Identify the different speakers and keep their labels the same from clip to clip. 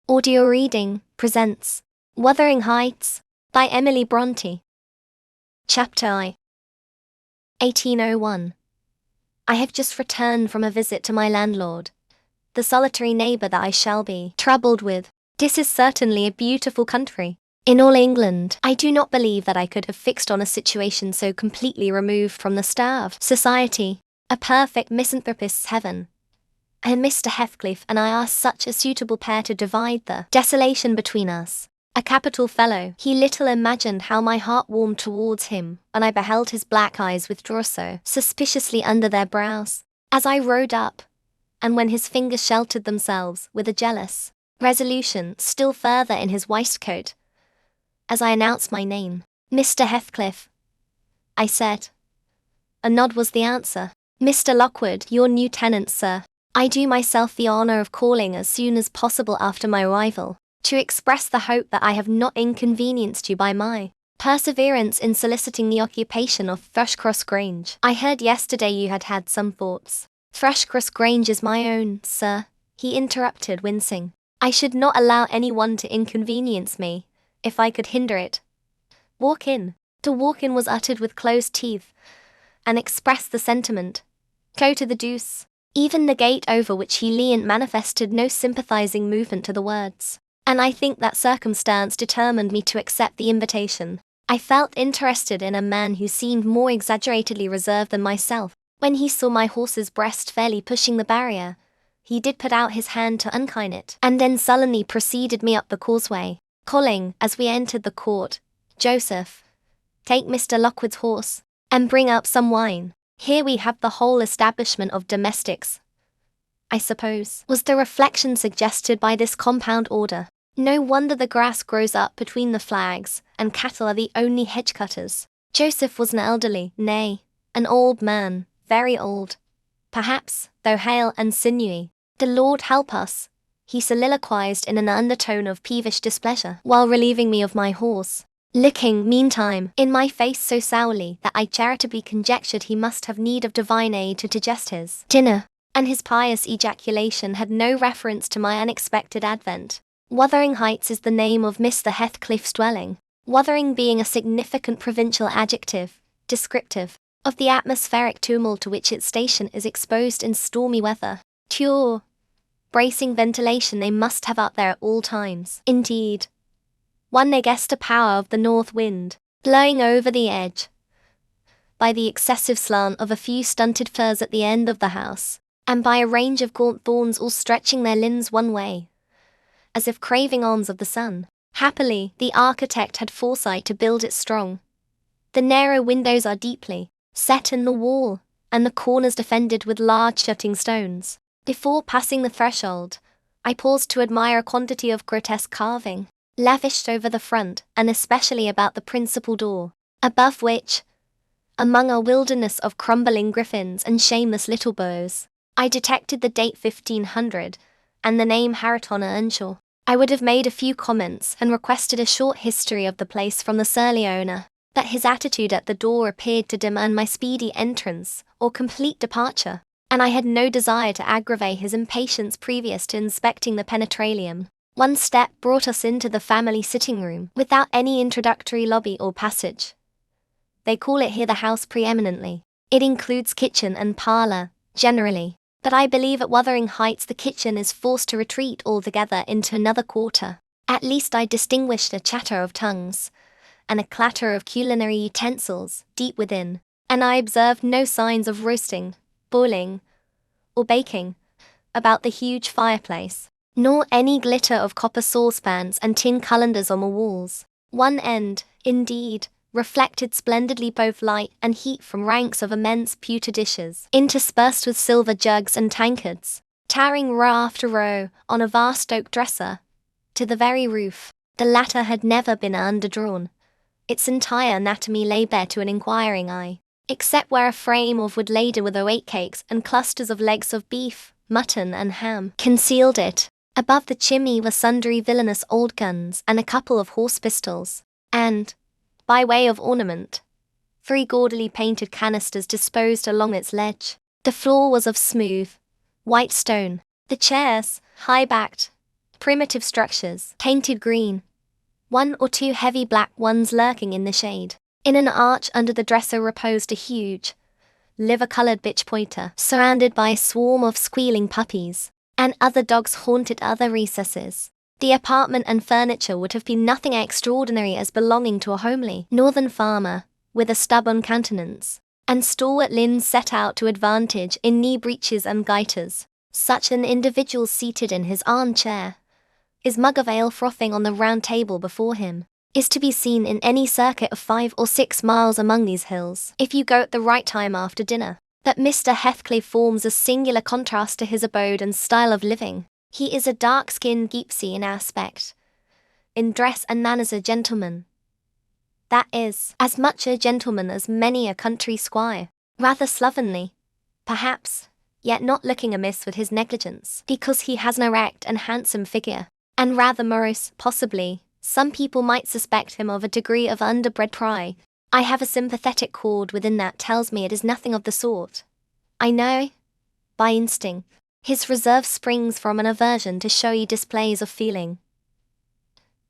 Speaker 1: Audio Reading presents Wuthering Heights by Emily Brontë. Chapter I. 1801. I have just returned from a visit to my landlord, the solitary neighbour that I shall be troubled with. This is certainly a beautiful country. In all England, I do not believe that I could have fixed on a situation so completely removed from the stir of society, a perfect misanthropist's heaven. And Mr. Heathcliff and I are such a suitable pair to divide the desolation between us. A capital fellow. He little imagined how my heart warmed towards him, and I beheld his black eyes withdraw so suspiciously under their brows, as I rode up, and when his fingers sheltered themselves with a jealous resolution still further in his waistcoat, as I announced my name. "Mr. Heathcliff," I said. A nod was the answer. "Mr. Lockwood, your new tenant, sir. I do myself the honour of calling as soon as possible after my arrival, to express the hope that I have not inconvenienced you by my perseverance in soliciting the occupation of Thrushcross Grange. I heard yesterday you had had some thoughts." "Thrushcross Grange is my own, sir," he interrupted, wincing. "I should not allow anyone to inconvenience me, if I could hinder it. Walk in." To walk in was uttered with closed teeth, and expressed the sentiment, "Go to the deuce." Even the gate over which he leaned manifested no sympathizing movement to the words, and I think that circumstance determined me to accept the invitation. I felt interested in a man who seemed more exaggeratedly reserved than myself. When he saw my horse's breast fairly pushing the barrier, he did put out his hand to uncline it, and then sullenly preceded me up the causeway, calling, as we entered the court, "Joseph, take Mr. Lockwood's horse, and bring up some wine. Here we have the whole establishment of domestics, I suppose," was the reflection suggested by this compound order. No wonder the grass grows up between the flags, and cattle are the only hedge cutters. Joseph was an elderly, nay, an old man, very old, perhaps, though hale and sinewy. "The Lord help us," he soliloquized in an undertone of peevish displeasure, while relieving me of my horse, looking, meantime, in my face so sourly that I charitably conjectured he must have need of divine aid to digest his dinner, and his pious ejaculation had no reference to my unexpected advent. Wuthering Heights is the name of Mr. Heathcliff's dwelling, wuthering being a significant provincial adjective, descriptive of the atmospheric tumult to which its station is exposed in stormy weather. Pure, bracing ventilation they must have up there at all times. Indeed, one may guess the power of the north wind, blowing over the edge, by the excessive slant of a few stunted firs at the end of the house, and by a range of gaunt thorns all stretching their limbs one way, as if craving alms of the sun. Happily, the architect had foresight to build it strong. The narrow windows are deeply set in the wall, and the corners defended with large jutting stones. Before passing the threshold, I paused to admire a quantity of grotesque carving, lavished over the front, and especially about the principal door, above which, among a wilderness of crumbling griffins and shameless little bows, I detected the date 1500, and the name Hareton Earnshaw. I would have made a few comments and requested a short history of the place from the surly owner, but his attitude at the door appeared to demand my speedy entrance or complete departure, and I had no desire to aggravate his impatience previous to inspecting the penetralium. One step brought us into the family sitting room, without any introductory lobby or passage. They call it here the house preeminently. It includes kitchen and parlour, generally, but I believe at Wuthering Heights the kitchen is forced to retreat altogether into another quarter. At least I distinguished a chatter of tongues, and a clatter of culinary utensils, deep within, and I observed no signs of roasting, boiling, or baking, about the huge fireplace, nor any glitter of copper saucepans and tin colanders on the walls. One end, indeed, reflected splendidly both light and heat from ranks of immense pewter dishes, interspersed with silver jugs and tankards, towering row after row, on a vast oak dresser, to the very roof. The latter had never been underdrawn. Its entire anatomy lay bare to an inquiring eye, except where a frame of wood laden with oatcakes and clusters of legs of beef, mutton and ham concealed it. Above the chimney were sundry villainous old guns and a couple of horse pistols, and, by way of ornament, 3 gaudily painted canisters disposed along its ledge. The floor was of smooth, white stone. The chairs, high-backed, primitive structures, painted green, one or two heavy black ones lurking in the shade. In an arch under the dresser reposed a huge, liver-colored bitch pointer, surrounded by a swarm of squealing puppies, and other dogs haunted other recesses. The apartment and furniture would have been nothing extraordinary as belonging to a homely northern farmer, with a stubborn countenance, and stalwart limbs set out to advantage in knee breeches and gaiters. Such an individual seated in his armchair, his mug of ale frothing on the round table before him, is to be seen in any circuit of 5 or 6 miles among these hills, if you go at the right time after dinner. But Mr. Heathcliff forms a singular contrast to his abode and style of living. He is a dark-skinned gipsy in aspect, in dress and manners a gentleman. That is, as much a gentleman as many a country squire, rather slovenly, perhaps, yet not looking amiss with his negligence, because he has an erect and handsome figure, and rather morose, possibly. Some people might suspect him of a degree of underbred pride. I have a sympathetic chord within that tells me it is nothing of the sort. I know, by instinct, his reserve springs from an aversion to showy displays of feeling,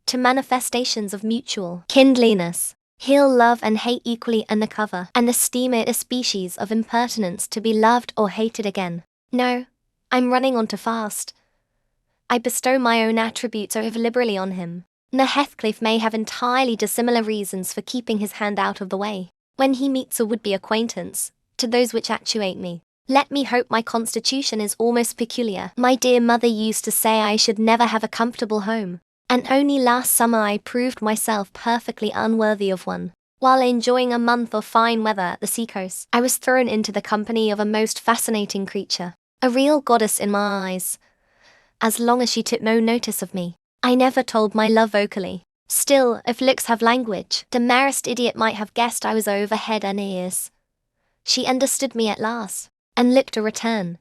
Speaker 1: to manifestations of mutual kindliness. He'll love and hate equally undercover, and esteem it a species of impertinence to be loved or hated again. No, I'm running on too fast. I bestow my own attributes over liberally on him. Heathcliff may have entirely dissimilar reasons for keeping his hand out of the way, when he meets a would-be acquaintance, to those which actuate me. Let me hope my constitution is almost peculiar. My dear mother used to say I should never have a comfortable home, and only last summer I proved myself perfectly unworthy of one. While enjoying a month of fine weather at the seacoast, I was thrown into the company of a most fascinating creature, a real goddess in my eyes. As long as she took no notice of me, I never told my love vocally. Still, if looks have language, the merest idiot might have guessed I was over head and ears. She understood me at last, and looked a return.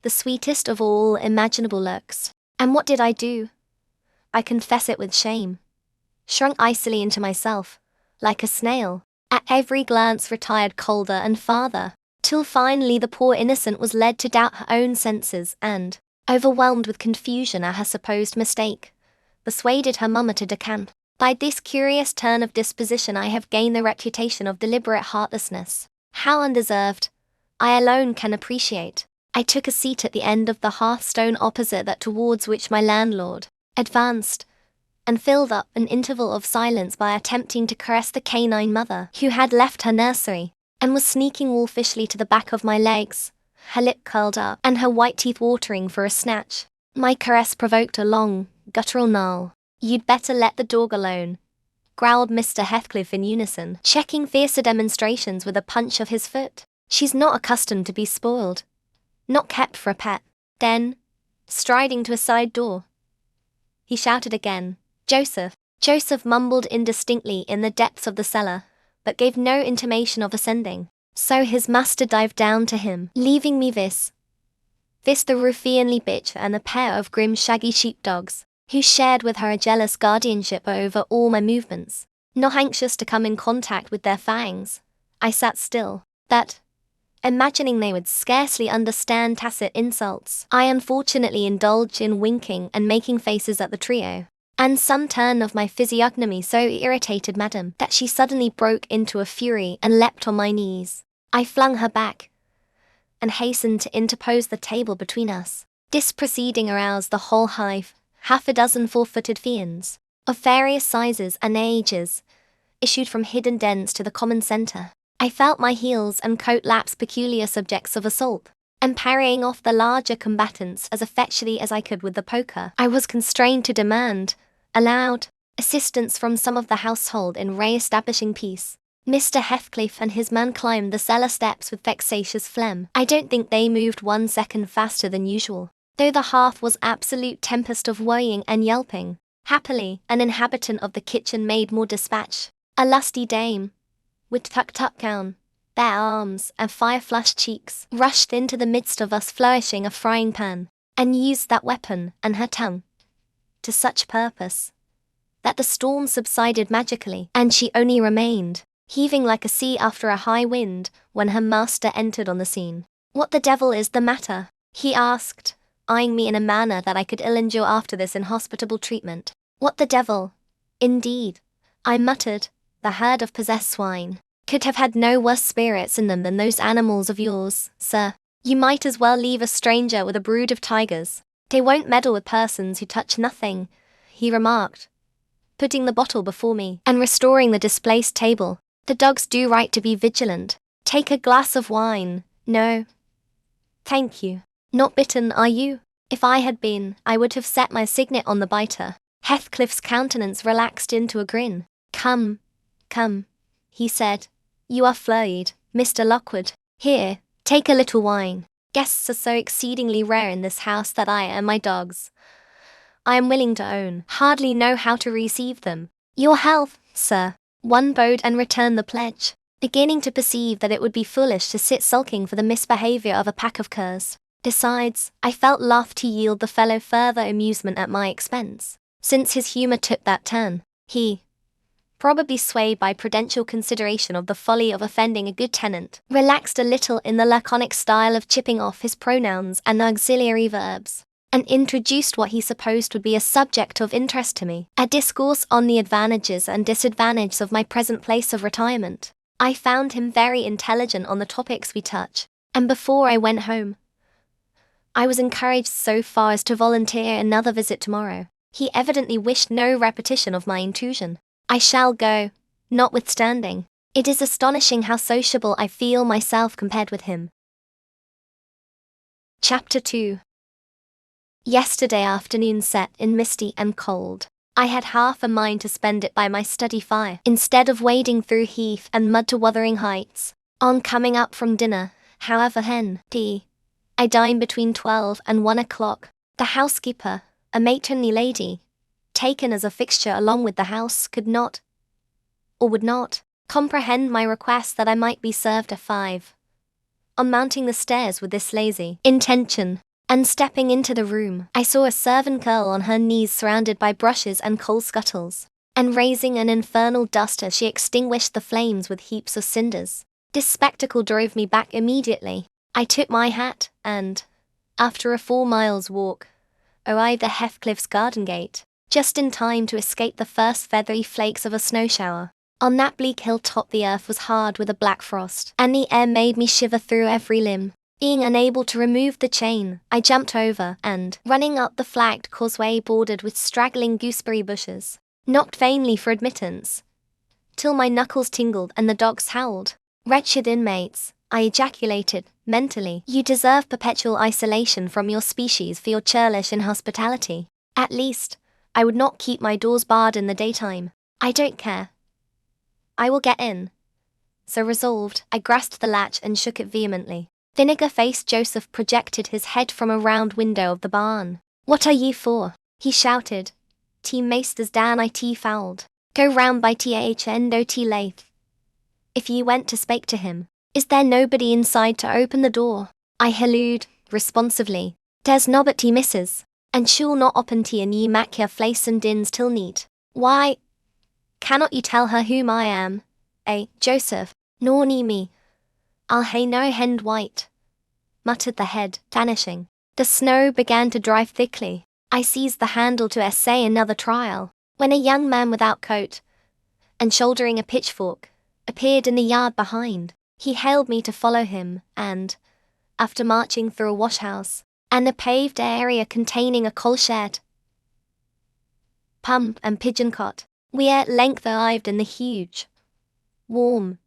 Speaker 1: The sweetest of all imaginable looks. And what did I do? I confess it with shame. Shrunk icily into myself, like a snail, at every glance retired colder and farther, till finally the poor innocent was led to doubt her own senses and, overwhelmed with confusion at her supposed mistake, persuaded her mamma to decamp. By this curious turn of disposition I have gained the reputation of deliberate heartlessness. How undeserved, I alone can appreciate. I took a seat at the end of the hearthstone opposite that towards which my landlord advanced, and filled up an interval of silence by attempting to caress the canine mother, who had left her nursery, and was sneaking wolfishly to the back of my legs, her lip curled up, and her white teeth watering for a snatch. My caress provoked a long, guttural gnarl. "You'd better let the dog alone," growled Mr. Heathcliff in unison, checking fiercer demonstrations with a punch of his foot. "She's not accustomed to be spoiled. Not kept for a pet." Then, striding to a side door, he shouted again, "Joseph." Joseph mumbled indistinctly in the depths of the cellar, but gave no intimation of ascending. So his master dived down to him, leaving me this the ruffianly bitch and a pair of grim shaggy sheepdogs, who shared with her a jealous guardianship over all my movements. Not anxious to come in contact with their fangs, I sat still, but, imagining they would scarcely understand tacit insults, I unfortunately indulged in winking and making faces at the trio. And some turn of my physiognomy so irritated Madame that she suddenly broke into a fury and leapt on my knees. I flung her back, and hastened to interpose the table between us. This proceeding aroused the whole hive. 6 4-footed fiends, of various sizes and ages, issued from hidden dens to the common centre. I felt my heels and coat laps peculiar subjects of assault, and parrying off the larger combatants as effectually as I could with the poker, I was constrained to demand, aloud, assistance from some of the household in re-establishing peace. Mr. Heathcliff and his man climbed the cellar steps with vexatious phlegm. I don't think they moved 1 second faster than usual, though the hearth was absolute tempest of worrying and yelping. Happily, an inhabitant of the kitchen made more dispatch. A lusty dame, with tucked-up gown, bare arms, and fire-flushed cheeks, rushed into the midst of us flourishing a frying-pan, and used that weapon and her tongue to such purpose that the storm subsided magically, and she only remained heaving like a sea after a high wind when her master entered on the scene. "What the devil is the matter?" he asked, eyeing me in a manner that I could ill endure after this inhospitable treatment. What the devil? Indeed, I muttered, the herd of possessed swine could have had no worse spirits in them than those animals of yours, sir. You might as well leave a stranger with a brood of tigers. They won't meddle with persons who touch nothing, he remarked, putting the bottle before me and restoring the displaced table. The dogs do right to be vigilant. Take a glass of wine. No. Thank you. Not bitten, are you? If I had been, I would have set my signet on the biter. Heathcliff's countenance relaxed into a grin. Come, he said. You are flurried, Mr. Lockwood. Here, take a little wine. Guests are so exceedingly rare in this house that I and my dogs, I am willing to own, hardly know how to receive them. Your health, sir. One bowed and returned the pledge, beginning to perceive that it would be foolish to sit sulking for the misbehavior of a pack of curs. Besides, I felt loth to yield the fellow further amusement at my expense. Since his humour took that turn, he, probably swayed by prudential consideration of the folly of offending a good tenant, relaxed a little in the laconic style of chipping off his pronouns and auxiliary verbs, and introduced what he supposed would be a subject of interest to me, a discourse on the advantages and disadvantages of my present place of retirement. I found him very intelligent on the topics we touch, and before I went home, I was encouraged so far as to volunteer another visit tomorrow. He evidently wished no repetition of my intrusion. I shall go, notwithstanding. It is astonishing how sociable I feel myself compared with him. Chapter 2. Yesterday afternoon set in misty and cold. I had half a mind to spend it by my study fire, instead of wading through heath and mud to Wuthering Heights. On coming up from dinner, however, I dined between 12 and 1 o'clock. The housekeeper, a matronly lady, taken as a fixture along with the house, could not, or would not, comprehend my request that I might be served at 5. On mounting the stairs with this lazy intention, and stepping into the room, I saw a servant girl on her knees surrounded by brushes and coal scuttles, and raising an infernal duster she extinguished the flames with heaps of cinders. This spectacle drove me back immediately. I took my hat, and, after a 4 miles walk, arrived at Heathcliff's garden gate, just in time to escape the first feathery flakes of a snow shower. On that bleak hilltop the earth was hard with a black frost, and the air made me shiver through every limb. Being unable to remove the chain, I jumped over, and, running up the flagged causeway bordered with straggling gooseberry bushes, knocked vainly for admittance, till my knuckles tingled and the dogs howled. Wretched inmates, I ejaculated, mentally. You deserve perpetual isolation from your species for your churlish inhospitality. At least, I would not keep my doors barred in the daytime. I don't care. I will get in. So resolved, I grasped the latch and shook it vehemently. Vinegar-faced Joseph projected his head from a round window of the barn. What are ye for? He shouted. Maesters Dan it fouled. Go round by endo lathe. If ye went to spake to him, is there nobody inside to open the door? I hallooed, responsively. There's nobbut missus, and she'll not open and ye mak your flace and dins till neat. Why, cannot you tell her whom I am? Joseph, nor nee me. I'll hae no hend white, muttered the head, vanishing. The snow began to drive thickly. I seized the handle to essay another trial, when a young man without coat, and shouldering a pitchfork, appeared in the yard behind. He hailed me to follow him, and, after marching through a wash-house, and a paved area containing a coal shed, pump and pigeon cot, we at length arrived in the huge, warm,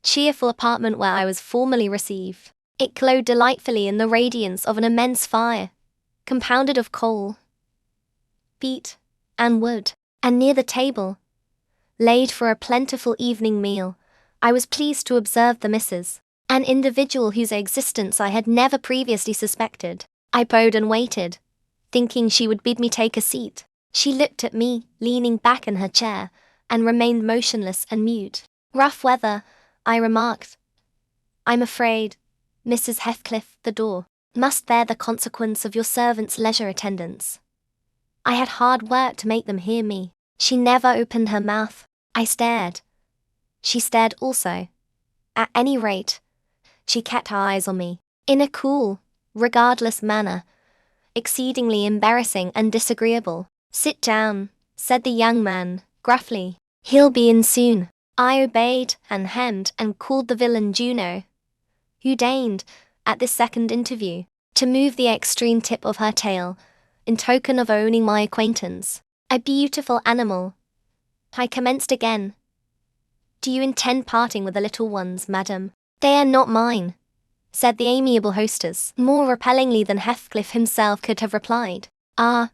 Speaker 1: cheerful apartment where I was formally received. It glowed delightfully in the radiance of an immense fire, compounded of coal, peat, and wood, and near the table, laid for a plentiful evening meal, I was pleased to observe the missus, an individual whose existence I had never previously suspected. I bowed and waited, thinking she would bid me take a seat. She looked at me, leaning back in her chair, and remained motionless and mute. Rough weather, I remarked. I'm afraid, Mrs. Heathcliff, the door must bear the consequence of your servants' leisure attendance. I had hard work to make them hear me. She never opened her mouth. I stared. She stared also. At any rate, she kept her eyes on me, in a cool, regardless manner, exceedingly embarrassing and disagreeable. "Sit down," said the young man, gruffly. "He'll be in soon." I obeyed and hemmed and called the villain Juno, who deigned, at this second interview, to move the extreme tip of her tail, in token of owning my acquaintance. "A beautiful animal," I commenced again. "Do you intend parting with the little ones, madam?" "They are not mine," said the amiable hostess, more repellingly than Heathcliff himself could have replied. "Ah,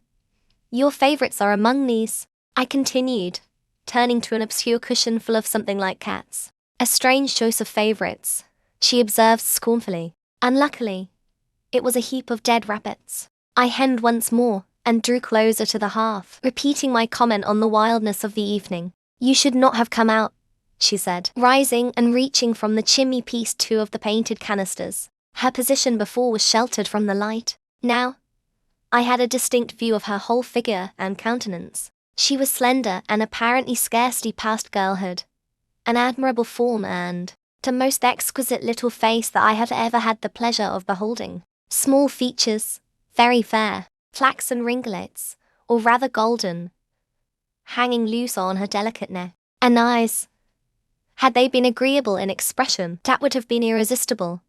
Speaker 1: your favourites are among these," I continued, turning to an obscure cushion full of something like cats. "A strange choice of favourites," she observed scornfully. "Unluckily, it was a heap of dead rabbits." I hemmed once more, and drew closer to the hearth, repeating my comment on the wildness of the evening. "You should not have come out," she said, rising and reaching from the chimney piece two of the painted canisters. Her position before was sheltered from the light. Now, I had a distinct view of her whole figure and countenance. She was slender and apparently scarcely past girlhood. An admirable form and the most exquisite little face that I have ever had the pleasure of beholding. Small features, very fair, flaxen ringlets, or rather golden, hanging loose on her delicate neck, and eyes, had they been agreeable in expression, that would have been irresistible.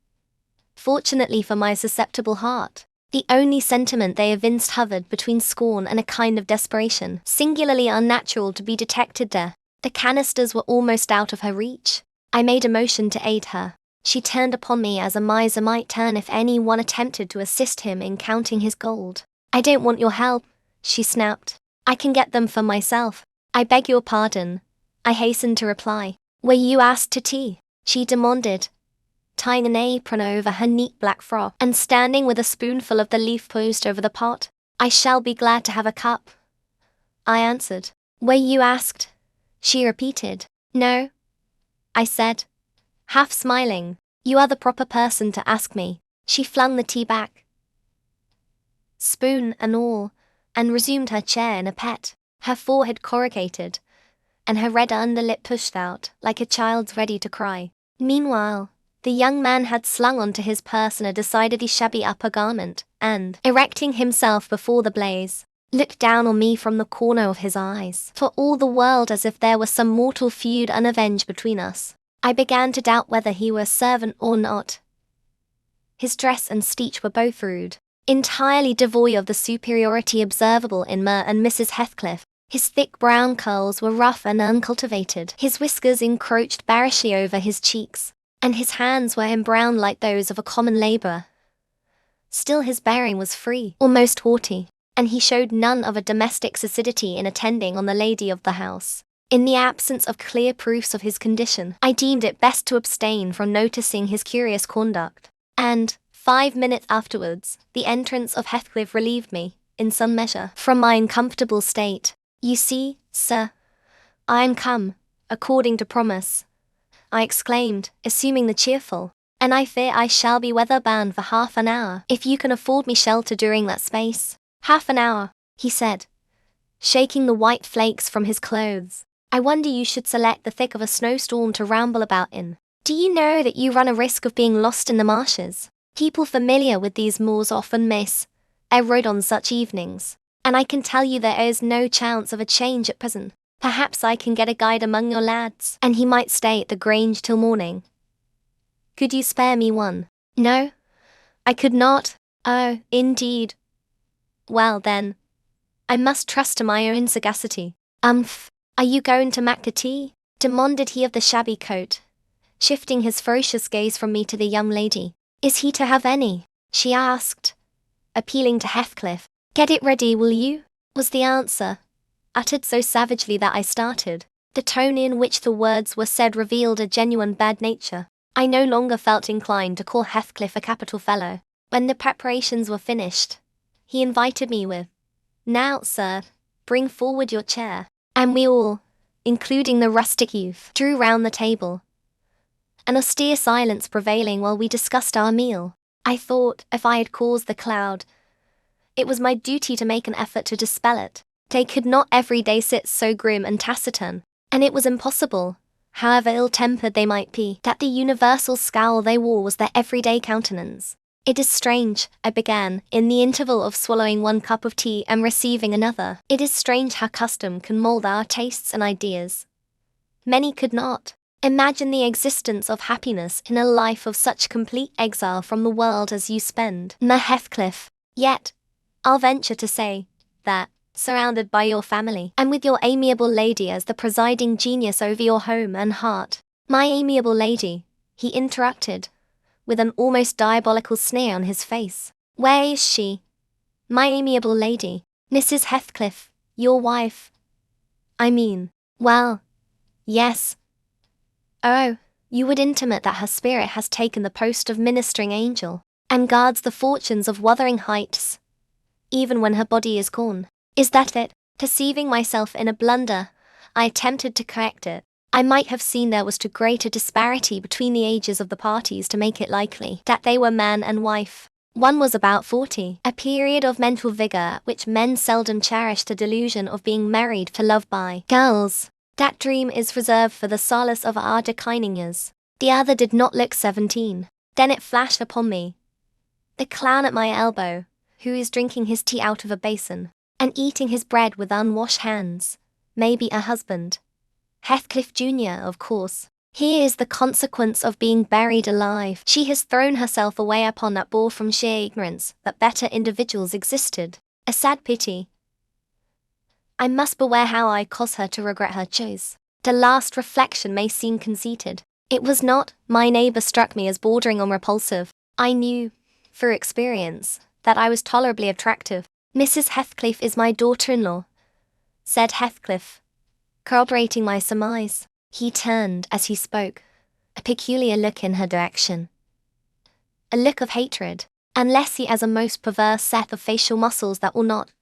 Speaker 1: Fortunately for my susceptible heart, the only sentiment they evinced hovered between scorn and a kind of desperation, singularly unnatural to be detected there. The canisters were almost out of her reach. I made a motion to aid her. She turned upon me as a miser might turn if any one attempted to assist him in counting his gold. "I don't want your help," she snapped. "I can get them for myself." "I beg your pardon," I hastened to reply. "Were you asked to tea?" she demanded, tying an apron over her neat black frock and standing with a spoonful of the leaf poised over the pot. "I shall be glad to have a cup," I answered. "Were you asked?" she repeated. "No," I said, half smiling. "You are the proper person to ask me." She flung the tea back, spoon and all, and resumed her chair in a pet, her forehead corrugated, and her red underlip pushed out, like a child's ready to cry. Meanwhile, the young man had slung onto his person a decidedly shabby upper garment, and, erecting himself before the blaze, looked down on me from the corner of his eyes, for all the world as if there were some mortal feud unavenged between us. I began to doubt whether he were a servant or not. His dress and speech were both rude, entirely devoid of the superiority observable in Mer and Mrs. Heathcliff. His thick brown curls were rough and uncultivated. His whiskers encroached bearishly over his cheeks, and his hands were embrowned like those of a common labourer. Still his bearing was free, almost haughty, and he showed none of a domestic's acidity in attending on the lady of the house. In the absence of clear proofs of his condition, I deemed it best to abstain from noticing his curious conduct, and, 5 minutes afterwards, the entrance of Heathcliff relieved me, in some measure, from my uncomfortable state. "You see, sir, I am come, according to promise," I exclaimed, assuming the cheerful, "and I fear I shall be weather-bound for half an hour, if you can afford me shelter during that space." "Half an hour," he said, shaking the white flakes from his clothes. "I wonder you should select the thick of a snowstorm to ramble about in. Do you know that you run a risk of being lost in the marshes? People familiar with these moors often miss a road on such evenings, and I can tell you there is no chance of a change at present. Perhaps I can get a guide among your lads, and he might stay at the Grange till morning. Could you spare me one?" "No, I could not." "Oh, indeed. Well then, I must trust to my own sagacity." Are you going to make the tea?" demanded he of the shabby coat, shifting his ferocious gaze from me to the young lady. "Is he to have any?" she asked, appealing to Heathcliff. "Get it ready, will you?" was the answer, uttered so savagely that I started. The tone in which the words were said revealed a genuine bad nature. I no longer felt inclined to call Heathcliff a capital fellow. When the preparations were finished, he invited me with, "Now, sir, bring forward your chair," and we all, including the rustic youth, drew round the table, an austere silence prevailing while we discussed our meal. I thought, if I had caused the cloud, it was my duty to make an effort to dispel it. They could not every day sit so grim and taciturn, and it was impossible, however ill-tempered they might be, that the universal scowl they wore was their everyday countenance. It is strange, I began, in the interval of swallowing one cup of tea and receiving another. It is strange how custom can mold our tastes and ideas. Many could not imagine the existence of happiness in a life of such complete exile from the world as you spend, Heathcliff. Yet, I'll venture to say that, surrounded by your family, and with your amiable lady as the presiding genius over your home and heart. My amiable lady, he interrupted, with an almost diabolical sneer on his face. Where is she? My amiable lady, Mrs. Heathcliff, your wife. I mean, well, yes. Oh, you would intimate that her spirit has taken the post of ministering angel, and guards the fortunes of Wuthering Heights, even when her body is gone. Is that it? Perceiving myself in a blunder, I attempted to correct it. I might have seen there was too great a disparity between the ages of the parties to make it likely that they were man and wife. One was about 40, a period of mental vigor at which men seldom cherish the delusion of being married for love by girls. That dream is reserved for the solace of our declining years. The other did not look 17. Then it flashed upon me. The clown at my elbow, who is drinking his tea out of a basin, and eating his bread with unwashed hands, may be a husband. Heathcliff Jr., of course. Here is the consequence of being buried alive. She has thrown herself away upon that bore from sheer ignorance that better individuals existed. A sad pity. I must beware how I cause her to regret her choice. The last reflection may seem conceited. It was not. My neighbour struck me as bordering on repulsive. I knew, through experience, that I was tolerably attractive. Mrs. Heathcliff is my daughter-in-law, said Heathcliff, corroborating my surmise. He turned as he spoke, a peculiar look in her direction. A look of hatred, unless he has a most perverse set of facial muscles that will not,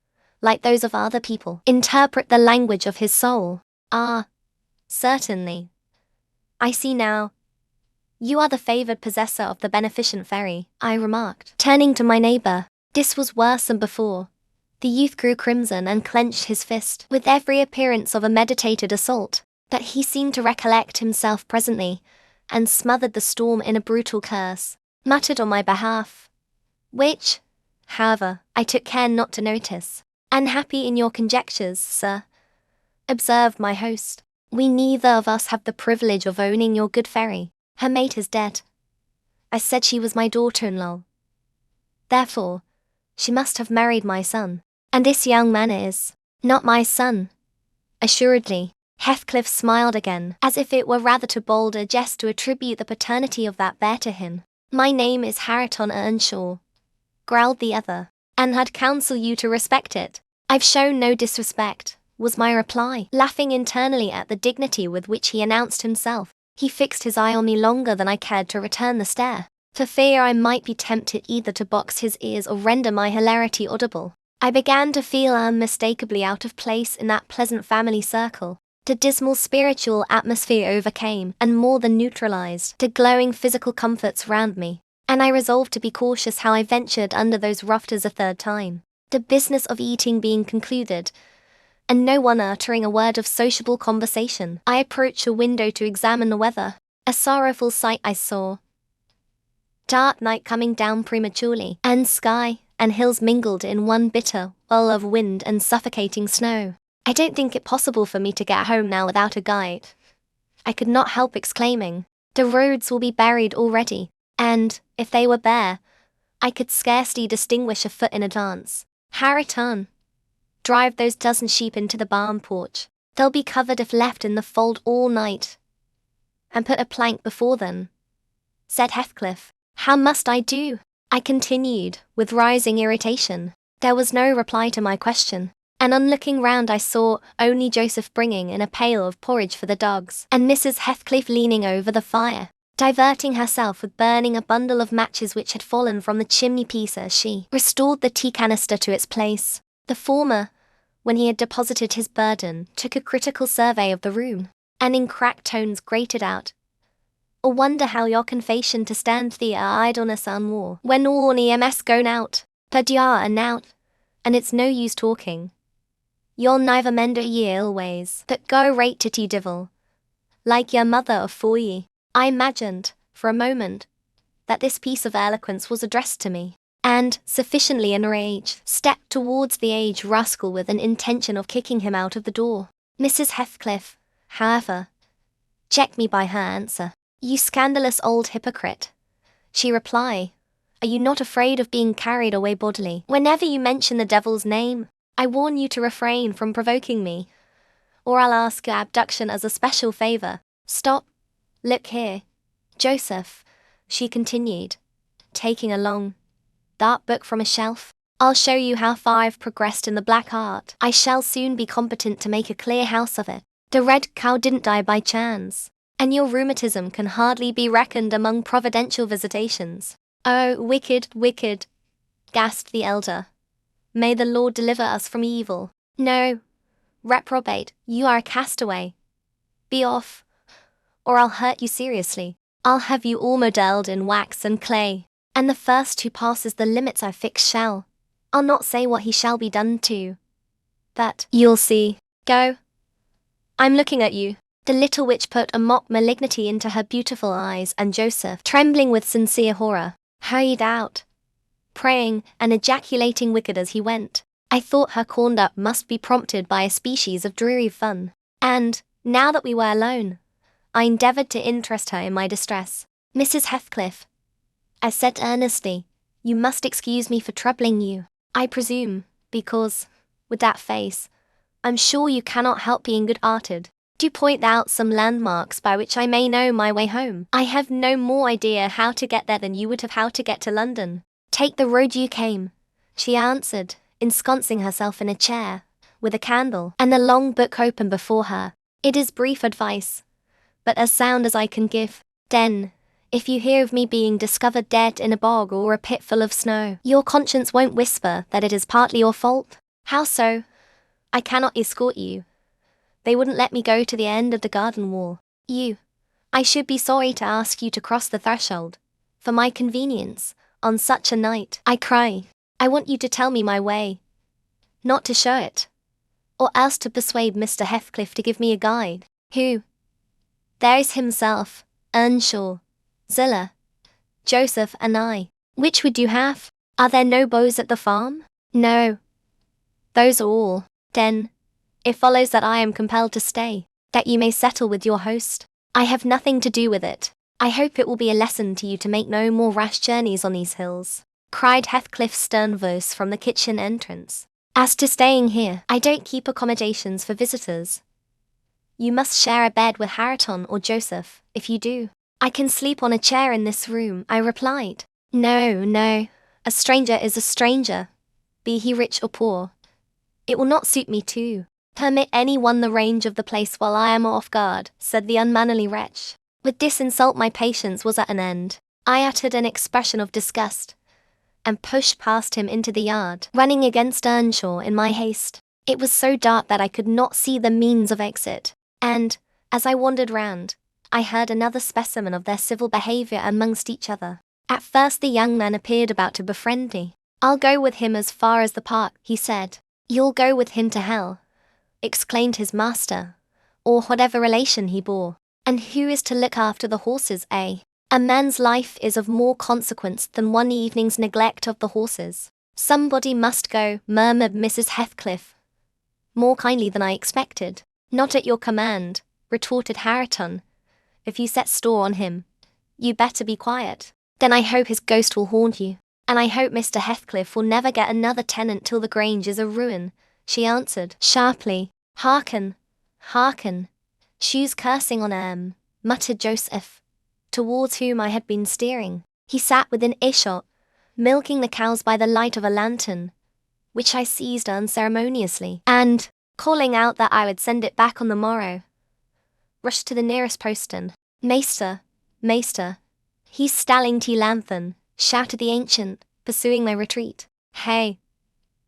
Speaker 1: like those of other people, interpret the language of his soul. Ah, certainly. I see now. You are the favoured possessor of the beneficent fairy, I remarked, turning to my neighbour. This was worse than before. The youth grew crimson and clenched his fist, with every appearance of a meditated assault. But he seemed to recollect himself presently, and smothered the storm in a brutal curse, muttered on my behalf, which, however, I took care not to notice. Unhappy in your conjectures, sir, observed my host. We neither of us have the privilege of owning your good fairy. Her mate is dead. I said she was my daughter-in-law. Therefore, she must have married my son. And this young man is not my son. Assuredly. Heathcliff smiled again, as if it were rather too bold a jest to attribute the paternity of that bear to him. My name is Hareton Earnshaw, growled the other, and I'd counsel you to respect it. I've shown no disrespect, was my reply, laughing internally at the dignity with which he announced himself. He fixed his eye on me longer than I cared to return the stare, for fear I might be tempted either to box his ears or render my hilarity audible. I began to feel unmistakably out of place in that pleasant family circle. The dismal spiritual atmosphere overcame and more than neutralized the glowing physical comforts round me, and I resolved to be cautious how I ventured under those rafters a third time. The business of eating being concluded, and no one uttering a word of sociable conversation, I approached a window to examine the weather. A sorrowful sight I saw. Dark night coming down prematurely, and sky and hills mingled in one bitter whirl of wind and suffocating snow. I don't think it possible for me to get home now without a guide. I could not help exclaiming, the roads will be buried already, and, if they were bare, I could scarcely distinguish a foot in advance. Hareton, drive those dozen sheep into the barn porch. They'll be covered if left in the fold all night. And put a plank before them, said Heathcliff. How must I do? I continued, with rising irritation. There was no reply to my question. And on looking round I saw only Joseph bringing in a pail of porridge for the dogs, and Mrs. Heathcliff leaning over the fire, diverting herself with burning a bundle of matches which had fallen from the chimney-piece as she restored the tea canister to its place. The former, when he had deposited his burden, took a critical survey of the room, and in cracked tones grated out, "I wonder how your confession to stand the idleness and war, when all on EMS gone out, but you are and out, and it's no use talking. You'll neither mend ye ill ways, but go right to tea divil, like your mother afore ye." I imagined, for a moment, that this piece of eloquence was addressed to me, and, sufficiently enraged, stepped towards the aged rascal with an intention of kicking him out of the door. Mrs. Heathcliff, however, checked me by her answer. "You scandalous old hypocrite," she replied. "Are you not afraid of being carried away bodily? Whenever you mention the devil's name, I warn you to refrain from provoking me, or I'll ask your abduction as a special favor. Stop. Look here, Joseph," she continued, taking a long, dark book from a shelf. "I'll show you how far I've progressed in the black art. I shall soon be competent to make a clear house of it. The red cow didn't die by chance, and your rheumatism can hardly be reckoned among providential visitations." "Oh, wicked, wicked," gasped the elder. "May the Lord deliver us from evil." "No, reprobate, you are a castaway. Be off, or I'll hurt you seriously. I'll have you all modelled in wax and clay, and the first who passes the limits I fix shall, I'll not say what he shall be done to, but you'll see. Go. I'm looking at you." The little witch put a mock malignity into her beautiful eyes, and Joseph, trembling with sincere horror, hurried out, praying and ejaculating wicked as he went. I thought her conduct must be prompted by a species of dreary fun, and, now that we were alone, I endeavoured to interest her in my distress. "Mrs. Heathcliff," I said earnestly, "you must excuse me for troubling you. I presume, because, with that face, I'm sure you cannot help being good-hearted. Do point out some landmarks by which I may know my way home. I have no more idea how to get there than you would have how to get to London." "Take the road you came," she answered, ensconcing herself in a chair, with a candle and the long book open before her. "It is brief advice, but as sound as I can give. Then, if you hear of me being discovered dead in a bog or a pit full of snow, your conscience won't whisper that it is partly your fault." "How so?" "I cannot escort you. They wouldn't let me go to the end of the garden wall. I should be sorry to ask you to cross the threshold, for my convenience, on such a night. I cry. I want you to tell me my way, not to show it, or else to persuade Mr. Heathcliff to give me a guide. Who? There is himself, Earnshaw, Zillah, Joseph and I. Which would you have? Are there no beaux at the farm?" "No. Those are all." "Then, it follows that I am compelled to stay, that you may settle with your host." "I have nothing to do with it. I hope it will be a lesson to you to make no more rash journeys on these hills," cried Heathcliff's stern voice from the kitchen entrance. "As to staying here, I don't keep accommodations for visitors. You must share a bed with Hareton or Joseph. If you do, I can sleep on a chair in this room," I replied. "No, no. A stranger is a stranger, be he rich or poor. It will not suit me to permit anyone the range of the place while I am off guard," said the unmannerly wretch. With this insult my patience was at an end. I uttered an expression of disgust, and pushed past him into the yard, running against Earnshaw in my haste. It was so dark that I could not see the means of exit, and, as I wandered round, I heard another specimen of their civil behaviour amongst each other. At first the young man appeared about to befriend me. "I'll go with him as far as the park," he said. "You'll go with him to hell," exclaimed his master, or whatever relation he bore. "And who is to look after the horses, eh? A man's life is of more consequence than one evening's neglect of the horses." "Somebody must go," murmured Mrs. Heathcliff, more kindly than I expected. "Not at your command," retorted Hareton. "If you set store on him, you better be quiet." "Then I hope his ghost will haunt you, and I hope Mr. Heathcliff will never get another tenant till the Grange is a ruin," she answered sharply. "Hearken, hearken. She's cursing on muttered Joseph, towards whom I had been steering. He sat within earshot, milking the cows by the light of a lantern, which I seized unceremoniously, and, calling out that I would send it back on the morrow, rushed to the nearest postern. Maester, he's stalling tea lanthorn," shouted the ancient, pursuing my retreat. "Hey,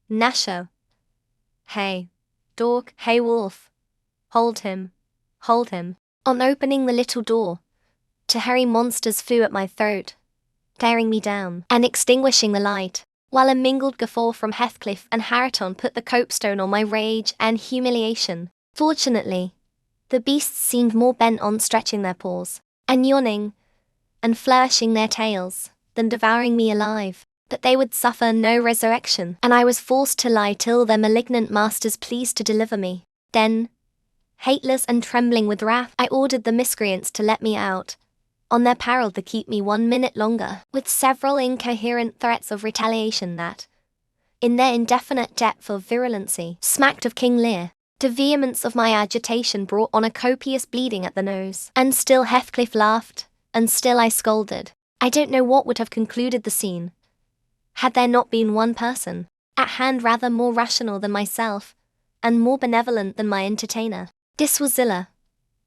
Speaker 1: Nasho! Hey, dog! Hey, wolf! Hold him! Hold him!" On opening the little door, two hairy monsters flew at my throat, tearing me down, and extinguishing the light, while a mingled guffaw from Heathcliff and Hareton put the copestone on my rage and humiliation. Fortunately, the beasts seemed more bent on stretching their paws, and yawning, and flourishing their tails, than devouring me alive. But they would suffer no resurrection, and I was forced to lie till their malignant masters pleased to deliver me. Then, hateless and trembling with wrath, I ordered the miscreants to let me out, on their peril to keep me 1 minute longer, with several incoherent threats of retaliation that, in their indefinite depth of virulency, smacked of King Lear. The vehemence of my agitation brought on a copious bleeding at the nose, and still Heathcliff laughed, and still I scolded. I don't know what would have concluded the scene, had there not been one person at hand rather more rational than myself, and more benevolent than my entertainer. This was Zillah,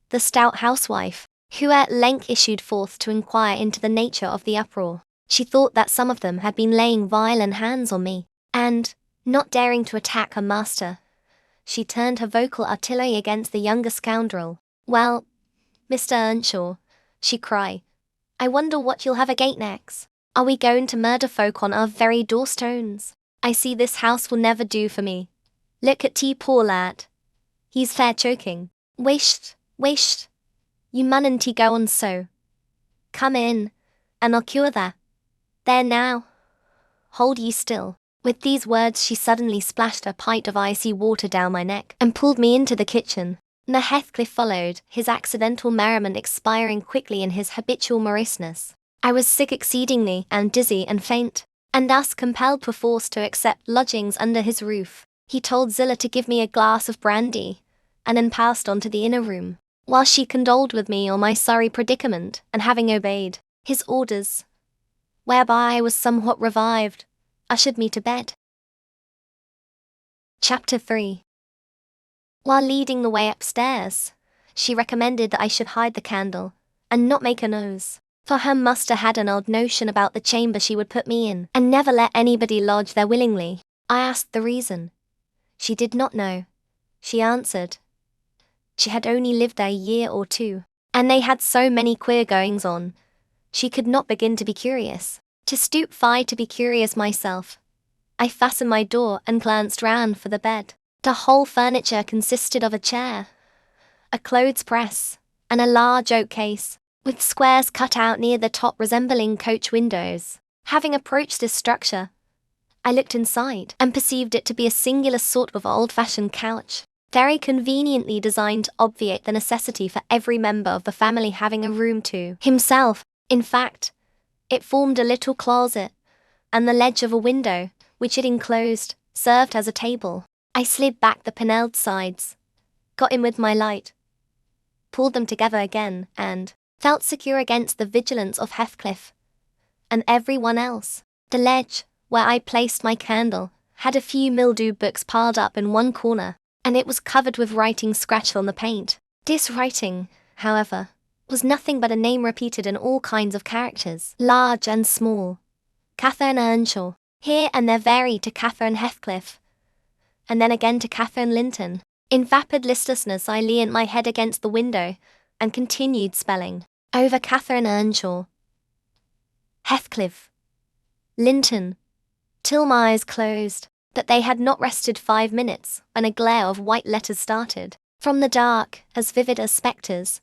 Speaker 1: the stout housewife, who at length issued forth to inquire into the nature of the uproar. She thought that some of them had been laying violent hands on me, and, not daring to attack her master, she turned her vocal artillery against the younger scoundrel. "Well, Mr. Earnshaw," she cried, "I wonder what you'll have agait next. Are we going to murder folk on our very doorstones? I see this house will never do for me. Look at tea, poor lad. He's fair choking. Wisht, you munn't go on so. Come in, and I'll cure that. There now. Hold ye still." With these words she suddenly splashed a pint of icy water down my neck, and pulled me into the kitchen. The Heathcliff followed, his accidental merriment expiring quickly in his habitual moroseness. I was sick exceedingly, and dizzy and faint, and thus compelled perforce to accept lodgings under his roof. He told Zillah to give me a glass of brandy, and then passed on to the inner room, while she condoled with me on my sorry predicament, and having obeyed his orders, whereby I was somewhat revived, ushered me to bed. Chapter 3. While leading the way upstairs, she recommended that I should hide the candle, and not make a noise, for her master had an odd notion about the chamber she would put me in, and never let anybody lodge there willingly. I asked the reason. She did not know. She answered, she had only lived there a year or two, and they had so many queer goings on, she could not begin to be curious. To stoop to be curious myself, I fastened my door and glanced round for the bed. The whole furniture consisted of a chair, a clothes press, and a large oak case, with squares cut out near the top resembling coach windows. Having approached this structure, I looked inside, and perceived it to be a singular sort of old-fashioned couch, very conveniently designed to obviate the necessity for every member of the family having a room to himself. In fact, it formed a little closet, and the ledge of a window, which it enclosed, served as a table. I slid back the panelled sides, got in with my light, pulled them together again, and felt secure against the vigilance of Heathcliff and everyone else. The ledge, where I placed my candle, had a few mildew books piled up in one corner, and it was covered with writing scratched on the paint. This writing, however, was nothing but a name repeated in all kinds of characters, large and small. Catherine Earnshaw. Here and there varied to Catherine Heathcliff, and then again to Catherine Linton. In vapid listlessness I leaned my head against the window, and continued spelling over Catherine Earnshaw, Heathcliff, Linton, till my eyes closed. But they had not rested 5 minutes, when a glare of white letters started from the dark, as vivid as spectres.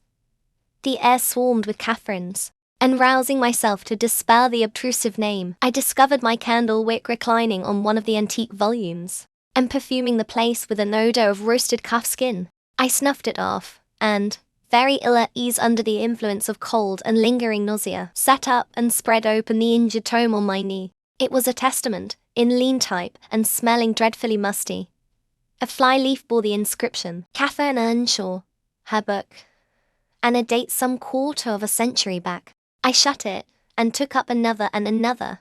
Speaker 1: The air swarmed with Catherines, and rousing myself to dispel the obtrusive name, I discovered my candle wick reclining on one of the antique volumes, and perfuming the place with an odour of roasted calf skin. I snuffed it off, and, very ill at ease under the influence of cold and lingering nausea, sat up and spread open the injured tome on my knee. It was a testament, in lean type and smelling dreadfully musty. A fly-leaf bore the inscription, Catherine Earnshaw, her book, and a date some quarter of a century back. I shut it, and took up another and another,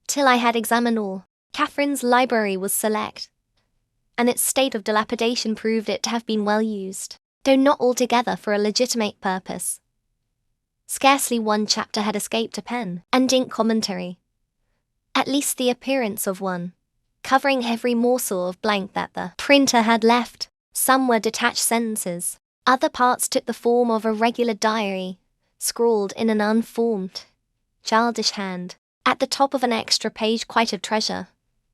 Speaker 1: till I had examined all. Catherine's library was select, and its state of dilapidation proved it to have been well used, though not altogether for a legitimate purpose. Scarcely one chapter had escaped a pen and ink commentary, at least the appearance of one, covering every morsel of blank that the printer had left. Some were detached sentences, other parts took the form of a regular diary, scrawled in an unformed, childish hand. At the top of an extra page quite a treasure.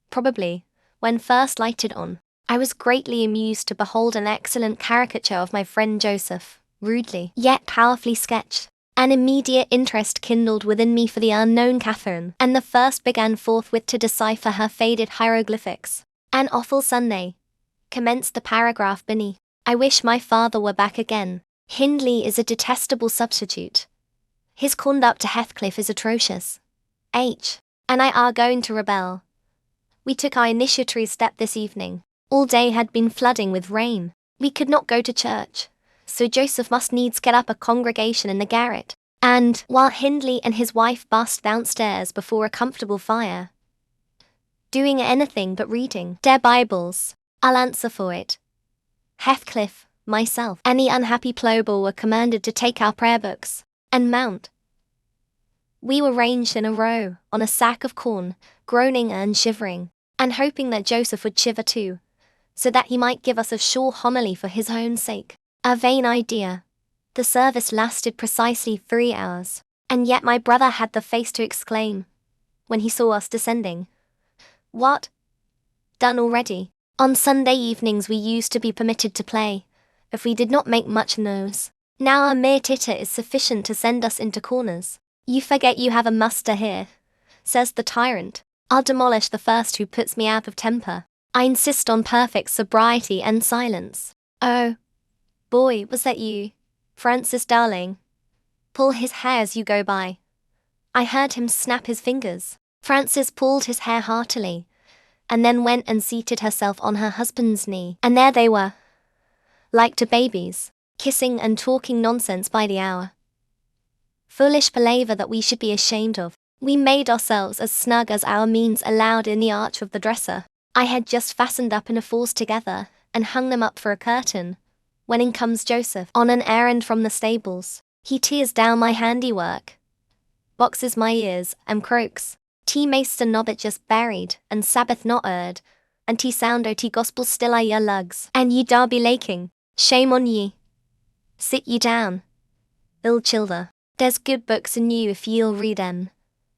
Speaker 1: Probably, when first lighted on, I was greatly amused to behold an excellent caricature of my friend Joseph, rudely, yet powerfully sketched, An immediate interest kindled within me for the unknown Catherine, and the first began forthwith to decipher her faded hieroglyphics. An awful Sunday, commenced the paragraph beneath. I wish my father were back again. Hindley is a detestable substitute. His conduct to Heathcliff is atrocious. H. and I are going to rebel. We took our initiatory step this evening. All day had been flooding with rain. We could not go to church, so Joseph must needs get up a congregation in the garret, and, while Hindley and his wife basked downstairs before a comfortable fire, doing anything but reading their Bibles, I'll answer for it, Heathcliff, myself, and the unhappy Plobo were commanded to take our prayer books and mount. We were ranged in a row on a sack of corn, groaning and shivering, and hoping that Joseph would shiver too, so that he might give us a sure homily for his own sake. A vain idea. The service lasted precisely 3 hours, and yet my brother had the face to exclaim, when he saw us descending, "What? Done already?" On Sunday evenings we used to be permitted to play, if we did not make much noise. Now a mere titter is sufficient to send us into corners. "You forget you have a muster here," says the tyrant. "I'll demolish the first who puts me out of temper. I insist on perfect sobriety and silence." "Oh, boy, was that you, Francis darling? Pull his hair as you go by." I heard him snap his fingers. Frances pulled his hair heartily, and then went and seated herself on her husband's knee, and there they were, like two babies, kissing and talking nonsense by the hour. Foolish palaver that we should be ashamed of. We made ourselves as snug as our means allowed in the arch of the dresser. I had just fastened up pinafores together, and hung them up for a curtain, when in comes Joseph on an errand from the stables. He tears down my handiwork, boxes my ears, and croaks, "T maester nobbit just buried, and Sabbath not erred, and T sound o' T gospel still are your lugs, and ye darby laking. Shame on ye. Sit ye down, ill childer. There's good books in you if ye'll read 'em.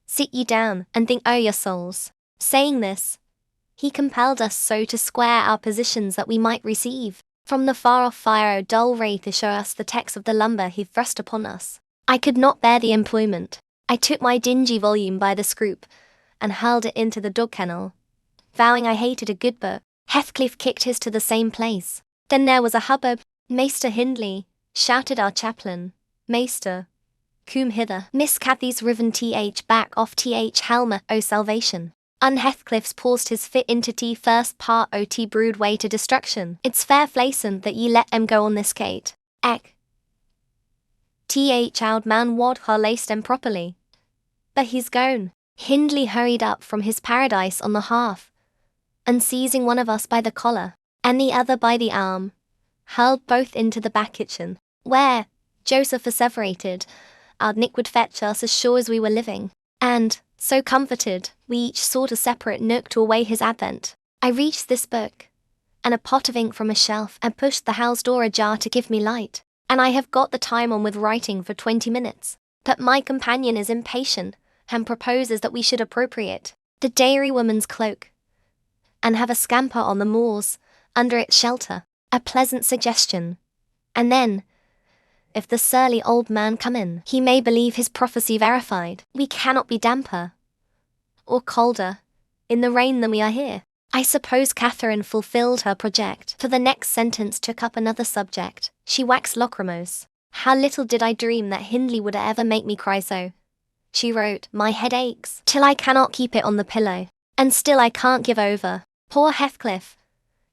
Speaker 1: Sit ye down, and think o' your souls." Saying this, he compelled us so to square our positions that we might receive from the far-off fire a dull ray to show us the text of the lumber he thrust upon us. I could not bear the employment. I took my dingy volume by the scroop, and hurled it into the dog-kennel, vowing I hated a good book. Heathcliff kicked his to the same place. Then there was a hubbub. "Maester Hindley," shouted our chaplain. "Maester, come hither. Miss Cathy's riven th back off th helmet o' salvation." Heathcliff's paused his fit into t first part o' t brood way to destruction. "It's fair flaison that ye let em go on this gate. Ek. Th oud man wad ha laced em properly. But he's gone." Hindley hurried up from his paradise on the hearth, and seizing one of us by the collar, and the other by the arm, hurled both into the back kitchen, where, Joseph asseverated, our Nick would fetch us as sure as we were living. And, so comforted, we each sought a separate nook to await his advent. I reached this book, and a pot of ink from a shelf, and pushed the house door ajar to give me light, and I have got the time on with writing for 20 minutes. But my companion is impatient, and proposes that we should appropriate the dairywoman's cloak, and have a scamper on the moors, under its shelter. A pleasant suggestion. And then, if the surly old man come in, he may believe his prophecy verified. We cannot be damper, or colder, in the rain than we are here. I suppose Catherine fulfilled her project, for the next sentence took up another subject. She waxed lachrymose. "How little did I dream that Hindley would ever make me cry so," she wrote. "My head aches, till I cannot keep it on the pillow, and still I can't give over. Poor Heathcliff.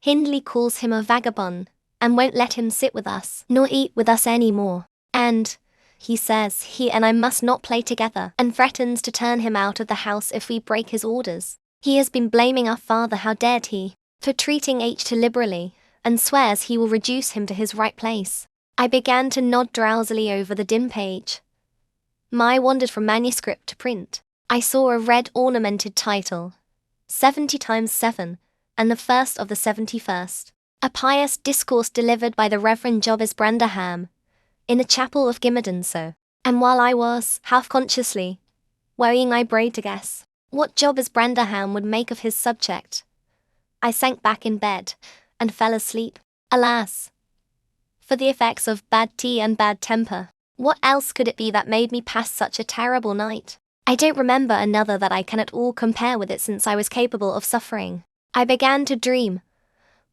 Speaker 1: Hindley calls him a vagabond, and won't let him sit with us, nor eat with us any more. And, he says, he and I must not play together, and threatens to turn him out of the house if we break his orders. He has been blaming our father, how dared he, for treating H too liberally, and swears he will reduce him to his right place." I began to nod drowsily over the dim page. My eye wandered from manuscript to print. I saw a red ornamented title, 70 times 7, and the first of the 71st. A pious discourse delivered by the Reverend Jobes Branderham, in the chapel of Gimmerdenso. And while I was, half-consciously, worrying my brain to guess what Jobes Branderham would make of his subject, I sank back in bed, and fell asleep. Alas, for the effects of bad tea and bad temper. What else could it be that made me pass such a terrible night? I don't remember another that I can at all compare with it since I was capable of suffering. I began to dream,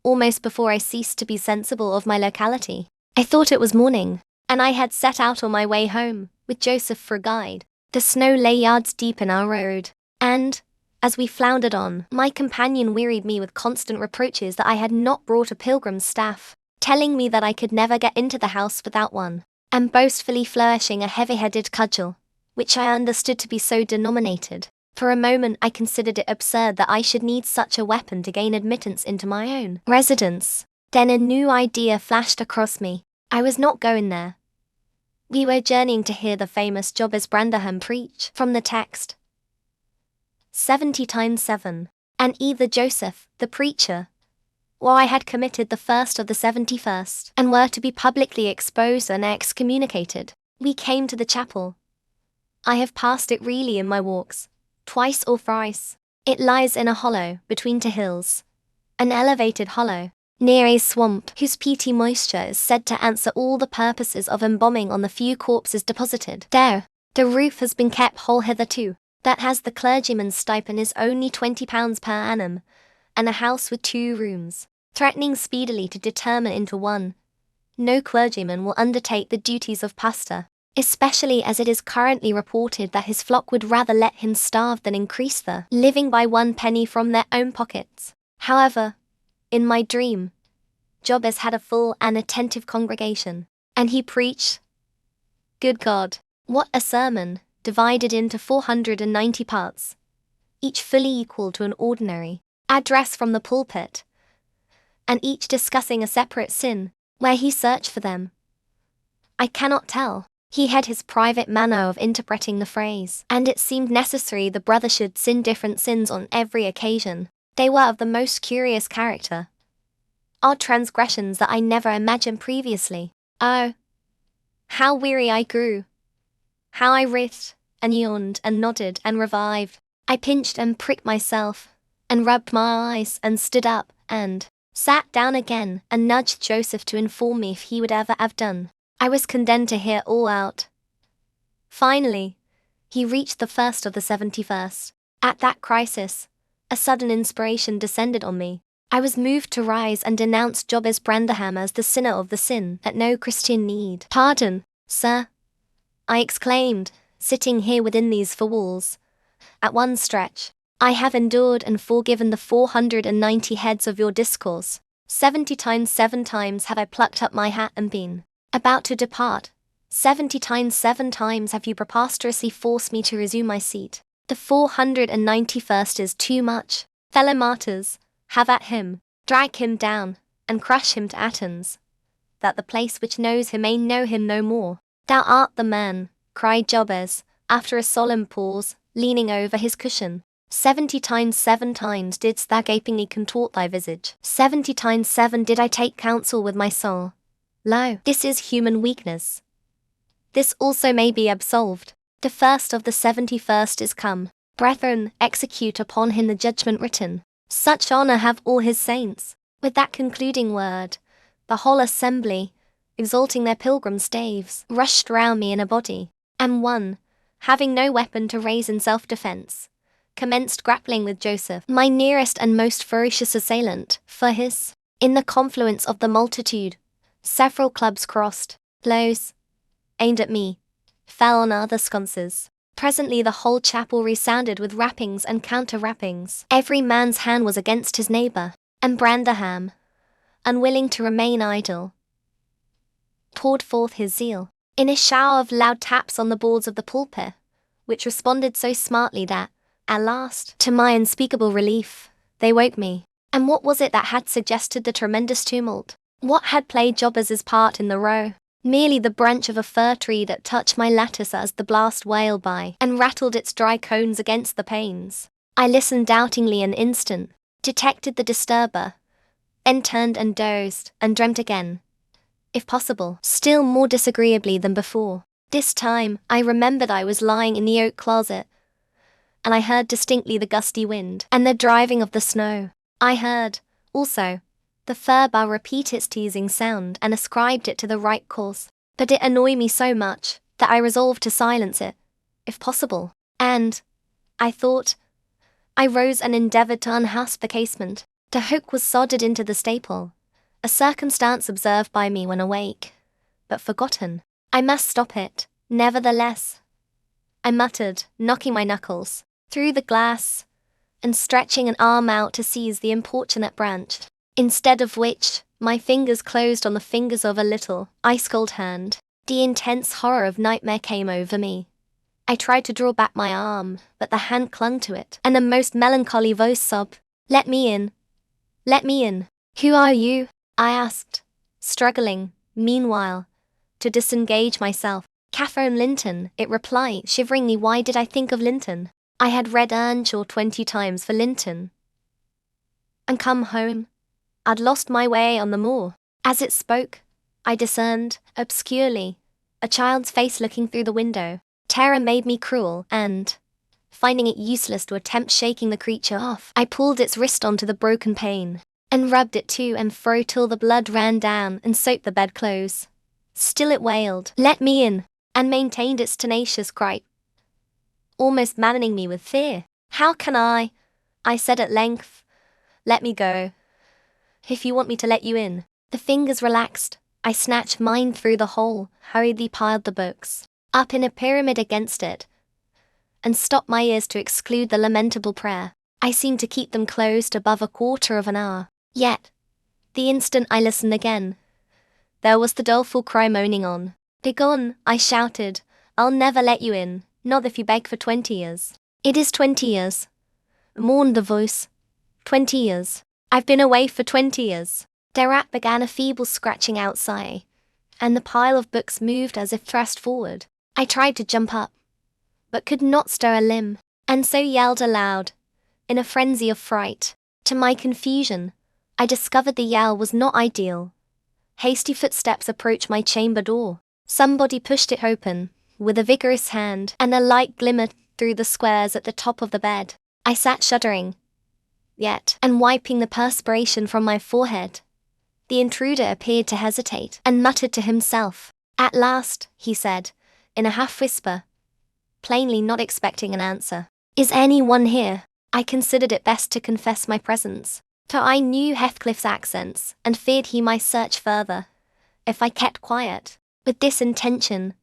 Speaker 1: almost before I ceased to be sensible of my locality. I thought it was morning, and I had set out on my way home, with Joseph for a guide. The snow lay yards deep in our road, and, as we floundered on, my companion wearied me with constant reproaches that I had not brought a pilgrim's staff, telling me that I could never get into the house without one, and boastfully flourishing a heavy-headed cudgel, which I understood to be so denominated. For a moment I considered it absurd that I should need such a weapon to gain admittance into my own residence. Then a new idea flashed across me. I was not going there. We were journeying to hear the famous Jobes Branderham preach from the text 70 times 7, and either Joseph, the preacher, or I had committed the first of the 71st, and were to be publicly exposed and excommunicated. We came to the chapel. I have passed it really in my walks, twice or thrice. It lies in a hollow between two hills, an elevated hollow, near a swamp whose peaty moisture is said to answer all the purposes of embalming on the few corpses deposited there. The roof has been kept whole hitherto. That has the clergyman's stipend is only £20 per annum, and a house with 2 rooms, threatening speedily to determine into one. No clergyman will undertake the duties of pastor, especially as it is currently reported that his flock would rather let him starve than increase the living by 1 penny from their own pockets. However, in my dream, Jobes had a full and attentive congregation, and he preached. Good God, what a sermon, divided into 490 parts, each fully equal to an ordinary address from the pulpit, and each discussing a separate sin, where he searched for them. I cannot tell. He had his private manner of interpreting the phrase, and it seemed necessary the brother should sin different sins on every occasion. They were of the most curious character, odd transgressions that I never imagined previously. Oh, how weary I grew! How I writhed, and yawned, and nodded, and revived. I pinched and pricked myself, and rubbed my eyes, and stood up, and sat down again, and nudged Joseph to inform me if he would ever have done. I was condemned to hear all out. Finally, he reached the first of the 71st. At that crisis, a sudden inspiration descended on me. I was moved to rise and denounce Jobes Branderham as the sinner of the sin that no Christian need. Pardon, sir, I exclaimed, sitting here within these 4 walls. At one stretch, I have endured and forgiven the 490 heads of your discourse. 70 times 7 times have I plucked up my hat and been about to depart. 70 times 7 times have you preposterously forced me to resume my seat. The 491st is too much. Fellow martyrs, have at him, drag him down, and crush him to atoms, that the place which knows him may know him no more. Thou art the man, cried Jobes, after a solemn pause, leaning over his cushion. 70 times 7 times didst thou gapingly contort thy visage. 70 times 7 did I take counsel with my soul. Lo, this is human weakness. This also may be absolved. The first of the 71st is come. Brethren, execute upon him the judgment written. Such honour have all his saints. With that concluding word, the whole assembly, exalting their pilgrim staves, rushed round me in a body, and one, having no weapon to raise in self-defence, commenced grappling with Joseph, my nearest and most ferocious assailant, for his. In the confluence of the multitude, several clubs crossed, blows, aimed at me, fell on other sconces. Presently the whole chapel resounded with rappings and counter-rappings. Every man's hand was against his neighbour, and Branderham, unwilling to remain idle, poured forth his zeal in a shower of loud taps on the boards of the pulpit, which responded so smartly that, at last, to my unspeakable relief, they woke me. And what was it that had suggested the tremendous tumult? What had played Jobes's part in the row? Merely the branch of a fir tree that touched my lattice as the blast wailed by, and rattled its dry cones against the panes. I listened doubtingly an instant, detected the disturber, then turned and dozed, and dreamt again, if possible, still more disagreeably than before. This time, I remembered I was lying in the oak closet, and I heard distinctly the gusty wind, and the driving of the snow. I heard, also, the fir bough repeat its teasing sound, and ascribed it to the right cause. but it annoyed me so much that I resolved to silence it, if possible. And, I thought, I rose and endeavoured to unhasp the casement. The hook was soldered into the staple, a circumstance observed by me when awake, but forgotten. I must stop it, nevertheless, I muttered, knocking my knuckles through the glass and stretching an arm out to seize the importunate branch, instead of which my fingers closed on the fingers of a little, ice-cold hand. The intense horror of nightmare came over me. I tried to draw back my arm, but the hand clung to it, and a most melancholy voice sobbed, "Let me in. Let me in." "Who are you?" I asked, struggling, meanwhile, to disengage myself. "Catherine Linton," it replied shiveringly. Why did I think of Linton? I had read Earnshaw 20 times for Linton. And come home. I'd lost my way on the moor. As it spoke, I discerned, obscurely, a child's face looking through the window. Terror made me cruel, and, finding it useless to attempt shaking the creature off, I pulled its wrist onto the broken pane, and rubbed it to and fro till the blood ran down and soaked the bedclothes. Still it wailed, "Let me in," and maintained its tenacious gripe, almost maddening me with fear. "How can I said at length. "Let me go, if you want me to let you in." The fingers relaxed. I snatched mine through the hole, hurriedly piled the books up in a pyramid against it, and stopped my ears to exclude the lamentable prayer. I seemed to keep them closed above a quarter of an hour. Yet, the instant I listened again, there was the doleful cry moaning on. "Begone," I shouted. "I'll never let you in, not if you beg for 20 years. "It is 20 years," mourned the voice. 20 years. I've been away for 20 years. Thereat began a feeble scratching outside, and the pile of books moved as if thrust forward. I tried to jump up, but could not stir a limb, and so yelled aloud, in a frenzy of fright. To my confusion, I discovered the yell was not ideal. Hasty footsteps approached my chamber door. Somebody pushed it open, with a vigorous hand, and a light glimmered through the squares at the top of the bed. I sat shuddering, yet, and wiping the perspiration from my forehead. The intruder appeared to hesitate, and muttered to himself. At last, he said, in a half-whisper, plainly not expecting an answer, "Is anyone here?" I considered it best to confess my presence, for I knew Heathcliff's accents, and feared he might search further, if I kept quiet. With this intention,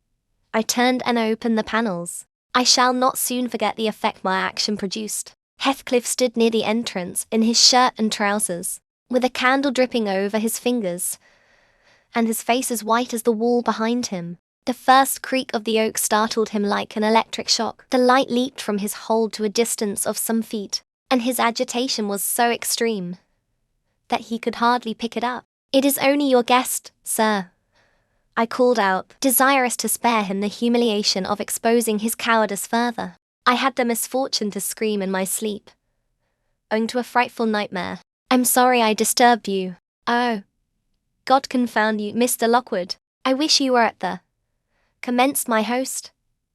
Speaker 1: I turned and opened the panels. I shall not soon forget the effect my action produced. Heathcliff stood near the entrance in his shirt and trousers, with a candle dripping over his fingers, and his face as white as the wall behind him. The first creak of the oak startled him like an electric shock. The light leaped from his hold to a distance of some feet, and his agitation was so extreme that he could hardly pick it up. "It is only your guest, sir," I called out, desirous to spare him the humiliation of exposing his cowardice further. I had the misfortune to scream in my sleep, owing to a frightful nightmare. "I'm sorry I disturbed you." "Oh, God confound you, Mr. Lockwood. I wish you were at the," commenced my host,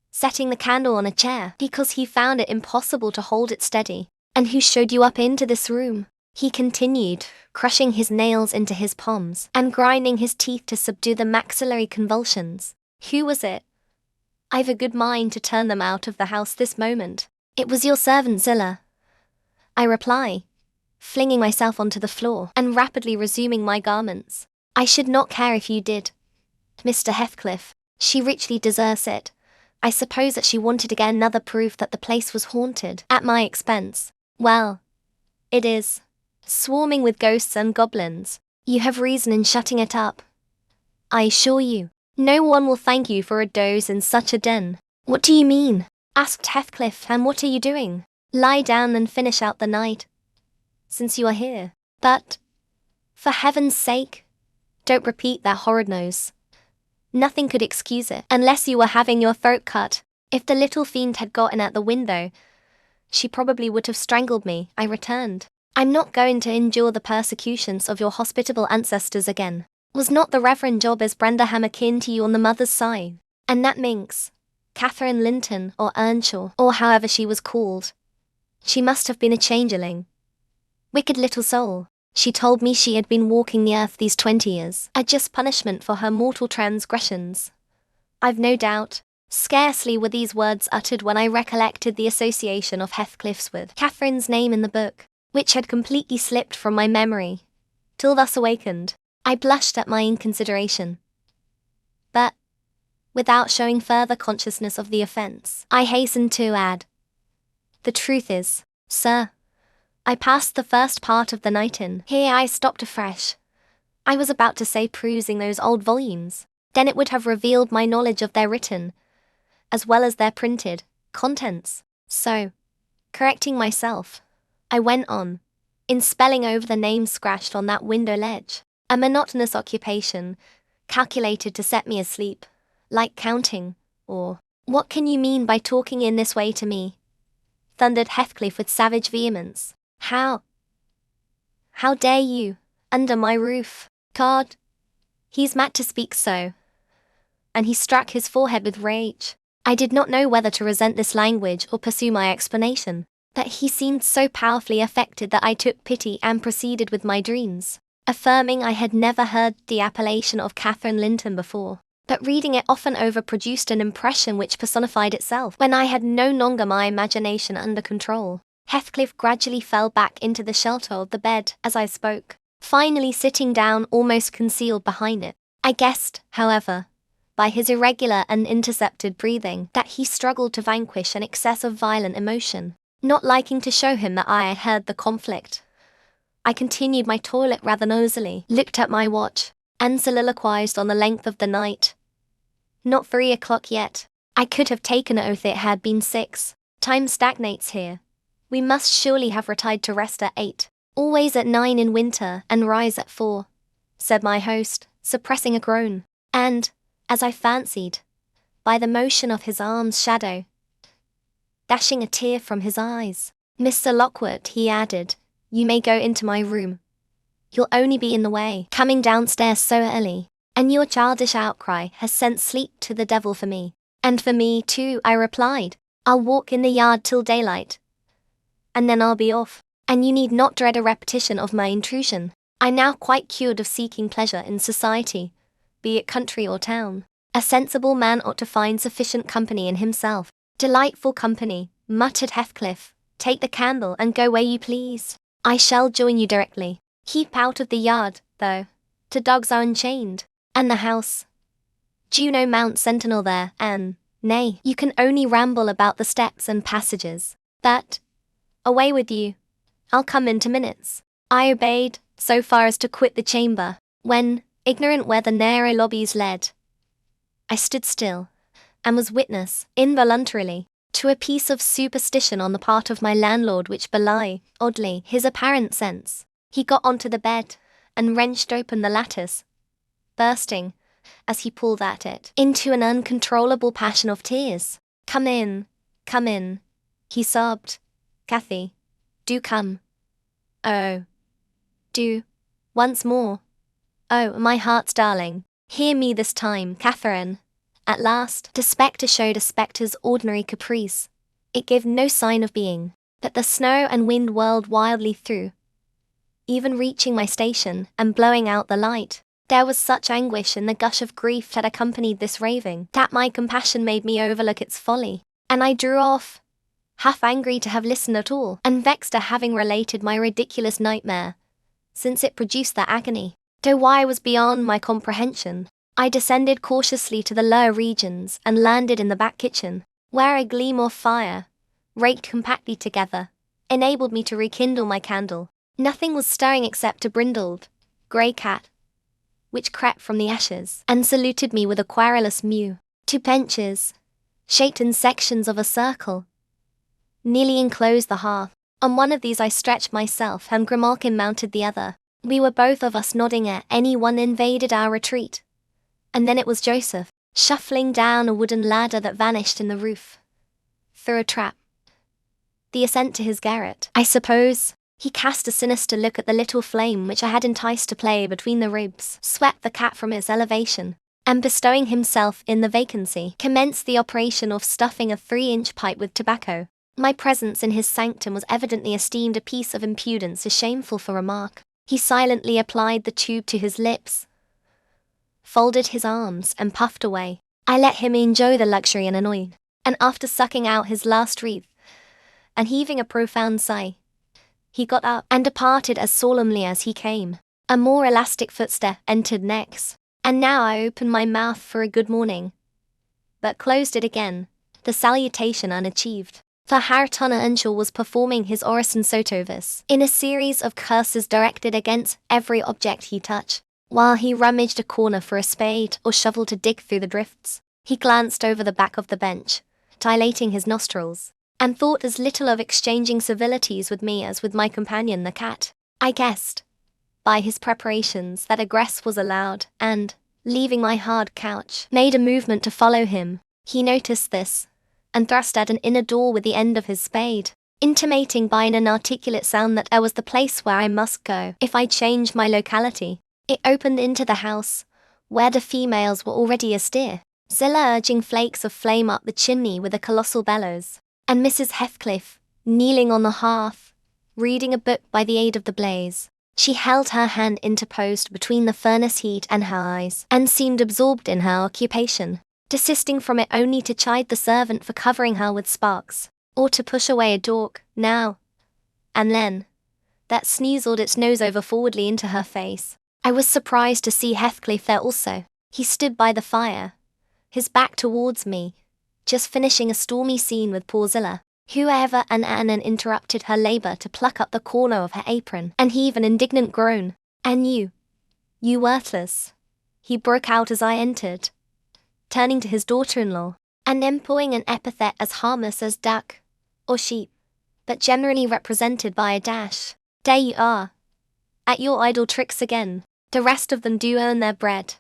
Speaker 1: setting the candle on a chair, "because he found it impossible to hold it steady." "And who showed you up into this room?" he continued, crushing his nails into his palms, and grinding his teeth to subdue the maxillary convulsions. "Who was it? I've a good mind to turn them out of the house this moment." "It was your servant Zillah," I reply, flinging myself onto the floor, and rapidly resuming my garments. "I should not care if you did, Mr. Heathcliff. She richly deserves it. I suppose that she wanted to get another proof that the place was haunted, at my expense. Well, it is, swarming with ghosts and goblins. You have reason in shutting it up, I assure you. No one will thank you for a doze in such a den." "What do you mean?" asked Heathcliff, "and what are you doing?" "Lie down and finish out the night, since you are here. But, for heaven's sake, don't repeat that horrid nose. Nothing could excuse it, unless you were having your throat cut. If the little fiend had gotten at the window, she probably would have strangled me," I returned. "I'm not going to endure the persecutions of your hospitable ancestors again. Was not the Reverend Jabez Branderham akin to you on the mother's side? And that minx, Catherine Linton or Earnshaw, or however she was called, she must have been a changeling. Wicked little soul. She told me she had been walking the earth these 20 years, a just punishment for her mortal transgressions. I've no doubt. Scarcely were these words uttered when I recollected the association of Heathcliff's with Catherine's name in the book, which had completely slipped from my memory. Till thus awakened, I blushed at my inconsideration. But, without showing further consciousness of the offence, I hastened to add, "The truth is, sir, I passed the first part of the night in." Here I stopped afresh. I was about to say perusing those old volumes, then it would have revealed my knowledge of their written, as well as their printed, contents. So, correcting myself, I went on, in spelling over the names scratched on that window ledge, a monotonous occupation, calculated to set me asleep, like counting, or, "What can you mean by talking in this way to me?" thundered Heathcliff with savage vehemence. How dare you, under my roof? God, he's mad to speak so." And he struck his forehead with rage. I did not know whether to resent this language or pursue my explanation, but he seemed so powerfully affected that I took pity and proceeded with my dreams, affirming I had never heard the appellation of Catherine Linton before, but reading it often over produced an impression which personified itself when I had no longer my imagination under control. Heathcliff gradually fell back into the shelter of the bed as I spoke, finally sitting down almost concealed behind it. I guessed, however, by his irregular and intercepted breathing, that he struggled to vanquish an excess of violent emotion. Not liking to show him that I had heard the conflict, I continued my toilet rather nosily, looked at my watch, and soliloquized on the length of the night. Not 3 o'clock yet. I could have taken an oath it had been 6. Time stagnates here. We must surely have retired to rest at 8. Always at 9 in winter and rise at 4, said my host, suppressing a groan, and, as I fancied, by the motion of his arm's shadow, dashing a tear from his eyes. "Mr. Lockwood," he added, "you may go into my room. You'll only be in the way, coming downstairs so early, and your childish outcry has sent sleep to the devil for me." "And for me too," I replied. "I'll walk in the yard till daylight, and then I'll be off, and you need not dread a repetition of my intrusion. I'm now quite cured of seeking pleasure in society, be it country or town. A sensible man ought to find sufficient company in himself." "Delightful company," muttered Heathcliff. "Take the candle and go where you please. I shall join you directly. Keep out of the yard, though. The dogs are unchained, and the house. Do you know Mount Sentinel there, Anne? Nay, you can only ramble about the steps and passages. But, away with you. I'll come in 2 minutes." I obeyed, so far as to quit the chamber, when, ignorant where the narrow lobbies led, I stood still, and was witness, involuntarily, to a piece of superstition on the part of my landlord which belied, oddly, his apparent sense. He got onto the bed, and wrenched open the lattice, bursting, as he pulled at it, into an uncontrollable passion of tears. Come in," he sobbed. "Cathy, do come. Oh, do, once more. Oh, my heart's darling, hear me this time, Catherine." At last, the spectre showed a spectre's ordinary caprice. It gave no sign of being, but the snow and wind whirled wildly through, even reaching my station and blowing out the light. There was such anguish in the gush of grief that accompanied this raving that my compassion made me overlook its folly, and I drew off, half angry to have listened at all, and vexed at having related my ridiculous nightmare, since it produced that agony. Though why was beyond my comprehension, I descended cautiously to the lower regions and landed in the back kitchen, where a gleam of fire, raked compactly together, enabled me to rekindle my candle. Nothing was stirring except a brindled, grey cat, which crept from the ashes and saluted me with a querulous mew. 2 benches, shaped in sections of a circle, nearly enclosed the hearth. On one of these I stretched myself and Grimalkin mounted the other. We were both of us nodding at any one invaded our retreat. And then it was Joseph, shuffling down a wooden ladder that vanished in the roof, through a trap. The ascent to his garret, I suppose. He cast a sinister look at the little flame which I had enticed to play between the ribs, swept the cat from its elevation, and bestowing himself in the vacancy, commenced the operation of stuffing a 3-inch pipe with tobacco. My presence in his sanctum was evidently esteemed a piece of impudence as shameful for remark. He silently applied the tube to his lips, folded his arms, and puffed away. I let him enjoy the luxury unannoyed, and after sucking out his last wreath, and heaving a profound sigh, he got up and departed as solemnly as he came. A more elastic footstep entered next, and now I opened my mouth for a good morning, but closed it again, the salutation unachieved. For Herr Tonner Earnshaw was performing his orison sotovis in a series of curses directed against every object he touched. While he rummaged a corner for a spade or shovel to dig through the drifts, he glanced over the back of the bench, dilating his nostrils, and thought as little of exchanging civilities with me as with my companion the cat. I guessed, by his preparations, that egress was allowed, and, leaving my hard couch, made a movement to follow him. He noticed this, and thrust at an inner door with the end of his spade, intimating by an inarticulate sound that I was the place where I must go if I changed my locality. It opened into the house, where the females were already astir, Zillah urging flakes of flame up the chimney with a colossal bellows, and Mrs. Heathcliff, kneeling on the hearth, reading a book by the aid of the blaze. She held her hand interposed between the furnace heat and her eyes, and seemed absorbed in her occupation, desisting from it only to chide the servant for covering her with sparks, or to push away a dog, now and then, that snoozled its nose over forwardly into her face. I was surprised to see Heathcliff there also. He stood by the fire, his back towards me, just finishing a stormy scene with poor Zillah, who ever and anon interrupted her labour to pluck up the corner of her apron and heave an indignant groan. "And you worthless," he broke out as I entered, turning to his daughter-in-law, and employing an epithet as harmless as duck or sheep, but generally represented by a dash. "There you are, at your idle tricks again. The rest of them do earn their bread.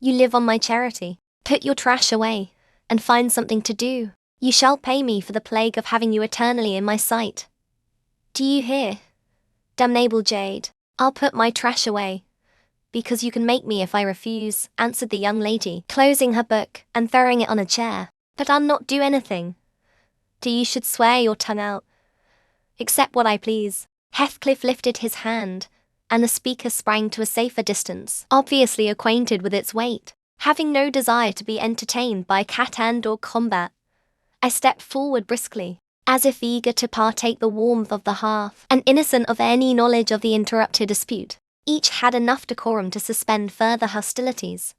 Speaker 1: You live on my charity. Put your trash away, and find something to do. You shall pay me for the plague of having you eternally in my sight. Do you hear? Damnable jade. I'll put my trash away, because you can make me if I refuse," answered the young lady, closing her book and throwing it on a chair. "But I'll not do anything. Do you should swear your tongue out. Accept what I please." Heathcliff lifted his hand, and the speaker sprang to a safer distance, obviously acquainted with its weight. Having no desire to be entertained by cat and dog combat, I stepped forward briskly, as if eager to partake the warmth of the hearth, and innocent of any knowledge of the interrupted dispute. Each had enough decorum to suspend further hostilities.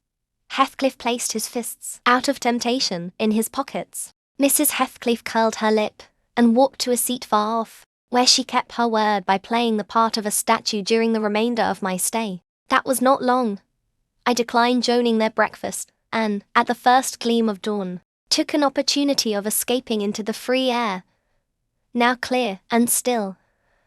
Speaker 1: Heathcliff placed his fists, out of temptation, in his pockets. Mrs. Heathcliff curled her lip, and walked to a seat far off, where she kept her word by playing the part of a statue during the remainder of my stay. That was not long. I declined joining their breakfast, and, at the first gleam of dawn, took an opportunity of escaping into the free air, now clear and still,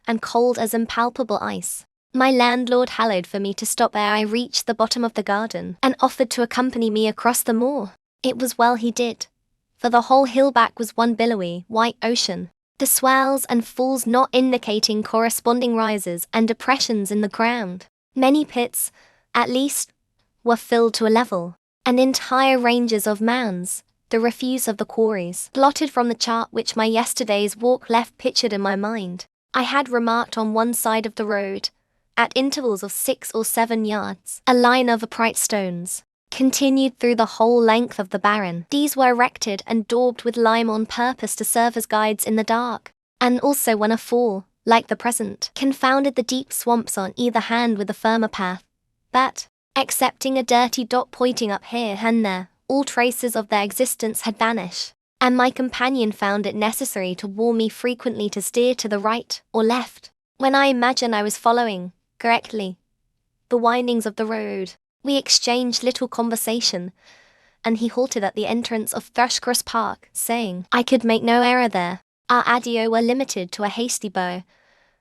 Speaker 1: and cold as impalpable ice. My landlord hallowed for me to stop ere I reached the bottom of the garden, and offered to accompany me across the moor. It was well he did, for the whole hill-back was one billowy, white ocean, the swells and falls not indicating corresponding rises and depressions in the ground. Many pits, at least, were filled to a level, and entire ranges of mounds, the refuse of the quarries, blotted from the chart which my yesterday's walk left pictured in my mind. I had remarked on one side of the road, at intervals of 6 or 7 yards, a line of upright stones, continued through the whole length of the barren. These were erected and daubed with lime on purpose to serve as guides in the dark, and also when a fall, like the present, confounded the deep swamps on either hand with a firmer path. But, excepting a dirty dot pointing up here and there, all traces of their existence had vanished, and my companion found it necessary to warn me frequently to steer to the right or left, when I imagined I was following, correctly, the windings of the road. We exchanged little conversation, and he halted at the entrance of Thrushcross Park, saying I could make no error there. Our adieux were limited to a hasty bow,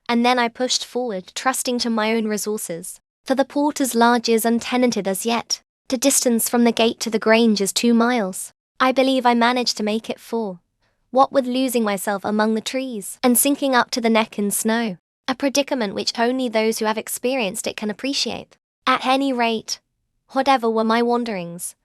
Speaker 1: and then I pushed forward, trusting to my own resources, for the porter's lodge is untenanted as yet. The distance from the gate to the Grange is 2 miles. I believe I managed to make it 4, what with losing myself among the trees, and sinking up to the neck in snow, a predicament which only those who have experienced it can appreciate. At any rate, whatever were my wanderings,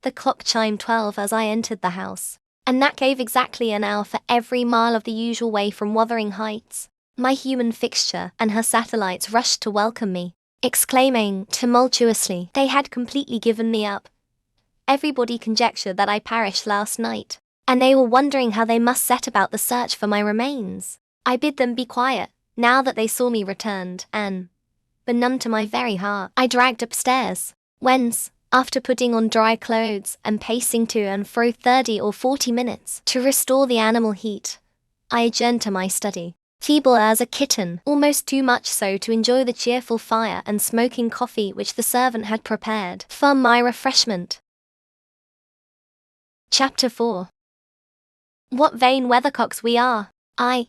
Speaker 1: the clock chimed 12 as I entered the house, and that gave exactly an hour for every mile of the usual way from Wuthering Heights. My human fixture and her satellites rushed to welcome me, exclaiming tumultuously they had completely given me up. Everybody conjectured that I perished last night, and they were wondering how they must set about the search for my remains. I bid them be quiet, now that they saw me returned, and, benumbed to my very heart, I dragged upstairs, whence, after putting on dry clothes and pacing to and fro 30 or 40 minutes to restore the animal heat, I adjourned to my study, feeble as a kitten, almost too much so to enjoy the cheerful fire and smoking coffee which the servant had prepared for my refreshment. Chapter 4. What vain weathercocks we are! I,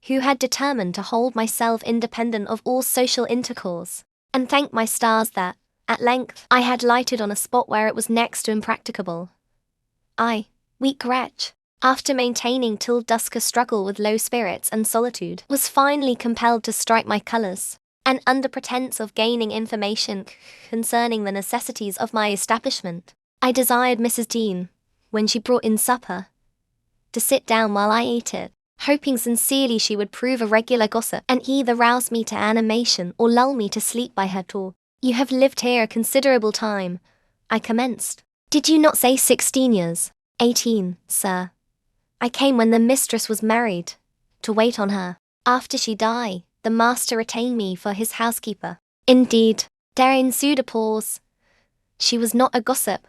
Speaker 1: who had determined to hold myself independent of all social intercourse, and thank my stars that, at length, I had lighted on a spot where it was next to impracticable. I, weak wretch, after maintaining till dusk a struggle with low spirits and solitude, was finally compelled to strike my colours, and under pretence of gaining information concerning the necessities of my establishment, I desired Mrs. Dean, when she brought in supper, to sit down while I ate it, hoping sincerely she would prove a regular gossip and either rouse me to animation or lull me to sleep by her talk. You have lived here a considerable time, I commenced. Did you not say 16 years? 18, sir. I came when the mistress was married, to wait on her. After she died, the master retained me for his housekeeper. Indeed, there ensued a pause. She was not a gossip,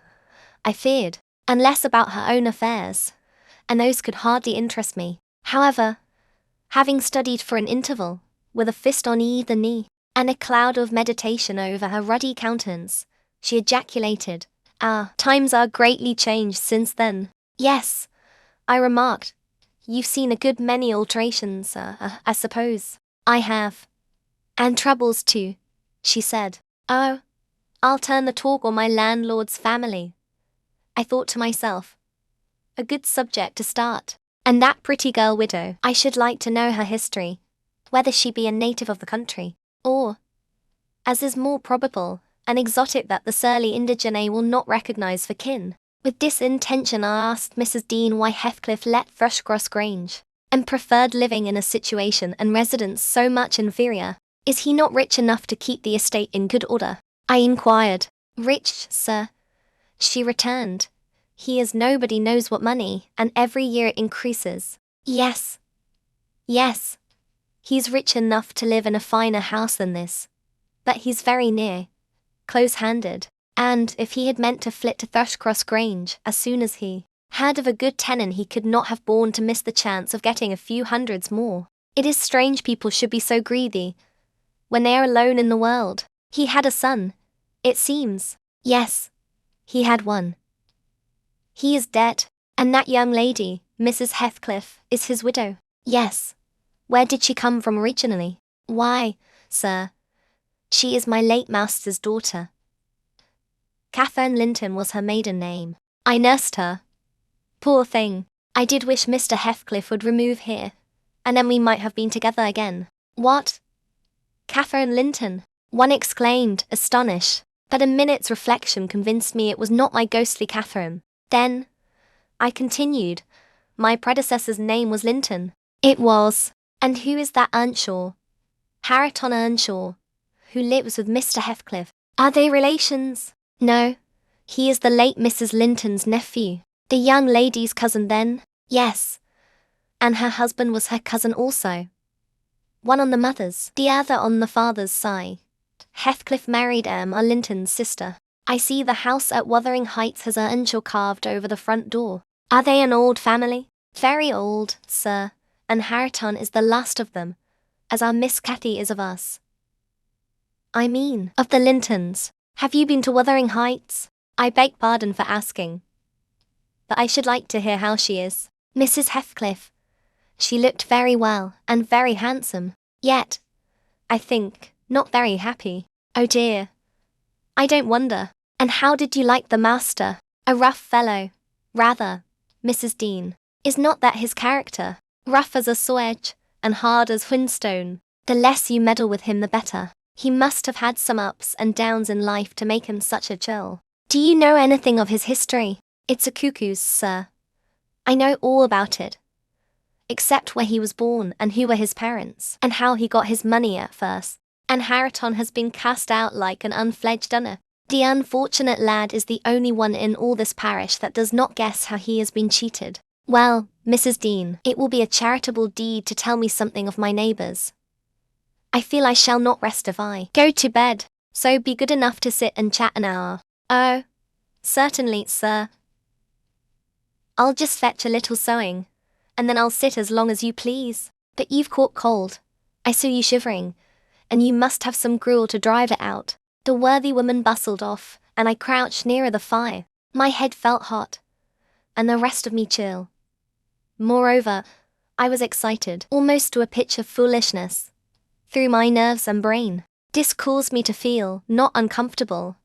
Speaker 1: I feared, unless about her own affairs, and those could hardly interest me. However, having studied for an interval, with a fist on either knee, and a cloud of meditation over her ruddy countenance, she ejaculated, "Ah, times are greatly changed since then." "Yes," I remarked. "You've seen a good many alterations, I suppose." "I have. And troubles too," she said. "Oh, I'll turn the talk on my landlord's family." I thought to myself, a good subject to start. And that pretty girl widow, I should like to know her history, whether she be a native of the country, or, as is more probable, an exotic that the surly indigene will not recognize for kin. With this intention I asked Mrs. Dean why Heathcliff let Thrushcross Grange, and preferred living in a situation and residence so much inferior. "Is he not rich enough to keep the estate in good order?" I inquired. "Rich, sir," she returned. "He is nobody knows what money, and every year it increases." Yes, he's rich enough to live in a finer house than this. But he's very near, close-handed, and if he had meant to flit to Thrushcross Grange as soon as he heard of a good tenant he could not have borne to miss the chance of getting a few hundreds more. It is strange people should be so greedy, when they are alone in the world. He had a son, it seems. Yes, he had one. He is dead, and that young lady, Mrs. Heathcliff, is his widow. Yes. Where did she come from originally? Why, sir, she is my late master's daughter. Catherine Linton was her maiden name. I nursed her. Poor thing. I did wish Mr. Heathcliff would remove here, and then we might have been together again. What? Catherine Linton? One exclaimed, astonished, but a minute's reflection convinced me it was not my ghostly Catherine. Then, I continued, my predecessor's name was Linton. It was. And who is that Earnshaw? Hareton Earnshaw, who lives with Mr. Heathcliff. Are they relations? No, he is the late Mrs. Linton's nephew. The young lady's cousin then? Yes. And her husband was her cousin also. One on the mother's, the other on the father's side. Heathcliff married Emma Linton's sister. I see the house at Wuthering Heights has Earnshaw carved over the front door. Are they an old family? Very old, sir, and Hareton is the last of them, as our Miss Cathy is of us. I mean, of the Lintons. Have you been to Wuthering Heights? I beg pardon for asking, but I should like to hear how she is. Mrs. Heathcliff. She looked very well, and very handsome, yet, I think, not very happy. Oh dear. I don't wonder. And how did you like the master? A rough fellow. Rather, Mrs. Dean. Is not that his character? Rough as a swedge, and hard as whinstone. The less you meddle with him the better. He must have had some ups and downs in life to make him such a chill. Do you know anything of his history? It's a cuckoo's, sir. I know all about it. except where he was born and who were his parents, and how he got his money at first. And Hareton has been cast out like an unfledged dunner. The unfortunate lad is the only one in all this parish that does not guess how he has been cheated. Well, Mrs. Dean, it will be a charitable deed to tell me something of my neighbours. I feel I shall not rest if I go to bed, so be good enough to sit and chat an hour. Oh, certainly, sir. I'll just fetch a little sewing, and then I'll sit as long as you please. But you've caught cold. I saw you shivering, and you must have some gruel to drive it out. The worthy woman bustled off, and I crouched nearer the fire. My head felt hot, and the rest of me chill. Moreover, I was excited, almost to a pitch of foolishness, through my nerves and brain. This caused me to feel not uncomfortable,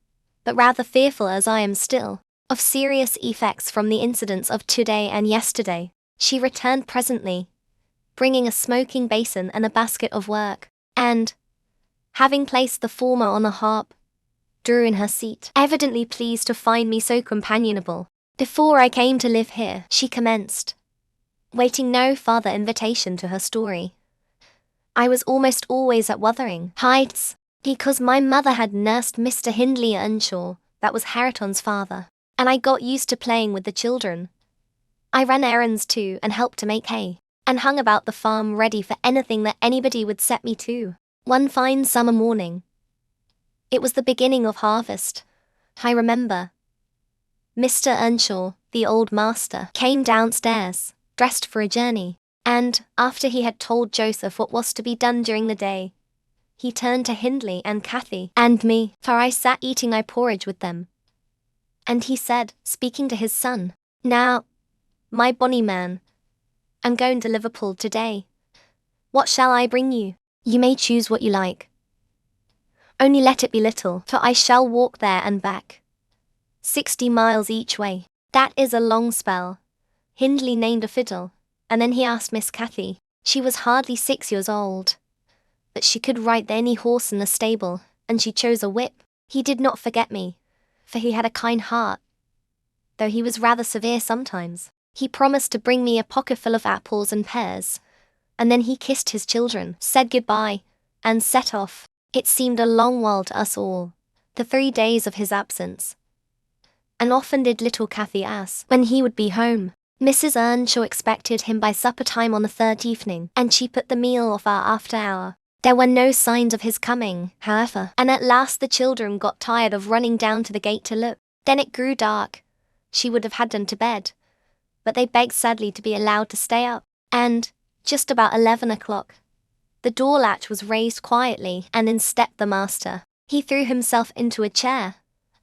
Speaker 1: but rather fearful, as I am still, of serious effects from the incidents of today and yesterday. She returned presently, bringing a smoking basin and a basket of work, and, having placed the former on a harp, drew in her seat, evidently pleased to find me so companionable. Before I came to live here, she commenced, waiting no farther invitation to her story. I was almost always at Wuthering Heights, because my mother had nursed Mr. Hindley Earnshaw, that was Hareton's father, and I got used to playing with the children. I ran errands too and helped to make hay, and hung about the farm ready for anything that anybody would set me to. One fine summer morning, it was the beginning of harvest, I remember, Mr. Earnshaw, the old master, came downstairs, dressed for a journey, and, after he had told Joseph what was to be done during the day, he turned to Hindley and Cathy and me, for I sat eating my porridge with them. And he said, speaking to his son, "Now, my bonny man, I'm going to Liverpool today. What shall I bring you? You may choose what you like. Only let it be little, for I shall walk there and back. 60 miles each way. That is a long spell." Hindley named a fiddle, and then he asked Miss Cathy. She was hardly 6 years old, but she could ride any horse in the stable, and she chose a whip. He did not forget me, for he had a kind heart, though he was rather severe sometimes. He promised to bring me a pocketful of apples and pears, and then he kissed his children, said goodbye, and set off. It seemed a long while to us all, the 3 days of his absence. And often did little Cathy ask when he would be home. Mrs. Earnshaw expected him by supper time on the 3rd evening, and she put the meal off our after hour. There were no signs of his coming, however, and at last the children got tired of running down to the gate to look. Then it grew dark. She would have had them to bed, but they begged sadly to be allowed to stay up, and, just about 11 o'clock, the door latch was raised quietly, and in stepped the master. He threw himself into a chair,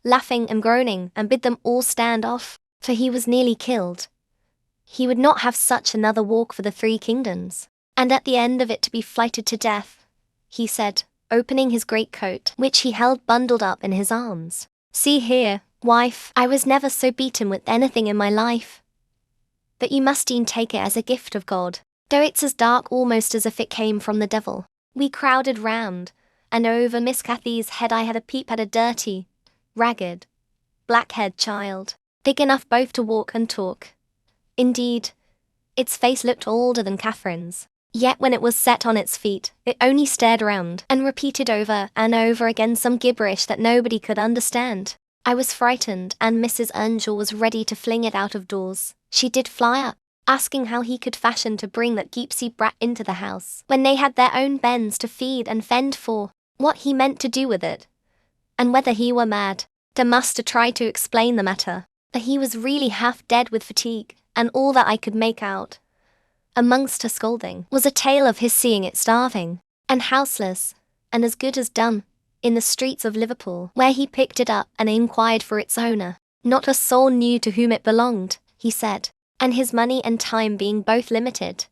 Speaker 1: laughing and groaning, and bid them all stand off, for he was nearly killed. He would not have such another walk for the 3 kingdoms, and at the end of it to be frighted to death, he said, opening his greatcoat, which he held bundled up in his arms. "See here, wife, I was never so beaten with anything in my life. But you must e'en take it as a gift of God, though it's as dark almost as if it came from the devil." We crowded round, and over Miss Cathy's head I had a peep at a dirty, ragged, black-haired child, big enough both to walk and talk. Indeed, its face looked older than Catherine's, yet when it was set on its feet, it only stared round and repeated over and over again some gibberish that nobody could understand. I was frightened, and Mrs. Earnshaw was ready to fling it out of doors. She did fly up, asking how he could fashion to bring that gipsy brat into the house, when they had their own bairns to feed and fend for, what he meant to do with it, and whether he were mad. The master tried to explain the matter, but he was really half dead with fatigue, and all that I could make out, amongst her scolding, was a tale of his seeing it starving, and houseless, and as good as done, in the streets of Liverpool, where he picked it up and inquired for its owner. Not a soul knew to whom it belonged, he said, and his money and time being both limited,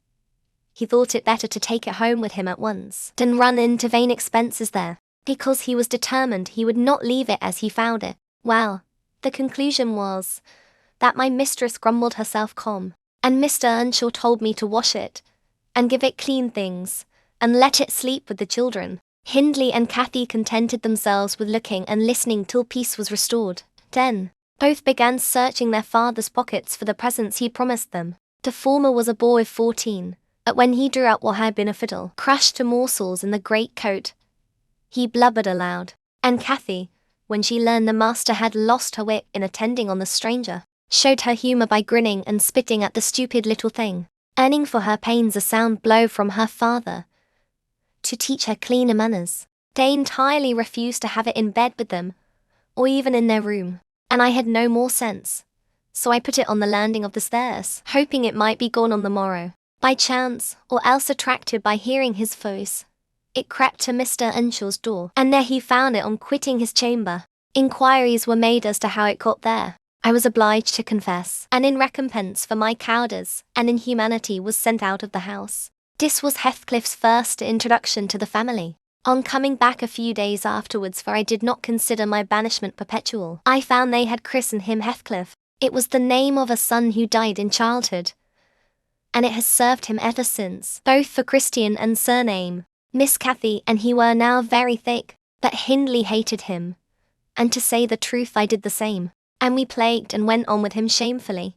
Speaker 1: he thought it better to take it home with him at once than run into vain expenses there, because he was determined he would not leave it as he found it. Well, the conclusion was that my mistress grumbled herself calm, and Mr. Earnshaw told me to wash it, and give it clean things, and let it sleep with the children. Hindley and Cathy contented themselves with looking and listening till peace was restored. Then, both began searching their father's pockets for the presents he promised them. The former was a boy of 14, but when he drew up what had been a fiddle, crushed to morsels in the great coat, he blubbered aloud. And Cathy, when she learned the master had lost her wit in attending on the stranger, showed her humour by grinning and spitting at the stupid little thing, earning for her pains a sound blow from her father to teach her cleaner manners. They entirely refused to have it in bed with them, or even in their room, and I had no more sense, so I put it on the landing of the stairs, hoping it might be gone on the morrow. By chance, or else attracted by hearing his voice, it crept to Mr. Earnshaw's door, and there he found it on quitting his chamber. Inquiries were made as to how it got there. I was obliged to confess, and in recompense for my cowardice and inhumanity was sent out of the house. This was Heathcliff's first introduction to the family. On coming back a few days afterwards, for I did not consider my banishment perpetual, I found they had christened him Heathcliff. It was the name of a son who died in childhood, and it has served him ever since, both for Christian and surname. Miss Cathy and he were now very thick, but Hindley hated him, and to say the truth I did the same, and we plagued and went on with him shamefully.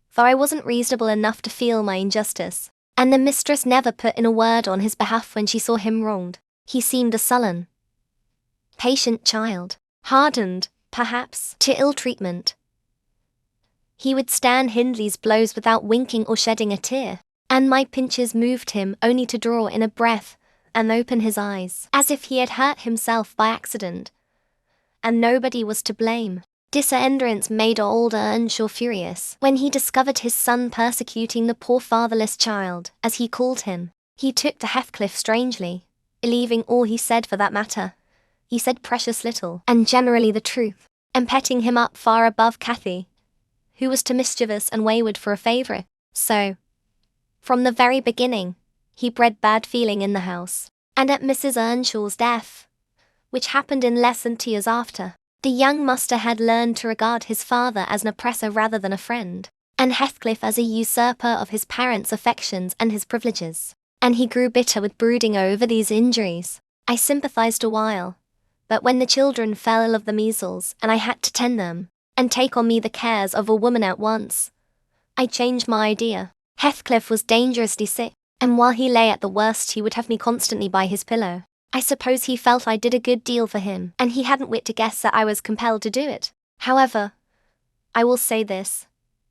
Speaker 1: For I wasn't reasonable enough to feel my injustice, and the mistress never put in a word on his behalf when she saw him wronged. He seemed a sullen, patient child, hardened, perhaps, to ill-treatment. He would stand Hindley's blows without winking or shedding a tear, and my pinches moved him only to draw in a breath and open his eyes, as if he had hurt himself by accident, and nobody was to blame. This endurance made old Earnshaw furious when he discovered his son persecuting the poor fatherless child, as he called him. He took to Heathcliff strangely, believing all he said for that matter. He said precious little, and generally the truth, and petting him up far above Cathy, who was too mischievous and wayward for a favourite. So, from the very beginning, he bred bad feeling in the house, and at Mrs. Earnshaw's death, which happened in less than 2 years after, the young master had learned to regard his father as an oppressor rather than a friend, and Heathcliff as a usurper of his parents' affections and his privileges, and he grew bitter with brooding over these injuries. I sympathized a while, but when the children fell ill of the measles and I had to tend them, and take on me the cares of a woman at once, I changed my idea. Heathcliff was dangerously sick, and while he lay at the worst he would have me constantly by his pillow. I suppose he felt I did a good deal for him, and he hadn't wit to guess that I was compelled to do it. However, I will say this,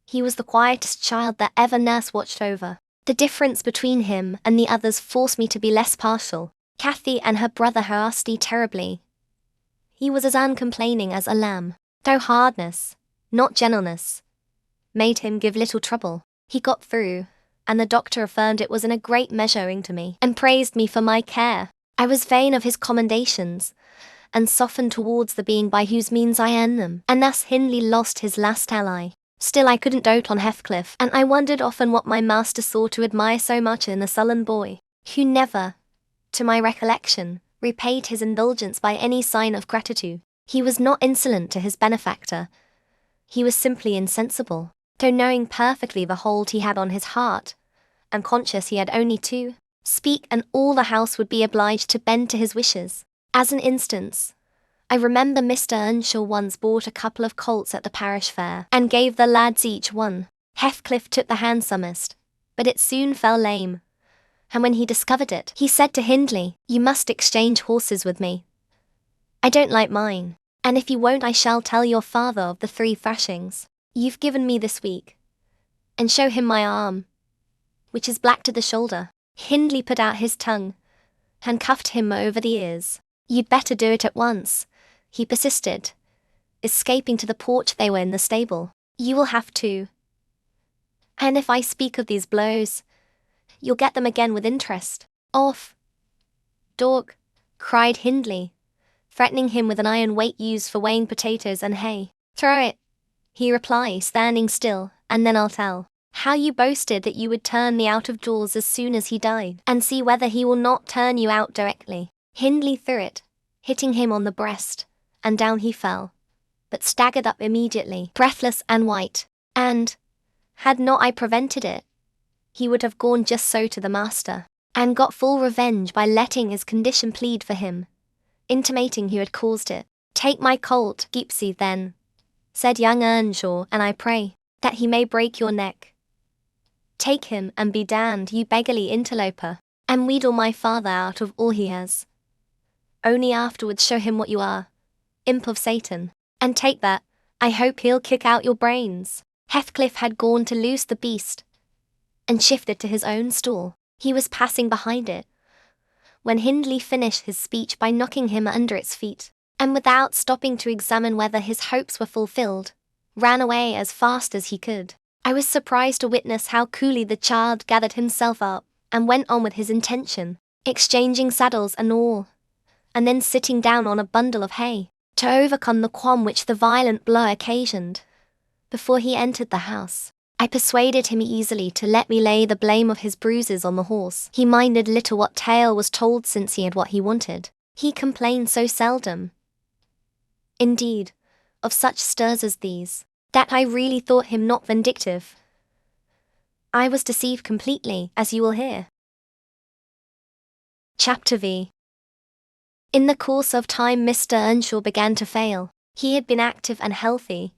Speaker 1: he was the quietest child that ever nurse watched over. The difference between him and the others forced me to be less partial. Cathy and her brother harassed me terribly. He was as uncomplaining as a lamb, though hardness, not gentleness, made him give little trouble. He got through, and the doctor affirmed it was in a great measure owing to me, and praised me for my care. I was vain of his commendations, and softened towards the being by whose means I earned them, and thus Hindley lost his last ally. Still I couldn't dote on Heathcliff, and I wondered often what my master saw to admire so much in a sullen boy, who never, to my recollection, repaid his indulgence by any sign of gratitude. He was not insolent to his benefactor, he was simply insensible, though knowing perfectly the hold he had on his heart, and conscious he had only to speak and all the house would be obliged to bend to his wishes. As an instance, I remember Mr. Earnshaw once bought a couple of colts at the parish fair, and gave the lads each one. Heathcliff took the handsomest, but it soon fell lame, and when he discovered it, he said to Hindley, "You must exchange horses with me. I don't like mine, and if you won't I shall tell your father of the 3 thrashings you've given me this week, and show him my arm, which is black to the shoulder." Hindley put out his tongue, and cuffed him over the ears. "You'd better do it at once," he persisted, escaping to the porch. They were in the stable. "You will have to. And if I speak of these blows, you'll get them again with interest." "Off, dog," cried Hindley, threatening him with an iron weight used for weighing potatoes and hay. "Throw it," he replied, standing still, "and then I'll tell how you boasted that you would turn me out of doors as soon as he died, and see whether he will not turn you out directly." Hindley threw it, hitting him on the breast, and down he fell, but staggered up immediately, breathless and white, and, had not I prevented it, he would have gone just so to the master, and got full revenge by letting his condition plead for him, intimating who had caused it. "Take my colt, Gipsy, then," said young Earnshaw, "and I pray that he may break your neck." Take him and be damned, you beggarly interloper, and wheedle my father out of all he has. Only afterwards show him what you are, imp of Satan, and take that. I hope he'll kick out your brains." Heathcliff had gone to loose the beast and shifted to his own stall. He was passing behind it when Hindley finished his speech by knocking him under its feet, and without stopping to examine whether his hopes were fulfilled, ran away as fast as he could. I was surprised to witness how coolly the child gathered himself up and went on with his intention, exchanging saddles and all, and then sitting down on a bundle of hay, to overcome the qualm which the violent blow occasioned. Before he entered the house, I persuaded him easily to let me lay the blame of his bruises on the horse. He minded little what tale was told, since he had what he wanted. He complained so seldom, indeed, of such stirs as these, that I really thought him not vindictive. I was deceived completely, as you will hear. Chapter V. In the course of time Mr. Earnshaw began to fail. He had been active and healthy,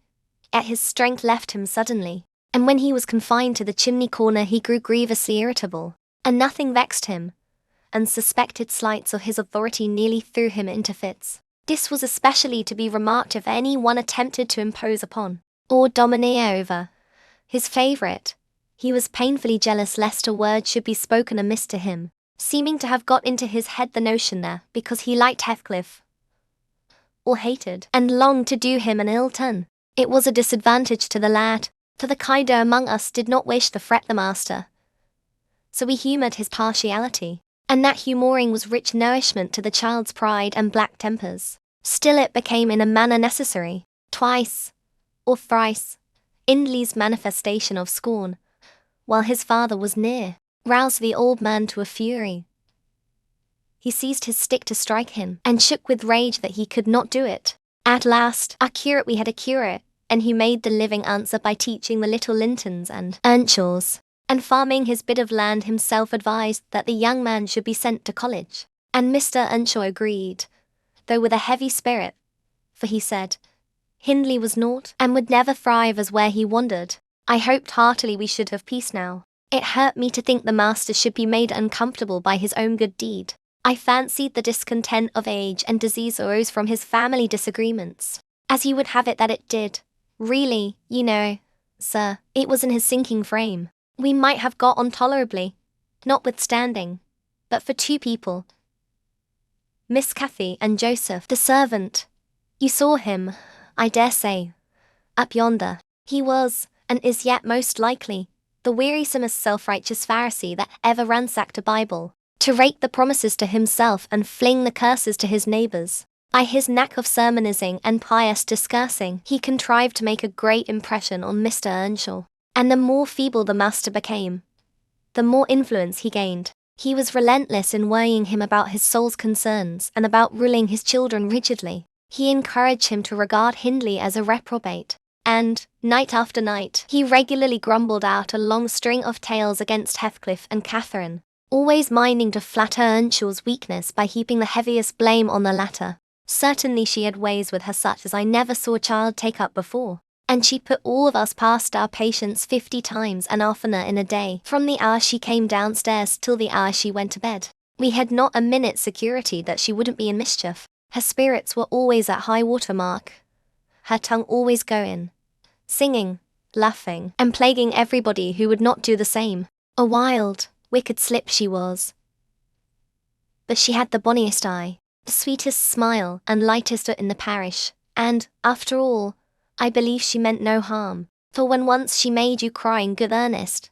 Speaker 1: yet his strength left him suddenly, and when he was confined to the chimney corner he grew grievously irritable, and nothing vexed him, and suspected slights of his authority nearly threw him into fits. This was especially to be remarked if any one attempted to impose upon, or domineer over, his favourite. He was painfully jealous lest a word should be spoken amiss to him, seeming to have got into his head the notion that, because he liked Heathcliff, or hated and longed to do him an ill turn, it was a disadvantage to the lad, for the kinder among us did not wish to fret the master. So we humoured his partiality, and that humouring was rich nourishment to the child's pride and black tempers. Still it became in a manner necessary, twice, or thrice, Hindley's manifestation of scorn, while his father was near, roused the old man to a fury. He seized his stick to strike him, and shook with rage that he could not do it. At last, we had a curate, and he made the living answer by teaching the little Lintons and Earnshaws, and farming his bit of land himself, advised that the young man should be sent to college. And Mr. Earnshaw agreed, though with a heavy spirit, for he said, Hindley was naught, and would never thrive as where he wandered. I hoped heartily we should have peace now. It hurt me to think the master should be made uncomfortable by his own good deed. I fancied the discontent of age and disease arose from his family disagreements, as he would have it that it did. Really, you know, sir, it was in his sinking frame. We might have got on tolerably, notwithstanding, but for two people, Miss Cathy and Joseph, the servant. You saw him, I dare say, up yonder. He was, and is yet most likely, the wearisomest self-righteous Pharisee that ever ransacked a Bible, to rake the promises to himself and fling the curses to his neighbours. By his knack of sermonizing and pious discoursing, he contrived to make a great impression on Mr. Earnshaw, and the more feeble the master became, the more influence he gained. He was relentless in worrying him about his soul's concerns and about ruling his children rigidly. He encouraged him to regard Hindley as a reprobate, and, night after night, he regularly grumbled out a long string of tales against Heathcliff and Catherine, always minding to flatter Earnshaw's weakness by heaping the heaviest blame on the latter. Certainly she had ways with her such as I never saw a child take up before, and she put all of us past our patience 50 times and oftener in a day, from the hour she came downstairs till the hour she went to bed. We had not a minute's security that she wouldn't be in mischief. Her spirits were always at high water mark, her tongue always going, singing, laughing, and plaguing everybody who would not do the same. A wild, wicked slip she was, but she had the bonniest eye, the sweetest smile, and lightest foot in the parish, and, after all, I believe she meant no harm, for when once she made you cry in good earnest,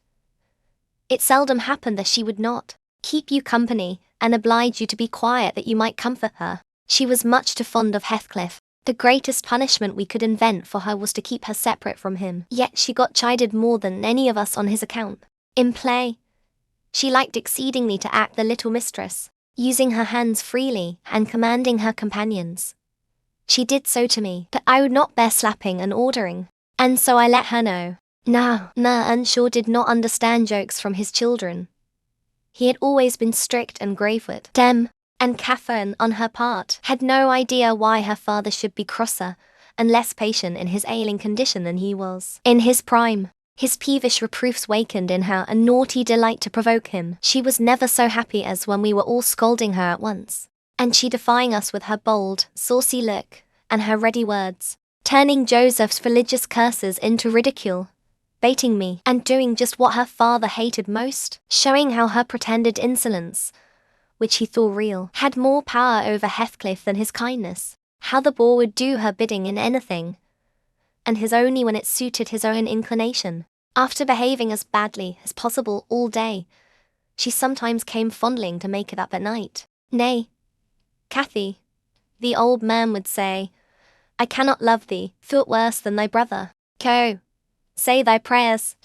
Speaker 1: it seldom happened that she would not keep you company, and oblige you to be quiet that you might comfort her. She was much too fond of Heathcliff. The greatest punishment we could invent for her was to keep her separate from him. Yet she got chided more than any of us on his account. In play, she liked exceedingly to act the little mistress, using her hands freely and commanding her companions. She did so to me, but I would not bear slapping and ordering, and so I let her know. Now, Earnshaw did not understand jokes from his children. He had always been strict and grave with them, and Catherine, on her part, had no idea why her father should be crosser and less patient in his ailing condition than he was in his prime. His peevish reproofs wakened in her a naughty delight to provoke him. She was never so happy as when we were all scolding her at once, and she defying us with her bold, saucy look, and her ready words, turning Joseph's religious curses into ridicule, baiting me, and doing just what her father hated most, showing how her pretended insolence, which he thought real, had more power over Heathcliff than his kindness, how the boor would do her bidding in anything, and his only when it suited his own inclination. After behaving as badly as possible all day, she sometimes came fondling to make it up at night. Nay, Cathy, the old man would say, I cannot love thee, thought worse than thy brother. Go, say thy prayers,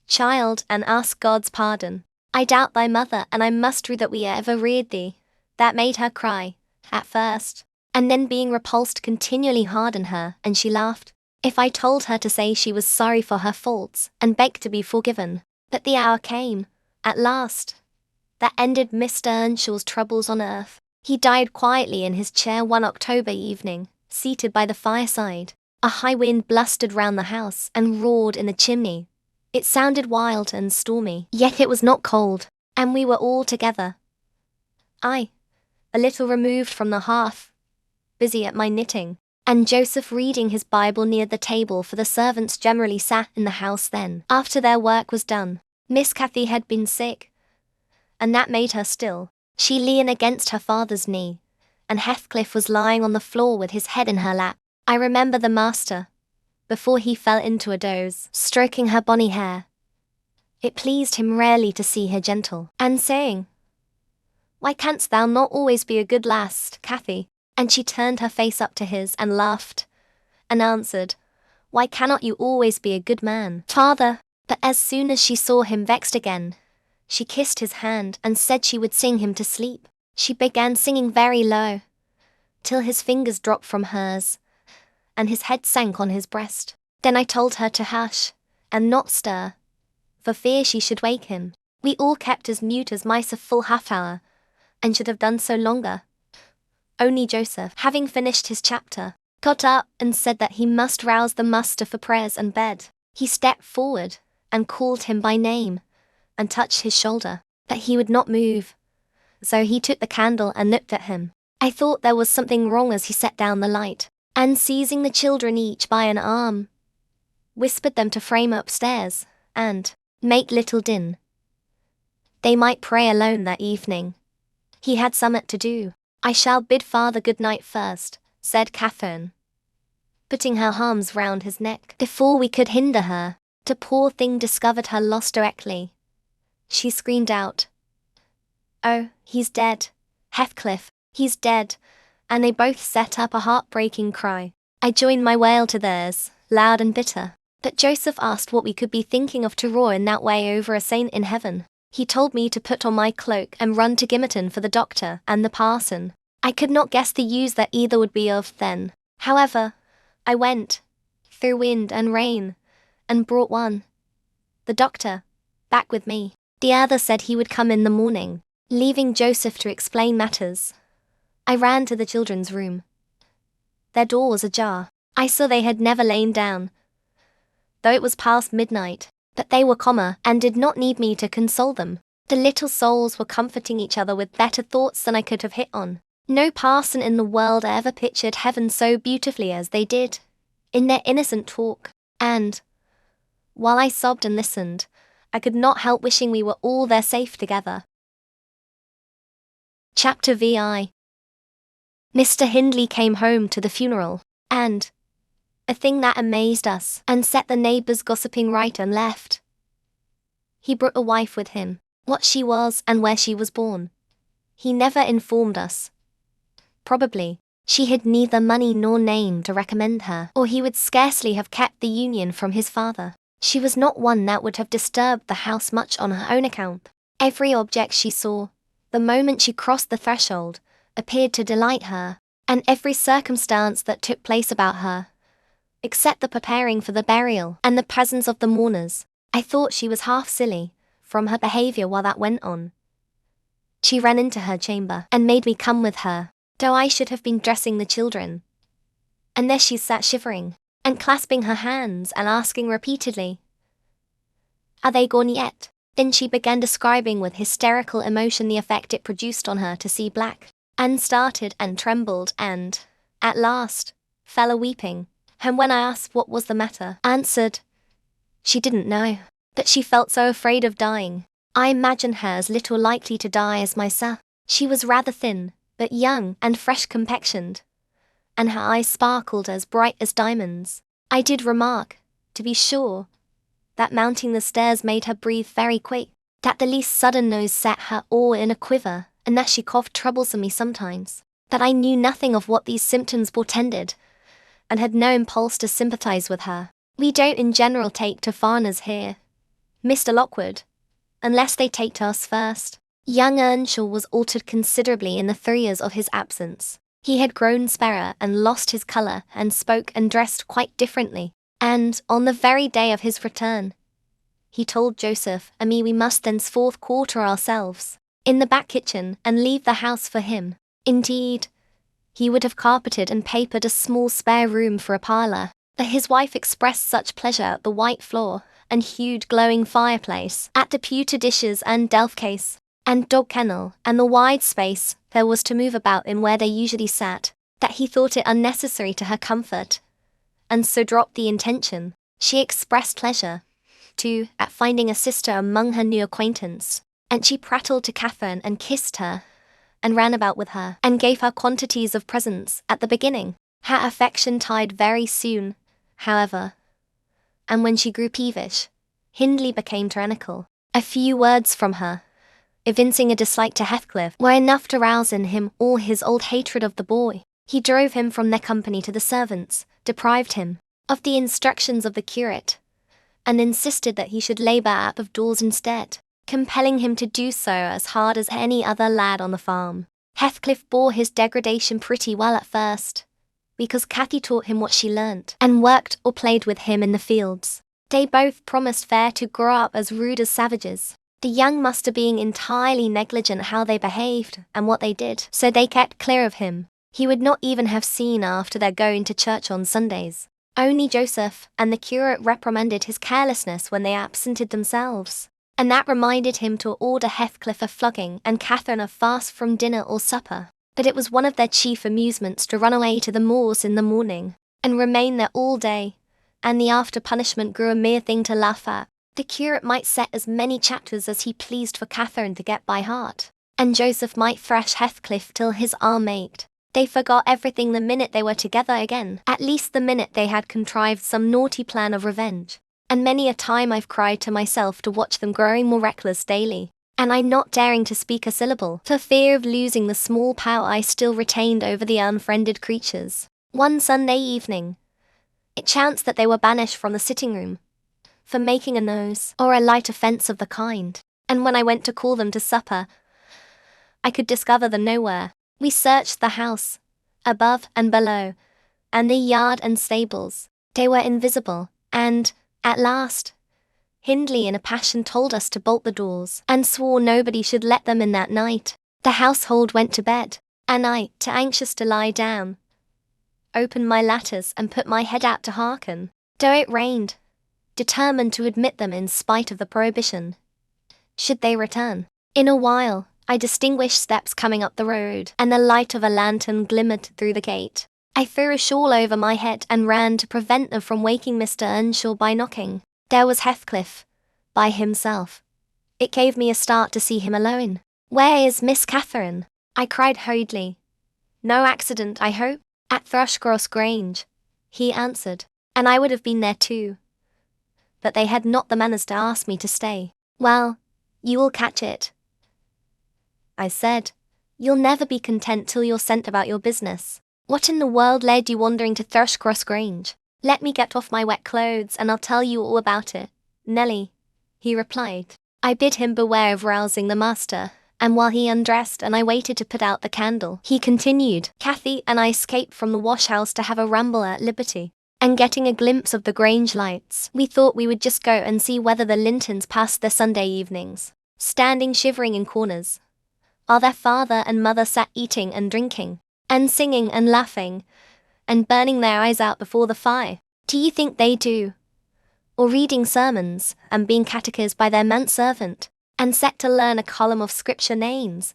Speaker 1: child, and ask God's pardon. I doubt thy mother, and I must rue that we ever reared thee. That made her cry, at first, and then being repulsed continually hardened her, and she laughed. If I told her to say she was sorry for her faults, and begged to be forgiven. But the hour came, at last, that ended Mr. Earnshaw's troubles on earth. He died quietly in his chair one October evening, seated by the fireside. A high wind blustered round the house and roared in the chimney. It sounded wild and stormy, yet it was not cold, and we were all together. I, a little removed from the hearth, busy at my knitting, and Joseph reading his Bible near the table, for the servants generally sat in the house then, after their work was done. Miss Cathy had been sick, and that made her still. She leaned against her father's knee, and Heathcliff was lying on the floor with his head in her lap. I remember the master, before he fell into a doze, stroking her bonny hair. It pleased him rarely to see her gentle, and saying, Why canst thou not always be a good lass, Cathy? And she turned her face up to his and laughed, and answered, Why cannot you always be a good man, father? But as soon as she saw him vexed again, she kissed his hand and said she would sing him to sleep. She began singing very low, till his fingers dropped from hers, and his head sank on his breast. Then I told her to hush, and not stir, for fear she should wake him. We all kept as mute as mice a full half-hour, and should have done so longer. Only Joseph, having finished his chapter, got up and said that he must rouse the master for prayers and bed. He stepped forward, and called him by name, and touched his shoulder, but he would not move. So he took the candle and looked at him. I thought there was something wrong as he set down the light, and seizing the children each by an arm, whispered them to frame upstairs, and make little din. They might pray alone that evening. He had somewhat to do. I shall bid father good night first, said Catherine, putting her arms round his neck. Before we could hinder her, the poor thing discovered her loss directly. She screamed out, Oh, he's dead, Heathcliff, he's dead, and they both set up a heartbreaking cry. I joined my wail to theirs, loud and bitter. But Joseph asked what we could be thinking of to roar in that way over a saint in heaven. He told me to put on my cloak and run to Gimmerton for the doctor and the parson. I could not guess the use that either would be of then. However, I went, through wind and rain, and brought one, the doctor, back with me. The other said he would come in the morning. Leaving Joseph to explain matters, I ran to the children's room. Their door was ajar. I saw they had never lain down, though it was past midnight. But they were calmer and did not need me to console them. The little souls were comforting each other with better thoughts than I could have hit on. No parson in the world ever pictured heaven so beautifully as they did, in their innocent talk, and, while I sobbed and listened, I could not help wishing we were all there safe together. Chapter VI. Mr. Hindley came home to the funeral, and, a thing that amazed us and set the neighbours gossiping right and left, he brought a wife with him. What she was and where she was born, he never informed us. Probably, she had neither money nor name to recommend her, or he would scarcely have kept the union from his father. She was not one that would have disturbed the house much on her own account. Every object she saw, the moment she crossed the threshold, appeared to delight her, and every circumstance that took place about her, except the preparing for the burial and the presence of the mourners, I thought she was half silly, from her behaviour while that went on. She ran into her chamber, and made me come with her, though I should have been dressing the children. And there she sat shivering, and clasping her hands and asking repeatedly, Are they gone yet?" Then she began describing with hysterical emotion the effect it produced on her to see black, and started and trembled and, at last, fell a-weeping, and when I asked what was the matter, answered she didn't know, that she felt so afraid of dying. I imagined her as little likely to die as myself. She was rather thin, but young and fresh-complexioned, and her eyes sparkled as bright as diamonds. I did remark, to be sure, that mounting the stairs made her breathe very quick, that the least sudden noise set her all in a quiver, and that she coughed troublesomely sometimes, that I knew nothing of what these symptoms portended, and had no impulse to sympathize with her. We don't in general take to foreigners here, Mr. Lockwood, unless they take to us first. Young Earnshaw was altered considerably in the 3 years of his absence. He had grown sparer and lost his colour and spoke and dressed quite differently, and, on the very day of his return, he told Joseph and me we must thenceforth quarter ourselves in the back kitchen and leave the house for him. Indeed, he would have carpeted and papered a small spare room for a parlour, but his wife expressed such pleasure at the white floor and huge glowing fireplace, at the pewter dishes and delf case, and dog kennel, and the wide space there was to move about in where they usually sat, that he thought it unnecessary to her comfort, and so dropped the intention. She expressed pleasure, too, at finding a sister among her new acquaintance, and she prattled to Catherine and kissed her, and ran about with her, and gave her quantities of presents at the beginning. Her affection died very soon, however, and when she grew peevish, Hindley became tyrannical. A few words from her, evincing a dislike to Heathcliff, were enough to rouse in him all his old hatred of the boy. He drove him from their company to the servants, deprived him of the instructions of the curate, and insisted that he should labour out of doors instead, compelling him to do so as hard as any other lad on the farm. Heathcliff bore his degradation pretty well at first, because Cathy taught him what she learnt, and worked or played with him in the fields. They both promised fair to grow up as rude as savages, the young master being entirely negligent how they behaved and what they did, so they kept clear of him. He would not even have seen after their going to church on Sundays. Only Joseph and the curate reprimanded his carelessness when they absented themselves, and that reminded him to order Heathcliff a flogging and Catherine a fast from dinner or supper. But it was one of their chief amusements to run away to the moors in the morning, and remain there all day, and the after punishment grew a mere thing to laugh at. The curate might set as many chapters as he pleased for Catherine to get by heart, and Joseph might thrash Heathcliff till his arm ached. They forgot everything the minute they were together again, at least the minute they had contrived some naughty plan of revenge, and many a time I've cried to myself to watch them growing more reckless daily, and I not daring to speak a syllable, for fear of losing the small power I still retained over the unfriended creatures. One Sunday evening, it chanced that they were banished from the sitting-room, for making a noise, or a light offence of the kind, and when I went to call them to supper, I could discover them nowhere. We searched the house, above and below, and the yard and stables. They were invisible, and, at last, Hindley in a passion told us to bolt the doors, and swore nobody should let them in that night. The household went to bed, and I, too anxious to lie down, opened my lattice and put my head out to hearken, though it rained, determined to admit them in spite of the prohibition, should they return. In a while, I distinguished steps coming up the road, and the light of a lantern glimmered through the gate. I threw a shawl over my head and ran to prevent them from waking Mr. Earnshaw by knocking. There was Heathcliff, by himself. It gave me a start to see him alone. "Where is Miss Catherine?" I cried hurriedly. "No accident, I hope?" "At Thrushcross Grange," he answered, "and I would have been there too, but they had not the manners to ask me to stay." "Well, you will catch it," I said. "You'll never be content till you're sent about your business. What in the world led you wandering to Thrushcross Grange?" "Let me get off my wet clothes and I'll tell you all about it, Nelly," he replied. I bid him beware of rousing the master, and while he undressed and I waited to put out the candle, he continued. "Cathy and I escaped from the wash-house to have a ramble at liberty, and getting a glimpse of the Grange lights, we thought we would just go and see whether the Lintons passed their Sunday evenings, standing shivering in corners, while their father and mother sat eating and drinking, and singing and laughing, and burning their eyes out before the fire. Do you think they do, or reading sermons and being catechised by their manservant, and set to learn a column of scripture names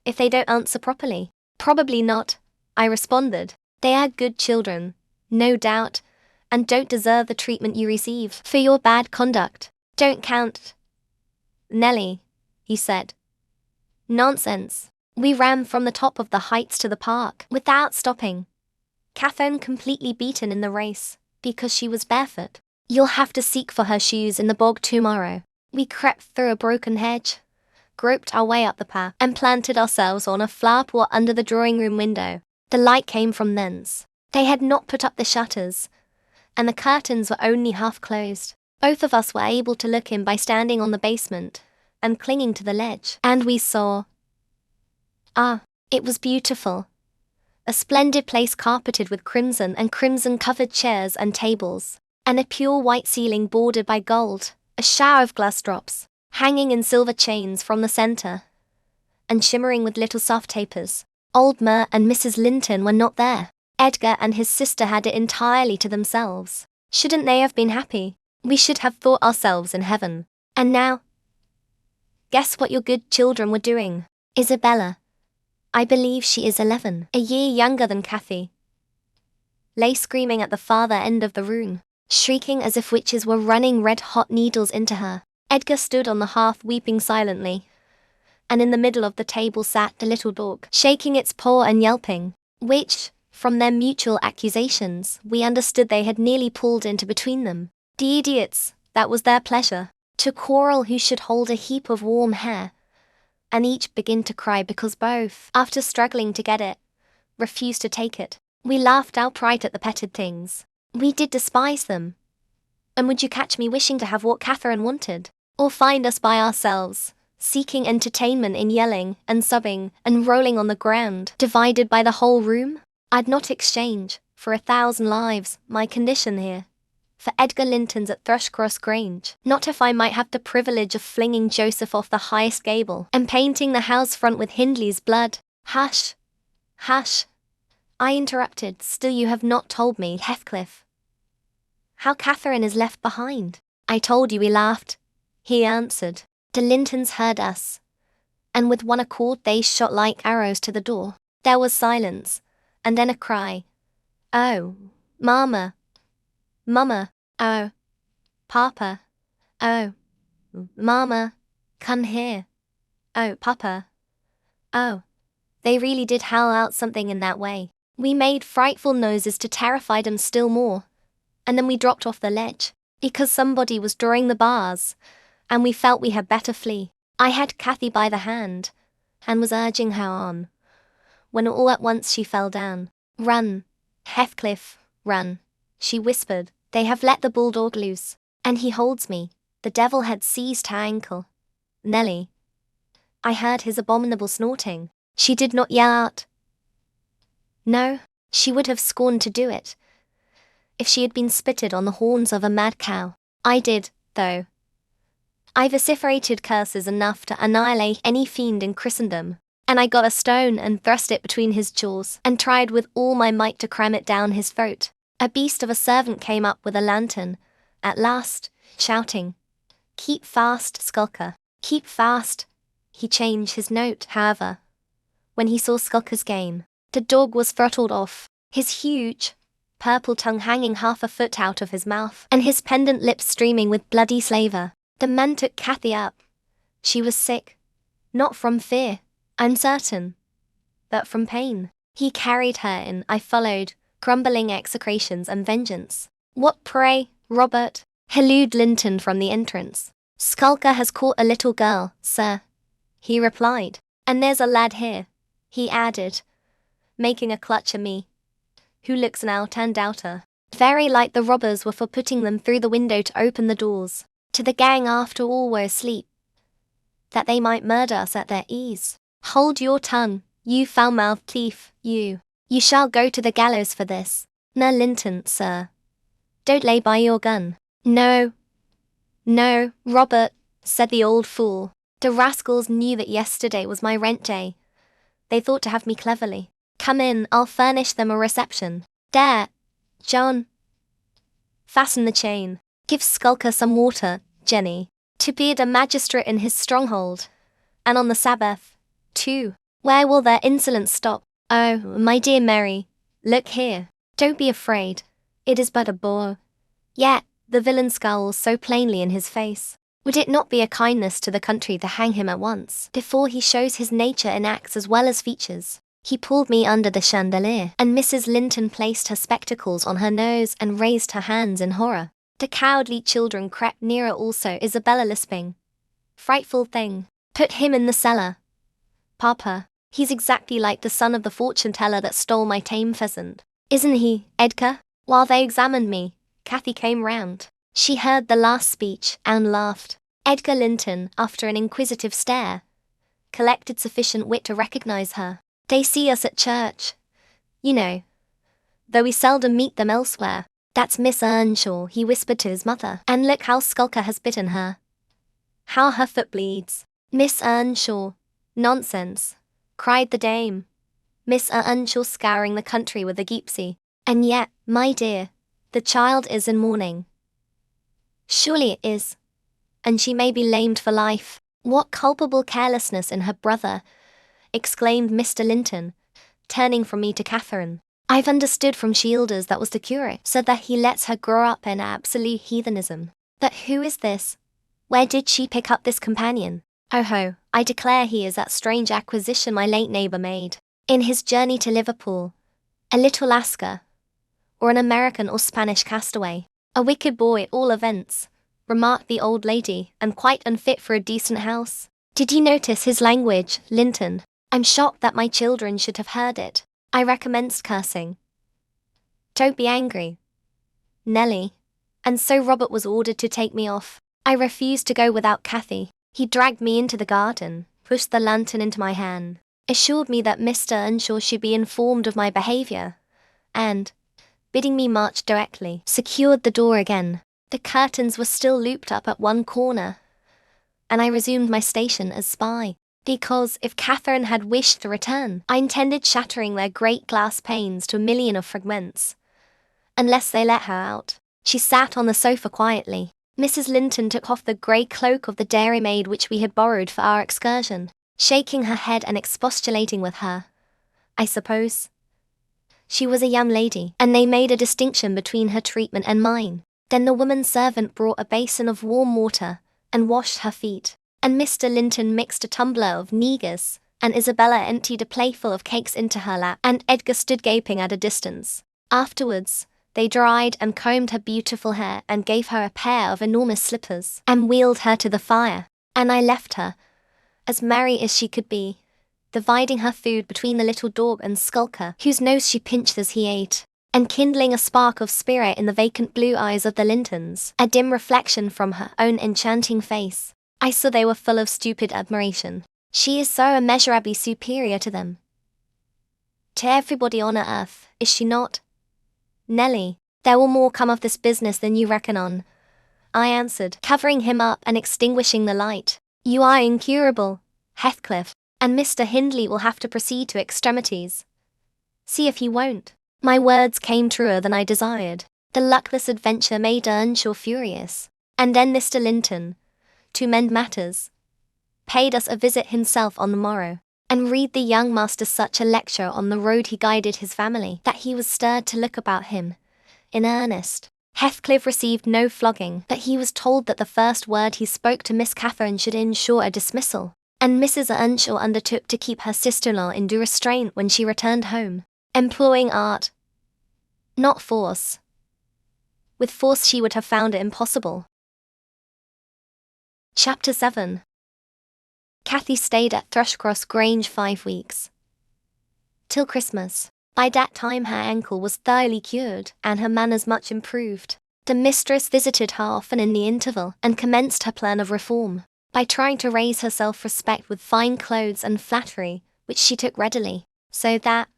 Speaker 1: if they don't answer properly? Probably not, I responded. They are good children, no doubt, and don't deserve the treatment you receive for your bad conduct. Don't count, Nellie, he said. Nonsense. We ran from the top of the heights to the park without stopping. Catherine completely beaten in the race because she was barefoot. You'll have to seek for her shoes in the bog tomorrow. We crept through a broken hedge, groped our way up the path, and planted ourselves on a flower pot under the drawing-room window. The light came from thence. They had not put up the shutters, and the curtains were only half closed. Both of us were able to look in by standing on the basement and clinging to the ledge. And we saw... it was beautiful. A splendid place carpeted with crimson and crimson-covered chairs and tables, and a pure white ceiling bordered by gold, a shower of glass drops, hanging in silver chains from the center, and shimmering with little soft tapers. Old Mer and Mrs. Linton were not there. Edgar and his sister had it entirely to themselves. Shouldn't they have been happy? We should have thought ourselves in heaven. And now, guess what your good children were doing? Isabella, I believe she is 11, a year younger than Kathy, lay screaming at the farther end of the room, shrieking as if witches were running red-hot needles into her. Edgar stood on the hearth weeping silently, and in the middle of the table sat the little dog, shaking its paw and yelping, which, from their mutual accusations, we understood they had nearly pulled into between them. The idiots, that was their pleasure, to quarrel who should hold a heap of warm hair, and each begin to cry because both, after struggling to get it, refused to take it. We laughed outright at the petted things. We did despise them. And would you catch me wishing to have what Catherine wanted? Or find us by ourselves, seeking entertainment in yelling and sobbing and rolling on the ground, divided by the whole room? I'd not exchange, for 1,000 lives, my condition here, for Edgar Linton's at Thrushcross Grange. Not if I might have the privilege of flinging Joseph off the highest gable, and painting the house front with Hindley's blood. Hush! Hush! I interrupted. Still you have not told me, Heathcliff, how Catherine is left behind. I told you, we laughed, he answered. The Lintons heard us, and with one accord they shot like arrows to the door. There was silence, and then a cry. Oh, Mama! Mama! Oh, Papa! Oh, Mama! Come here! Oh, Papa! Oh, they really did howl out something in that way. We made frightful noises to terrify them still more, and then we dropped off the ledge, because somebody was drawing the bars, and we felt we had better flee. I had Kathy by the hand, and was urging her on, when all at once she fell down. Run, Heathcliff, run, she whispered. They have let the bulldog loose, and he holds me. The devil had seized her ankle. Nellie. I heard his abominable snorting. She did not yell out. No, she would have scorned to do it, if she had been spitted on the horns of a mad cow. I did, though. I vociferated curses enough to annihilate any fiend in Christendom, and I got a stone and thrust it between his jaws, and tried with all my might to cram it down his throat. A beast of a servant came up with a lantern, at last, shouting, "Keep fast, Skulker, keep fast." He changed his note, however, when he saw Skulker's game. The dog was throttled off, his huge, purple tongue hanging half a foot out of his mouth, and his pendant lips streaming with bloody slaver. The man took Kathy up. She was sick, not from fear, I'm certain, but from pain. He carried her in. I followed, grumbling execrations and vengeance. What, pray, Robert? Hallooed Linton from the entrance. Skulker has caught a little girl, sir, he replied. And there's a lad here, he added, making a clutch at me, who looks an out and outer. Very like the robbers were for putting them through the window to open the doors to the gang after all were asleep, that they might murder us at their ease. Hold your tongue, you foul-mouthed thief, you. You shall go to the gallows for this. No, Linton, sir. Don't lay by your gun. No. No, Robert, said the old fool. The rascals knew that yesterday was my rent day. They thought to have me cleverly. Come in, I'll furnish them a reception. There, John. Fasten the chain. Give Skulker some water, Jenny. To beard a magistrate in his stronghold. And on the Sabbath, too. Where will their insolence stop? Oh, my dear Mary, look here. Don't be afraid. It is but a boar. Yet, the villain scowls so plainly in his face. Would it not be a kindness to the country to hang him at once, before he shows his nature in acts as well as features? He pulled me under the chandelier, and Mrs. Linton placed her spectacles on her nose and raised her hands in horror. The cowardly children crept nearer also, Isabella lisping. Frightful thing. Put him in the cellar. Papa, he's exactly like the son of the fortune-teller that stole my tame pheasant. Isn't he, Edgar? While they examined me, Cathy came round. She heard the last speech and laughed. Edgar Linton, after an inquisitive stare, collected sufficient wit to recognize her. They see us at church, you know, though we seldom meet them elsewhere. That's Miss Earnshaw, he whispered to his mother. And look how Skulker has bitten her. How her foot bleeds. Miss Earnshaw. Nonsense, cried the dame. Miss Earnshaw scouring the country with a gipsy. And yet, my dear, the child is in mourning. Surely it is. And she may be lamed for life. What culpable carelessness in her brother, exclaimed Mr. Linton, turning from me to Catherine. I've understood from Shielders that was the curate, so that he lets her grow up in absolute heathenism. But who is this? Where did she pick up this companion? Oh ho, I declare he is that strange acquisition my late neighbour made, in his journey to Liverpool. A little Lascar, or an American or Spanish castaway. A wicked boy at all events, remarked the old lady, and quite unfit for a decent house. Did you notice his language, Linton? I'm shocked that my children should have heard it. I recommenced cursing. Don't be angry, Nellie. And so Robert was ordered to take me off. I refused to go without Cathy. He dragged me into the garden, pushed the lantern into my hand, assured me that Mr. Earnshaw should be informed of my behaviour, and, bidding me march directly, secured the door again. The curtains were still looped up at one corner, and I resumed my station as spy. Because, if Catherine had wished to return, I intended shattering their great glass panes to a million of fragments. Unless they let her out. She sat on the sofa quietly. Mrs. Linton took off the grey cloak of the dairymaid which we had borrowed for our excursion, shaking her head and expostulating with her. I suppose she was a young lady, and they made a distinction between her treatment and mine. Then the woman servant brought a basin of warm water, and washed her feet. And Mr. Linton mixed a tumbler of negus, and Isabella emptied a plateful of cakes into her lap, and Edgar stood gaping at a distance. Afterwards, they dried and combed her beautiful hair and gave her a pair of enormous slippers, and wheeled her to the fire. And I left her, as merry as she could be, dividing her food between the little dog and Skulker, whose nose she pinched as he ate, and kindling a spark of spirit in the vacant blue eyes of the Lintons, a dim reflection from her own enchanting face. I saw they were full of stupid admiration. She is so immeasurably superior to them. To everybody on earth, is she not? Nellie, there will more come of this business than you reckon on, I answered, covering him up and extinguishing the light. You are incurable, Heathcliff, and Mr. Hindley will have to proceed to extremities. See if he won't. My words came truer than I desired. The luckless adventure made Earnshaw furious. And then Mr. Linton, to mend matters, paid us a visit himself on the morrow, and read the young master such a lecture on the road he guided his family, that he was stirred to look about him, in earnest. Heathcliff received no flogging, but he was told that the first word he spoke to Miss Catherine should ensure a dismissal, and Mrs. Earnshaw undertook to keep her sister-in-law in due restraint when she returned home, employing art, not force. With force she would have found it impossible. Chapter 7. Cathy stayed at Thrushcross Grange 5 weeks. Till Christmas. By that time her ankle was thoroughly cured, and her manners much improved. The mistress visited her often in the interval, and commenced her plan of reform, by trying to raise her self-respect with fine clothes and flattery, which she took readily, so that,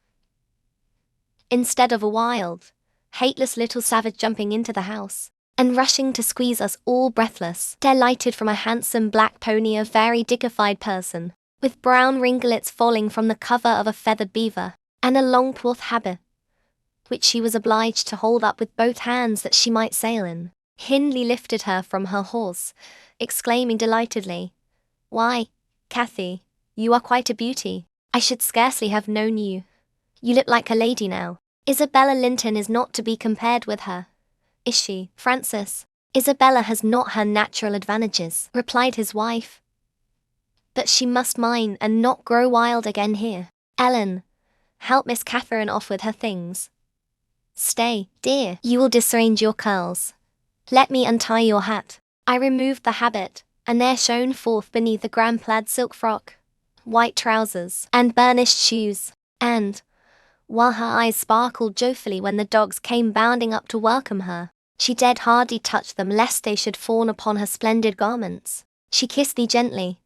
Speaker 1: instead of a wild, hateless little savage jumping into the house, and rushing to squeeze us all breathless, there lighted from a handsome black pony a very dignified person, with brown ringlets falling from the cover of a feathered beaver, and a long cloth habit, which she was obliged to hold up with both hands that she might sail in. Hindley lifted her from her horse, exclaiming delightedly, "Why, Cathy, you are quite a beauty. I should scarcely have known you. You look like a lady now. Isabella Linton is not to be compared with her, is she, Francis?" "Isabella has not her natural advantages," replied his wife. "But she must mind and not grow wild again here. Ellen, help Miss Catherine off with her things. Stay, dear, you will disarrange your curls. Let me untie your hat." I removed the habit, and there shone forth beneath a grand plaid silk frock, white trousers, and burnished shoes, and, while her eyes sparkled joyfully when the dogs came bounding up to welcome her, she dared hardly touch them lest they should fawn upon her splendid garments. She kissed me gently.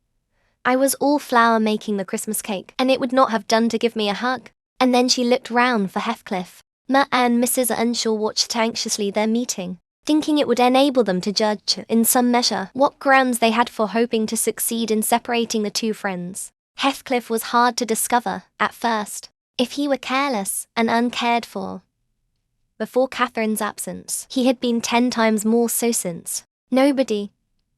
Speaker 1: I was all flour making the Christmas cake, and it would not have done to give me a hug. And then she looked round for Heathcliff. Ma and Mrs. Earnshaw watched anxiously their meeting, thinking it would enable them to judge, in some measure, what grounds they had for hoping to succeed in separating the two friends. Heathcliff was hard to discover, at first, if he were careless and uncared for. Before Catherine's absence, he had been 10 times more so since. Nobody,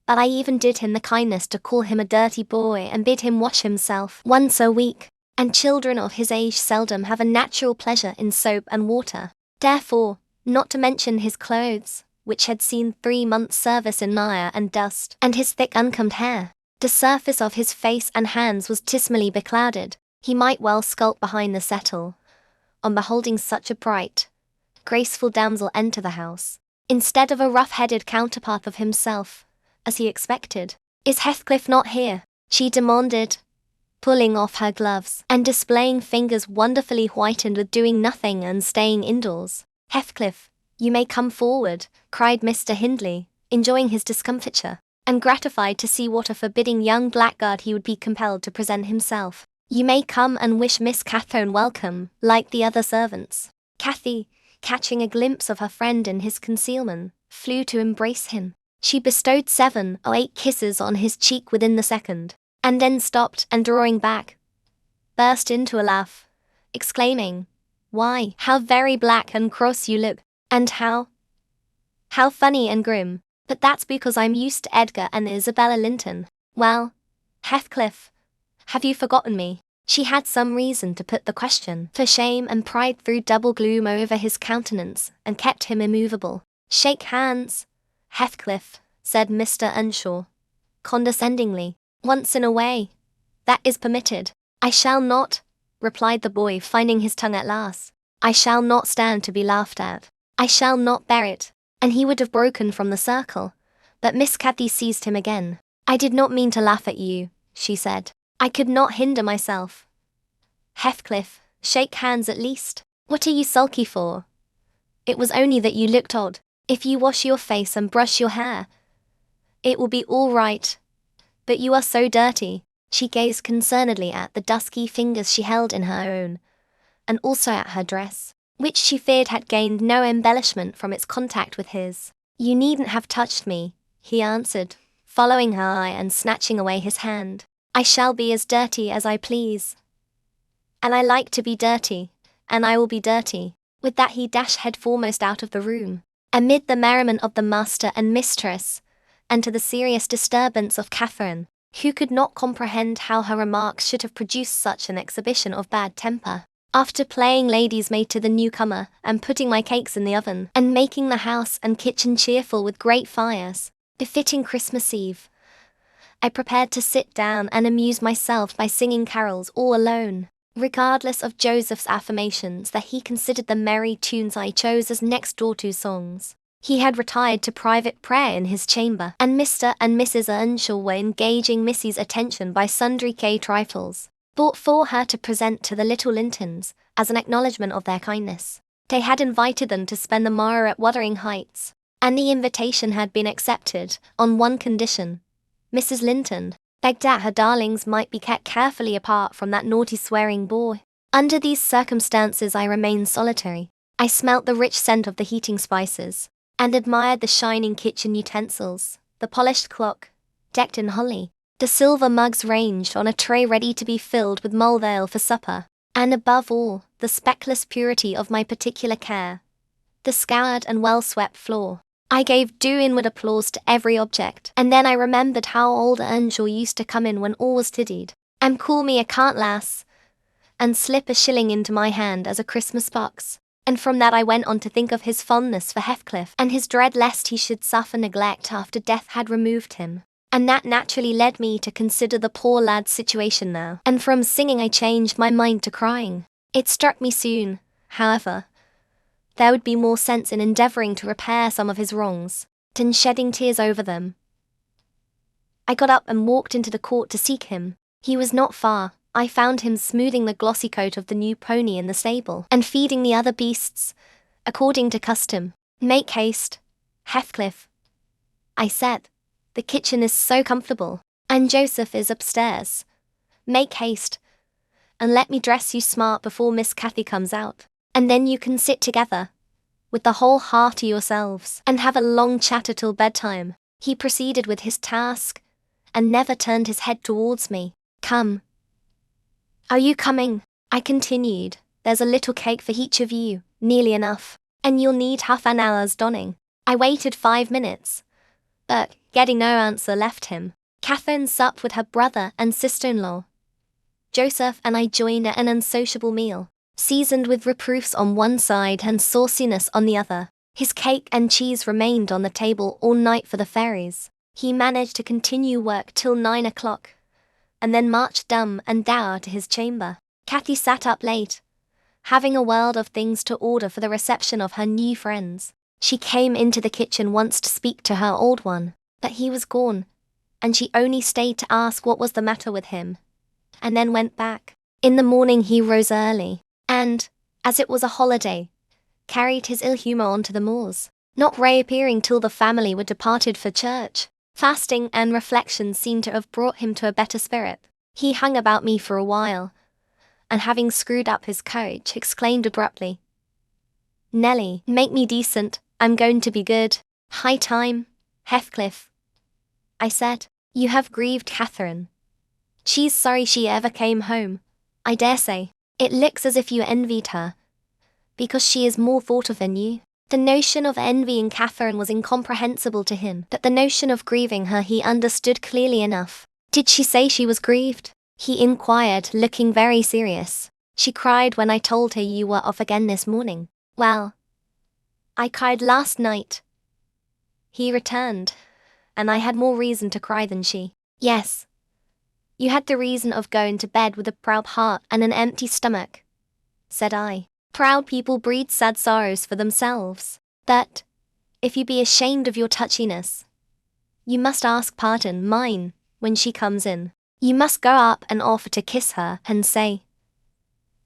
Speaker 1: but I even did him the kindness to call him a dirty boy and bid him wash himself once a week, and children of his age seldom have a natural pleasure in soap and water. Therefore, not to mention his clothes, which had seen 3 months' service in mire and dust, and his thick uncombed hair, the surface of his face and hands was dismally beclouded. He might well skulk behind the settle, on beholding such a bright, graceful damsel enter the house, instead of a rough-headed counterpart of himself, as he expected. "Is Heathcliff not here?" she demanded, pulling off her gloves, and displaying fingers wonderfully whitened with doing nothing and staying indoors. "Heathcliff, you may come forward," cried Mr. Hindley, enjoying his discomfiture, and gratified to see what a forbidding young blackguard he would be compelled to present himself. "You may come and wish Miss Catherine welcome, like the other servants." Cathy, catching a glimpse of her friend in his concealment, flew to embrace him. She bestowed 7 or 8 kisses on his cheek within the second, and then stopped and drawing back, burst into a laugh, exclaiming, "Why, how very black and cross you look, and how funny and grim. But that's because I'm used to Edgar and Isabella Linton. Well, Heathcliff, have you forgotten me?" She had some reason to put the question, for shame and pride threw double gloom over his countenance and kept him immovable. "Shake hands, Heathcliff," said Mr. Earnshaw, condescendingly. "Once in a way, that is permitted." "I shall not," replied the boy, finding his tongue at last. "I shall not stand to be laughed at. I shall not bear it." And he would have broken from the circle, but Miss Cathy seized him again. "I did not mean to laugh at you," she said. "I could not hinder myself. Heathcliff, shake hands at least. What are you sulky for? It was only that you looked odd. If you wash your face and brush your hair, it will be all right. But you are so dirty." She gazed concernedly at the dusky fingers she held in her own, and also at her dress, which she feared had gained no embellishment from its contact with his. "You needn't have touched me," he answered, following her eye and snatching away his hand. "I shall be as dirty as I please. And I like to be dirty, and I will be dirty." With that he dashed headforemost out of the room, amid the merriment of the master and mistress, and to the serious disturbance of Catherine, who could not comprehend how her remarks should have produced such an exhibition of bad temper. After playing lady's maid to the newcomer, and putting my cakes in the oven, and making the house and kitchen cheerful with great fires, befitting Christmas Eve, I prepared to sit down and amuse myself by singing carols all alone, regardless of Joseph's affirmations that he considered the merry tunes I chose as next door to songs. He had retired to private prayer in his chamber, and Mr. and Mrs. Earnshaw were engaging Missy's attention by sundry gay trifles, bought for her to present to the little Lintons, as an acknowledgment of their kindness. They had invited them to spend the morrow at Wuthering Heights, and the invitation had been accepted, on one condition. Mrs. Linton begged that her darlings might be kept carefully apart from that naughty swearing boy. Under these circumstances I remained solitary. I smelt the rich scent of the heating spices, and admired the shining kitchen utensils, the polished clock, decked in holly, the silver mugs ranged on a tray ready to be filled with mulled ale for supper, and above all, the speckless purity of my particular care, the scoured and well-swept floor. I gave due inward applause to every object, and then I remembered how old Earnshaw used to come in when all was tidied, and call me a cant lass, and slip a shilling into my hand as a Christmas box. And from that I went on to think of his fondness for Heathcliff, and his dread lest he should suffer neglect after death had removed him. And that naturally led me to consider the poor lad's situation now, and from singing I changed my mind to crying. It struck me soon, however, there would be more sense in endeavouring to repair some of his wrongs, than shedding tears over them. I got up and walked into the court to seek him. He was not far. I found him smoothing the glossy coat of the new pony in the stable, and feeding the other beasts, according to custom. "Make haste, Heathcliff," I said. "The kitchen is so comfortable, and Joseph is upstairs. Make haste, and let me dress you smart before Miss Cathy comes out. And then you can sit together, with the whole heart to yourselves, and have a long chatter till bedtime." He proceeded with his task, and never turned his head towards me. "Come. Are you coming?" I continued. "There's a little cake for each of you, nearly enough, and you'll need half an hour's donning." I waited 5 minutes, but, getting no answer, left him. Catherine supped with her brother and sister-in-law. Joseph and I joined at an unsociable meal, seasoned with reproofs on one side and sauciness on the other. His cake and cheese remained on the table all night for the fairies. He managed to continue work till 9 o'clock, and then marched dumb and dour to his chamber. Cathy sat up late, having a world of things to order for the reception of her new friends. She came into the kitchen once to speak to her old one, but he was gone, and she only stayed to ask what was the matter with him, and then went back. In the morning he rose early, and, as it was a holiday, carried his ill humour on to the moors, not reappearing till the family were departed for church. Fasting and reflection seemed to have brought him to a better spirit. He hung about me for a while, and having screwed up his courage, exclaimed abruptly, "Nelly, make me decent, I'm going to be good." "High time, Heathcliff," I said. "You have grieved Catherine. She's sorry she ever came home, I dare say. It looks as if you envied her, because she is more thought of than you." The notion of envying Catherine was incomprehensible to him, but the notion of grieving her he understood clearly enough. "Did she say she was grieved?" he inquired, looking very serious. "She cried when I told her you were off again this morning." "Well, I cried last night," he returned, "and I had more reason to cry than she." "Yes, you had the reason of going to bed with a proud heart and an empty stomach," said I. "Proud people breed sad sorrows for themselves. But, if you be ashamed of your touchiness, you must ask pardon mine when she comes in. You must go up and offer to kiss her and say,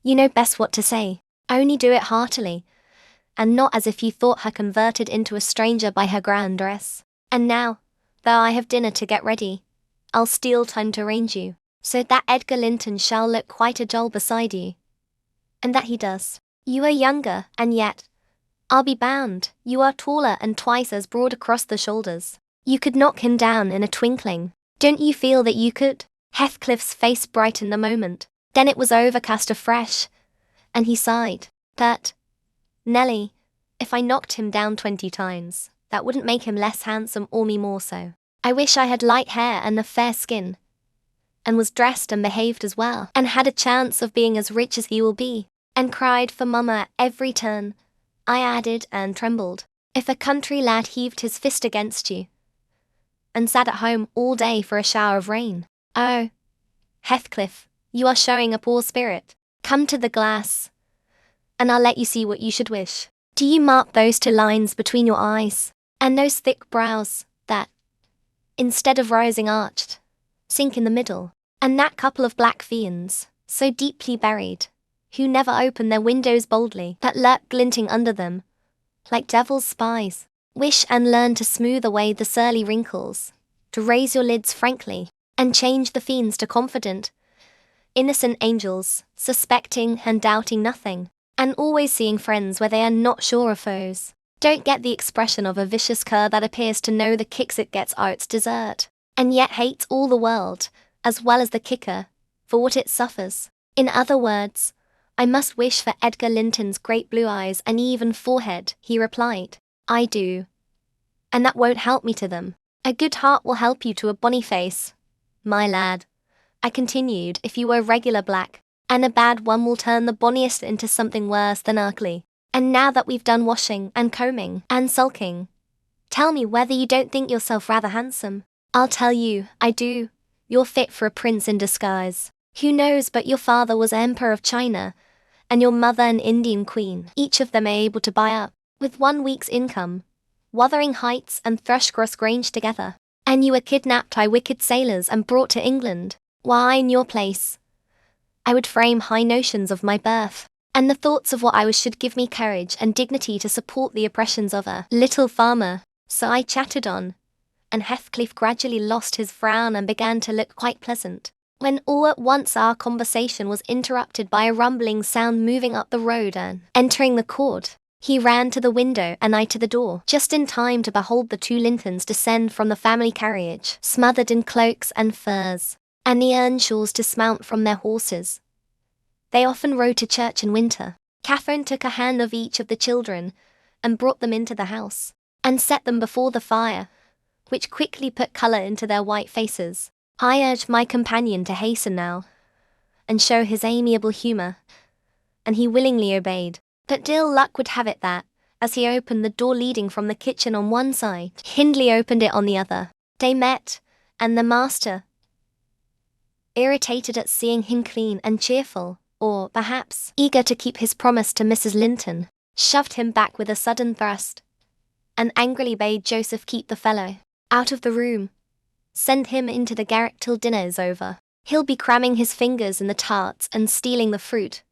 Speaker 1: you know best what to say. Only do it heartily, and not as if you thought her converted into a stranger by her grand dress. And now, though I have dinner to get ready, I'll steal time to arrange you, so that Edgar Linton shall look quite a doll beside you. And that he does. You are younger, and yet, I'll be bound, you are taller and twice as broad across the shoulders. You could knock him down in a twinkling. Don't you feel that you could?" Heathcliff's face brightened a moment, then it was overcast afresh, and he sighed. "But, Nelly, if I knocked him down 20 times, that wouldn't make him less handsome or me more so. I wish I had light hair and a fair skin, and was dressed and behaved as well, and had a chance of being as rich as he will be, and cried for mamma at every turn," I added, and trembled. "If a country lad heaved his fist against you, and sat at home all day for a shower of rain. Oh, Heathcliff, you are showing a poor spirit. Come to the glass, and I'll let you see what you should wish. Do you mark those 2 lines between your eyes, and those thick brows, that, instead of rising arched, sink in the middle, and that couple of black fiends, so deeply buried, who never open their windows boldly, that lurk glinting under them, like devil's spies? Wish and learn to smooth away the surly wrinkles, to raise your lids frankly, and change the fiends to confident, innocent angels, suspecting and doubting nothing, and always seeing friends where they are not sure of foes. Don't get the expression of a vicious cur that appears to know the kicks it gets are its desert, and yet hates all the world, as well as the kicker, for what it suffers. In other words, I must wish for Edgar Linton's great blue eyes and even forehead," he replied. "I do," and that won't help me to them. A good heart will help you to a bonny face, my lad. I continued, if you were regular black, and a bad one will turn the bonniest into something worse than ugly. And now that we've done washing and combing and sulking, tell me whether you don't think yourself rather handsome. I'll tell you, I do. You're fit for a prince in disguise. Who knows but your father was Emperor of China, and your mother an Indian queen, each of them able to buy up, with 1 week's income, Wuthering Heights and Thrushcross Grange together. And you were kidnapped by wicked sailors and brought to England. Why, in your place, I would frame high notions of my birth, and the thoughts of what I was should give me courage and dignity to support the oppressions of a little farmer. So I chatted on, and Heathcliff gradually lost his frown and began to look quite pleasant, when all at once our conversation was interrupted by a rumbling sound moving up the road and entering the court. He ran to the window and I to the door, just in time to behold the 2 Lintons descend from the family carriage, smothered in cloaks and furs, and the Earnshaws dismount from their horses. They often rode to church in winter. Catherine took a hand of each of the children and brought them into the house, and set them before the fire, which quickly put colour into their white faces. I urged my companion to hasten now, and show his amiable humour, and he willingly obeyed. But ill luck would have it that, as he opened the door leading from the kitchen on one side, Hindley opened it on the other. They met, and the master, irritated at seeing him clean and cheerful, or, perhaps, eager to keep his promise to Mrs. Linton, shoved him back with a sudden thrust, and angrily bade Joseph keep the fellow out of the room. Send him into the garret till dinner is over. He'll be cramming his fingers in the tarts and stealing the fruit,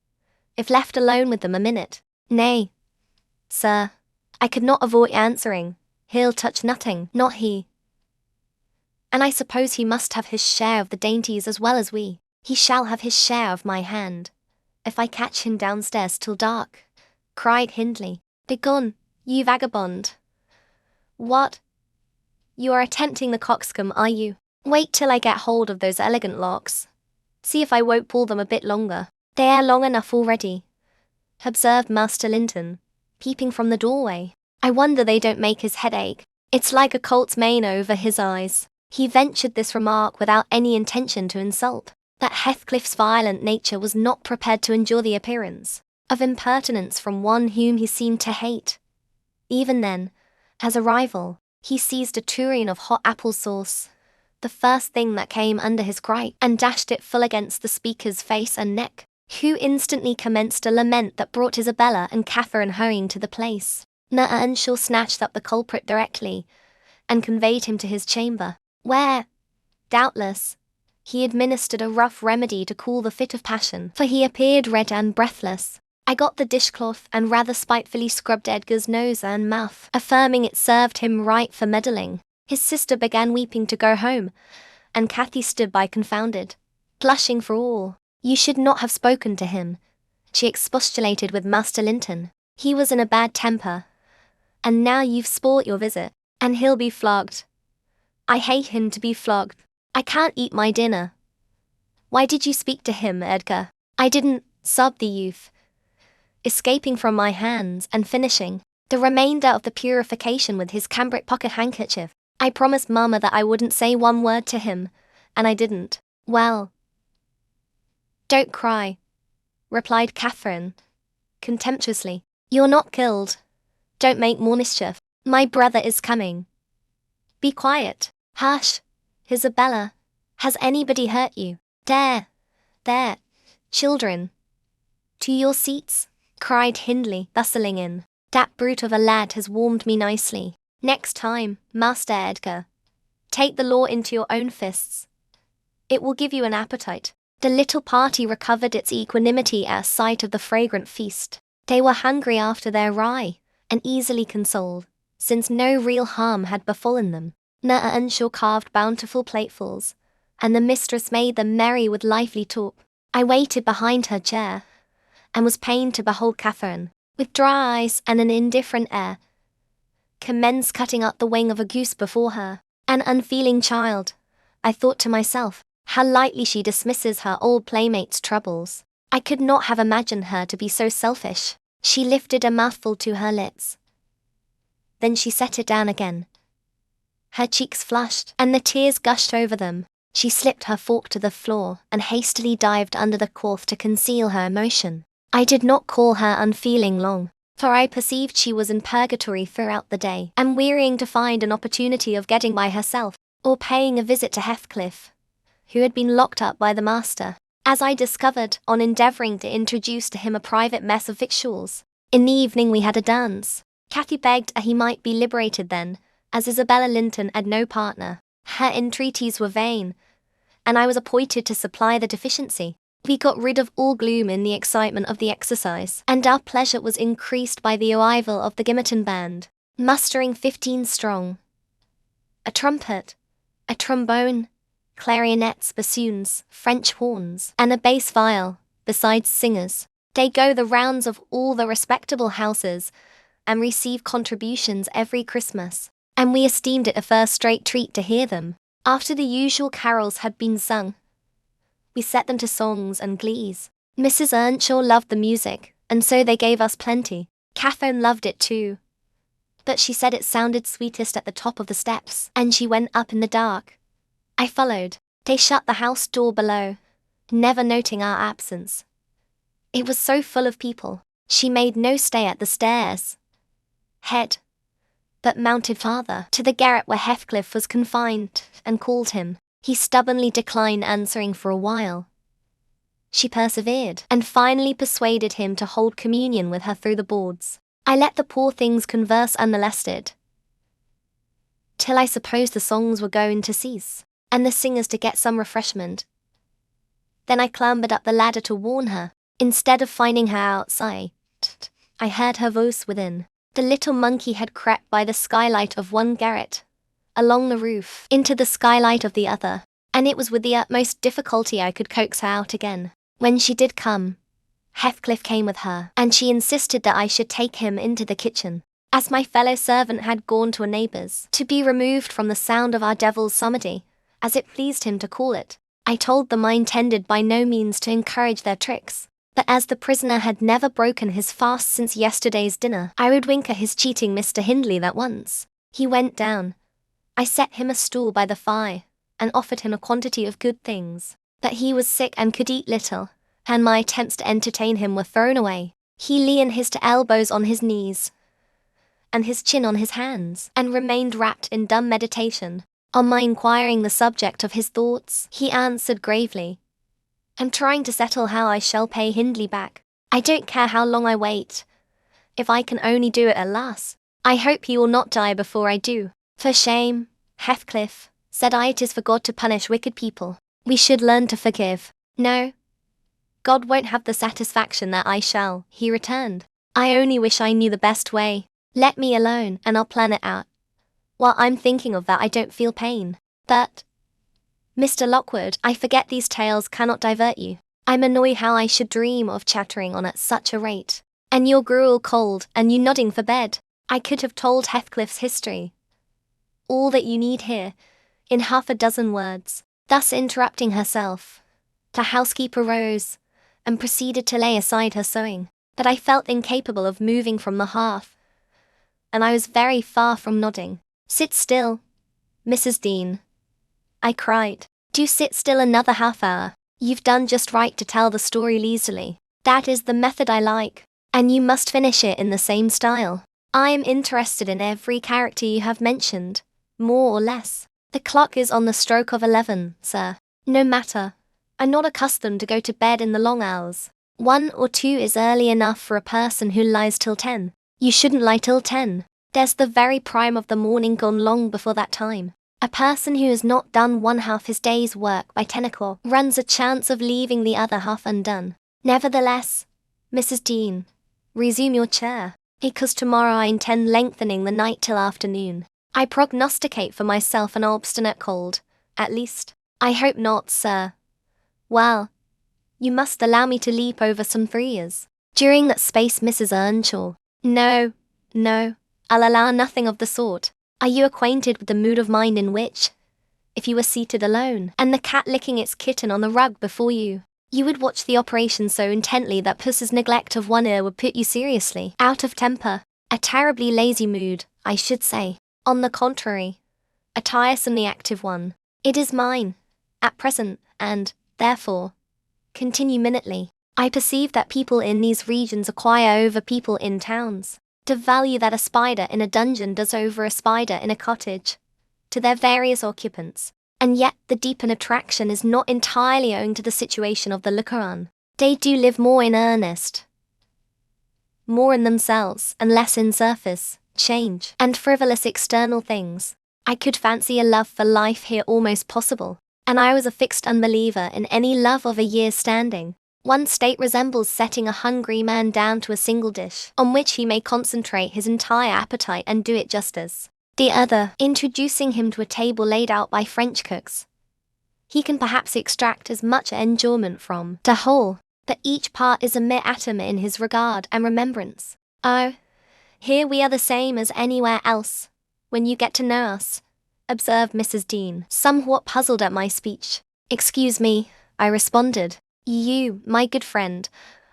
Speaker 1: if left alone with them a minute. Nay, sir, I could not avoid answering, he'll touch nothing, not he. And I suppose he must have his share of the dainties as well as we. He shall have his share of my hand, if I catch him downstairs till dark, cried Hindley. Begone, you vagabond. What? You are attempting the coxcomb, are you? Wait till I get hold of those elegant locks. See if I won't pull them a bit longer. They are long enough already, observed Master Linton, peeping from the doorway. I wonder they don't make his head ache. It's like a colt's mane over his eyes. He ventured this remark without any intention to insult. That Heathcliff's violent nature was not prepared to endure the appearance of impertinence from one whom he seemed to hate. Even then, as a rival, he seized a tureen of hot apple sauce, the first thing that came under his gripe, and dashed it full against the speaker's face and neck, who instantly commenced a lament that brought Isabella and Catherine hurrying to the place. Earnshaw snatched up the culprit directly, and conveyed him to his chamber, where, doubtless, he administered a rough remedy to cool the fit of passion, for he appeared red and breathless. I got the dishcloth and rather spitefully scrubbed Edgar's nose and mouth, affirming it served him right for meddling. His sister began weeping to go home, and Cathy stood by confounded, blushing for all. You should not have spoken to him, she expostulated with Master Linton. He was in a bad temper, and now you've spoilt your visit, and he'll be flogged. I hate him to be flogged. I can't eat my dinner. Why did you speak to him, Edgar? I didn't, sobbed the youth, escaping from my hands and finishing the remainder of the purification with his cambric pocket handkerchief. I promised Mama that I wouldn't say one word to him, and I didn't. Well, don't cry, replied Catherine, contemptuously. You're not killed. Don't make more mischief. My brother is coming. Be quiet. Hush, Isabella. Has anybody hurt you? There, children. To your seats, cried Hindley, bustling in. That brute of a lad has warmed me nicely. Next time, Master Edgar, take the law into your own fists. It will give you an appetite. The little party recovered its equanimity at sight of the fragrant feast. They were hungry after their rye, and easily consoled, since no real harm had befallen them. Earnshaw carved bountiful platefuls, and the mistress made them merry with lively talk. I waited behind her chair, and was pained to behold Catherine, with dry eyes and an indifferent air, commence cutting up the wing of a goose before her. An unfeeling child, I thought to myself, how lightly she dismisses her old playmate's troubles. I could not have imagined her to be so selfish. She lifted a mouthful to her lips. Then she set it down again, Her cheeks flushed, and the tears gushed over them. She slipped her fork to the floor and hastily dived under the cloth to conceal her emotion. I did not call her unfeeling long, for I perceived she was in purgatory throughout the day, and wearying to find an opportunity of getting by herself, or paying a visit to Heathcliff, who had been locked up by the master, as I discovered on endeavouring to introduce to him a private mess of victuals. In the evening we had a dance. Cathy begged he might be liberated then, as Isabella Linton had no partner. Her entreaties were vain, and I was appointed to supply the deficiency. We got rid of all gloom in the excitement of the exercise, and our pleasure was increased by the arrival of the Gimmerton band, mustering 15 strong. A trumpet, a trombone, clarionets, bassoons, French horns, and a bass viol, besides singers. They go the rounds of all the respectable houses, and receive contributions every Christmas, and we esteemed it a first-rate treat to hear them. After the usual carols had been sung, we set them to songs and glees. Mrs. Earnshaw loved the music, and so they gave us plenty. Catherine loved it too, but she said it sounded sweetest at the top of the steps, and she went up in the dark. I followed. They shut the house door below, never noting our absence. It was so full of people. She made no stay at the stairs head, but mounted farther to the garret where Heathcliff was confined, and called him. He stubbornly declined answering for a while. She persevered, and finally persuaded him to hold communion with her through the boards. I let the poor things converse unmolested, till I supposed the songs were going to cease, and the singers to get some refreshment. Then I clambered up the ladder to warn her. Instead of finding her outside, I heard her voice within. The little monkey had crept by the skylight of one garret, along the roof, into the skylight of the other, and it was with the utmost difficulty I could coax her out again. When she did come, Heathcliff came with her, and she insisted that I should take him into the kitchen, as my fellow servant had gone to a neighbour's, to be removed from the sound of our devil's psalmody, as it pleased him to call it. I told them I intended by no means to encourage their tricks, but as the prisoner had never broken his fast since yesterday's dinner, I would wink at his cheating Mr. Hindley that once. He went down. I set him a stool by the fire, and offered him a quantity of good things, but he was sick and could eat little, and my attempts to entertain him were thrown away. He leaned his elbows on his knees, and his chin on his hands, and remained wrapped in dumb meditation. On my inquiring the subject of his thoughts, he answered gravely, "I'm trying to settle how I shall pay Hindley back. I don't care how long I wait, if I can only do it at last. I hope he will not die before I do." "For shame, Heathcliff," said I, "it is for God to punish wicked people. We should learn to forgive." "No, God won't have the satisfaction that I shall," he returned. "I only wish I knew the best way. Let me alone, and I'll plan it out. While I'm thinking of that I don't feel pain. But, Mr. Lockwood, I forget these tales cannot divert you. I'm annoyed how I should dream of chattering on at such a rate. And your gruel cold, and you nodding for bed. I could have told Heathcliff's history, all that you need hear, in half a dozen words." Thus interrupting herself, the housekeeper rose, and proceeded to lay aside her sewing. But I felt incapable of moving from the hearth, and I was very far from nodding. "Sit still, Mrs. Dean," I cried. "Do sit still another half hour. You've done just right to tell the story easily. That is the method I like, and you must finish it in the same style. I am interested in every character you have mentioned, more or less. The clock is on the stroke of 11, sir. No matter. I'm not accustomed to go to bed in the long hours. 1 or 2 is early enough for a person who lies till 10. You shouldn't lie till 10. There's the very prime of the morning gone long before that time. A person who has not done one half his day's work by 10 o'clock runs a chance of leaving the other half undone. Nevertheless, Mrs. Dean, resume your chair, because tomorrow I intend lengthening the night till afternoon. I prognosticate for myself an obstinate cold, at least. I hope not, sir. Well, you must allow me to leap over some friars." During that space Mrs. Earnshaw, No, I'll allow nothing of the sort. Are you acquainted with the mood of mind in which, if you were seated alone, and the cat licking its kitten on the rug before you, you would watch the operation so intently that puss's neglect of one ear would put you seriously out of temper? A terribly lazy mood, I should say. On the contrary, a tiresomely active one. It is mine, at present, and, therefore, continue minutely. I perceive that people in these regions acquire over people in towns the value that a spider in a dungeon does over a spider in a cottage, to their various occupants. And yet the deepened attraction is not entirely owing to the situation of the looker-on. They do live more in earnest, more in themselves, and less in surface, change, and frivolous external things. I could fancy a love for life here almost possible, and I was a fixed unbeliever in any love of a year's standing. One state resembles setting a hungry man down to a single dish, on which he may concentrate his entire appetite and do it justice. The other, introducing him to a table laid out by French cooks. He can perhaps extract as much enjoyment from the whole, but each part is a mere atom in his regard and remembrance. Oh, here we are the same as anywhere else, when you get to know us, observed Mrs. Dean, somewhat puzzled at my speech. Excuse me, I responded. You, my good friend,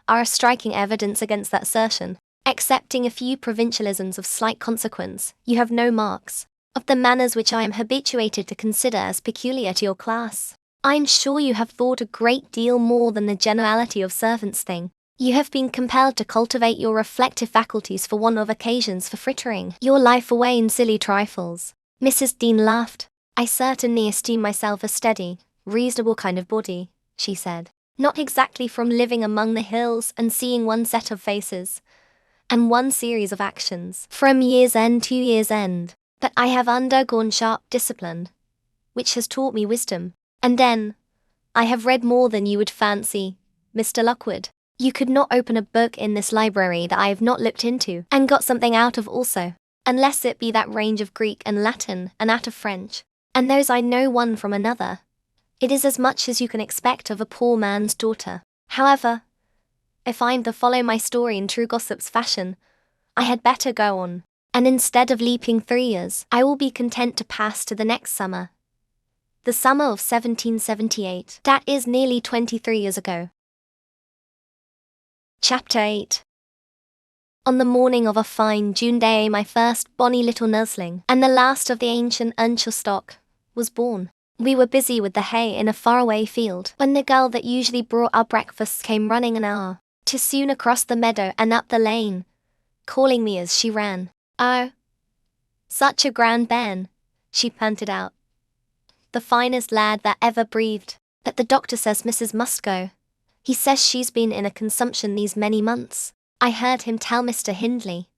Speaker 1: are a striking evidence against that assertion. Excepting a few provincialisms of slight consequence, you have no marks of the manners which I am habituated to consider as peculiar to your class. I am sure you have thought a great deal more than the generality of servants think. You have been compelled to cultivate your reflective faculties for want of occasions for frittering your life away in silly trifles. Mrs. Dean laughed. I certainly esteem myself a steady, reasonable kind of body, she said. Not exactly from living among the hills and seeing one set of faces and one series of actions from year's end to year's end, but I have undergone sharp discipline, which has taught me wisdom. And then, I have read more than you would fancy, Mr. Lockwood. You could not open a book in this library that I have not looked into and got something out of also, unless it be that range of Greek and Latin and out of French, and those I know one from another. It is as much as you can expect of a poor man's daughter. However, if I am to follow my story in true gossip's fashion, I had better go on, and instead of leaping 3 years, I will be content to pass to the next summer. The summer of 1778, that is nearly 23 years ago. Chapter 8. On the morning of a fine June day, my first bonny little nursling, and the last of the ancient Earnshaw stock, was born. We were busy with the hay in a faraway field, when the girl that usually brought our breakfasts came running an hour too soon across the meadow and up the lane, calling me as she ran. Oh, such a grand Ben, she panted out. The finest lad that ever breathed. But the doctor says Mrs. must go. He says she's been in a consumption these many months. I heard him tell Mr. Hindley.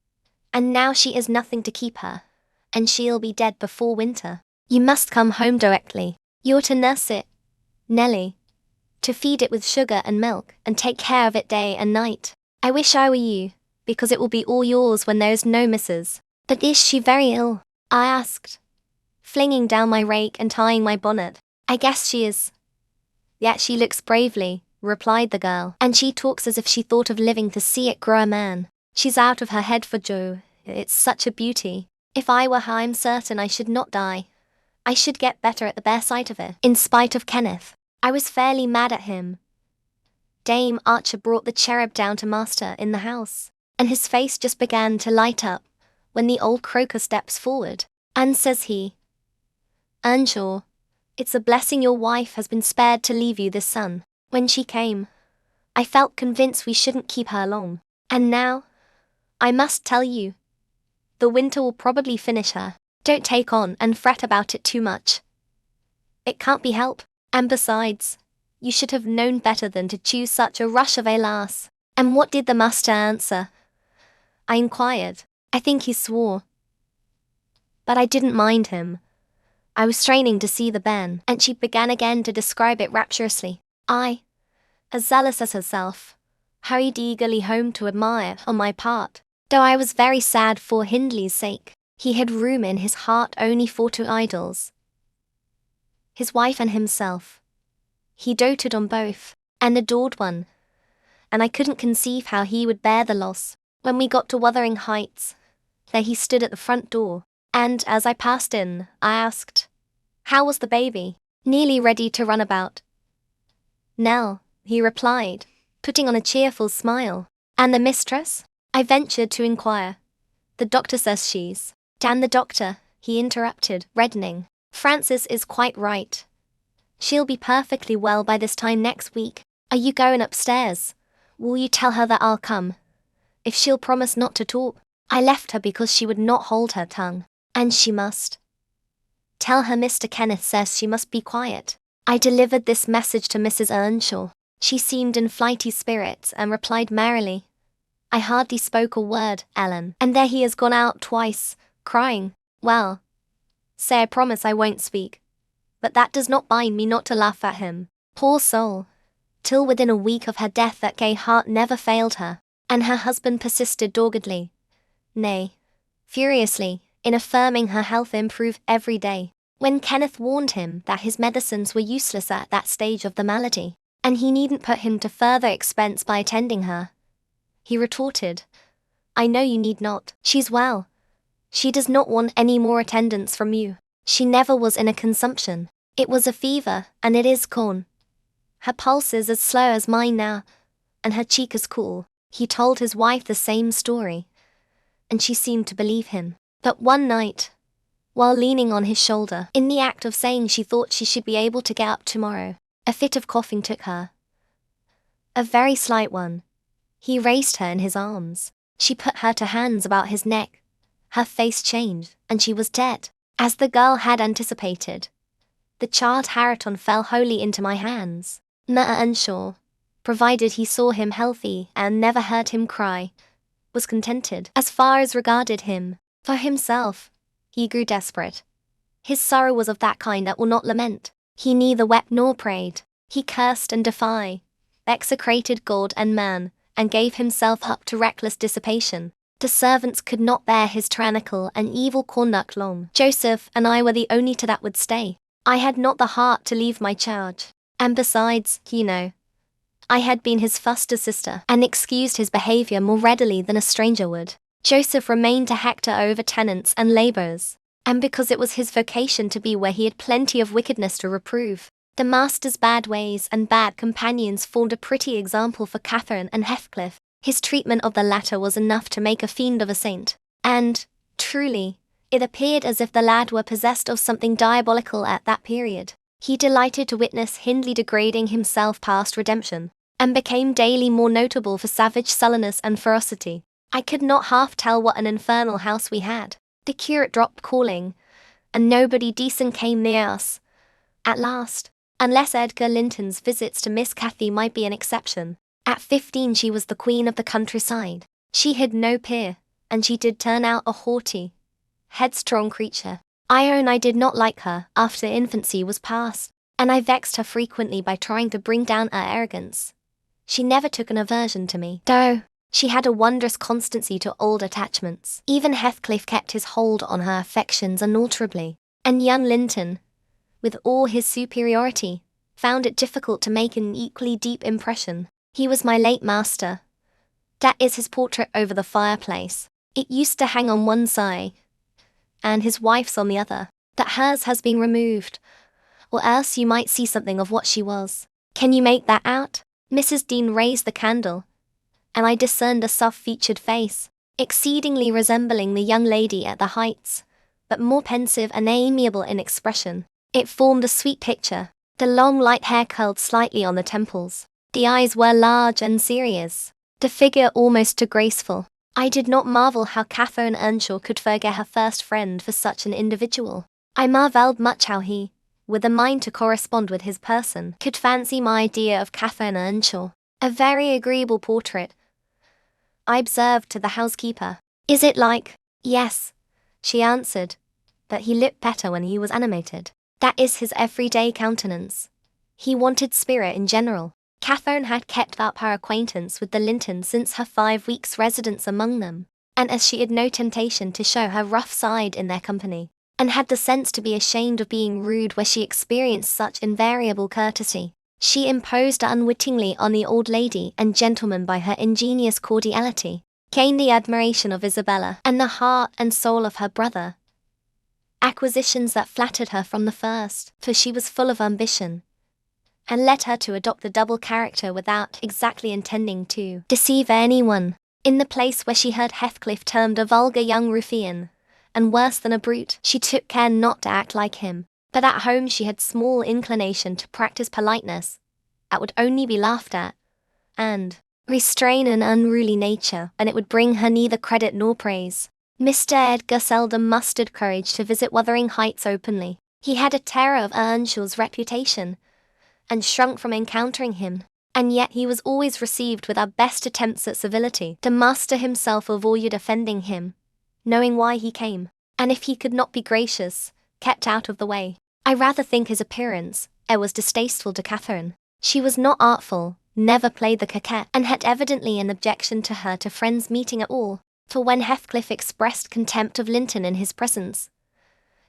Speaker 1: And now she is nothing to keep her, and she'll be dead before winter. You must come home directly. You're to nurse it, Nelly, to feed it with sugar and milk, and take care of it day and night. I wish I were you, because it will be all yours when there's no missus. But is she very ill? I asked, flinging down my rake and tying my bonnet. I guess she is. Yet she looks bravely, replied the girl, and she talks as if she thought of living to see it grow a man. She's out of her head for Joe. It's such a beauty. If I were her, I'm certain I should not die. I should get better at the bare sight of it, in spite of Kenneth. I was fairly mad at him. Dame Archer brought the cherub down to master in the house, and his face just began to light up when the old croaker steps forward, and says he, Earnshaw, it's a blessing your wife has been spared to leave you this son. When she came, I felt convinced we shouldn't keep her long, and now, I must tell you, the winter will probably finish her. Don't take on and fret about it too much. It can't be helped, and besides, you should have known better than to choose such a rush of a lass. And what did the master answer? I inquired. I think he swore. But I didn't mind him. I was straining to see the Ben, and she began again to describe it rapturously. I, as zealous as herself, hurried eagerly home to admire on my part, though I was very sad for Hindley's sake. He had room in his heart only for 2 idols, his wife and himself. He doted on both, and adored one, and I couldn't conceive how he would bear the loss. When we got to Wuthering Heights, there he stood at the front door, and as I passed in, I asked, how was the baby? Nearly ready to run about. Nell, he replied, putting on a cheerful smile. And the mistress? I ventured to inquire. The doctor says she's. Damn the doctor, he interrupted, reddening. Frances is quite right. She'll be perfectly well by this time next week. Are you going upstairs? Will you tell her that I'll come? If she'll promise not to talk. I left her because she would not hold her tongue. And she must. Tell her Mr. Kenneth says she must be quiet. I delivered this message to Mrs. Earnshaw. She seemed in flighty spirits and replied merrily, I hardly spoke a word, Ellen, and there he has gone out twice, crying. Well, say I promise I won't speak. But that does not bind me not to laugh at him. Poor soul. Till within a week of her death that gay heart never failed her, and her husband persisted doggedly, nay, furiously, in affirming her health improved every day. When Kenneth warned him that his medicines were useless at that stage of the malady, and he needn't put him to further expense by attending her, he retorted, I know you need not. She's well. She does not want any more attendance from you. She never was in a consumption. It was a fever, and it is gone. Her pulse is as slow as mine now, and her cheek is cool. He told his wife the same story, and she seemed to believe him. But one night, while leaning on his shoulder, in the act of saying she thought she should be able to get up tomorrow, a fit of coughing took her. A very slight one. He raised her in his arms. She put her two hands about his neck. Her face changed, and she was dead. As the girl had anticipated, the child Harriton fell wholly into my hands. Mr. Earnshaw, provided he saw him healthy and never heard him cry, was contented as far as regarded him. For himself, he grew desperate. His sorrow was of that kind that will not lament. He neither wept nor prayed. He cursed and defied, execrated God and man, and gave himself up to reckless dissipation. The servants could not bear his tyrannical and evil conduct long. Joseph and I were the only two that would stay. I had not the heart to leave my charge. And besides, you know, I had been his foster sister, and excused his behavior more readily than a stranger would. Joseph remained to hector over tenants and labourers, and because it was his vocation to be where he had plenty of wickedness to reprove. The master's bad ways and bad companions formed a pretty example for Catherine and Heathcliff. His treatment of the latter was enough to make a fiend of a saint, and, truly, it appeared as if the lad were possessed of something diabolical at that period. He delighted to witness Hindley degrading himself past redemption, and became daily more notable for savage sullenness and ferocity. I could not half tell what an infernal house we had. The curate dropped calling, and nobody decent came near us. At last, unless Edgar Linton's visits to Miss Cathy might be an exception. At 15 she was the queen of the countryside. She had no peer, and she did turn out a haughty, headstrong creature. I own I did not like her after infancy was past, and I vexed her frequently by trying to bring down her arrogance. She never took an aversion to me, though she had a wondrous constancy to old attachments. Even Heathcliff kept his hold on her affections unalterably, and young Linton, with all his superiority, found it difficult to make an equally deep impression. He was my late master. That is his portrait over the fireplace. It used to hang on one side, and his wife's on the other. That hers has been removed, or else you might see something of what she was. Can you make that out? Mrs. Dean raised the candle, and I discerned a soft-featured face, exceedingly resembling the young lady at the Heights, but more pensive and amiable in expression. It formed a sweet picture. The long light hair curled slightly on the temples. The eyes were large and serious, the figure almost too graceful. I did not marvel how Catherine Earnshaw could forget her first friend for such an individual. I marvelled much how he, with a mind to correspond with his person, could fancy my idea of Catherine Earnshaw. A very agreeable portrait, I observed to the housekeeper. Is it like? Yes, she answered, but he looked better when he was animated. That is his everyday countenance. He wanted spirit in general. Catherine had kept up her acquaintance with the Lintons since her 5 weeks' residence among them, and as she had no temptation to show her rough side in their company, and had the sense to be ashamed of being rude where she experienced such invariable courtesy, she imposed unwittingly on the old lady and gentleman by her ingenious cordiality, gained the admiration of Isabella and the heart and soul of her brother. Acquisitions that flattered her from the first, for she was full of ambition, and led her to adopt the double character without exactly intending to deceive anyone. In the place where she heard Heathcliff termed a vulgar young ruffian, and worse than a brute, she took care not to act like him. But at home she had small inclination to practice politeness, that would only be laughed at, and restrain an unruly nature, and it would bring her neither credit nor praise. Mr. Edgar seldom mustered courage to visit Wuthering Heights openly. He had a terror of Earnshaw's reputation, and shrunk from encountering him. And yet he was always received with our best attempts at civility. The master himself avoided offending him, knowing why he came, and if he could not be gracious, kept out of the way. I rather think his appearance was distasteful to Catherine. She was not artful, never played the coquette, and had evidently an objection to her to friends meeting at all, for when Heathcliff expressed contempt of Linton in his presence,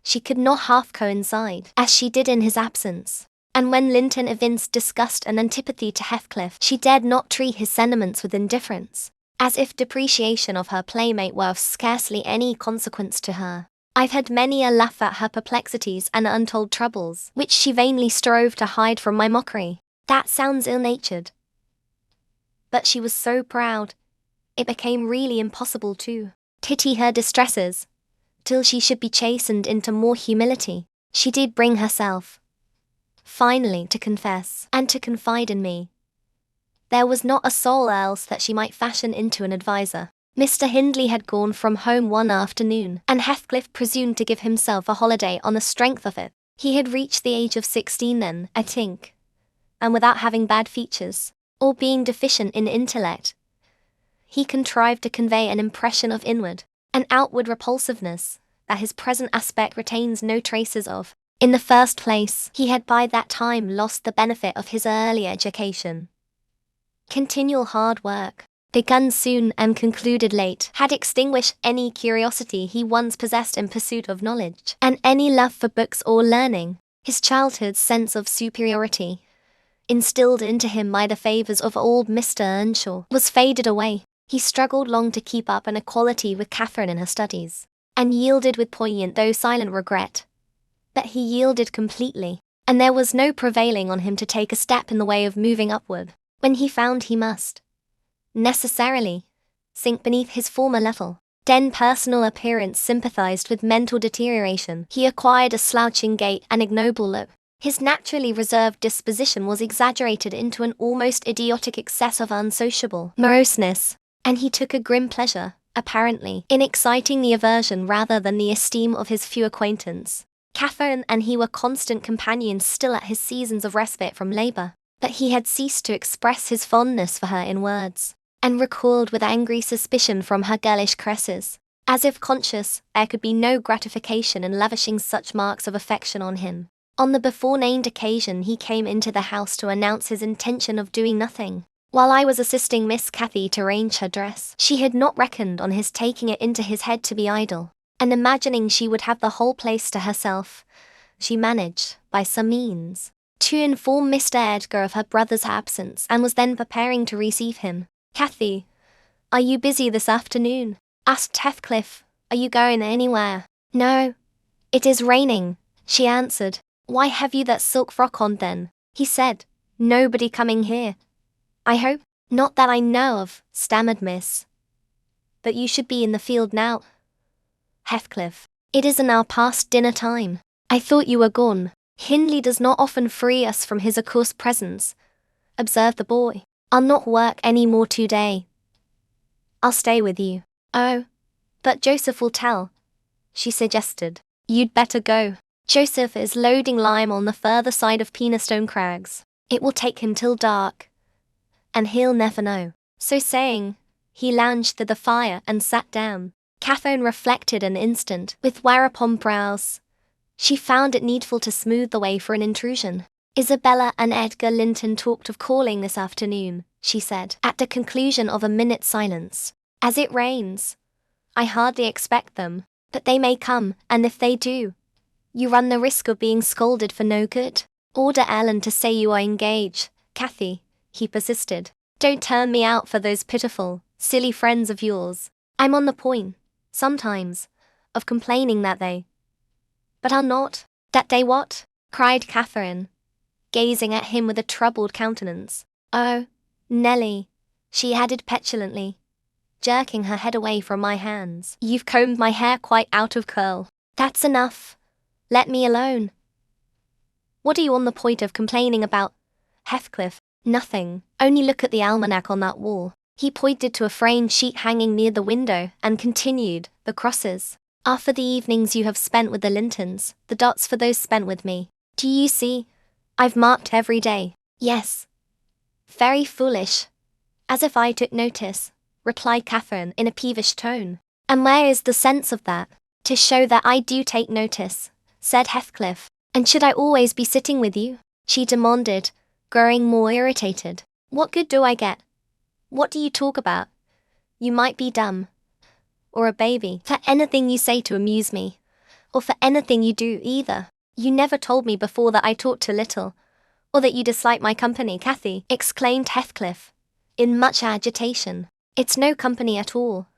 Speaker 1: she could not half coincide, as she did in his absence. And when Linton evinced disgust and antipathy to Heathcliff, she dared not treat his sentiments with indifference, as if depreciation of her playmate were of scarcely any consequence to her. I've had many a laugh at her perplexities and untold troubles, which she vainly strove to hide from my mockery. That sounds ill-natured, but she was so proud, it became really impossible to pity her distresses, till she should be chastened into more humility. She did bring herself, finally, to confess, and to confide in me. There was not a soul else that she might fashion into an adviser. Mr. Hindley had gone from home one afternoon, and Heathcliff presumed to give himself a holiday on the strength of it. He had reached the age of 16 then, I think, and without having bad features, or being deficient in intellect, he contrived to convey an impression of inward and outward repulsiveness that his present aspect retains no traces of. In the first place, he had by that time lost the benefit of his early education. Continual hard work, begun soon and concluded late, had extinguished any curiosity he once possessed in pursuit of knowledge, and any love for books or learning. His childhood's sense of superiority, instilled into him by the favours of old Mr. Earnshaw, was faded away. He struggled long to keep up an equality with Catherine in her studies, and yielded with poignant though silent regret. But he yielded completely, and there was no prevailing on him to take a step in the way of moving upward, when he found he must necessarily sink beneath his former level. Then personal appearance sympathized with mental deterioration. He acquired a slouching gait and ignoble look. His naturally reserved disposition was exaggerated into an almost idiotic excess of unsociable moroseness, and he took a grim pleasure, apparently, in exciting the aversion rather than the esteem of his few acquaintance. Catherine and he were constant companions still at his seasons of respite from labour, but he had ceased to express his fondness for her in words, and recoiled with angry suspicion from her girlish caresses, as if conscious there could be no gratification in lavishing such marks of affection on him. On the before-named occasion he came into the house to announce his intention of doing nothing, while I was assisting Miss Cathy to arrange her dress. She had not reckoned on his taking it into his head to be idle, and imagining she would have the whole place to herself, she managed, by some means, to inform Mr. Edgar of her brother's absence, and was then preparing to receive him. "Cathy, are you busy this afternoon?" asked Heathcliff. "Are you going anywhere?" "No, it is raining," she answered. "Why have you that silk frock on then?" he said. "Nobody coming here, I hope?" "Not that I know of," stammered Miss. "But you should be in the field now." "Heathcliff, it is now past dinner time. I thought you were gone." "Hindley does not often free us from his accursed presence," observed the boy. "I'll not work any more today. I'll stay with you." "Oh, but Joseph will tell," she suggested. "You'd better go. Joseph is loading lime on the further side of Penistone Crags. It will take him till dark, and he'll never know." So saying, he lounged to the fire and sat down. Catherine reflected an instant, with whereupon brows. She found it needful to smooth the way for an intrusion. "Isabella and Edgar Linton talked of calling this afternoon," she said, at the conclusion of a minute's silence. "As it rains, I hardly expect them, but they may come, and if they do, you run the risk of being scolded for no good. Order Ellen to say you are engaged, Cathy," he persisted. "Don't turn me out for those pitiful, silly friends of yours. I'm on the point, sometimes, of complaining that they, but are not." "That they what?" cried Catherine, gazing at him with a troubled countenance. "Oh, Nelly," she added petulantly, jerking her head away from my hands. "You've combed my hair quite out of curl. That's enough. Let me alone. What are you on the point of complaining about? Heathcliff, nothing, only look at the almanac on that wall. He pointed to a framed sheet hanging near the window and continued, the crosses are for the evenings you have spent with the Lintons, the dots for those spent with me. Do you see? I've marked every day. Yes. Very foolish. As if I took notice, replied Catherine in a peevish tone. And where is the sense of that? To show that I do take notice, said Heathcliff. And should I always be sitting with you? She demanded, growing more irritated. What good do I get? What do you talk about? You might be dumb. Or a baby. For anything you say to amuse me. Or for anything you do either. You never told me before that I talked too little. Or that you dislike my company, Cathy, exclaimed Heathcliff, in much agitation. It's no company at all.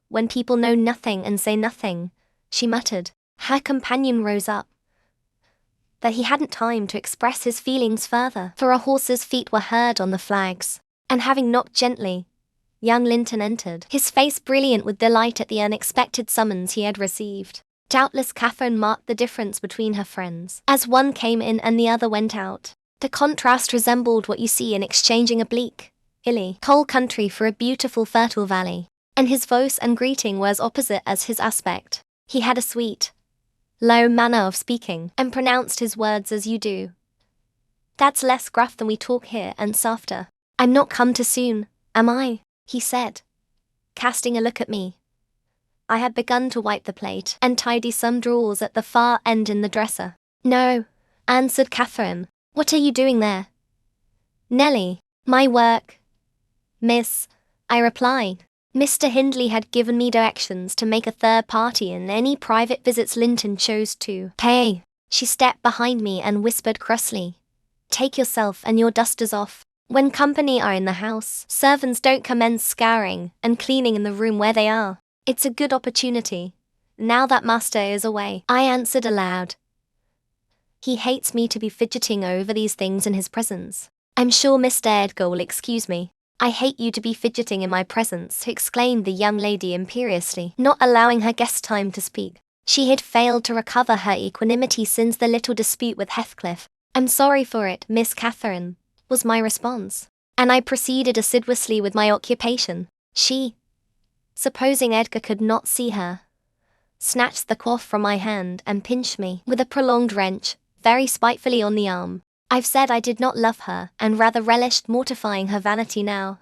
Speaker 1: When people know nothing and say nothing, she muttered. Her companion rose up. But he hadn't time to express his feelings further, for a horse's feet were heard on the flags, and having knocked gently, young Linton entered, his face brilliant with delight at the unexpected summons he had received. Doubtless Catherine marked the difference between her friends, as one came in and the other went out. The contrast resembled what you see in exchanging a bleak, hilly, cold country for a beautiful fertile valley, and his voice and greeting were as opposite as his aspect. He had a sweet, low manner of speaking, and pronounced his words as you do. That's less gruff than we talk here and softer. I'm not come too soon, am I? He said, casting a look at me. I had begun to wipe the plate and tidy some drawers at the far end in the dresser. No, answered Catherine. What are you doing there? Nellie, my work. Miss, I replied. Mr. Hindley had given me directions to make a third party in any private visits Linton chose to pay. She stepped behind me and whispered crossly. Take yourself and your dusters off. When company are in the house, servants don't commence scouring and cleaning in the room where they are. It's a good opportunity. Now that master is away, I answered aloud. He hates me to be fidgeting over these things in his presence. I'm sure Mr. Edgar will excuse me. I hate you to be fidgeting in my presence, exclaimed the young lady imperiously, not allowing her guest time to speak. She had failed to recover her equanimity since the little dispute with Heathcliff. I'm sorry for it, Miss Catherine, was my response, and I proceeded assiduously with my occupation. She, supposing Edgar could not see her, snatched the coif from my hand and pinched me with a prolonged wrench, very spitefully on the arm. I've said I did not love her, and rather relished mortifying her vanity now.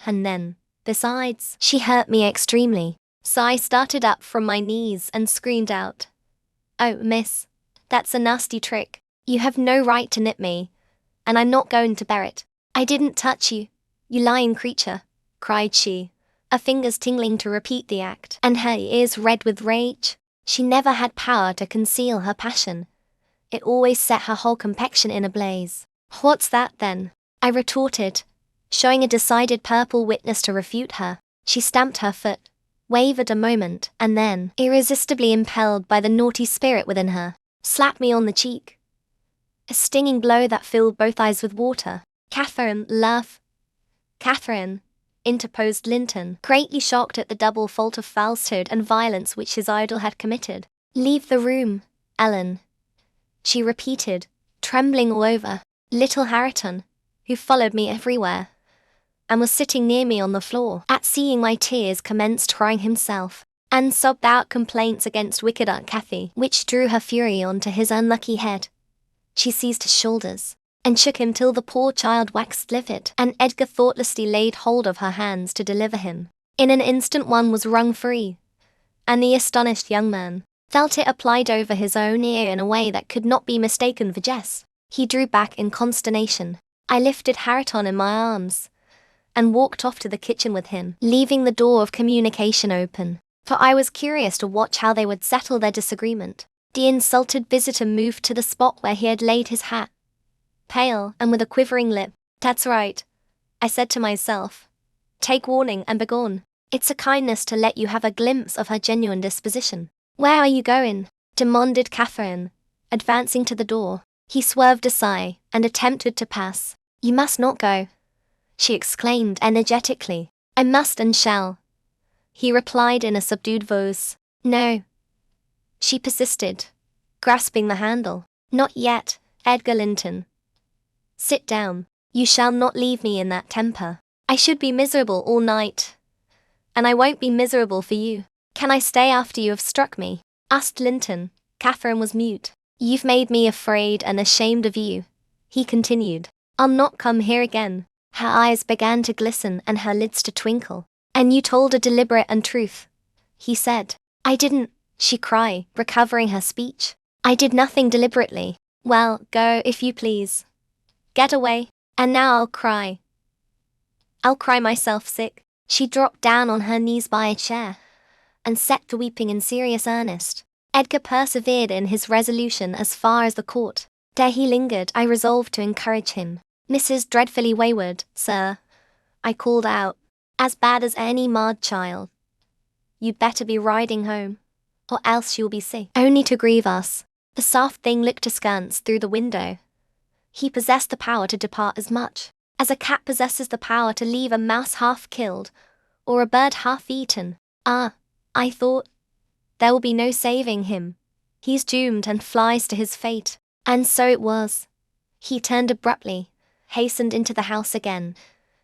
Speaker 1: And then, besides, she hurt me extremely. So I started up from my knees and screamed out. Oh, miss, that's a nasty trick. You have no right to nip me, and I'm not going to bear it. I didn't touch you, you lying creature, cried she, her fingers tingling to repeat the act, and her ears red with rage. She never had power to conceal her passion. It always set her whole complexion in a blaze. What's that then? I retorted, showing a decided purple witness to refute her. She stamped her foot, wavered a moment, and then, irresistibly impelled by the naughty spirit within her, slapped me on the cheek. A stinging blow that filled both eyes with water. Catherine, laugh. Catherine, interposed Linton, greatly shocked at the double fault of falsehood and violence which his idol had committed. Leave the room, Ellen, she repeated, trembling all over. Little Hareton, who followed me everywhere, and was sitting near me on the floor, at seeing my tears commenced crying himself, and sobbed out complaints against wicked Aunt Cathy, which drew her fury onto his unlucky head. She seized his shoulders, and shook him till the poor child waxed livid, and Edgar thoughtlessly laid hold of her hands to deliver him. In an instant one was wrung free, and the astonished young man felt it applied over his own ear in a way that could not be mistaken for jest. He drew back in consternation. I lifted Hareton in my arms, and walked off to the kitchen with him, leaving the door of communication open, for I was curious to watch how they would settle their disagreement. The insulted visitor moved to the spot where he had laid his hat, pale and with a quivering lip. That's right, I said to myself. Take warning and begone. It's a kindness to let you have a glimpse of her genuine disposition. Where are you going? Demanded Catherine, advancing to the door. He swerved aside and attempted to pass. You must not go, she exclaimed energetically. I must and shall, he replied in a subdued voice. No, she persisted, grasping the handle. Not yet, Edgar Linton. Sit down. You shall not leave me in that temper. I should be miserable all night. And I won't be miserable for you. Can I stay after you have struck me? Asked Linton. Catherine was mute. You've made me afraid and ashamed of you, he continued. I'll not come here again. Her eyes began to glisten and her lids to twinkle. And you told a deliberate untruth, he said. I didn't, she cried, recovering her speech. I did nothing deliberately. Well, go if you please. Get away. And now I'll cry. I'll cry myself sick. She dropped down on her knees by a chair and set to weeping in serious earnest. Edgar persevered in his resolution as far as the court. There he lingered. I resolved to encourage him. Mrs. Dreadfully wayward, sir, I called out. As bad as any marred child. You'd better be riding home, or else you'll be sick. Only to grieve us. The soft thing looked askance through the window. He possessed the power to depart as much as a cat possesses the power to leave a mouse half killed, or a bird half eaten. Ah, I thought, there will be no saving him. He's doomed and flies to his fate. And so it was. He turned abruptly, hastened into the house again,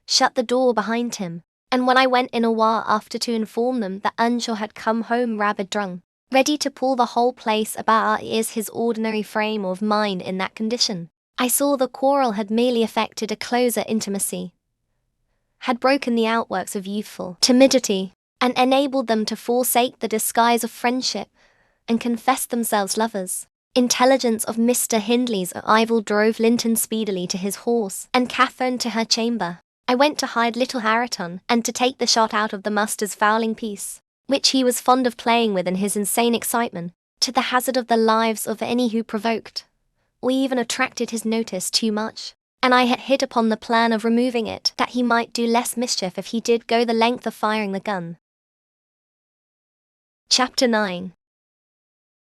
Speaker 1: shut the door behind him, and when I went in a while after to inform them that Earnshaw had come home rabid drunk, ready to pull the whole place about our ears, his ordinary frame of mind in that condition, I saw the quarrel had merely effected a closer intimacy, had broken the outworks of youthful timidity, and enabled them to forsake the disguise of friendship, and confess themselves lovers. Intelligence of Mr. Hindley's arrival drove Linton speedily to his horse, and Catherine to her chamber. I went to hide little Hareton, and to take the shot out of the master's fowling piece, which he was fond of playing with in his insane excitement, to the hazard of the lives of any who provoked, or even attracted his notice too much. And I had hit upon the plan of removing it, that he might do less mischief if he did go the length of firing the gun. Chapter 9.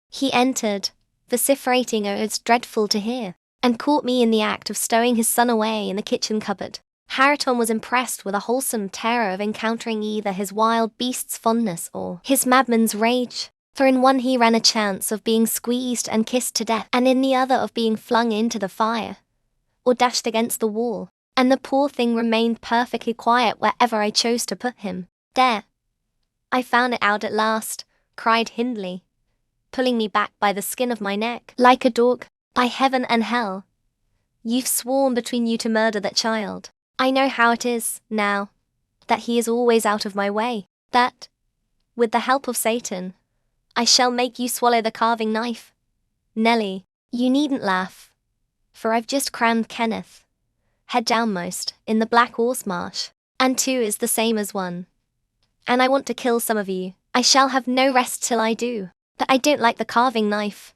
Speaker 1: He entered, vociferating oaths dreadful to hear, and caught me in the act of stowing his son away in the kitchen cupboard. Hareton was impressed with a wholesome terror of encountering either his wild beast's fondness or his madman's rage, for in one he ran a chance of being squeezed and kissed to death, and in the other of being flung into the fire, or dashed against the wall, and the poor thing remained perfectly quiet wherever I chose to put him. There! I found it out at last, cried Hindley, pulling me back by the skin of my neck, like a dog. By heaven and hell, you've sworn between you to murder that child. I know how it is, now, that he is always out of my way, that, with the help of Satan, I shall make you swallow the carving knife. Nelly, you needn't laugh, for I've just crammed Kenneth, head downmost, in the Black Horse Marsh, and 2 is the same as 1. And I want to kill some of you. I shall have no rest till I do. But I don't like the carving knife,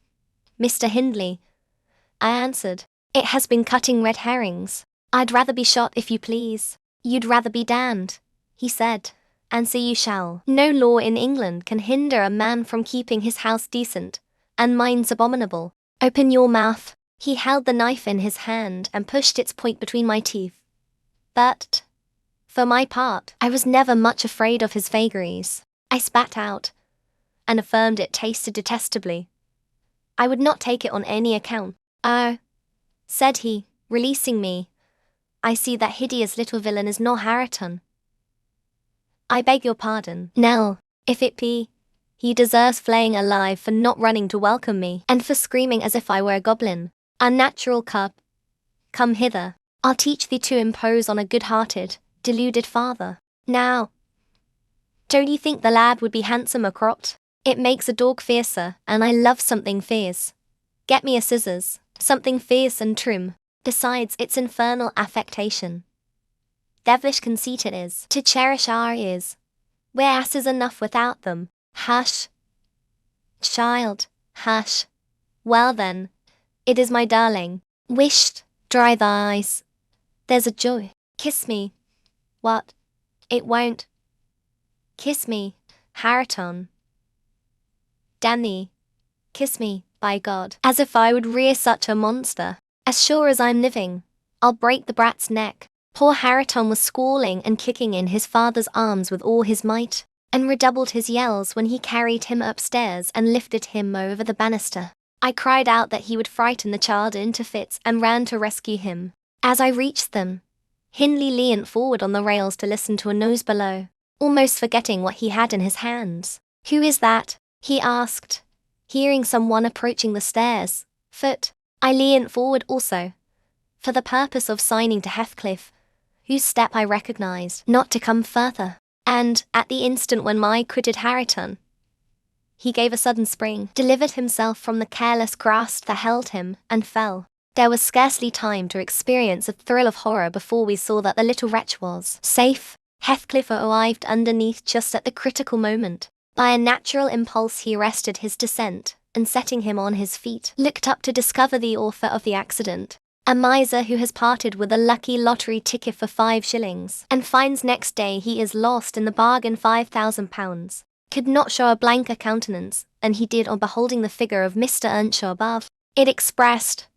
Speaker 1: Mr. Hindley, I answered. It has been cutting red herrings. I'd rather be shot if you please. You'd rather be damned, he said, and so you shall. No law in England can hinder a man from keeping his house decent, and mine's abominable. Open your mouth. He held the knife in his hand and pushed its point between my teeth. But, for my part, I was never much afraid of his vagaries. I spat out, and affirmed it tasted detestably. I would not take it on any account. Oh, said he, releasing me, I see that hideous little villain is not Hareton. I beg your pardon, Nell, if it be. He deserves flaying alive for not running to welcome me, and for screaming as if I were a goblin. Unnatural cub. Come hither. I'll teach thee to impose on a good-hearted, deluded father. Now, don't you think the lad would be handsomer cropped? It makes a dog fiercer, and I love something fierce. Get me a scissors, something fierce and trim, besides its infernal affectation. Devilish conceit it is, to cherish our ears. We're asses enough without them. Hush, child, hush. Well then, it is my darling. Wisht, dry thy eyes. There's a joy. Kiss me. What? It won't. Kiss me, Hareton. Damn thee. Kiss me, by God. As if I would rear such a monster. As sure as I'm living, I'll break the brat's neck. Poor Hareton was squalling and kicking in his father's arms with all his might, and redoubled his yells when he carried him upstairs and lifted him over the banister. I cried out that he would frighten the child into fits and ran to rescue him. As I reached them, Hindley leaned forward on the rails to listen to a noise below, almost forgetting what he had in his hands. "Who is that?" he asked, hearing someone approaching the stairs. "Foot." I leaned forward also, for the purpose of signing to Heathcliff, whose step I recognized, not to come further. And, at the instant when my quitted Harriton, he gave a sudden spring, delivered himself from the careless grasp that held him, and fell. There was scarcely time to experience a thrill of horror before we saw that the little wretch was safe. Heathcliff arrived underneath just at the critical moment. By a natural impulse he arrested his descent, and setting him on his feet, looked up to discover the author of the accident. A miser who has parted with a lucky lottery ticket for 5 shillings, and finds next day he is lost in the bargain £5,000, could not show a blanker countenance, and he did on beholding the figure of Mr. Earnshaw above. It expressed,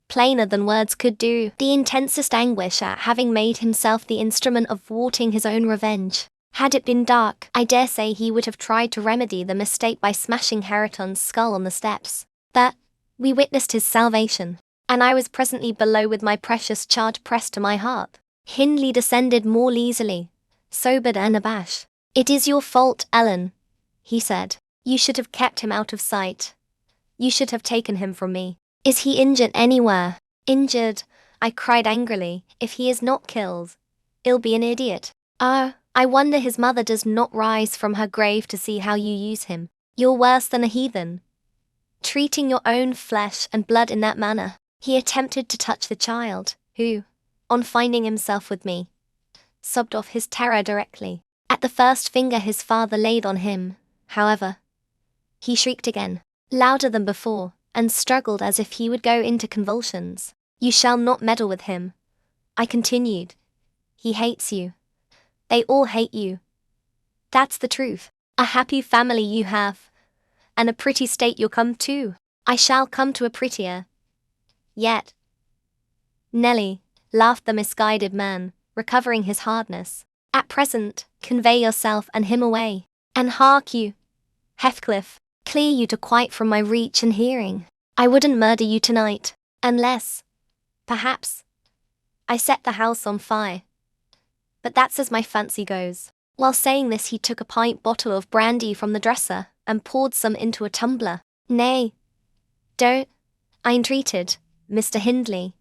Speaker 1: plainer than words could do, the intensest anguish at having made himself the instrument of thwarting his own revenge. Had it been dark, I dare say he would have tried to remedy the mistake by smashing Harriton's skull on the steps. But we witnessed his salvation, and I was presently below with my precious charge pressed to my heart. Hindley descended more easily, sobered and abashed. "It is your fault, Ellen," he said. "You should have kept him out of sight. You should have taken him from me. Is he injured anywhere?" "Injured?" I cried angrily. "If he is not killed, he'll be an idiot. I wonder his mother does not rise from her grave to see how you use him. You're worse than a heathen, treating your own flesh and blood in that manner." He attempted to touch the child, who, on finding himself with me, sobbed off his terror directly. At the first finger his father laid on him, however, he shrieked again, louder than before, and struggled as if he would go into convulsions. "You shall not meddle with him," I continued. "He hates you. They all hate you. That's the truth. A happy family you have, and a pretty state you'll come to." "I shall come to a prettier yet, Nelly," laughed the misguided man, recovering his hardness. "At present, convey yourself and him away. And hark you, Heathcliff, clear you to quite from my reach and hearing. I wouldn't murder you tonight, unless, perhaps, I set the house on fire. But that's as my fancy goes." While saying this he took a pint bottle of brandy from the dresser, and poured some into a tumbler. "Nay, don't," I entreated, "Mr. Hindley.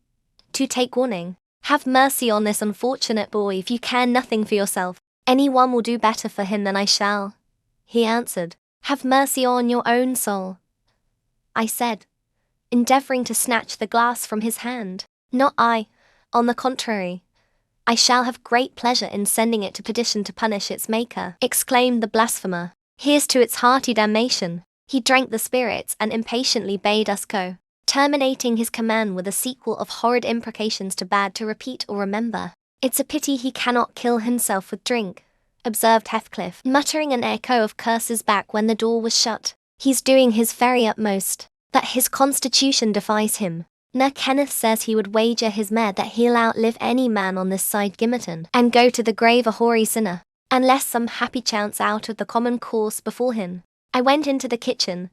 Speaker 1: To take warning. Have mercy on this unfortunate boy if you care nothing for yourself. Any one will do better for him than I shall," he answered. "Have mercy on your own soul," I said, endeavoring to snatch the glass from his hand. "Not I. On the contrary, I shall have great pleasure in sending it to perdition to punish its maker," exclaimed the blasphemer. "Here's to its hearty damnation." He drank the spirits and impatiently bade us go, terminating his command with a sequel of horrid imprecations too bad to repeat or remember. "It's a pity he cannot kill himself with drink," observed Heathcliff, muttering an echo of curses back when the door was shut. "He's doing his very utmost, but his constitution defies him. Ner Kenneth says he would wager his mare that he'll outlive any man on this side Gimmerton, and go to the grave a hoary sinner, unless some happy chance out of the common course befall him." I went into the kitchen,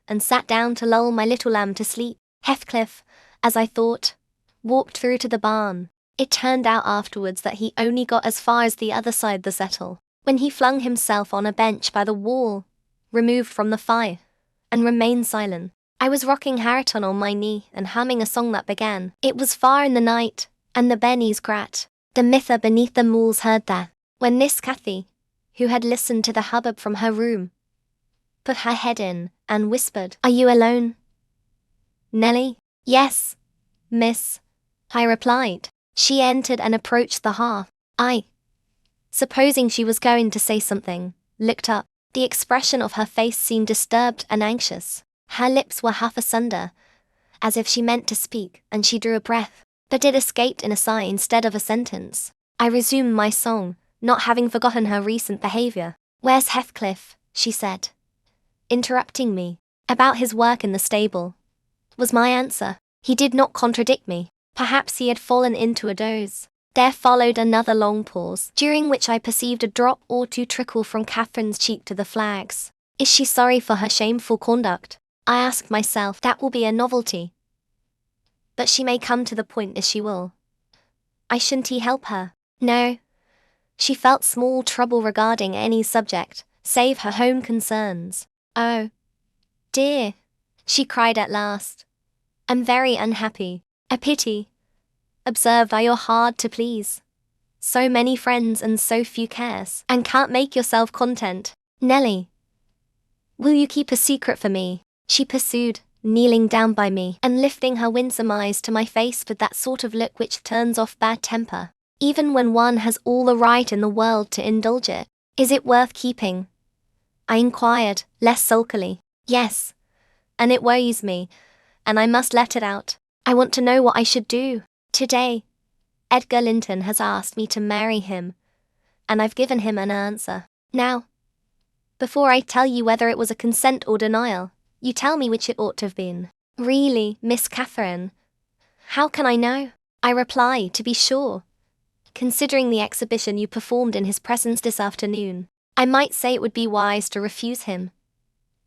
Speaker 1: and sat down to lull my little lamb to sleep. Heathcliff, as I thought, walked through to the barn. It turned out afterwards that he only got as far as the other side the settle, when he flung himself on a bench by the wall, removed from the fire, and remained silent. I was rocking Harriton on my knee and humming a song that began, "It was far in the night, and the bennies grat. The mither beneath the mools heard that," when Miss Cathy, who had listened to the hubbub from her room, put her head in, and whispered, "Are you alone, Nelly?" "Yes, miss," I replied. She entered and approached the hearth. I, supposing she was going to say something, looked up. The expression of her face seemed disturbed and anxious. Her lips were half asunder, as if she meant to speak, and she drew a breath, but it escaped in a sigh instead of a sentence. I resumed my song, not having forgotten her recent behavior. "Where's Heathcliff?" she said, interrupting me. "About his work in the stable," was my answer. He did not contradict me. Perhaps he had fallen into a doze. There followed another long pause, during which I perceived a drop or two trickle from Catherine's cheek to the flags. "Is she sorry for her shameful conduct?" I asked myself, that will be a novelty. But she may come to the point as she will. I shouldn't help her. No. She felt small trouble regarding any subject, save her own concerns. Oh, dear, she cried at last. I'm very unhappy. A pity. Observe you're hard to please. So many friends and so few cares, and can't make yourself content. Nelly, will you keep a secret for me? She pursued, kneeling down by me and lifting her winsome eyes to my face with that sort of look which turns off bad temper, even when one has all the right in the world to indulge it. Is it worth keeping? I inquired, less sulkily. Yes, and it worries me, and I must let it out. I want to know what I should do. Today, Edgar Linton has asked me to marry him, and I've given him an answer. Now, before I tell you whether it was a consent or denial, you tell me which it ought to have been. Really, Miss Catherine? How can I know? I reply, to be sure. Considering the exhibition you performed in his presence this afternoon, I might say it would be wise to refuse him.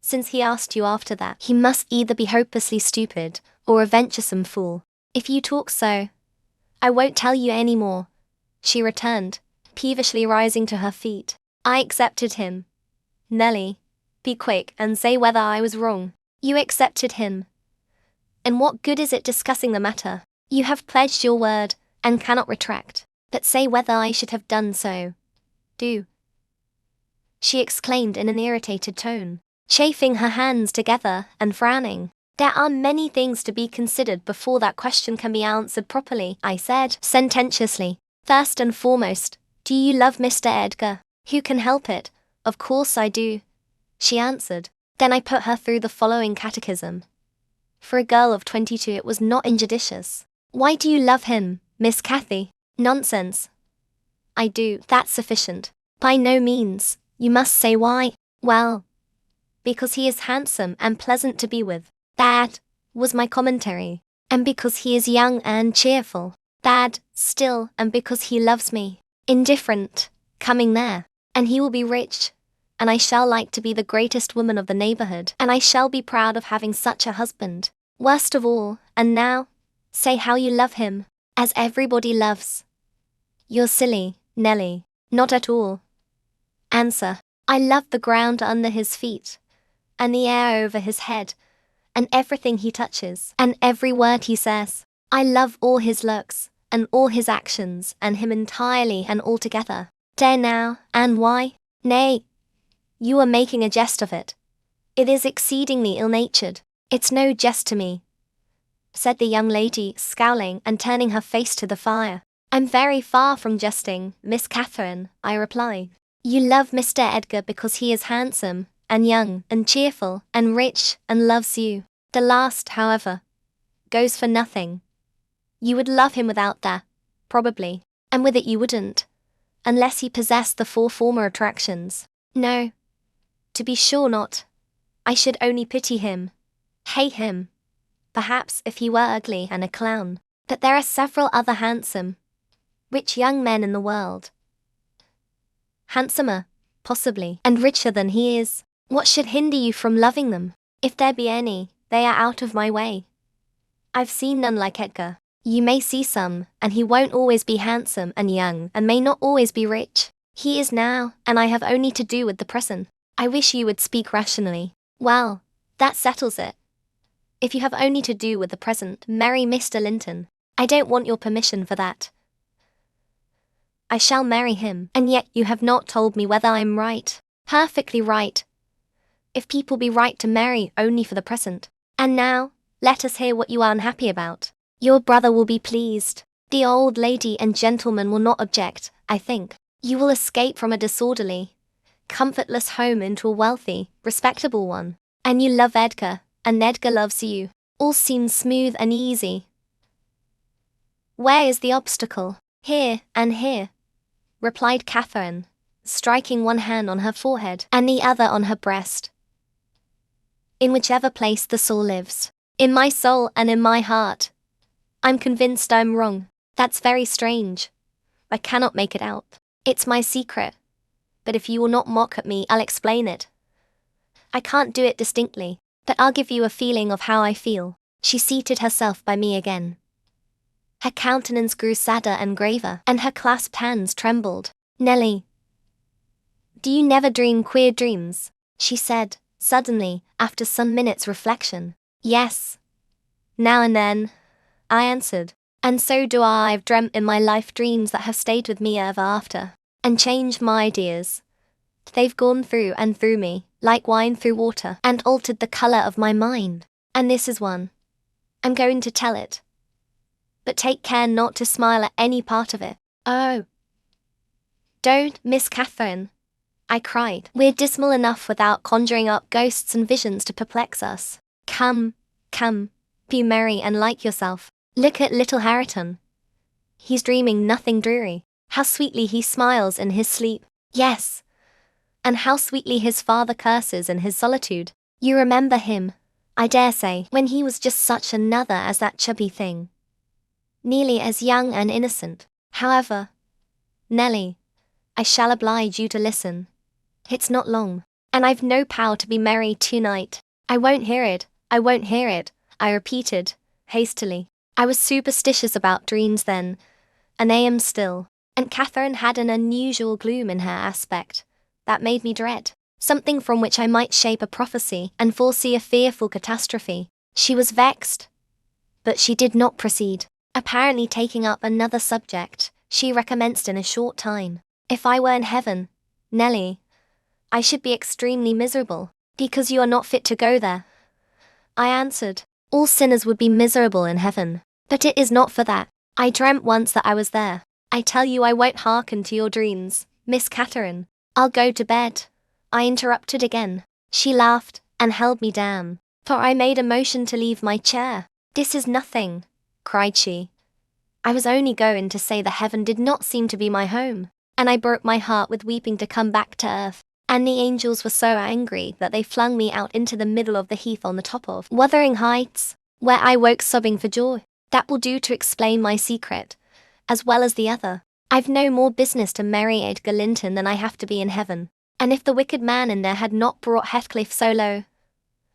Speaker 1: Since he asked you after that, he must either be hopelessly stupid, or a venturesome fool. If you talk so, I won't tell you any more, she returned, peevishly rising to her feet. I accepted him. Nelly, be quick and say whether I was wrong. You accepted him. And what good is it discussing the matter? You have pledged your word, and cannot retract. But say whether I should have done so. Do, she exclaimed in an irritated tone, chafing her hands together and frowning. There are many things to be considered before that question can be answered properly, I said, sententiously. First and foremost, do you love Mr. Edgar? Who can help it? Of course I do, she answered. Then I put her through the following catechism. For a girl of 22 it was not injudicious. Why do you love him, Miss Cathy? Nonsense. I do, that's sufficient. By no means, you must say why. Well, because he is handsome and pleasant to be with. That was my commentary. And because he is young and cheerful. That, still, and because he loves me. Indifferent, coming there. And he will be rich. And I shall like to be the greatest woman of the neighborhood. And I shall be proud of having such a husband. Worst of all, and now, say how you love him. As everybody loves. You're silly, Nelly. Not at all. Answer. I love the ground under his feet. And the air over his head. And everything he touches, and every word he says. I love all his looks, and all his actions, and him entirely and altogether. There now, and why? Nay, you are making a jest of it. It is exceedingly ill-natured. It's no jest to me, said the young lady, scowling and turning her face to the fire. I'm very far from jesting, Miss Catherine, I replied. You love Mr. Edgar because he is handsome, and young, and cheerful, and rich, and loves you. The last, however, goes for nothing. You would love him without that, probably, and with it you wouldn't, unless he possessed the 4 former attractions. No, to be sure not. I should only pity him, hate him, perhaps if he were ugly and a clown. But there are several other handsome, rich young men in the world. Handsomer, possibly, and richer than he is. What should hinder you from loving them? If there be any, they are out of my way. I've seen none like Edgar. You may see some, and he won't always be handsome and young, and may not always be rich. He is now, and I have only to do with the present. I wish you would speak rationally. Well, that settles it. If you have only to do with the present, marry Mr. Linton. I don't want your permission for that. I shall marry him, and yet you have not told me whether I'm right. Perfectly right. If people be right to marry only for the present. And now, let us hear what you are unhappy about. Your brother will be pleased. The old lady and gentleman will not object, I think. You will escape from a disorderly, comfortless home into a wealthy, respectable one. And you love Edgar, and Edgar loves you. All seems smooth and easy. Where is the obstacle? Here, and here, replied Catherine, striking one hand on her forehead and the other on her breast. In whichever place the soul lives. In my soul and in my heart. I'm convinced I'm wrong. That's very strange. I cannot make it out. It's my secret. But if you will not mock at me, I'll explain it. I can't do it distinctly. But I'll give you a feeling of how I feel. She seated herself by me again. Her countenance grew sadder and graver, and her clasped hands trembled. Nelly, do you never dream queer dreams? She said, suddenly, after some minutes' reflection. Yes. Now and then, I answered. And so do I. I've dreamt in my life dreams that have stayed with me ever after, and changed my ideas. They've gone through and through me, like wine through water, and altered the color of my mind. And this is one. I'm going to tell it. But take care not to smile at any part of it. Oh. Don't, Miss Catherine, I cried. We're dismal enough without conjuring up ghosts and visions to perplex us. Come, be merry and like yourself. Look at little Hareton. He's dreaming nothing dreary. How sweetly he smiles in his sleep. Yes. And how sweetly his father curses in his solitude. You remember him, I dare say, when he was just such another as that chubby thing. Nearly as young and innocent. However, Nelly, I shall oblige you to listen. It's not long, and I've no power to be merry tonight. I won't hear it, I repeated, hastily. I was superstitious about dreams then, and I am still, and Catherine had an unusual gloom in her aspect that made me dread something from which I might shape a prophecy and foresee a fearful catastrophe. She was vexed, but she did not proceed. Apparently taking up another subject, she recommenced in a short time. If I were in heaven, Nelly, I should be extremely miserable, because you are not fit to go there. I answered. All sinners would be miserable in heaven, but it is not for that. I dreamt once that I was there. I tell you I won't hearken to your dreams, Miss Catherine. I'll go to bed. I interrupted again. She laughed, and held me down, for I made a motion to leave my chair. This is nothing, cried she. I was only going to say the heaven did not seem to be my home, and I broke my heart with weeping to come back to earth. And the angels were so angry that they flung me out into the middle of the heath on the top of Wuthering Heights, where I woke sobbing for joy. That will do to explain my secret, as well as the other. I've no more business to marry Edgar Linton than I have to be in heaven. And if the wicked man in there had not brought Heathcliff so low,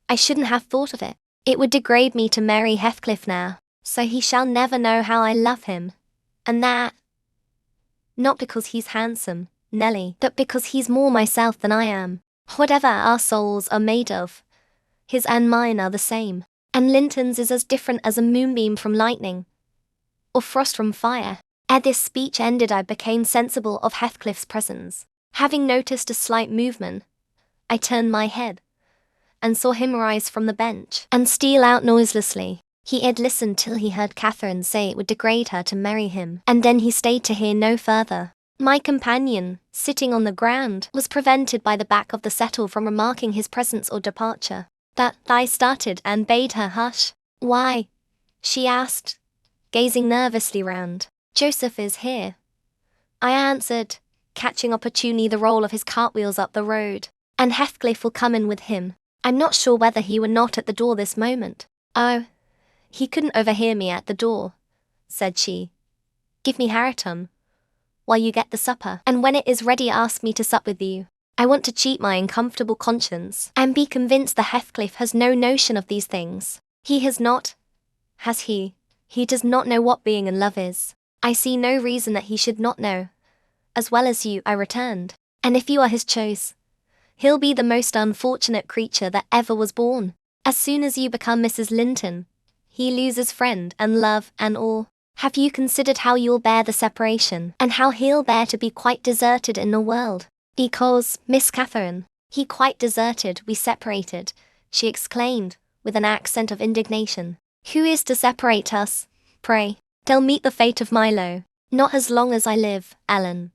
Speaker 1: I shouldn't have thought of it. It would degrade me to marry Heathcliff now, so he shall never know how I love him. And that, not because he's handsome, Nelly, but because he's more myself than I am. Whatever our souls are made of, his and mine are the same, and Linton's is as different as a moonbeam from lightning, or frost from fire. Ere this speech ended I became sensible of Heathcliff's presence. Having noticed a slight movement, I turned my head, and saw him rise from the bench, and steal out noiselessly. He had listened till he heard Catherine say it would degrade her to marry him, and then he stayed to hear no further. My companion, sitting on the ground, was prevented by the back of the settle from remarking his presence or departure. That I started and bade her hush. Why? She asked, gazing nervously round. Joseph is here, I answered, catching opportunely the roll of his cartwheels up the road. And Heathcliff will come in with him. I'm not sure whether he were not at the door this moment. Oh, he couldn't overhear me at the door, said she. Give me Hareton, while you get the supper, and when it is ready ask me to sup with you. I want to cheat my uncomfortable conscience, and be convinced that Heathcliff has no notion of these things. He has not, has he? He does not know what being in love is. I see no reason that he should not know. As well as you, I returned. And if you are his choice, he'll be the most unfortunate creature that ever was born. As soon as you become Mrs. Linton, he loses friend and love and all. Have you considered how you'll bear the separation, and how he'll bear to be quite deserted in the world? Because, Miss Catherine, he quite deserted, we separated, she exclaimed, with an accent of indignation. Who is to separate us, pray? They'll meet the fate of Milo. Not as long as I live, Ellen.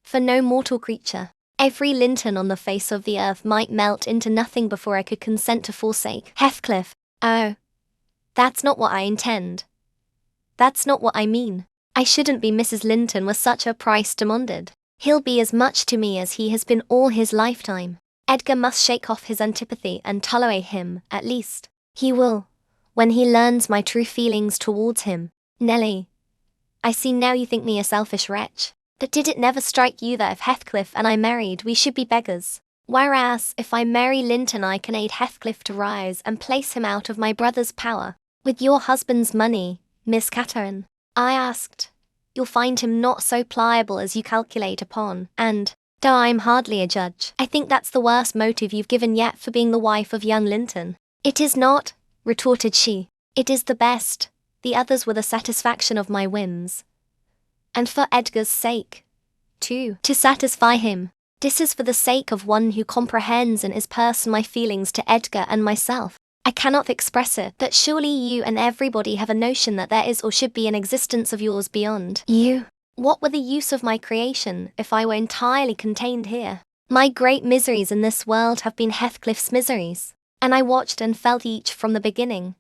Speaker 1: For no mortal creature, every Linton on the face of the earth might melt into nothing before I could consent to forsake Heathcliff. Oh, that's not what I intend. That's not what I mean. I shouldn't be Mrs. Linton with such a price demanded. He'll be as much to me as he has been all his lifetime. Edgar must shake off his antipathy and tolerate him, at least. He will, when he learns my true feelings towards him. Nelly, I see now you think me a selfish wretch. But did it never strike you that if Heathcliff and I married we should be beggars? Whereas, if I marry Linton, I can aid Heathcliff to rise and place him out of my brother's power. With your husband's money, Miss Catherine, I asked, you'll find him not so pliable as you calculate upon, and, though I'm hardly a judge, I think that's the worst motive you've given yet for being the wife of young Linton. It is not, retorted she. It is the best. The others were the satisfaction of my whims. And for Edgar's sake, too, to satisfy him. This is for the sake of one who comprehends in his person my feelings to Edgar and myself. I cannot express it, but surely you and everybody have a notion that there is or should be an existence of yours beyond you. What were the use of my creation if I were entirely contained here? My great miseries in this world have been Heathcliff's miseries, and I watched and felt each from the beginning.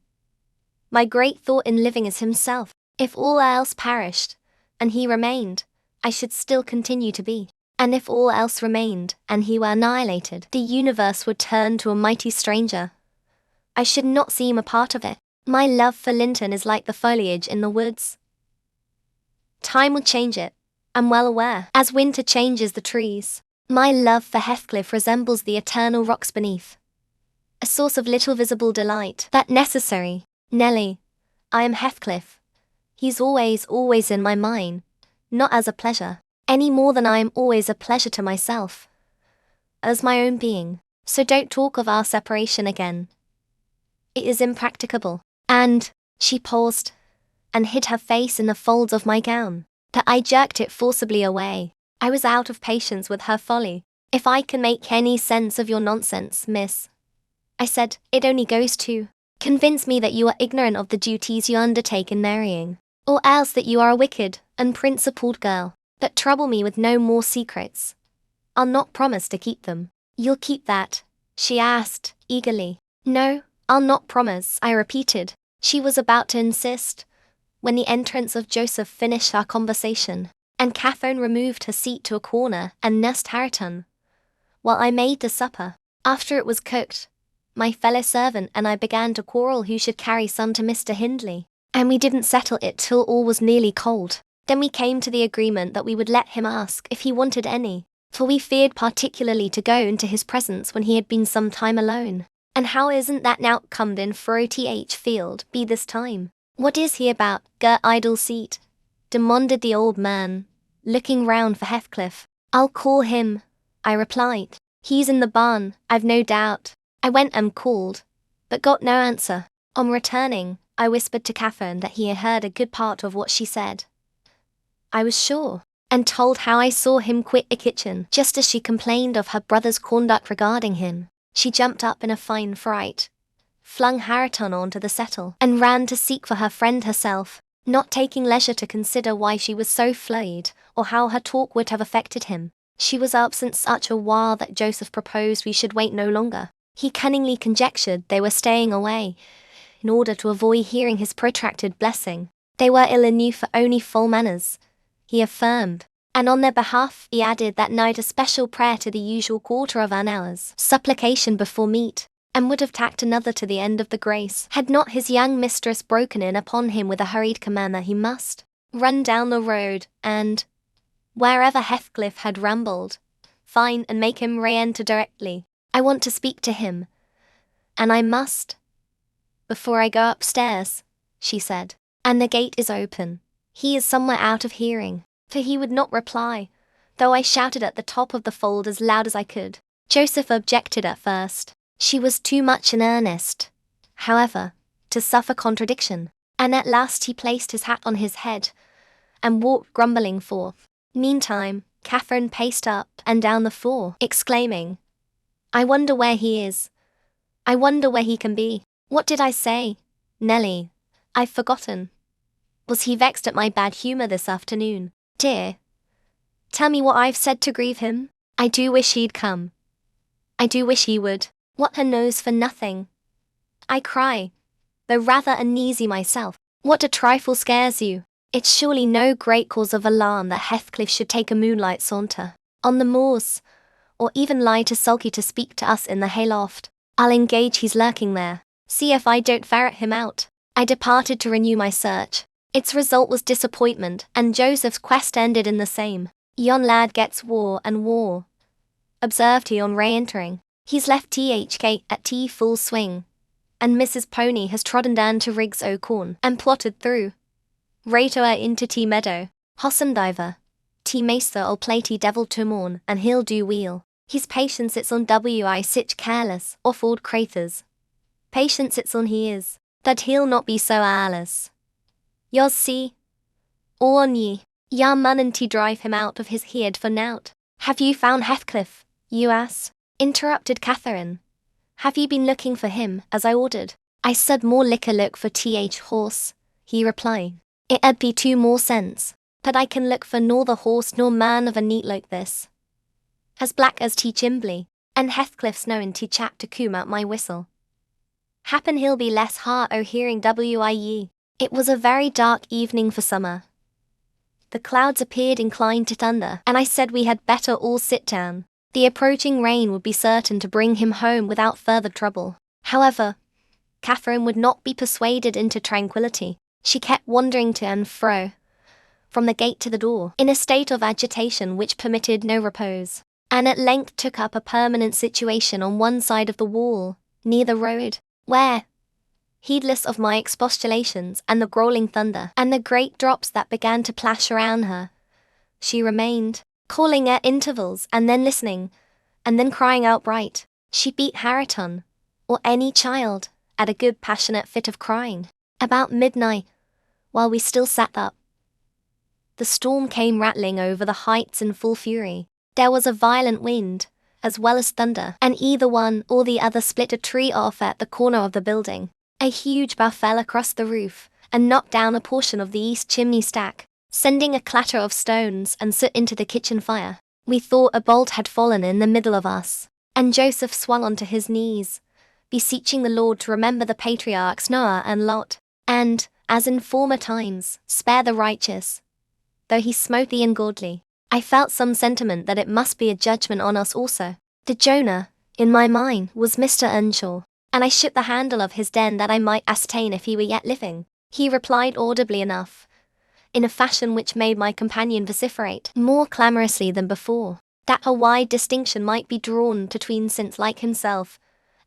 Speaker 1: My great thought in living is himself. If all else perished, and he remained, I should still continue to be. And if all else remained, and he were annihilated, the universe would turn to a mighty stranger. I should not seem a part of it. My love for Linton is like the foliage in the woods. Time will change it, I'm well aware, as winter changes the trees. My love for Heathcliff resembles the eternal rocks beneath. A source of little visible delight, that necessary. Nelly, I am Heathcliff. He's always in my mind, not as a pleasure, any more than I am always a pleasure to myself, as my own being. So don't talk of our separation again. It is impracticable. And, she paused, and hid her face in the folds of my gown, that I jerked it forcibly away. I was out of patience with her folly. If I can make any sense of your nonsense, miss, I said, it only goes to convince me that you are ignorant of the duties you undertake in marrying, or else that you are a wicked, unprincipled girl. But trouble me with no more secrets. I'll not promise to keep them. You'll keep that? She asked, eagerly. No, I'll not promise, I repeated. She was about to insist, when the entrance of Joseph finished our conversation, and Catherine removed her seat to a corner and nursed Hareton, while I made the supper. After it was cooked, my fellow servant and I began to quarrel who should carry some to Mr. Hindley, and we didn't settle it till all was nearly cold. Then we came to the agreement that we would let him ask if he wanted any, for we feared particularly to go into his presence when he had been some time alone. And how isn't that now comed in Froth Field be this time? What is he about, idle seat? Demanded the old man, looking round for Heathcliff. I'll call him, I replied. He's in the barn, I've no doubt. I went and called, but got no answer. On returning, I whispered to Catherine that he had heard a good part of what she said. I was sure, and told how I saw him quit the kitchen just as she complained of her brother's conduct regarding him. She jumped up in a fine fright, flung Hareton onto the settle, and ran to seek for her friend herself, not taking leisure to consider why she was so flurried, or how her talk would have affected him. She was absent such a while that Joseph proposed we should wait no longer. He cunningly conjectured they were staying away, in order to avoid hearing his protracted blessing. They were ill enough for only full manners, he affirmed, and on their behalf he added that night a special prayer to the usual quarter of an hour's supplication before meat, and would have tacked another to the end of the grace, had not his young mistress broken in upon him with a hurried command that he must run down the road, and, wherever Heathcliff had rambled, find and make him re-enter directly. I want to speak to him, and I must, before I go upstairs, she said, and the gate is open. He is somewhere out of hearing, for he would not reply, though I shouted at the top of the fold as loud as I could. Joseph objected at first. She was too much in earnest, however, to suffer contradiction, and at last he placed his hat on his head, and walked grumbling forth. Meantime, Catherine paced up and down the floor, exclaiming, I wonder where he is. I wonder where he can be. What did I say, Nelly? I've forgotten. Was he vexed at my bad humour this afternoon? Dear, tell me what I've said to grieve him. I do wish he'd come. I do wish he would. What her nose for nothing. I cry, though rather uneasy myself. What a trifle scares you. It's surely no great cause of alarm that Heathcliff should take a moonlight saunter on the moors, or even lie too sulky to speak to us in the hayloft. I'll engage he's lurking there. See if I don't ferret him out. I departed to renew my search. Its result was disappointment, and Joseph's quest ended in the same. Yon lad gets war and war. observed he on re-entering. He's left THK at tea full swing, and Mrs. Pony has trodden down to Riggs O'Corn and plotted through. Ratoa into tea meadow, Hossam diver, tea maester ol platey devil to morn, and he'll do wheel. His patience sits on wi sich careless, offord craters. Patience sits on he is, that he'll not be so alas. Yos see, all on ye, ya munn tea drive him out of his head for nout. Have you found Heathcliff, you ass? Interrupted Catherine. Have you been looking for him, as I ordered? I said more liquor look for horse, he replied. It 'ud be 2 more cents, but I can look for nor the horse nor man of a neat like this. As black as Chimbly, and Heathcliff's knowin' chap to coom out my whistle. Happen he'll be less hard o' hearing wie. It was a very dark evening for summer. The clouds appeared inclined to thunder, and I said we had better all sit down. The approaching rain would be certain to bring him home without further trouble. However, Catherine would not be persuaded into tranquillity. She kept wandering to and fro, from the gate to the door, in a state of agitation which permitted no repose, and at length took up a permanent situation on one side of the wall, near the road, where, heedless of my expostulations and the growling thunder and the great drops that began to plash around her, she remained, calling at intervals and then listening, and then crying outright. She beat Harriton, or any child, at a good passionate fit of crying. About midnight, while we still sat up, the storm came rattling over the heights in full fury. There was a violent wind, as well as thunder, and either one or the other split a tree off at the corner of the building. A huge bough fell across the roof, and knocked down a portion of the east chimney stack, sending a clatter of stones and soot into the kitchen fire. We thought a bolt had fallen in the middle of us, and Joseph swung onto his knees, beseeching the Lord to remember the patriarchs Noah and Lot, and, as in former times, spare the righteous, though he smote the ungodly. I felt some sentiment that it must be a judgment on us also. The Jonah, in my mind, was Mr. Earnshaw, and I shook the handle of his den that I might ascertain if he were yet living. He replied audibly enough, in a fashion which made my companion vociferate more clamorously than before, that a wide distinction might be drawn between saints like himself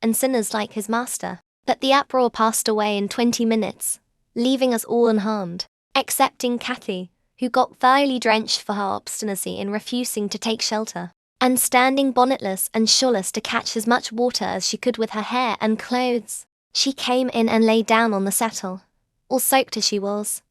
Speaker 1: and sinners like his master. But the uproar passed away in 20 minutes, leaving us all unharmed, excepting Cathy, who got thoroughly drenched for her obstinacy in refusing to take shelter, and standing bonnetless and shawlless to catch as much water as she could with her hair and clothes. She came in and lay down on the settle, all soaked as she was,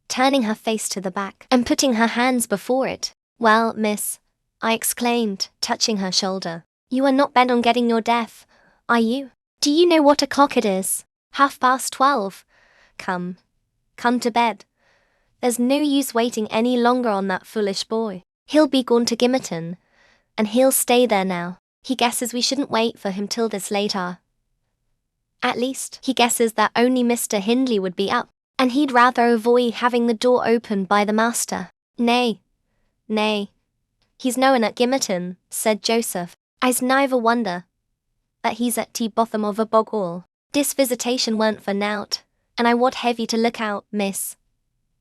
Speaker 1: turning her face to the back and putting her hands before it. Well, miss, I exclaimed, touching her shoulder, you are not bent on getting your death, are you? Do you know what o'clock it is? 12:30. Come to bed. There's no use waiting any longer on that foolish boy. He'll be gone to Gimmerton, and he'll stay there now. He guesses we shouldn't wait for him till this late hour. At least, he guesses that only Mr. Hindley would be up, and he'd rather avoid having the door opened by the master. Nay, he's noan at Gimmerton, said Joseph. I's neither wonder that he's at t bottom of a bog hole. This visitation weren't for nout, and I want heavy to look out, miss.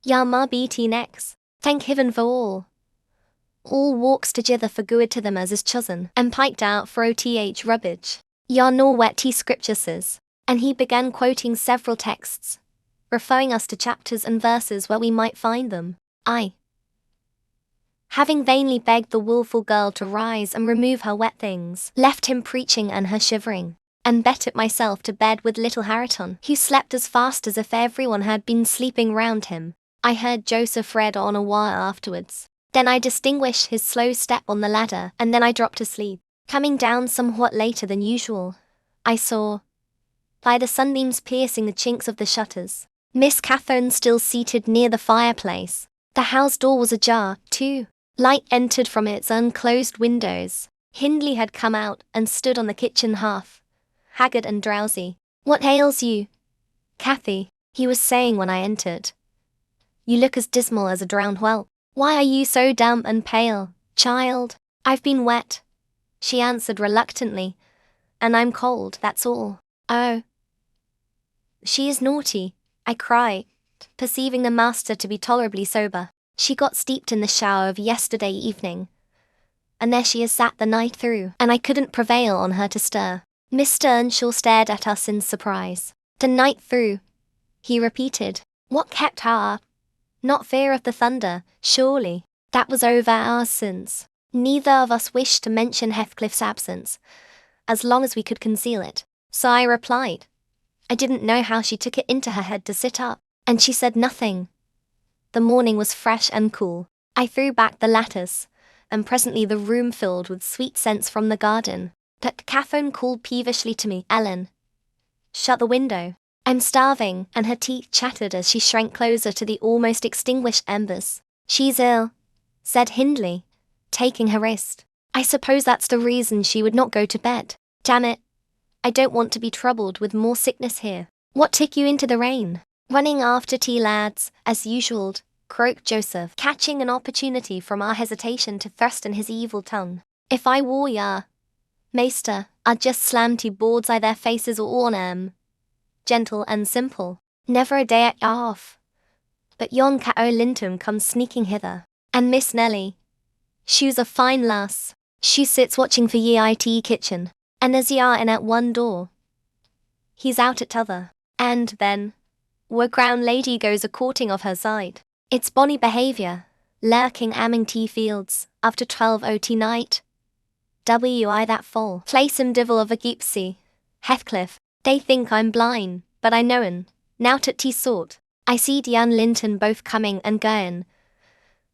Speaker 1: Ya ma be t next. Thank heaven for all. All walks together for good to them as is chosen, and piped out for oth rubbage. Ya nor what t scripture says. And he began quoting several texts, referring us to chapters and verses where we might find them. I, having vainly begged the wilful girl to rise and remove her wet things, left him preaching and her shivering, and betted myself to bed with little Harriton, who slept as fast as if everyone had been sleeping round him. I heard Joseph read on a while afterwards. Then I distinguished his slow step on the ladder, and then I dropped asleep. Coming down somewhat later than usual, I saw, by the sunbeams piercing the chinks of the shutters, Miss Catherine still seated near the fireplace. The house door was ajar, too. Light entered from its unclosed windows. Hindley had come out and stood on the kitchen hearth, haggard and drowsy. What ails you, Cathy? He was saying when I entered. You look as dismal as a drowned whelp. Why are you so damp and pale, child? I've been wet, she answered reluctantly, and I'm cold, that's all. Oh, she is naughty, I cried, perceiving the master to be tolerably sober. She got steeped in the shower of yesterday evening, and there she has sat the night through, and I couldn't prevail on her to stir. Mr. Earnshaw stared at us in surprise. The night through, he repeated. What kept her up? Not fear of the thunder, surely. That was over hours since. Neither of us wished to mention Heathcliff's absence, as long as we could conceal it. So I replied. I didn't know how she took it into her head to sit up, and she said nothing. The morning was fresh and cool. I threw back the lattice, and presently the room filled with sweet scents from the garden. But Catherine called peevishly to me, Ellen, shut the window. I'm starving, and her teeth chattered as she shrank closer to the almost extinguished embers. She's ill, said Hindley, taking her wrist. I suppose that's the reason she would not go to bed. Damn it, I don't want to be troubled with more sickness here. What took you into the rain? Running after tea, lads, as usual, croaked Joseph, catching an opportunity from our hesitation to thrust in his evil tongue. If I wore ya, maester, I'd just slam tea boards I their faces all on 'em. Gentle and simple, never a day at off. But yon cat o' Linton comes sneaking hither, and Miss Nelly, she's a fine lass. She sits watching for ye it kitchen, and as ye are in at one door, he's out at t'other, and then, where crown lady goes a courting of her side. It's bonny behaviour, lurking amming tea fields, after 12 ot night. Wi that fall, place him divil of a gipsy, Heathcliff. They think I'm blind, but I know'n, nowt at tea sort. I seed yon Linton both coming and going,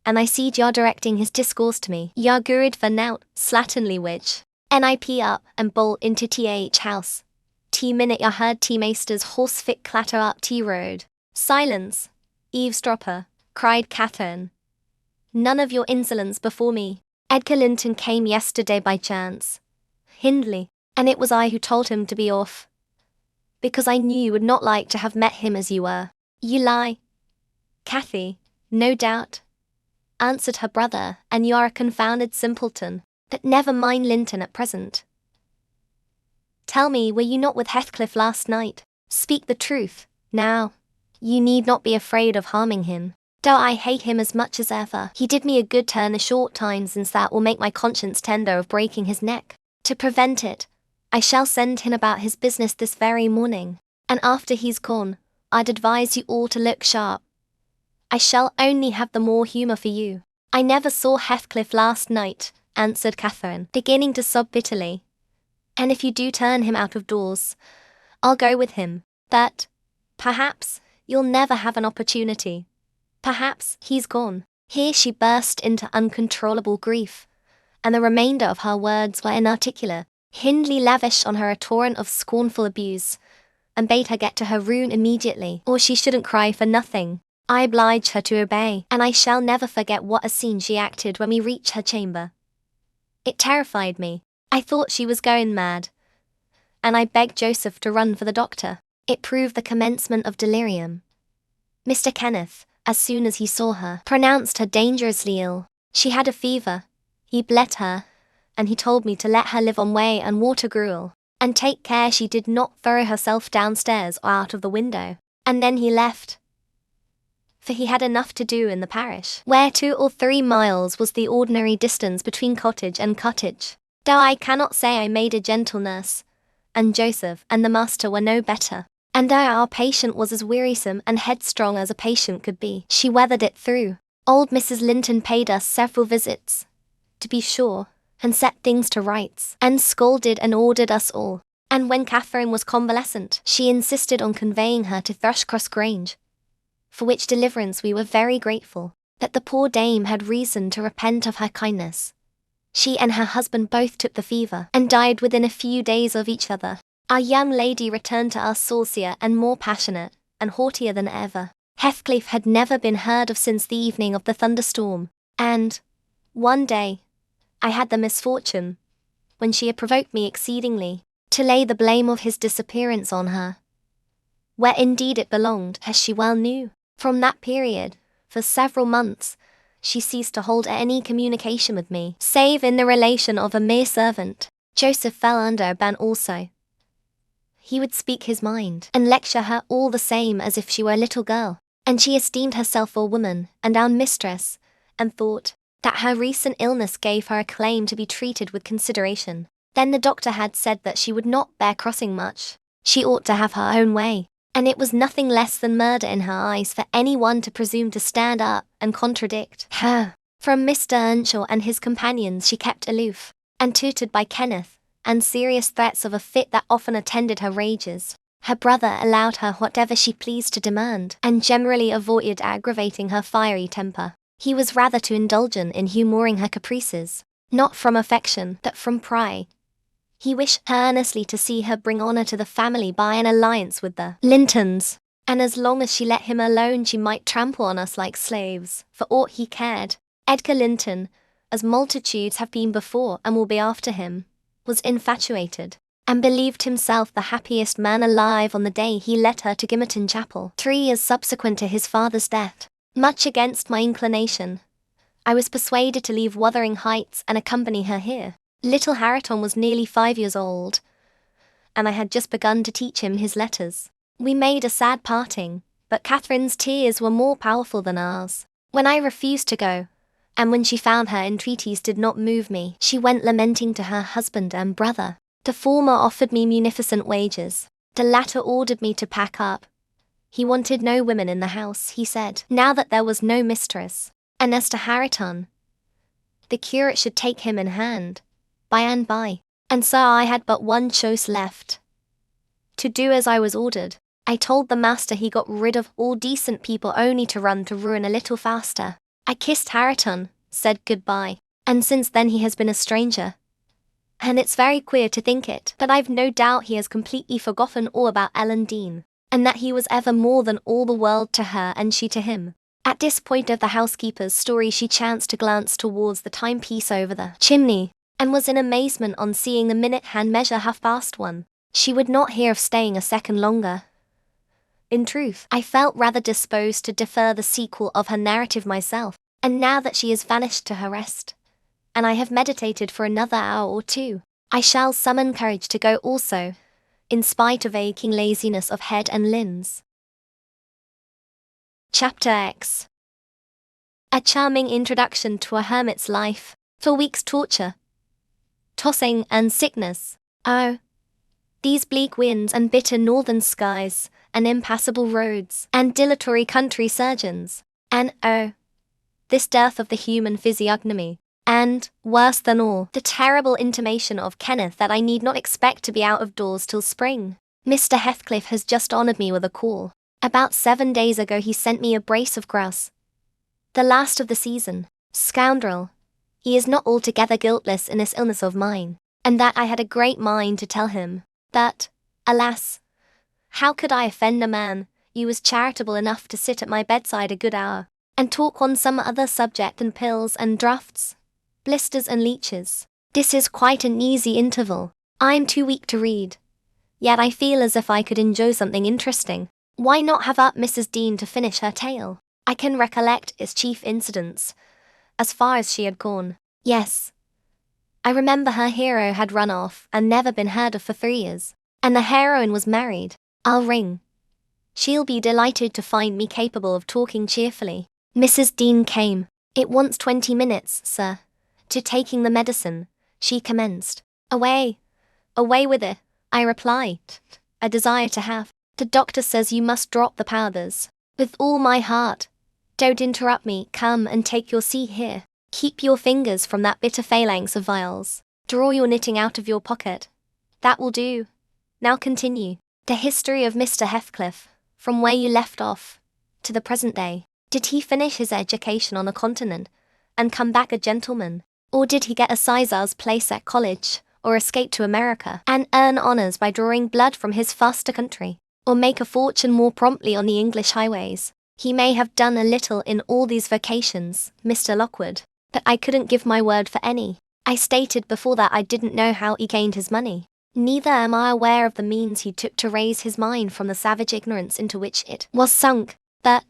Speaker 1: and I seed yar directing his discourse to me. Yar gurried for nowt, slatternly which. Nip up and bolt into th house. T minute yar heard tea maester's horse fit clatter up tea road. Silence, eavesdropper, cried Catherine. None of your insolence before me. Edgar Linton came yesterday by chance. Hindley, and it was I who told him to be off, because I knew you would not like to have met him as you were. You lie, Cathy, no doubt, answered her brother, and you are a confounded simpleton. But never mind Linton at present. Tell me, were you not with Heathcliff last night? Speak the truth, now. You need not be afraid of harming him. Though I hate him as much as ever, he did me a good turn a short time since that will make my conscience tender of breaking his neck. To prevent it, I shall send him about his business this very morning, and after he's gone, I'd advise you all to look sharp. I shall only have the more humour for you. I never saw Heathcliff last night, answered Catherine, beginning to sob bitterly. And if you do turn him out of doors, I'll go with him. But, perhaps, you'll never have an opportunity. Perhaps he's gone. Here she burst into uncontrollable grief, and the remainder of her words were inarticulate. Hindley lavished on her a torrent of scornful abuse, and bade her get to her room immediately, or she shouldn't cry for nothing. I obliged her to obey, and I shall never forget what a scene she acted when we reached her chamber. It terrified me. I thought she was going mad, and I begged Joseph to run for the doctor. It proved the commencement of delirium. Mr. Kenneth, as soon as he saw her, pronounced her dangerously ill. She had a fever. He bled her, and he told me to let her live on whey and water gruel, and take care she did not throw herself downstairs or out of the window. And then he left, for he had enough to do in the parish, where 2 or 3 miles was the ordinary distance between cottage and cottage. Though I cannot say I made a gentle nurse, and Joseph and the master were no better, and though our patient was as wearisome and headstrong as a patient could be, she weathered it through. Old Mrs. Linton paid us several visits, to be sure, and set things to rights, and scolded and ordered us all. And when Catherine was convalescent, she insisted on conveying her to Thrushcross Grange, for which deliverance we were very grateful. But the poor dame had reason to repent of her kindness. She and her husband both took the fever, and died within a few days of each other. Our young lady returned to us saucier and more passionate, and haughtier than ever. Heathcliff had never been heard of since the evening of the thunderstorm, and, one day, I had the misfortune, when she had provoked me exceedingly, to lay the blame of his disappearance on her, where indeed it belonged, as she well knew. From that period, for several months, she ceased to hold any communication with me, save in the relation of a mere servant. Joseph fell under a ban also. He would speak his mind, and lecture her all the same as if she were a little girl, and she esteemed herself a woman, and our mistress, and thought, that her recent illness gave her a claim to be treated with consideration. Then the doctor had said that she would not bear crossing much. She ought to have her own way, and it was nothing less than murder in her eyes for anyone to presume to stand up and contradict her. From Mr. Earnshaw and his companions she kept aloof, and tutored by Kenneth, and serious threats of a fit that often attended her rages. Her brother allowed her whatever she pleased to demand, and generally avoided aggravating her fiery temper. He was rather too indulgent in humouring her caprices, not from affection, but from pride. He wished earnestly to see her bring honour to the family by an alliance with the Lintons, and as long as she let him alone she might trample on us like slaves, for aught he cared. Edgar Linton, as multitudes have been before and will be after him, was infatuated, and believed himself the happiest man alive on the day he led her to Gimmerton Chapel, 3 years subsequent to his father's death. Much against my inclination, I was persuaded to leave Wuthering Heights and accompany her here. Little Hareton was nearly 5 years old, and I had just begun to teach him his letters. We made a sad parting, but Catherine's tears were more powerful than ours. When I refused to go, and when she found her entreaties did not move me, she went lamenting to her husband and brother. The former offered me munificent wages. The latter ordered me to pack up. He wanted no women in the house, he said, now that there was no mistress. And as to Hareton, the curate should take him in hand, by and by. And so I had but one choice left: to do as I was ordered. I told the master he got rid of all decent people only to run to ruin a little faster. I kissed Hareton, said goodbye, and since then he has been a stranger. And it's very queer to think it, but I've no doubt he has completely forgotten all about Ellen Dean, and that he was ever more than all the world to her and she to him. At this point of the housekeeper's story she chanced to glance towards the timepiece over the chimney, and was in amazement on seeing the minute hand measure 1:30. She would not hear of staying a second longer. In truth, I felt rather disposed to defer the sequel of her narrative myself, and now that she has vanished to her rest, and I have meditated for another hour or two, I shall summon courage to go also, in spite of aching laziness of head and limbs. Chapter X. A charming introduction to a hermit's life, for weeks' torture, tossing and sickness. Oh, these bleak winds and bitter northern skies, and impassable roads, and dilatory country surgeons, and oh, this dearth of the human physiognomy, and, worse than all, the terrible intimation of Kenneth that I need not expect to be out of doors till spring. Mr. Heathcliff has just honoured me with a call. About 7 days ago he sent me a brace of grouse, the last of the season. Scoundrel! He is not altogether guiltless in this illness of mine, and that I had a great mind to tell him, but, alas, how could I offend a man who was charitable enough to sit at my bedside a good hour, and talk on some other subject than pills and draughts, blisters and leeches? This is quite an easy interval. I am too weak to read, yet I feel as if I could enjoy something interesting. Why not have up Mrs. Dean to finish her tale? I can recollect its chief incidents, as far as she had gone. Yes, I remember her hero had run off and never been heard of for 3 years, and the heroine was married. I'll ring. She'll be delighted to find me capable of talking cheerfully. Mrs. Dean came. It wants 20 minutes, sir, to taking the medicine, she commenced. Away with it, I replied. A desire to have. The doctor says you must drop the powders. With all my heart. Don't interrupt me. Come and take your seat here. Keep your fingers from that bitter phalanx of vials. Draw your knitting out of your pocket. That will do. Now continue. The history of Mr. Heathcliff, from where you left off, to the present day. Did he finish his education on a continent, and come back a gentleman? Or did he get a sizar's place at college, or escape to America, and earn honours by drawing blood from his foster country, or make a fortune more promptly on the English highways? He may have done a little in all these vocations, Mr. Lockwood, but I couldn't give my word for any. I stated before that I didn't know how he gained his money. Neither am I aware of the means he took to raise his mind from the savage ignorance into which it was sunk, but,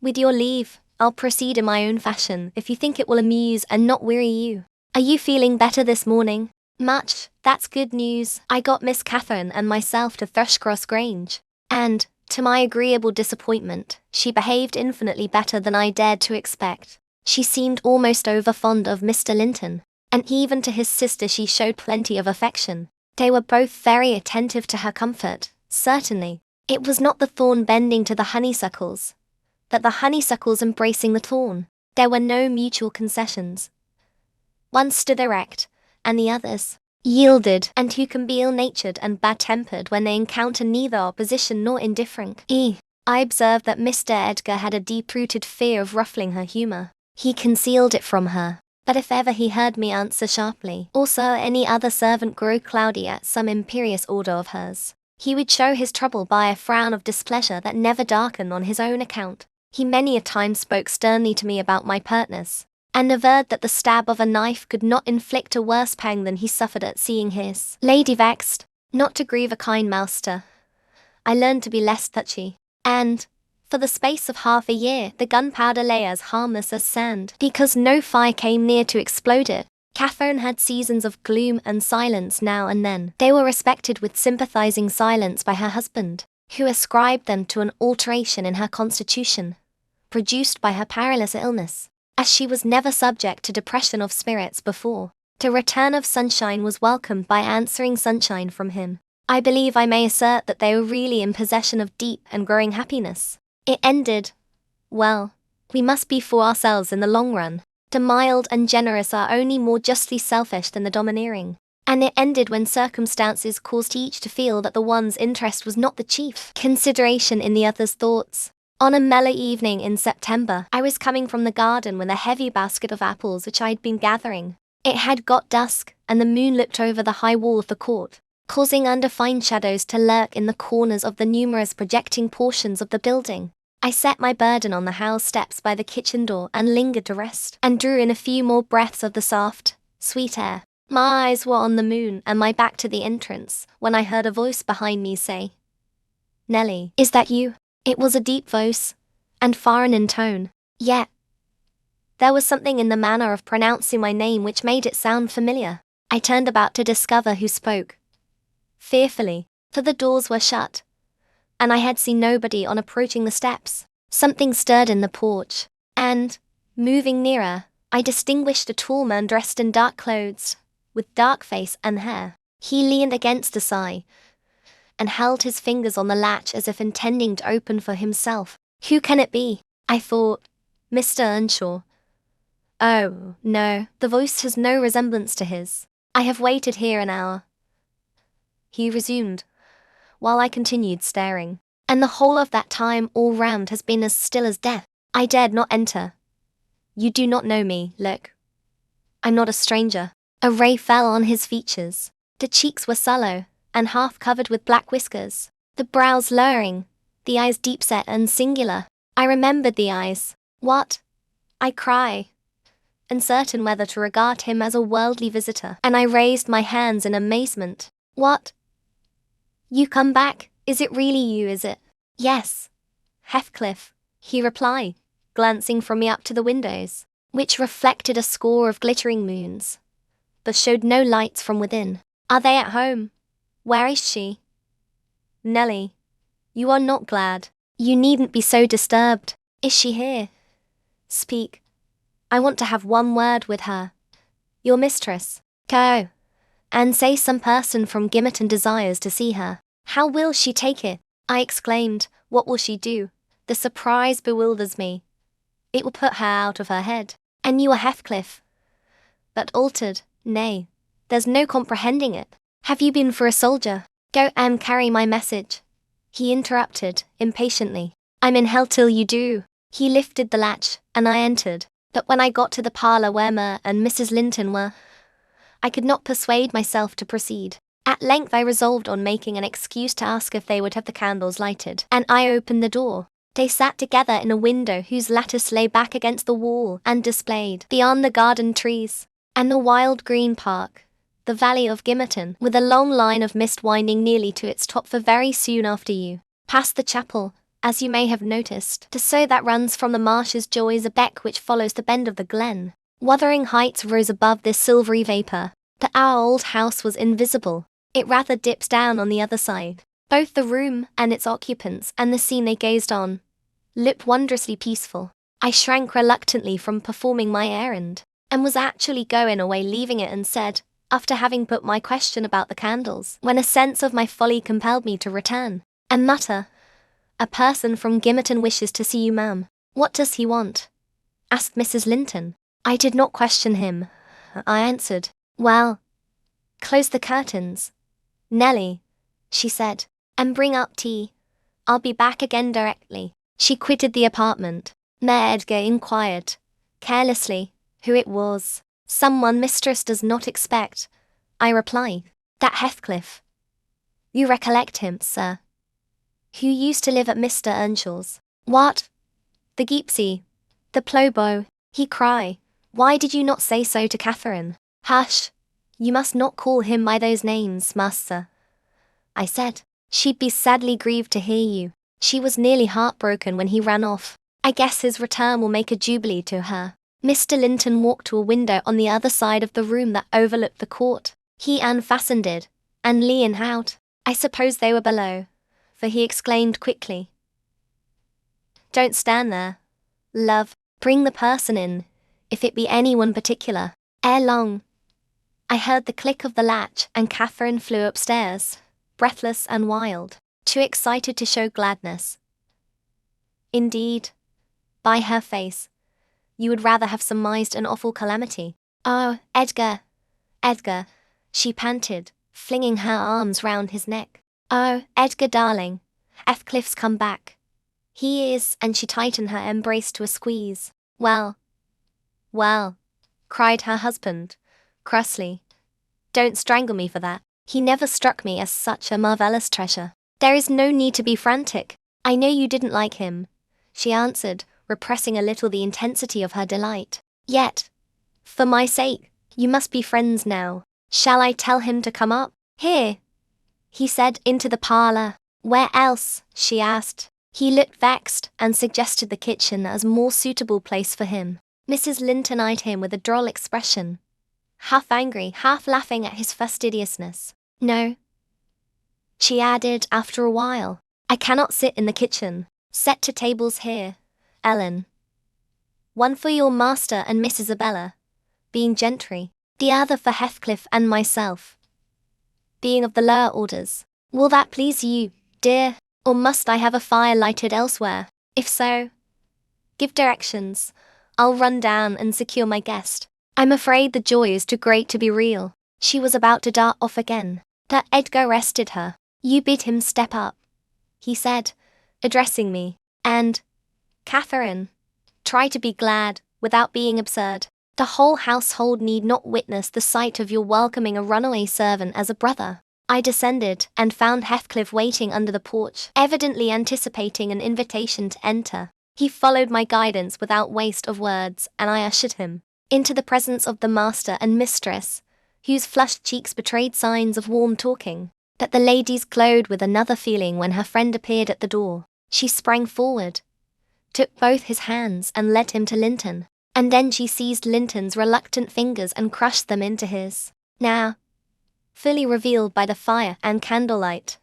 Speaker 1: with your leave, I'll proceed in my own fashion, if you think it will amuse and not weary you. Are you feeling better this morning? Much. That's good news. I got Miss Catherine and myself to Thrushcross Grange, and, to my agreeable disappointment, she behaved infinitely better than I dared to expect. She seemed almost over-fond of Mr. Linton, and even to his sister she showed plenty of affection. They were both very attentive to her comfort, certainly. It was not the thorn bending to the honeysuckles, but the honeysuckles embracing the thorn. There were no mutual concessions. One stood erect, and the others yielded. And who can be ill-natured and bad-tempered when they encounter neither opposition nor indifference? I observed that Mr. Edgar had a deep-rooted fear of ruffling her humour. He concealed it from her, but if ever he heard me answer sharply, or saw any other servant grow cloudy at some imperious order of hers, he would show his trouble by a frown of displeasure that never darkened on his own account. He many a time spoke sternly to me about my pertness, and averred that the stab of a knife could not inflict a worse pang than he suffered at seeing his lady vexed. Not to grieve a kind master, I learned to be less touchy, and, for the space of half a year, the gunpowder lay as harmless as sand, because no fire came near to explode it. Catherine had seasons of gloom and silence now and then. They were respected with sympathizing silence by her husband, who ascribed them to an alteration in her constitution, produced by her perilous illness. As she was never subject to depression of spirits before, the return of sunshine was welcomed by answering sunshine from him. I believe I may assert that they were really in possession of deep and growing happiness. It ended, well, we must be for ourselves in the long run. The mild and generous are only more justly selfish than the domineering. And it ended when circumstances caused each to feel that the one's interest was not the chief consideration in the other's thoughts. On a mellow evening in September, I was coming from the garden with a heavy basket of apples which I had been gathering. It had got dusk, and the moon looked over the high wall of the court, causing undefined shadows to lurk in the corners of the numerous projecting portions of the building. I set my burden on the house steps by the kitchen door and lingered to rest, and drew in a few more breaths of the soft, sweet air. My eyes were on the moon and my back to the entrance, when I heard a voice behind me say, "Nelly, is that you?" It was a deep voice, and foreign in tone, yet there was something in the manner of pronouncing my name which made it sound familiar. I turned about to discover who spoke, fearfully, for the doors were shut, and I had seen nobody on approaching the steps. Something stirred in the porch, and, moving nearer, I distinguished a tall man dressed in dark clothes, with dark face and hair. He leaned against a side, and held his fingers on the latch as if intending to open for himself. Who can it be? I thought. Mr. Earnshaw. Oh, no, the voice has no resemblance to his. I have waited here an hour, he resumed, while I continued staring, and the whole of that time all round has been as still as death. I dared not enter. You do not know me, look. I'm not a stranger. A ray fell on his features. The cheeks were sallow, and half covered with black whiskers, the brows lowering, the eyes deep-set and singular. I remembered the eyes. What? I cry, uncertain whether to regard him as a worldly visitor, and I raised my hands in amazement. What? You come back? Is it really you, is it? Yes, Heathcliff, he replied, glancing from me up to the windows, which reflected a score of glittering moons, but showed no lights from within. Are they at home? Where is she? Nelly, you are not glad. You needn't be so disturbed. Is she here? Speak. I want to have one word with her. Your mistress. Go, and say some person from Gimmerton desires to see her. How will she take it? I exclaimed. What will she do? The surprise bewilders me. It will put her out of her head. And you are Heathcliff. But altered, nay, there's no comprehending it. Have you been for a soldier? Go and carry my message. He interrupted, impatiently. I'm in hell till you do. He lifted the latch, and I entered. But when I got to the parlour where Mer and Mrs. Linton were, I could not persuade myself to proceed. At length I resolved on making an excuse to ask if they would have the candles lighted, and I opened the door. They sat together in a window whose lattice lay back against the wall and displayed, beyond the garden trees, and the wild green park, the valley of Gimmerton, with a long line of mist winding nearly to its top, for very soon after you passed the chapel, as you may have noticed, the so that runs from the marshes joys a beck which follows the bend of the glen. Wuthering Heights rose above this silvery vapour. Our old house was invisible. It rather dips down on the other side. Both the room and its occupants and the scene they gazed on looked wondrously peaceful. I shrank reluctantly from performing my errand, and was actually going away leaving it unsaid, after having put my question about the candles, when a sense of my folly compelled me to return and mutter, "A person from Gimmerton wishes to see you, ma'am." "What does he want?" asked Mrs. Linton. I did not question him. I answered, "Well, close the curtains, Nellie," she said, "and bring up tea. I'll be back again directly." She quitted the apartment. Mayor Edgar inquired, carelessly, who it was. "Someone mistress does not expect," I replied. "That Heathcliff. You recollect him, sir? Who used to live at Mr. Earnshaw's." "What? The gipsy? The ploughboy?" he cried. "Why did you not say so to Catherine?" "Hush! You must not call him by those names, master," I said. "She'd be sadly grieved to hear you. She was nearly heartbroken when he ran off. I guess his return will make a jubilee to her." Mr. Linton walked to a window on the other side of the room that overlooked the court. He unfastened it, and leaned out. I suppose they were below, for he exclaimed quickly, "Don't stand there, love. Bring the person in, if it be anyone particular." Ere long, I heard the click of the latch, and Catherine flew upstairs, breathless and wild, too excited to show gladness. Indeed, by her face, you would rather have surmised an awful calamity. "Oh, Edgar, Edgar," she panted, flinging her arms round his neck. "Oh, Edgar darling, Heathcliff's come back. He is," and she tightened her embrace to a squeeze. Well, cried her husband, crossly. "Don't strangle me for that. He never struck me as such a marvellous treasure." "There is no need to be frantic. I know you didn't like him," she answered, repressing a little the intensity of her delight. "Yet, for my sake, you must be friends now. Shall I tell him to come up?" "Here," he said, "into the parlour." "Where else?" she asked. He looked vexed, and suggested the kitchen as a more suitable place for him. Mrs. Linton eyed him with a droll expression, half angry, half laughing at his fastidiousness. "No," she added after a while, "I cannot sit in the kitchen. Set two tables here, Ellen. One for your master and Miss Isabella, being gentry, the other for Heathcliff and myself, being of the lower orders. Will that please you, dear, or must I have a fire lighted elsewhere? If so, give directions. I'll run down and secure my guest." "I'm afraid the joy is too great to be real." She was about to dart off again, but Edgar arrested her. "You bid him step up," he said, addressing me, "and, Catherine, try to be glad, without being absurd. The whole household need not witness the sight of your welcoming a runaway servant as a brother." I descended, and found Heathcliff waiting under the porch, evidently anticipating an invitation to enter. He followed my guidance without waste of words, and I ushered him into the presence of the master and mistress, whose flushed cheeks betrayed signs of warm talking. But the ladies glowed with another feeling when her friend appeared at the door. She sprang forward, took both his hands and led him to Linton, and then she seized Linton's reluctant fingers and crushed them into his. Now, fully revealed by the fire and candlelight,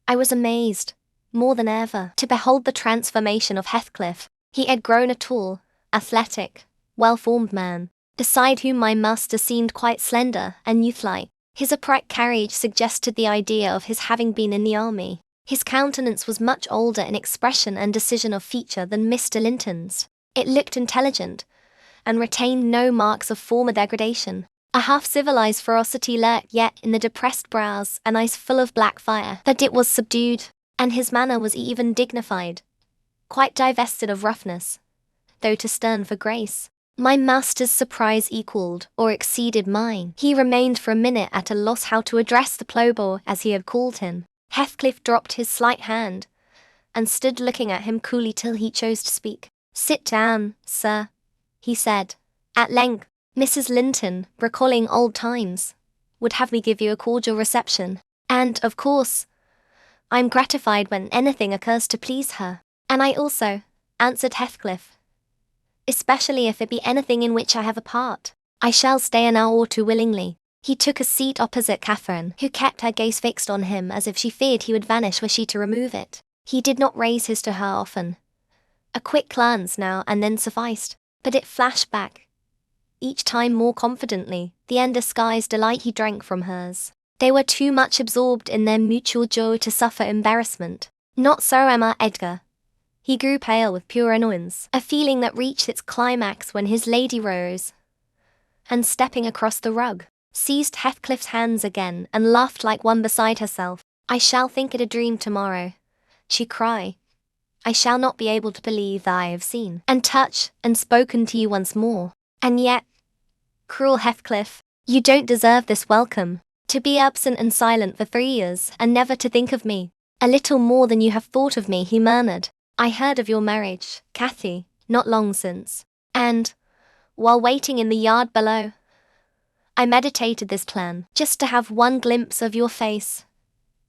Speaker 1: I was amazed, more than ever, to behold the transformation of Heathcliff. He had grown a tall, athletic, well-formed man, beside whom my master seemed quite slender and youth-like. His upright carriage suggested the idea of his having been in the army. His countenance was much older in expression and decision of feature than Mr. Linton's. It looked intelligent, and retained no marks of former degradation. A half-civilized ferocity lurked yet in the depressed brows and eyes full of black fire, but it was subdued, and his manner was even dignified, quite divested of roughness, though too stern for grace. My master's surprise equaled or exceeded mine. He remained for a minute at a loss how to address the ploughboy, as he had called him. Heathcliff dropped his slight hand, and stood looking at him coolly till he chose to speak. "Sit down, sir," he said, at length. "Mrs. Linton, recalling old times, would have me give you a cordial reception, and, of course, I'm gratified when anything occurs to please her." "And I also," answered Heathcliff, "especially if it be anything in which I have a part. I shall stay an hour or two willingly." He took a seat opposite Catherine, who kept her gaze fixed on him as if she feared he would vanish were she to remove it. He did not raise his to her often, A quick glance now and then sufficed, but it flashed back, each time more confidently, the undisguised delight he drank from hers. They were too much absorbed in their mutual joy to suffer embarrassment. Not so Edgar. He grew pale with pure annoyance, a feeling that reached its climax when his lady rose, and stepping across the rug, seized Heathcliff's hands again and laughed like one beside herself. "I shall think it a dream tomorrow," she cried. "I shall not be able to believe that I have seen, and touched, and spoken to you once more. And yet, cruel Heathcliff, you don't deserve this welcome. To be absent and silent for 3 years, and never to think of me. A little more than you have thought of me," he murmured. "I heard of your marriage, Cathy, not long since. And, while waiting in the yard below, I meditated this plan, just to have one glimpse of your face.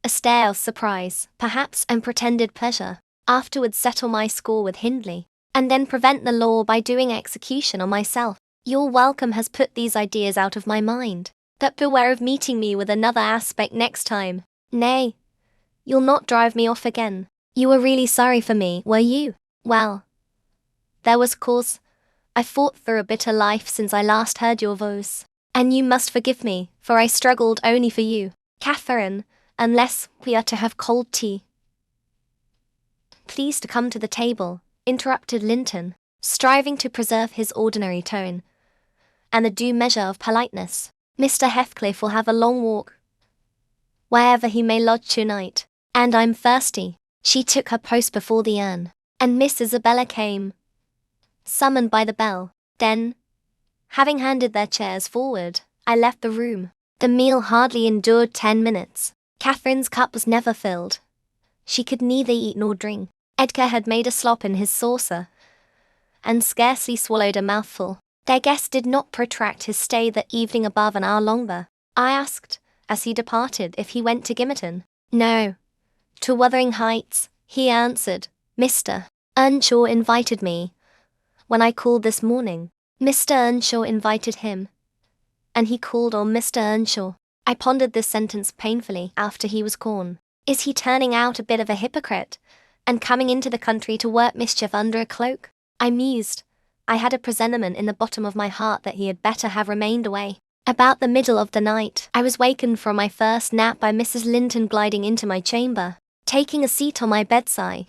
Speaker 1: A stare of surprise, perhaps, and pretended pleasure. Afterwards settle my score with Hindley, and then prevent the law by doing execution on myself. Your welcome has put these ideas out of my mind. But beware of meeting me with another aspect next time. Nay, you'll not drive me off again. You were really sorry for me, were you? Well, there was cause. I fought through a bitter life since I last heard your voice. And you must forgive me, for I struggled only for you. Catherine, unless we are to have cold tea." "Please to come to the table," interrupted Linton, striving to preserve his ordinary tone, and the due measure of politeness. "Mr. Heathcliff will have a long walk, wherever he may lodge tonight, and I'm thirsty." She took her post before the urn, and Miss Isabella came, summoned by the bell. Then, having handed their chairs forward, I left the room. The meal hardly endured 10 minutes. Catherine's cup was never filled. She could neither eat nor drink. Edgar had made a slop in his saucer, and scarcely swallowed a mouthful. Their guest did not protract his stay that evening above an hour longer. I asked, as he departed, if he went to Gimmerton. "No. To Wuthering Heights," he answered. "Mr. Earnshaw invited me when I called this morning." Mr. Earnshaw invited him, and he called on Mr. Earnshaw. I pondered this sentence painfully after he was gone. Is he turning out a bit of a hypocrite, and coming into the country to work mischief under a cloak? I mused. I had a presentiment in the bottom of my heart that he had better have remained away. About the middle of the night, I was wakened from my first nap by Mrs. Linton gliding into my chamber, taking a seat on my bedside,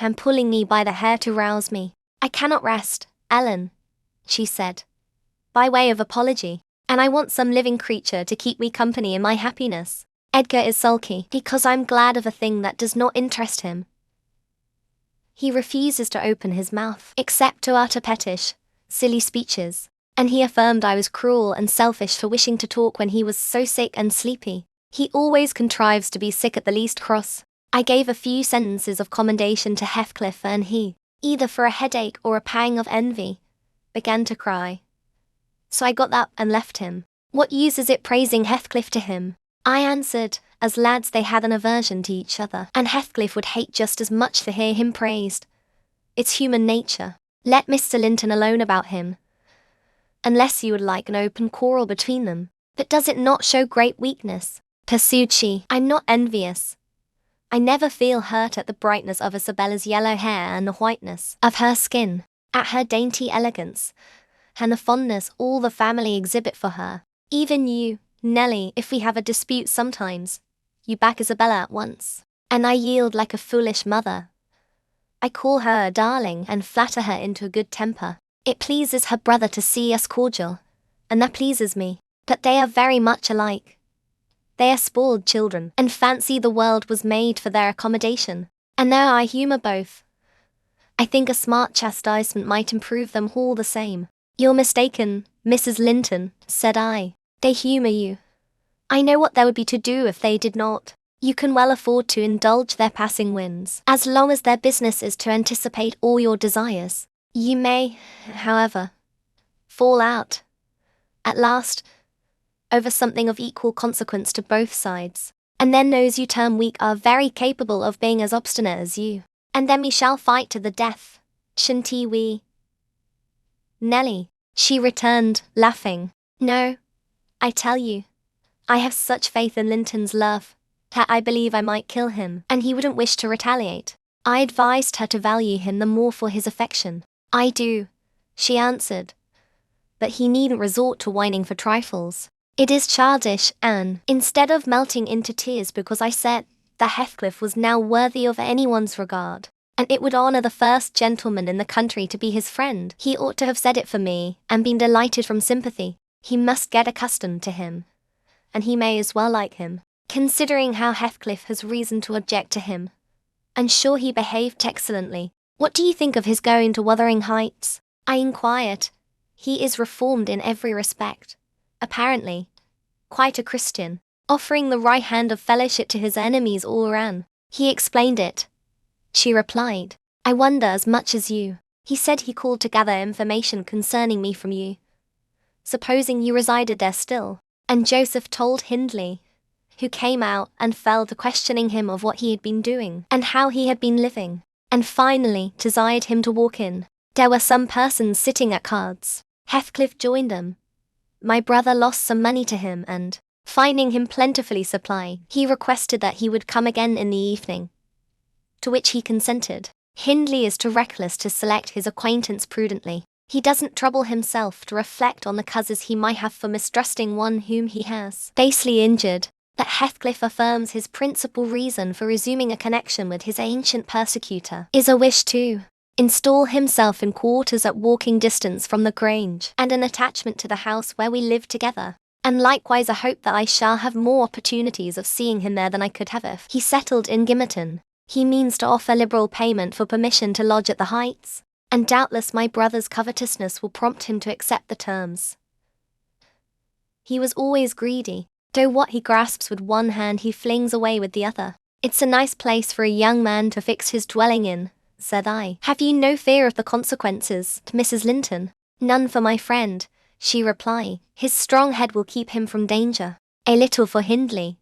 Speaker 1: and pulling me by the hair to rouse me. "I cannot rest, Ellen," she said, by way of apology, "and I want some living creature to keep me company in my happiness. Edgar is sulky because I'm glad of a thing that does not interest him. He refuses to open his mouth, except to utter pettish, silly speeches, and he affirmed I was cruel and selfish for wishing to talk when he was so sick and sleepy. He always contrives to be sick at the least cross." I gave a few sentences of commendation to Heathcliff, and he, either for a headache or a pang of envy, began to cry. So I got up and left him. What use is it praising Heathcliff to him? I answered, as lads they had an aversion to each other, and Heathcliff would hate just as much to hear him praised. It's human nature. Let Mr. Linton alone about him, unless you would like an open quarrel between them. But does it not show great weakness? Pursued she. I'm not envious. I never feel hurt at the brightness of Isabella's yellow hair and the whiteness of her skin, at her dainty elegance, and the fondness all the family exhibit for her. Even you, Nelly, if we have a dispute sometimes, you back Isabella at once, and I yield like a foolish mother. I call her a darling and flatter her into a good temper. It pleases her brother to see us cordial, and that pleases me. But they are very much alike. They are spoiled children, and fancy the world was made for their accommodation. And there I humour both. I think a smart chastisement might improve them all the same. You're mistaken, Mrs. Linton, said I. They humour you. I know what there would be to do if they did not. You can well afford to indulge their passing whims, as long as their business is to anticipate all your desires. You may, however, fall out, at last, over something of equal consequence to both sides. And then those you term weak are very capable of being as obstinate as you. And then we shall fight to the death, shan't we? Nelly, she returned, laughing. No, I tell you, I have such faith in Linton's love, that I believe I might kill him, and he wouldn't wish to retaliate. I advised her to value him the more for his affection. "I do," she answered. "But he needn't resort to whining for trifles. It is childish, Anne." Instead of melting into tears because I said that Heathcliff was now worthy of anyone's regard, and it would honor the first gentleman in the country to be his friend, he ought to have said it for me, and been delighted from sympathy. He must get accustomed to him, and he may as well like him, considering how Heathcliff has reason to object to him. I'm sure he behaved excellently. What do you think of his going to Wuthering Heights? I inquired. He is reformed in every respect. Apparently, quite a Christian, offering the right hand of fellowship to his enemies all around. He explained it. She replied, "I wonder as much as you. He said he called to gather information concerning me from you, supposing you resided there still." And Joseph told Hindley, who came out and fell to questioning him of what he had been doing and how he had been living, and finally desired him to walk in. There were some persons sitting at cards. Heathcliff joined them. My brother lost some money to him and, finding him plentifully supplied, he requested that he would come again in the evening, to which he consented. Hindley is too reckless to select his acquaintance prudently. He doesn't trouble himself to reflect on the causes he might have for mistrusting one whom he has basely injured. That Heathcliff affirms his principal reason for resuming a connection with his ancient persecutor is a wish to install himself in quarters at walking distance from the Grange, and an attachment to the house where we live together, and likewise a hope that I shall have more opportunities of seeing him there than I could have if he settled in Gimmerton. He means to offer liberal payment for permission to lodge at the Heights, and doubtless my brother's covetousness will prompt him to accept the terms. He was always greedy, though what he grasps with one hand he flings away with the other. It's a nice place for a young man to fix his dwelling in, said I. Have you no fear of the consequences, Mrs. Linton? None for my friend, she replied. His strong head will keep him from danger. A little for Hindley,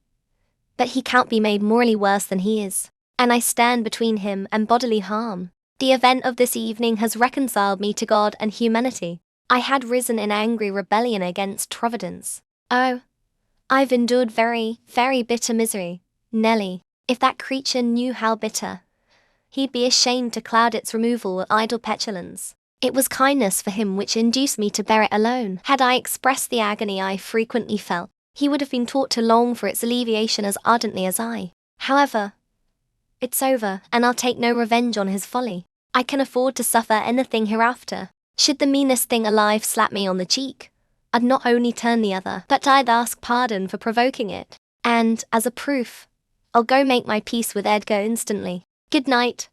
Speaker 1: but he can't be made morally worse than he is, and I stand between him and bodily harm. The event of this evening has reconciled me to God and humanity. I had risen in angry rebellion against Providence. Oh, I've endured very, very bitter misery, Nelly. If that creature knew how bitter, he'd be ashamed to cloud its removal with idle petulance. It was kindness for him which induced me to bear it alone. Had I expressed the agony I frequently felt, he would have been taught to long for its alleviation as ardently as I. However, it's over, and I'll take no revenge on his folly. I can afford to suffer anything hereafter. Should the meanest thing alive slap me on the cheek, I'd not only turn the other, but I'd ask pardon for provoking it. And, as a proof, I'll go make my peace with Edgar instantly. Good night.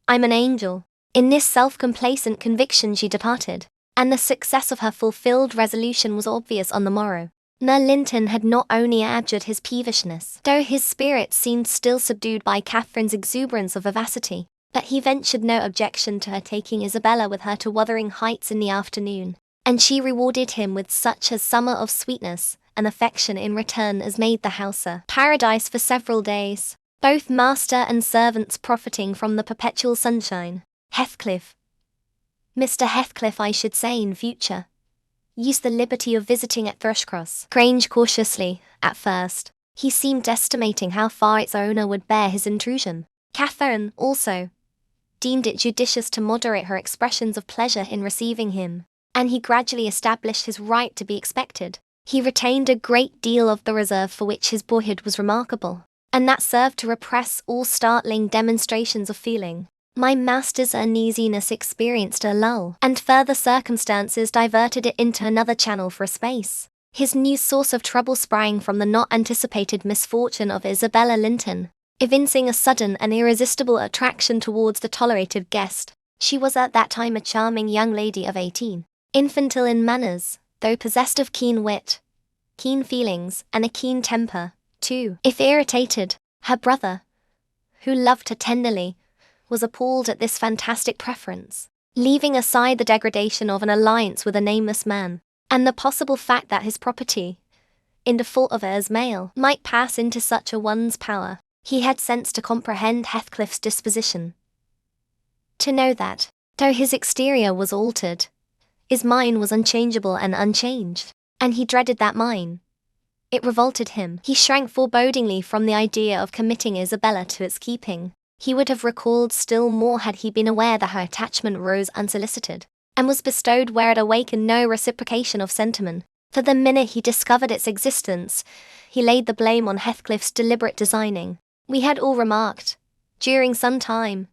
Speaker 1: I'm an angel. In this self-complacent conviction she departed, and the success of her fulfilled resolution was obvious on the morrow. Linton had not only abjured his peevishness, though his spirits seemed still subdued by Catherine's exuberance of vivacity, but he ventured no objection to her taking Isabella with her to Wuthering Heights in the afternoon, and she rewarded him with such a summer of sweetness and affection in return as made the house a paradise for several days, both master and servants profiting from the perpetual sunshine. Heathcliff, Mr. Heathcliff I should say in future, used the liberty of visiting at Thrushcross Grange cautiously, at first. He seemed estimating how far its owner would bear his intrusion. Catherine, also, deemed it judicious to moderate her expressions of pleasure in receiving him, and he gradually established his right to be expected. He retained a great deal of the reserve for which his boyhood was remarkable, and that served to repress all startling demonstrations of feeling. My master's uneasiness experienced a lull, and further circumstances diverted it into another channel for a space. His new source of trouble sprang from the not anticipated misfortune of Isabella Linton, evincing a sudden and irresistible attraction towards the tolerated guest. She was at that time a charming young lady of 18, infantile in manners, though possessed of keen wit, keen feelings, and a keen temper, too. If irritated, her brother, who loved her tenderly, was appalled at this fantastic preference. Leaving aside the degradation of an alliance with a nameless man, and the possible fact that his property, in default of heirs male, might pass into such a one's power, he had sense to comprehend Heathcliff's disposition. To know that, though his exterior was altered, his mind was unchangeable and unchanged, and he dreaded that mind. It revolted him. He shrank forebodingly from the idea of committing Isabella to its keeping. He would have recoiled still more had he been aware that her attachment rose unsolicited, and was bestowed where it awakened no reciprocation of sentiment. For the minute he discovered its existence, he laid the blame on Heathcliff's deliberate designing. We had all remarked, during some time,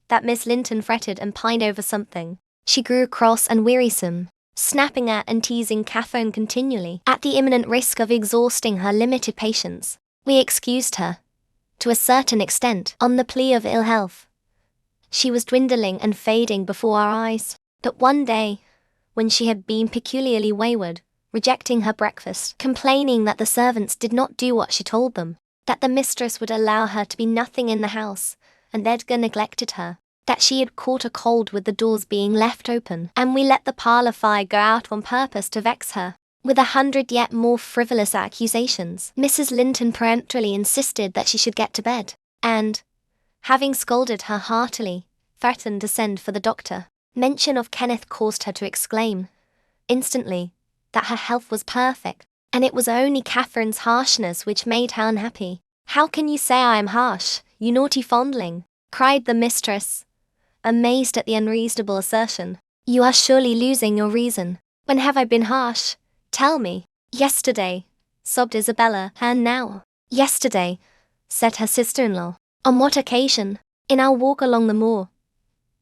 Speaker 1: that Miss Linton fretted and pined over something. She grew cross and wearisome, snapping at and teasing Catherine continually, at the imminent risk of exhausting her limited patience. We excused her, to a certain extent, on the plea of ill health. She was dwindling and fading before our eyes. But one day, when she had been peculiarly wayward, rejecting her breakfast, complaining that the servants did not do what she told them, that the mistress would allow her to be nothing in the house, and Edgar neglected her, that she had caught a cold with the doors being left open, and we let the parlour fire go out on purpose to vex her, with 100 yet more frivolous accusations, Mrs. Linton peremptorily insisted that she should get to bed, and, having scolded her heartily, threatened to send for the doctor. Mention of Kenneth caused her to exclaim, instantly, that her health was perfect, and it was only Catherine's harshness which made her unhappy. "How can you say I am harsh, you naughty fondling?" cried the mistress, amazed at the unreasonable assertion. "You are surely losing your reason. When have I been harsh? Tell me." "Yesterday," sobbed Isabella. "And now?" "Yesterday," said her sister-in-law. "On what occasion?" "In our walk along the moor.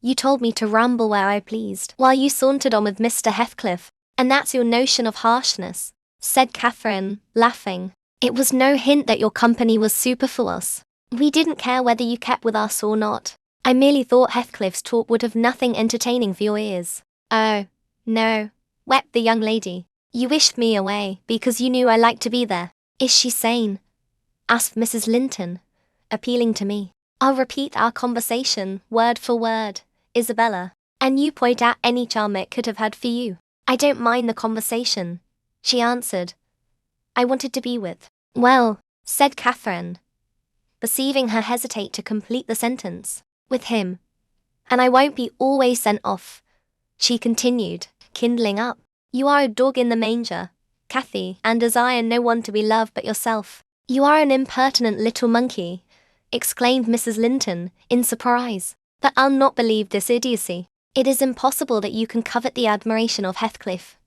Speaker 1: You told me to ramble where I pleased, while you sauntered on with Mr. Heathcliff, and that's your notion of harshness," said Catherine, laughing. "It was no hint that your company was superfluous. We didn't care whether you kept with us or not. I merely thought Heathcliff's talk would have nothing entertaining for your ears." "Oh, no," wept the young lady. "You wished me away, because you knew I liked to be there." "Is she sane?" asked Mrs. Linton, appealing to me. "I'll repeat our conversation, word for word, Isabella, and you point out any charm it could have had for you." "I don't mind the conversation," she answered. "I wanted to be with—" "Well," said Catherine, perceiving her hesitate to complete the sentence, "with him. And I won't be always sent off," she continued, kindling up. "You are a dog in the manger, Cathy, and desire no one to be loved but yourself." "You are an impertinent little monkey," exclaimed Mrs. Linton, in surprise. "But I'll not believe this idiocy. It is impossible that you can covet the admiration of Heathcliff,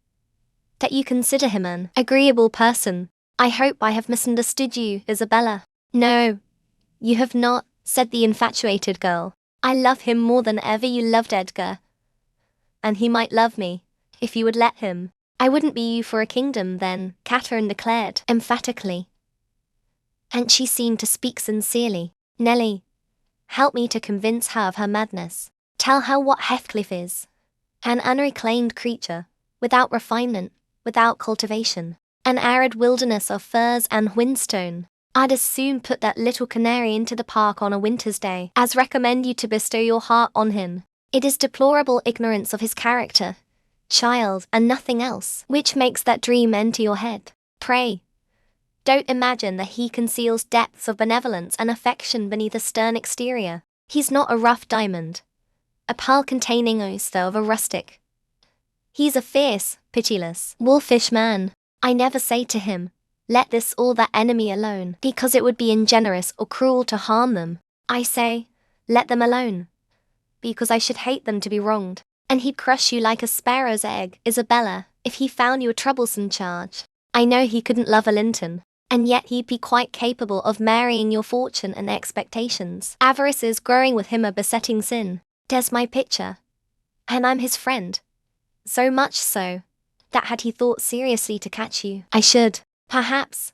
Speaker 1: that you consider him an agreeable person. I hope I have misunderstood you, Isabella." "No, you have not," said the infatuated girl. "I love him more than ever you loved Edgar. And he might love me, if you would let him." "I wouldn't be you for a kingdom, then," Catherine declared, emphatically. And she seemed to speak sincerely. "Nellie, help me to convince her of her madness. Tell her what Heathcliff is. An unreclaimed creature, without refinement, without cultivation. An arid wilderness of furze and whinstone. I'd as soon put that little canary into the park on a winter's day as recommend you to bestow your heart on him. It is deplorable ignorance of his character, child, and nothing else, which makes that dream enter your head. Pray, don't imagine that he conceals depths of benevolence and affection beneath a stern exterior. He's not a rough diamond, a pearl-containing oyster of a rustic. He's a fierce, pitiless, wolfish man. I never say to him, 'Let this or that enemy alone,' because it would be ingenerous or cruel to harm them. I say, 'Let them alone,' because I should hate them to be wronged. And he'd crush you like a sparrow's egg, Isabella, if he found you a troublesome charge. I know he couldn't love a Linton, and yet he'd be quite capable of marrying your fortune and expectations. Avarice is growing with him a besetting sin. There's my picture. And I'm his friend. So much so, that had he thought seriously to catch you, I should, perhaps,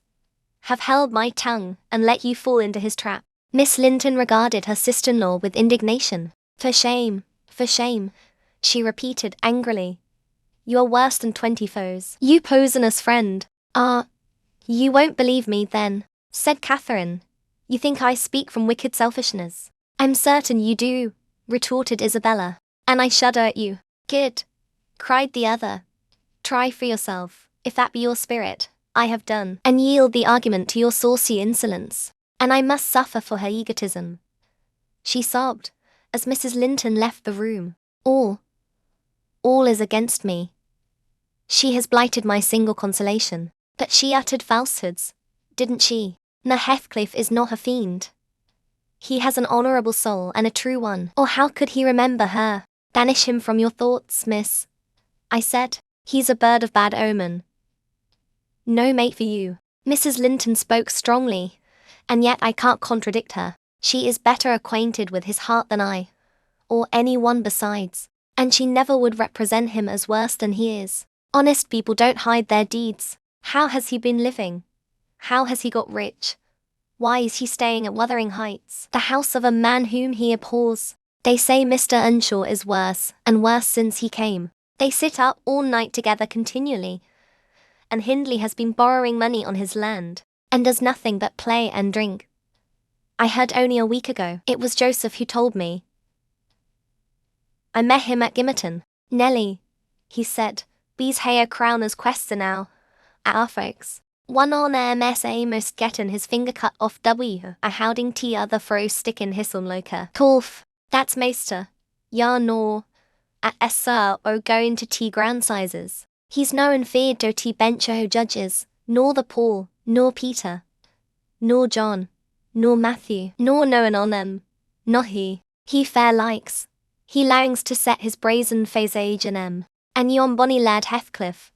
Speaker 1: have held my tongue and let you fall into his trap." Miss Linton regarded her sister-in-law with indignation. For shame," she repeated angrily. "You are worse than 20 foes. You poisonous friend." "Ah, you won't believe me, then," said Catherine. "You think I speak from wicked selfishness." "I'm certain you do," retorted Isabella. "And I shudder at you." "Good," cried the other. "Try for yourself, if that be your spirit. I have done, and yield the argument to your saucy insolence. And I must suffer for her egotism." She sobbed, as Mrs. Linton left the room. All is against me. She has blighted my single consolation. But she uttered falsehoods, didn't she? Now Heathcliff is not a fiend. He has an honourable soul and a true one. Or how could he remember her? Banish him from your thoughts, miss, I said. He's a bird of bad omen. No mate for you. Mrs. Linton spoke strongly, and yet I can't contradict her. She is better acquainted with his heart than I, or any one besides, and she never would represent him as worse than he is. Honest people don't hide their deeds. How has he been living? How has he got rich? Why is he staying at Wuthering Heights, the house of a man whom he abhors? They say Mr. Earnshaw is worse, and worse since he came. They sit up all night together continually, and Hindley has been borrowing money on his land, and does nothing but play and drink. I heard only a week ago, it was Joseph who told me. I met him at Gimmerton. Nelly, he said, bees hae a crowner's quester now, at our folks. One on MSA most gettin' his finger cut off W, a houding t other fro stickin' hisseln loker. Torf, that's meester, ja nor, at SR o goin' to t grand sizes. He's noen feared do t bench o judges, nor the Paul, nor Peter, nor John, nor Matthew, nor noen on them, not he. He fair likes. He langs to set his brazen face age in and yon bonny lad Heathcliff.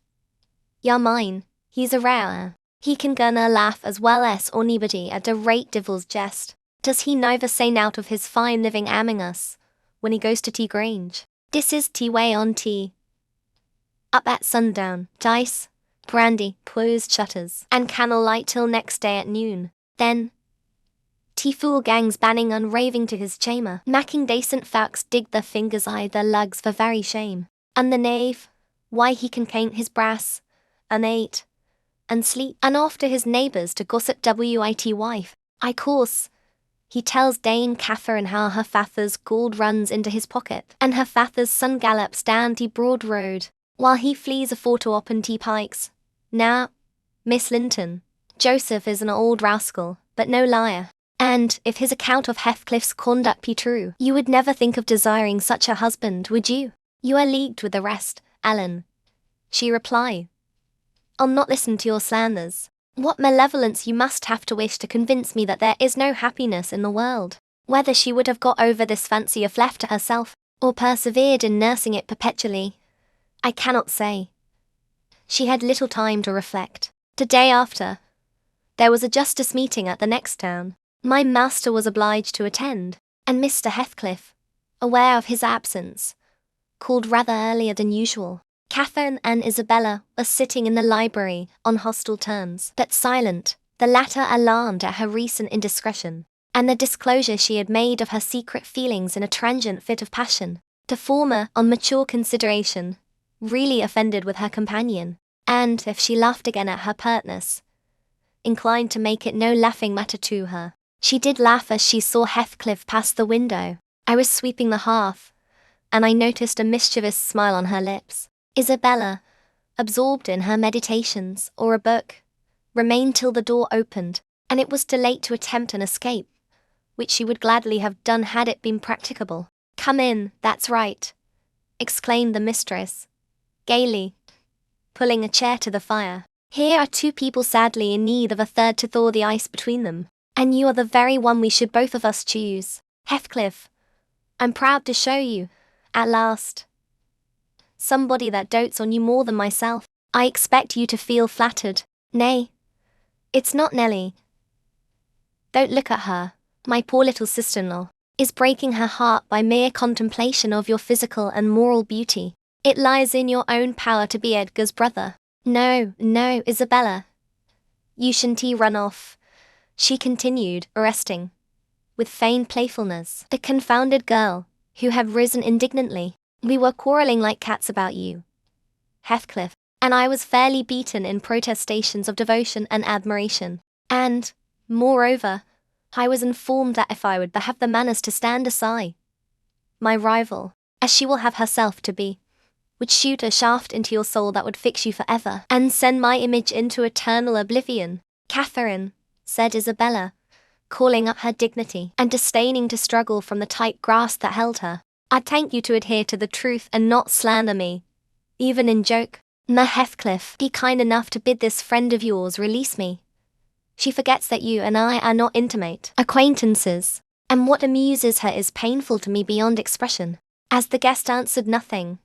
Speaker 1: Ya mine, he's a rare. He can gonna laugh as well as anybody at a rate divil's jest. Does he never say nought of his fine living among us, when he goes to T Grange? This is tea way on tea. Up at sundown, dice, brandy, closed shutters, and candle light till next day at noon. Then, tea fool gangs banning and raving to his chamber, macking decent folks dig their fingers i' their lugs for very shame. And the knave, why he can caint his brass, and ate, and sleep, and after his neighbours to gossip wit wife. I course, he tells Dame Catherine how her father's gold runs into his pocket, and her father's son gallops down the broad road, while he flees afore to open tea pikes. Now, Miss Linton, Joseph is an old rascal, but no liar, and if his account of Heathcliff's conduct be true, you would never think of desiring such a husband, would you? You are leagued with the rest, Alan, she replied. I'll not listen to your slanders. What malevolence you must have to wish to convince me that there is no happiness in the world. Whether she would have got over this fancy if left to herself, or persevered in nursing it perpetually, I cannot say. She had little time to reflect. The day after, there was a justice meeting at the next town. My master was obliged to attend, and Mr. Heathcliff, aware of his absence, called rather earlier than usual. Catherine and Isabella were sitting in the library on hostile terms, but silent, the latter alarmed at her recent indiscretion, and the disclosure she had made of her secret feelings in a transient fit of passion. The former, on mature consideration, really offended with her companion, and, if she laughed again at her pertness, inclined to make it no laughing matter to her. She did laugh as she saw Heathcliff pass the window. I was sweeping the hearth, and I noticed a mischievous smile on her lips. Isabella, absorbed in her meditations or a book, remained till the door opened, and it was too late to attempt an escape, which she would gladly have done had it been practicable. Come in, that's right, exclaimed the mistress, gaily, pulling a chair to the fire. Here are two people sadly in need of a third to thaw the ice between them, and you are the very one we should both of us choose. Heathcliff, I'm proud to show you, at last, somebody that dotes on you more than myself. I expect you to feel flattered. Nay, it's not Nelly. Don't look at her. My poor little sister-in-law is breaking her heart by mere contemplation of your physical and moral beauty. It lies in your own power to be Edgar's brother. No, no, Isabella. You shouldn't run off, she continued, arresting, with feigned playfulness, the confounded girl, who had risen indignantly. We were quarrelling like cats about you, Heathcliff, and I was fairly beaten in protestations of devotion and admiration. And, moreover, I was informed that if I would but have the manners to stand aside, my rival, as she will have herself to be, would shoot a shaft into your soul that would fix you forever, and send my image into eternal oblivion. Catherine, said Isabella, calling up her dignity, and disdaining to struggle from the tight grasp that held her, I thank you to adhere to the truth and not slander me, even in joke. Ma Heathcliff, be kind enough to bid this friend of yours release me. She forgets that you and I are not intimate acquaintances. and what amuses her is painful to me beyond expression. As the guest answered nothing,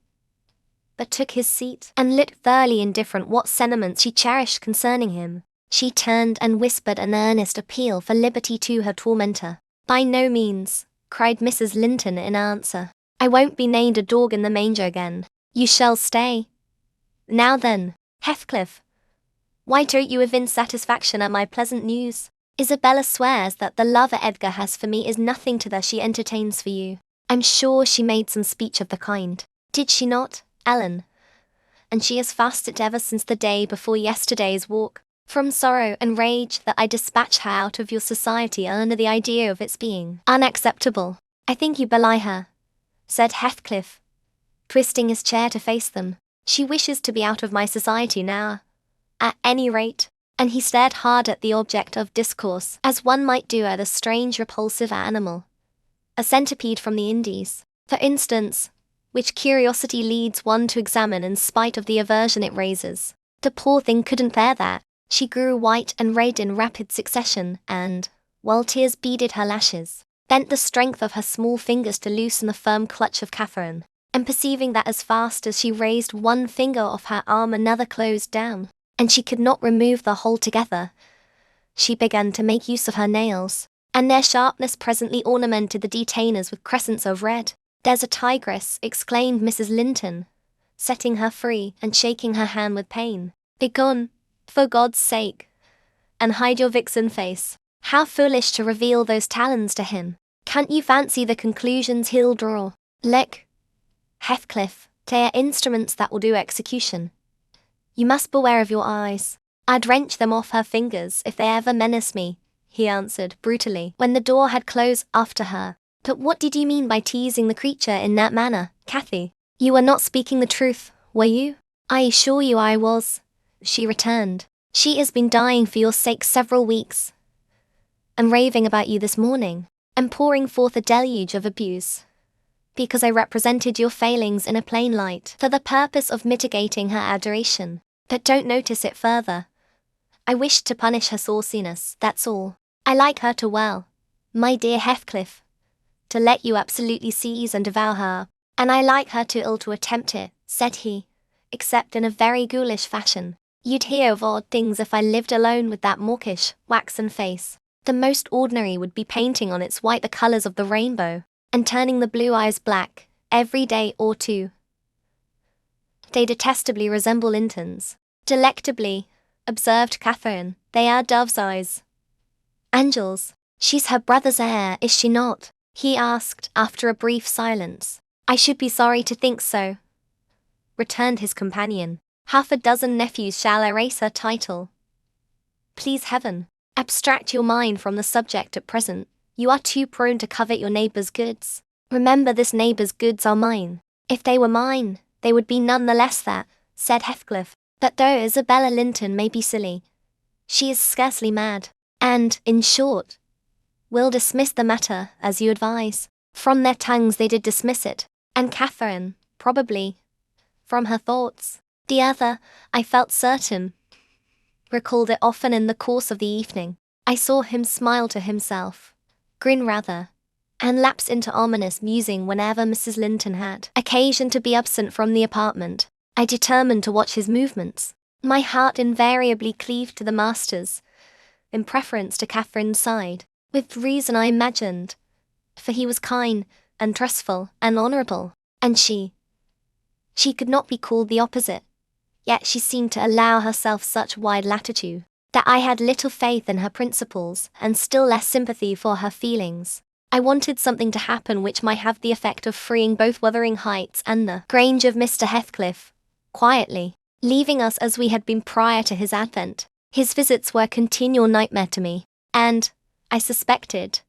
Speaker 1: but took his seat and looked thoroughly indifferent what sentiments she cherished concerning him, she turned and whispered an earnest appeal for liberty to her tormentor. "By no means," cried Mrs. Linton in answer. "I won't be named a dog in the manger again. You shall stay. Now then, Heathcliff, why don't you evince satisfaction at my pleasant news? Isabella swears that the love Edgar has for me is nothing to that she entertains for you. I'm sure she made some speech of the kind. Did she not, Ellen? And she has fasted ever since the day before yesterday's walk, from sorrow and rage that I dispatched her out of your society under the idea of its being unacceptable." "I think you belie her," said Heathcliff, twisting his chair to face them. "She wishes to be out of my society now, at any rate." And he stared hard at the object of discourse, as one might do at a strange repulsive animal, a centipede from the Indies, for instance, which curiosity leads one to examine in spite of the aversion it raises. The poor thing couldn't bear that. She grew white and red in rapid succession, and, while tears beaded her lashes, bent the strength of her small fingers to loosen the firm clutch of Catherine, and perceiving that as fast as she raised one finger off her arm another closed down, and she could not remove the whole together, she began to make use of her nails, and their sharpness presently ornamented the detainers with crescents of red. "There's a tigress," exclaimed Mrs. Linton, setting her free and shaking her hand with pain. "Begone, for God's sake, and hide your vixen face. How foolish to reveal those talons to him. Can't you fancy the conclusions he'll draw? Look, Heathcliff, they are instruments that will do execution. You must beware of your eyes. I'd wrench them off her fingers if they ever menace me," he answered brutally, when the door had closed after her. "But what did you mean by teasing the creature in that manner, Cathy? You were not speaking the truth, were you?" "I assure you I was," she returned. "She has been dying for your sake several weeks, and raving about you this morning, and pouring forth a deluge of abuse, because I represented your failings in a plain light for the purpose of mitigating her adoration. But don't notice it further. I wished to punish her sauciness, that's all. I like her too well, my dear Heathcliff, to let you absolutely seize and devour her, and I like her too ill to attempt it," said he, "except in a very ghoulish fashion. You'd hear of odd things if I lived alone with that mawkish, waxen face. The most ordinary would be painting on its white the colours of the rainbow, and turning the blue eyes black, every day or two. They detestably resemble Linton's." "Delectably," observed Catherine. "They are dove's eyes." "Angels. She's her brother's heir, is she not?" he asked after a brief silence. "I should be sorry to think so," returned his companion. "Half a dozen nephews shall erase her title. Please heaven, abstract your mind from the subject at present. You are too prone to covet your neighbour's goods. Remember, this neighbour's goods are mine." "If they were mine, they would be none the less that," said Heathcliff. "But though Isabella Linton may be silly, she is scarcely mad, and, in short, will dismiss the matter, as you advise." From their tongues they did dismiss it, and Catherine, probably, from her thoughts. The other, I felt certain, recalled it often in the course of the evening. I saw him smile to himself, grin rather, and lapse into ominous musing whenever Mrs. Linton had occasion to be absent from the apartment. I determined to watch his movements. My heart invariably cleaved to the master's, in preference to Catherine's side, with reason I imagined, for he was kind, and trustful, and honourable, and she could not be called the opposite. Yet she seemed to allow herself such wide latitude, that I had little faith in her principles, and still less sympathy for her feelings. I wanted something to happen which might have the effect of freeing both Wuthering Heights and the Grange of Mr. Heathcliff, quietly, leaving us as we had been prior to his advent. His visits were a continual nightmare to me, and, I suspected,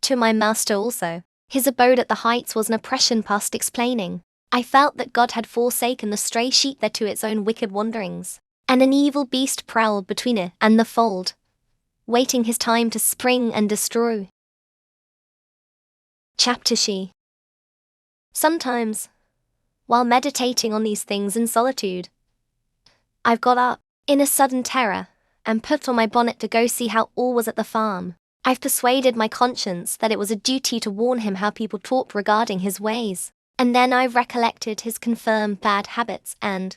Speaker 1: to my master also. His abode at the Heights was an oppression past explaining. I felt that God had forsaken the stray sheep there to its own wicked wanderings, and an evil beast prowled between it and the fold, waiting his time to spring and destroy. Chapter She. Sometimes, while meditating on these things in solitude, I've got up, in a sudden terror, and put on my bonnet to go see how all was at the farm. I've persuaded my conscience that it was a duty to warn him how people talked regarding his ways. And then I've recollected his confirmed bad habits and,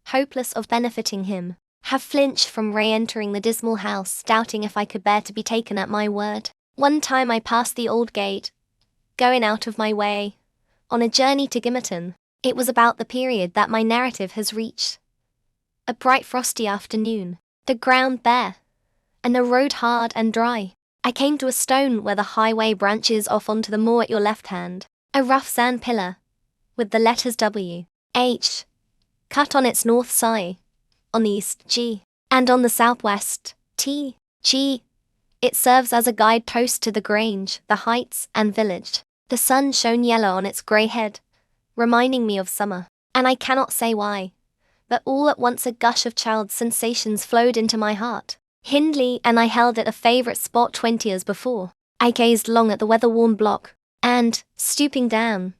Speaker 1: hopeless of benefiting him, have flinched from re-entering the dismal house, doubting if I could bear to be taken at my word. One time I passed the old gate, going out of my way, on a journey to Gimmerton. It was about the period that my narrative has reached. A bright frosty afternoon, the ground bare, and the road hard and dry. I came to a stone where the highway branches off onto the moor at your left hand. A rough sand pillar, with the letters W, H, cut on its north side, on the east G, and on the southwest T, G. It serves as a guidepost to the Grange, the Heights, and village. The sun shone yellow on its grey head, reminding me of summer, and I cannot say why, but all at once a gush of child's sensations flowed into my heart. Hindley and I held at a favourite spot 20 years before. I gazed long at the weather-worn block, and, stooping down,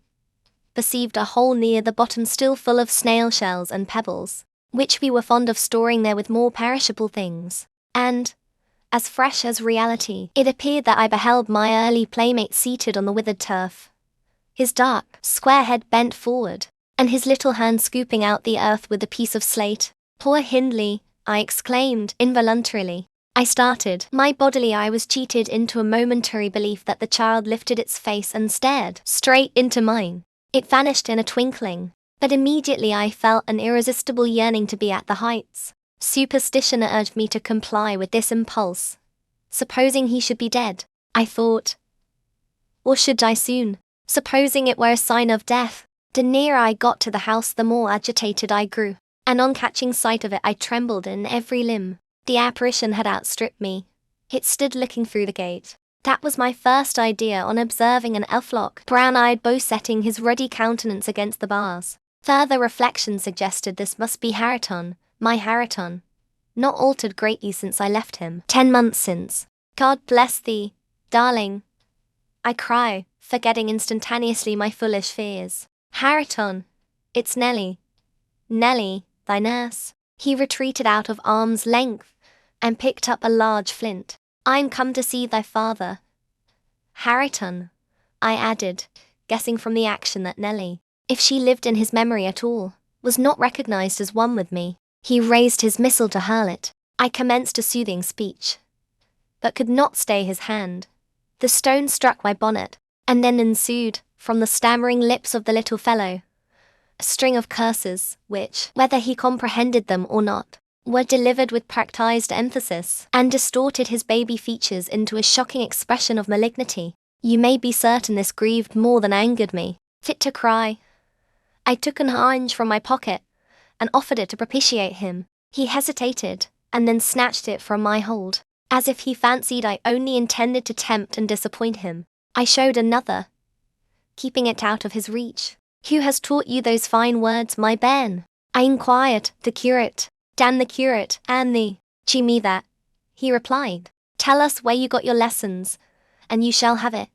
Speaker 1: perceived a hole near the bottom still full of snail shells and pebbles, which we were fond of storing there with more perishable things. And, as fresh as reality, it appeared that I beheld my early playmate seated on the withered turf, his dark, square head bent forward, and his little hand scooping out the earth with a piece of slate. Poor Hindley, I exclaimed involuntarily. I started. My bodily eye was cheated into a momentary belief that the child lifted its face and stared straight into mine. It vanished in a twinkling, but immediately I felt an irresistible yearning to be at the Heights. Superstition urged me to comply with this impulse. Supposing he should be dead, I thought. Or should die soon. Supposing it were a sign of death. The nearer I got to the house, the more agitated I grew, and on catching sight of it I trembled in every limb. The apparition had outstripped me. It stood looking through the gate. That was my first idea on observing an elf-lock, brown-eyed beau setting his ruddy countenance against the bars. Further reflection suggested this must be Hareton, my Hareton, not altered greatly since I left him 10 months since. God bless thee, darling, I cry, forgetting instantaneously my foolish fears. Hareton, it's Nelly. Nelly, thy nurse. He retreated out of arm's length, and picked up a large flint. I'm come to see thy father. Hareton, I added, guessing from the action that Nelly, if she lived in his memory at all, was not recognized as one with me. He raised his missile to hurl it. I commenced a soothing speech, but could not stay his hand. The stone struck my bonnet, and then ensued, from the stammering lips of the little fellow, a string of curses, which, whether he comprehended them or not, were delivered with practised emphasis, and distorted his baby features into a shocking expression of malignity. You may be certain this grieved more than angered me. Fit to cry, I took an orange from my pocket, and offered it to propitiate him. He hesitated, and then snatched it from my hold, as if he fancied I only intended to tempt and disappoint him. I showed another, keeping it out of his reach. Who has taught you those fine words, my bairn? I inquired. The curate. Damn the curate, and the, gee me that, he replied. Tell us where you got your lessons, and you shall have it,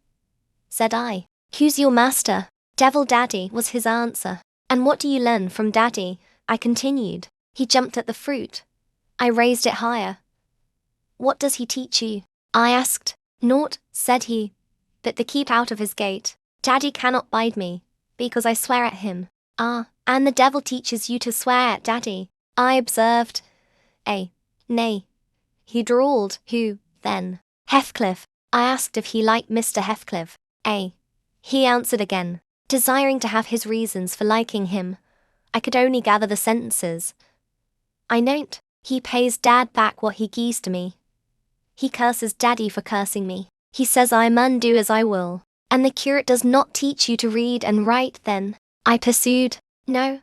Speaker 1: said I. Who's your master? Devil Daddy, was his answer. And what do you learn from Daddy? I continued. He jumped at the fruit. I raised it higher. What does he teach you? I asked. Naught, said he, but to keep out of his gate. Daddy cannot bide me, because I swear at him. Ah, and the devil teaches you to swear at Daddy, I observed. Nay, he drawled. Who, then? Heathcliff. I asked if he liked Mr. Heathcliff. He answered again, desiring to have his reasons for liking him. I could only gather the sentences. I note, he pays Dad back what he gives to me. He curses Daddy for cursing me. He says I mun do as I will. And the curate does not teach you to read and write, then? I pursued. No.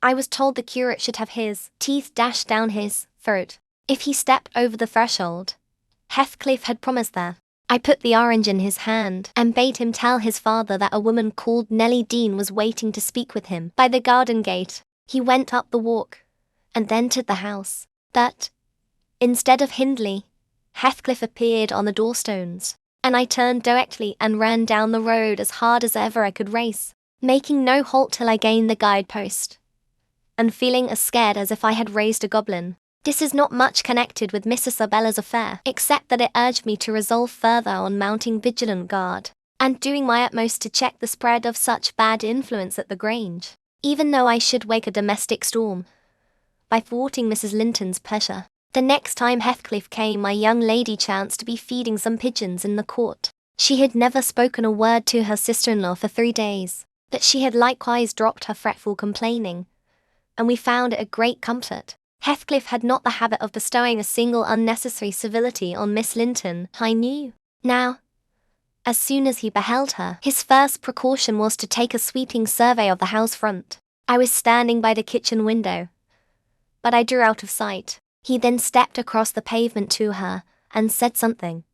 Speaker 1: I was told the curate should have his teeth dashed down his throat if he stepped over the threshold. Heathcliff had promised that. I put the orange in his hand and bade him tell his father that a woman called Nellie Dean was waiting to speak with him by the garden gate. He went up the walk and then to the house. But, instead of Hindley, Heathcliff appeared on the doorstones, and I turned directly and ran down the road as hard as ever I could race, making no halt till I gained the guidepost, and feeling as scared as if I had raised a goblin. This is not much connected with Miss Isabella's affair, except that it urged me to resolve further on mounting vigilant guard, and doing my utmost to check the spread of such bad influence at the Grange, even though I should wake a domestic storm, by thwarting Mrs. Linton's pleasure. The next time Heathcliff came, my young lady chanced to be feeding some pigeons in the court. She had never spoken a word to her sister-in-law for 3 days, but she had likewise dropped her fretful complaining, and we found it a great comfort. Heathcliff had not the habit of bestowing a single unnecessary civility on Miss Linton, I knew. Now, as soon as he beheld her, his first precaution was to take a sweeping survey of the house front. I was standing by the kitchen window, but I drew out of sight. He then stepped across the pavement to her, and said something.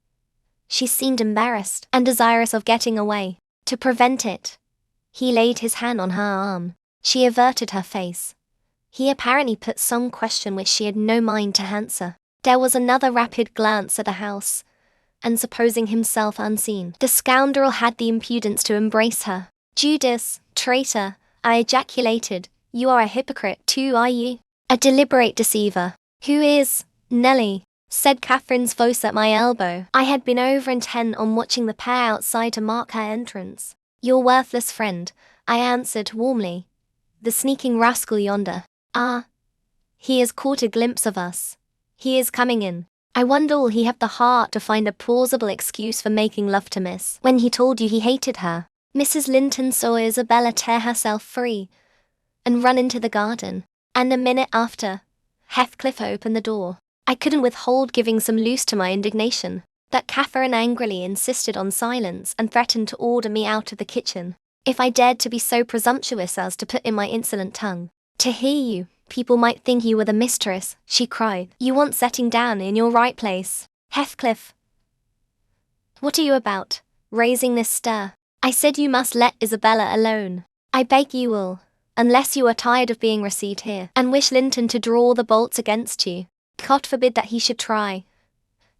Speaker 1: She seemed embarrassed, and desirous of getting away. To prevent it, he laid his hand on her arm. She averted her face. He apparently put some question which she had no mind to answer. There was another rapid glance at the house, and supposing himself unseen, the scoundrel had the impudence to embrace her. "Judas, traitor," I ejaculated, "you are a hypocrite too, are you? A deliberate deceiver." "Who is, Nelly?" said Catherine's voice at my elbow. I had been over intent on watching the pair outside to mark her entrance. "Your worthless friend," I answered warmly. "The sneaking rascal yonder. Ah, he has caught a glimpse of us. He is coming in. I wonder will he have the heart to find a plausible excuse for making love to Miss, when he told you he hated her." Mrs. Linton saw Isabella tear herself free and run into the garden, and a minute after, Heathcliff opened the door. I couldn't withhold giving some loose to my indignation, but Catherine angrily insisted on silence and threatened to order me out of the kitchen, if I dared to be so presumptuous as to put in my insolent tongue. "To hear you, people might think you were the mistress," she cried. "You want setting down in your right place. Heathcliff, what are you about, raising this stir? I said you must let Isabella alone. I beg you will, unless you are tired of being received here, and wish Linton to draw the bolts against you." "God forbid that he should try,"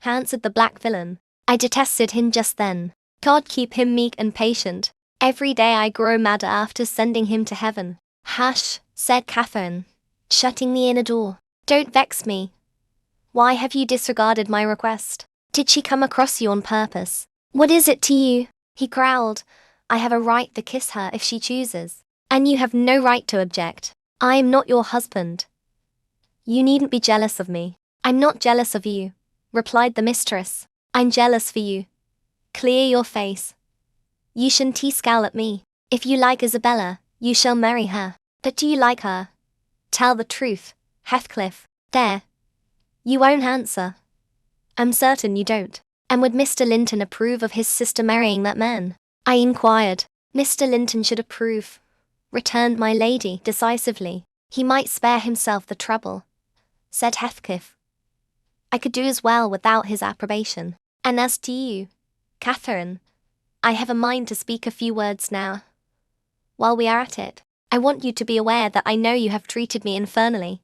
Speaker 1: answered the black villain. I detested him just then. God keep him meek and patient. Every day I grow madder after sending him to heaven. "Hush," said Catherine, shutting the inner door. "Don't vex me. Why have you disregarded my request? Did she come across you on purpose? What is it to you?" He growled. "I have a right to kiss her if she chooses, and you have no right to object. I am not your husband. You needn't be jealous of me." "I'm not jealous of you," replied the mistress. "I'm jealous for you. Clear your face. You shouldn't scowl at me. If you like Isabella, you shall marry her. But do you like her? Tell the truth, Heathcliff. There. You won't answer. I'm certain you don't. And would Mr. Linton approve of his sister marrying that man?" I inquired. "Mr. Linton should approve," returned my lady decisively. "He might spare himself the trouble," said Heathcliff. "I could do as well without his approbation. And as to you, Catherine, I have a mind to speak a few words now. While we are at it, I want you to be aware that I know you have treated me infernally.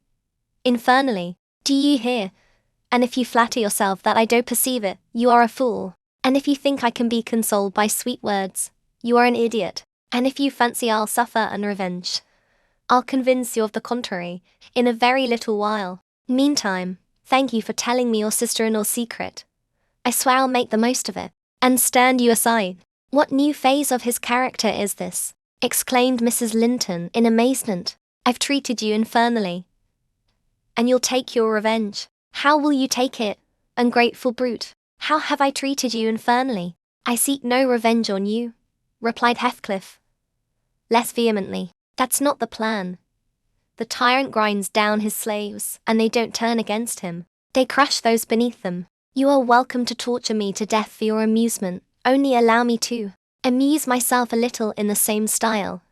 Speaker 1: Infernally, do you hear? And if you flatter yourself that I don't perceive it, you are a fool. And if you think I can be consoled by sweet words, you are an idiot. And if you fancy I'll suffer unrevenged, I'll convince you of the contrary, in a very little while. Meantime, thank you for telling me your sister-in-law's secret. I swear I'll make the most of it, and stand you aside." "What new phase of his character is this?" exclaimed Mrs. Linton in amazement. "I've treated you infernally, and you'll take your revenge. How will you take it, ungrateful brute? How have I treated you infernally?" "I seek no revenge on you," replied Heathcliff, less vehemently. "That's not the plan. The tyrant grinds down his slaves, and they don't turn against him. They crush those beneath them. You are welcome to torture me to death for your amusement, only allow me to amuse myself a little in the same style,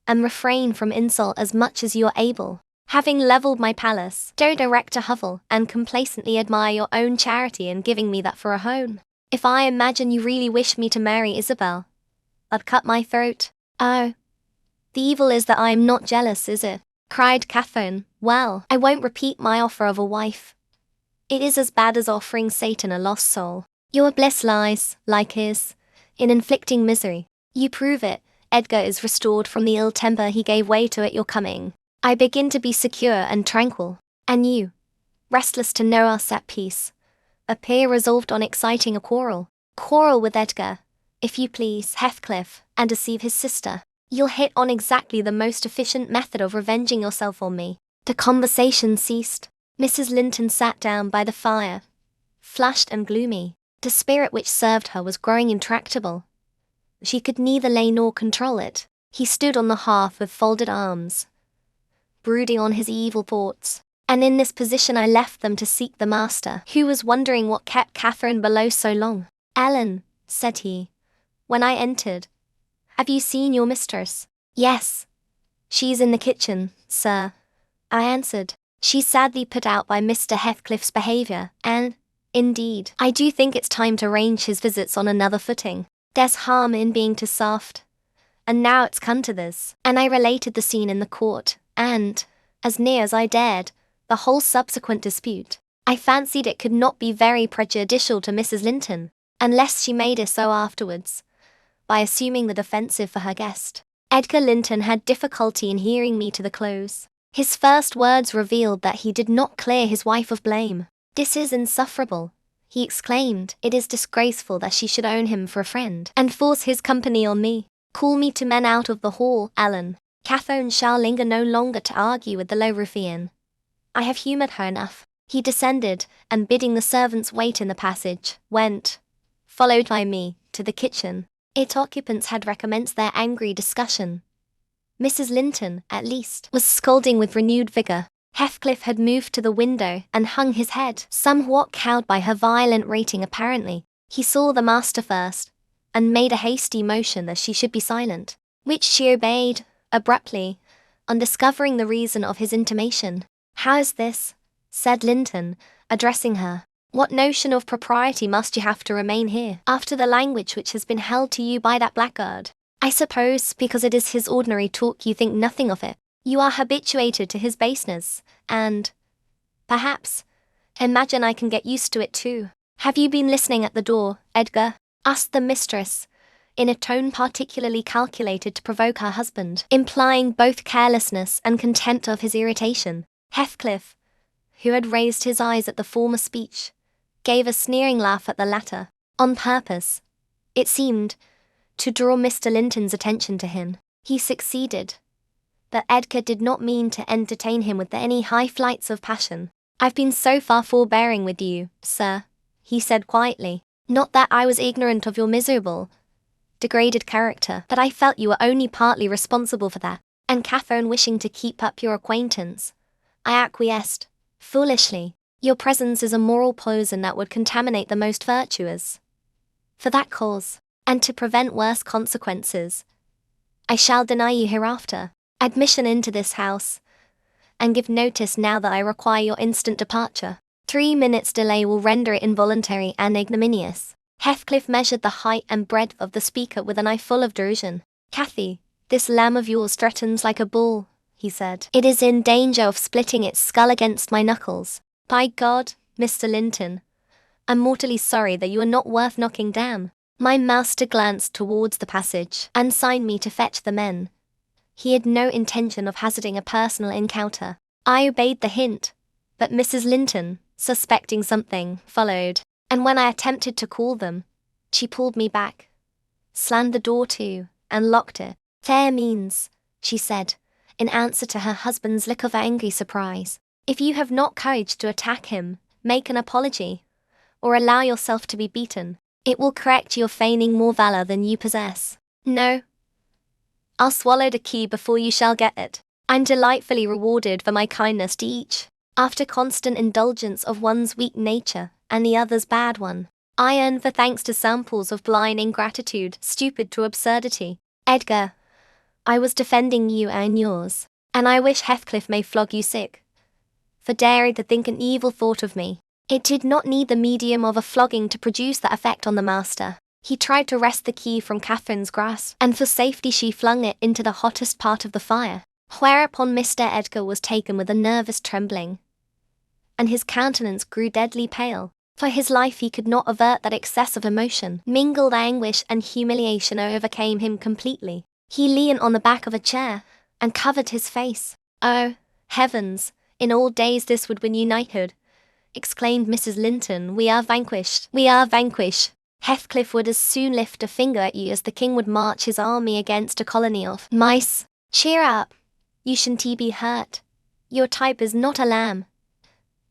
Speaker 1: and refrain from insult as much as you are able. Having levelled my palace, don't erect a hovel and complacently admire your own charity in giving me that for a home. If I imagine you really wish me to marry Isabel, I'd cut my throat." "Oh, the evil is that I am not jealous, is it?" cried Catherine. "Well, I won't repeat my offer of a wife. It is as bad as offering Satan a lost soul. Your bliss lies, like his, in inflicting misery. You prove it. Edgar is restored from the ill temper he gave way to at your coming. I begin to be secure and tranquil. And you, restless to know us at peace, appear resolved on exciting a quarrel. Quarrel with Edgar, if you please, Heathcliff, and deceive his sister. You'll hit on exactly the most efficient method of revenging yourself on me. The conversation ceased. Mrs. Linton sat down by the fire, flushed and gloomy. The spirit which served her was growing intractable. She could neither lay nor control it. He stood on the hearth with folded arms, brooding on his evil thoughts. And in this position I left them to seek the master, who was wondering what kept Catherine below so long. "Ellen," said he, when I entered, "have you seen your mistress?" "Yes. She's in the kitchen, sir," I answered. "She's sadly put out by Mr. Heathcliff's behaviour, and, indeed, I do think it's time to arrange his visits on another footing. There's harm in being too soft. And now it's come to this." And I related the scene in the court, and, as near as I dared, the whole subsequent dispute. I fancied it could not be very prejudicial to Mrs. Linton, unless she made it so afterwards, by assuming the defensive for her guest. Edgar Linton had difficulty in hearing me to the close. His first words revealed that he did not clear his wife of blame. "This is insufferable," he exclaimed. "It is disgraceful that she should own him for a friend, and force his company on me. Call me 2 men out of the hall, Ellen. Catherine shall linger no longer to argue with the low ruffian. I have humoured her enough." He descended, and bidding the servants wait in the passage, went, followed by me, to the kitchen. Its occupants had recommenced their angry discussion. Mrs. Linton, at least, was scolding with renewed vigour. Heathcliff had moved to the window and hung his head, somewhat cowed by her violent rating apparently. He saw the master first, and made a hasty motion that she should be silent, which she obeyed, abruptly, on discovering the reason of his intimation. "How is this?" said Linton, addressing her. "What notion of propriety must you have to remain here, after the language which has been held to you by that blackguard? I suppose because it is his ordinary talk you think nothing of it. You are habituated to his baseness, and, perhaps, imagine I can get used to it too." "Have you been listening at the door, Edgar?" asked the mistress, in a tone particularly calculated to provoke her husband, implying both carelessness and contempt of his irritation. Heathcliff, who had raised his eyes at the former speech, gave a sneering laugh at the latter, on purpose, it seemed, to draw Mr. Linton's attention to him. He succeeded, but Edgar did not mean to entertain him with any high flights of passion. "I've been so far forbearing with you, sir," he said quietly, "not that I was ignorant of your miserable, degraded character, but I felt you were only partly responsible for that, and Catherine wishing to keep up your acquaintance, I acquiesced, foolishly. Your presence is a moral poison that would contaminate the most virtuous. For that cause, and to prevent worse consequences, I shall deny you hereafter admission into this house, and give notice now that I require your instant departure. 3 minutes' delay will render it involuntary and ignominious." Heathcliff measured the height and breadth of the speaker with an eye full of derision. "Cathy, this lamb of yours threatens like a bull," he said. "It is in danger of splitting its skull against my knuckles. By God, Mr. Linton, I'm mortally sorry that you are not worth knocking down." My master glanced towards the passage, and signed me to fetch the men. He had no intention of hazarding a personal encounter. I obeyed the hint, but Mrs. Linton, suspecting something, followed, and when I attempted to call them, she pulled me back, slammed the door to, and locked it. "Fair means," she said, in answer to her husband's look of angry surprise. "If you have not courage to attack him, make an apology, or allow yourself to be beaten. It will correct your feigning more valor than you possess. No, I'll swallow the key before you shall get it. I'm delightfully rewarded for my kindness to each. After constant indulgence of one's weak nature, and the other's bad one, I earn for thanks to samples of blind ingratitude, stupid to absurdity. Edgar, I was defending you and yours, and I wish Heathcliff may flog you sick, for daring to think an evil thought of me." It did not need the medium of a flogging to produce that effect on the master. He tried to wrest the key from Catherine's grasp, and for safety she flung it into the hottest part of the fire, whereupon Mr. Edgar was taken with a nervous trembling, and his countenance grew deadly pale. For his life he could not avert that excess of emotion. Mingled anguish and humiliation overcame him completely. He leaned on the back of a chair, and covered his face. Oh, heavens, in old days this would win you knighthood, exclaimed Mrs. Linton, "we are vanquished, we are vanquished. Heathcliff would as soon lift a finger at you as the king would march his army against a colony of mice. Cheer up. You shouldn't be hurt. Your type is not a lamb.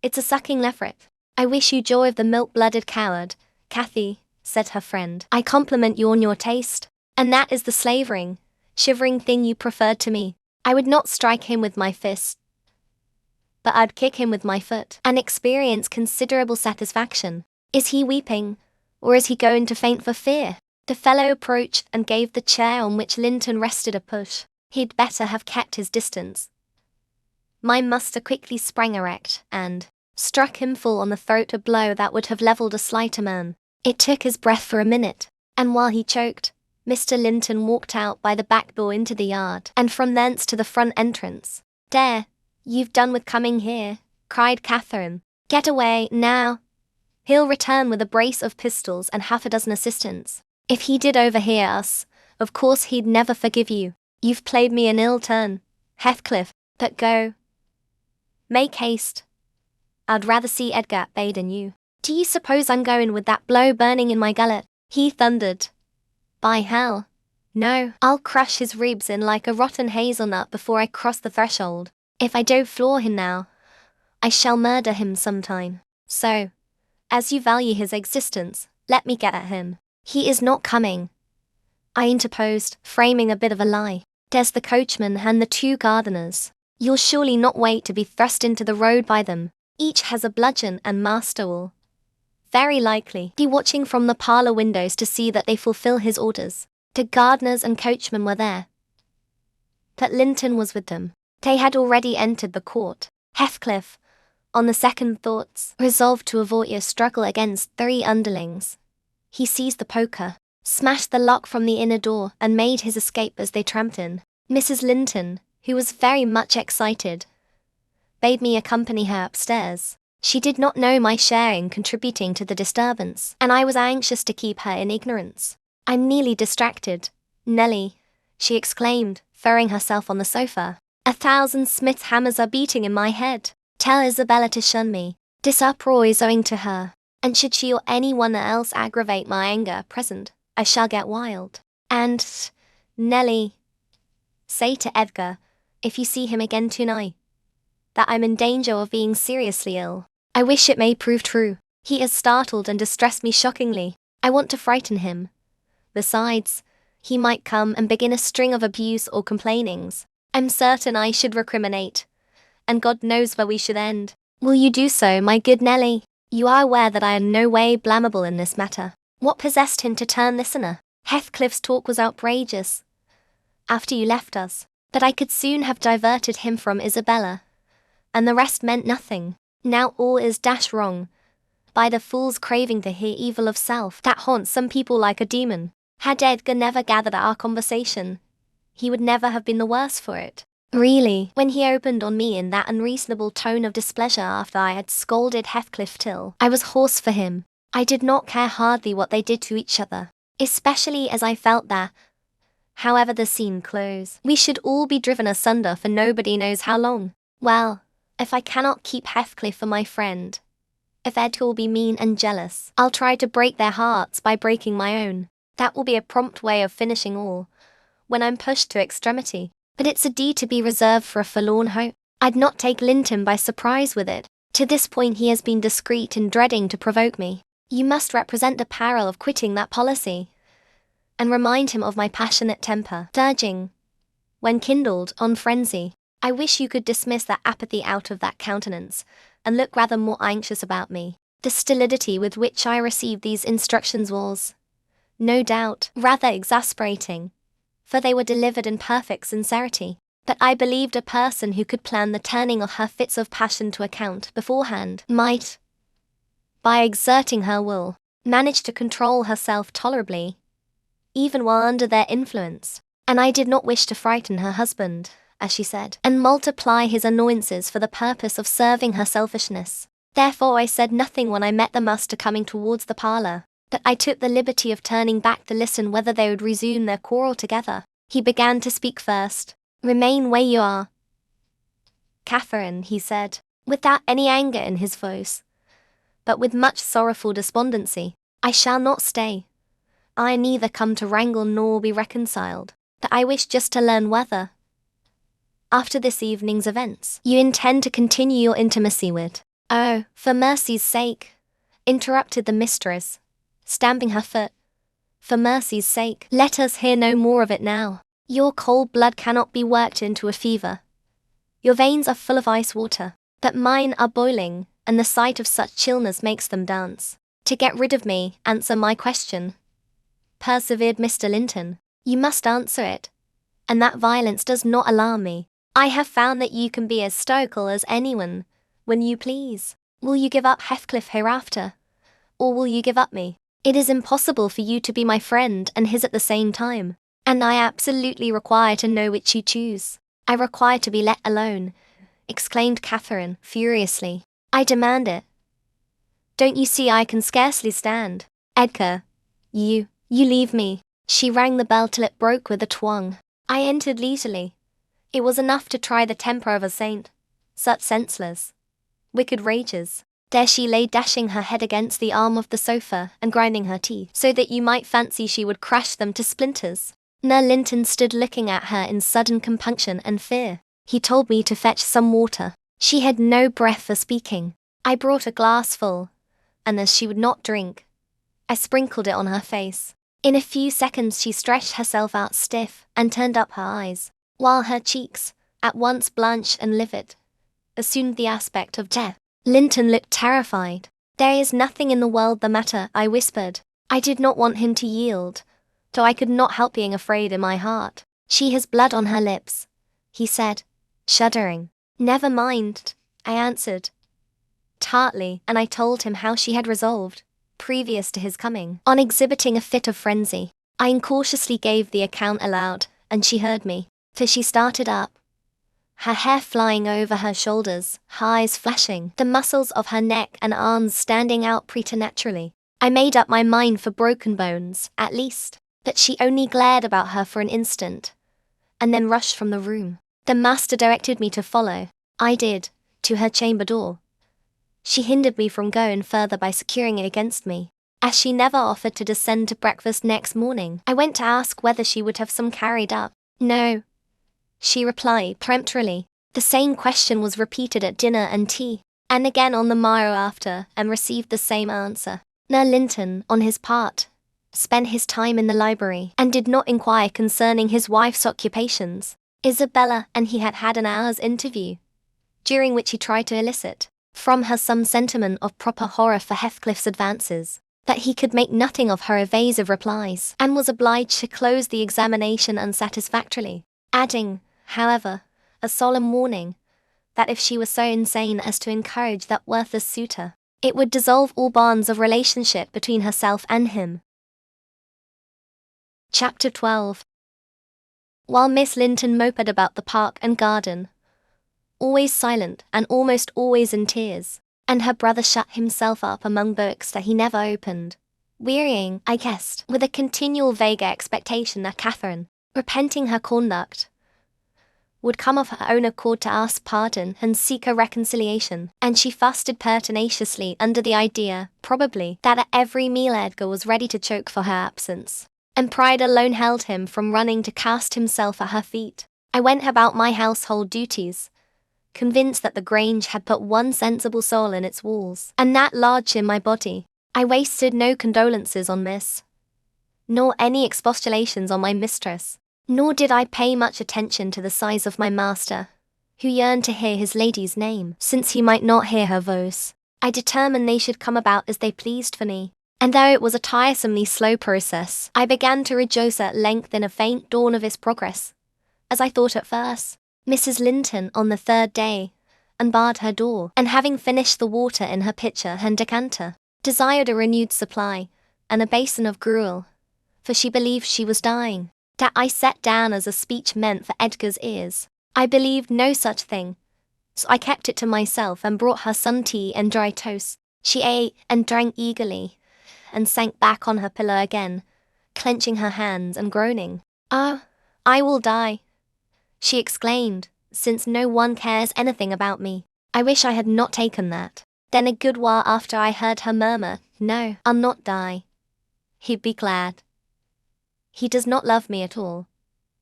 Speaker 1: It's a sucking leveret." "I wish you joy of the milk-blooded coward, Cathy," said her friend. "I compliment you on your taste. And that is the slavering, shivering thing you preferred to me. I would not strike him with my fist, but I'd kick him with my foot, and experience considerable satisfaction. Is he weeping, or is he going to faint for fear?" The fellow approached and gave the chair on which Linton rested a push. He'd better have kept his distance. My muster quickly sprang erect and struck him full on the throat, a blow that would have levelled a slighter man. It took his breath for a minute, and while he choked, Mr. Linton walked out by the back door into the yard, and from thence to the front entrance. "There, you've done with coming here," cried Catherine. "Get away, now. He'll return with a brace of pistols and half a dozen assistants. If he did overhear us, of course he'd never forgive you. You've played me an ill turn, Heathcliff, but go. Make haste. I'd rather see Edgar at bay than you. Do you suppose I'm going with that blow burning in my gullet?" he thundered. "By hell, no. I'll crush his ribs in like a rotten hazelnut before I cross the threshold. If I don't floor him now, I shall murder him sometime. So, as you value his existence, let me get at him." "He is not coming," I interposed, framing a bit of a lie. "There's the coachman and the 2 gardeners. You'll surely not wait to be thrust into the road by them. Each has a bludgeon and master will, very likely, be watching from the parlour windows to see that they fulfil his orders." The gardeners and coachmen were there, but Linton was with them. They had already entered the court. Heathcliff, on the second thoughts, resolved to avoid a struggle against 3 underlings. He seized the poker, smashed the lock from the inner door, and made his escape as they tramped in. Mrs. Linton, who was very much excited, bade me accompany her upstairs. She did not know my share in contributing to the disturbance, and I was anxious to keep her in ignorance. "I'm nearly distracted, Nelly," she exclaimed, throwing herself on the sofa. "1,000 Smith's hammers are beating in my head. Tell Isabella to shun me. This uproar is owing to her, and should she or anyone else aggravate my anger at present, I shall get wild. And, Nelly, say to Edgar, if you see him again tonight, that I'm in danger of being seriously ill. I wish it may prove true. He has startled and distressed me shockingly. I want to frighten him. Besides, he might come and begin a string of abuse or complainings. I'm certain I should recriminate, and God knows where we should end. Will you do so, my good Nelly? You are aware that I am no way blamable in this matter. What possessed him to turn listener? Heathcliff's talk was outrageous after you left us, but I could soon have diverted him from Isabella, and the rest meant nothing. Now all is dash wrong, by the fool's craving to hear evil of self that haunts some people like a demon. Had Edgar never gathered at our conversation, he would never have been the worse for it. Really, when he opened on me in that unreasonable tone of displeasure after I had scolded Heathcliff till I was hoarse for him, I did not care hardly what they did to each other, especially as I felt that, however the scene close, we should all be driven asunder for nobody knows how long. Well, if I cannot keep Heathcliff for my friend, if Edgar will be mean and jealous, I'll try to break their hearts by breaking my own. That will be a prompt way of finishing all, when I'm pushed to extremity. But it's a deed to be reserved for a forlorn hope. I'd not take Linton by surprise with it. To this point he has been discreet in dreading to provoke me. You must represent the peril of quitting that policy, and remind him of my passionate temper, surging, when kindled, on frenzy. I wish you could dismiss that apathy out of that countenance, and look rather more anxious about me. The stolidity with which I received these instructions was, no doubt, rather exasperating, for they were delivered in perfect sincerity. But I believed a person who could plan the turning of her fits of passion to account beforehand might, by exerting her will, manage to control herself tolerably, even while under their influence. And I did not wish to frighten her husband, as she said, and multiply his annoyances for the purpose of serving her selfishness. Therefore I said nothing when I met the muster coming towards the parlour, but I took the liberty of turning back to listen whether they would resume their quarrel together. He began to speak first. "Remain where you are, Catherine," he said, without any anger in his voice. but with much sorrowful despondency. I shall not stay. I neither come to wrangle nor be reconciled, that I wish just to learn whether, after this evening's events, you intend to continue your intimacy with. Oh, for mercy's sake, interrupted the mistress, stamping her foot. For mercy's sake, let us hear no more of it now. Your cold blood cannot be worked into a fever. Your veins are full of ice water, but mine are boiling, and the sight of such chillness makes them dance. To get rid of me, answer my question, persevered Mr. Linton. You must answer it, and that violence does not alarm me. I have found that you can be as stoical as anyone, when you please. Will you give up Heathcliff hereafter, or will you give up me? It is impossible for you to be my friend and his at the same time, and I absolutely require to know which you choose. I require to be let alone, exclaimed Catherine, furiously. I demand it. Don't you see I can scarcely stand? Edgar, you leave me. She rang the bell till it broke with a twang. I entered leisurely. It was enough to try the temper of a saint. Such senseless, wicked rages. There she lay dashing her head against the arm of the sofa and grinding her teeth, so that you might fancy she would crash them to splinters. Sir Linton stood looking at her in sudden compunction and fear. He told me to fetch some water. She had no breath for speaking. I brought a glass full, and as she would not drink, I sprinkled it on her face. In a few seconds she stretched herself out stiff and turned up her eyes, while her cheeks, at once blanched and livid, assumed the aspect of death. Linton looked terrified. There is nothing in the world the matter, I whispered. I did not want him to yield, though I could not help being afraid in my heart. She has blood on her lips, he said, shuddering. Never mind, I answered tartly, and I told him how she had resolved, previous to his coming, on exhibiting a fit of frenzy. I incautiously gave the account aloud, and she heard me, for she started up, her hair flying over her shoulders, her eyes flashing, the muscles of her neck and arms standing out preternaturally. I made up my mind for broken bones, at least, but she only glared about her for an instant, and then rushed from the room. The master directed me to follow. I did, to her chamber door. She hindered me from going further by securing it against me. As she never offered to descend to breakfast next morning, I went to ask whether she would have some carried up. No, she replied peremptorily. The same question was repeated at dinner and tea, and again on the morrow after, and received the same answer. Sir Linton, on his part, spent his time in the library, and did not inquire concerning his wife's occupations. Isabella and he had had an hour's interview, during which he tried to elicit from her some sentiment of proper horror for Heathcliff's advances, but he could make nothing of her evasive replies, and was obliged to close the examination unsatisfactorily, adding, however, a solemn warning, that if she was so insane as to encourage that worthless suitor, it would dissolve all bonds of relationship between herself and him. Chapter 12. While Miss Linton moped about the park and garden, always silent and almost always in tears, and her brother shut himself up among books that he never opened, wearying, I guessed, with a continual vague expectation that Catherine, repenting her conduct, would come of her own accord to ask pardon and seek a reconciliation, and she fasted pertinaciously under the idea, probably, that at every meal Edgar was ready to choke for her absence, and pride alone held him from running to cast himself at her feet. I went about my household duties, convinced that the Grange had put one sensible soul in its walls, and that lodged in my body. I wasted no condolences on Miss, nor any expostulations on my mistress, nor did I pay much attention to the sighs of my master, who yearned to hear his lady's name, since he might not hear her voice. I determined they should come about as they pleased for me, and though it was a tiresomely slow process, I began to rejoice at length in a faint dawn of its progress, as I thought at first. Mrs. Linton, on the third day, unbarred her door, and having finished the water in her pitcher and decanter, desired a renewed supply, and a basin of gruel, for she believed she was dying. That I set down as a speech meant for Edgar's ears. I believed no such thing, so I kept it to myself and brought her some tea and dry toast. She ate and drank eagerly, and sank back on her pillow again, clenching her hands and groaning. "Ah, I will die," she exclaimed, "since no one cares anything about me. I wish I had not taken that." Then a good while after I heard her murmur, "No, I'll not die. He'd be glad. He does not love me at all.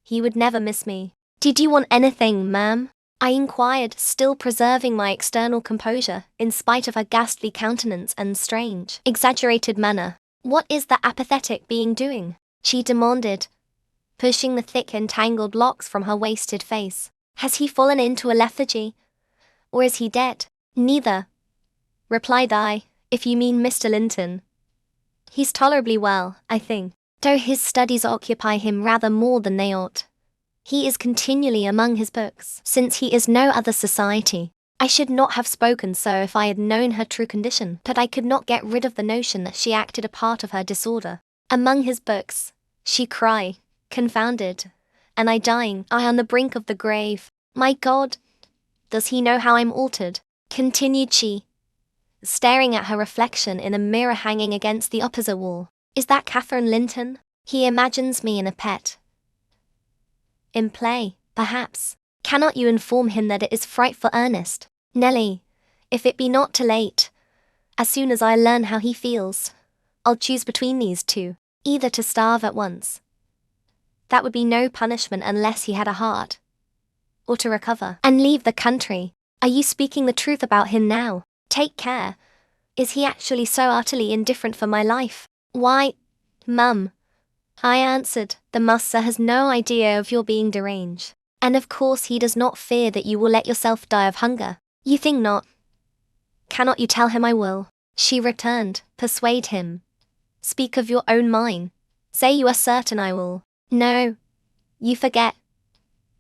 Speaker 1: He would never miss me." "Did you want anything, ma'am?" I inquired, still preserving my external composure, in spite of her ghastly countenance and strange, exaggerated manner. "What is that apathetic being doing?" she demanded, pushing the thick entangled locks from her wasted face. "Has he fallen into a lethargy? Or is he dead?" "Neither," replied I, "if you mean Mr. Linton. He's tolerably well, I think, though his studies occupy him rather more than they ought. He is continually among his books, since he is no other society." I should not have spoken so if I had known her true condition, but I could not get rid of the notion that she acted a part of her disorder. "Among his books," she cried, confounded. "And I dying, I on the brink of the grave. My God! Does he know how I'm altered?" continued she, staring at her reflection in a mirror hanging against the opposite wall. "Is that Catherine Linton? He imagines me in a pet. In play, perhaps. Cannot you inform him that it is frightful earnest? Nelly, if it be not too late, as soon as I learn how he feels, I'll choose between these two, either to starve at once. That would be no punishment unless he had a heart. Or to recover, and leave the country." "Are you speaking the truth about him now? Take care. Is he actually so utterly indifferent for my life?" "Why, mum," I answered, "the master has no idea of your being deranged. And of course he does not fear that you will let yourself die of hunger. You think not? Cannot you tell him I will?" she returned. "Persuade him. Speak of your own mind. Say you are certain I will." "No. You forget,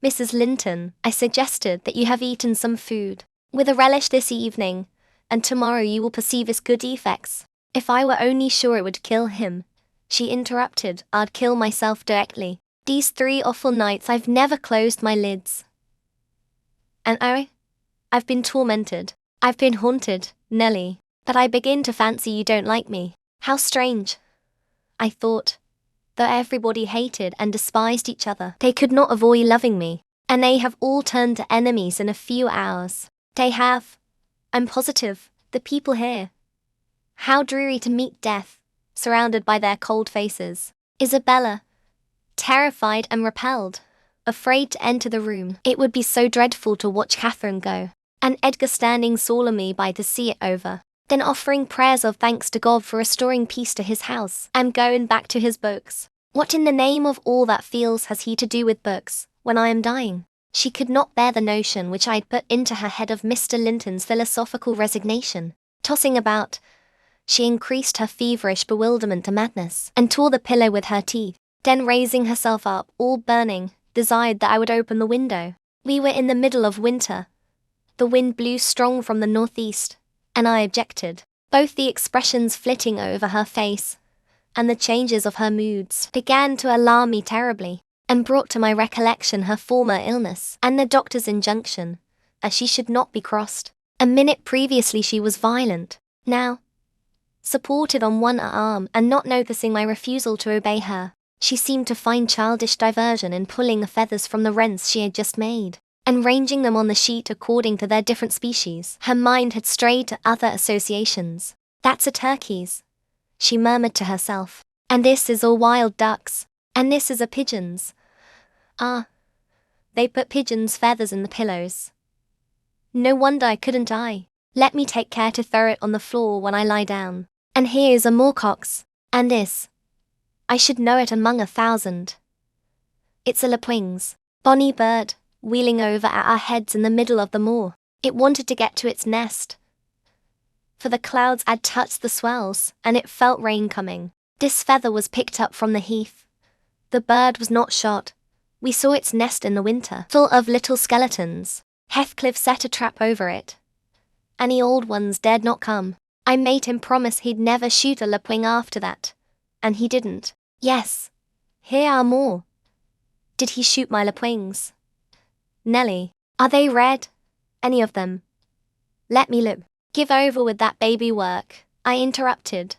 Speaker 1: Mrs. Linton," I suggested, "that you have eaten some food with a relish this evening, and tomorrow you will perceive its good effects." "If I were only sure it would kill him," she interrupted, "I'd kill myself directly. These 3 awful nights I've never closed my lids. And I've been tormented. I've been haunted, Nelly. But I begin to fancy you don't like me." How strange, I thought. Though everybody hated and despised each other, they could not avoid loving me. And they have all turned to enemies in a few hours. They have. I'm positive, the people here. How dreary to meet death, surrounded by their cold faces. Isabella, terrified and repelled, afraid to enter the room. It would be so dreadful to watch Catherine go, and Edgar standing solemnly by to see it over, then offering prayers of thanks to God for restoring peace to his house, and going back to his books. What in the name of all that feels has he to do with books, when I am dying? She could not bear the notion which I had put into her head of Mr. Linton's philosophical resignation. Tossing about, she increased her feverish bewilderment to madness, and tore the pillow with her teeth. Then raising herself up, all burning, desired that I would open the window. We were in the middle of winter. The wind blew strong from the northeast, and I objected. Both the expressions flitting over her face, and the changes of her moods, began to alarm me terribly, and brought to my recollection her former illness, and the doctor's injunction, as she should not be crossed. A minute previously she was violent. Now, supported on one arm and not noticing my refusal to obey her, she seemed to find childish diversion in pulling the feathers from the rents she had just made, and ranging them on the sheet according to their different species. Her mind had strayed to other associations. "That's a turkey's," she murmured to herself. "And this is a wild duck's. And this is a pigeon's. Ah, they put pigeons' feathers in the pillows. No wonder I couldn't die. Let me take care to throw it on the floor when I lie down. And here is a moorcock's. And this, I should know it among 1,000. It's a lapwing's. Bonny bird, wheeling over at our heads in the middle of the moor. It wanted to get to its nest, for the clouds had touched the swells, and it felt rain coming. This feather was picked up from the heath. The bird was not shot. We saw its nest in the winter, full of little skeletons. Heathcliff set a trap over it. Any old ones dared not come. I made him promise he'd never shoot a lapwing after that. And he didn't. Yes, here are more. Did he shoot my lapwings? Nelly, are they red? Any of them? Let me look. Give over with that baby work, I interrupted,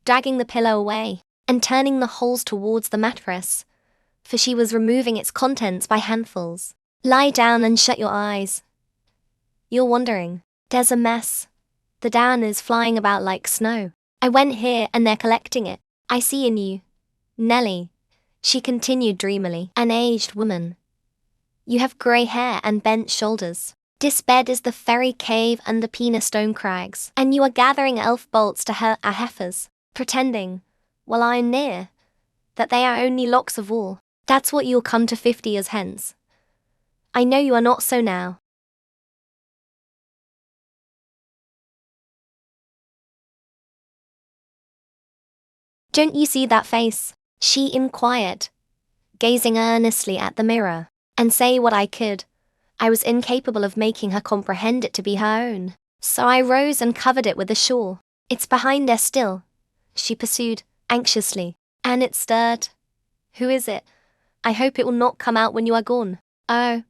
Speaker 1: dragging the pillow away, and turning the holes towards the mattress, for she was removing its contents by handfuls. Lie down and shut your eyes. You're wondering. There's a mess. The down is flying about like snow. I went here and they're collecting it. I see in you, Nellie, she continued dreamily, an aged woman. You have grey hair and bent shoulders. This bed is the fairy cave under Stone crags, and you are gathering elf bolts to her heifers, pretending, while I am near, that they are only locks of wool. That's what you'll come to 50 years hence. I know you are not so now. Don't you see that face? She inquired, gazing earnestly at the mirror. And say what I could, I was incapable of making her comprehend it to be her own. So I rose and covered it with a shawl. It's behind there still, she pursued, anxiously. And it stirred. Who is it? I hope it will not come out when you are gone. Oh,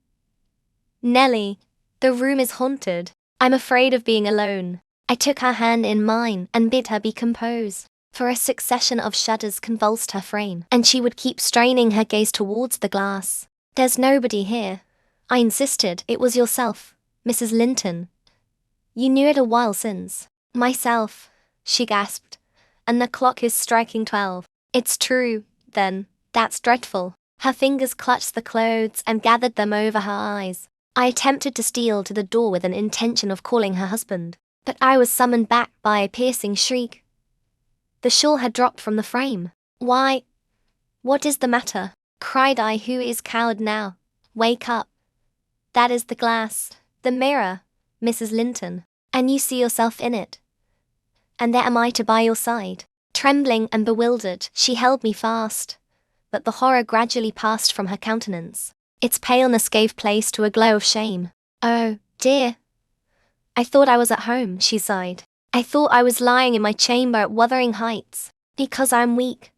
Speaker 1: Nellie, the room is haunted. I'm afraid of being alone. I took her hand in mine and bid her be composed. For a succession of shudders convulsed her frame, and she would keep straining her gaze towards the glass. There's nobody here. I insisted. It was yourself, Mrs. Linton. You knew it a while since. Myself, she gasped. And the clock is striking 12. It's true, then. That's dreadful. Her fingers clutched the clothes and gathered them over her eyes. I attempted to steal to the door with an intention of calling her husband, but I was summoned back by a piercing shriek. The shawl had dropped from the frame. Why, what is the matter? Cried I. Who is cowed now? Wake up. That is the glass, the mirror, Mrs. Linton, and you see yourself in it. And there am I by your side. Trembling and bewildered, she held me fast, but the horror gradually passed from her countenance. Its paleness gave place to a glow of shame. Oh, dear. I thought I was at home, she sighed. I thought I was lying in my chamber at Wuthering Heights. Because I'm weak,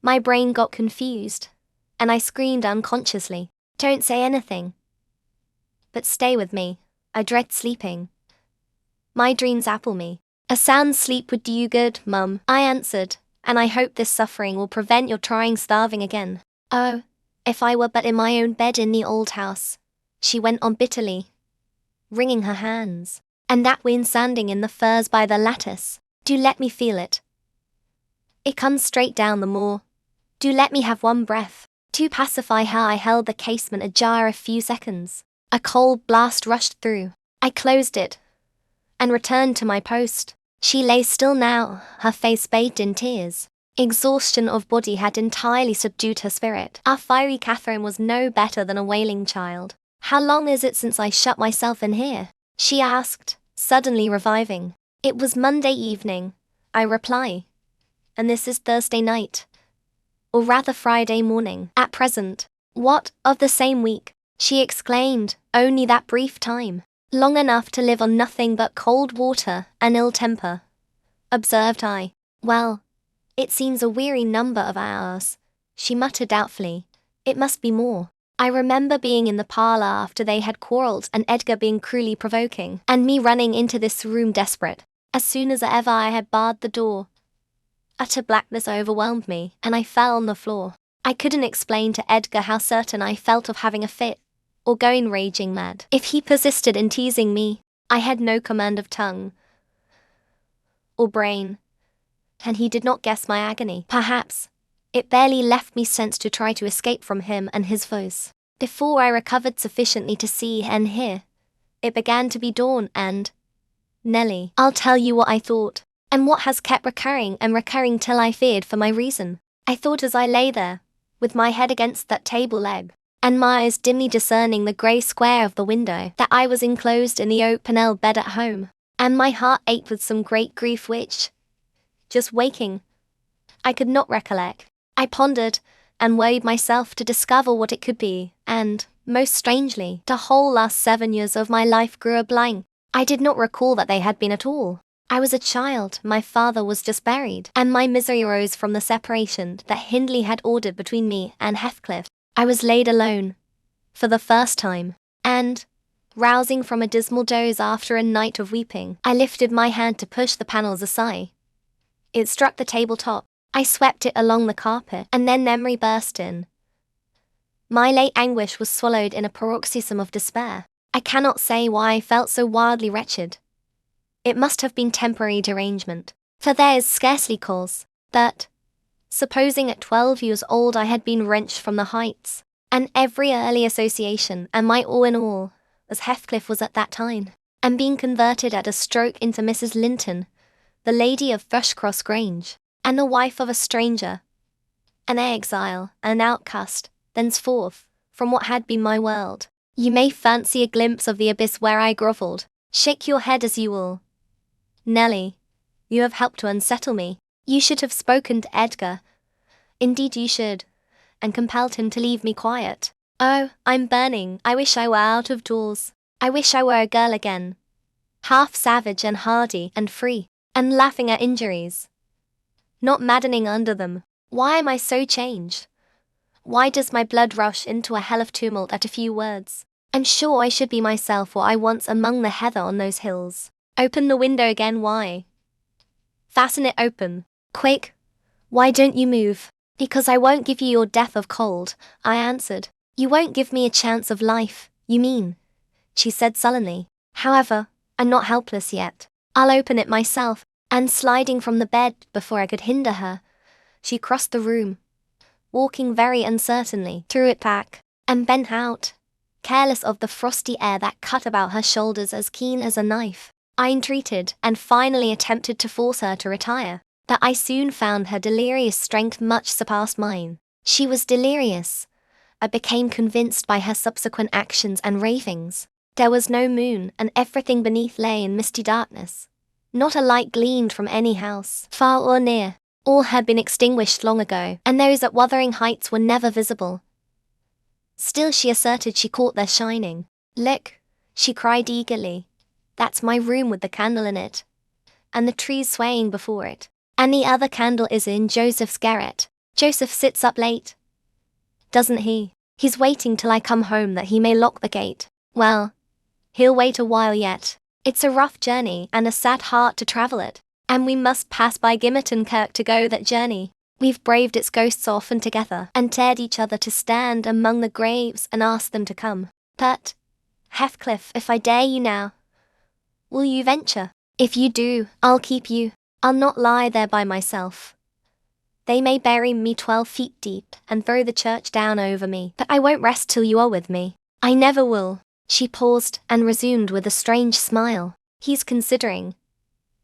Speaker 1: my brain got confused, and I screamed unconsciously. Don't say anything. But stay with me. I dread sleeping. My dreams apple me. A sound sleep would do you good, Mum, I answered, and I hope this suffering will prevent your trying starving again. Oh, if I were but in my own bed in the old house, she went on bitterly, wringing her hands. And that wind sounding in the firs by the lattice. Do let me feel it. It comes straight down the moor. Do let me have one breath. To pacify her I held the casement ajar a few seconds. A cold blast rushed through. I closed it and returned to my post. She lay still now, her face bathed in tears. Exhaustion of body had entirely subdued her spirit. Our fiery Catherine was no better than a wailing child. How long is it since I shut myself in here? She asked, suddenly reviving. It was Monday evening, I reply. And this is Thursday night. Or rather Friday morning. At present. What, of the same week? She exclaimed, only that brief time. Long enough to live on nothing but cold water and ill temper. Observed I. Well, it seems a weary number of hours, she muttered doubtfully. It must be more. I remember being in the parlour after they had quarrelled and Edgar being cruelly provoking, and me running into this room desperate. As soon as ever I had barred the door, utter blackness overwhelmed me, and I fell on the floor. I couldn't explain to Edgar how certain I felt of having a fit, or going raging mad. If he persisted in teasing me, I had no command of tongue or brain, and he did not guess my agony. Perhaps it barely left me sense to try to escape from him and his voice. Before I recovered sufficiently to see and hear, it began to be dawn and... Nellie, I'll tell you what I thought, and what has kept recurring and recurring till I feared for my reason. I thought as I lay there, with my head against that table leg, and my eyes dimly discerning the grey square of the window, that I was enclosed in the open-air bed at home, and my heart ached with some great grief which, just waking, I could not recollect. I pondered, and weighed myself to discover what it could be, and, most strangely, the whole last 7 years of my life grew a blank. I did not recall that they had been at all. I was a child, my father was just buried, and my misery arose from the separation that Hindley had ordered between me and Heathcliff. I was laid alone, for the first time, and, rousing from a dismal doze after a night of weeping, I lifted my hand to push the panels aside. It struck the tabletop. I swept it along the carpet, and then memory burst in. My late anguish was swallowed in a paroxysm of despair. I cannot say why I felt so wildly wretched. It must have been temporary derangement, for there is scarcely cause. But, supposing at 12 years old I had been wrenched from the heights, and every early association, and my all in all, as Heathcliff was at that time, and being converted at a stroke into Mrs. Linton, the lady of Thrushcross Grange, and the wife of a stranger, an exile, an outcast, thenceforth, from what had been my world. You may fancy a glimpse of the abyss where I grovelled. Shake your head as you will. Nelly, you have helped to unsettle me. You should have spoken to Edgar. Indeed you should, and compelled him to leave me quiet. Oh, I'm burning. I wish I were out of doors. I wish I were a girl again. Half savage and hardy and free, and laughing at injuries, not maddening under them. Why am I so changed? Why does my blood rush into a hell of tumult at a few words? I'm sure I should be myself were I once among the heather on those hills. Open the window again, why? Fasten it open. Quick! Why don't you move? Because I won't give you your death of cold, I answered. You won't give me a chance of life, you mean? She said sullenly. However, I'm not helpless yet. I'll open it myself, and sliding from the bed before I could hinder her, she crossed the room, walking very uncertainly, threw it back, and bent out, careless of the frosty air that cut about her shoulders as keen as a knife. I entreated, and finally attempted to force her to retire, but I soon found her delirious strength much surpassed mine. She was delirious. I became convinced by her subsequent actions and ravings. There was no moon, and everything beneath lay in misty darkness. Not a light gleamed from any house, far or near. All had been extinguished long ago, and those at Wuthering Heights were never visible. Still she asserted she caught their shining. Look, she cried eagerly. That's my room with the candle in it, and the trees swaying before it. And the other candle is in Joseph's garret. Joseph sits up late, doesn't he? He's waiting till I come home that he may lock the gate. Well, he'll wait a while yet. It's a rough journey and a sad heart to travel it, and we must pass by Gimmerton Kirk to go that journey. We've braved its ghosts often together, and dared each other to stand among the graves and ask them to come. But, Heathcliff, if I dare you now, will you venture? If you do, I'll keep you. I'll not lie there by myself. They may bury me 12 feet deep and throw the church down over me, but I won't rest till you are with me. I never will. She paused and resumed with a strange smile. He's considering.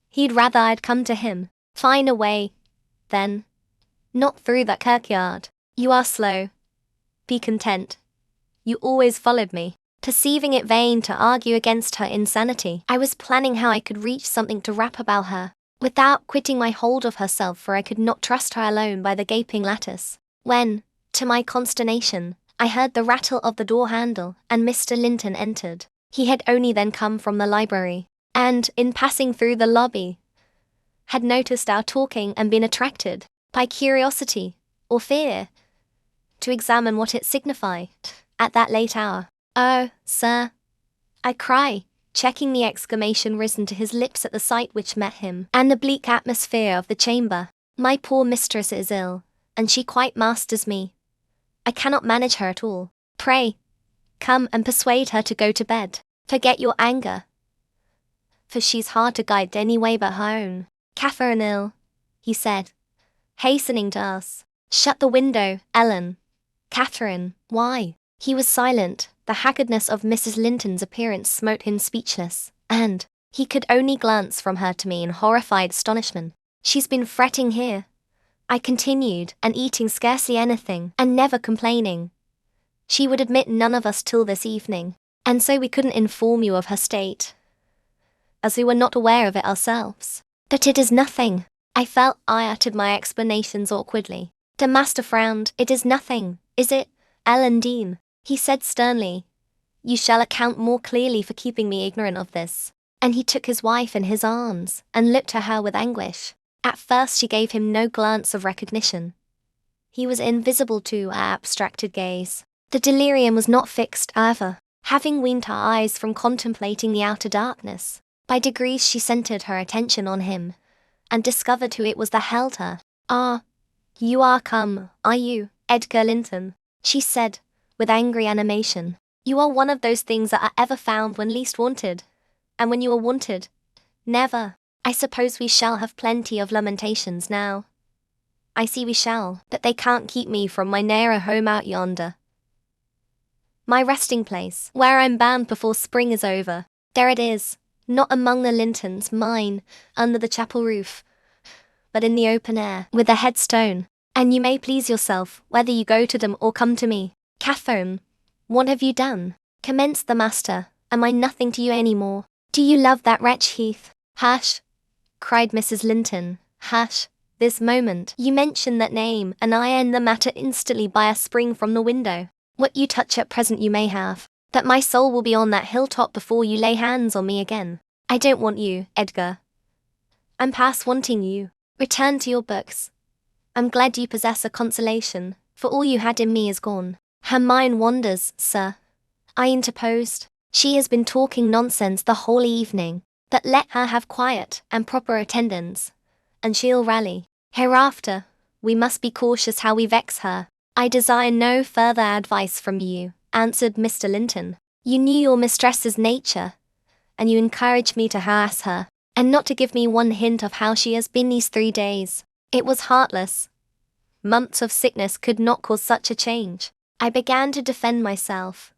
Speaker 1: He'd rather I'd come to him. Fine away, then. Not through that kirkyard. You are slow. Be content. You always followed me. Perceiving it vain to argue against her insanity, I was planning how I could reach something to wrap about her, without quitting my hold of herself, for I could not trust her alone by the gaping lattice. When, to my consternation, I heard the rattle of the door handle, and Mr. Linton entered. He had only then come from the library, and, in passing through the lobby, had noticed our talking and been attracted, by curiosity, or fear, to examine what it signified, at that late hour. Oh, sir, I cry, checking the exclamation risen to his lips at the sight which met him, and the bleak atmosphere of the chamber. My poor mistress is ill, and she quite masters me. I cannot manage her at all. Pray, come and persuade her to go to bed. Forget your anger, for she's hard to guide any way but her own. Catherine ill, he said, hastening to us. Shut the window, Ellen. Catherine, why? He was silent. The haggardness of Mrs. Linton's appearance smote him speechless, and he could only glance from her to me in horrified astonishment. She's been fretting here, I continued, and eating scarcely anything, and never complaining. She would admit none of us till this evening, and so we couldn't inform you of her state, as we were not aware of it ourselves. But it is nothing. I felt I uttered my explanations awkwardly. The master frowned. It is nothing, is it, Ellen Dean? He said sternly. You shall account more clearly for keeping me ignorant of this. And he took his wife in his arms, and looked at her with anguish. At first she gave him no glance of recognition. He was invisible to our abstracted gaze. The delirium was not fixed, however. Having weaned her eyes from contemplating the outer darkness, by degrees she centered her attention on him, and discovered who it was that held her. Ah, you are come, are you, Edgar Linton? She said, with angry animation. You are one of those things that are ever found when least wanted, and when you are wanted, Never. I suppose we shall have plenty of lamentations now. I see we shall, but they can't keep me from my nearer home out yonder. My resting place, where I'm bound before spring is over. There it is, not among the lintons, mine, under the chapel roof, but in the open air, with a headstone. And you may please yourself, whether you go to them or come to me. Catherine, what have you done? Commenced the master. Am I nothing to you any more? Do you love that wretch Heath? Hush, cried Mrs. Linton. Hush, this moment. You mention that name, and I end the matter instantly by a spring from the window. What you touch at present you may have, that my soul will be on that hilltop before you lay hands on me again. I don't want you, Edgar. I'm past wanting you. Return to your books. I'm glad you possess a consolation, for all you had in me is gone. Her mind wanders, sir, I interposed. She has been talking nonsense the whole evening, but let her have quiet and proper attendance, and she'll rally. Hereafter, we must be cautious how we vex her. I desire no further advice from you, answered Mr. Linton. You knew your mistress's nature, and you encouraged me to harass her, and not to give me one hint of how she has been these 3 days. It was heartless. Months of sickness could not cause such a change. I began to defend myself,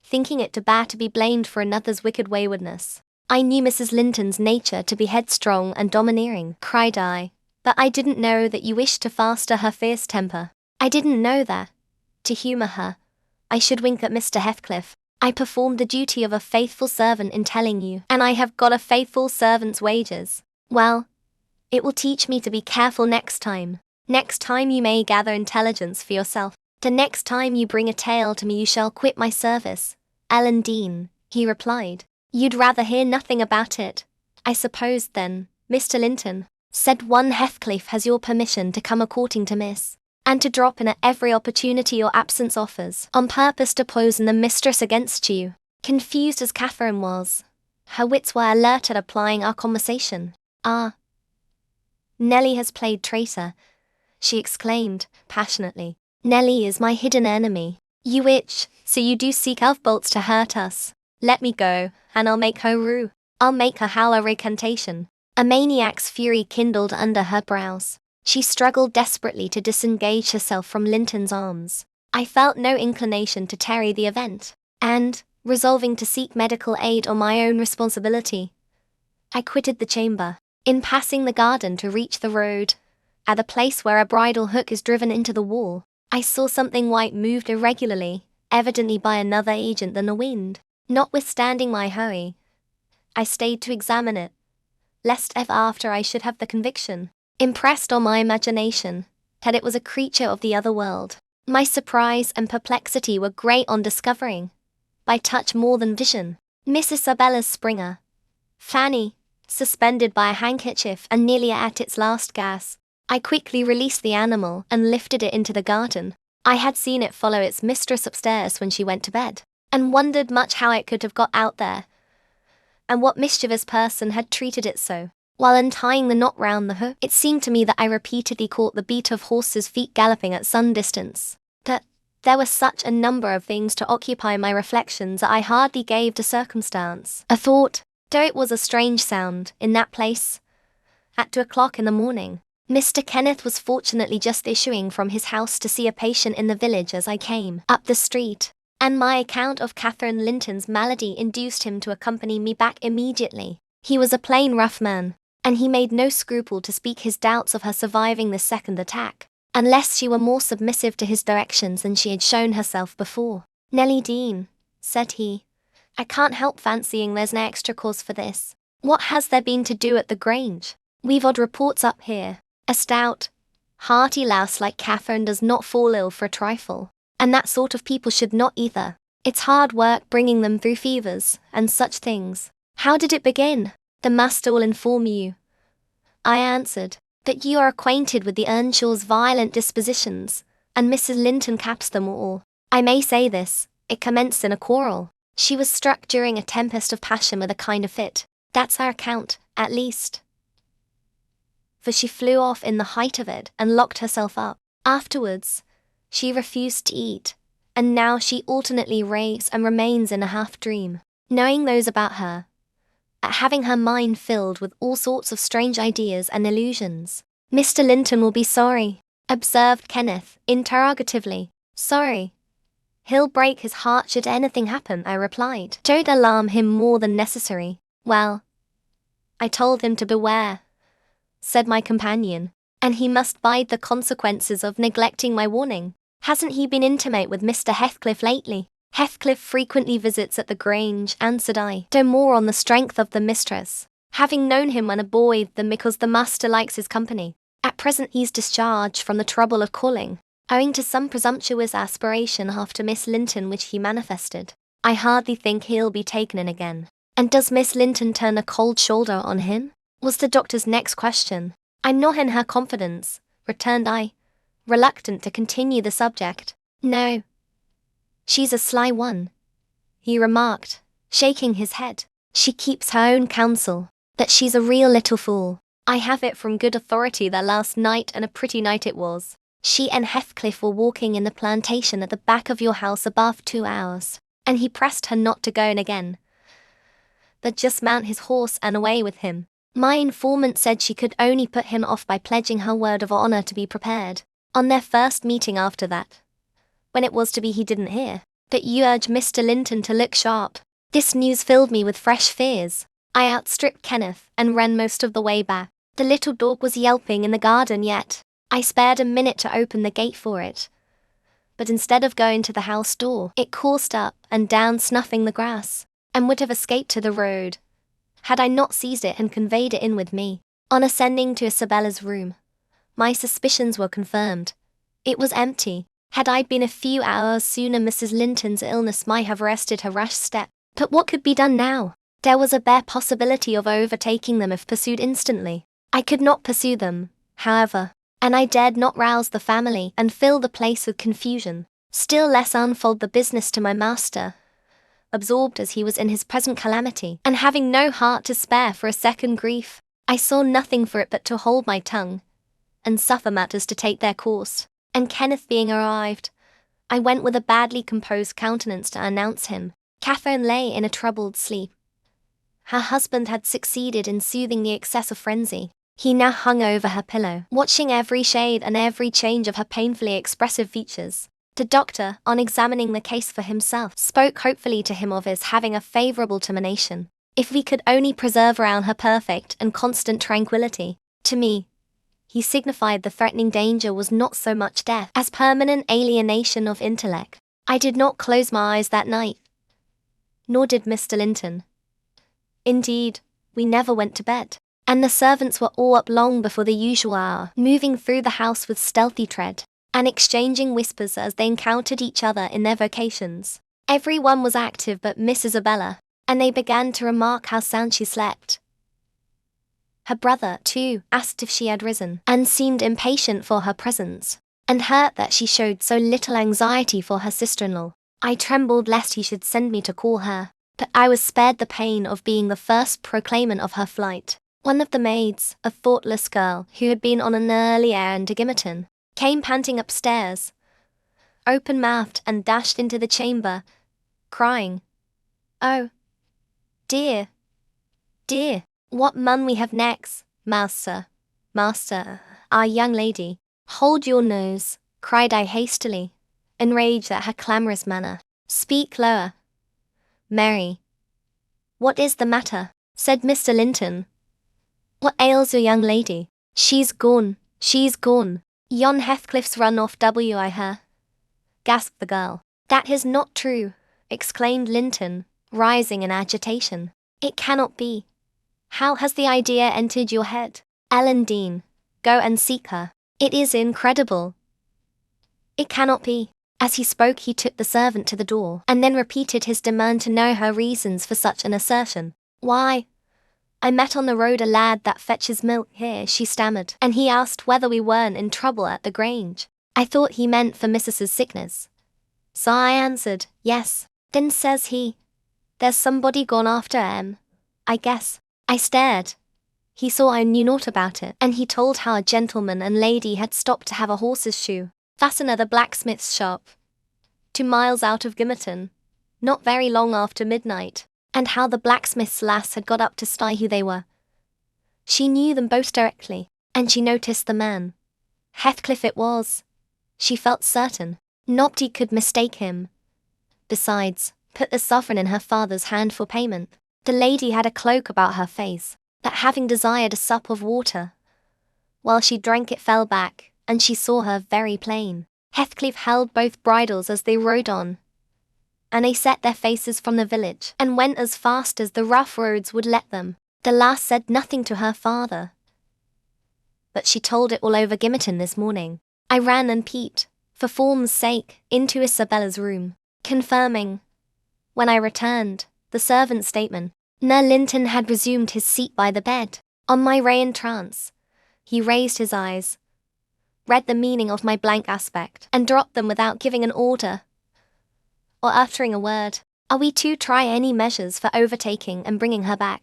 Speaker 1: thinking it too bad to be blamed for another's wicked waywardness. I knew Mrs. Linton's nature to be headstrong and domineering, cried I, but I didn't know that you wished to foster her fierce temper. I didn't know that, to humour her, I should wink at Mr. Heathcliff. I performed the duty of a faithful servant in telling you, and I have got a faithful servant's wages. Well, it will teach me to be careful next time. Next time you may gather intelligence for yourself. The next time you bring a tale to me you shall quit my service. Ellen Dean, he replied. You'd rather hear nothing about it. I suppose then, Mr. Linton, said one Heathcliff has your permission to come a courting to Miss, and to drop in at every opportunity your absence offers, on purpose to poison the mistress against you. Confused as Catherine was, her wits were alert at applying our conversation. Ah, Nellie has played traitor, she exclaimed, passionately. Nellie is my hidden enemy. You witch, so you do seek elf-bolts to hurt us. Let me go, and I'll make her rue. I'll make her howl a recantation. A maniac's fury kindled under her brows. She struggled desperately to disengage herself from Linton's arms. I felt no inclination to tarry the event, and, resolving to seek medical aid on my own responsibility, I quitted the chamber. In passing the garden to reach the road, at the place where a bridle hook is driven into the wall, I saw something white moved irregularly, evidently by another agent than the wind. Notwithstanding my hurry, I stayed to examine it, lest ever after I should have the conviction, impressed on my imagination, that it was a creature of the other world. My surprise and perplexity were great on discovering, by touch more than vision, Miss Isabella's Springer, Fanny, suspended by a handkerchief and nearly at its last gasp. I quickly released the animal and lifted it into the garden. I had seen it follow its mistress upstairs when she went to bed, and wondered much how it could have got out there, and what mischievous person had treated it so. While untying the knot round the hook, it seemed to me that I repeatedly caught the beat of horses' feet galloping at some distance, that there were such a number of things to occupy my reflections that I hardly gave to circumstance a thought, though it was a strange sound, in that place, at 2 o'clock in the morning. Mr. Kenneth was fortunately just issuing from his house to see a patient in the village as I came up the street, and my account of Catherine Linton's malady induced him to accompany me back immediately. He was a plain rough man, and he made no scruple to speak his doubts of her surviving this second attack, unless she were more submissive to his directions than she had shown herself before. Nellie Dean, said he, I can't help fancying there's no extra cause for this. What has there been to do at the Grange? We've odd reports up here. A stout, hearty louse like Catherine does not fall ill for a trifle, and that sort of people should not either. It's hard work bringing them through fevers, and such things. How did it begin? The master will inform you, I answered, that you are acquainted with the Earnshaw's violent dispositions, and Mrs. Linton caps them all. I may say this, it commenced in a quarrel. She was struck during a tempest of passion with a kind of fit. That's our account, at least. For she flew off in the height of it and locked herself up. Afterwards, she refused to eat, and now she alternately raves and remains in a half-dream. Knowing those about her, at having her mind filled with all sorts of strange ideas and illusions. "Mr. Linton will be sorry," observed Kenneth, interrogatively. "Sorry? He'll break his heart should anything happen," I replied. "Don't alarm him more than necessary." "Well, I told him to beware," said my companion, "and he must bide the consequences of neglecting my warning. Hasn't he been intimate with Mr. Heathcliff lately?" "Heathcliff frequently visits at the Grange," answered I, "though more on the strength of the mistress, having known him when a boy than because the master likes his company. At present he's discharged from the trouble of calling, owing to some presumptuous aspiration after Miss Linton which he manifested. I hardly think he'll be taken in again." "And does Miss Linton turn a cold shoulder on him?" was the doctor's next question. "I'm not in her confidence," returned I, reluctant to continue the subject. "No. She's a sly one," he remarked, shaking his head. "She keeps her own counsel, but she's a real little fool. I have it from good authority that last night, and a pretty night it was, she and Heathcliff were walking in the plantation at the back of your house above 2 hours, and he pressed her not to go in again, but just mount his horse and away with him. My informant said she could only put him off by pledging her word of honor to be prepared. On their first meeting after that, when it was to be, he didn't hear, but you urged Mr. Linton to look sharp." This news filled me with fresh fears. I outstripped Kenneth and ran most of the way back. The little dog was yelping in the garden yet. I spared a minute to open the gate for it, but instead of going to the house door, it coursed up and down snuffing the grass, and would have escaped to the road, had I not seized it and conveyed it in with me. On ascending to Isabella's room, my suspicions were confirmed. It was empty. Had I been a few hours sooner, Mrs. Linton's illness might have arrested her rash step. But what could be done now? There was a bare possibility of overtaking them if pursued instantly. I could not pursue them, however, and I dared not rouse the family and fill the place with confusion, still less unfold the business to my master, absorbed as he was in his present calamity, and having no heart to spare for a second grief. I saw nothing for it but to hold my tongue, and suffer matters to take their course. And Kenneth being arrived, I went with a badly composed countenance to announce him. Catherine lay in a troubled sleep. Her husband had succeeded in soothing the excess of frenzy. He now hung over her pillow, watching every shade and every change of her painfully expressive features. The doctor, on examining the case for himself, spoke hopefully to him of his having a favourable termination, if we could only preserve around her perfect and constant tranquillity. To me, he signified the threatening danger was not so much death as permanent alienation of intellect. I did not close my eyes that night, nor did Mr. Linton. Indeed, we never went to bed, and the servants were all up long before the usual hour, moving through the house with stealthy tread, and exchanging whispers as they encountered each other in their vocations. Every one was active but Miss Isabella, and they began to remark how sound she slept. Her brother, too, asked if she had risen, and seemed impatient for her presence, and hurt that she showed so little anxiety for her sister-in-law. I trembled lest he should send me to call her, but I was spared the pain of being the first proclaimant of her flight. One of the maids, a thoughtless girl who had been on an early errand to Gimmerton, came panting upstairs, open-mouthed, and dashed into the chamber, crying, "Oh, dear, dear, what mun we have next, master, master, our young lady?" "Hold your nose," cried I hastily, enraged at her clamorous manner. "Speak lower, Mary." "What is the matter?" said Mr. Linton. "What ails your young lady?" She's gone. Yon Heathcliff's run off I her," gasped the girl. "That is not true," exclaimed Linton, rising in agitation. "It cannot be. How has the idea entered your head? Ellen Dean, go and seek her. It is incredible. It cannot be." As he spoke, he took the servant to the door, and then repeated his demand to know her reasons for such an assertion. "Why, I met on the road a lad that fetches milk here," she stammered, "and he asked whether we weren't in trouble at the Grange. I thought he meant for Mrs.'s sickness. So I answered, yes. Then says he, 'There's somebody gone after em, I guess.' I stared. He saw I knew naught about it, and he told how a gentleman and lady had stopped to have a horse's shoe fastened at the blacksmith's shop, 2 miles out of Gimmerton, not very long after midnight. and how the blacksmith's lass had got up to spy who they were. She knew them both directly, and she noticed the man. Heathcliff it was. She felt certain. Nobody could mistake him. Besides, put the sovereign in her father's hand for payment. The lady had a cloak about her face, that having desired a sup of water, while she drank it fell back, and she saw her very plain. Heathcliff held both bridles as they rode on, and they set their faces from the village, and went as fast as the rough roads would let them. The lass said nothing to her father, but she told it all over Gimmerton this morning. I ran and peeped, for form's sake, into Isabella's room, confirming, when I returned, the servant's statement. Linton had resumed his seat by the bed. On my re-entrance, he raised his eyes, read the meaning of my blank aspect, and dropped them without giving an order or uttering a word. Are we to try any measures for overtaking and bringing her back?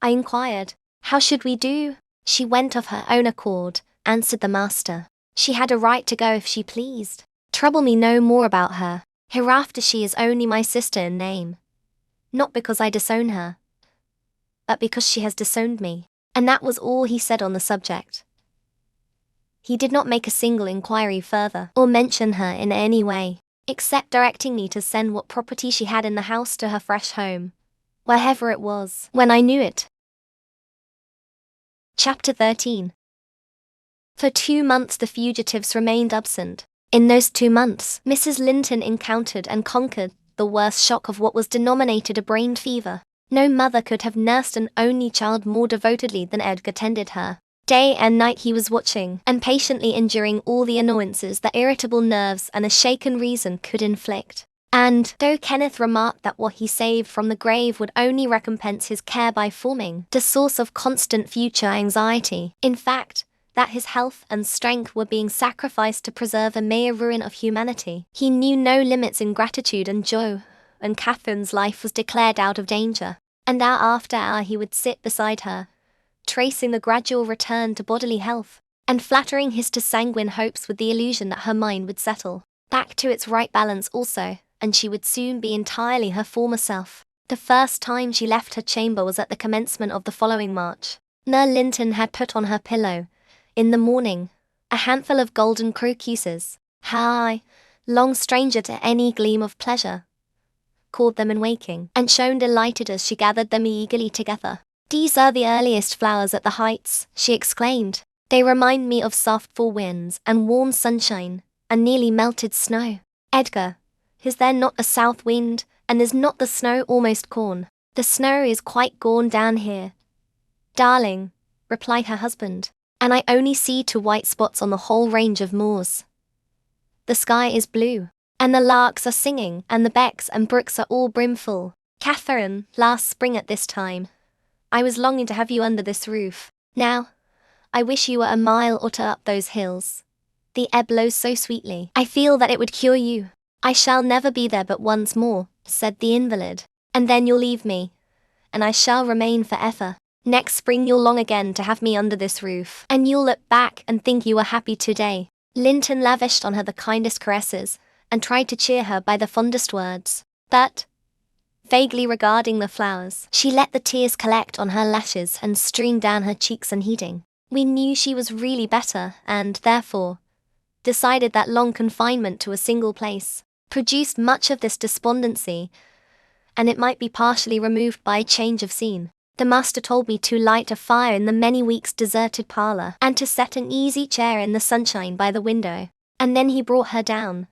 Speaker 1: I inquired. How should we do? She went of her own accord, answered the master. She had a right to go if she pleased. Trouble me no more about her. Hereafter she is only my sister in name. Not because I disown her, but because she has disowned me. And that was all he said on the subject. He did not make a single inquiry further, or mention her in any way, except directing me to send what property she had in the house to her fresh home, wherever it was, when I knew it. Chapter 13. For 2 months the fugitives remained absent. In those 2 months, Mrs. Linton encountered and conquered the worst shock of what was denominated a brain fever. No mother could have nursed an only child more devotedly than Edgar tended her. Day and night he was watching and patiently enduring all the annoyances that irritable nerves and a shaken reason could inflict. And, though Kenneth remarked that what he saved from the grave would only recompense his care by forming the source of constant future anxiety, in fact, that his health and strength were being sacrificed to preserve a mere ruin of humanity, he knew no limits in gratitude and joy, and Catherine's life was declared out of danger. And hour after hour he would sit beside her, tracing the gradual return to bodily health, and flattering his too sanguine hopes with the illusion that her mind would settle back to its right balance also, and she would soon be entirely her former self. The first time she left her chamber was at the commencement of the following March. Linton had put on her pillow, in the morning, a handful of golden crocuses. I, long stranger to any gleam of pleasure, called them in waking, and shone delighted as she gathered them eagerly together. These are the earliest flowers at the Heights, she exclaimed. They remind me of soft fall winds and warm sunshine, and nearly melted snow. Edgar, is there not a south wind, and is not the snow almost gone? The snow is quite gone down here, darling, replied her husband, and I only see 2 white spots on the whole range of moors. The sky is blue, and the larks are singing, and the becks and brooks are all brimful. Catherine, last spring at this time, I was longing to have you under this roof. Now, I wish you were a mile or 2 up those hills. The ebb blows so sweetly. I feel that it would cure you. I shall never be there but once more, said the invalid, and then you'll leave me, and I shall remain forever. Next spring you'll long again to have me under this roof, and you'll look back and think you were happy today. Linton lavished on her the kindest caresses, and tried to cheer her by the fondest words. But, vaguely regarding the flowers, she let the tears collect on her lashes and stream down her cheeks unheeding. We knew she was really better, and, therefore, decided that long confinement to a single place produced much of this despondency, and it might be partially removed by a change of scene. The master told me to light a fire in the many weeks deserted parlour, and to set an easy chair in the sunshine by the window, and then he brought her down,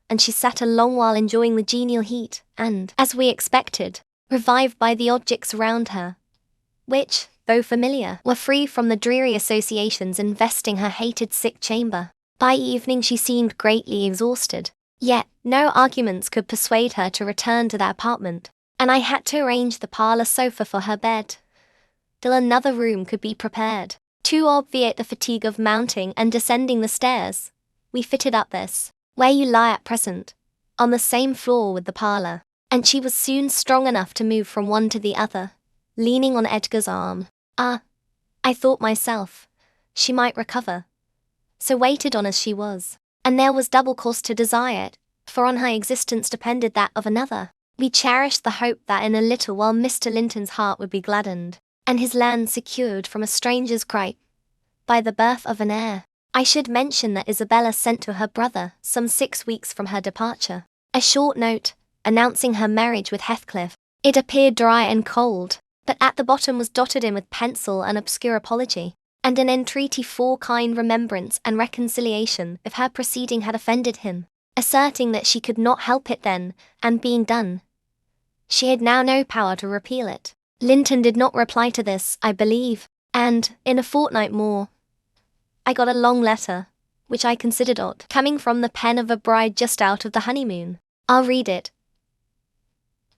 Speaker 1: and she sat a long while enjoying the genial heat, and, as we expected, revived by the objects round her, which, though familiar, were free from the dreary associations investing her hated sick chamber. By evening she seemed greatly exhausted, yet no arguments could persuade her to return to that apartment, and I had to arrange the parlour sofa for her bed, till another room could be prepared. To obviate the fatigue of mounting and descending the stairs, we fitted up this, where you lie at present, on the same floor with the parlour, and she was soon strong enough to move from one to the other, leaning on Edgar's arm. I thought myself, she might recover, so waited on as she was, and there was double cause to desire it, for on her existence depended that of another. We cherished the hope that in a little while Mr. Linton's heart would be gladdened, and his land secured from a stranger's gripe, by the birth of an heir. I should mention that Isabella sent to her brother, some 6 weeks from her departure, a short note, announcing her marriage with Heathcliff. It appeared dry and cold, but at the bottom was dotted in with pencil an obscure apology, and an entreaty for kind remembrance and reconciliation if her proceeding had offended him, asserting that she could not help it then, and being done, she had now no power to repeal it. Linton did not reply to this, I believe, and, in a fortnight more, I got a long letter, which I considered odd, coming from the pen of a bride just out of the honeymoon. I'll read it,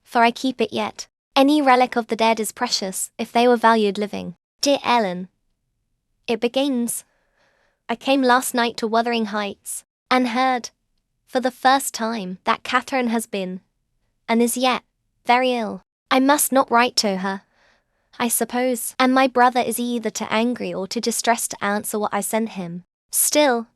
Speaker 1: for I keep it yet. Any relic of the dead is precious, if they were valued living. Dear Ellen, it begins, I came last night to Wuthering Heights, and heard, for the first time, that Catherine has been, and is yet, very ill. I must not write to her, I suppose, and my brother is either too angry or too distressed to answer what I sent him. Still,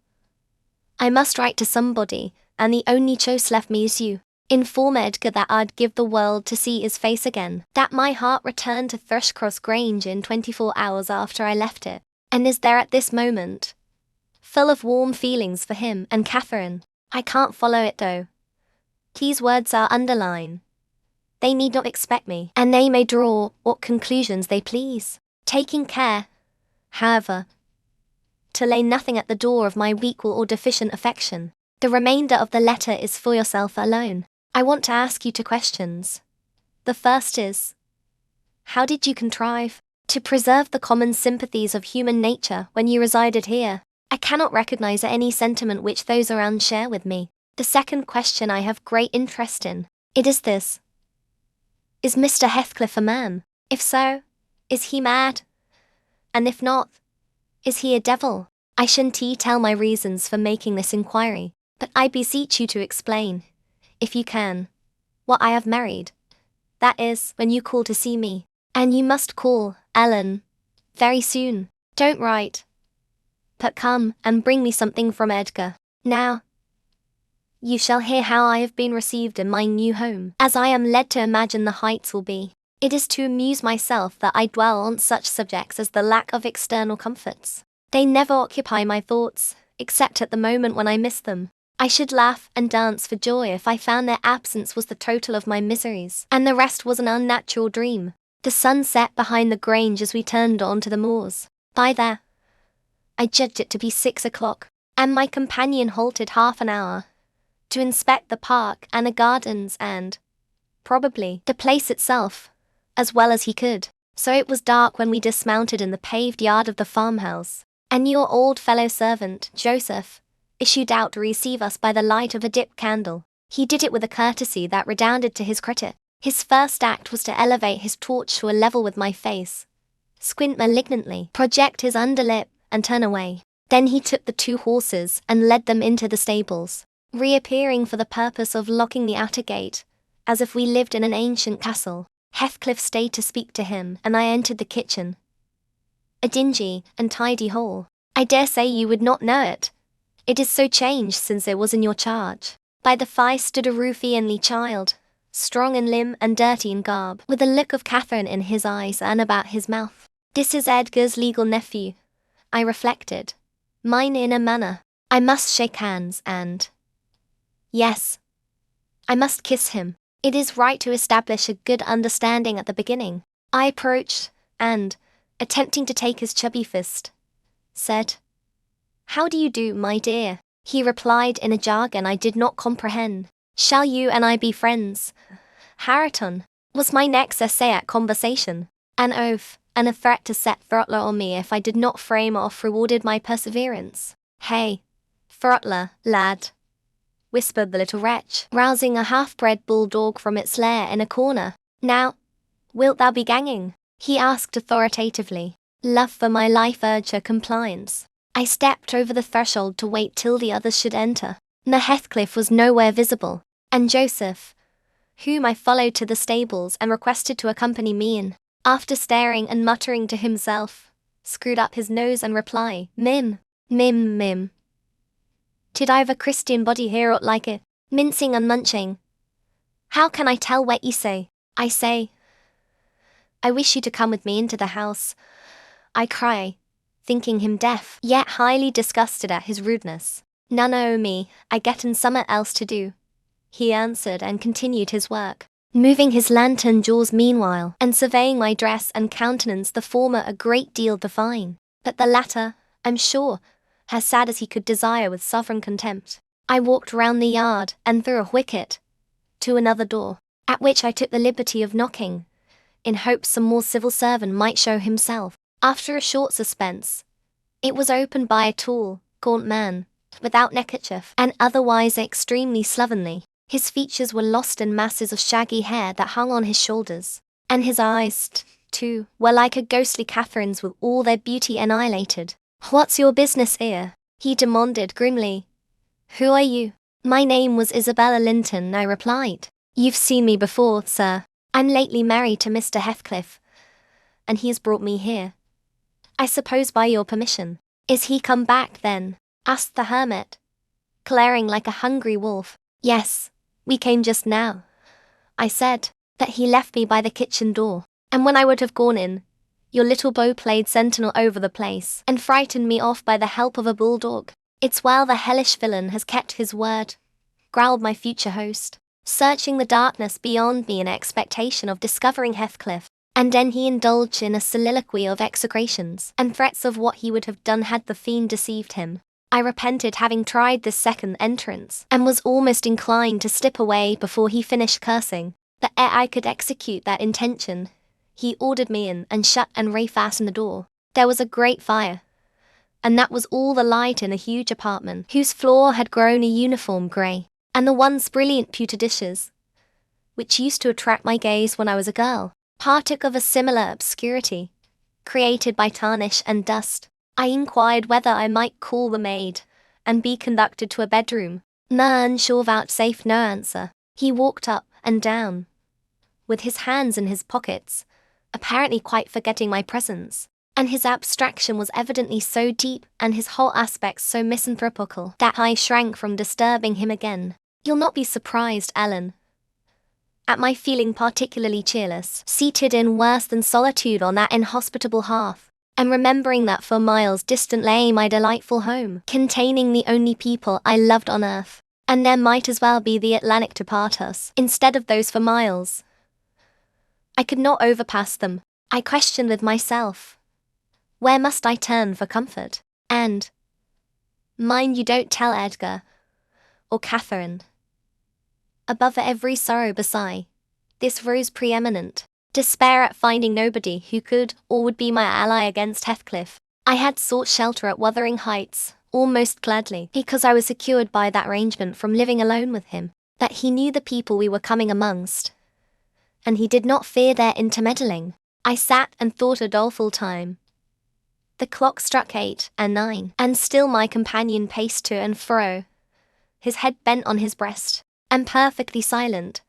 Speaker 1: I must write to somebody, and the only choice left me is you. Inform Edgar that I'd give the world to see his face again, that my heart returned to Thrushcross Grange in 24 hours after I left it, and is there at this moment, full of warm feelings for him and Catherine. I can't follow it though. These words are underlined. They need not expect me, and they may draw what conclusions they please, taking care, however, to lay nothing at the door of my weak or deficient affection. The remainder of the letter is for yourself alone. I want to ask you 2 questions. The first is, how did you contrive to preserve the common sympathies of human nature when you resided here? I cannot recognize any sentiment which those around share with me. The second question I have great interest in. It is this. Is Mr. Heathcliff a man? If so, is he mad? And if not, is he a devil? I shan't tell my reasons for making this inquiry, but I beseech you to explain, if you can, what I have married. That is, when you call to see me. And you must call, Ellen, very soon. Don't write, but come and bring me something from Edgar. Now, you shall hear how I have been received in my new home, as I am led to imagine the Heights will be. It is to amuse myself that I dwell on such subjects as the lack of external comforts. They never occupy my thoughts, except at the moment when I miss them. I should laugh and dance for joy if I found their absence was the total of my miseries, and the rest was an unnatural dream. The sun set behind the Grange as we turned on to the moors. By there, I judged it to be 6 o'clock, and my companion halted half an hour to inspect the park and the gardens and, probably, the place itself, as well as he could. So it was dark when we dismounted in the paved yard of the farmhouse, and your old fellow servant, Joseph, issued out to receive us by the light of a dip candle. He did it with a courtesy that redounded to his credit. His first act was to elevate his torch to a level with my face, squint malignantly, project his underlip, and turn away. Then he took the 2 horses and led them into the stables, reappearing for the purpose of locking the outer gate, as if we lived in an ancient castle. Heathcliff stayed to speak to him, and I entered the kitchen, a dingy and tidy hole. I dare say you would not know it. It is so changed since it was in your charge. By the fire stood a ruffianly child, strong in limb and dirty in garb, with a look of Catherine in his eyes and about his mouth. This is Edgar's legal nephew, I reflected. Mine in a manner. I must shake hands and, yes, I must kiss him. It is right to establish a good understanding at the beginning. I approached, and, attempting to take his chubby fist, said, "How do you do, my dear?" He replied in a jargon I did not comprehend. "Shall you and I be friends, Harriton?" was my next essay at conversation. An oath, and a threat to set Throttler on me if I did not frame off rewarded my perseverance. "Hey, Throttler, lad," whispered the little wretch, rousing a half-bred bulldog from its lair in a corner. "Now, wilt thou be ganging?" he asked authoritatively. Love for my life urged her compliance. I stepped over the threshold to wait till the others should enter. The Heathcliff was nowhere visible, and Joseph, whom I followed to the stables and requested to accompany me in, after staring and muttering to himself, screwed up his nose and replied, "Mim, mim, mim. Did I have a Christian body here ought like it?" Mincing and munching, How can I tell what you say? I say, I wish you to come with me into the house. I cry, thinking him deaf, yet highly disgusted at his rudeness. None o' me, I getten summat else to do, he answered and continued his work, moving his lantern jaws meanwhile, and surveying my dress and countenance, the former a great deal defying, but the latter, I'm sure, as sad as he could desire with sovereign contempt. I walked round the yard, and through a wicket, to another door, at which I took the liberty of knocking, in hopes some more civil servant might show himself. After a short suspense, it was opened by a tall, gaunt man, without neckerchief, and otherwise extremely slovenly. His features were lost in masses of shaggy hair that hung on his shoulders, and his eyes, too, were like a ghostly Catherine's with all their beauty annihilated. "What's your business here?" he demanded grimly. "Who are you?" "My name was Isabella Linton," I replied. "You've seen me before, sir. I'm lately married to Mr. Heathcliff, and he has brought me here. I suppose by your permission." "Is he come back, then?" asked the hermit, glaring like a hungry wolf. "Yes, we came just now," I said, "but he left me by the kitchen door, and when I would have gone in, your little beau played sentinel over the place, and frightened me off by the help of a bulldog." "It's well the hellish villain has kept his word," growled my future host, searching the darkness beyond me in expectation of discovering Heathcliff. And then he indulged in a soliloquy of execrations and threats of what he would have done had the fiend deceived him. I repented having tried this second entrance, and was almost inclined to slip away before he finished cursing. But ere I could execute that intention, he ordered me in and shut and refastened the door. There was a great fire, and that was all the light in the huge apartment, whose floor had grown a uniform grey, and the once brilliant pewter dishes, which used to attract my gaze when I was a girl, partook of a similar obscurity, created by tarnish and dust. I inquired whether I might call the maid, and be conducted to a bedroom. Earnshaw vouchsafed no answer. He walked up and down, with his hands in his pockets, apparently quite forgetting my presence, and his abstraction was evidently so deep, and his whole aspect so misanthropical, that I shrank from disturbing him again. You'll not be surprised, Ellen, at my feeling particularly cheerless, seated in worse than solitude on that inhospitable hearth, and remembering that for miles distant lay my delightful home, containing the only people I loved on earth, and there might as well be the Atlantic to part us, instead of those for miles. I could not overpass them. I questioned with myself, where must I turn for comfort? And, mind you don't tell Edgar or Catherine. Above every sorrow beside, this rose preeminent, despair at finding nobody who could or would be my ally against Heathcliff. I had sought shelter at Wuthering Heights, almost gladly, because I was secured by that arrangement from living alone with him, that he knew the people we were coming amongst, and he did not fear their intermeddling. I sat and thought a doleful time. The clock struck 8 and 9, and still my companion paced to and fro, his head bent on his breast, and perfectly silent,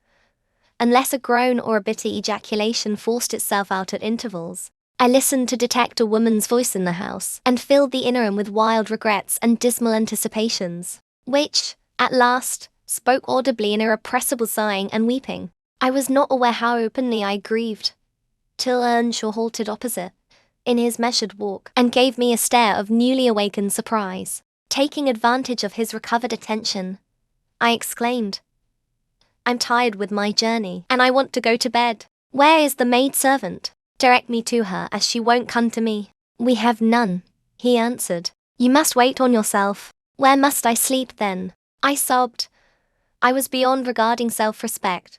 Speaker 1: unless a groan or a bitter ejaculation forced itself out at intervals. I listened to detect a woman's voice in the house, and filled the interim with wild regrets and dismal anticipations, which, at last, spoke audibly in irrepressible sighing and weeping. I was not aware how openly I grieved, till Earnshaw halted opposite, in his measured walk, and gave me a stare of newly awakened surprise. Taking advantage of his recovered attention, I exclaimed, "I'm tired with my journey, and I want to go to bed. Where is the maid-servant? Direct me to her, as she won't come to me." "We have none," he answered. "You must wait on yourself." "Where must I sleep then?" I sobbed. I was beyond regarding self-respect,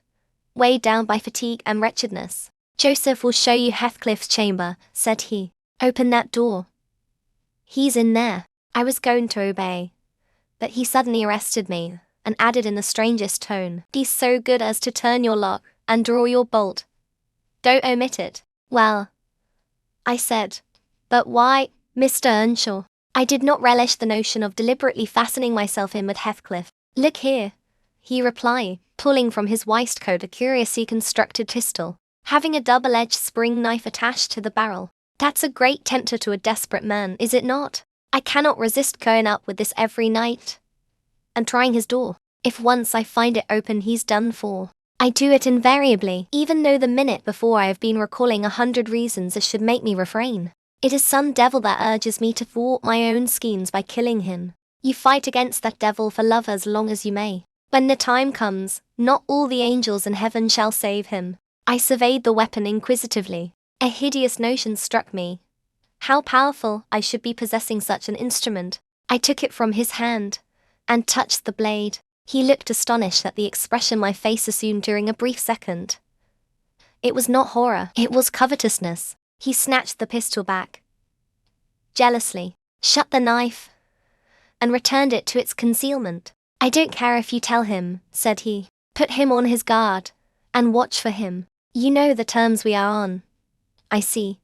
Speaker 1: weighed down by fatigue and wretchedness. "Joseph will show you Heathcliff's chamber," said he. "Open that door. He's in there." I was going to obey, but he suddenly arrested me, and added in the strangest tone, "Be so good as to turn your lock, and draw your bolt. Don't omit it." "Well," I said, "but why, Mr. Earnshaw?" I did not relish the notion of deliberately fastening myself in with Heathcliff. "Look here," he replied, pulling from his waistcoat a curiously constructed pistol, having a double-edged spring knife attached to the barrel. "That's a great tempter to a desperate man, is it not? I cannot resist going up with this every night, and trying his door. If once I find it open, he's done for. I do it invariably, even though the minute before I have been recalling 100 reasons that should make me refrain. It is some devil that urges me to thwart my own schemes by killing him. You fight against that devil for love as long as you may. When the time comes, not all the angels in heaven shall save him. I surveyed the weapon inquisitively. A hideous notion struck me. How powerful I should be possessing such an instrument. I took it from his hand and touched the blade. He looked astonished at the expression my face assumed during a brief second. It was not horror, it was covetousness. He snatched the pistol back jealously, shut the knife, and returned it to its concealment. I don't care if you tell him, said he. Put him on his guard, and watch for him. You know the terms we are on. I see.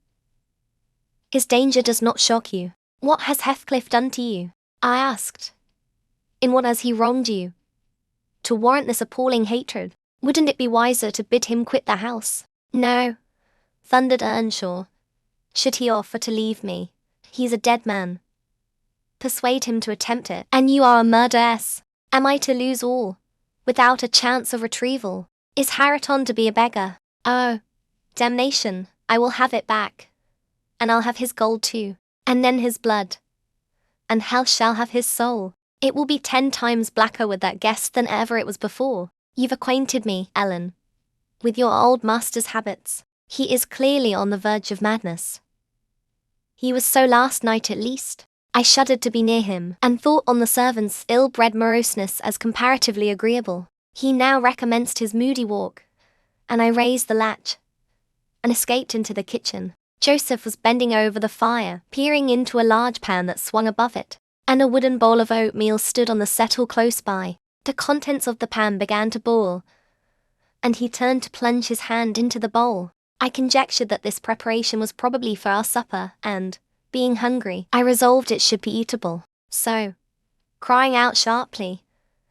Speaker 1: His danger does not shock you. What has Heathcliff done to you? I asked. In what has he wronged you? To warrant this appalling hatred, wouldn't it be wiser to bid him quit the house? No, thundered Earnshaw. Should he offer to leave me, he's a dead man. Persuade him to attempt it, and you are a murderess. Am I to lose all, without a chance of retrieval? Is Hareton to be a beggar? Oh, damnation, I will have it back. And I'll have his gold too, and then his blood. And hell shall have his soul. It will be 10 times blacker with that guest than ever it was before. You've acquainted me, Ellen, with your old master's habits. He is clearly on the verge of madness. He was so last night at least. I shuddered to be near him, and thought on the servant's ill-bred moroseness as comparatively agreeable. He now recommenced his moody walk, and I raised the latch, and escaped into the kitchen. Joseph was bending over the fire, peering into a large pan that swung above it, and a wooden bowl of oatmeal stood on the settle close by. The contents of the pan began to boil, and he turned to plunge his hand into the bowl. I conjectured that this preparation was probably for our supper, and, being hungry, I resolved it should be eatable. So, crying out sharply,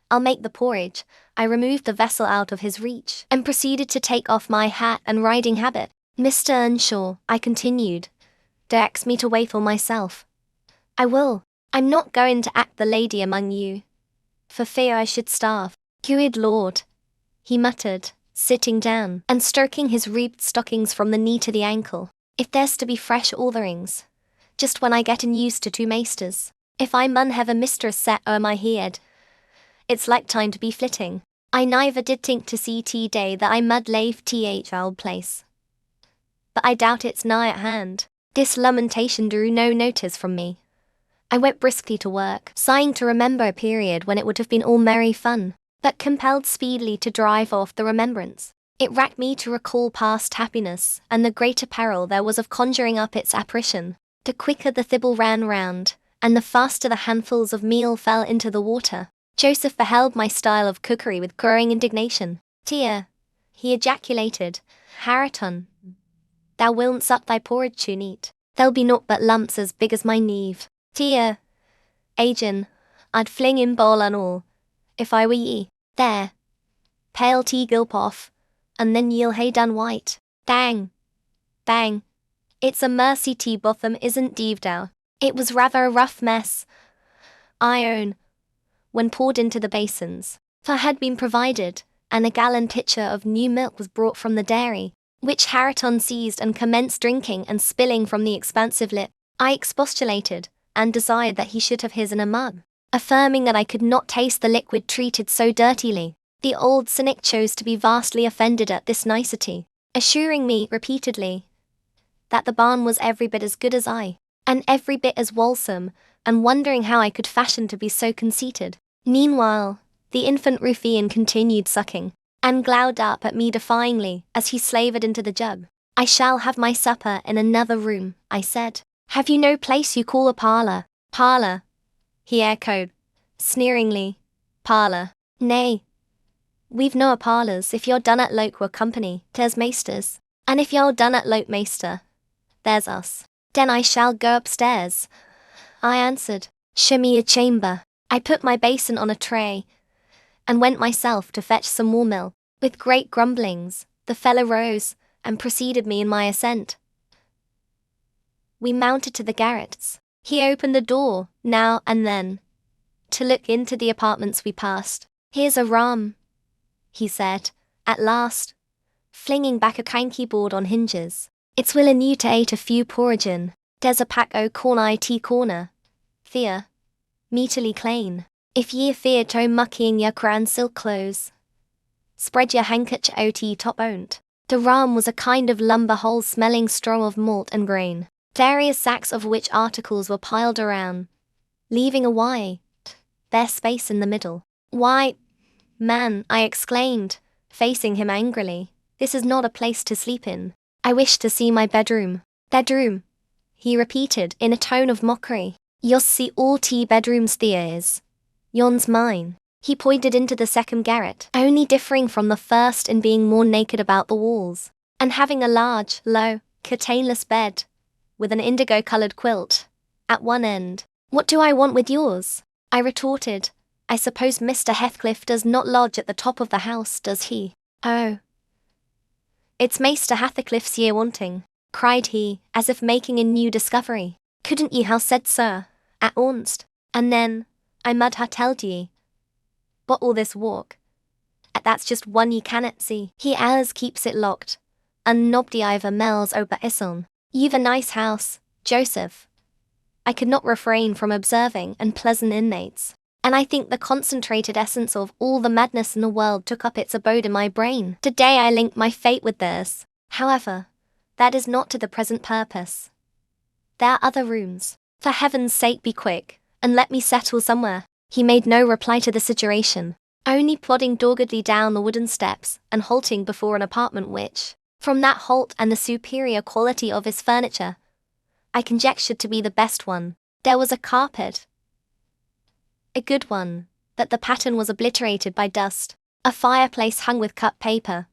Speaker 1: I'll make the porridge, I removed the vessel out of his reach, and proceeded to take off my hat and riding habit. Mr. Earnshaw, I continued, directs me to wait for myself. I will. I'm not going to act the lady among you, for fear I should starve. Good Lord, he muttered, sitting down, and stroking his reaped stockings from the knee to the ankle. If there's to be fresh ortherings, just when I gettin used to 2 maisters. If I mun have a mistress set o'er my head, it's like time to be flitting. I neither did think to see day that I mud lave old place. But I doubt it's nigh at hand. This lamentation drew no notice from me. I went briskly to work, sighing to remember a period when it would have been all merry fun, but compelled speedily to drive off the remembrance. It racked me to recall past happiness, and the greater peril there was of conjuring up its apparition. The quicker the thibble ran round, and the faster the handfuls of meal fell into the water. Joseph beheld my style of cookery with growing indignation. Dear, he ejaculated, Hareton, thou wilt sup thy porridge too neat. There'll be naught but lumps as big as my kneve. Dear, Agin, I'd fling in bowl and all, if I were ye. There, pale tea gulp off, and then ye'll hae done white. Bang, bang. It's a mercy tea Botham isn't deaved out. It was rather a rough mess, I own, when poured into the basins, for had been provided, and a gallon pitcher of new milk was brought from the dairy, which Hareton seized and commenced drinking and spilling from the expansive lip. I expostulated, and desired that he should have his in a mug, affirming that I could not taste the liquid treated so dirtily. The old cynic chose to be vastly offended at this nicety, assuring me repeatedly that the barn was every bit as good as I, and every bit as wholesome, and wondering how I could fashion to be so conceited. Meanwhile, the infant ruffian continued sucking, and glowered up at me defyingly as he slavered into the jug. I shall have my supper in another room, I said. Have you no place you call a parlour? Parlour, he echoed, sneeringly. Parlour. Nay, we've no parlours if you're done at Loke were company, there's maisters, and if you're done at Loke maister, there's us. Den I shall go upstairs, I answered. Show me a chamber. I put my basin on a tray, and went myself to fetch some more milk. With great grumblings, the fellow rose, and preceded me in my ascent. We mounted to the garrets. He opened the door, now and then, to look into the apartments we passed. Here's a room, he said, at last, flinging back a cranky board on hinges. It's willin' you to ate a few porridgin'. There's a pack o' corn I tea corner. Fear. Meatily clane. If ye fear to mucking your cran silk clothes, spread your handkerch out ye top on't. The ram was a kind of lumber-hole smelling straw of malt and grain, various sacks of which articles were piled around, leaving a wide, bare space in the middle. Why, man, I exclaimed, facing him angrily, this is not a place to sleep in. I wish to see my bedroom. Bedroom, he repeated in a tone of mockery. You'll see all tea bedrooms there is. Yon's mine. He pointed into the second garret, only differing from the first in being more naked about the walls, and having a large, low, curtainless bed, with an indigo-coloured quilt, at one end. What do I want with yours? I retorted. I suppose Mr. Heathcliff does not lodge at the top of the house, does he? Oh. It's Maister Heathcliff's ye wanting, cried he, as if making a new discovery. Couldn't ye ha' said sir, at onst, and then, I mud ha' telled ye. But all this walk, that's just one ye cannot see. He allers keeps it locked, and nobody ever mells ober ison. You've a nice house, Joseph. I could not refrain from observing, and pleasant inmates, and I think the concentrated essence of all the madness in the world took up its abode in my brain. Today I link my fate with theirs. However, that is not to the present purpose. There are other rooms. For heaven's sake be quick, and let me settle somewhere. He made no reply to the situation, only plodding doggedly down the wooden steps and halting before an apartment which, from that halt and the superior quality of his furniture, I conjectured to be the best one. There was a carpet, a good one, but the pattern was obliterated by dust, a fireplace hung with cut paper,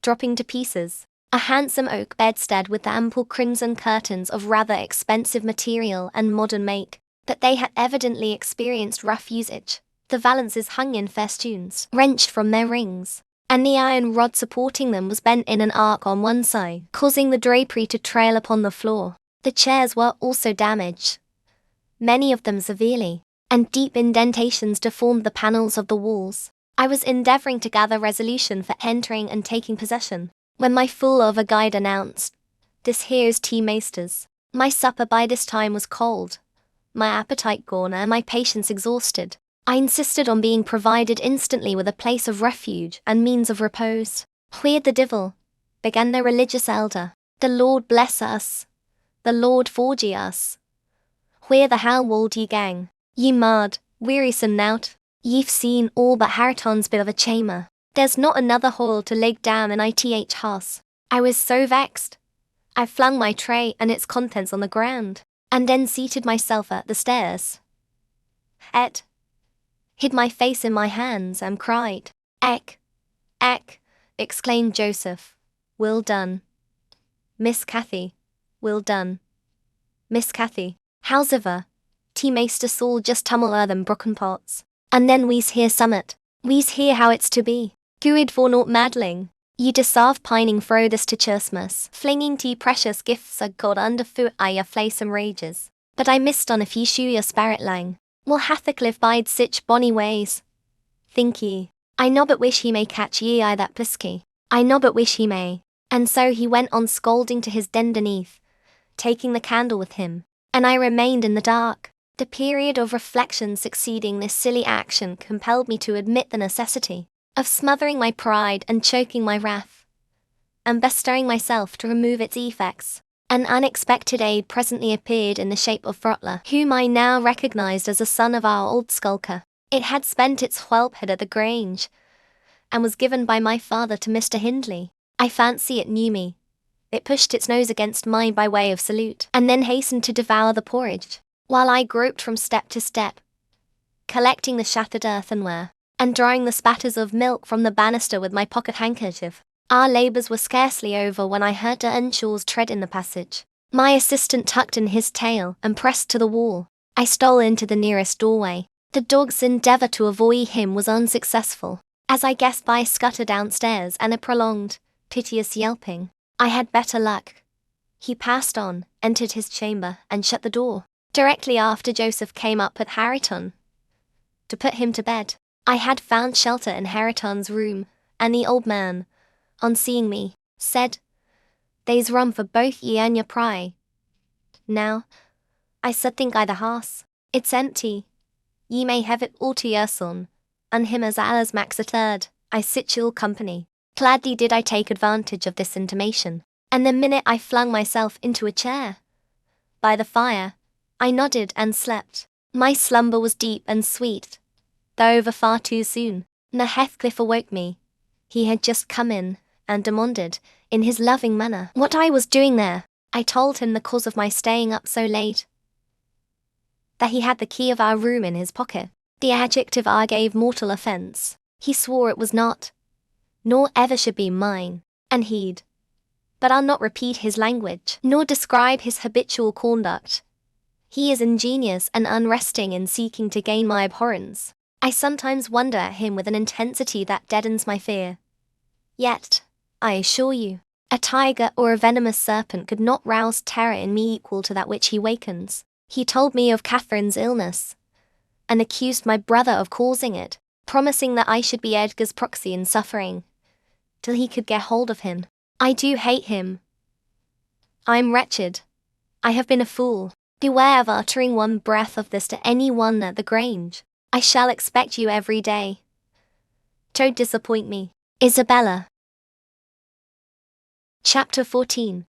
Speaker 1: dropping to pieces, a handsome oak bedstead with ample crimson curtains of rather expensive material and modern make, but they had evidently experienced rough usage. The valances hung in festoons, wrenched from their rings, and the iron rod supporting them was bent in an arc on one side, causing the drapery to trail upon the floor. The chairs were also damaged, many of them severely, and deep indentations deformed the panels of the walls. I was endeavouring to gather resolution for entering and taking possession, when my fool of a guide announced, "This here's tea maisters." My supper by this time was cold, my appetite gone and my patience exhausted. I insisted on being provided instantly with a place of refuge and means of repose. "Where the divil," began the religious elder, "the Lord bless us, the Lord forgy us. Where the hell wold ye gang? Ye mad, wearisome nout. Ye've seen all but Harriton's bit of a chamber. There's not another hole to leg down in ith house." I was so vexed, I flung my tray and its contents on the ground, and then seated myself at the stairs. Hid my face in my hands and cried. "Eck, exclaimed Joseph. "Well done, Miss Cathy, well done, Miss Cathy. Howsiver, tea Maister Saul just tumble them broken pots, and then we's hear summat. We's hear how it's to be. Good for naught maddling. You deserve pining fro this to Christmas, flinging tea precious gifts o' God underfoot I your flaysome rages. But I missed on if ye shoe your spirit lang. Will Heathcliff bide sich bonny ways? Think ye? I no but wish he may catch ye I that plisky. I no but wish he may." And so he went on scolding to his den beneath, taking the candle with him, and I remained in the dark. The period of reflection succeeding this silly action compelled me to admit the necessity of smothering my pride and choking my wrath, and bestirring myself to remove its effects. An unexpected aid presently appeared in the shape of Throttler, whom I now recognized as a son of our old skulker. It had spent its whelphood at the Grange, and was given by my father to Mr. Hindley. I fancy it knew me. It pushed its nose against mine by way of salute, and then hastened to devour the porridge, while I groped from step to step, collecting the shattered earthenware, and drying the spatters of milk from the banister with my pocket handkerchief. Our labours were scarcely over when I heard Earnshaw's tread in the passage. My assistant tucked in his tail and pressed to the wall. I stole into the nearest doorway. The dog's endeavour to avoid him was unsuccessful, as I guessed by a scutter downstairs and a prolonged, piteous yelping. I had better luck. He passed on, entered his chamber, and shut the door. Directly after Joseph came up with Harriton to put him to bed. I had found shelter in Harriton's room, and the old man, on seeing me, said, "There's rum for both ye and your pry." Now, I said, think I the horse. It's empty. Ye may have it all to yourseln, and him as alles max a third. I sit you all company. Gladly did I take advantage of this intimation, and the minute I flung myself into a chair by the fire, I nodded and slept. My slumber was deep and sweet, though over far too soon. Heathcliff awoke me. He had just come in, and demanded, in his loving manner, what I was doing there. I told him the cause of my staying up so late, that he had the key of our room in his pocket. The adjective I gave mortal offence. He swore it was not, nor ever should be mine, and but I'll not repeat his language, nor describe his habitual conduct. He is ingenious and unresting in seeking to gain my abhorrence. I sometimes wonder at him with an intensity that deadens my fear. Yet, I assure you, a tiger or a venomous serpent could not rouse terror in me equal to that which he wakens. He told me of Catherine's illness, and accused my brother of causing it, promising that I should be Edgar's proxy in suffering, till he could get hold of him. I do hate him. I'm wretched. I have been a fool. Beware of uttering one breath of this to any one at the Grange. I shall expect you every day. Don't disappoint me. Isabella. Chapter 14.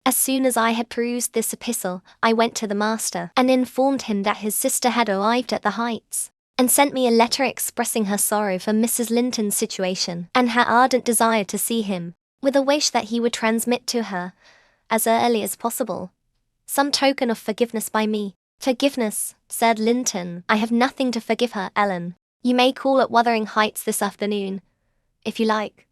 Speaker 1: As soon as I had perused this epistle, I went to the master, and informed him that his sister had arrived at the Heights, and sent me a letter expressing her sorrow for Mrs. Linton's situation, and her ardent desire to see him, with a wish that he would transmit to her, as early as possible, some token of forgiveness by me. Forgiveness, said Linton. I have nothing to forgive her, Ellen. You may call at Wuthering Heights this afternoon, if you like,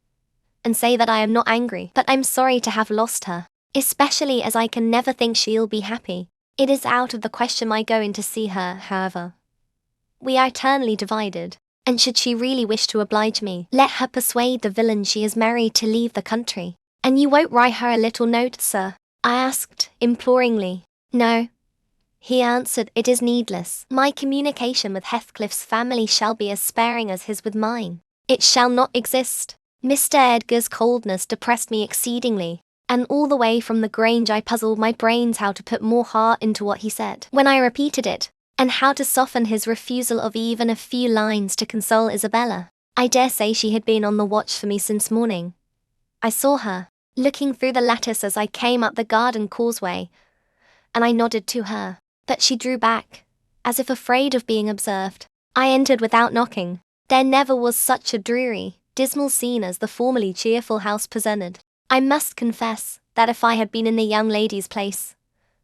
Speaker 1: and say that I am not angry, but I'm sorry to have lost her, especially as I can never think she'll be happy. It is out of the question my going to see her, however. We are eternally divided, and should she really wish to oblige me, let her persuade the villain she is married to leave the country. And you won't write her a little note, sir? I asked, imploringly. No. He answered, it is needless. My communication with Heathcliff's family shall be as sparing as his with mine. It shall not exist. Mr. Edgar's coldness depressed me exceedingly, and all the way from the Grange I puzzled my brains how to put more heart into what he said when I repeated it, and how to soften his refusal of even a few lines to console Isabella. I dare say she had been on the watch for me since morning. I saw her, looking through the lattice as I came up the garden causeway, and I nodded to her, but she drew back, as if afraid of being observed. I entered without knocking. There never was such a dreary, dismal scene as the formerly cheerful house presented. I must confess that if I had been in the young lady's place,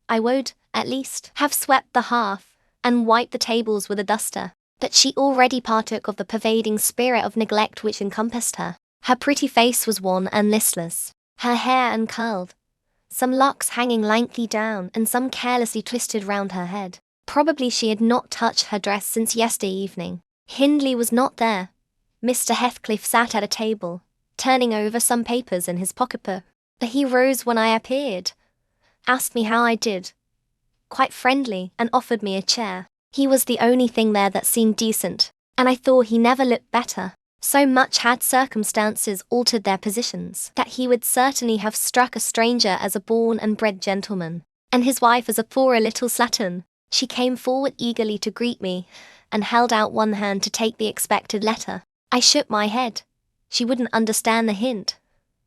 Speaker 1: I would, at least, have swept the hearth, and wiped the tables with a duster. But she already partook of the pervading spirit of neglect which encompassed her. Her pretty face was wan and listless, her hair uncurled, some locks hanging lankly down and some carelessly twisted round her head. Probably she had not touched her dress since yesterday evening. Hindley was not there. Mr. Heathcliff sat at a table, turning over some papers in his pocketbook. But he rose when I appeared, asked me how I did, quite friendly, and offered me a chair. He was the only thing there that seemed decent, and I thought he never looked better. So much had circumstances altered their positions, that he would certainly have struck a stranger as a born and bred gentleman, and his wife as a poor little slattern. She came forward eagerly to greet me, and held out one hand to take the expected letter. I shook my head. She wouldn't understand the hint,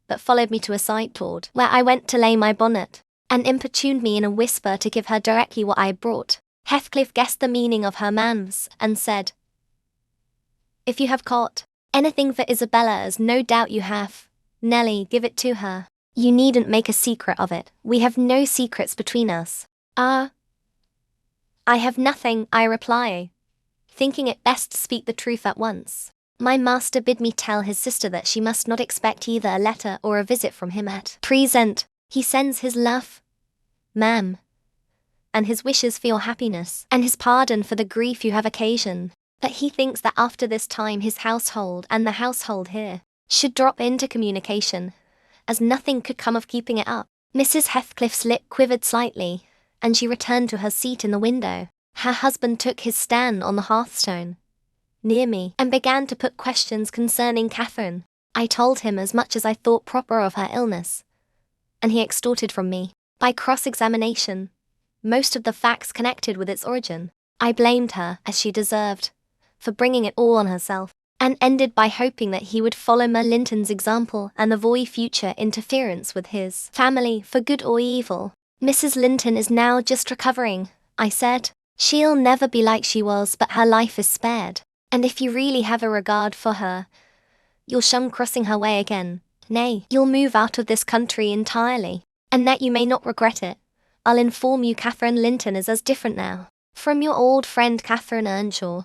Speaker 1: but followed me to a sideboard, where I went to lay my bonnet, and importuned me in a whisper to give her directly what I had brought. Heathcliff guessed the meaning of her man's, and said, if you have caught anything for Isabella, as no doubt you have, Nelly, give it to her. You needn't make a secret of it. We have no secrets between us. I have nothing, I reply, thinking it best to speak the truth at once. My master bid me tell his sister that she must not expect either a letter or a visit from him at present. He sends his love, ma'am, and his wishes for your happiness, and his pardon for the grief you have occasioned. But he thinks that after this time his household and the household here should drop into communication, as nothing could come of keeping it up. Mrs. Heathcliff's lip quivered slightly, and she returned to her seat in the window. Her husband took his stand on the hearthstone, near me, and began to put questions concerning Catherine. I told him as much as I thought proper of her illness, and he extorted from me, by cross-examination, most of the facts connected with its origin. I blamed her, as she deserved, for bringing it all on herself, and ended by hoping that he would follow Ma Linton's example and avoid future interference with his family for good or evil. Mrs. Linton is now just recovering, I said. She'll never be like she was, but her life is spared. And if you really have a regard for her, you'll shun crossing her way again. Nay, you'll move out of this country entirely, and that you may not regret it. I'll inform you Catherine Linton is as different now from your old friend Catherine Earnshaw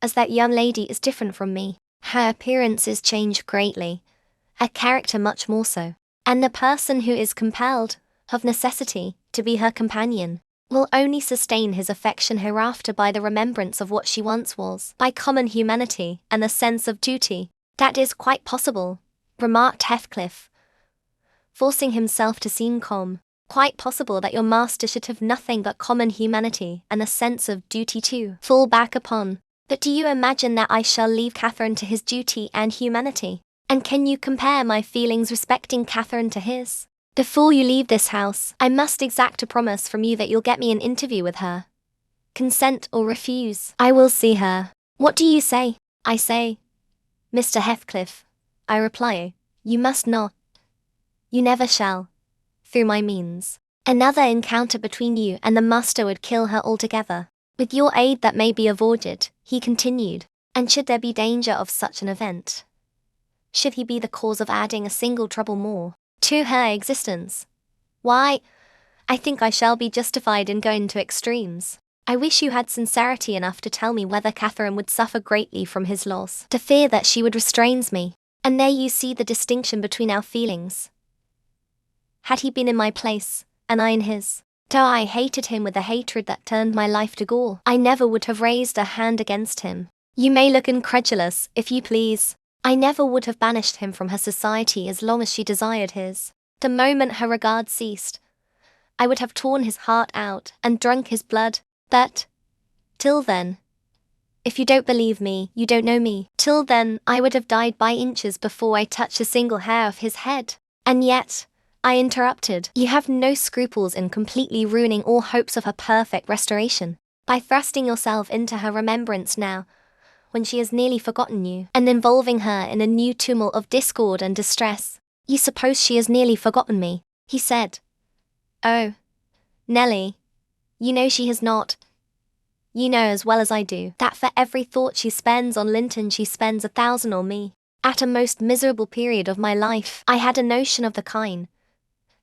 Speaker 1: as that young lady is different from me. Her appearance is changed greatly, her character much more so, and the person who is compelled, of necessity, to be her companion, will only sustain his affection hereafter by the remembrance of what she once was, by common humanity and the sense of duty. That is quite possible, remarked Heathcliff, forcing himself to seem calm. Quite possible that your master should have nothing but common humanity and a sense of duty to fall back upon. But do you imagine that I shall leave Catherine to his duty and humanity? And can you compare my feelings respecting Catherine to his? Before you leave this house, I must exact a promise from you that you'll get me an interview with her. Consent or refuse, I will see her. What do you say? I say, Mr. Heathcliff, I reply, you must not. You never shall. Through my means. Another encounter between you and the master would kill her altogether. With your aid that may be avoided, he continued, and should there be danger of such an event, should he be the cause of adding a single trouble more to her existence, why, I think I shall be justified in going to extremes. I wish you had sincerity enough to tell me whether Catherine would suffer greatly from his loss, to fear that she would restrain me. And there you see the distinction between our feelings. Had he been in my place, and I in his, though I hated him with a hatred that turned my life to gall, I never would have raised a hand against him. You may look incredulous, if you please. I never would have banished him from her society as long as she desired his. The moment her regard ceased, I would have torn his heart out and drunk his blood. But, till then, if you don't believe me, you don't know me. Till then, I would have died by inches before I touched a single hair of his head. And yet, I interrupted, you have no scruples in completely ruining all hopes of her perfect restoration, by thrusting yourself into her remembrance now, when she has nearly forgotten you, and involving her in a new tumult of discord and distress. You suppose she has nearly forgotten me, he said. Oh, Nelly, you know she has not. You know as well as I do, that for every thought she spends on Linton she spends 1,000 on me. At a most miserable period of my life, I had a notion of the kind.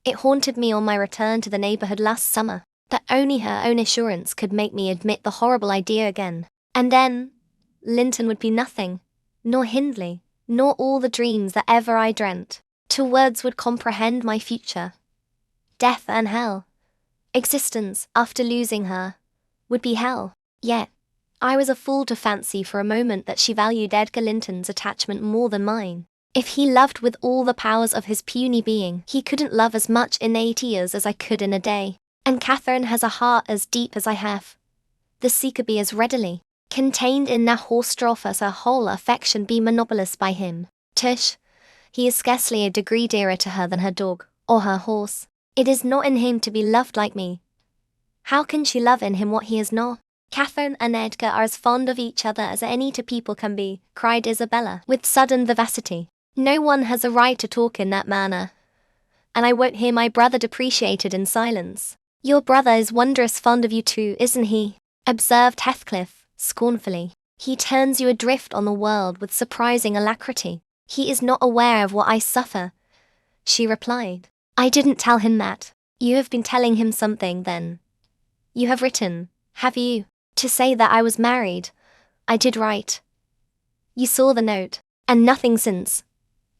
Speaker 1: It haunted me on my return to the neighbourhood last summer, that only her own assurance could make me admit the horrible idea again. And then, Linton would be nothing, nor Hindley, nor all the dreams that ever I dreamt. Till words would comprehend my future. Death and hell. Existence, after losing her, would be hell. Yet, I was a fool to fancy for a moment that she valued Edgar Linton's attachment more than mine. If he loved with all the powers of his puny being, he couldn't love as much in 8 years as I could in a day. And Catherine has a heart as deep as I have. The sea could be as readily contained in that horse trough as her whole affection be monopolized by him. Tush, he is scarcely a degree dearer to her than her dog, or her horse. It is not in him to be loved like me. How can she love in him what he is not? Catherine and Edgar are as fond of each other as any two people can be, cried Isabella, with sudden vivacity. No one has a right to talk in that manner, and I won't hear my brother depreciated in silence. Your brother is wondrous fond of you too, isn't he? Observed Heathcliff, scornfully. He turns you adrift on the world with surprising alacrity. He is not aware of what I suffer, she replied. I didn't tell him that. You have been telling him something, then. You have written, have you, to say that I was married? I did write. You saw the note, and nothing since.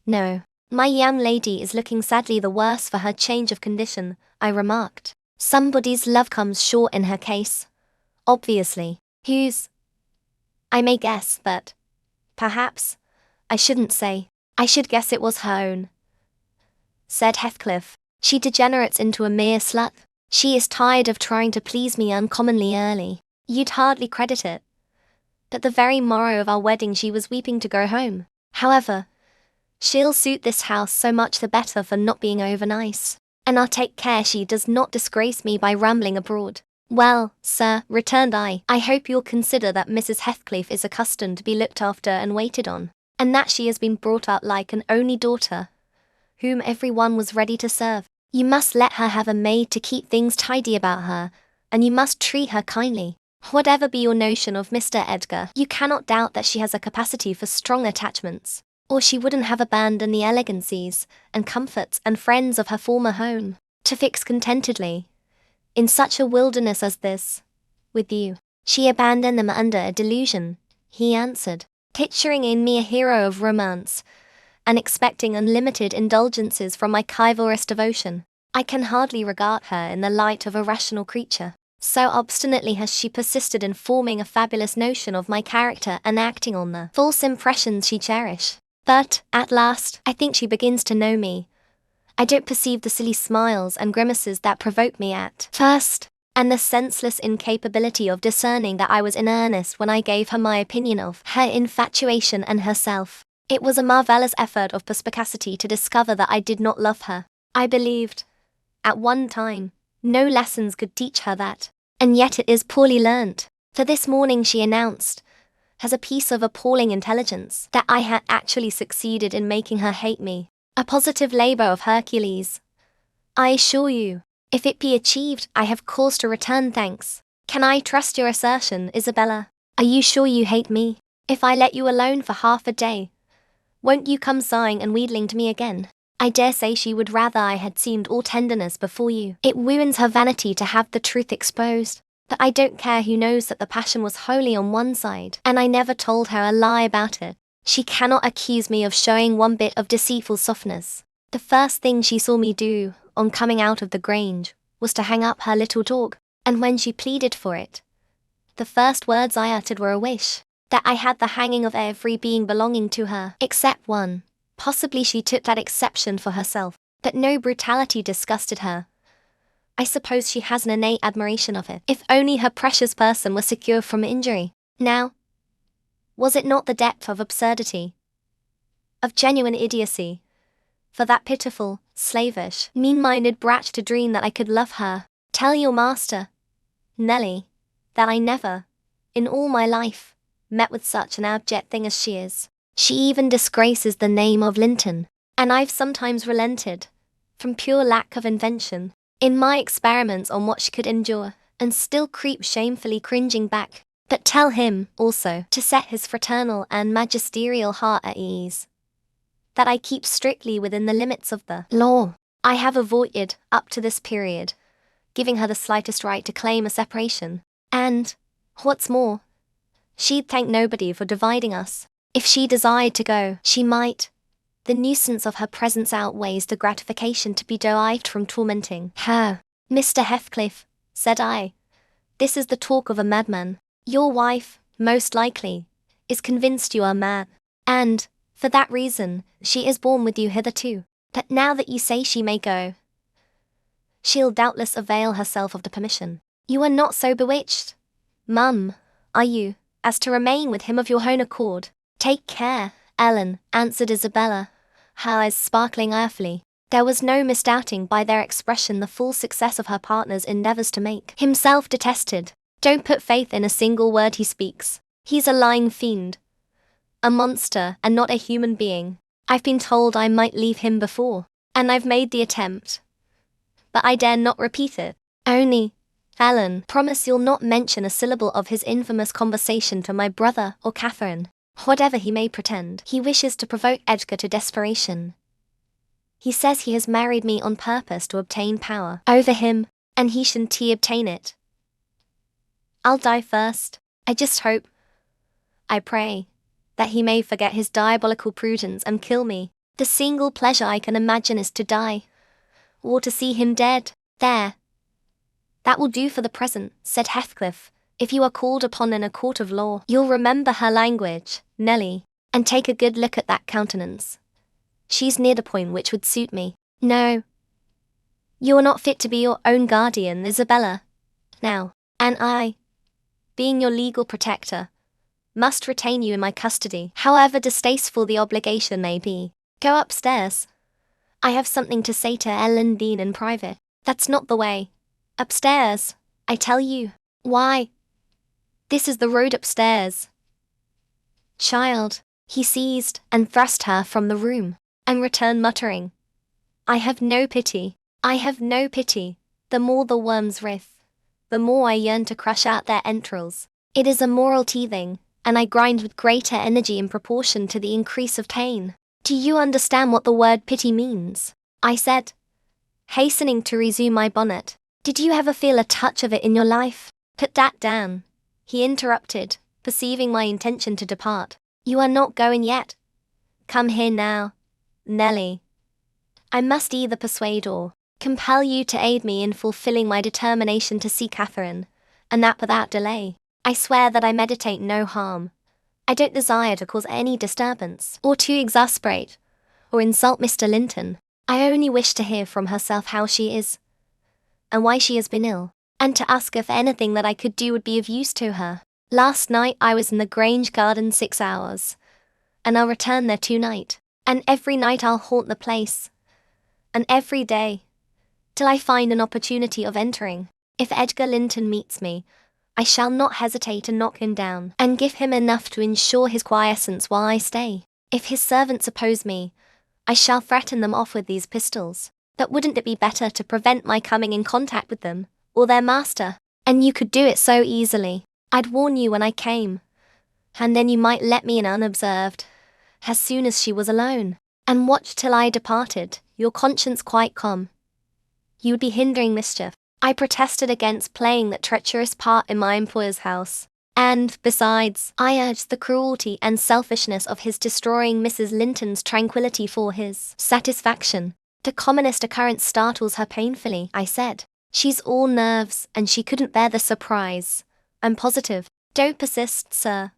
Speaker 1: No, my young lady is looking sadly the worse for her change of condition, I remarked. Somebody's love comes short in her case. Obviously. Whose? I may guess, but perhaps I shouldn't say. I should guess it was her own, said Heathcliff. She degenerates into a mere slut. She is tired of trying to please me uncommonly early. You'd hardly credit it, but the very morrow of our wedding she was weeping to go home. However, She'll suit this house so much the better for not being over nice. And I'll take care she does not disgrace me by rambling abroad. Well, sir, returned I hope you'll consider that Mrs. Heathcliff is accustomed to be looked after and waited on, and that she has been brought up like an only daughter, whom every one was ready to serve. You must let her have a maid to keep things tidy about her, and you must treat her kindly. Whatever be your notion of Mr. Edgar, you cannot doubt that she has a capacity for strong attachments, or she wouldn't have abandoned the elegancies and comforts and friends of her former home, to fix contentedly, in such a wilderness as this, with you. She abandoned them under a delusion, he answered, picturing in me a hero of romance, and expecting unlimited indulgences from my chivalrous devotion. I can hardly regard her in the light of a rational creature. So obstinately has she persisted in forming a fabulous notion of my character and acting on the false impressions she cherished. But, at last, I think she begins to know me. I don't perceive the silly smiles and grimaces that provoked me at first, and the senseless incapability of discerning that I was in earnest when I gave her my opinion of her infatuation and herself. It was a marvellous effort of perspicacity to discover that I did not love her. I believed, at one time, no lessons could teach her that, and yet it is poorly learnt, for this morning she announced, as a piece of appalling intelligence, that I had actually succeeded in making her hate me, a positive labour of Hercules. I assure you, if it be achieved, I have cause to return thanks. Can I trust your assertion, Isabella? Are you sure you hate me? If I let you alone for half a day, won't you come sighing and wheedling to me again? I dare say she would rather I had seemed all tenderness before you. It wounds her vanity to have the truth exposed, but I don't care who knows that the passion was wholly on one side, and I never told her a lie about it. She cannot accuse me of showing one bit of deceitful softness. The first thing she saw me do, on coming out of the Grange, was to hang up her little dog, and when she pleaded for it, the first words I uttered were a wish that I had the hanging of every being belonging to her, except one. Possibly she took that exception for herself, but no brutality disgusted her. I suppose she has an innate admiration of it. If only her precious person were secure from injury. Now, was it not the depth of absurdity, of genuine idiocy, for that pitiful, slavish, mean-minded brat to dream that I could love her? Tell your master, Nelly, that I never, in all my life, met with such an abject thing as she is. She even disgraces the name of Linton, and I've sometimes relented, from pure lack of invention, in my experiments on what she could endure, and still creep shamefully cringing back. But tell him, also, to set his fraternal and magisterial heart at ease, that I keep strictly within the limits of the law. I have avoided, up to this period, giving her the slightest right to claim a separation, and, what's more, she'd thank nobody for dividing us. If she desired to go, she might. The nuisance of her presence outweighs the gratification to be derived from tormenting her. Mr. Heathcliff, said I, this is the talk of a madman. Your wife, most likely, is convinced you are mad, and, for that reason, she is borne with you hitherto. But now that you say she may go, she'll doubtless avail herself of the permission. You are not so bewitched, mum, are you, as to remain with him of your own accord? Take care, Ellen, answered Isabella, her eyes sparkling irefully. There was no misdoubting by their expression the full success of her partner's endeavours to make himself detested. Don't put faith in a single word he speaks. He's a lying fiend, a monster, and not a human being. I've been told I might leave him before, and I've made the attempt, but I dare not repeat it. Only, Ellen, promise you'll not mention a syllable of his infamous conversation to my brother or Catherine. Whatever he may pretend, he wishes to provoke Edgar to desperation. He says he has married me on purpose to obtain power over him, and he shouldn't obtain it. I'll die first. I just hope, I pray, that he may forget his diabolical prudence and kill me. The single pleasure I can imagine is to die, or to see him dead. There. That will do for the present, said Heathcliff. If you are called upon in a court of law, you'll remember her language, Nelly, and take a good look at that countenance. She's near the point which would suit me. No, you are not fit to be your own guardian, Isabella. Now, and I, being your legal protector, must retain you in my custody, however distasteful the obligation may be. Go upstairs. I have something to say to Ellen Dean in private. That's not the way. Upstairs, I tell you. Why? This is the road upstairs. Child, he seized and thrust her from the room, and returned muttering, I have no pity. I have no pity. The more the worms writhe, the more I yearn to crush out their entrails. It is a moral teething, and I grind with greater energy in proportion to the increase of pain. Do you understand what the word pity means? I said, hastening to resume my bonnet. Did you ever feel a touch of it in your life? Put that down, he interrupted, perceiving my intention to depart. You are not going yet. Come here now, Nellie. I must either persuade or compel you to aid me in fulfilling my determination to see Catherine, and that without delay. I swear that I meditate no harm. I don't desire to cause any disturbance, or to exasperate, or insult Mr. Linton. I only wish to hear from herself how she is, and why she has been ill, and to ask if anything that I could do would be of use to her. Last night I was in the Grange garden 6 hours, and I'll return there tonight, and every night I'll haunt the place, and every day, till I find an opportunity of entering. If Edgar Linton meets me, I shall not hesitate to knock him down, and give him enough to ensure his quiescence while I stay. If his servants oppose me, I shall threaten them off with these pistols. But wouldn't it be better to prevent my coming in contact with them, or their master? And you could do it so easily. I'd warn you when I came, and then you might let me in unobserved, as soon as she was alone, and watch till I departed, your conscience quite calm. You would be hindering mischief. I protested against playing that treacherous part in my employer's house, and, besides, I urged the cruelty and selfishness of his destroying Mrs. Linton's tranquillity for his satisfaction. The commonest occurrence startles her painfully, I said. She's all nerves, and she couldn't bear the surprise. I'm positive. Don't persist, sir,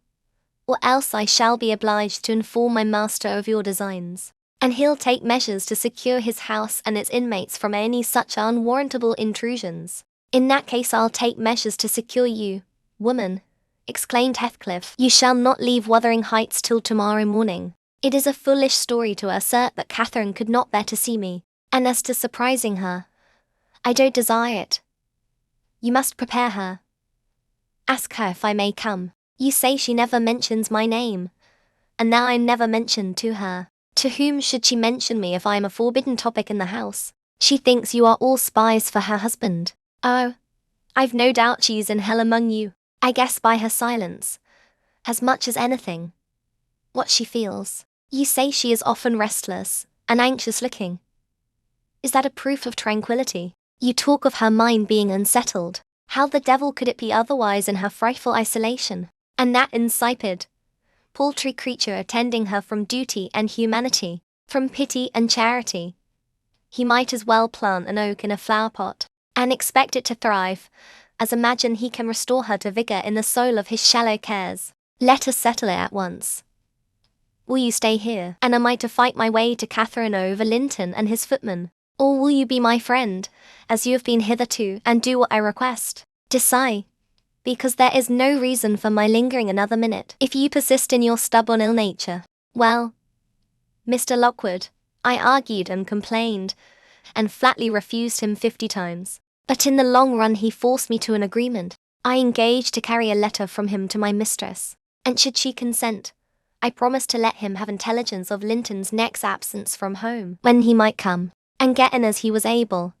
Speaker 1: or else I shall be obliged to inform my master of your designs, and he'll take measures to secure his house and its inmates from any such unwarrantable intrusions. In that case I'll take measures to secure you, woman, exclaimed Heathcliff. You shall not leave Wuthering Heights till tomorrow morning. It is a foolish story to assert that Catherine could not bear to see me, and as to surprising her, I don't desire it. You must prepare her. Ask her if I may come. You say she never mentions my name, and now I'm never mentioned to her. To whom should she mention me if I am a forbidden topic in the house? She thinks you are all spies for her husband. Oh, I've no doubt she's in hell among you. I guess by her silence, as much as anything, what she feels. You say she is often restless and anxious looking. Is that a proof of tranquility? You talk of her mind being unsettled. How the devil could it be otherwise in her frightful isolation? And that insipid, paltry creature attending her from duty and humanity, from pity and charity. He might as well plant an oak in a flower pot, and expect it to thrive, as imagine he can restore her to vigor in the soul of his shallow cares. Let us settle it at once. Will you stay here, and am I to fight my way to Catherine over Linton and his footman? Or will you be my friend, as you have been hitherto, and do what I request? Decide, because there is no reason for my lingering another minute. If you persist in your stubborn ill nature, well, Mr. Lockwood, I argued and complained, and flatly refused him 50 times. But in the long run he forced me to an agreement. I engaged to carry a letter from him to my mistress, and should she consent, I promised to let him have intelligence of Linton's next absence from home, when he might come, and get in as he was able.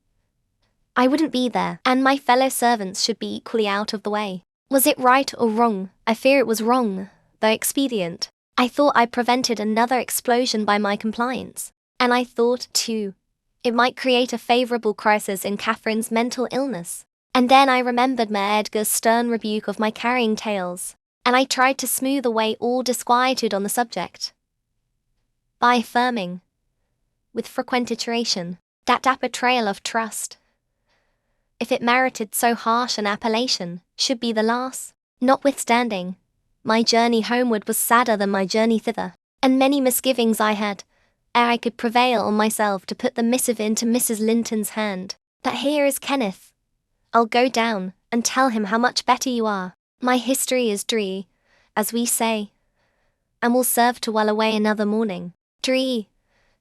Speaker 1: I wouldn't be there, and my fellow servants should be equally out of the way. Was it right or wrong? I fear it was wrong, though expedient. I thought I prevented another explosion by my compliance, and I thought, too, it might create a favourable crisis in Catherine's mental illness. And then I remembered my Edgar's stern rebuke of my carrying tales, and I tried to smooth away all disquietude on the subject by affirming, with frequent iteration, that betrayal of trust, if it merited so harsh an appellation, should be the last. Notwithstanding, my journey homeward was sadder than my journey thither, and many misgivings I had, ere I could prevail on myself to put the missive into Mrs. Linton's hand. But here is Kenneth. I'll go down, and tell him how much better you are. My history is dree, as we say, and will serve to while away another morning. Dree,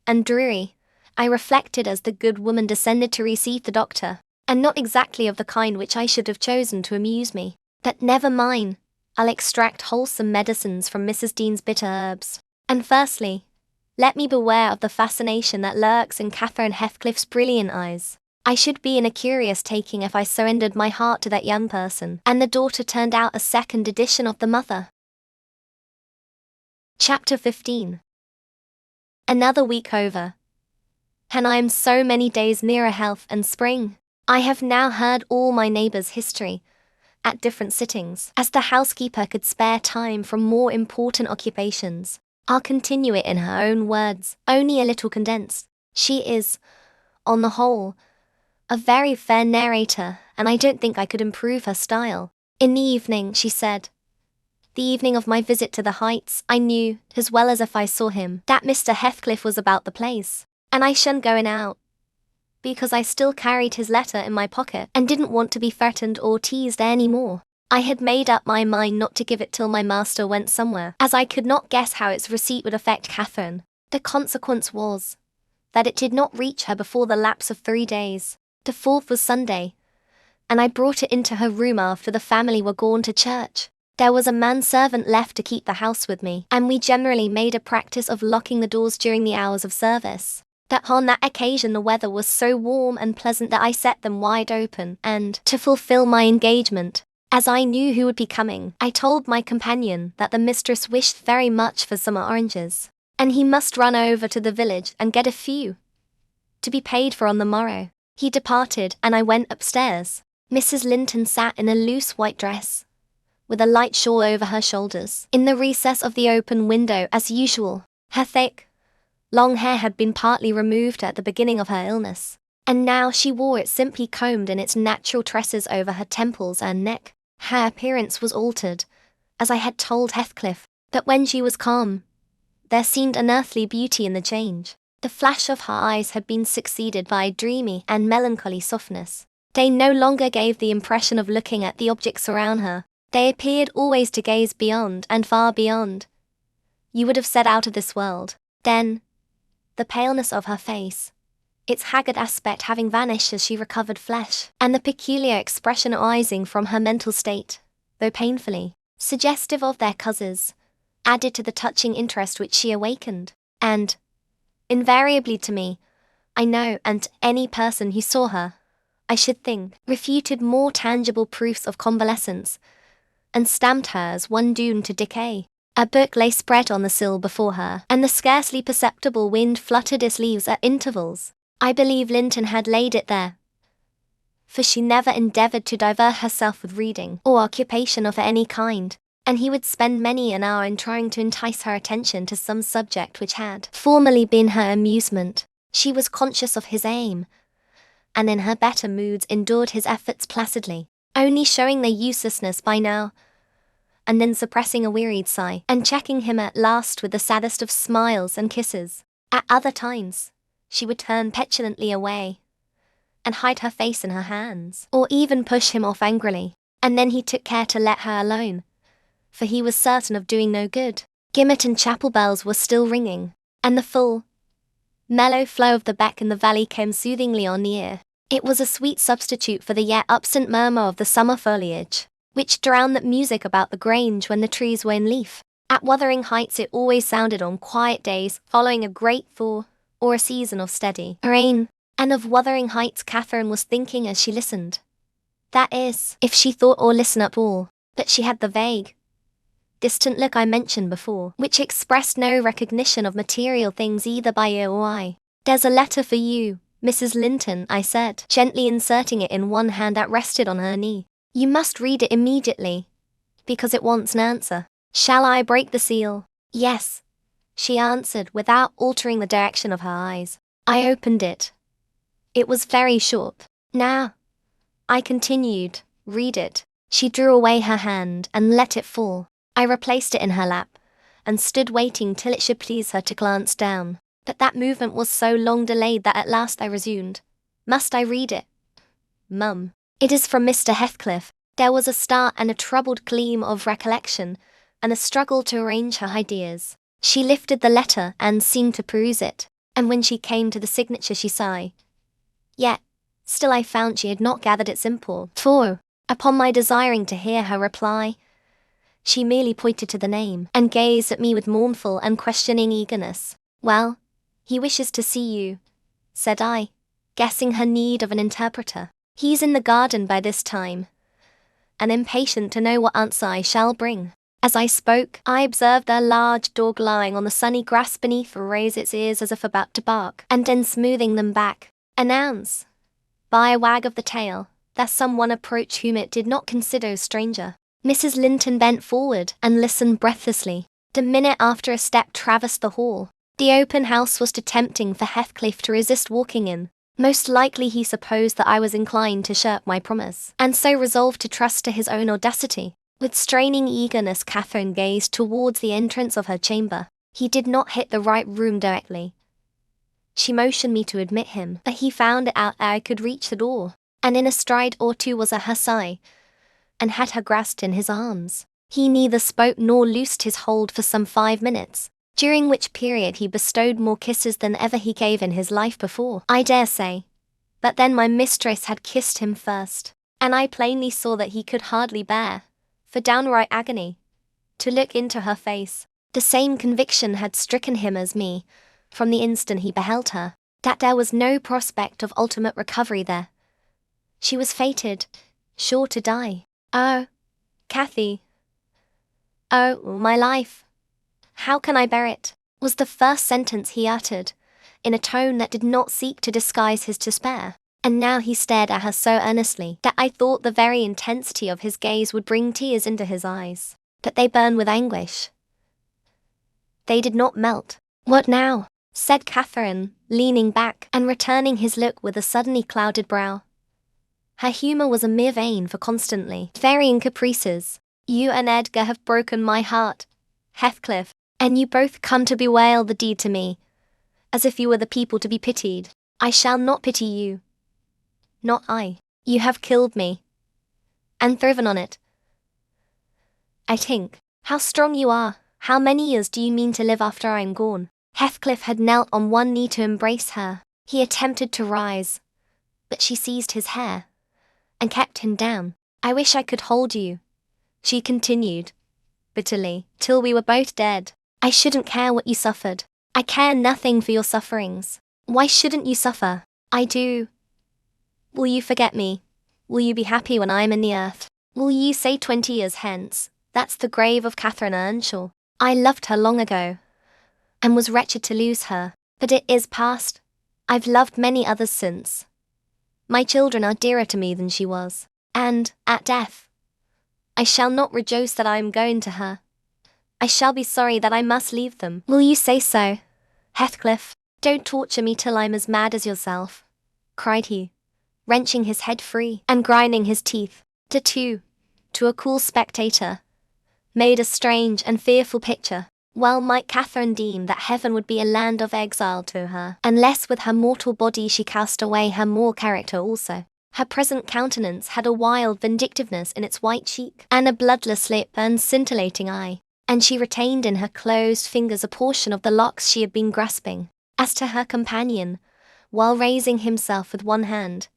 Speaker 1: and dreary, I reflected as the good woman descended to receive the doctor, and not exactly of the kind which I should have chosen to amuse me. But never mind, I'll extract wholesome medicines from Mrs. Dean's bitter herbs. And firstly, let me beware of the fascination that lurks in Catherine Heathcliff's brilliant eyes. I should be in a curious taking if I surrendered my heart to that young person, and the daughter turned out a second edition of the mother. Chapter 15. Another week over, and I am so many days nearer health and spring. I have now heard all my neighbours' history, at different sittings, as the housekeeper could spare time from more important occupations. I'll continue it in her own words, only a little condensed. She is, on the whole, a very fair narrator, and I don't think I could improve her style. In the evening, she said, the evening of my visit to the Heights, I knew, as well as if I saw him, that Mr. Heathcliff was about the place, and I shunned going out, because I still carried his letter in my pocket and didn't want to be threatened or teased any more. I had made up my mind not to give it till my master went somewhere, as I could not guess how its receipt would affect Catherine. The consequence was that it did not reach her before the lapse of 3 days. The 4th was Sunday, and I brought it into her room after the family were gone to church. There was a manservant left to keep the house with me, and we generally made a practice of locking the doors during the hours of service. That on that occasion the weather was so warm and pleasant that I set them wide open, and, to fulfill my engagement, as I knew who would be coming, I told my companion that the mistress wished very much for some oranges, and he must run over to the village and get a few, to be paid for on the morrow. He departed, and I went upstairs. Mrs. Linton sat in a loose white dress, with a light shawl over her shoulders, in the recess of the open window as usual. Her thick, long hair had been partly removed at the beginning of her illness, and now she wore it simply combed in its natural tresses over her temples and neck. Her appearance was altered, as I had told Heathcliff, but when she was calm, there seemed unearthly beauty in the change. The flash of her eyes had been succeeded by a dreamy and melancholy softness. They no longer gave the impression of looking at the objects around her. They appeared always to gaze beyond and far beyond. You would have said out of this world. Then, the paleness of her face, its haggard aspect having vanished as she recovered flesh, and the peculiar expression arising from her mental state, though painfully suggestive of their cousins, added to the touching interest which she awakened, and, invariably to me, I know, and to any person who saw her, I should think, refuted more tangible proofs of convalescence, and stamped her as one doomed to decay. A book lay spread on the sill before her, and the scarcely perceptible wind fluttered its leaves at intervals. I believe Linton had laid it there, for she never endeavoured to divert herself with reading or occupation of any kind, and he would spend many an hour in trying to entice her attention to some subject which had formerly been her amusement. She was conscious of his aim, and in her better moods endured his efforts placidly, only showing their uselessness by now and then suppressing a wearied sigh, and checking him at last with the saddest of smiles and kisses. At other times, she would turn petulantly away, and hide her face in her hands, or even push him off angrily, and then he took care to let her alone, for he was certain of doing no good. Gimmerton chapel bells were still ringing, and the full, mellow flow of the beck in the valley came soothingly on the ear. It was a sweet substitute for the yet absent murmur of the summer foliage, which drowned the music about the grange when the trees were in leaf. At Wuthering Heights it always sounded on quiet days following a great thaw, or a season of steady rain, and of Wuthering Heights Catherine was thinking as she listened. That is, if she thought or listened at all, but she had the vague, distant look I mentioned before, which expressed no recognition of material things either by ear or eye. "There's a letter for you, Mrs. Linton," I said, gently inserting it in one hand that rested on her knee. "You must read it immediately, because it wants an answer." "Shall I break the seal?" "Yes," she answered without altering the direction of her eyes. I opened it. It was very short. "Now," I continued, "read it." She drew away her hand and let it fall. I replaced it in her lap, and stood waiting till it should please her to glance down. But that movement was so long delayed that at last I resumed. "Must I read it, Mum?" "It is from Mr. Heathcliff." There was a start and a troubled gleam of recollection, and a struggle to arrange her ideas. She lifted the letter and seemed to peruse it. and when she came to the signature she sighed. Yet, still I found she had not gathered its import, for, upon my desiring to hear her reply, she merely pointed to the name, and gazed at me with mournful and questioning eagerness. "Well, he wishes to see you," said I, guessing her need of an interpreter. "He's in the garden by this time," and impatient to know what answer I shall bring. As I spoke, I observed a large dog lying on the sunny grass beneath raise its ears as if about to bark, and then smoothing them back, announce, by a wag of the tail, that someone approached whom it did not consider a stranger. Mrs. Linton bent forward and listened breathlessly. The minute after a step traversed the hall. The open house was too tempting for Heathcliff to resist walking in. Most likely he supposed that I was inclined to shirk my promise, and so resolved to trust to his own audacity. With straining eagerness Catherine gazed towards the entrance of her chamber. He did not hit the right room directly. She motioned me to admit him, but he found it out ere I could reach the door, and in a stride or two was at her side, and had her grasped in his arms. He neither spoke nor loosed his hold for some 5 minutes, during which period he bestowed more kisses than ever he gave in his life before, I dare say. But then my mistress had kissed him first, and I plainly saw that he could hardly bear, for downright agony, to look into her face. The same conviction had stricken him as me, from the instant he beheld her, that there was no prospect of ultimate recovery there. She was fated, sure to die. "Oh, Cathy. Oh, my life. How can I bear it?" was the first sentence he uttered, in a tone that did not seek to disguise his despair. And now he stared at her so earnestly that I thought the very intensity of his gaze would bring tears into his eyes. But they burned with anguish. They did not melt. "What now?" said Catherine, leaning back and returning his look with a suddenly clouded brow. Her humour was a mere vein for constantly varying caprices. "You and Edgar have broken my heart, Heathcliff, and you both come to bewail the deed to me, as if you were the people to be pitied. I shall not pity you. Not I. You have killed me, and thriven on it. I think. How strong you are. How many years do you mean to live after I am gone?" Heathcliff had knelt on one knee to embrace her. He attempted to rise, but she seized his hair and kept him down. "I wish I could hold you," she continued, bitterly, "till we were both dead. I shouldn't care what you suffered. I care nothing for your sufferings. Why shouldn't you suffer? I do. Will you forget me? Will you be happy when I am in the earth? Will you say 20 years hence, 'That's the grave of Catherine Earnshaw. I loved her long ago, and was wretched to lose her, but it is past. I've loved many others since. My children are dearer to me than she was, and, at death, I shall not rejoice that I am going to her. I shall be sorry that I must leave them. Will you say so, Heathcliff? Don't torture me till I'm as mad as yourself," cried he, wrenching his head free and grinding his teeth. The two, to a cool spectator, made a strange and fearful picture. Well might Catherine deem that heaven would be a land of exile to her, unless with her mortal body she cast away her moral character also. Her present countenance had a wild vindictiveness in its white cheek, and a bloodless lip and scintillating eye, and she retained in her closed fingers a portion of the locks she had been grasping. As to her companion, while raising himself with one hand,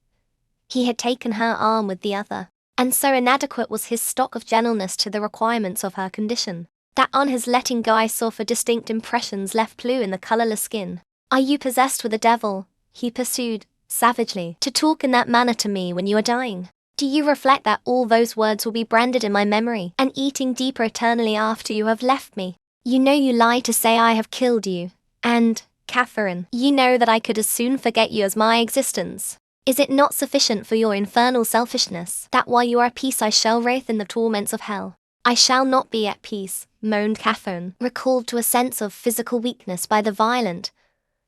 Speaker 1: he had taken her arm with the other, and so inadequate was his stock of gentleness to the requirements of her condition, that on his letting go I saw for distinct impressions left blue in the colourless skin. "Are you possessed with a devil?" he pursued, savagely, "to talk in that manner to me when you are dying? Do you reflect that all those words will be branded in my memory, and eating deeper eternally after you have left me? You know you lie to say I have killed you, and, Catherine, you know that I could as soon forget you as my existence. Is it not sufficient for your infernal selfishness, that while you are at peace I shall writhe in the torments of hell?" "I shall not be at peace," moaned Catherine, recalled to a sense of physical weakness by the violent,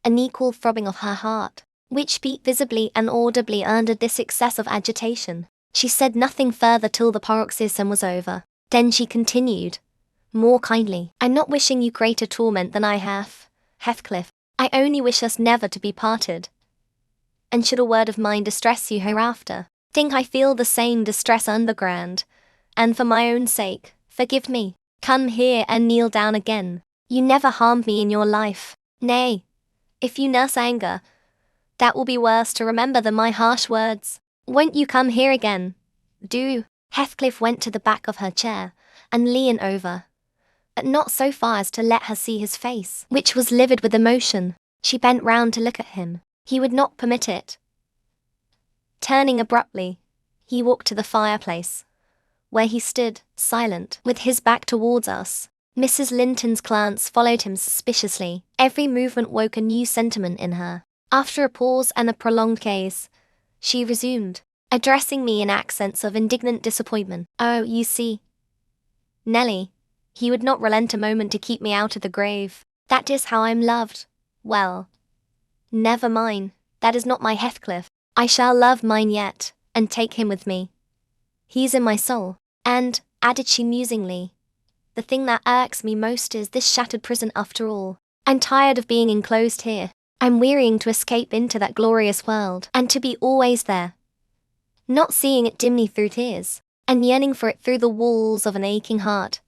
Speaker 1: unequal throbbing of her heart, which beat visibly and audibly under this excess of agitation. She said nothing further till the paroxysm was over. Then she continued, more kindly, "I'm not wishing you greater torment than I have, Heathcliff. I only wish us never to be parted. And should a word of mine distress you hereafter, think I feel the same distress underground, and for my own sake, forgive me. Come here and kneel down again. You never harmed me in your life. Nay, If you nurse anger, that will be worse to remember than my harsh words. Won't you come here again? Do. Heathcliff went to the back of her chair and leaned over, but not so far as to let her see his face, which was livid with emotion. She bent round to look at him. He would not permit it. Turning abruptly, he walked to the fireplace, where he stood, silent, with his back towards us. Mrs. Linton's glance followed him suspiciously. Every movement woke a new sentiment in her. After a pause and a prolonged gaze, she resumed, addressing me in accents of indignant disappointment. Oh, you see, Nelly, he would not relent a moment to keep me out of the grave. That is how I'm loved. Well, never mind, that is not my Heathcliff. I shall love mine yet, and take him with me. He's in my soul. And, added she musingly, the thing that irks me most is this shattered prison after all. I'm tired of being enclosed here. I'm wearying to escape into that glorious world, and to be always there, not seeing it dimly through tears, and yearning for it through the walls of an aching heart,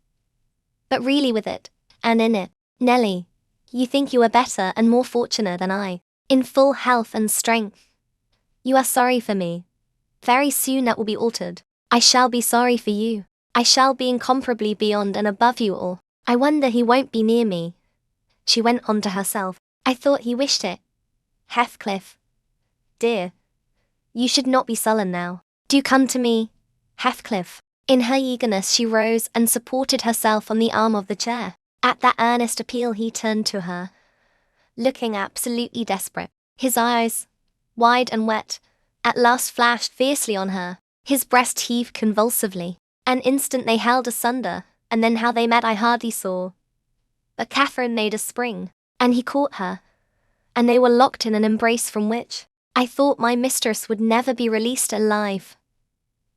Speaker 1: but really with it, and in it. Nelly, you think you are better and more fortunate than I, in full health and strength. You are sorry for me. Very soon that will be altered. I shall be sorry for you. I shall be incomparably beyond and above you all. I wonder he won't be near me. She went on to herself. I thought he wished it. Heathcliff, dear, you should not be sullen now. Do come to me, Heathcliff. In her eagerness she rose and supported herself on the arm of the chair. At that earnest appeal he turned to her, looking absolutely desperate. His eyes, wide and wet, at last flashed fiercely on her. His breast heaved convulsively. An instant they held asunder, and then how they met I hardly saw. But Catherine made a spring, and he caught her, and they were locked in an embrace from which I thought my mistress would never be released alive.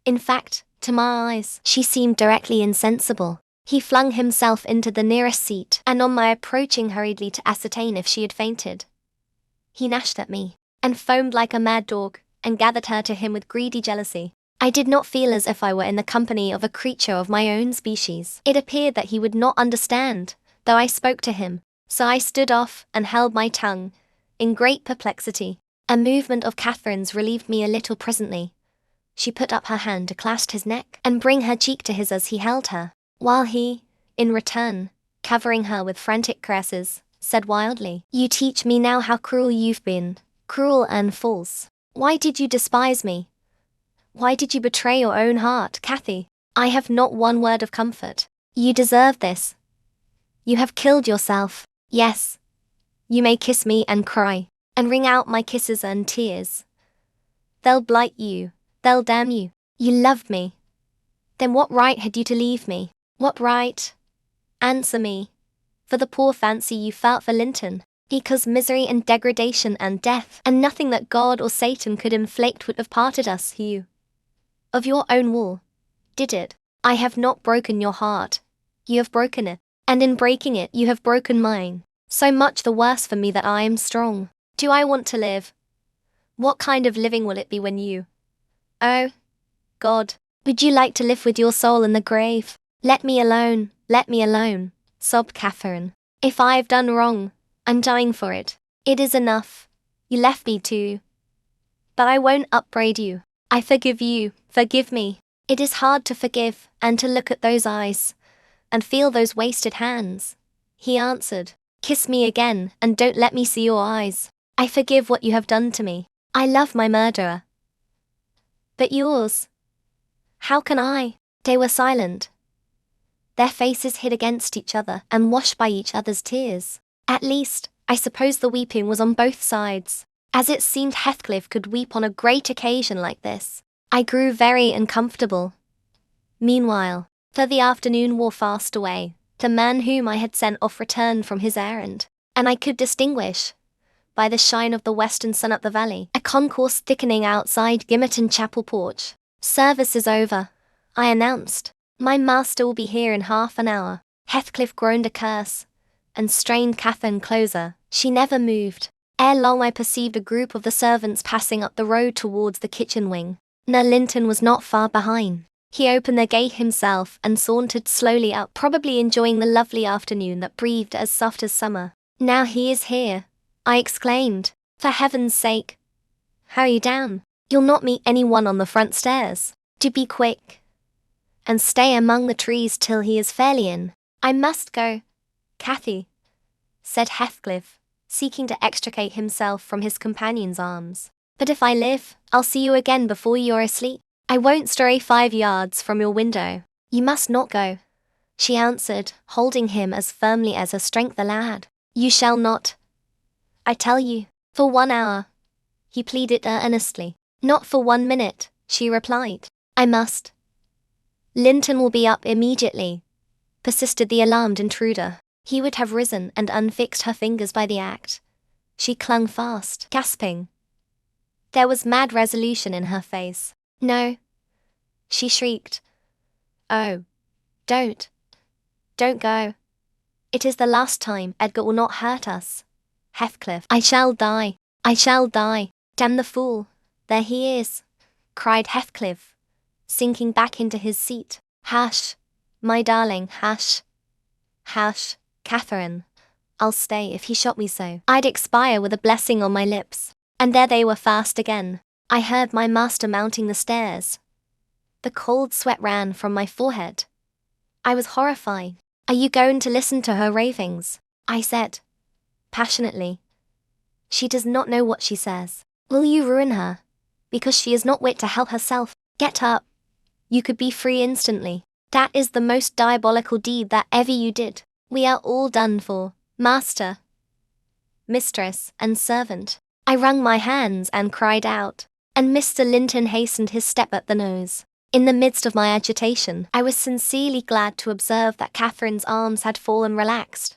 Speaker 1: In fact, to my eyes, she seemed directly insensible. He flung himself into the nearest seat, and on my approaching hurriedly to ascertain if she had fainted, he gnashed at me, and foamed like a mad dog, and gathered her to him with greedy jealousy. I did not feel as if I were in the company of a creature of my own species. It appeared that he would not understand, though I spoke to him, so I stood off and held my tongue, in great perplexity. A movement of Catherine's relieved me a little presently. She put up her hand to clasp his neck and bring her cheek to his as he held her, while he, in return, covering her with frantic caresses, said wildly, You teach me now how cruel you've been, cruel and false. Why did you despise me? Why did you betray your own heart, Cathy? I have not one word of comfort. You deserve this. You have killed yourself. Yes. You may kiss me and cry, and wring out my kisses and tears. They'll blight you, they'll damn you. You loved me. Then what right had you to leave me? What right? Answer me. For the poor fancy you felt for Linton, because misery and degradation and death, and nothing that God or Satan could inflict would have parted us, you. Of your own will, did it. I have not broken your heart. You have broken it, and in breaking it you have broken mine. So much the worse for me that I am strong. Do I want to live? What kind of living will it be when you... Oh, God, would you like to live with your soul in the grave? Let me alone, sobbed Catherine. If I have done wrong, I'm dying for it. It is enough. You left me too. But I won't upbraid you. I forgive you, forgive me. It is hard to forgive, and to look at those eyes, and feel those wasted hands. He answered, Kiss me again, and don't let me see your eyes. I forgive what you have done to me. I love my murderer. But yours? How can I? They were silent, their faces hid against each other and washed by each other's tears. At least, I suppose the weeping was on both sides, as it seemed Heathcliff could weep on a great occasion like this. I grew very uncomfortable. Meanwhile, for the afternoon wore fast away, the man whom I had sent off returned from his errand, and I could distinguish, by the shine of the western sun up the valley, a concourse thickening outside Gimmerton Chapel porch. Service is over, I announced. My master will be here in half an hour. Heathcliff groaned a curse, and strained Catherine closer. She never moved. Ere long I perceived a group of the servants passing up the road towards the kitchen wing. Linton was not far behind. He opened the gate himself and sauntered slowly up, probably enjoying the lovely afternoon that breathed as soft as summer. Now he is here, I exclaimed. For heaven's sake, hurry down. You'll not meet anyone on the front stairs. Do be quick. And stay among the trees till he is fairly in. I must go, Cathy, said Heathcliff, seeking to extricate himself from his companion's arms. But if I live, I'll see you again before you're asleep. I won't stray 5 yards from your window. You must not go, she answered, holding him as firmly as her strength allowed. You shall not. I tell you, for 1 hour, he pleaded earnestly. Not for 1 minute, she replied. I must. Linton will be up immediately, persisted the alarmed intruder. He would have risen and unfixed her fingers by the act. She clung fast, gasping. There was mad resolution in her face. No, she shrieked. Oh, don't go. It is the last time. Edgar will not hurt us. Heathcliff, I shall die. Damn the fool, there he is, cried Heathcliff, sinking back into his seat. Hush, my darling, hush. Hush, Catherine. I'll stay. If he shot me so, I'd expire with a blessing on my lips. And there they were fast again. I heard my master mounting the stairs. The cold sweat ran from my forehead. I was horrified. Are you going to listen to her ravings? I said, passionately. She does not know what she says. Will you ruin her? Because she is not wit to help herself. Get up. You could be free instantly. That is the most diabolical deed that ever you did. We are all done for, master, mistress, and servant. I wrung my hands and cried out, and Mr. Linton hastened his step at the nose. In the midst of my agitation, I was sincerely glad to observe that Catherine's arms had fallen relaxed,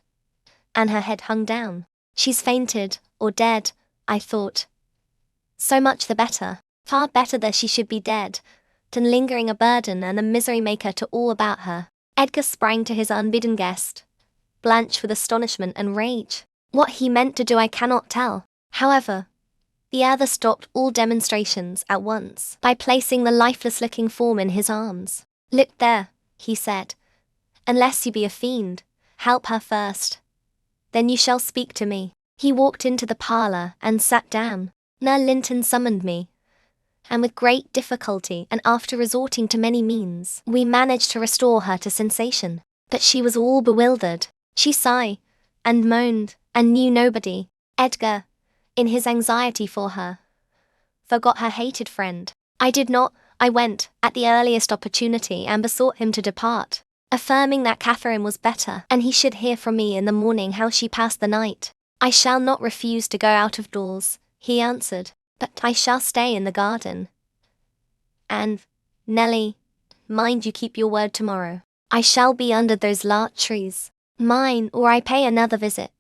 Speaker 1: and her head hung down. She's fainted, or dead, I thought. So much the better. Far better that she should be dead, than lingering a burden and a misery maker to all about her. Edgar sprang to his unbidden guest, blanched with astonishment and rage. What he meant to do I cannot tell. However, the other stopped all demonstrations at once by placing the lifeless-looking form in his arms. Look there, he said. Unless you be a fiend, help her first. Then you shall speak to me. He walked into the parlour and sat down. Now Linton summoned me, and with great difficulty and after resorting to many means, we managed to restore her to sensation. But she was all bewildered. She sighed and moaned and knew nobody. Edgar, in his anxiety for her, forgot her hated friend. I did not. I went, at the earliest opportunity, and besought him to depart, affirming that Catherine was better, and he should hear from me in the morning how she passed the night. I shall not refuse to go out of doors, he answered, but I shall stay in the garden. And, Nelly, mind you keep your word tomorrow. I shall be under those larch trees. Mine, or I pay another visit,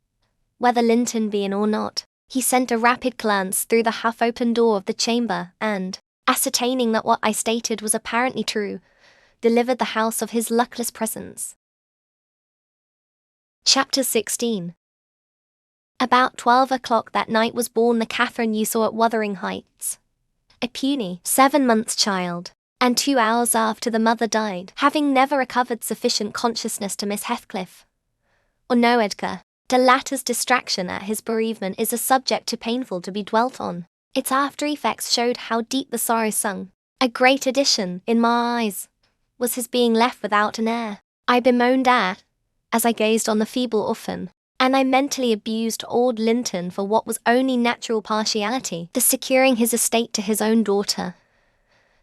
Speaker 1: whether Linton be in or not. He sent a rapid glance through the half-open door of the chamber and, ascertaining that what I stated was apparently true, delivered the house of his luckless presence. Chapter 16. About 12 o'clock that night was born the Catherine you saw at Wuthering Heights, a puny 7-month child, and 2 hours after the mother died, having never recovered sufficient consciousness to miss Heathcliff or know Edgar. The latter's distraction at his bereavement is a subject too painful to be dwelt on. Its after-effects showed how deep the sorrow sunk. A great addition, in my eyes, was his being left without an heir. I bemoaned that, as I gazed on the feeble orphan, and I mentally abused old Linton for what was only natural partiality, the securing his estate to his own daughter,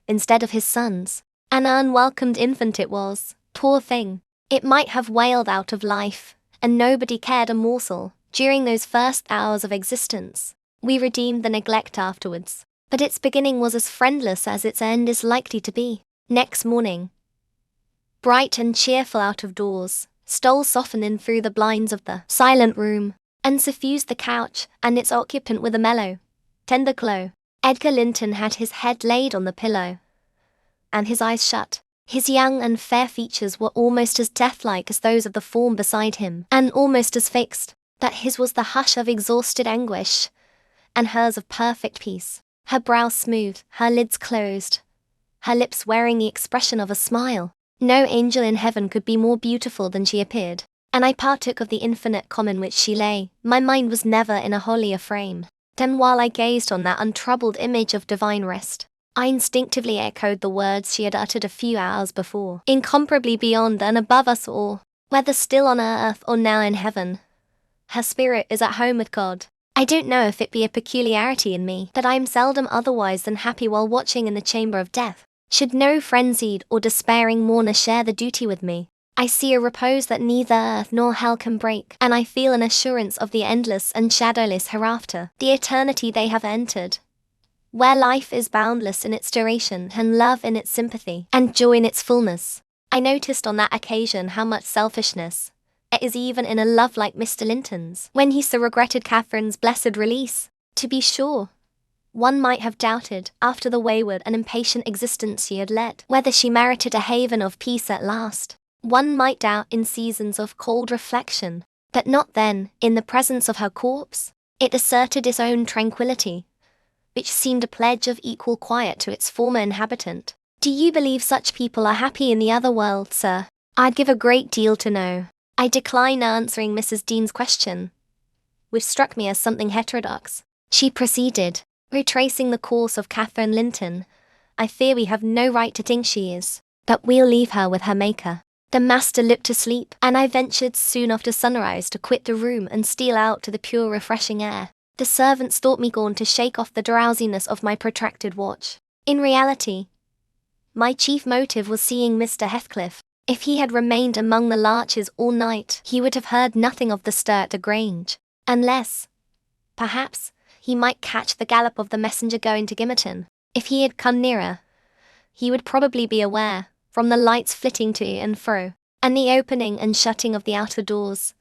Speaker 1: instead of his son's. An unwelcomed infant it was, poor thing. It might have wailed out of life, and nobody cared a morsel, during those first hours of existence. We redeemed the neglect afterwards, but its beginning was as friendless as its end is likely to be. Next morning, bright and cheerful out of doors, stole softly in through the blinds of the silent room, and suffused the couch and its occupant with a mellow, tender glow. Edgar Linton had his head laid on the pillow, and his eyes shut. His young and fair features were almost as death-like as those of the form beside him, and almost as fixed, that his was the hush of exhausted anguish, and hers of perfect peace. Her brow smooth, her lids closed, her lips wearing the expression of a smile. No angel in heaven could be more beautiful than she appeared. and I partook of the infinite calm in which she lay. My mind was never in a holier frame. Then while I gazed on that untroubled image of divine rest, I instinctively echoed the words she had uttered a few hours before. Incomparably beyond and above us all, whether still on earth or now in heaven, her spirit is at home with God. I don't know if it be a peculiarity in me that I am seldom otherwise than happy while watching in the chamber of death. Should no frenzied or despairing mourner share the duty with me, I see a repose that neither earth nor hell can break, and I feel an assurance of the endless and shadowless hereafter, the eternity they have entered, where life is boundless in its duration and love in its sympathy, and joy in its fullness. I noticed on that occasion how much selfishness it is even in a love like Mr. Linton's, when he so regretted Catherine's blessed release. To be sure, one might have doubted, after the wayward and impatient existence she had led, whether she merited a haven of peace at last. One might doubt in seasons of cold reflection, that not then, in the presence of her corpse, it asserted its own tranquillity, which seemed a pledge of equal quiet to its former inhabitant. Do you believe such people are happy in the other world, sir? I'd give a great deal to know. I decline answering Mrs. Dean's question, which struck me as something heterodox. She proceeded, retracing the course of Catherine Linton. I fear we have no right to think she is, but we'll leave her with her Maker. The master looked asleep, and I ventured soon after sunrise to quit the room and steal out to the pure refreshing air. The servants thought me gone to shake off the drowsiness of my protracted watch. In reality, my chief motive was seeing Mr. Heathcliff. If he had remained among the larches all night, he would have heard nothing of the stir at the Grange, unless, perhaps, he might catch the gallop of the messenger going to Gimmerton. If he had come nearer, he would probably be aware, from the lights flitting to and fro, and the opening and shutting of the outer doors,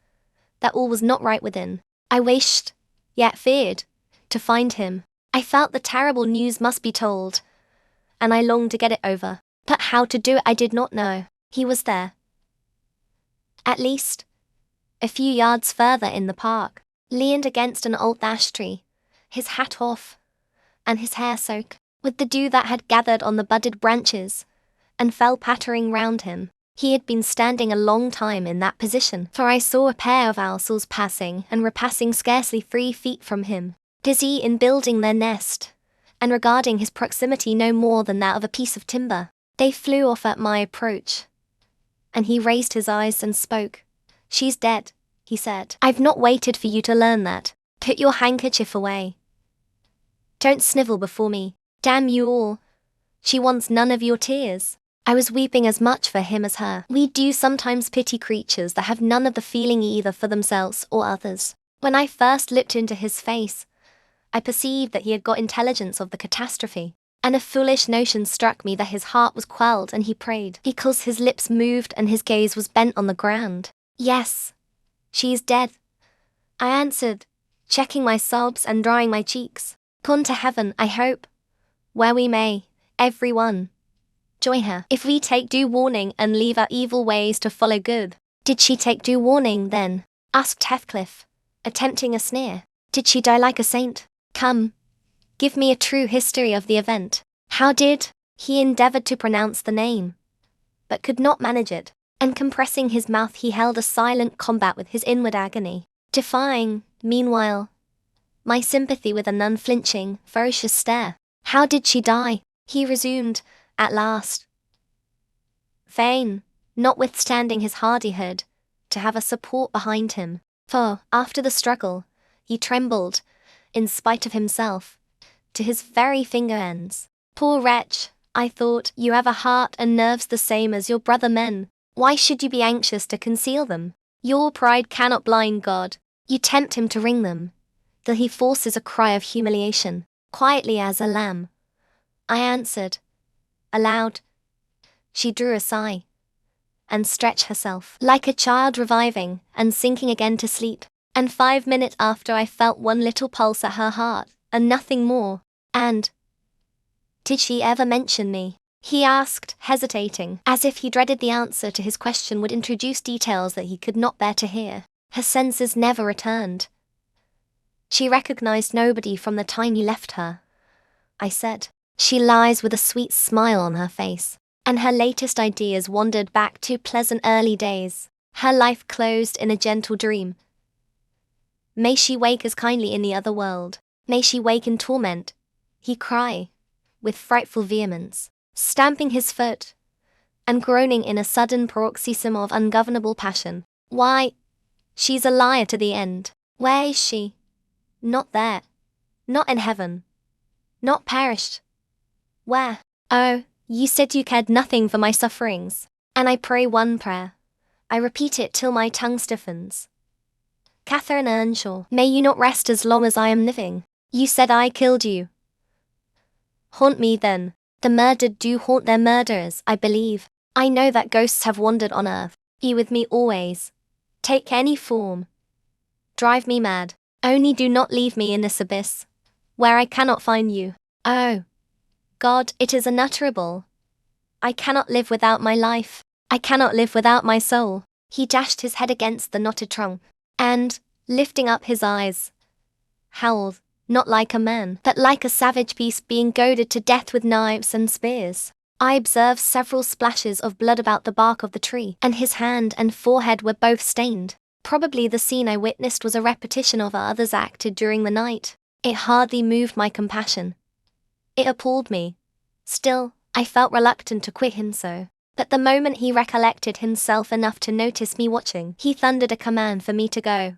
Speaker 1: that all was not right within. I wished, yet feared, to find him. I felt the terrible news must be told, and I longed to get it over, but how to do it I did not know. He was there, at least, a few yards further in the park, leaned against an old ash tree, his hat off, and his hair soaked with the dew that had gathered on the budded branches, and fell pattering round him. He had been standing a long time in that position, for I saw a pair of owls passing and repassing scarcely 3 feet from him, busy in building their nest, and regarding his proximity no more than that of a piece of timber. They flew off at my approach, and he raised his eyes and spoke. "She's dead," he said. "I've not waited for you to learn that. Put your handkerchief away. Don't snivel before me. Damn you all. She wants none of your tears." I was weeping as much for him as her. We do sometimes pity creatures that have none of the feeling either for themselves or others. When I first looked into his face, I perceived that he had got intelligence of the catastrophe, and a foolish notion struck me that his heart was quelled and he prayed, because his lips moved and his gaze was bent on the ground. "Yes, she is dead," I answered, checking my sobs and drying my cheeks. "Gone to heaven, I hope, where we may, every one, join her, if we take due warning and leave our evil ways to follow good." "Did she take due warning, then?" asked Heathcliff, attempting a sneer. "Did she die like a saint? Come, give me a true history of the event. How did—" He endeavoured to pronounce the name, but could not manage it, and compressing his mouth he held a silent combat with his inward agony, defying, meanwhile, my sympathy with an unflinching, ferocious stare. "How did she die?" he resumed, at last, fain, notwithstanding his hardihood, to have a support behind him, for, after the struggle, he trembled, in spite of himself, to his very finger ends. "Poor wretch," I thought, "you have a heart and nerves the same as your brother men. Why should you be anxious to conceal them? Your pride cannot blind God. You tempt him to wring them, till he forces a cry of humiliation." Quietly as a lamb, I answered, aloud. She drew a sigh, and stretched herself, like a child reviving and sinking again to sleep, and 5 minutes after I felt one little pulse at her heart, and nothing more. "And did she ever mention me?" he asked, hesitating, as if he dreaded the answer to his question would introduce details that he could not bear to hear. "Her senses never returned. She recognized nobody from the time you left her," I said. "She lies with a sweet smile on her face, and her latest ideas wandered back to pleasant early days. her life closed in a gentle dream. May she wake as kindly in the other world. May she wake in torment, he cried, with frightful vehemence, stamping his foot, and groaning in a sudden paroxysm of ungovernable passion. Why, she's a liar to the end. Where is she? Not there. Not in heaven. Not perished. Where? Oh, you said you cared nothing for my sufferings, and I pray one prayer. I repeat it till my tongue stiffens. Catherine Earnshaw, may you not rest as long as I am living. You said I killed you. Haunt me then. The murdered do haunt their murderers, I believe. I know that ghosts have wandered on earth. Be with me always. Take any form. Drive me mad. Only do not leave me in this abyss, where I cannot find you. Oh, God, it is unutterable. I cannot live without my life. I cannot live without my soul. He dashed his head against the knotted trunk, and, lifting up his eyes, howled, not like a man, but like a savage beast being goaded to death with knives and spears. I observed several splashes of blood about the bark of the tree, and his hand and forehead were both stained. Probably the scene I witnessed was a repetition of others acted during the night. It hardly moved my compassion. It appalled me. Still, I felt reluctant to quit him so. But the moment he recollected himself enough to notice me watching, he thundered a command for me to go.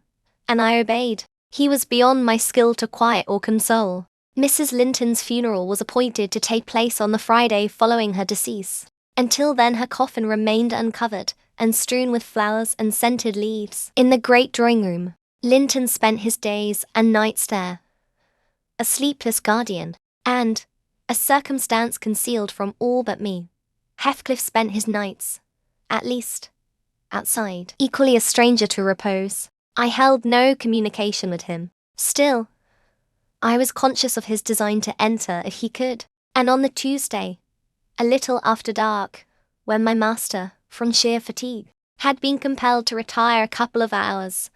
Speaker 1: And I obeyed. He was beyond my skill to quiet or console. Mrs. Linton's funeral was appointed to take place on the Friday following her decease. Until then her coffin remained uncovered, and strewn with flowers and scented leaves. In the great drawing room, Linton spent his days and nights there, a sleepless guardian, and, a circumstance concealed from all but me, Heathcliff spent his nights, at least, outside, equally a stranger to repose. I held no communication with him. Still, I was conscious of his design to enter if he could, and on the Tuesday, a little after dark, when my master, from sheer fatigue, had been compelled to retire a couple of hours,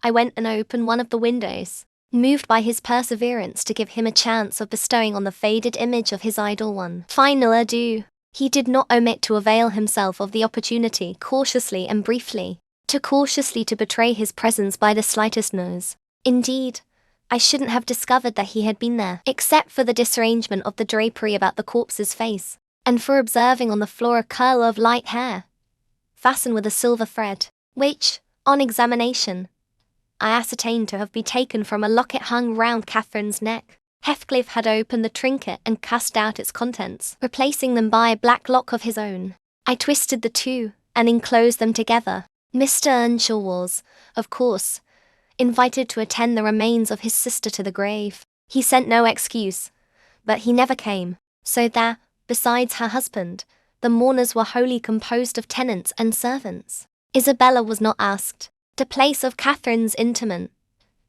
Speaker 1: I went and opened one of the windows, moved by his perseverance to give him a chance of bestowing on the faded image of his idol one final adieu. He did not omit to avail himself of the opportunity cautiously and briefly, too cautiously to betray his presence by the slightest noise. Indeed, I shouldn't have discovered that he had been there, except for the disarrangement of the drapery about the corpse's face, and for observing on the floor a curl of light hair, fastened with a silver thread, which, on examination, I ascertained to have been taken from a locket hung round Catherine's neck. Heathcliff had opened the trinket and cast out its contents, replacing them by a black lock of his own. I twisted the two, and enclosed them together. Mr. Earnshaw was, of course, invited to attend the remains of his sister to the grave. He sent no excuse, but he never came, so that, besides her husband, the mourners were wholly composed of tenants and servants. Isabella was not asked. The place of Catherine's interment,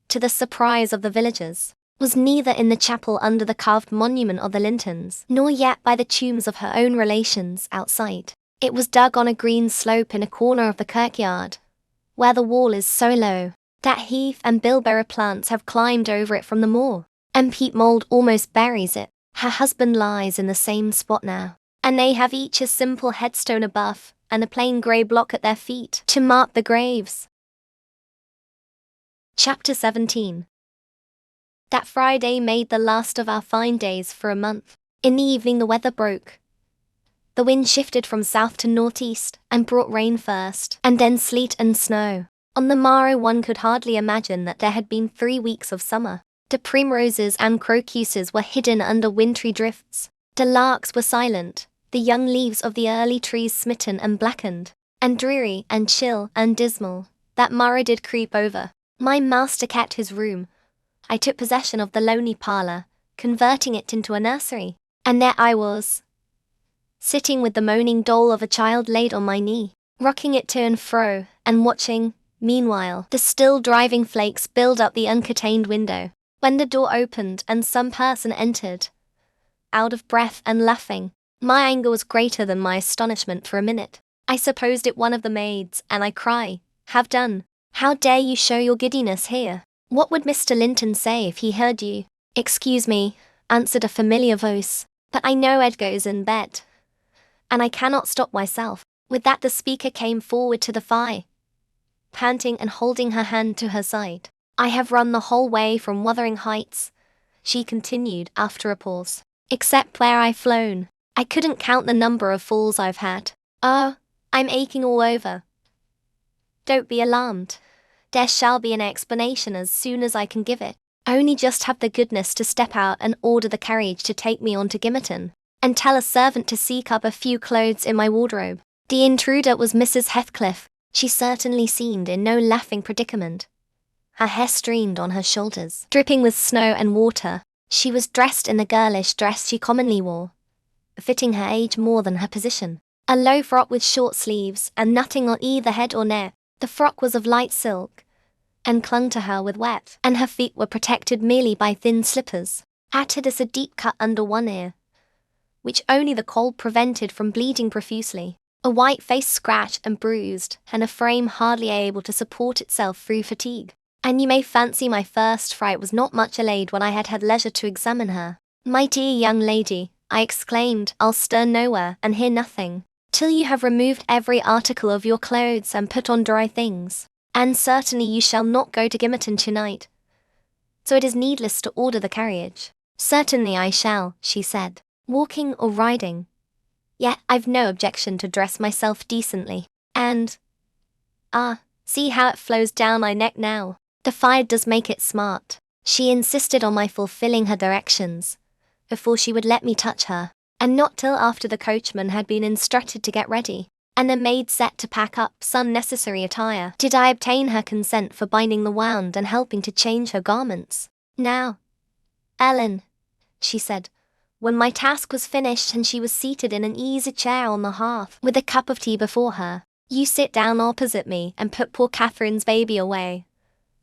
Speaker 1: to the surprise of the villagers, was neither in the chapel under the carved monument of the Lintons, nor yet by the tombs of her own relations outside. It was dug on a green slope in a corner of the kirkyard, where the wall is so low that heath and bilberry plants have climbed over it from the moor, and peat mould almost buries it. Her husband lies in the same spot now, and they have each a simple headstone above, and a plain grey block at their feet to mark the graves. Chapter 17. That Friday made the last of our fine days for a month. In the evening the weather broke. The wind shifted from south to northeast, and brought rain first, and then sleet and snow. On the morrow one could hardly imagine that there had been 3 weeks of summer. The primroses and crocuses were hidden under wintry drifts. The larks were silent, the young leaves of the early trees smitten and blackened, and dreary and chill and dismal. That morrow did creep over. My master kept his room. I took possession of the lonely parlour, converting it into a nursery, and there I was, sitting with the moaning doll of a child laid on my knee, rocking it to and fro, and watching, meanwhile, the still driving flakes build up the uncurtained window, when the door opened and some person entered, out of breath and laughing. My anger was greater than my astonishment for a minute. I supposed it one of the maids, and I cried, "Have done! How dare you show your giddiness here? What would Mr. Linton say if he heard you?" "Excuse me," answered a familiar voice, "but I know Edgar's in bed, and I cannot stop myself." With that the speaker came forward to the fire, panting and holding her hand to her side. I have run the whole way from Wuthering Heights, she continued after a pause. Except where I've flown. I couldn't count the number of falls I've had. Oh, I'm aching all over. Don't be alarmed. There shall be an explanation as soon as I can give it. Only just have the goodness to step out and order the carriage to take me on to Gimmerton, and tell a servant to seek up a few clothes in my wardrobe. The intruder was Mrs. Heathcliff. She certainly seemed in no laughing predicament. Her hair streamed on her shoulders, dripping with snow and water. She was dressed in the girlish dress she commonly wore, fitting her age more than her position. A low frock with short sleeves and nothing on either head or neck. The frock was of light silk, and clung to her with wet, and her feet were protected merely by thin slippers. Added as a deep cut under one ear, which only the cold prevented from bleeding profusely. A white face scratched and bruised, and a frame hardly able to support itself through fatigue. And you may fancy my first fright was not much allayed when I had had leisure to examine her. My dear young lady, I exclaimed, I'll stir nowhere and hear nothing, till you have removed every article of your clothes and put on dry things. And certainly you shall not go to Gimmerton tonight, so it is needless to order the carriage. Certainly I shall, she said, walking or riding. Yet I've no objection to dress myself decently. And, see how it flows down my neck now. The fire does make it smart. She insisted on my fulfilling her directions, before she would let me touch her, and not till after the coachman had been instructed to get ready, and the maid set to pack up some necessary attire, did I obtain her consent for binding the wound and helping to change her garments. Now, Ellen, she said, when my task was finished and she was seated in an easy chair on the hearth with a cup of tea before her, you sit down opposite me and put poor Catherine's baby away.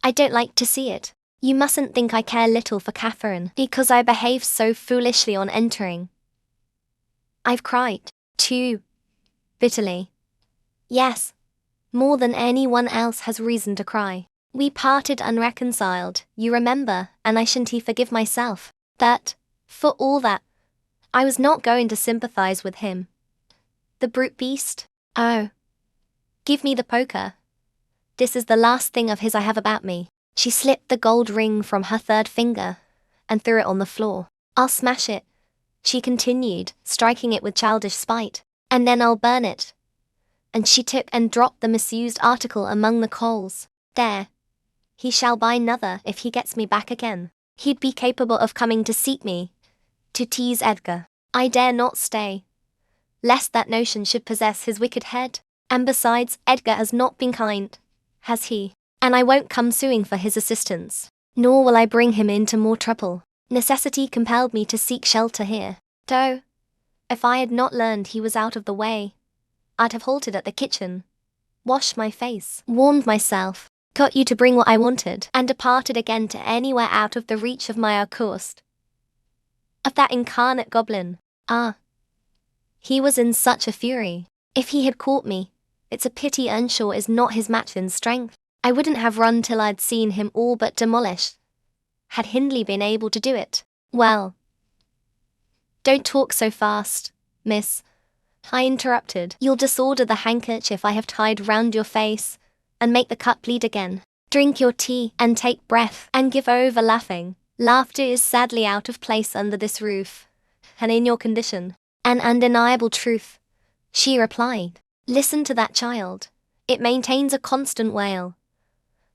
Speaker 1: I don't like to see it. You mustn't think I care little for Catherine because I behaved so foolishly on entering. I've cried, too, bitterly. Yes, more than anyone else has reason to cry. We parted unreconciled, you remember, and I shan't forgive myself that, for all that, I was not going to sympathize with him. The brute beast. Oh, give me the poker. This is the last thing of his I have about me. She slipped the gold ring from her third finger and threw it on the floor. I'll smash it, she continued, striking it with childish spite, and then I'll burn it. And she took and dropped the misused article among the coals. There. He shall buy another if he gets me back again. He'd be capable of coming to seek me, to tease Edgar. I dare not stay, lest that notion should possess his wicked head. And besides, Edgar has not been kind, has he? And I won't come suing for his assistance, nor will I bring him into more trouble. Necessity compelled me to seek shelter here, though, if I had not learned he was out of the way, I'd have halted at the kitchen, washed my face, warmed myself, got you to bring what I wanted, and departed again to anywhere out of the reach of my accost. Of that incarnate goblin, he was in such a fury. If he had caught me, it's a pity Earnshaw is not his match in strength. I wouldn't have run till I'd seen him all but demolished. Had Hindley been able to do it, well. Don't talk so fast, miss, I interrupted. You'll disorder the handkerchief I have tied round your face, and make the cut bleed again. Drink your tea, and take breath, and give over laughing. Laughter is sadly out of place under this roof, and in your condition. An undeniable truth, she replied. Listen to that child. It maintains a constant wail.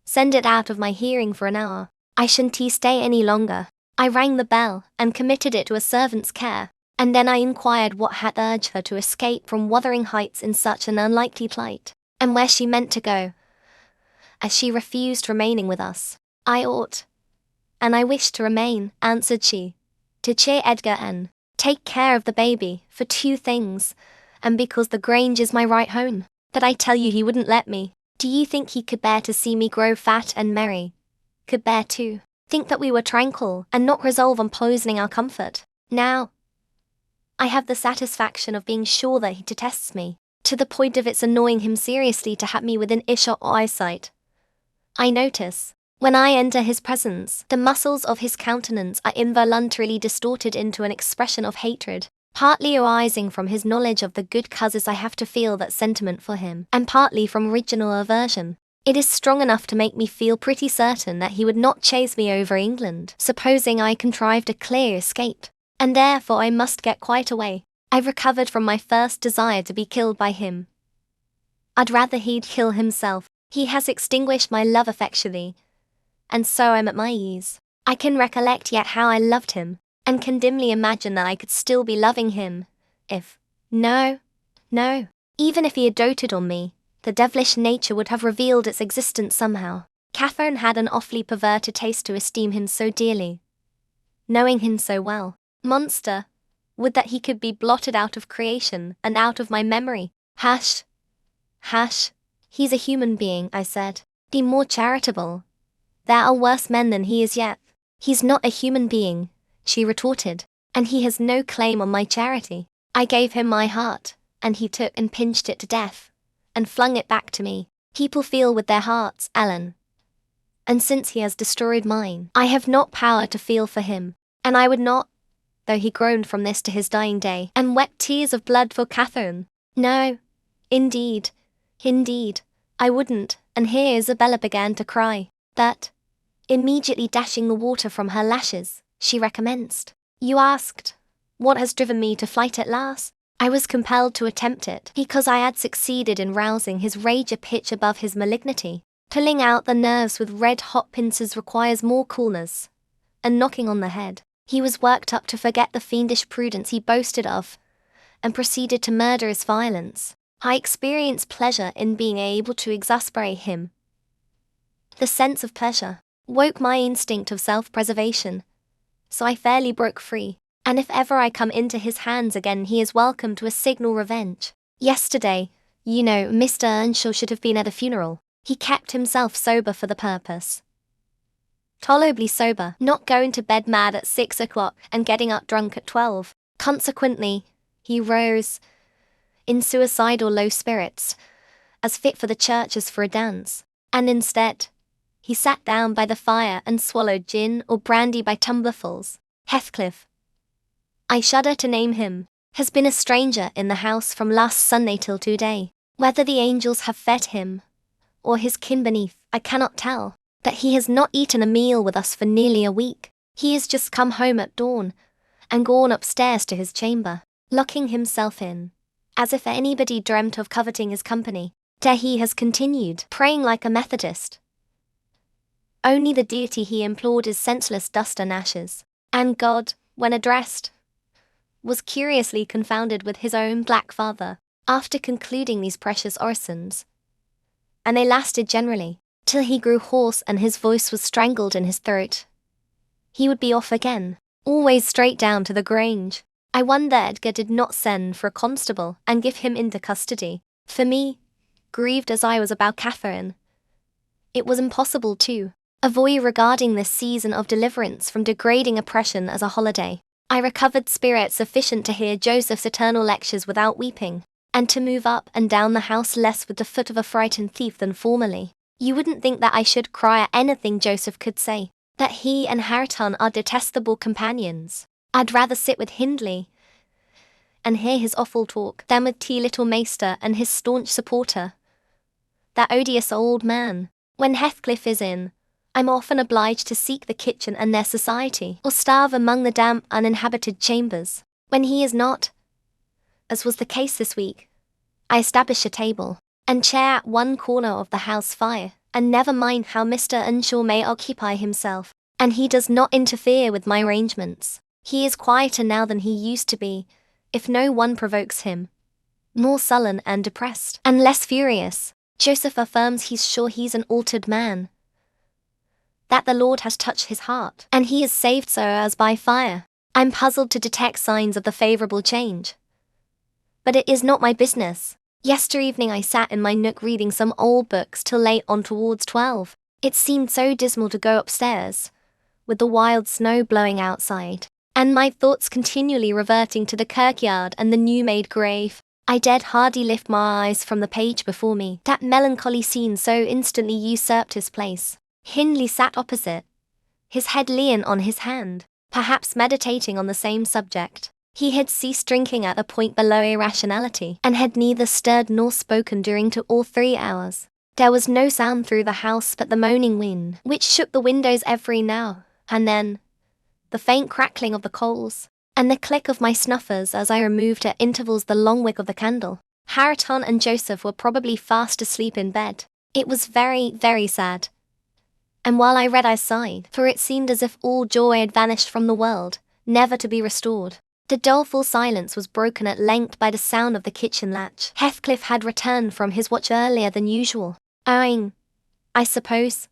Speaker 1: Send it out of my hearing for an hour. I shan't stay any longer. I rang the bell, and committed it to a servant's care, and then I inquired what had urged her to escape from Wuthering Heights in such an unlikely plight, and where she meant to go, as she refused remaining with us. I ought, and I wish to remain, answered she, to cheer Edgar and take care of the baby, for two things, and because the Grange is my right home. But I tell you he wouldn't let me. Do you think he could bear to see me grow fat and merry? Could bear to think that we were tranquil, and not resolve on poisoning our comfort? Now, I have the satisfaction of being sure that he detests me, to the point of its annoying him seriously to have me within earshot or eyesight. I notice, when I enter his presence, the muscles of his countenance are involuntarily distorted into an expression of hatred, partly arising from his knowledge of the good causes I have to feel that sentiment for him, and partly from original aversion. It is strong enough to make me feel pretty certain that he would not chase me over England, supposing I contrived a clear escape. And therefore I must get quite away. I've recovered from my first desire to be killed by him. I'd rather he'd kill himself. He has extinguished my love effectually, and so I'm at my ease. I can recollect yet how I loved him, and can dimly imagine that I could still be loving him, if— No. Even if he had doted on me, the devilish nature would have revealed its existence somehow. Catherine had an awfully perverted taste to esteem him so dearly. Knowing him so well, monster, would that he could be blotted out of creation and out of my memory. Hush. He's a human being, I said. Be more charitable. There are worse men than he is yet. He's not a human being, she retorted, and he has no claim on my charity. I gave him my heart, and he took and pinched it to death, and flung it back to me. People feel with their hearts, Ellen. And since he has destroyed mine, I have not power to feel for him, and I would not, though he groaned from this to his dying day, and wept tears of blood for Catherine. No, indeed, I wouldn't. And here Isabella began to cry. But, immediately dashing the water from her lashes, she recommenced. You asked, what has driven me to flight at last? I was compelled to attempt it, because I had succeeded in rousing his rage a pitch above his malignity. Pulling out the nerves with red-hot pincers requires more coolness, and knocking on the head. He was worked up to forget the fiendish prudence he boasted of, and proceeded to murderous violence. I experienced pleasure in being able to exasperate him. The sense of pleasure woke my instinct of self-preservation, so I fairly broke free, and if ever I come into his hands again he is welcome to a signal revenge. Yesterday, Mr. Earnshaw should have been at a funeral. He kept himself sober for the purpose. Tolerably sober, not going to bed mad at 6 o'clock and getting up drunk at 12. Consequently, he rose, in suicidal low spirits, as fit for the church as for a dance, and instead, he sat down by the fire and swallowed gin or brandy by tumblerfuls. Heathcliff, I shudder to name him, has been a stranger in the house from last Sunday till today. Whether the angels have fed him, or his kin beneath, I cannot tell, but he has not eaten a meal with us for nearly a week. He has just come home at dawn, and gone upstairs to his chamber, locking himself in, as if anybody dreamt of coveting his company. There he has continued, praying like a Methodist. Only the deity he implored is senseless dust and ashes, and God, when addressed, was curiously confounded with his own black father. After concluding these precious orisons, and they lasted generally, till he grew hoarse and his voice was strangled in his throat, he would be off again, always straight down to the Grange. I wonder Edgar did not send for a constable and give him into custody. For me, grieved as I was about Catherine, it was impossible to avoid regarding this season of deliverance from degrading oppression as a holiday. I recovered spirit sufficient to hear Joseph's eternal lectures without weeping, and to move up and down the house less with the foot of a frightened thief than formerly. You wouldn't think that I should cry at anything Joseph could say, that he and Hareton are detestable companions. I'd rather sit with Hindley and hear his awful talk than with Little Maester and his staunch supporter, that odious old man. When Heathcliff is in, I'm often obliged to seek the kitchen and their society, or starve among the damp, uninhabited chambers. When he is not, as was the case this week, I establish a table and chair at one corner of the house fire, and never mind how Mr. Earnshaw may occupy himself, and he does not interfere with my arrangements. He is quieter now than he used to be, if no one provokes him, more sullen and depressed, and less furious. Joseph affirms he's sure he's an altered man, that the Lord has touched his heart, and he is saved so as by fire. I'm puzzled to detect signs of the favourable change, but it is not my business. Yesterevening I sat in my nook reading some old books till late on towards 12. It seemed so dismal to go upstairs, with the wild snow blowing outside, and my thoughts continually reverting to the kirkyard and the new-made grave. I dared hardly lift my eyes from the page before me. That melancholy scene so instantly usurped his place. Hindley sat opposite, his head lean on his hand, perhaps meditating on the same subject. He had ceased drinking at a point below irrationality, and had neither stirred nor spoken during 2 or 3 hours. There was no sound through the house but the moaning wind, which shook the windows every now and then, the faint crackling of the coals, and the click of my snuffers as I removed at intervals the long wick of the candle. Hareton and Joseph were probably fast asleep in bed. It was very, very sad. And while I read I sighed, for it seemed as if all joy had vanished from the world, never to be restored. The doleful silence was broken at length by the sound of the kitchen latch. Heathcliff had returned from his watch earlier than usual, owing, I suppose,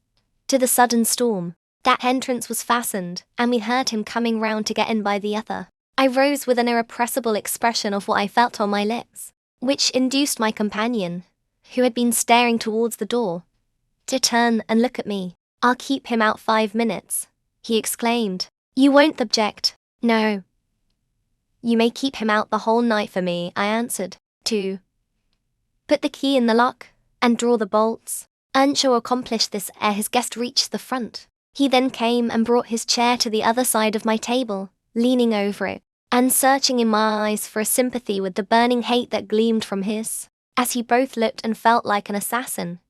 Speaker 1: to the sudden storm. That entrance was fastened, and we heard him coming round to get in by the other. I rose with an irrepressible expression of what I felt on my lips, which induced my companion, who had been staring towards the door, to turn and look at me. "I'll keep him out 5 minutes," he exclaimed. "You won't object?" "No. You may keep him out the whole night for me," I answered. "To put the key in the lock and draw the bolts." Earnshaw accomplished this ere his guest reached the front. He then came and brought his chair to the other side of my table, leaning over it, and searching in my eyes for a sympathy with the burning hate that gleamed from his. As he both looked and felt like an assassin,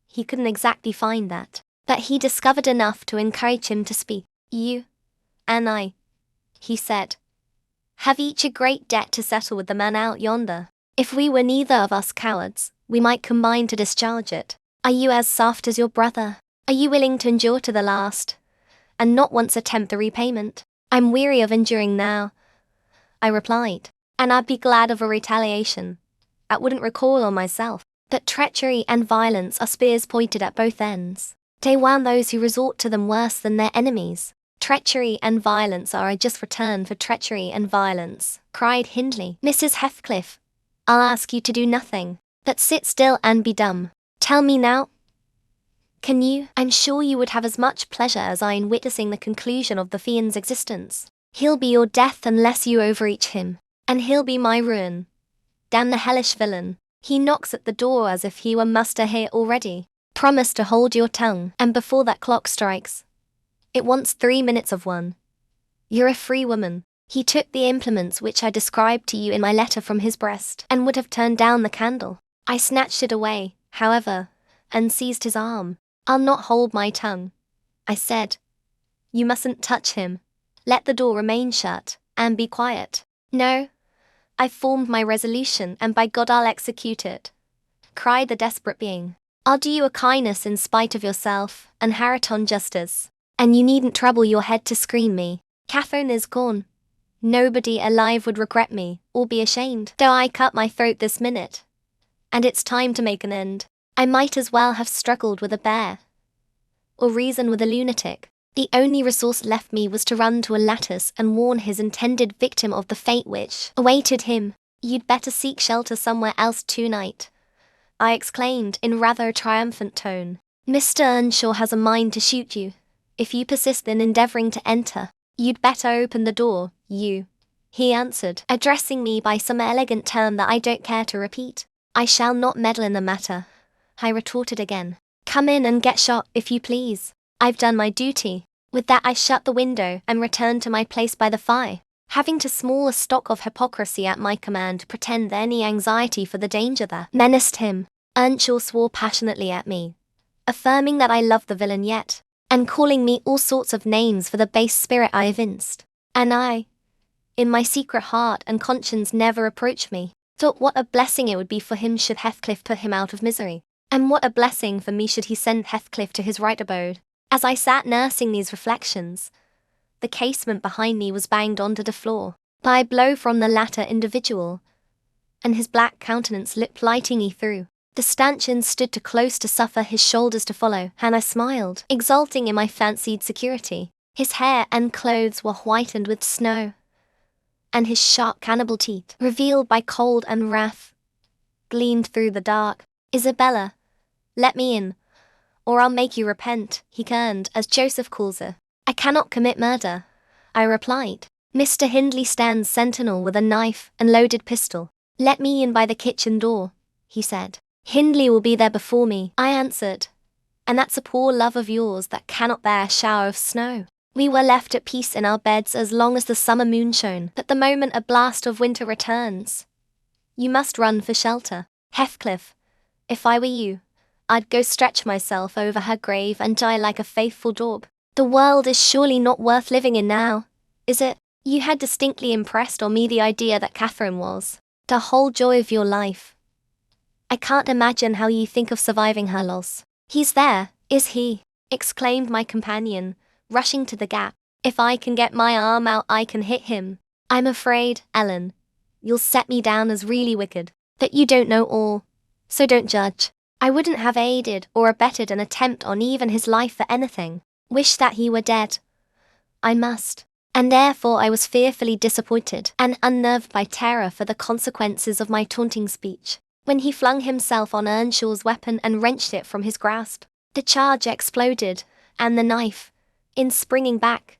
Speaker 1: he couldn't exactly find that, but he discovered enough to encourage him to speak. "You and I," he said, "have each a great debt to settle with the man out yonder. If we were neither of us cowards, we might combine to discharge it. Are you as soft as your brother? Are you willing to endure to the last, and not once attempt the repayment?" "I'm weary of enduring now," I replied, "and I'd be glad of a retaliation. I wouldn't recoil on myself. But treachery and violence are spears pointed at both ends. They wound those who resort to them worse than their enemies." "Treachery and violence are a just return for treachery and violence," cried Hindley. "Mrs. Heathcliff, I'll ask you to do nothing, but sit still and be dumb. Tell me now, can you? I'm sure you would have as much pleasure as I in witnessing the conclusion of the fiend's existence. He'll be your death unless you overreach him, and he'll be my ruin. Damn the hellish villain. He knocks at the door as if he were muster here already. Promise to hold your tongue, and before that clock strikes, it wants 3 minutes of one. You're a free woman." He took the implements which I described to you in my letter from his breast, and would have turned down the candle. I snatched it away, however, and seized his arm. "I'll not hold my tongue," I said. "You mustn't touch him. Let the door remain shut, and be quiet." "No, I've formed my resolution, and by God I'll execute it," cried the desperate being. "I'll do you a kindness in spite of yourself, and Hareton justice. And you needn't trouble your head to screen me. Catherine is gone. Nobody alive would regret me, or be ashamed, though I cut my throat this minute. And it's time to make an end. I might as well have struggled with a bear, or reason with a lunatic. The only resource left me was to run to a lattice and warn his intended victim of the fate which awaited him. "You'd better seek shelter somewhere else tonight," I exclaimed in rather a triumphant tone. "Mr. Earnshaw has a mind to shoot you, if you persist in endeavouring to enter." "You'd better open the door, he answered, addressing me by some elegant term that I don't care to repeat. "I shall not meddle in the matter," I retorted again. "Come in and get shot, if you please. I've done my duty." With that I shut the window and returned to my place by the fire, having too small a stock of hypocrisy at my command to pretend any anxiety for the danger that menaced him. Earnshaw swore passionately at me, affirming that I loved the villain yet, and calling me all sorts of names for the base spirit I evinced. And I, in my secret heart and conscience never reproached me, thought what a blessing it would be for him should Heathcliff put him out of misery, and what a blessing for me should he send Heathcliff to his right abode. As I sat nursing these reflections, the casement behind me was banged onto the floor by a blow from the latter individual, and his black countenance looked blightingly through. The stanchion stood too close to suffer his shoulders to follow, and I smiled, exulting in my fancied security. His hair and clothes were whitened with snow, and his sharp cannibal teeth, revealed by cold and wrath, gleamed through the dark. "Isabella, let me in, or I'll make you repent," he kerned, as Joseph calls her. "I cannot commit murder," I replied. "Mr. Hindley stands sentinel with a knife and loaded pistol. Let me in by the kitchen door," he said. "Hindley will be there before me," I answered, "and that's a poor love of yours that cannot bear a shower of snow." We were left at peace in our beds as long as the summer moon shone, but the moment a blast of winter returns, you must run for shelter. "Heathcliff, if I were you, I'd go stretch myself over her grave and die like a faithful daub. The world is surely not worth living in now, is it? You had distinctly impressed on me the idea that Catherine was the whole joy of your life. I can't imagine how you think of surviving her loss. He's there, is he? Exclaimed my companion, rushing to the gap. If I can get my arm out, I can hit him. I'm afraid, Ellen, you'll set me down as really wicked, that you don't know all, so don't judge. I wouldn't have aided or abetted an attempt on even his life for anything. Wish that he were dead. I must. And therefore I was fearfully disappointed and unnerved by terror for the consequences of my taunting speech. When he flung himself on Earnshaw's weapon and wrenched it from his grasp, the charge exploded, and the knife, in springing back,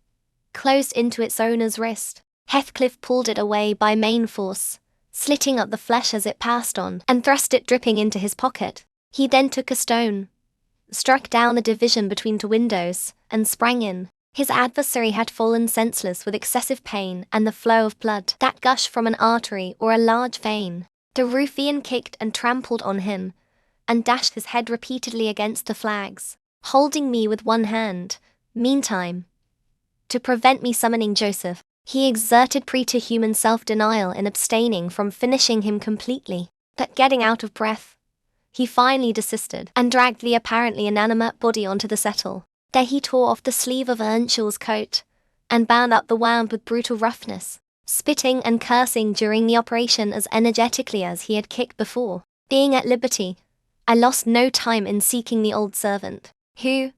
Speaker 1: closed into its owner's wrist. Heathcliff pulled it away by main force, slitting up the flesh as it passed on, and thrust it dripping into his pocket. He then took a stone, struck down the division between two windows, and sprang in. His adversary had fallen senseless with excessive pain and the flow of blood that gushed from an artery or a large vein. The ruffian kicked and trampled on him, and dashed his head repeatedly against the flags, holding me with one hand. Meantime, to prevent me summoning Joseph, he exerted preterhuman self-denial in abstaining from finishing him completely. But getting out of breath, he finally desisted and dragged the apparently inanimate body onto the settle. There he tore off the sleeve of Earnshaw's coat and bound up the wound with brutal roughness, spitting and cursing during the operation as energetically as he had kicked before. Being at liberty, I lost no time in seeking the old servant, who,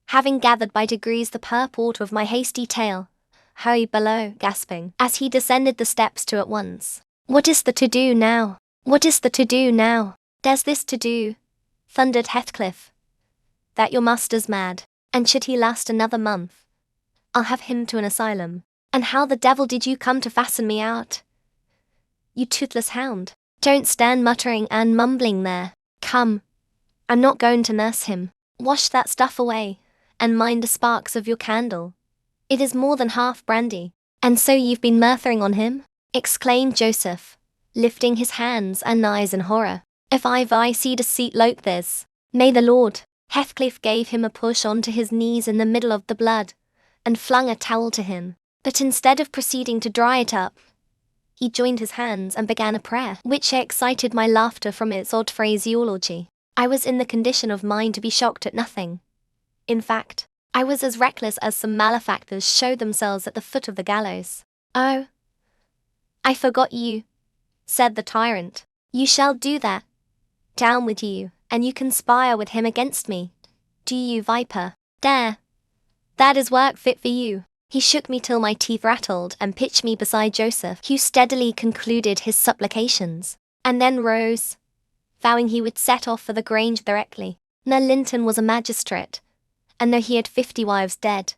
Speaker 1: having gathered by degrees the purport of my hasty tale, hurried below, gasping, as he descended the steps to at once. What is the to-do now? What is the to-do now? There's this to do, thundered Heathcliff, that your master's mad, and should he last another month, I'll have him to an asylum. And how the devil did you come to fasten me out? You toothless hound. Don't stand muttering and mumbling there. Come, I'm not going to nurse him. Wash that stuff away, and mind the sparks of your candle. It is more than half brandy. And so you've been murthering on him? Exclaimed Joseph, lifting his hands and eyes in horror. If I see deceit like this, may the Lord. Heathcliff gave him a push onto his knees in the middle of the blood, and flung a towel to him. But instead of proceeding to dry it up, he joined his hands and began a prayer, which excited my laughter from its odd phraseology. I was in the condition of mind to be shocked at nothing. In fact, I was as reckless as some malefactors showed themselves at the foot of the gallows. Oh, I forgot you, said the tyrant. You shall do that. Down with you, and you conspire with him against me. Do you, viper? There. That is work fit for you. He shook me till my teeth rattled and pitched me beside Joseph, who steadily concluded his supplications, and then rose, vowing he would set off for the Grange directly. Now Linton was a magistrate, and though he had 50 wives dead,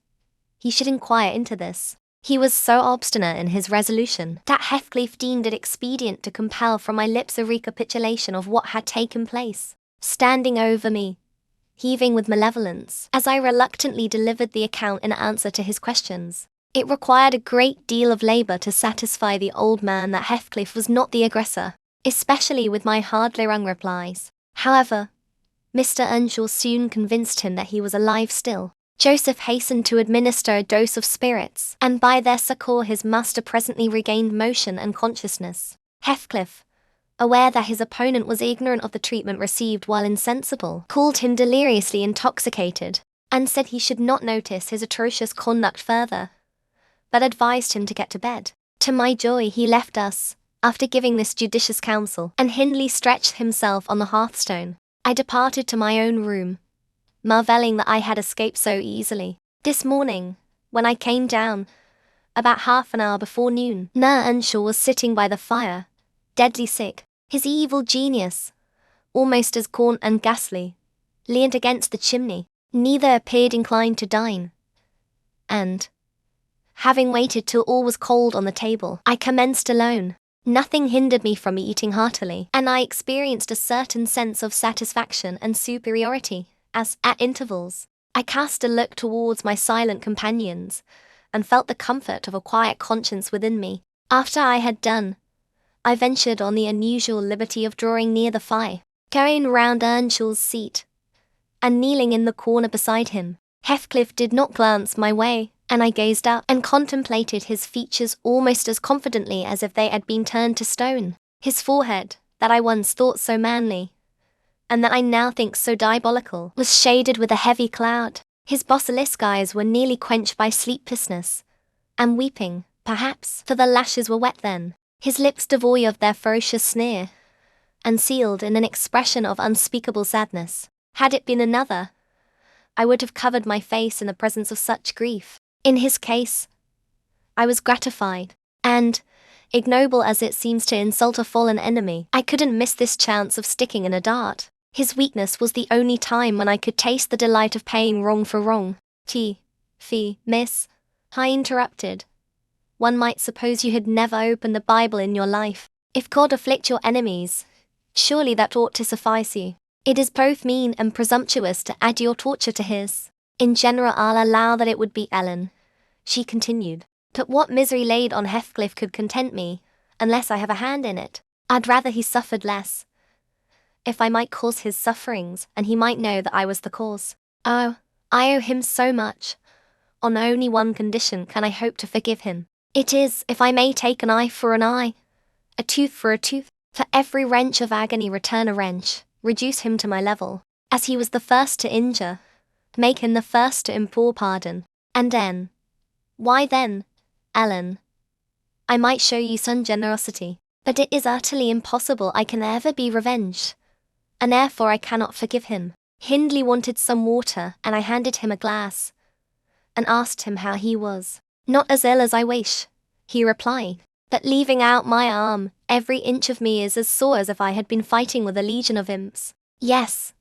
Speaker 1: he should inquire into this. He was so obstinate in his resolution that Heathcliff deemed it expedient to compel from my lips a recapitulation of what had taken place. Standing over me, heaving with malevolence, as I reluctantly delivered the account in answer to his questions. It required a great deal of labour to satisfy the old man that Heathcliff was not the aggressor, especially with my hardly wrung replies. However, Mr. Earnshaw soon convinced him that he was alive still. Joseph hastened to administer a dose of spirits, and by their succour his master presently regained motion and consciousness. Heathcliff, aware that his opponent was ignorant of the treatment received while insensible, called him deliriously intoxicated, and said he should not notice his atrocious conduct further, but advised him to get to bed. To my joy he left us, after giving this judicious counsel, and Hindley stretched himself on the hearthstone. I departed to my own room, marvelling that I had escaped so easily. This morning, when I came down, about half an hour before noon, Sir Earnshaw was sitting by the fire, deadly sick. His evil genius, almost as gaunt and ghastly, leaned against the chimney. Neither appeared inclined to dine, and, having waited till all was cold on the table, I commenced alone. Nothing hindered me from eating heartily, and I experienced a certain sense of satisfaction and superiority, as, at intervals, I cast a look towards my silent companions, and felt the comfort of a quiet conscience within me. After I had done, I ventured on the unusual liberty of drawing near the fire. carrying round Earnshaw's seat, and kneeling in the corner beside him. Heathcliff did not glance my way, and I gazed up and contemplated his features almost as confidently as if they had been turned to stone. His forehead, that I once thought so manly, and that I now think so diabolical, was shaded with a heavy cloud. His basilisk eyes were nearly quenched by sleeplessness, and weeping, perhaps, for the lashes were wet then. His lips devoid of their ferocious sneer, and sealed in an expression of unspeakable sadness. Had it been another, I would have covered my face in the presence of such grief. In his case, I was gratified, and, ignoble as it seems to insult a fallen enemy, I couldn't miss this chance of sticking in a dart. His weakness was the only time when I could taste the delight of paying wrong for wrong. Miss, I interrupted. One might suppose you had never opened the Bible in your life. If God afflict your enemies, surely that ought to suffice you. It is both mean and presumptuous to add your torture to his. In general, I'll allow that it would be Ellen, she continued. But what misery laid on Heathcliff could content me, unless I have a hand in it. I'd rather he suffered less, if I might cause his sufferings, and he might know that I was the cause. Oh, I owe him so much. On only one condition can I hope to forgive him. It is, if I may take an eye for an eye, a tooth for a tooth. For every wrench of agony return a wrench, reduce him to my level. As he was the first to injure, make him the first to implore pardon. And then, why then, Ellen, I might show you some generosity, but it is utterly impossible I can ever be revenged, and therefore I cannot forgive him. Hindley wanted some water, and I handed him a glass, and asked him how he was. Not as ill as I wish, he replied, but leaving out my arm, every inch of me is as sore as if I had been fighting with a legion of imps. Yes.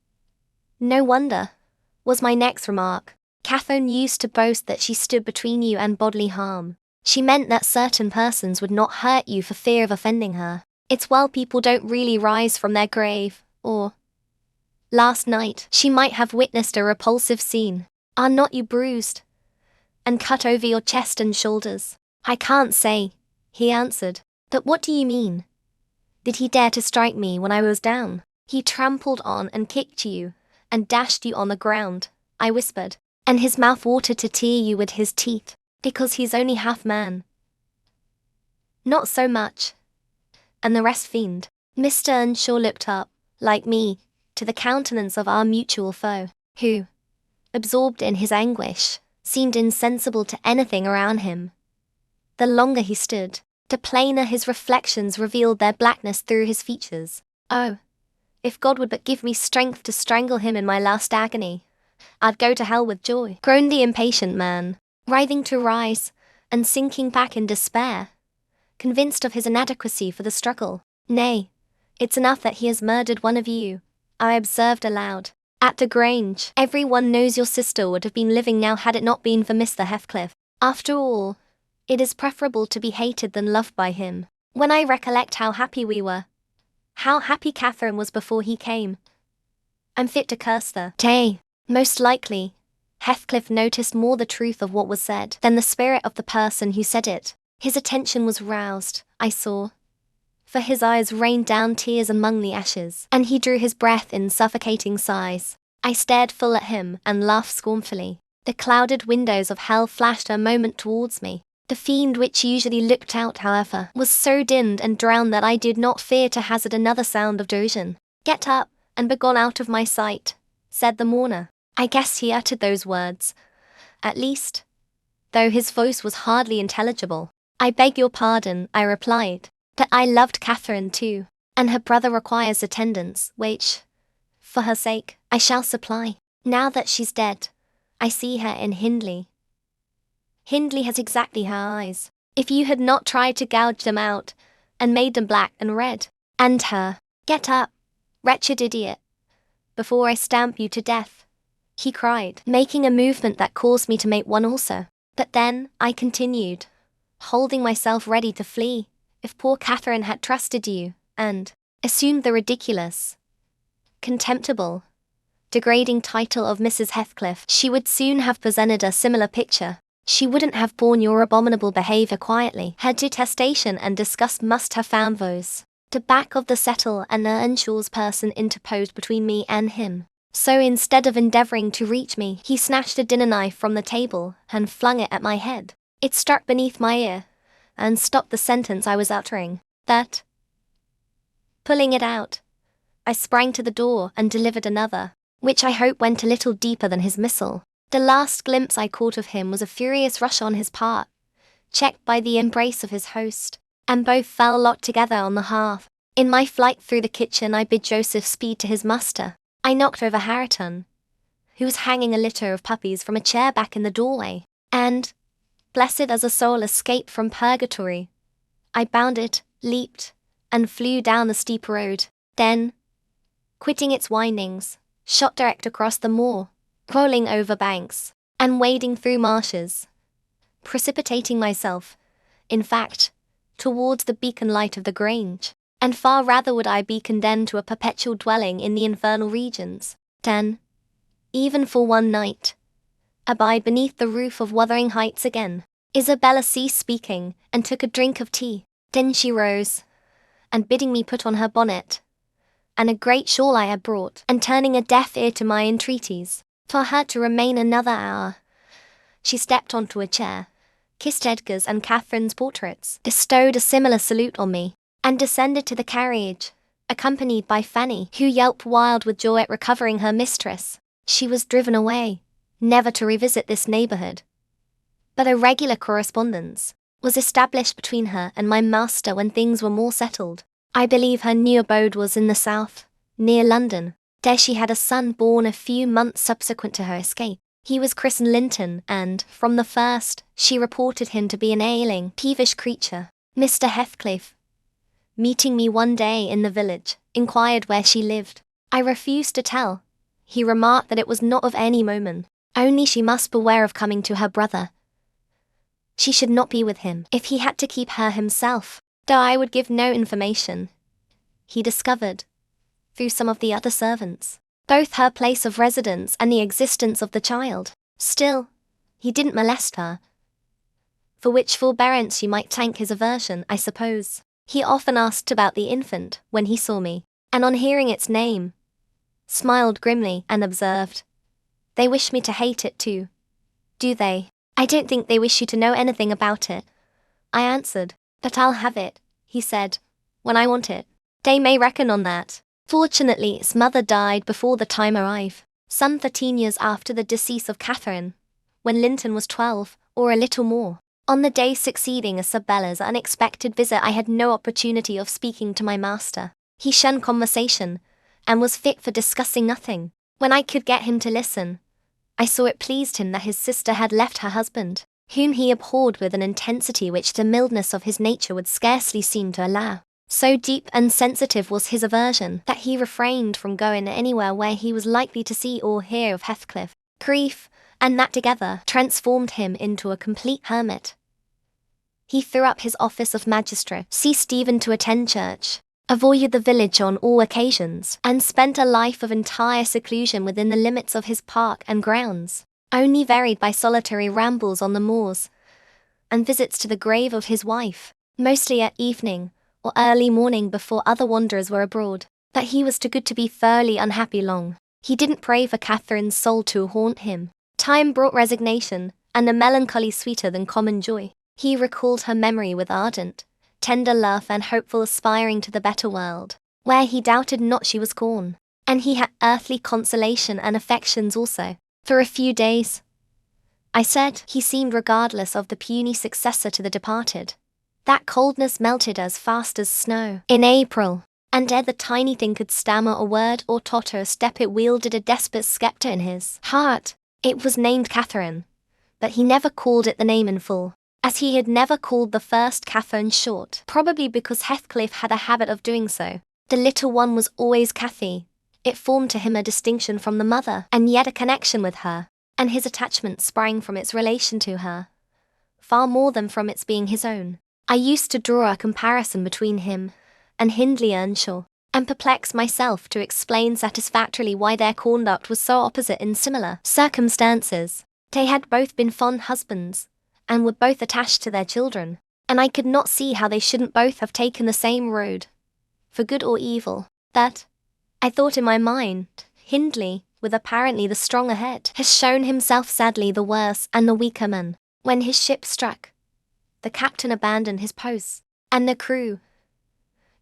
Speaker 1: No wonder, was my next remark. Catherine used to boast that she stood between you and bodily harm. She meant that certain persons would not hurt you for fear of offending her. It's well people don't really rise from their grave, or, last night, she might have witnessed a repulsive scene. Are not you bruised and cut over your chest and shoulders? I can't say, he answered. But what do you mean? Did he dare to strike me when I was down? He trampled on and kicked you, and dashed you on the ground, I whispered, and his mouth watered to tear you with his teeth, because he's only half man. Not so much. And the rest fiend. Mr. Earnshaw looked up, like me, to the countenance of our mutual foe, who, absorbed in his anguish, seemed insensible to anything around him. The longer he stood, the plainer his reflections revealed their blackness through his features. Oh, if God would but give me strength to strangle him in my last agony, I'd go to hell with joy, groaned the impatient man, writhing to rise, and sinking back in despair, convinced of his inadequacy for the struggle. Nay, it's enough that he has murdered one of you, I observed aloud. At the Grange, everyone knows your sister would have been living now had it not been for Mr. Heathcliff. After all, it is preferable to be hated than loved by him. When I recollect how happy we were, how happy Catherine was before he came, I'm fit to curse the day. Most likely, Heathcliff noticed more the truth of what was said than the spirit of the person who said it. His attention was roused, I saw, for his eyes rained down tears among the ashes, and he drew his breath in suffocating sighs. I stared full at him and laughed scornfully. The clouded windows of hell flashed a moment towards me. The fiend which usually looked out, however, was so dimmed and drowned that I did not fear to hazard another sound of derision. Get up, and begone out of my sight, said the mourner. I guess he uttered those words, at least, though his voice was hardly intelligible. I beg your pardon, I replied, but I loved Catherine too, and her brother requires attendance, which, for her sake, I shall supply. Now that she's dead, I see her in Hindley. Hindley has exactly her eyes. If you had not tried to gouge them out, and made them black and red, and her, get up, wretched idiot, before I stamp you to death, he cried, making a movement that caused me to make one also. But then, I continued, holding myself ready to flee, if poor Catherine had trusted you, and assumed the ridiculous, contemptible, degrading title of Mrs. Heathcliff, she would soon have presented a similar picture. She wouldn't have borne your abominable behavior quietly. Her detestation and disgust must have found voice. The back of the settle and the Earnshaw's person interposed between me and him. So instead of endeavouring to reach me, he snatched a dinner knife from the table and flung it at my head. It struck beneath my ear and stopped the sentence I was uttering. That, pulling it out, I sprang to the door and delivered another, which I hope went a little deeper than his missile. The last glimpse I caught of him was a furious rush on his part, checked by the embrace of his host, and both fell locked together on the hearth. In my flight through the kitchen I bid Joseph speed to his muster. I knocked over Hareton, who was hanging a litter of puppies from a chair back in the doorway, and, blessed as a soul escaped from purgatory, I bounded, leaped, and flew down the steep road. Then, quitting its windings, shot direct across the moor, crawling over banks, and wading through marshes, precipitating myself, in fact, towards the beacon light of the Grange, and far rather would I be condemned to a perpetual dwelling in the infernal regions, than, even for one night, abide beneath the roof of Wuthering Heights again. Isabella ceased speaking, and took a drink of tea. Then she rose, and bidding me put on her bonnet, and a great shawl I had brought, and turning a deaf ear to my entreaties, for her to remain another hour, she stepped onto a chair, kissed Edgar's and Catherine's portraits, bestowed a similar salute on me, and descended to the carriage, accompanied by Fanny, who yelped wild with joy at recovering her mistress. She was driven away, never to revisit this neighbourhood. But a regular correspondence was established between her and my master when things were more settled. I believe her new abode was in the south, near London. There she had a son born a few months subsequent to her escape. He was christened Linton, and, from the first, she reported him to be an ailing, peevish creature. Mr. Heathcliff, meeting me one day in the village, inquired where she lived. I refused to tell. He remarked that it was not of any moment, only she must beware of coming to her brother. She should not be with him if he had to keep her himself, though I would give no information. He discovered, through some of the other servants, both her place of residence and the existence of the child. Still, he didn't molest her, for which forbearance she might thank his aversion, I suppose. He often asked about the infant when he saw me, and on hearing its name, smiled grimly and observed, "They wish me to hate it too, do they?" "I don't think they wish you to know anything about it," I answered. "But I'll have it," he said, "when I want it. They may reckon on that." Fortunately, its mother died before the time arrived, some 13 years after the decease of Catherine, when Linton was 12, or a little more. On the day succeeding Isabella's unexpected visit I had no opportunity of speaking to my master. He shunned conversation, and was fit for discussing nothing. When I could get him to listen, I saw it pleased him that his sister had left her husband, whom he abhorred with an intensity which the mildness of his nature would scarcely seem to allow. So deep and sensitive was his aversion that he refrained from going anywhere where he was likely to see or hear of Heathcliff. Grief, and that together, transformed him into a complete hermit. He threw up his office of magistrate, ceased even to attend church, avoided the village on all occasions, and spent a life of entire seclusion within the limits of his park and grounds, only varied by solitary rambles on the moors, and visits to the grave of his wife, mostly at evening, or early morning before other wanderers were abroad. But he was too good to be thoroughly unhappy long. He didn't pray for Catherine's soul to haunt him. Time brought resignation, and a melancholy sweeter than common joy. He recalled her memory with ardent, tender love and hopeful aspiring to the better world, where he doubted not she was gone. And he had earthly consolation and affections also. For a few days, I said, he seemed regardless of the puny successor to the departed. That coldness melted as fast as snow in April, and ere the tiny thing could stammer a word or totter a step it wielded a desperate sceptre in his heart. It was named Catherine, but he never called it the name in full, as he had never called the first Catherine short, probably because Heathcliff had a habit of doing so. The little one was always Cathy. It formed to him a distinction from the mother, and yet a connection with her, and his attachment sprang from its relation to her, far more than from its being his own. I used to draw a comparison between him and Hindley Earnshaw, and perplex myself to explain satisfactorily why their conduct was so opposite in similar circumstances. They had both been fond husbands, and were both attached to their children, and I could not see how they shouldn't both have taken the same road. for good or evil. But, I thought in my mind, Hindley, with apparently the stronger head, has shown himself sadly the worse and the weaker man. When his ship struck, the captain abandoned his post, and the crew,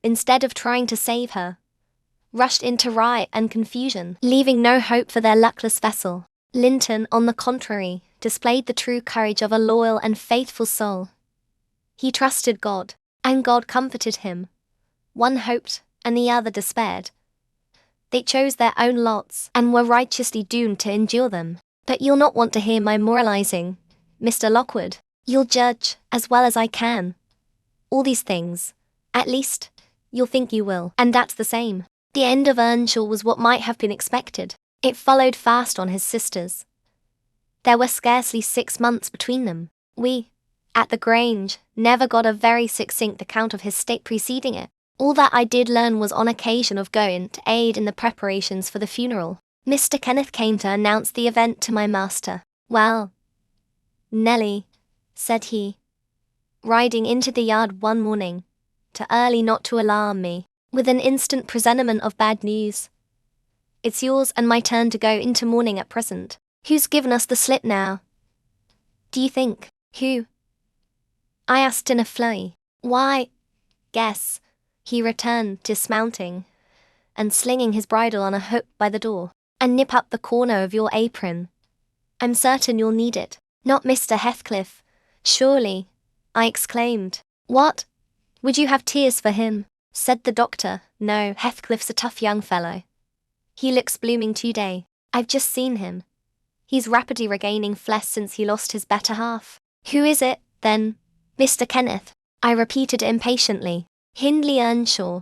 Speaker 1: instead of trying to save her, rushed into riot and confusion, leaving no hope for their luckless vessel. Linton, on the contrary, displayed the true courage of a loyal and faithful soul. He trusted God, and God comforted him. One hoped, and the other despaired. They chose their own lots, and were righteously doomed to endure them. But you'll not want to hear my moralizing, Mr. Lockwood. You'll judge, as well as I can. All these things, at least, you'll think you will, and that's the same. The end of Earnshaw was what might have been expected. It followed fast on his sisters. There were scarcely 6 months between them. We, at the Grange, never got a very succinct account of his state preceding it. All that I did learn was on occasion of going to aid in the preparations for the funeral. Mr. Kenneth came to announce the event to my master. "Well, Nelly," said he, riding into the yard one morning, too early not to alarm me, with an instant presentiment of bad news. "It's yours and my turn to go into mourning at present. Who's given us the slip now? Do you think?" "Who?" I asked in a flurry. "Why, guess," he returned, dismounting, and slinging his bridle on a hook by the door. "And nip up the corner of your apron. I'm certain you'll need it." "Not Mr. Heathcliff, surely," I exclaimed. "What? Would you have tears for him?" said the doctor. "No, Heathcliff's a tough young fellow. He looks blooming today. I've just seen him. He's rapidly regaining flesh since he lost his better half." "Who is it, then, Mr. Kenneth?" I repeated impatiently. "Hindley Earnshaw,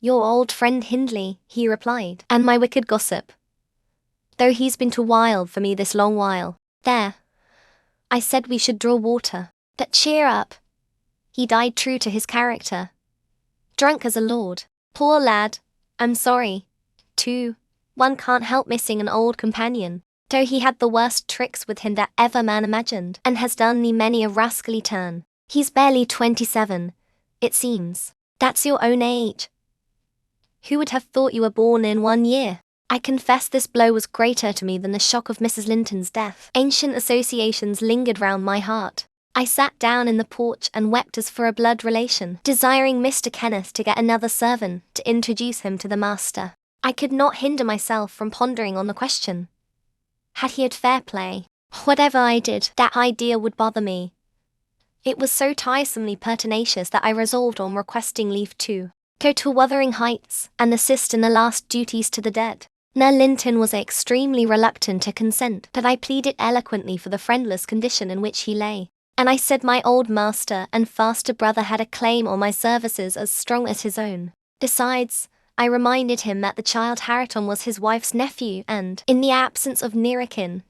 Speaker 1: your old friend Hindley," he replied, "and my wicked gossip. Though he's been too wild for me this long while. There, I said we should draw water. But cheer up. He died true to his character. Drunk as a lord. Poor lad, I'm sorry, too. One can't help missing an old companion, though he had the worst tricks with him that ever man imagined, and has done me many a rascally turn. He's barely 27, it seems. That's your own age. Who would have thought you were born in 1 year? I confess this blow was greater to me than the shock of Mrs. Linton's death. Ancient associations lingered round my heart. I sat down in the porch and wept as for a blood relation, desiring Mr. Kenneth to get another servant to introduce him to the master. I could not hinder myself from pondering on the question. Had he had fair play? Whatever I did, that idea would bother me. It was so tiresomely pertinacious that I resolved on requesting leave to go to Wuthering Heights and assist in the last duties to the dead. Now Linton was extremely reluctant to consent, but I pleaded eloquently for the friendless condition in which he lay, and I said my old master and faster brother had a claim on my services as strong as his own. Besides, I reminded him that the child Hareton was his wife's nephew and, in the absence of nearer kin,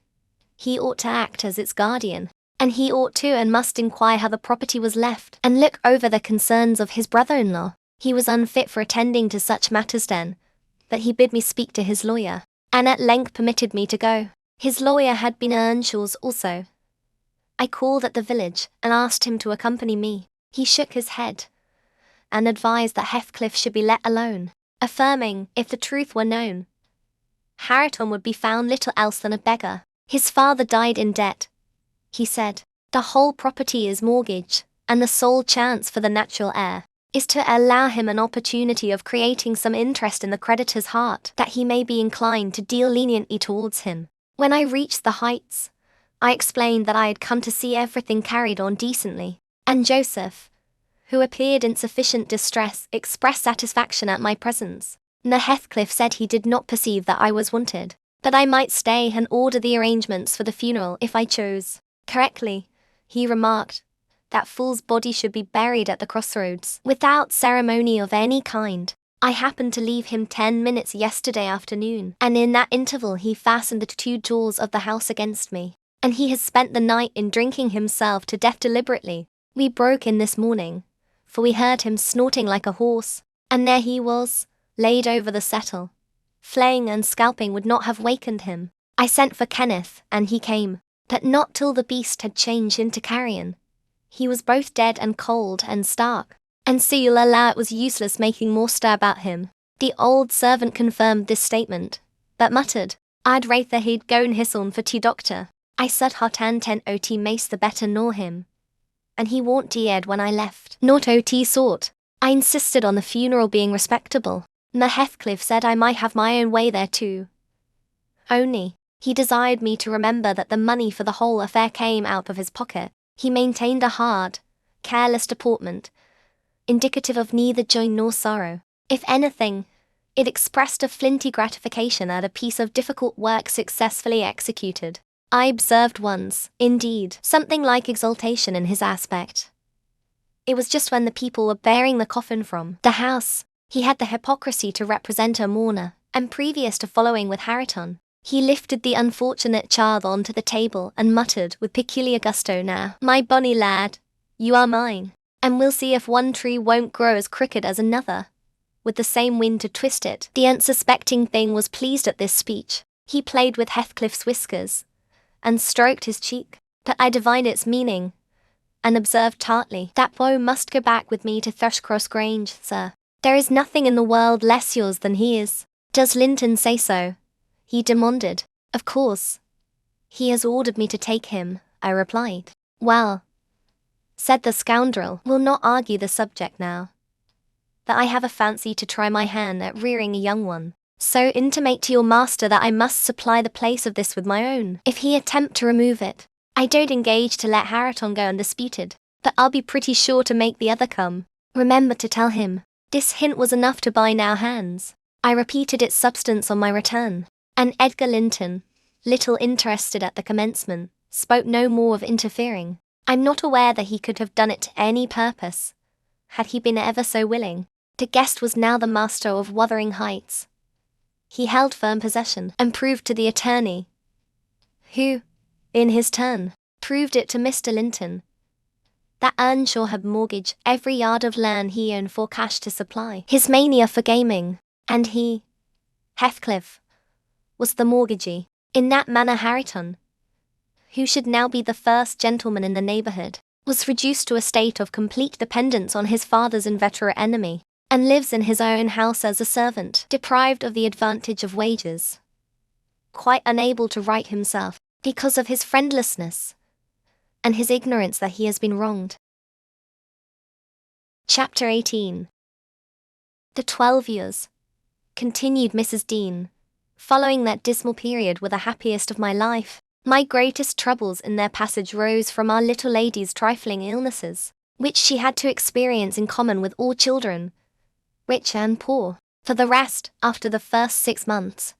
Speaker 1: he ought to act as its guardian, and he ought to and must inquire how the property was left, and look over the concerns of his brother-in-law. He was unfit for attending to such matters then, but he bid me speak to his lawyer, and at length permitted me to go. His lawyer had been Earnshaw's also. I called at the village, and asked him to accompany me. He shook his head, and advised that Heathcliff should be let alone, affirming, if the truth were known, Hareton would be found little else than a beggar. His father died in debt, he said. The whole property is mortgaged, and the sole chance for the natural heir is to allow him an opportunity of creating some interest in the creditor's heart, that he may be inclined to deal leniently towards him. When I reached the Heights, I explained that I had come to see everything carried on decently, and Joseph, who appeared in sufficient distress, expressed satisfaction at my presence. Heathcliff said he did not perceive that I was wanted, but I might stay and order the arrangements for the funeral if I chose. Correctly, he remarked, that fool's body should be buried at the crossroads, without ceremony of any kind. I happened to leave him 10 minutes yesterday afternoon, and in that interval he fastened the 2 doors of the house against me, and he has spent the night in drinking himself to death deliberately. We broke in this morning, for we heard him snorting like a horse, and there he was, laid over the settle. Flaying and scalping would not have wakened him. I sent for Kenneth, and he came, but not till the beast had changed into carrion. He was both dead and cold and stark, and so you'll allow it was useless making more stir about him." The old servant confirmed this statement, but muttered, "I'd rather he'd go and hisseln for tea, doctor. I said hot and ten ot mace the better nor him. And he warn't deared when I left. Not ot sort. I insisted on the funeral being respectable. Ma Heathcliff said I might have my own way there too. Only, he desired me to remember that the money for the whole affair came out of his pocket. He maintained a hard, careless deportment, indicative of neither joy nor sorrow. If anything, it expressed a flinty gratification at a piece of difficult work successfully executed. I observed once, indeed, something like exultation in his aspect. It was just when the people were bearing the coffin from the house. He had the hypocrisy to represent a mourner, and previous to following with Hareton, he lifted the unfortunate child onto the table and muttered with peculiar gusto, "Now, my bonny lad, you are mine, and we'll see if one tree won't grow as crooked as another, with the same wind to twist it." The unsuspecting thing was pleased at this speech. He played with Heathcliff's whiskers, and stroked his cheek, but I divined its meaning, and observed tartly, "That boy must go back with me to Thrushcross Grange, sir. There is nothing in the world less yours than he is." "Does Linton say so?" he demanded. "Of course. He has ordered me to take him," I replied. "Well," said the scoundrel, "we'll not argue the subject now. That I have a fancy to try my hand at rearing a young one. So intimate to your master that I must supply the place of this with my own. If he attempt to remove it, I don't engage to let Hareton go undisputed, but I'll be pretty sure to make the other come. Remember to tell him." This hint was enough to bind our hands. I repeated its substance on my return, and Edgar Linton, little interested at the commencement, spoke no more of interfering. I'm not aware that he could have done it to any purpose, had he been ever so willing. The guest was now the master of Wuthering Heights. He held firm possession, and proved to the attorney, who, in his turn, proved it to Mr. Linton, that Earnshaw had mortgaged every yard of land he owned for cash to supply his mania for gaming, and he, Heathcliff, was the mortgagee. In that manner Hareton, who should now be the first gentleman in the neighbourhood, was reduced to a state of complete dependence on his father's inveterate enemy, and lives in his own house as a servant, deprived of the advantage of wages, quite unable to right himself, because of his friendlessness, and his ignorance that he has been wronged. Chapter 18. The 12 years, continued Mrs. Dean, following that dismal period were the happiest of my life. My greatest troubles in their passage rose from our little lady's trifling illnesses, which she had to experience in common with all children, rich and poor. For the rest, after the first 6 months,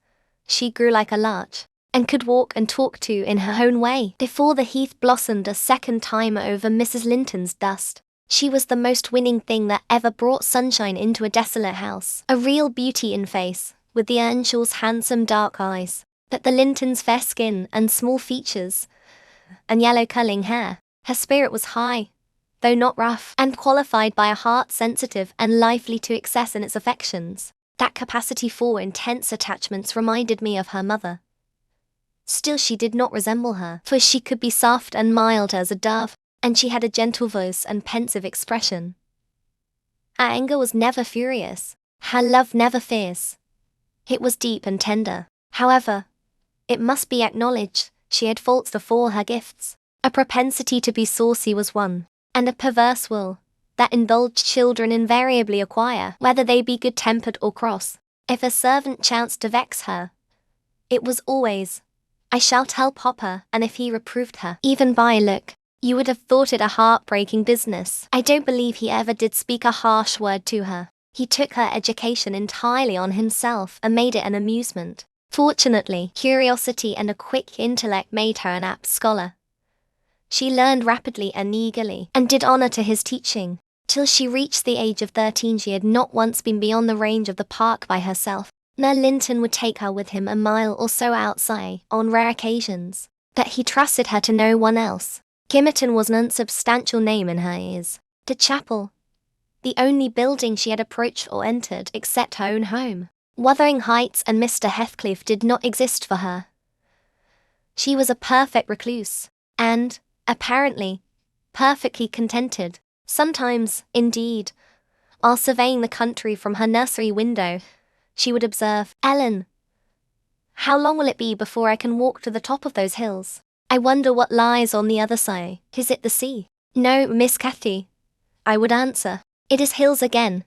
Speaker 1: she grew like a larch, and could walk and talk too in her own way. Before the heath blossomed a second time over Mrs. Linton's dust, she was the most winning thing that ever brought sunshine into a desolate house. A real beauty in face, with the Earnshaw's handsome dark eyes, but the Lintons' fair skin and small features, and yellow curling hair. Her spirit was high, though not rough, and qualified by a heart sensitive and lively to excess in its affections. That capacity for intense attachments reminded me of her mother. Still she did not resemble her, for she could be soft and mild as a dove, and she had a gentle voice and pensive expression. Her anger was never furious, her love never fierce. It was deep and tender. However, it must be acknowledged, she had faults for all her gifts. A propensity to be saucy was one, and a perverse will, that indulged children invariably acquire, whether they be good-tempered or cross. If a servant chanced to vex her, it was always, "I shall tell Papa," and if he reproved her, even by a look, you would have thought it a heartbreaking business. I don't believe he ever did speak a harsh word to her. He took her education entirely on himself and made it an amusement. Fortunately, curiosity and a quick intellect made her an apt scholar. She learned rapidly and eagerly, and did honor to his teaching. Till she reached the age of 13 she had not once been beyond the range of the park by herself. Mer Linton would take her with him a mile or so outside, on rare occasions, but he trusted her to no one else. Gimmerton was an unsubstantial name in her ears. The chapel, the only building she had approached or entered except her own home. Wuthering Heights and Mr. Heathcliff did not exist for her. She was a perfect recluse, and, apparently, perfectly contented. Sometimes, indeed, While surveying the country from her nursery window, she would observe, "Ellen, how long will it be before I can walk to the top of those hills? I wonder what lies on the other side. Is it the sea?" "No, Miss Cathy," I would answer. "It is hills again.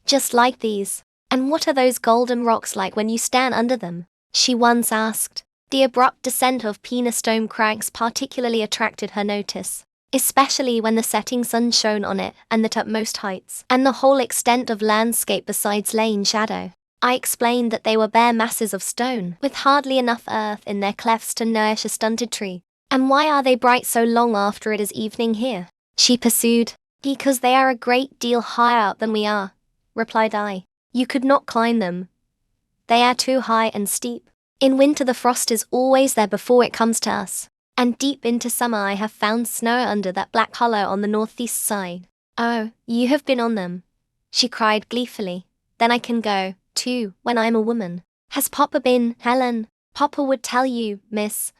Speaker 1: Just like these." "And what are those golden rocks like when you stand under them?" she once asked. The abrupt descent of Penistone Crags particularly attracted her notice, especially when the setting sun shone on it and the topmost heights, and the whole extent of landscape besides lay in shadow. I explained that they were bare masses of stone, with hardly enough earth in their clefts to nourish a stunted tree. "And why are they bright so long after it is evening here?" she pursued. "Because they are a great deal higher up than we are," replied I. "You could not climb them. They are too high and steep. In winter the frost is always there before it comes to us, and deep into summer I have found snow under that black hollow on the northeast side." "Oh, you have been on them," she cried gleefully. "Then I can go, too, when I am a woman." "Has Papa been, Helen?" "Papa would tell you, miss,"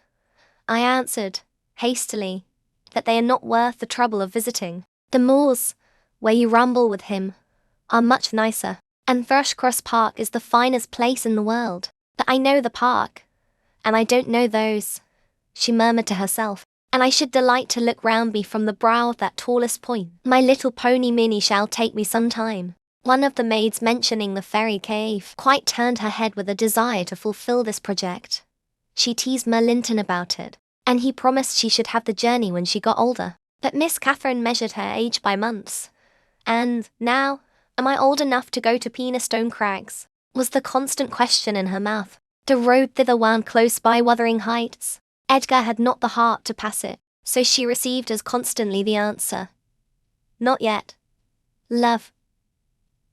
Speaker 1: I answered, hastily, "that they are not worth the trouble of visiting. The moors, where you ramble with him, are much nicer, and Thrushcross Park is the finest place in the world. But I know the park, and I don't know those," she murmured to herself, "and I should delight to look round me from the brow of that tallest point. My little pony Minnie shall take me some time." One of the maids mentioning the fairy cave quite turned her head with a desire to fulfill this project. She teased Merlinton about it, and he promised she should have the journey when she got older. But Miss Catherine measured her age by months, and, "Now, am I old enough to go to Penistone Crags?" was the constant question in her mouth. The road thither wound close by Wuthering Heights. Edgar had not the heart to pass it, so she received as constantly the answer, "Not yet, love,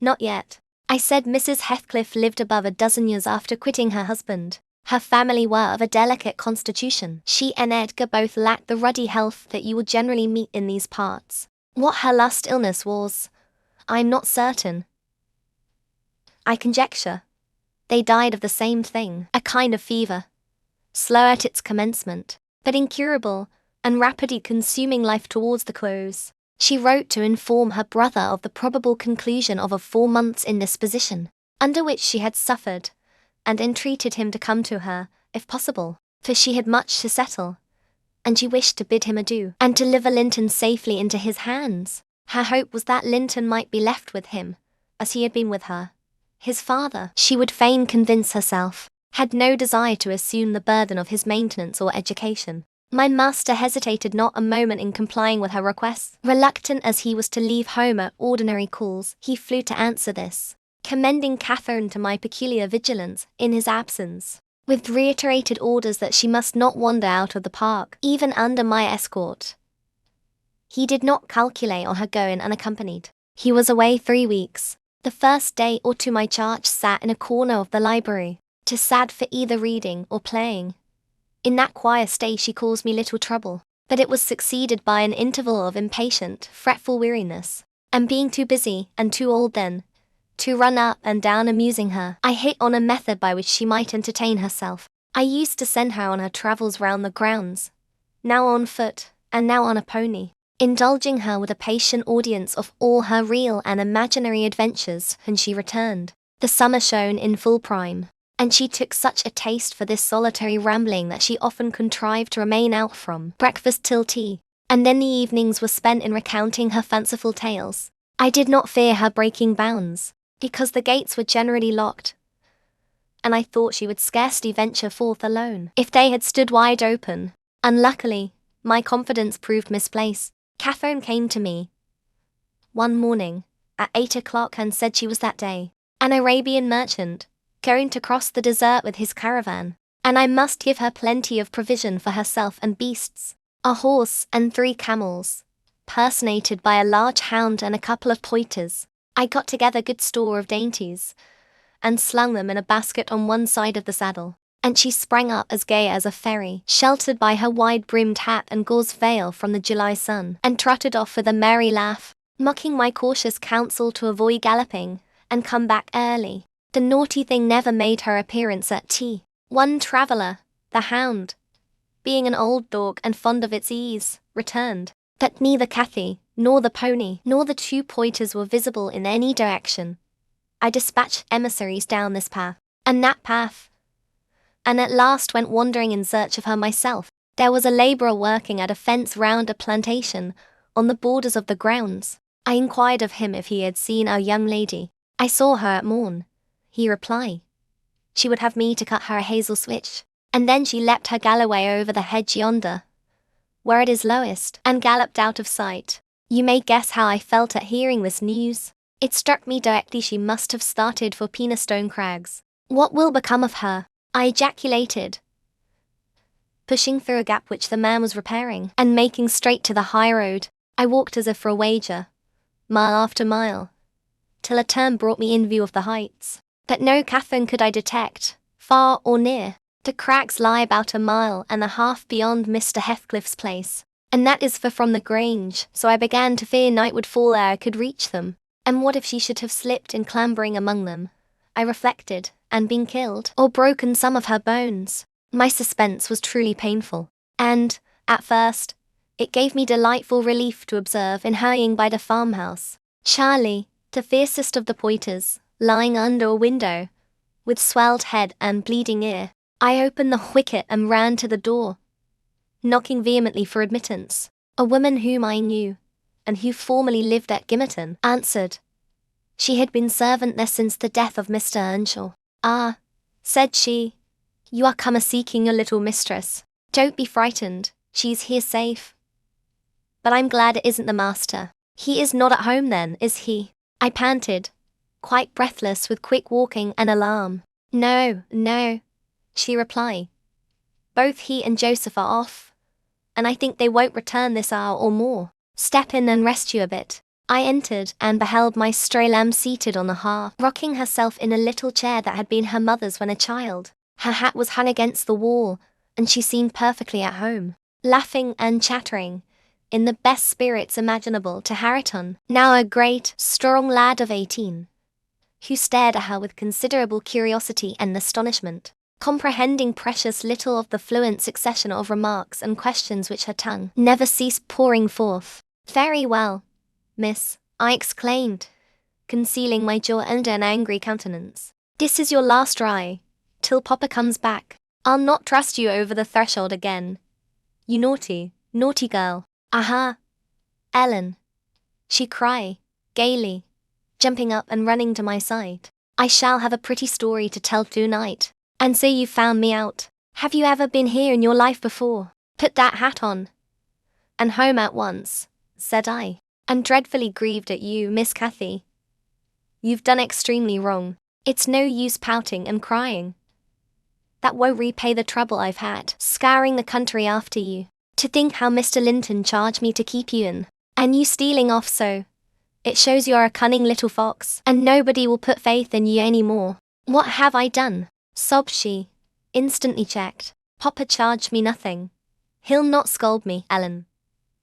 Speaker 1: not yet." I said Mrs. Heathcliff lived above a dozen years after quitting her husband. Her family were of a delicate constitution. She and Edgar both lacked the ruddy health that you would generally meet in these parts. What her last illness was, I am not certain. I conjecture they died of the same thing, a kind of fever, slow at its commencement, but incurable, and rapidly consuming life towards the close. She wrote to inform her brother of the probable conclusion of a 4 months' indisposition, under which she had suffered, and entreated him to come to her, if possible, for she had much to settle, and she wished to bid him adieu, and to deliver Linton safely into his hands. Her hope was that Linton might be left with him, as he had been with her. His father, she would fain convince herself, had no desire to assume the burden of his maintenance or education. My master hesitated not a moment in complying with her requests. Reluctant as he was to leave home at ordinary calls, he flew to answer this, commending Catherine to my peculiar vigilance in his absence, with reiterated orders that she must not wander out of the park, even under my escort. He did not calculate on her going unaccompanied. He was away 3 weeks. The first day or two my charge sat in a corner of the library, too sad for either reading or playing. In that quiet state she caused me little trouble, but it was succeeded by an interval of impatient, fretful weariness, and being too busy, and too old then, to run up and down amusing her, I hit on a method by which she might entertain herself. I used to send her on her travels round the grounds, now on foot, and now on a pony, indulging her with a patient audience of all her real and imaginary adventures when she returned. The summer shone in full prime, and she took such a taste for this solitary rambling that she often contrived to remain out from breakfast till tea, and then the evenings were spent in recounting her fanciful tales. I did not fear her breaking bounds, because the gates were generally locked, and I thought she would scarcely venture forth alone if they had stood wide open. Unluckily, my confidence proved misplaced. Catherine came to me one morning at 8 o'clock and said she was that day an Arabian merchant, going to cross the desert with his caravan, and I must give her plenty of provision for herself and beasts, a horse and 3 camels, personated by a large hound and a couple of pointers. I got together good store of dainties, and slung them in a basket on one side of the saddle, and she sprang up as gay as a fairy, sheltered by her wide-brimmed hat and gauze veil from the July sun, and trotted off with a merry laugh, mocking my cautious counsel to avoid galloping, and come back early. The naughty thing never made her appearance at tea. One traveller, the hound, being an old dog and fond of its ease, returned, but neither Cathy Nor the pony, nor the 2 pointers were visible in any direction. I dispatched emissaries down this path, and that path, and at last went wandering in search of her myself. There was a labourer working at a fence round a plantation, on the borders of the grounds. I inquired of him if he had seen our young lady. I saw her at morn, he replied. She would have me to cut her a hazel switch, and then she leapt her galloway over the hedge yonder, where it is lowest, and galloped out of sight. You may guess how I felt at hearing this news. It struck me directly she must have started for Penistone Crags. What will become of her? I ejaculated, pushing through a gap which the man was repairing, and making straight to the high road. I walked as if for a wager, mile after mile, till a turn brought me in view of the heights. But no Catherine could I detect, far or near. The Crags lie about a mile and a half beyond Mr. Heathcliff's place, and that is far from the Grange, so I began to fear night would fall ere I could reach them. And what if she should have slipped in clambering among them, I reflected, and been killed, or broken some of her bones? My suspense was truly painful, and, at first, it gave me delightful relief to observe in hurrying by the farmhouse, Charlie, the fiercest of the pointers, lying under a window, with swelled head and bleeding ear. I opened the wicket and ran to the door, knocking vehemently for admittance. A woman whom I knew, and who formerly lived at Gimmerton, answered. She had been servant there since the death of Mr. Earnshaw. Ah, said she, you are come a-seeking your little mistress. Don't be frightened, she's here safe. But I'm glad it isn't the master. He is not at home then, is he? I panted, quite breathless with quick walking and alarm. No, no, she replied. Both he and Joseph are off, and I think they won't return this hour or more. Step in and rest you a bit. I entered and beheld my stray lamb seated on the hearth, rocking herself in a little chair that had been her mother's when a child. Her hat was hung against the wall, and she seemed perfectly at home, laughing and chattering, in the best spirits imaginable, to Hareton, now a great, strong lad of 18, who stared at her with considerable curiosity and astonishment, comprehending precious little of the fluent succession of remarks and questions which her tongue never ceased pouring forth. Very well, miss, I exclaimed, concealing my joy under an angry countenance. This is your last ride, till Papa comes back. I'll not trust you over the threshold again. You naughty, naughty girl. Aha, Ellen, she cried, gaily, jumping up and running to my side. I shall have a pretty story to tell tonight. And so you found me out. Have you ever been here in your life before? Put that hat on, and home at once, said I. I'm dreadfully grieved at you, Miss Cathy. You've done extremely wrong. It's no use pouting and crying. That won't repay the trouble I've had, scouring the country after you. To think how Mr. Linton charged me to keep you in, and you stealing off so. It shows you are a cunning little fox, and nobody will put faith in you any more. What have I done? Sobbed she, instantly checked. Papa charged me nothing. He'll not scold me, Ellen.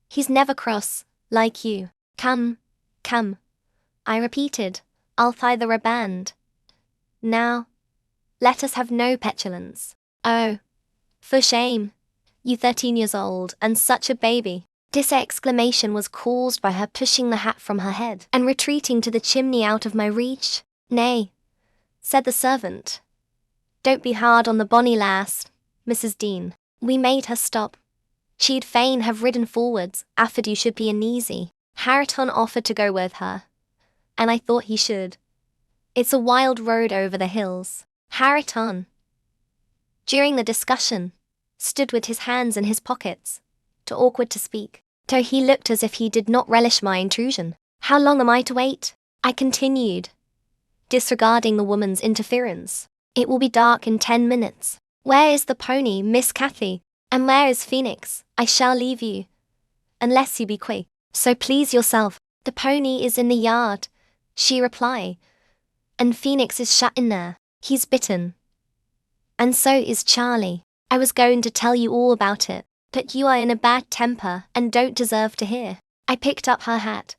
Speaker 1: He's never cross, like you. Come, come, I repeated, I'll tie the riband. Now, let us have no petulance. Oh, for shame, you 13 years old, and such a baby. This exclamation was caused by her pushing the hat from her head, and retreating to the chimney out of my reach. Nay, said the servant. Don't be hard on the bonny lass, Mrs. Dean. We made her stop. She'd fain have ridden forwards, after you should be uneasy. Hareton offered to go with her, and I thought he should. It's a wild road over the hills. Hareton, during the discussion, stood with his hands in his pockets, too awkward to speak, though he looked as if he did not relish my intrusion. How long am I to wait? I continued, disregarding the woman's interference. It will be dark in 10 minutes. Where is the pony, Miss Cathy? And where is Phoenix? I shall leave you, unless you be quick. So please yourself. The pony is in the yard, she replied, and Phoenix is shut in there. He's bitten. And so is Charlie. I was going to tell you all about it, but you are in a bad temper and don't deserve to hear. I picked up her hat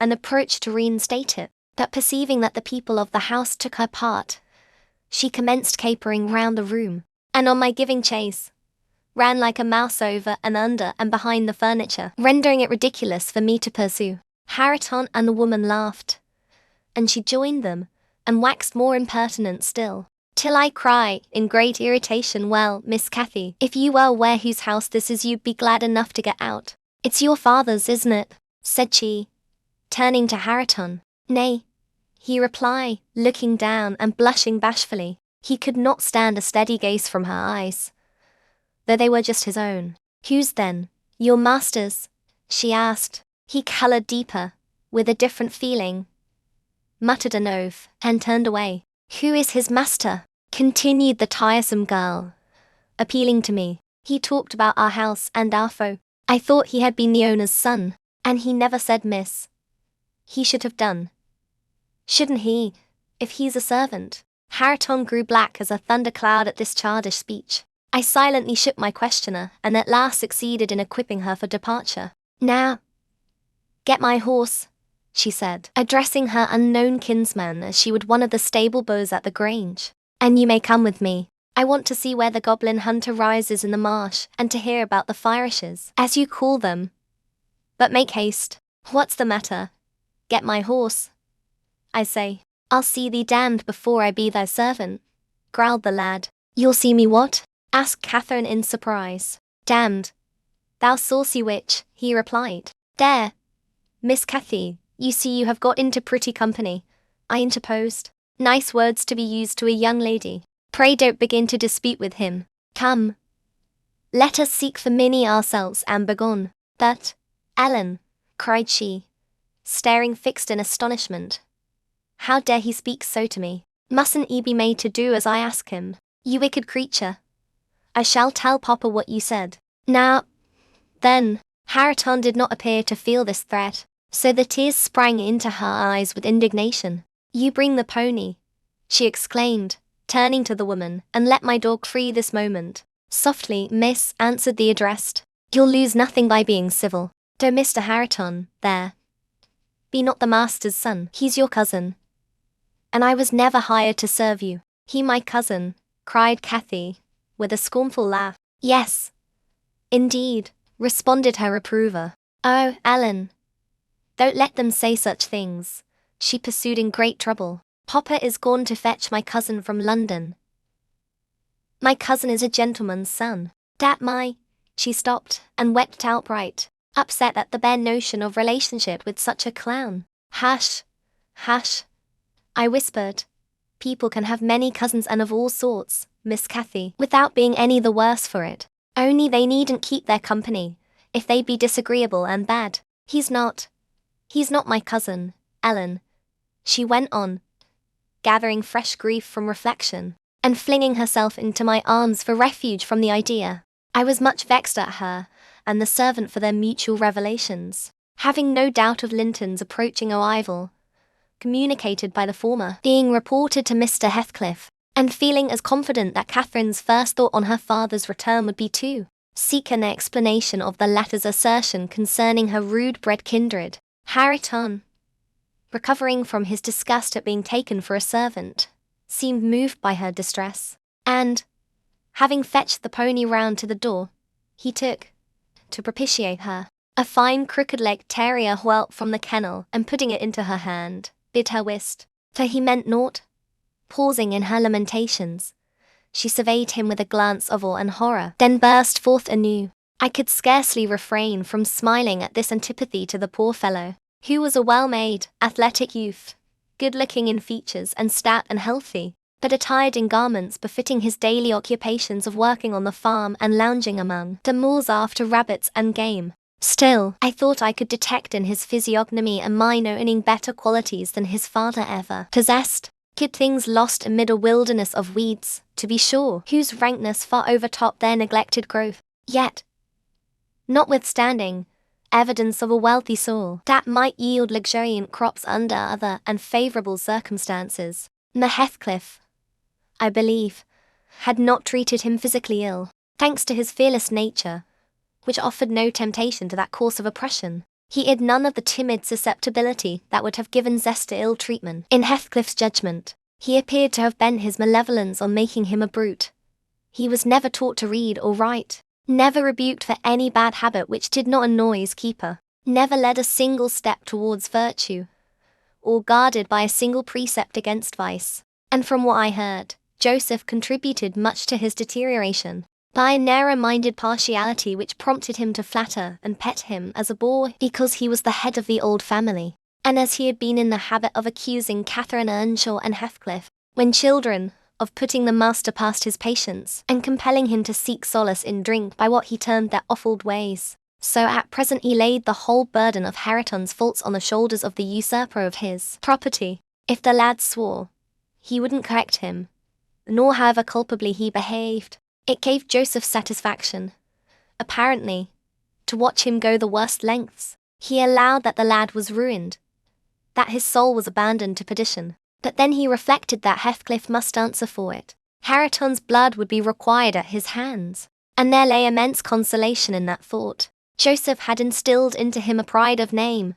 Speaker 1: and approached to reinstate it, but perceiving that the people of the house took her part, she commenced capering round the room, and on my giving chase, ran like a mouse over and under and behind the furniture, rendering it ridiculous for me to pursue. Hareton and the woman laughed, and she joined them, and waxed more impertinent still, till I cry, in great irritation, "Well, Miss Cathy, if you were aware whose house this is you'd be glad enough to get out." "It's your father's, isn't it?" said she, turning to Hareton. "Nay," he replied, looking down and blushing bashfully. He could not stand a steady gaze from her eyes, though they were just his own. "Whose then? Your master's?" she asked. He coloured deeper, with a different feeling, muttered an oath, and turned away. "Who is his master?" continued the tiresome girl, appealing to me. "He talked about our house and our foe. I thought he had been the owner's son, and he never said miss. He should have done. Shouldn't he, if he's a servant?" Hareton grew black as a thundercloud at this childish speech. I silently shook my questioner, and at last succeeded in equipping her for departure. "Now, get my horse," she said, addressing her unknown kinsman as she would one of the stable bows at the Grange. "And you may come with me. I want to see where the goblin hunter rises in the marsh, and to hear about the firishes, as you call them. But make haste." "What's the matter? Get my horse, I say." "I'll see thee damned before I be thy servant," growled the lad. "You'll see me what?" asked Catherine in surprise. "Damned, thou saucy witch," he replied. "There, Miss Cathy, you see you have got into pretty company," I interposed. "Nice words to be used to a young lady. Pray don't begin to dispute with him. Come, let us seek for Minnie ourselves and begone." "But, Ellen," cried she, staring fixed in astonishment, "how dare he speak so to me? Mustn't he be made to do as I ask him?" "You wicked creature. I shall tell Papa what you said." "Now, then." Hareton did not appear to feel this threat, so the tears sprang into her eyes with indignation. "You bring the pony," she exclaimed, turning to the woman, "and let my dog free this moment." "Softly, miss," answered the addressed. "You'll lose nothing by being civil. Though Mr. Hareton, there, be not the master's son, he's your cousin, and I was never hired to serve you." "He my cousin," cried Cathy, with a scornful laugh. "Yes, indeed," responded her reprover. "Oh, Ellen, don't let them say such things," she pursued in great trouble. "Papa is gone to fetch my cousin from London. My cousin is a gentleman's son. That my—" She stopped and wept outright, upset at the bare notion of relationship with such a clown. "Hush, hush," I whispered. "People can have many cousins and of all sorts, Miss Cathy, without being any the worse for it. Only they needn't keep their company, if they be disagreeable and bad. He's not my cousin, Ellen," she went on, gathering fresh grief from reflection, and flinging herself into my arms for refuge from the idea. I was much vexed at her and the servant for their mutual revelations, having no doubt of Linton's approaching arrival, communicated by the former, being reported to Mr. Heathcliff, and feeling as confident that Catherine's first thought on her father's return would be to seek an explanation of the latter's assertion concerning her rude-bred kindred. Hareton, recovering from his disgust at being taken for a servant, seemed moved by her distress, and, having fetched the pony round to the door, he took, to propitiate her, a fine crooked-legged terrier whelp from the kennel, and putting it into her hand, bid her whist, for he meant naught. Pausing in her lamentations, she surveyed him with a glance of awe and horror, then burst forth anew. I could scarcely refrain from smiling at this antipathy to the poor fellow, who was a well-made, athletic youth, good-looking in features and stout and healthy, but attired in garments befitting his daily occupations of working on the farm and lounging among the moors after rabbits and game. Still, I thought I could detect in his physiognomy and mine owning better qualities than his father ever possessed. Good things lost amid a wilderness of weeds, to be sure, whose rankness far overtopped their neglected growth. Yet, notwithstanding, evidence of a wealthy soul that might yield luxuriant crops under other and favourable circumstances. The Heathcliff, I believe, had not treated him physically ill, thanks to his fearless nature, which offered no temptation to that course of oppression. He had none of the timid susceptibility that would have given zest to ill treatment. In Heathcliff's judgment, he appeared to have bent his malevolence on making him a brute. He was never taught to read or write, never rebuked for any bad habit which did not annoy his keeper, never led a single step towards virtue, or guarded by a single precept against vice. And from what I heard, Joseph contributed much to his deterioration by a narrow-minded partiality which prompted him to flatter and pet him as a boy because he was the head of the old family, and as he had been in the habit of accusing Catherine Earnshaw and Heathcliff, when children, of putting the master past his patience and compelling him to seek solace in drink by what he termed their offald ways. So at present he laid the whole burden of Hareton's faults on the shoulders of the usurper of his property. If the lad swore, he wouldn't correct him, nor however culpably he behaved. It gave Joseph satisfaction, apparently, to watch him go the worst lengths. He allowed that the lad was ruined, that his soul was abandoned to perdition, but then he reflected that Heathcliff must answer for it. Hareton's blood would be required at his hands, and there lay immense consolation in that thought. Joseph had instilled into him a pride of name,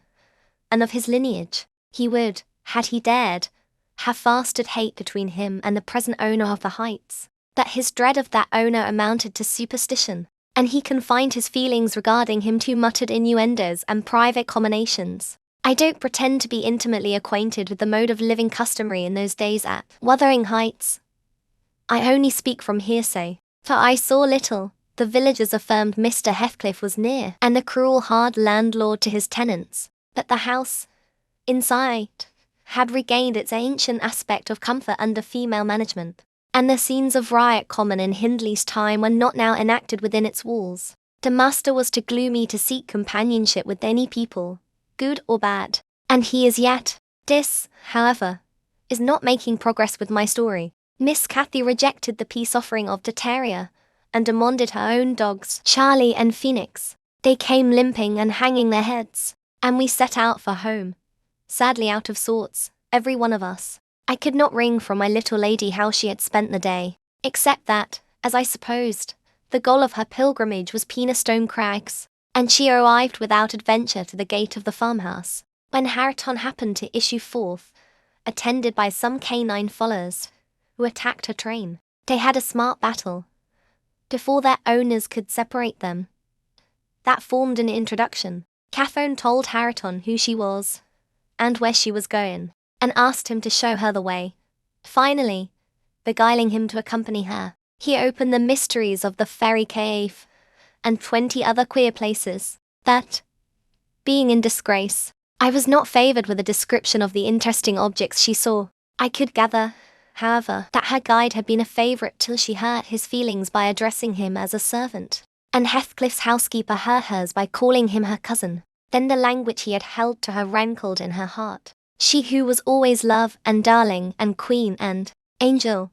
Speaker 1: and of his lineage. He would, had he dared, have fostered hate between him and the present owner of the Heights, but his dread of that owner amounted to superstition, and he confined his feelings regarding him to muttered innuendos and private comminations. I don't pretend to be intimately acquainted with the mode of living customary in those days at Wuthering Heights. I only speak from hearsay, for I saw little. The villagers affirmed Mr. Heathcliff was near, and the cruel hard landlord to his tenants, but the house, inside, had regained its ancient aspect of comfort under female management, and the scenes of riot common in Hindley's time were not now enacted within its walls. The master was too gloomy to seek companionship with any people, good or bad, and he is yet. This, however, is not making progress with my story. Miss Cathy rejected the peace offering of the terrier, and demanded her own dogs, Charlie and Phoenix. They came limping and hanging their heads, and we set out for home, sadly out of sorts, every one of us. I could not wring from my little lady how she had spent the day, except that, as I supposed, the goal of her pilgrimage was Penistone Crags, and she arrived without adventure to the gate of the farmhouse, when Hareton happened to issue forth, attended by some canine followers, who attacked her train. They had a smart battle, before their owners could separate them. That formed an introduction. Catherine told Hareton who she was, and where she was going, and asked him to show her the way. Finally, beguiling him to accompany her, he opened the mysteries of the Fairy Cave, and 20 other queer places, that, being in disgrace, I was not favoured with a description of the interesting objects she saw. I could gather, however, that her guide had been a favourite till she hurt his feelings by addressing him as a servant, and Heathcliff's housekeeper hurt hers by calling him her cousin. Then the language he had held to her rankled in her heart. She who was always love and darling and queen and angel,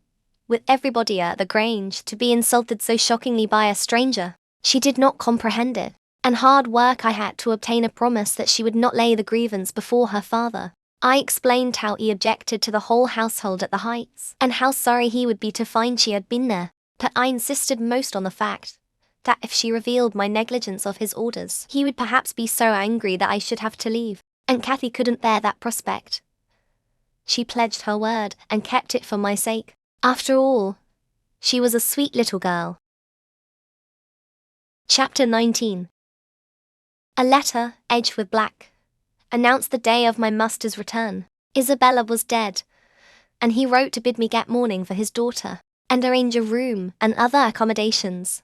Speaker 1: with everybody at the Grange, to be insulted so shockingly by a stranger. She did not comprehend it, and hard work I had to obtain a promise that she would not lay the grievance before her father. I explained how he objected to the whole household at the Heights, and how sorry he would be to find she had been there, but I insisted most on the fact that if she revealed my negligence of his orders, he would perhaps be so angry that I should have to leave, and Cathy couldn't bear that prospect. She pledged her word, and kept it for my sake. After all, she was a sweet little girl. Chapter 19. A letter, edged with black, announced the day of my master's return. Isabella was dead, and he wrote to bid me get mourning for his daughter, and arrange a room and other accommodations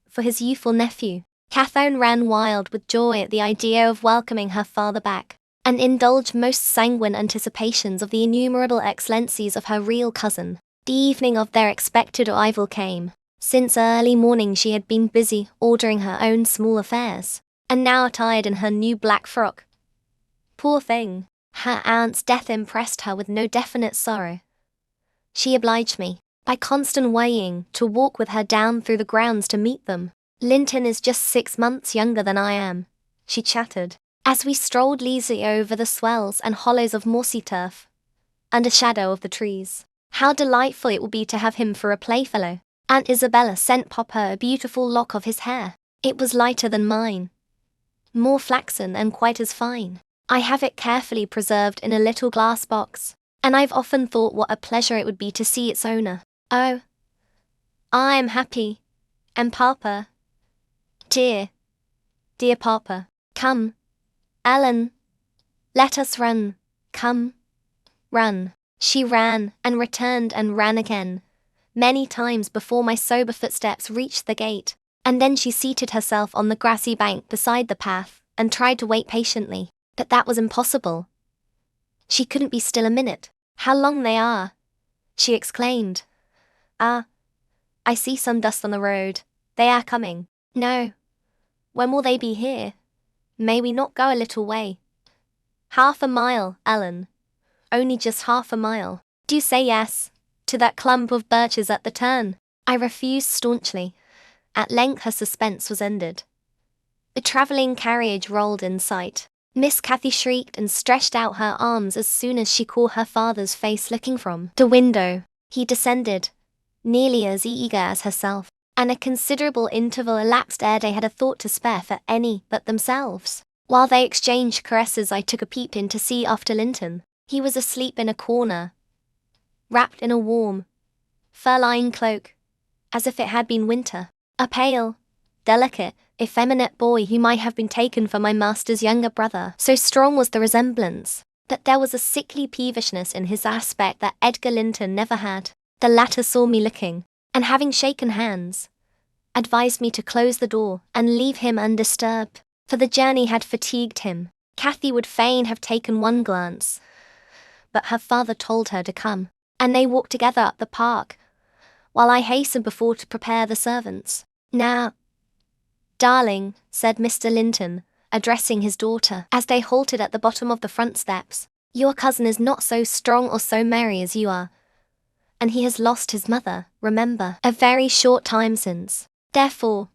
Speaker 1: for his youthful nephew. Catherine ran wild with joy at the idea of welcoming her father back, and indulged most sanguine anticipations of the innumerable excellencies of her real cousin. The evening of their expected arrival came. Since early morning she had been busy ordering her own small affairs, and now attired in her new black frock. Poor thing, her aunt's death impressed her with no definite sorrow. She obliged me, by constant worrying, to walk with her down through the grounds to meet them. Linton is just 6 months younger than I am, she chattered, as we strolled leisurely over the swells and hollows of mossy turf, under shadow of the trees. How delightful it will be to have him for a playfellow. Aunt Isabella sent Papa a beautiful lock of his hair. It was lighter than mine, more flaxen and quite as fine. I have it carefully preserved in a little glass box, and I've often thought what a pleasure it would be to see its owner. Oh, I am happy, and Papa, Dear, dear Papa, come, Ellen, let us run, come, run. She ran and returned and ran again, many times before my sober footsteps reached the gate, and then she seated herself on the grassy bank beside the path and tried to wait patiently, but that was impossible. She couldn't be still a minute. How long they are, she exclaimed. Ah, I see some dust on the road. They are coming. No. When will they be here? May we not go a little way? Half a mile, Ellen. Only just half a mile. Do say yes, to that clump of birches at the turn. I refused staunchly. At length her suspense was ended. The travelling carriage rolled in sight. Miss Cathy shrieked and stretched out her arms as soon as she caught her father's face looking from the window. He descended, nearly as eager as herself, and a considerable interval elapsed ere they had a thought to spare for any but themselves. While they exchanged caresses, I took a peep in to see after Linton. He was asleep in a corner, wrapped in a warm, fur-lined cloak, as if it had been winter. A pale, delicate, effeminate boy who might have been taken for my master's younger brother. So strong was the resemblance, that there was a sickly peevishness in his aspect that Edgar Linton never had. The latter saw me looking, and having shaken hands, advised me to close the door and leave him undisturbed, for the journey had fatigued him. Cathy would fain have taken one glance, but her father told her to come, and they walked together up the park, while I hastened before to prepare the servants. Now, darling, said Mr. Linton, addressing his daughter, as they halted at the bottom of the front steps, your cousin is not so strong or so merry as you are, and he has lost his mother, remember, a very short time since. Therefore,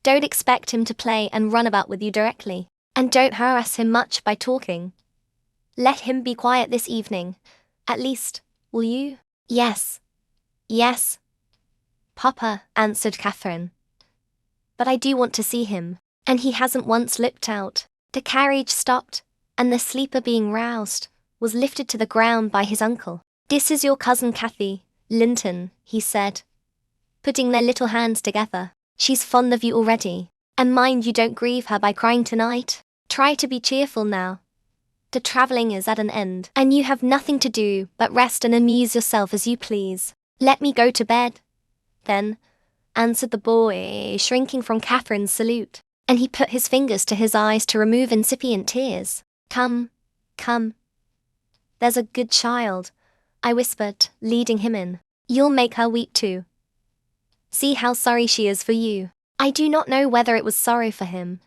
Speaker 1: don't expect him to play and run about with you directly, and don't harass him much by talking. Let him be quiet this evening, at least, will you? Yes, yes, Papa, answered Catherine. But I do want to see him, and he hasn't once looked out. The carriage stopped, and the sleeper, being roused, was lifted to the ground by his uncle. This is your cousin Cathy, Linton, he said, putting their little hands together. She's fond of you already, and mind you don't grieve her by crying tonight. Try to be cheerful now. The travelling is at an end, and you have nothing to do but rest and amuse yourself as you please. Let me go to bed, then, answered the boy, shrinking from Catherine's salute, and he put his fingers to his eyes to remove incipient tears. Come, come. There's a good child, I whispered, leading him in. You'll make her weep too. See how sorry she is for you. I do not know whether it was sorrow for him,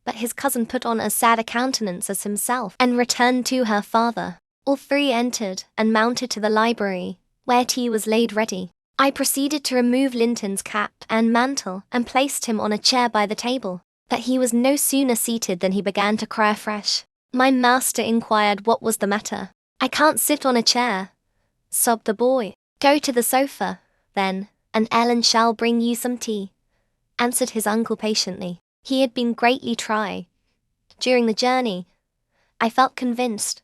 Speaker 1: but his cousin put on as sad a countenance as himself, and returned to her father. All three entered, and mounted to the library, where tea was laid ready. I proceeded to remove Linton's cap and mantle, and placed him on a chair by the table, but he was no sooner seated than he began to cry afresh. My master inquired what was the matter. I can't sit on a chair, sobbed the boy. Go to the sofa, then, and Ellen shall bring you some tea, answered his uncle patiently. He had been greatly tried. During the journey, I felt convinced,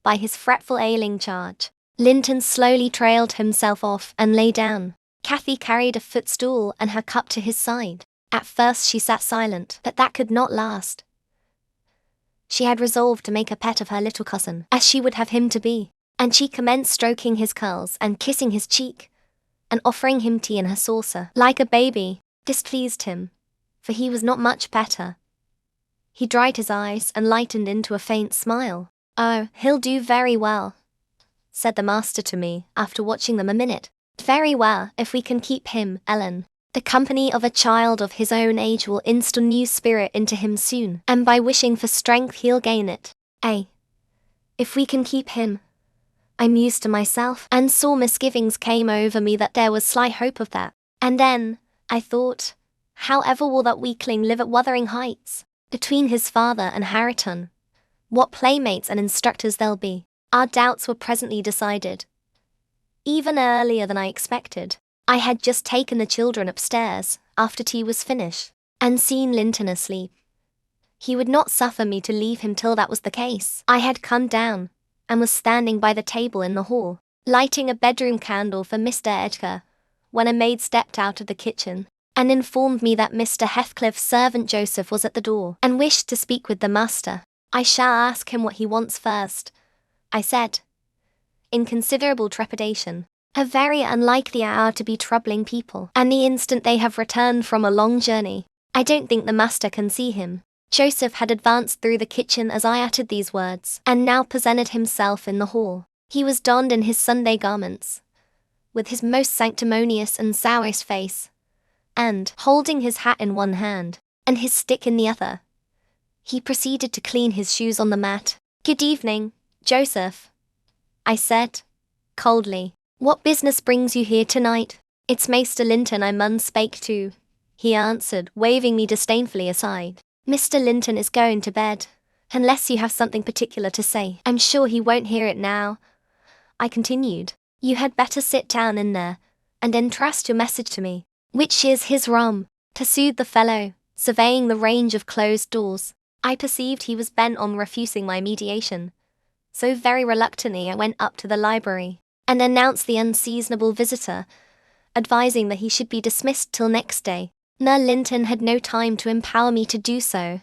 Speaker 1: by his fretful ailing charge. Linton slowly trailed himself off and lay down. Cathy carried a footstool and her cup to his side. At first she sat silent, but that could not last. She had resolved to make a pet of her little cousin, as she would have him to be, and she commenced stroking his curls and kissing his cheek, and offering him tea in her saucer, like a baby. This pleased him, for he was not much better. He dried his eyes and lightened into a faint smile. Oh, he'll do very well, said the master to me, after watching them a minute. Very well, if we can keep him, Ellen. The company of a child of his own age will instill new spirit into him soon, and by wishing for strength he'll gain it. If we can keep him, I mused to myself, and saw misgivings came over me that there was slight hope of that. And then, I thought, however will that weakling live at Wuthering Heights, between his father and Harriton? What playmates and instructors there'll be. Our doubts were presently decided, even earlier than I expected. I had just taken the children upstairs, after tea was finished, and seen Linton asleep. He would not suffer me to leave him till that was the case. I had come down, and was standing by the table in the hall, lighting a bedroom candle for Mr. Edgar, when a maid stepped out of the kitchen. and informed me that Mr. Heathcliff's servant Joseph was at the door and wished to speak with the master. I shall ask him what he wants first, I said, in considerable trepidation. A very unlikely hour to be troubling people, and the instant they have returned from a long journey. I don't think the master can see him. Joseph had advanced through the kitchen as I uttered these words, and now presented himself in the hall. He was donned in his Sunday garments, with his most sanctimonious and sourest face, and, holding his hat in one hand, and his stick in the other, he proceeded to clean his shoes on the mat. "Good evening, Joseph," I said, coldly. "What business brings you here tonight?" "It's Maister Linton I mun spake to," he answered, waving me disdainfully aside. "Mr. Linton is going to bed, unless you have something particular to say." "I'm sure he won't hear it now," I continued. "You had better sit down in there, and entrust your message to me." "Which is his room?" pursued the fellow, surveying the range of closed doors. I perceived he was bent on refusing my mediation, so very reluctantly I went up to the library, and announced the unseasonable visitor, advising that he should be dismissed till next day. Mr. Linton had no time to empower me to do so,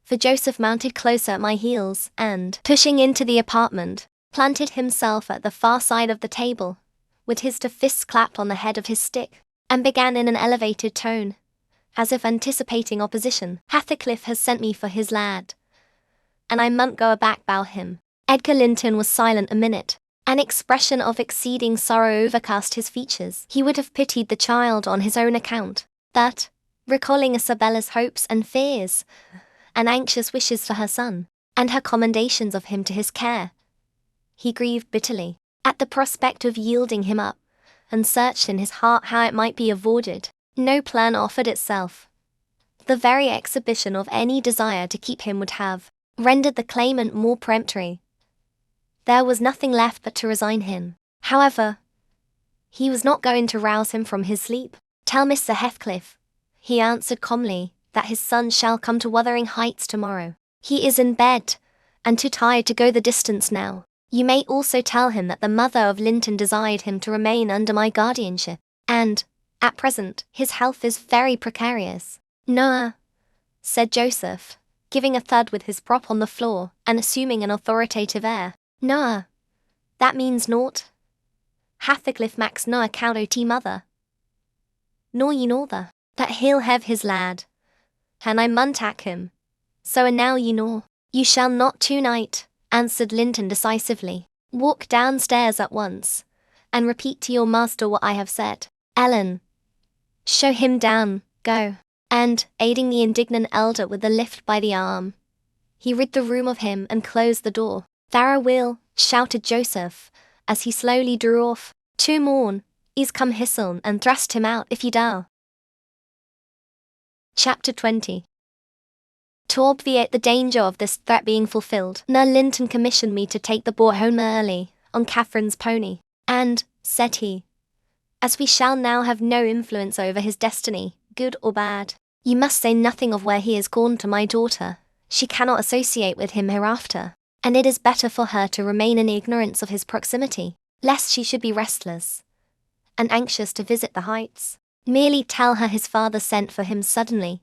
Speaker 1: for Joseph mounted closer at my heels and, pushing into the apartment, planted himself at the far side of the table, with his two fists clapped on the head of his stick, and began in an elevated tone, as if anticipating opposition. "Heathcliff has sent me for his lad, and I mun't go aback 'bout him." Edgar Linton was silent a minute. An expression of exceeding sorrow overcast his features. He would have pitied the child on his own account, but, recalling Isabella's hopes and fears, and anxious wishes for her son, and her commendations of him to his care, he grieved bitterly at the prospect of yielding him up, and searched in his heart how it might be avoided. No plan offered itself. The very exhibition of any desire to keep him would have rendered the claimant more peremptory. There was nothing left but to resign him. However, he was not going to rouse him from his sleep. "Tell Mr. Heathcliff," he answered calmly, "that his son shall come to Wuthering Heights tomorrow. He is in bed, and too tired to go the distance now. You may also tell him that the mother of Linton desired him to remain under my guardianship, and, at present, his health is very precarious." "No," said Joseph, giving a thud with his prop on the floor, and assuming an authoritative air. "No, that means naught. Heathcliff makes no account o' t' mother, nor ye nother, that he'll have his lad, and I mun tak him. So and now ye know." "You shall not to-night," answered Linton decisively. "Walk downstairs at once, and repeat to your master what I have said. Ellen, show him down, go." And, aiding the indignant elder with the lift by the arm, he rid the room of him and closed the door. "Thara will," shouted Joseph, as he slowly drew off. "To morn, he's come hisseln and thrust him out if ye dare." Chapter 20. To obviate the danger of this threat being fulfilled, Mr. Linton commissioned me to take the boy home early, on Catherine's pony, and, said he, "as we shall now have no influence over his destiny, good or bad, you must say nothing of where he is gone to my daughter. She cannot associate with him hereafter, and it is better for her to remain in ignorance of his proximity, lest she should be restless and anxious to visit the Heights. Merely tell her his father sent for him suddenly,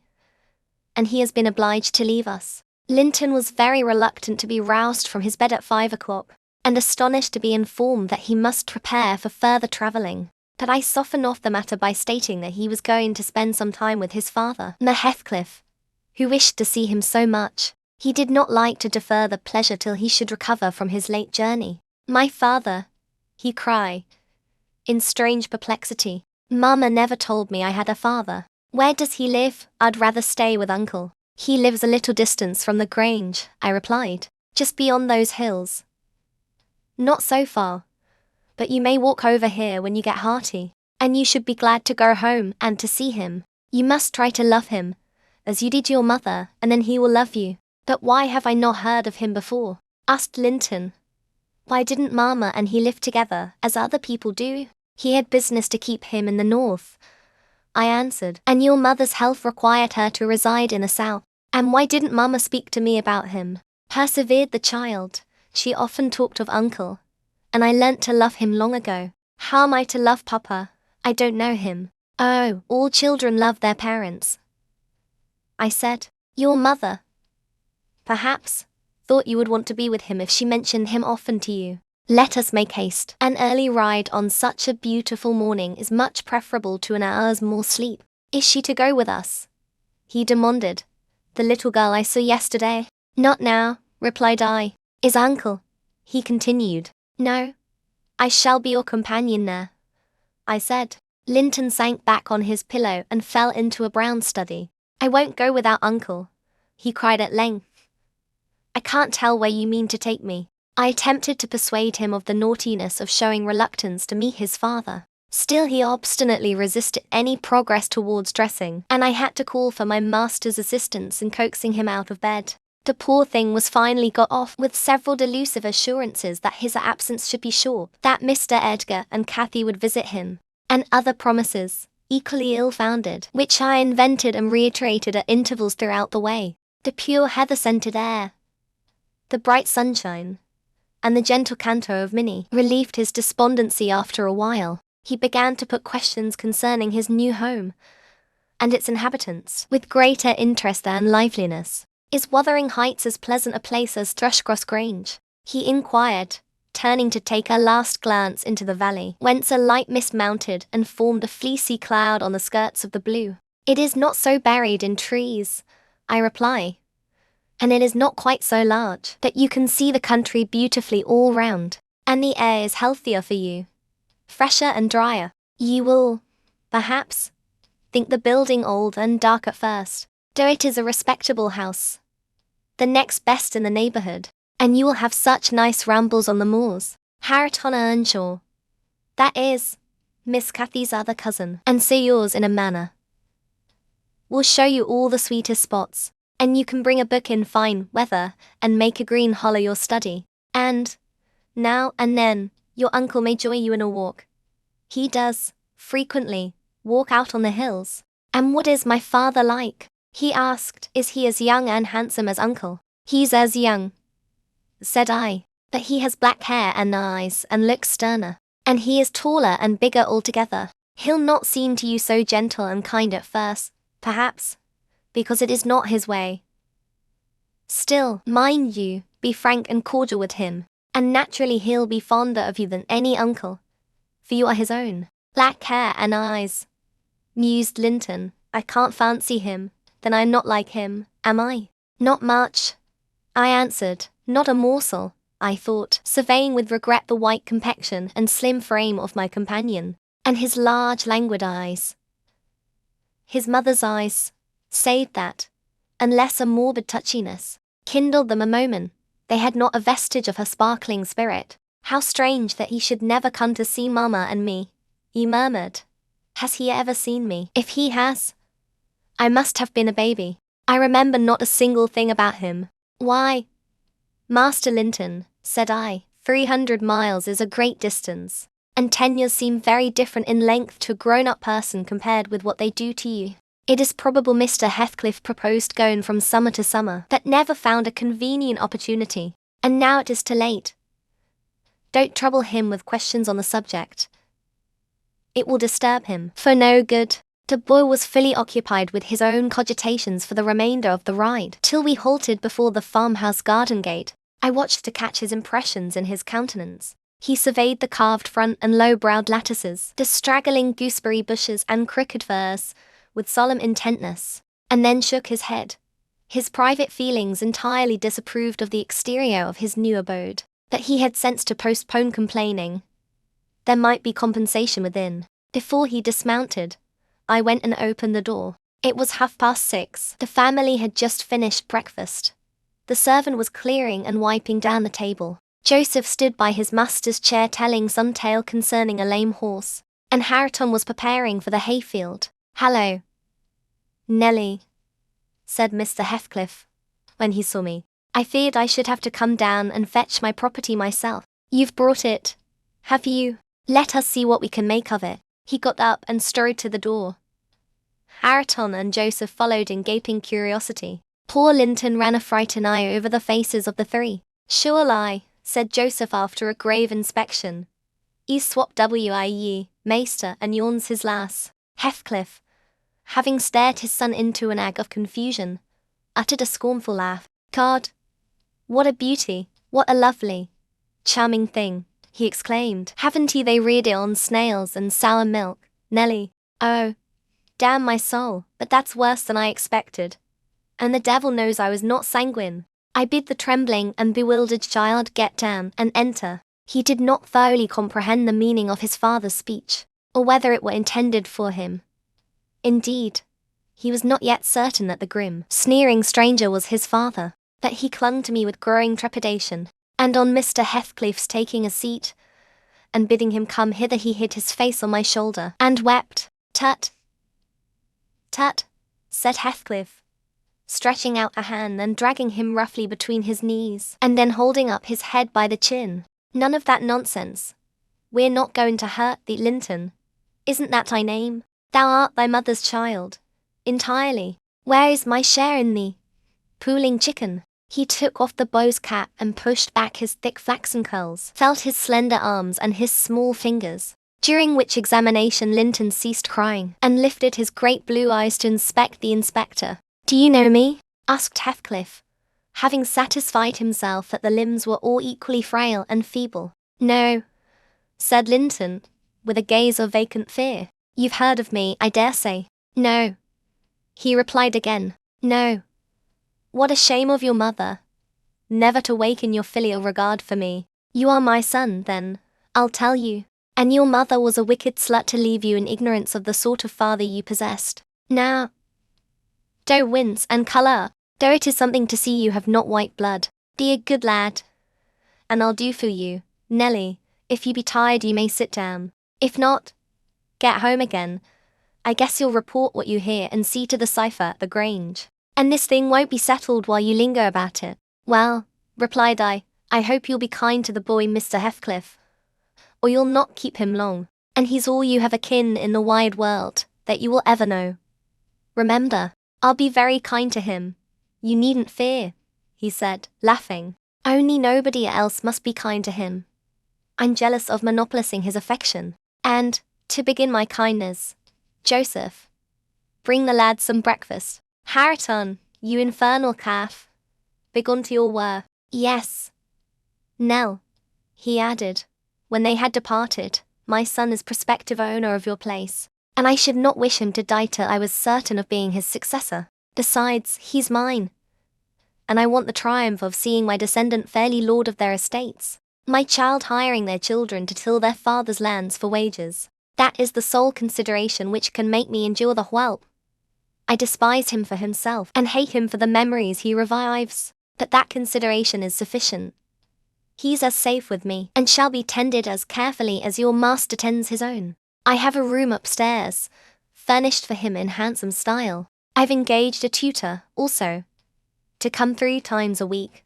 Speaker 1: and he has been obliged to leave us." Linton was very reluctant to be roused from his bed at 5 o'clock, and astonished to be informed that he must prepare for further travelling. But I softened off the matter by stating that he was going to spend some time with his father, Mr. Heathcliff, who wished to see him so much. He did not like to defer the pleasure till he should recover from his late journey. "My father," he cried, in strange perplexity. "Mamma never told me I had a father." "Where does he live?" "I'd rather stay with uncle. He lives a little distance from the Grange," I replied. "Just beyond those hills." "Not so far, but you may walk over here when you get hearty, and you should be glad to go home and to see him. You must try to love him, as you did your mother, and then he will love you." "But why have I not heard of him before?" asked Linton. "Why didn't Mamma and he live together, as other people do?" "He had business to keep him in the north," I answered, "and your mother's health required her to reside in the south." "And why didn't Mamma speak to me about him?" persevered the child. "She often talked of uncle, and I learnt to love him long ago." "How am I to love Papa? I don't know him." Oh, all children love their parents, I said. Your mother, perhaps, thought you would want to be with him if she mentioned him often to you. Let us make haste. An early ride on such a beautiful morning is much preferable to an hour's more sleep. Is she to go with us? He demanded. The little girl I saw yesterday? Not now, replied I. Is uncle? He continued. No. I shall be your companion there, I said. Linton sank back on his pillow and fell into a brown study. I won't go without uncle, he cried at length. I can't tell where you mean to take me. I attempted to persuade him of the naughtiness of showing reluctance to meet his father. Still he obstinately resisted any progress towards dressing, and I had to call for my master's assistance in coaxing him out of bed. The poor thing was finally got off with several delusive assurances that his absence should be short, that Mr. Edgar and Cathy would visit him, and other promises, equally ill-founded, which I invented and reiterated at intervals throughout the way. The pure heather-scented air, the bright sunshine, and the gentle canto of Minnie relieved his despondency after a while. He began to put questions concerning his new home and its inhabitants with greater interest and liveliness. Is Wuthering Heights as pleasant a place as Thrushcross Grange? He inquired, turning to take a last glance into the valley, whence a light mist mounted and formed a fleecy cloud on the skirts of the blue. It is not so buried in trees, I reply, and it is not quite so large that you can see the country beautifully all round, and the air is healthier for you, fresher and drier. You will, perhaps, think the building old and dark at first, though it is a respectable house, the next best in the neighbourhood, and you will have such nice rambles on the moors. Harriet on Earnshaw, that is, Miss Cathy's other cousin, and say yours in a manner, will show you all the sweetest spots, and you can bring a book in fine weather, and make a green hollow your study, and, now and then, your uncle may join you in a walk. He does, frequently, walk out on the hills. And what is my father like? He asked. Is he as young and handsome as uncle? He's as young, said I, but he has black hair and eyes and looks sterner, and he is taller and bigger altogether. He'll not seem to you so gentle and kind at first, perhaps, because it is not his way. Still, mind you, be frank and cordial with him, and naturally he'll be fonder of you than any uncle, for you are his own. Black hair and eyes, mused Linton. I can't fancy him. Then I'm not like him, am I? Not much, I answered. Not a morsel, I thought, surveying with regret the white complexion and slim frame of my companion, and his large languid eyes. His mother's eyes, save that, unless a morbid touchiness kindled them a moment, they had not a vestige of her sparkling spirit. How strange that he should never come to see Mamma and me, he murmured. Has he ever seen me? If he has, I must have been a baby. I remember not a single thing about him. Why, Master Linton, said I, 300 miles is a great distance, and 10 years seem very different in length to a grown-up person compared with what they do to you. It is probable Mr. Heathcliff proposed going from summer to summer, but never found a convenient opportunity, and now it is too late. Don't trouble him with questions on the subject. It will disturb him for no good. The boy was fully occupied with his own cogitations for the remainder of the ride, till we halted before the farmhouse garden gate. I watched to catch his impressions in his countenance. He surveyed the carved front and low-browed lattices, the straggling gooseberry bushes and crooked firs, with solemn intentness, and then shook his head. His private feelings entirely disapproved of the exterior of his new abode, but he had sense to postpone complaining. There might be compensation within. Before he dismounted, I went and opened the door. It was 6:30. The family had just finished breakfast. The servant was clearing and wiping down the table. Joseph stood by his master's chair telling some tale concerning a lame horse, and Hareton was preparing for the hayfield. Hallo, Nelly, said Mr. Heathcliff, when he saw me. I feared I should have to come down and fetch my property myself. You've brought it, have you? Let us see what we can make of it. He got up and strode to the door. Hareton and Joseph followed in gaping curiosity. Poor Linton ran a frightened eye over the faces of the three. Sure lie, said Joseph after a grave inspection. He's swapped W.I.E., Maester, and yawns his lass. Heathcliff, having stared his son into an ag of confusion, uttered a scornful laugh. God, what a beauty, what a lovely, charming thing, he exclaimed. Haven't they reared it on snails and sour milk, Nelly? Oh, damn my soul, but that's worse than I expected. And the devil knows I was not sanguine. I bid the trembling and bewildered child get down and enter. He did not thoroughly comprehend the meaning of his father's speech, or whether it were intended for him. Indeed, he was not yet certain that the grim, sneering stranger was his father, but he clung to me with growing trepidation, and on Mr. Heathcliff's taking a seat, and bidding him come hither, he hid his face on my shoulder, and wept. Tut, tut, said Heathcliff, stretching out a hand and dragging him roughly between his knees, and then holding up his head by the chin. None of that nonsense. We're not going to hurt thee, Linton. Isn't that thy name? Thou art thy mother's child. Entirely. Where is my share in thee? Pooling chicken. He took off the beau's cap and pushed back his thick flaxen curls, felt his slender arms and his small fingers, during which examination Linton ceased crying, and lifted his great blue eyes to inspect the inspector. Do you know me? Asked Heathcliff, having satisfied himself that the limbs were all equally frail and feeble. No, said Linton, with a gaze of vacant fear. You've heard of me, I dare say. No, he replied again. No. What a shame of your mother, never to waken your filial regard for me. You are my son, then, I'll tell you, and your mother was a wicked slut to leave you in ignorance of the sort of father you possessed. Now, don't wince and colour, though it is something to see you have not white blood. Be a good lad, and I'll do for you, Nelly. If you be tired you may sit down. If not, get home again. I guess you'll report what you hear and see to the cipher at the Grange. And this thing won't be settled while you linger about it. Well, replied I hope you'll be kind to the boy, Mr. Heathcliff, or you'll not keep him long, and he's all you have akin in the wide world that you will ever know. Remember, I'll be very kind to him. You needn't fear, he said, laughing. Only nobody else must be kind to him. I'm jealous of monopolising his affection. And, to begin my kindness, Joseph, bring the lad some breakfast. Hareton, you infernal calf. Begone to your work. Yes. Nell, he added, when they had departed, my son is prospective owner of your place, and I should not wish him to die till I was certain of being his successor. Besides, he's mine, and I want the triumph of seeing my descendant fairly lord of their estates, my child hiring their children to till their father's lands for wages. That is the sole consideration which can make me endure the whelp. I despise him for himself, and hate him for the memories he revives, but that consideration is sufficient. He's as safe with me, and shall be tended as carefully as your master tends his own. I have a room upstairs, furnished for him in handsome style. I've engaged a tutor, also, to come 3 times a week,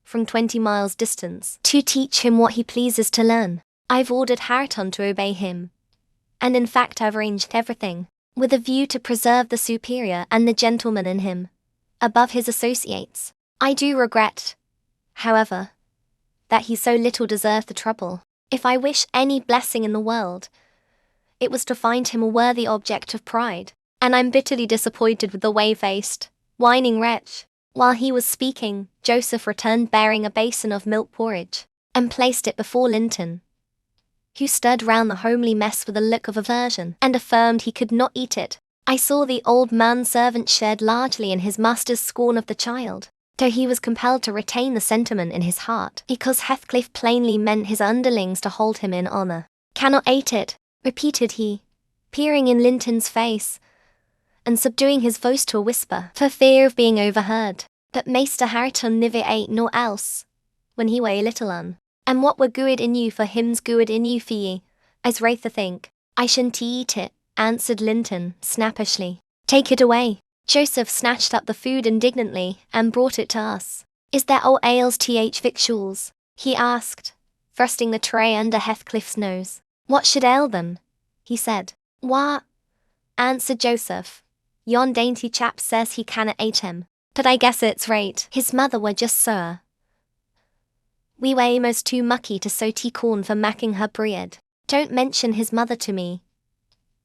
Speaker 1: from 20 miles distance, to teach him what he pleases to learn. I've ordered Hareton to obey him, and in fact I've arranged everything, with a view to preserve the superior and the gentleman in him, above his associates. I do regret, however, that he so little deserved the trouble. If I wish any blessing in the world, it was to find him a worthy object of pride, and I'm bitterly disappointed with the whey-faced, whining wretch. While he was speaking, Joseph returned bearing a basin of milk porridge, and placed it before Linton, who stirred round the homely mess with a look of aversion, and affirmed he could not eat it. I saw the old man-servant shared largely in his master's scorn of the child, though he was compelled to retain the sentiment in his heart, because Heathcliff plainly meant his underlings to hold him in honour. Cannot eat it, repeated he, peering in Linton's face, and subduing his voice to a whisper, for fear of being overheard. But Maester Hareton niver ate nor else, when he were a little un. And what were good in you for him's good in you for ye, as rather think. I shan't eat it, answered Linton, snappishly. Take it away. Joseph snatched up the food indignantly, and brought it to us. Is there all ales victuals? He asked, thrusting the tray under Heathcliff's nose. What should ail them? He said. Why, answered Joseph, yon dainty chap says he cannot ate him, but I guess it's right. His mother were just sour. We were a'most too mucky to sow tea corn for macking her bread. Don't mention his mother to me,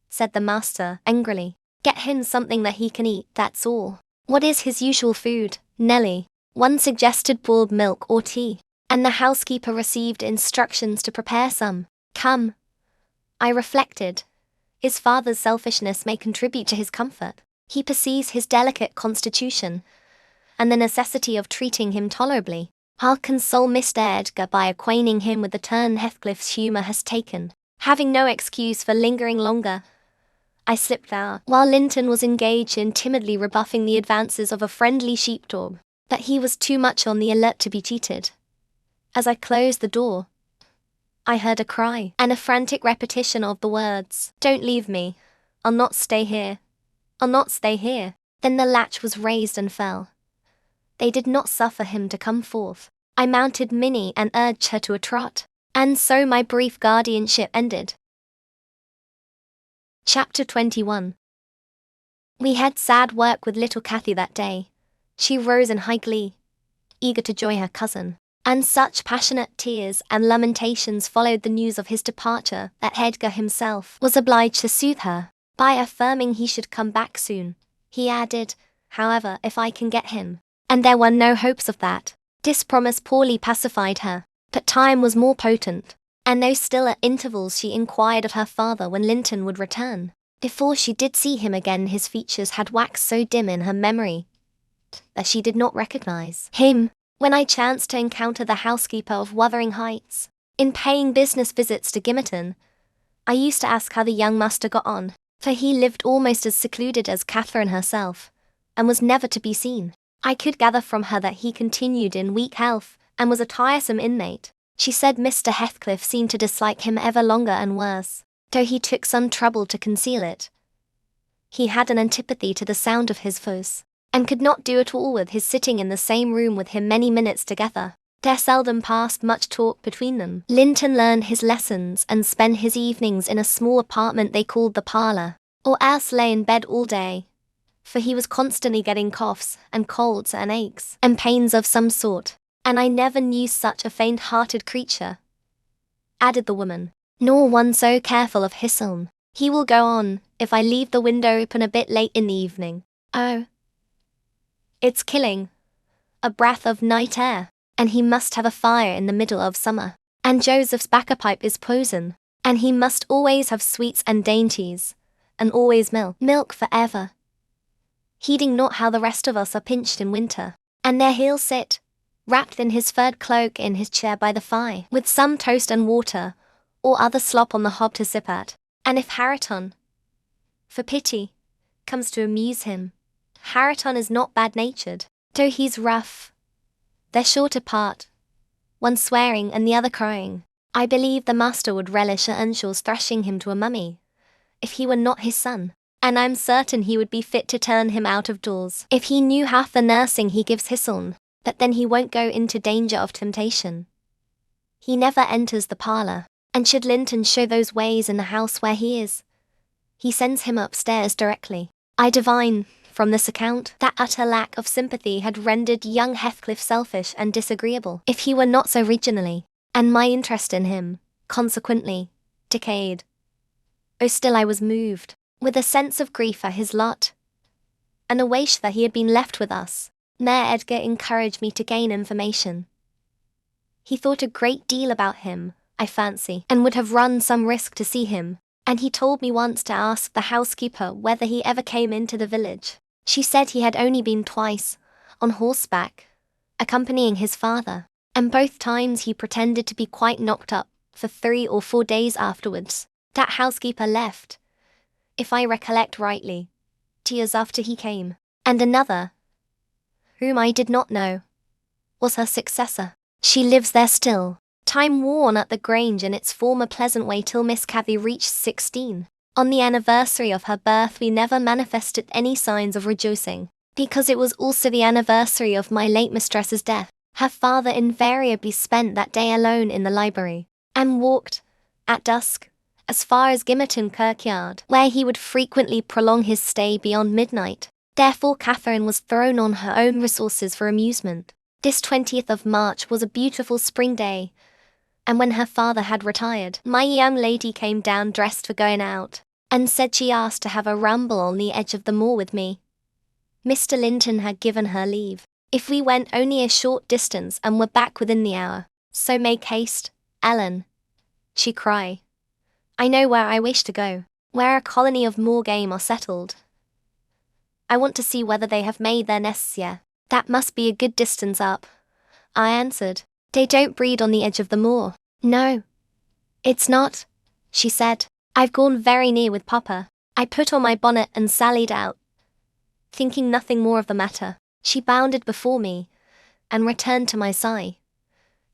Speaker 1: said the master, angrily. Get him something that he can eat, that's all. What is his usual food, Nelly? One suggested boiled milk or tea, and the housekeeper received instructions to prepare some. Come, I reflected. His father's selfishness may contribute to his comfort. He perceives his delicate constitution, and the necessity of treating him tolerably. I'll console Mr. Edgar by acquainting him with the turn Heathcliff's humour has taken. Having no excuse for lingering longer, I slipped out, while Linton was engaged in timidly rebuffing the advances of a friendly sheepdog. But he was too much on the alert to be cheated. As I closed the door, I heard a cry, and a frantic repetition of the words, "Don't leave me. I'll not stay here. I'll not stay here." Then the latch was raised and fell. They did not suffer him to come forth. I mounted Minnie and urged her to a trot. And so my brief guardianship ended. Chapter 21. We had sad work with little Cathy that day. She rose in high glee, eager to join her cousin, and such passionate tears and lamentations followed the news of his departure that Edgar himself was obliged to soothe her by affirming he should come back soon. He added, however, if I can get him, and there were no hopes of that. This promise poorly pacified her, but time was more potent, and though still at intervals she inquired of her father when Linton would return. Before she did see him again his features had waxed so dim in her memory that she did not recognize him. When I chanced to encounter the housekeeper of Wuthering Heights, in paying business visits to Gimmerton, I used to ask how the young master got on, for he lived almost as secluded as Catherine herself, and was never to be seen. I could gather from her that he continued in weak health, and was a tiresome inmate. She said Mr. Heathcliff seemed to dislike him ever longer and worse, though he took some trouble to conceal it. He had an antipathy to the sound of his voice, and could not do at all with his sitting in the same room with him many minutes together. There seldom passed much talk between them. Linton learned his lessons and spent his evenings in a small apartment they called the parlour, or else lay in bed all day, for he was constantly getting coughs and colds and aches and pains of some sort, and I never knew such a faint-hearted creature, added the woman, nor one so careful of his own. He will go on, if I leave the window open a bit late in the evening. Oh, it's killing. A breath of night air. And he must have a fire in the middle of summer. And Joseph's bacca-pipe is poison. And he must always have sweets and dainties. And always milk forever. Heeding not how the rest of us are pinched in winter. And there he'll sit, wrapped in his furred cloak in his chair by the fire, with some toast and water, or other slop on the hob to sip at. And if Hareton, for pity, comes to amuse him, Hareton is not bad-natured, though he's rough. They're sure to part, one swearing and the other crying. I believe the master would relish Earnshaw's thrashing him to a mummy, if he were not his son, and I'm certain he would be fit to turn him out of doors, if he knew half the nursing he gives his son, but then he won't go into danger of temptation. He never enters the parlour, and should Linton show those ways in the house where he is, he sends him upstairs directly. I divine, from this account, that utter lack of sympathy had rendered young Heathcliff selfish and disagreeable, if he were not so originally, and my interest in him, consequently, decayed. Oh, still I was moved, with a sense of grief at his lot, and a wish that he had been left with us. Mayor Edgar encouraged me to gain information. He thought a great deal about him, I fancy, and would have run some risk to see him, and he told me once to ask the housekeeper whether he ever came into the village. She said he had only been twice, on horseback, accompanying his father, and both times he pretended to be quite knocked up for 3 or 4 days afterwards. That housekeeper left, if I recollect rightly, 2 years after he came, and another, whom I did not know, was her successor. She lives there still, time worn at the Grange in its former pleasant way till Miss Cathy reached 16. On the anniversary of her birth we never manifested any signs of rejoicing, because it was also the anniversary of my late mistress's death. Her father invariably spent that day alone in the library, and walked, at dusk, as far as Gimmerton Kirkyard, where he would frequently prolong his stay beyond midnight. Therefore Catherine was thrown on her own resources for amusement. This 20th of March was a beautiful spring day, and when her father had retired, my young lady came down dressed for going out. and said she asked to have a ramble on the edge of the moor with me. Mr. Linton had given her leave, if we went only a short distance and were back within the hour. So make haste, Ellen, she cried. I know where I wish to go, where a colony of moor game are settled. I want to see whether they have made their nests yet. That must be a good distance up, I answered. They don't breed on the edge of the moor. No, it's not, she said. I've gone very near with Papa. I put on my bonnet and sallied out, thinking nothing more of the matter. She bounded before me, and returned to my side,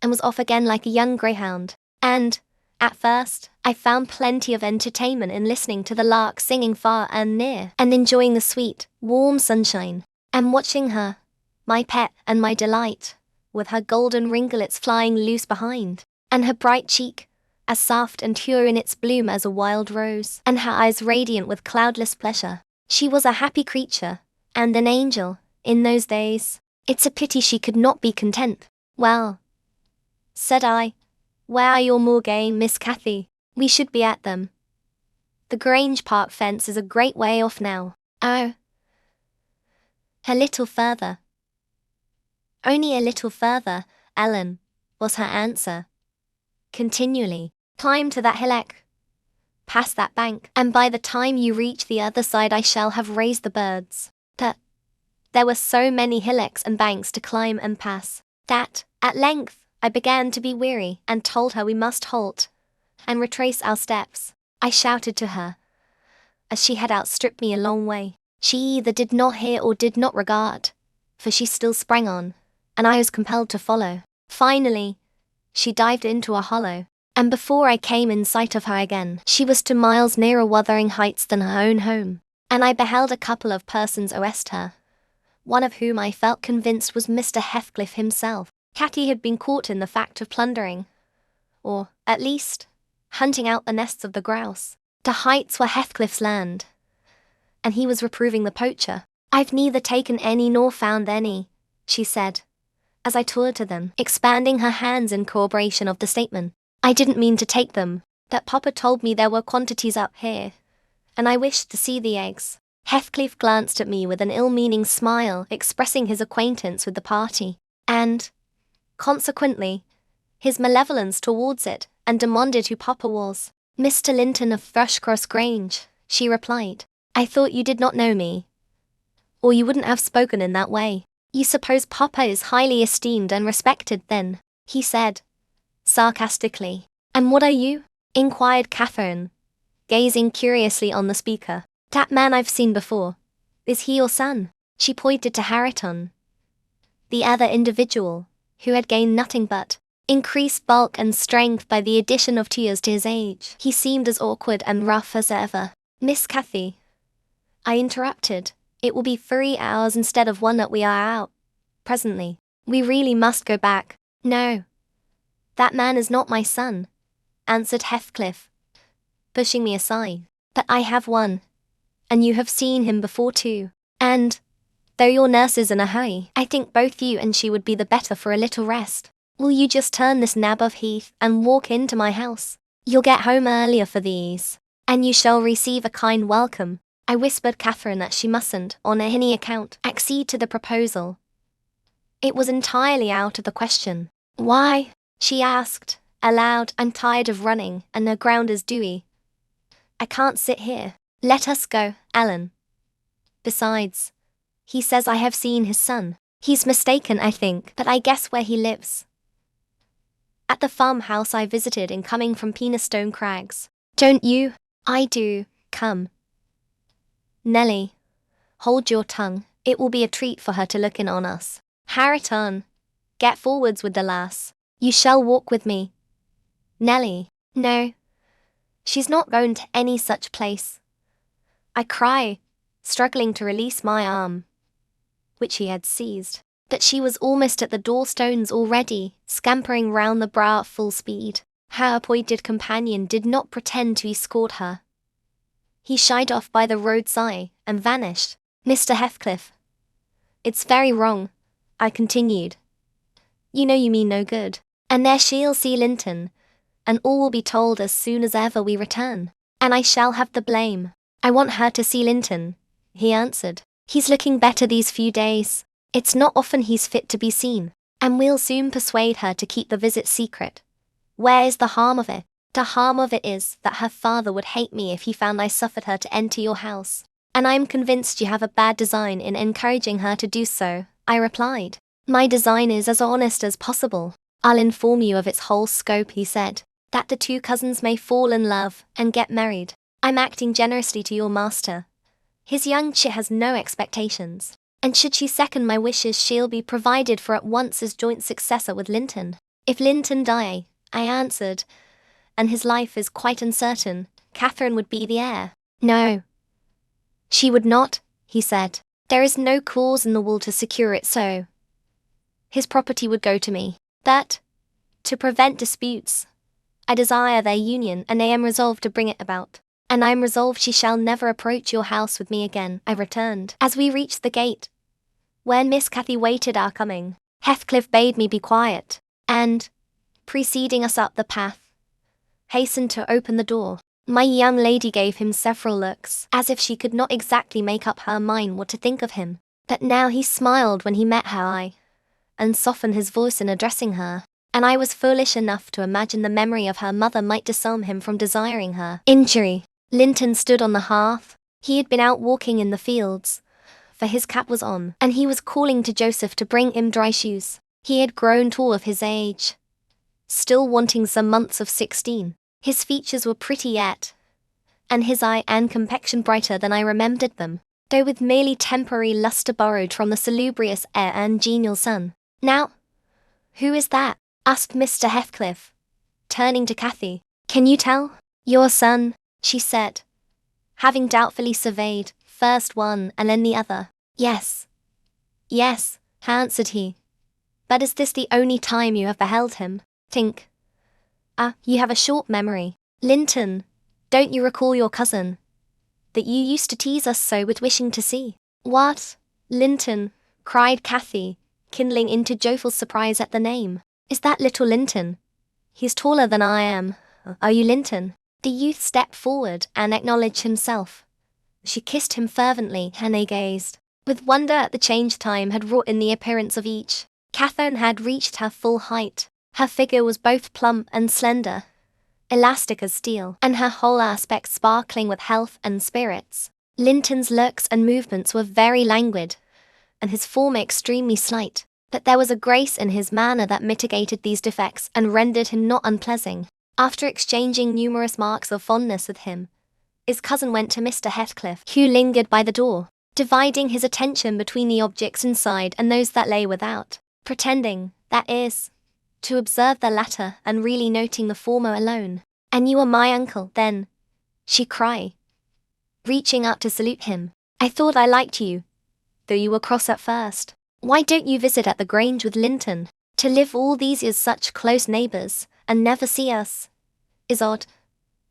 Speaker 1: and was off again like a young greyhound. And, at first, I found plenty of entertainment in listening to the lark singing far and near, and enjoying the sweet, warm sunshine, and watching her, my pet and my delight, with her golden ringlets flying loose behind, and her bright cheek, as soft and pure in its bloom as a wild rose, and her eyes radiant with cloudless pleasure. She was a happy creature, and an angel, in those days. It's a pity she could not be content. Well, said I, where are your moor game, Miss Cathy? We should be at them. The Grange Park fence is a great way off now. Oh, a little further. Only a little further, Ellen, was her answer. Continually, climb to that hillock, past that bank, and by the time you reach the other side I shall have raised the birds. There were so many hillocks and banks to climb and pass, that, at length, I began to be weary, and told her we must halt, and retrace our steps. I shouted to her, as she had outstripped me a long way. She either did not hear or did not regard, for she still sprang on, and I was compelled to follow. Finally, she dived into a hollow, and before I came in sight of her again, she was 2 miles nearer Wuthering Heights than her own home, and I beheld a couple of persons arrest her, one of whom I felt convinced was Mr. Heathcliff himself. Cathy had been caught in the fact of plundering, or, at least, hunting out the nests of the grouse. The Heights were Heathcliff's land, and he was reproving the poacher. I've neither taken any nor found any, she said, as I toured to them, expanding her hands in corroboration of the statement. I didn't mean to take them, that Papa told me there were quantities up here, and I wished to see the eggs. Heathcliff glanced at me with an ill-meaning smile, expressing his acquaintance with the party, and, consequently, his malevolence towards it, and demanded who Papa was. Mr. Linton of Thrushcross Grange, she replied. I thought you did not know me, or you wouldn't have spoken in that way. You suppose Papa is highly esteemed and respected then, he said, sarcastically. And what are you? Inquired Catherine, gazing curiously on the speaker. That man I've seen before. Is he your son? She pointed to Harriton, the other individual, who had gained nothing but increased bulk and strength by the addition of 2 years to his age. He seemed as awkward and rough as ever. Miss Cathy, I interrupted, it will be 3 hours instead of 1 that we are out. Presently, we really must go back. No, that man is not my son, answered Heathcliff, pushing me aside. But I have one, and you have seen him before too. And, though your nurse is in a hurry, I think both you and she would be the better for a little rest. Will you just turn this nab of heath and walk into my house? You'll get home earlier for these, and you shall receive a kind welcome. I whispered Catherine that she mustn't, on any account, accede to the proposal. It was entirely out of the question. Why? She asked, aloud. I'm tired of running, and the ground is dewy. I can't sit here. Let us go, Ellen. Besides, he says I have seen his son. He's mistaken, I think, but I guess where he lives. At the farmhouse I visited in coming from Penistone Crags. Don't you? I do. Come. Nellie, hold your tongue. It will be a treat for her to look in on us. Harriton, get forwards with the lass. You shall walk with me. Nellie, no. She's not going to any such place. I cry, struggling to release my arm, which he had seized. But she was almost at the door-stones already, scampering round the brow at full speed. Her appointed companion did not pretend to escort her. He shied off by the roadside and vanished. Mr. Heathcliff. It's very wrong, I continued. You know you mean no good. And there she'll see Linton, and all will be told as soon as ever we return. and I shall have the blame. I want her to see Linton, he answered. He's looking better these few days. It's not often he's fit to be seen, and we'll soon persuade her to keep the visit secret. Where is the harm of it? The harm of it is that her father would hate me if he found I suffered her to enter your house, and I'm convinced you have a bad design in encouraging her to do so, I replied. My design is as honest as possible. I'll inform you of its whole scope, he said, that the two cousins may fall in love and get married. I'm acting generously to your master. His young chit has no expectations, and should she second my wishes she'll be provided for at once as joint successor with Linton. If Linton die, I answered, and his life is quite uncertain, Catherine would be the heir. No, she would not, he said. There is no clause in the will to secure it so. His property would go to me. But, to prevent disputes, I desire their union, and I am resolved to bring it about. And I am resolved she shall never approach your house with me again, I returned. As we reached the gate, where Miss Cathy waited our coming, Heathcliff bade me be quiet, and, preceding us up the path, hastened to open the door. My young lady gave him several looks, as if she could not exactly make up her mind what to think of him. But now he smiled when he met her eye, and softened his voice in addressing her, and I was foolish enough to imagine the memory of her mother might disarm him from desiring her injury. Linton stood on the hearth. He had been out walking in the fields, for his cap was on, and he was calling to Joseph to bring him dry shoes. He had grown tall of his age, still wanting some months of 16. His features were pretty yet, and his eye and complexion brighter than I remembered them, though with merely temporary lustre borrowed from the salubrious air and genial sun. Now, who is that? Asked Mr. Heathcliff, turning to Cathy. Can you tell? Your son, she said, having doubtfully surveyed first one and then the other. Yes, answered he. But is this the only time you have beheld him? Think. You have a short memory. Linton, don't you recall your cousin, that you used to tease us so with wishing to see? What? Linton, cried Cathy, kindling into joyful surprise at the name. Is that little Linton? He's taller than I am. Are you Linton? The youth stepped forward and acknowledged himself. She kissed him fervently, and they gazed with wonder at the change time had wrought in the appearance of each. Catherine had reached her full height. Her figure was both plump and slender, elastic as steel, and her whole aspect sparkling with health and spirits. Linton's looks and movements were very languid, and his form extremely slight, but there was a grace in his manner that mitigated these defects and rendered him not unpleasing. After exchanging numerous marks of fondness with him, his cousin went to Mr. Heathcliff, who lingered by the door, dividing his attention between the objects inside and those that lay without, pretending, that is, to observe the latter and really noting the former alone. And you are my uncle, then? She cried, reaching up to salute him. I thought I liked you, though you were cross at first. Why don't you visit at the Grange with Linton? To live all these years such close neighbours, and never see us, is odd.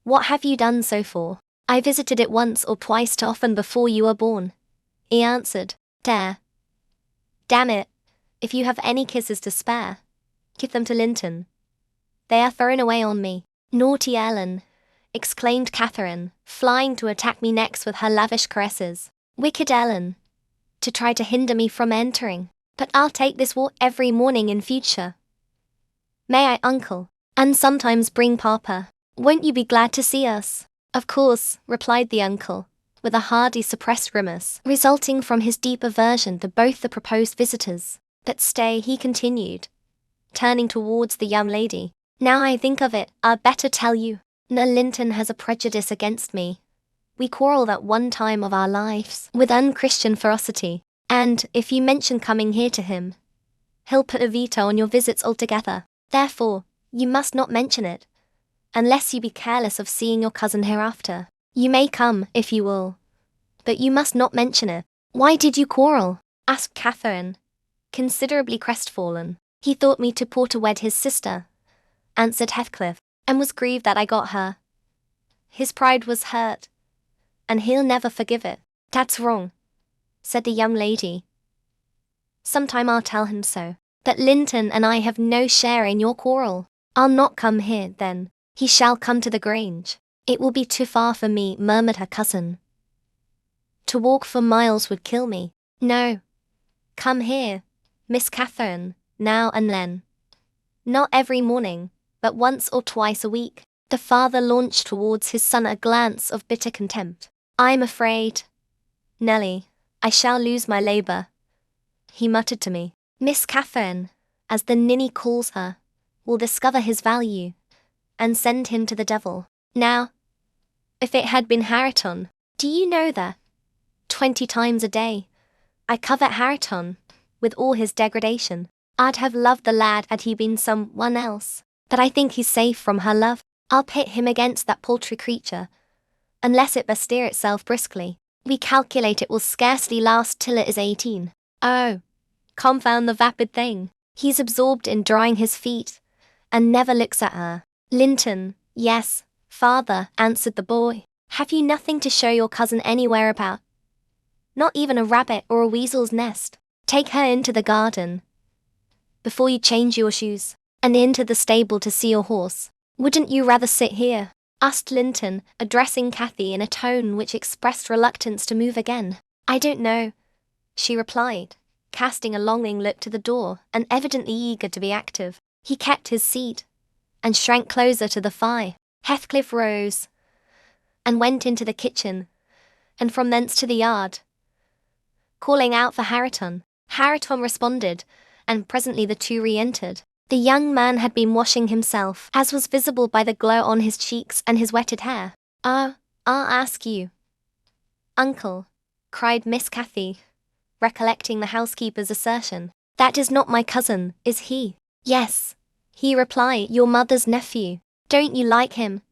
Speaker 1: What have you done so for? I visited it once or twice too often before you were born, he answered. Damn it, if you have any kisses to spare, give them to Linton. They are thrown away on me. Naughty Ellen, exclaimed Catherine, flying to attack me next with her lavish caresses. Wicked Ellen, to try to hinder me from entering. But I'll take this walk every morning in future. May I, uncle? And sometimes bring papa. Won't you be glad to see us? Of course, replied the uncle, with a hardly suppressed grimace, resulting from his deep aversion to both the proposed visitors. But stay, he continued, turning towards the young lady. Now I think of it, I'd better tell you. Linton has a prejudice against me. We quarrelled at one time of our lives with unchristian ferocity, and if you mention coming here to him, he'll put a veto on your visits altogether. Therefore, you must not mention it, unless you be careless of seeing your cousin hereafter. You may come, if you will, but you must not mention it. Why did you quarrel? Asked Catherine, considerably crestfallen. He thought me too poor to wed his sister, answered Heathcliff, and was grieved that I got her. His pride was hurt, and he'll never forgive it. That's wrong, said the young lady. Sometime I'll tell him so. But Linton and I have no share in your quarrel. I'll not come here, then. He shall come to the Grange. It will be too far for me, murmured her cousin. To walk for miles would kill me. No. Come here, Miss Catherine, now and then. Not every morning, but once or twice a week. The father launched towards his son a glance of bitter contempt. I'm afraid, Nelly, I shall lose my labour, he muttered to me. Miss Catherine, as the ninny calls her, will discover his value, and send him to the devil. Now, if it had been Hareton, do you know that? 20 times a day, I covet Hareton, with all his degradation. I'd have loved the lad had he been someone else, but I think he's safe from her love. I'll pit him against that paltry creature, unless it bestir itself briskly. We calculate it will scarcely last till it is 18. Oh, confound the vapid thing. He's absorbed in drying his feet, and never looks at her. Linton, yes, father, answered the boy. Have you nothing to show your cousin anywhere about? Not even a rabbit or a weasel's nest. Take her into the garden, before you change your shoes, and into the stable to see your horse. Wouldn't you rather sit here? Asked Linton, addressing Cathy in a tone which expressed reluctance to move again. I don't know, she replied, casting a longing look to the door, and evidently eager to be active. He kept his seat, and shrank closer to the fire. Heathcliff rose, and went into the kitchen, and from thence to the yard, calling out for Hareton. Hareton responded, and presently the two re-entered. The young man had been washing himself, as was visible by the glow on his cheeks and his wetted hair. I'll ask you, uncle, cried Miss Cathy, recollecting the housekeeper's assertion. That is not my cousin, is he? Yes, he replied, your mother's nephew. Don't you like him?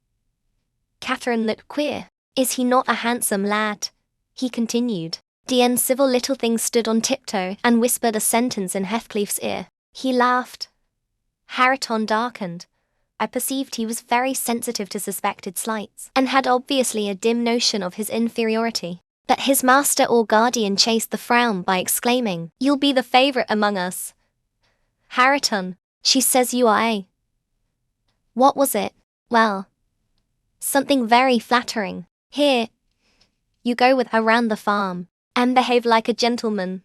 Speaker 1: Catherine looked queer. Is he not a handsome lad? He continued. The uncivil little thing stood on tiptoe and whispered a sentence in Heathcliff's ear. He laughed. Hareton darkened. I perceived he was very sensitive to suspected slights, and had obviously a dim notion of his inferiority. But his master or guardian chased the frown by exclaiming, You'll be the favourite among us. Hareton, she says you are a... What was it? Well, something very flattering. Here, you go with her round the farm, and behave like a gentleman.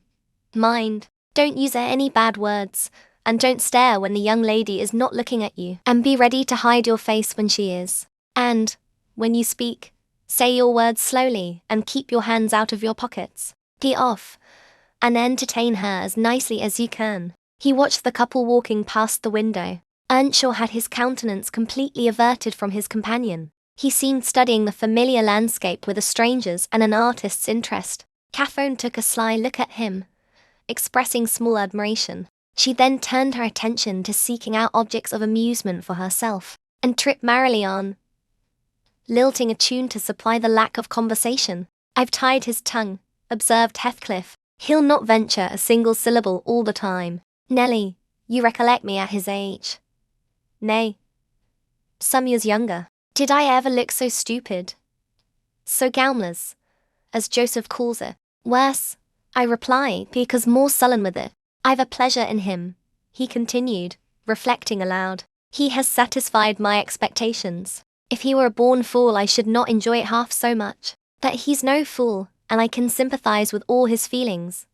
Speaker 1: Mind, don't use any bad words, and don't stare when the young lady is not looking at you, and be ready to hide your face when she is. And, when you speak, say your words slowly, and keep your hands out of your pockets. Be off, and entertain her as nicely as you can. He watched the couple walking past the window. Earnshaw had his countenance completely averted from his companion. He seemed studying the familiar landscape with a stranger's and an artist's interest. Catherine took a sly look at him, expressing small admiration. She then turned her attention to seeking out objects of amusement for herself, and tripped merrily on, lilting a tune to supply the lack of conversation. I've tied his tongue, observed Heathcliff. He'll not venture a single syllable all the time. Nelly, you recollect me at his age. Nay, some years younger. Did I ever look so stupid? So gaumless, as Joseph calls it. Worse, I reply, because more sullen with it. I've a pleasure in him, he continued, reflecting aloud. He has satisfied my expectations. If he were a born fool I should not enjoy it half so much. But he's no fool, and I can sympathize with all his feelings.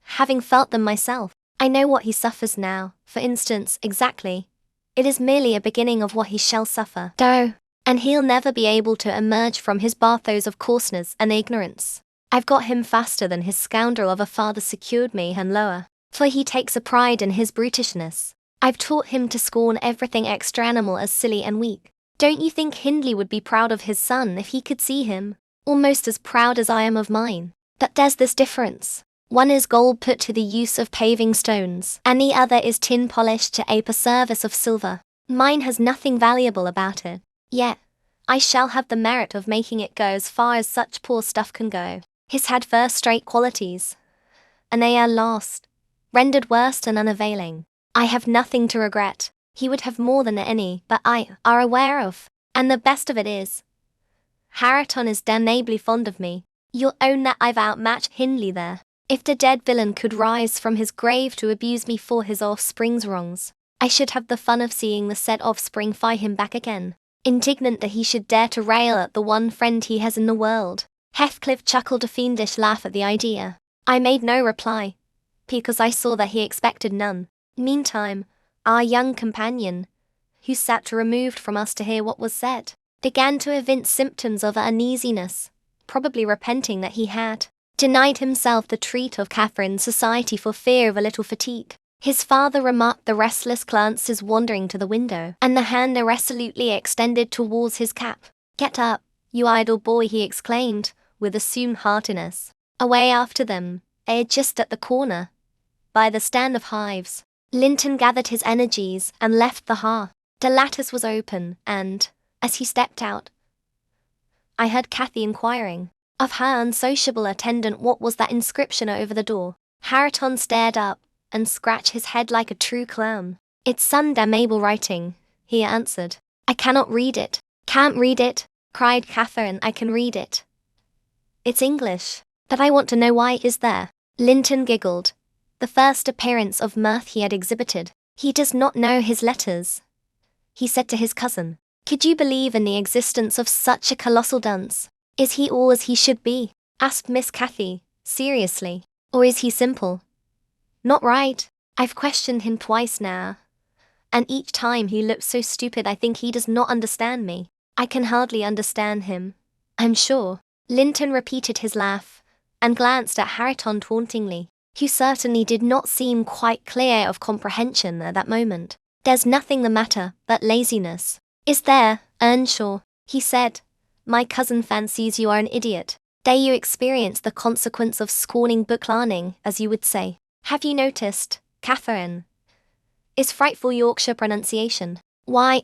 Speaker 1: Having felt them myself, I know what he suffers now, for instance, exactly. It is merely a beginning of what he shall suffer, though, and he'll never be able to emerge from his bathos of coarseness and ignorance. I've got him faster than his scoundrel of a father secured me and lower, for he takes a pride in his brutishness. I've taught him to scorn everything extra-animal as silly and weak. Don't you think Hindley would be proud of his son if he could see him? Almost as proud as I am of mine. But there's this difference. One is gold put to the use of paving stones, and the other is tin polished to ape a service of silver. Mine has nothing valuable about it. Yet, I shall have the merit of making it go as far as such poor stuff can go. His had first-rate qualities, and they are lost, rendered worse and unavailing. I have nothing to regret. He would have more than any, but I are aware of, and the best of it is, Hareton is damnably fond of me. You'll own that I've outmatched Hindley there. If the dead villain could rise from his grave to abuse me for his offspring's wrongs, I should have the fun of seeing the said offspring fight him back again. indignant that he should dare to rail at the one friend he has in the world. Heathcliff chuckled a fiendish laugh at the idea. I made no reply, because I saw that he expected none. Meantime, our young companion, who sat removed from us to hear what was said, began to evince symptoms of uneasiness, probably repenting that he had denied himself the treat of Catherine's society for fear of a little fatigue. His father remarked the restless glances wandering to the window, and the hand irresolutely extended towards his cap. Get up, you idle boy, he exclaimed, with assumed heartiness. Away after them, just at the corner, by the stand of hives. Linton gathered his energies and left the hearth. The lattice was open, and, as he stepped out, I heard Cathy inquiring of her unsociable attendant what was that inscription over the door. Hareton stared up and scratched his head like a true clown. It's some damnable writing, he answered. I cannot read it. Can't read it, cried Catherine. I can read it. It's English. But I want to know why it is there. Linton giggled. The first appearance of mirth he had exhibited. He does not know his letters, he said to his cousin. Could you believe in the existence of such a colossal dunce? Is he all as he should be? Asked Miss Cathy, seriously. Or is he simple? Not right. I've questioned him twice now, and each time he looks so stupid I think he does not understand me. I can hardly understand him, I'm sure. Linton repeated his laugh, and glanced at Hareton tauntingly, who certainly did not seem quite clear of comprehension at that moment. There's nothing the matter but laziness. Is there, Earnshaw? He said. My cousin fancies you are an idiot. There you experience the consequence of scorning book learning, as you would say. Have you noticed, Catherine, is frightful Yorkshire pronunciation? Why,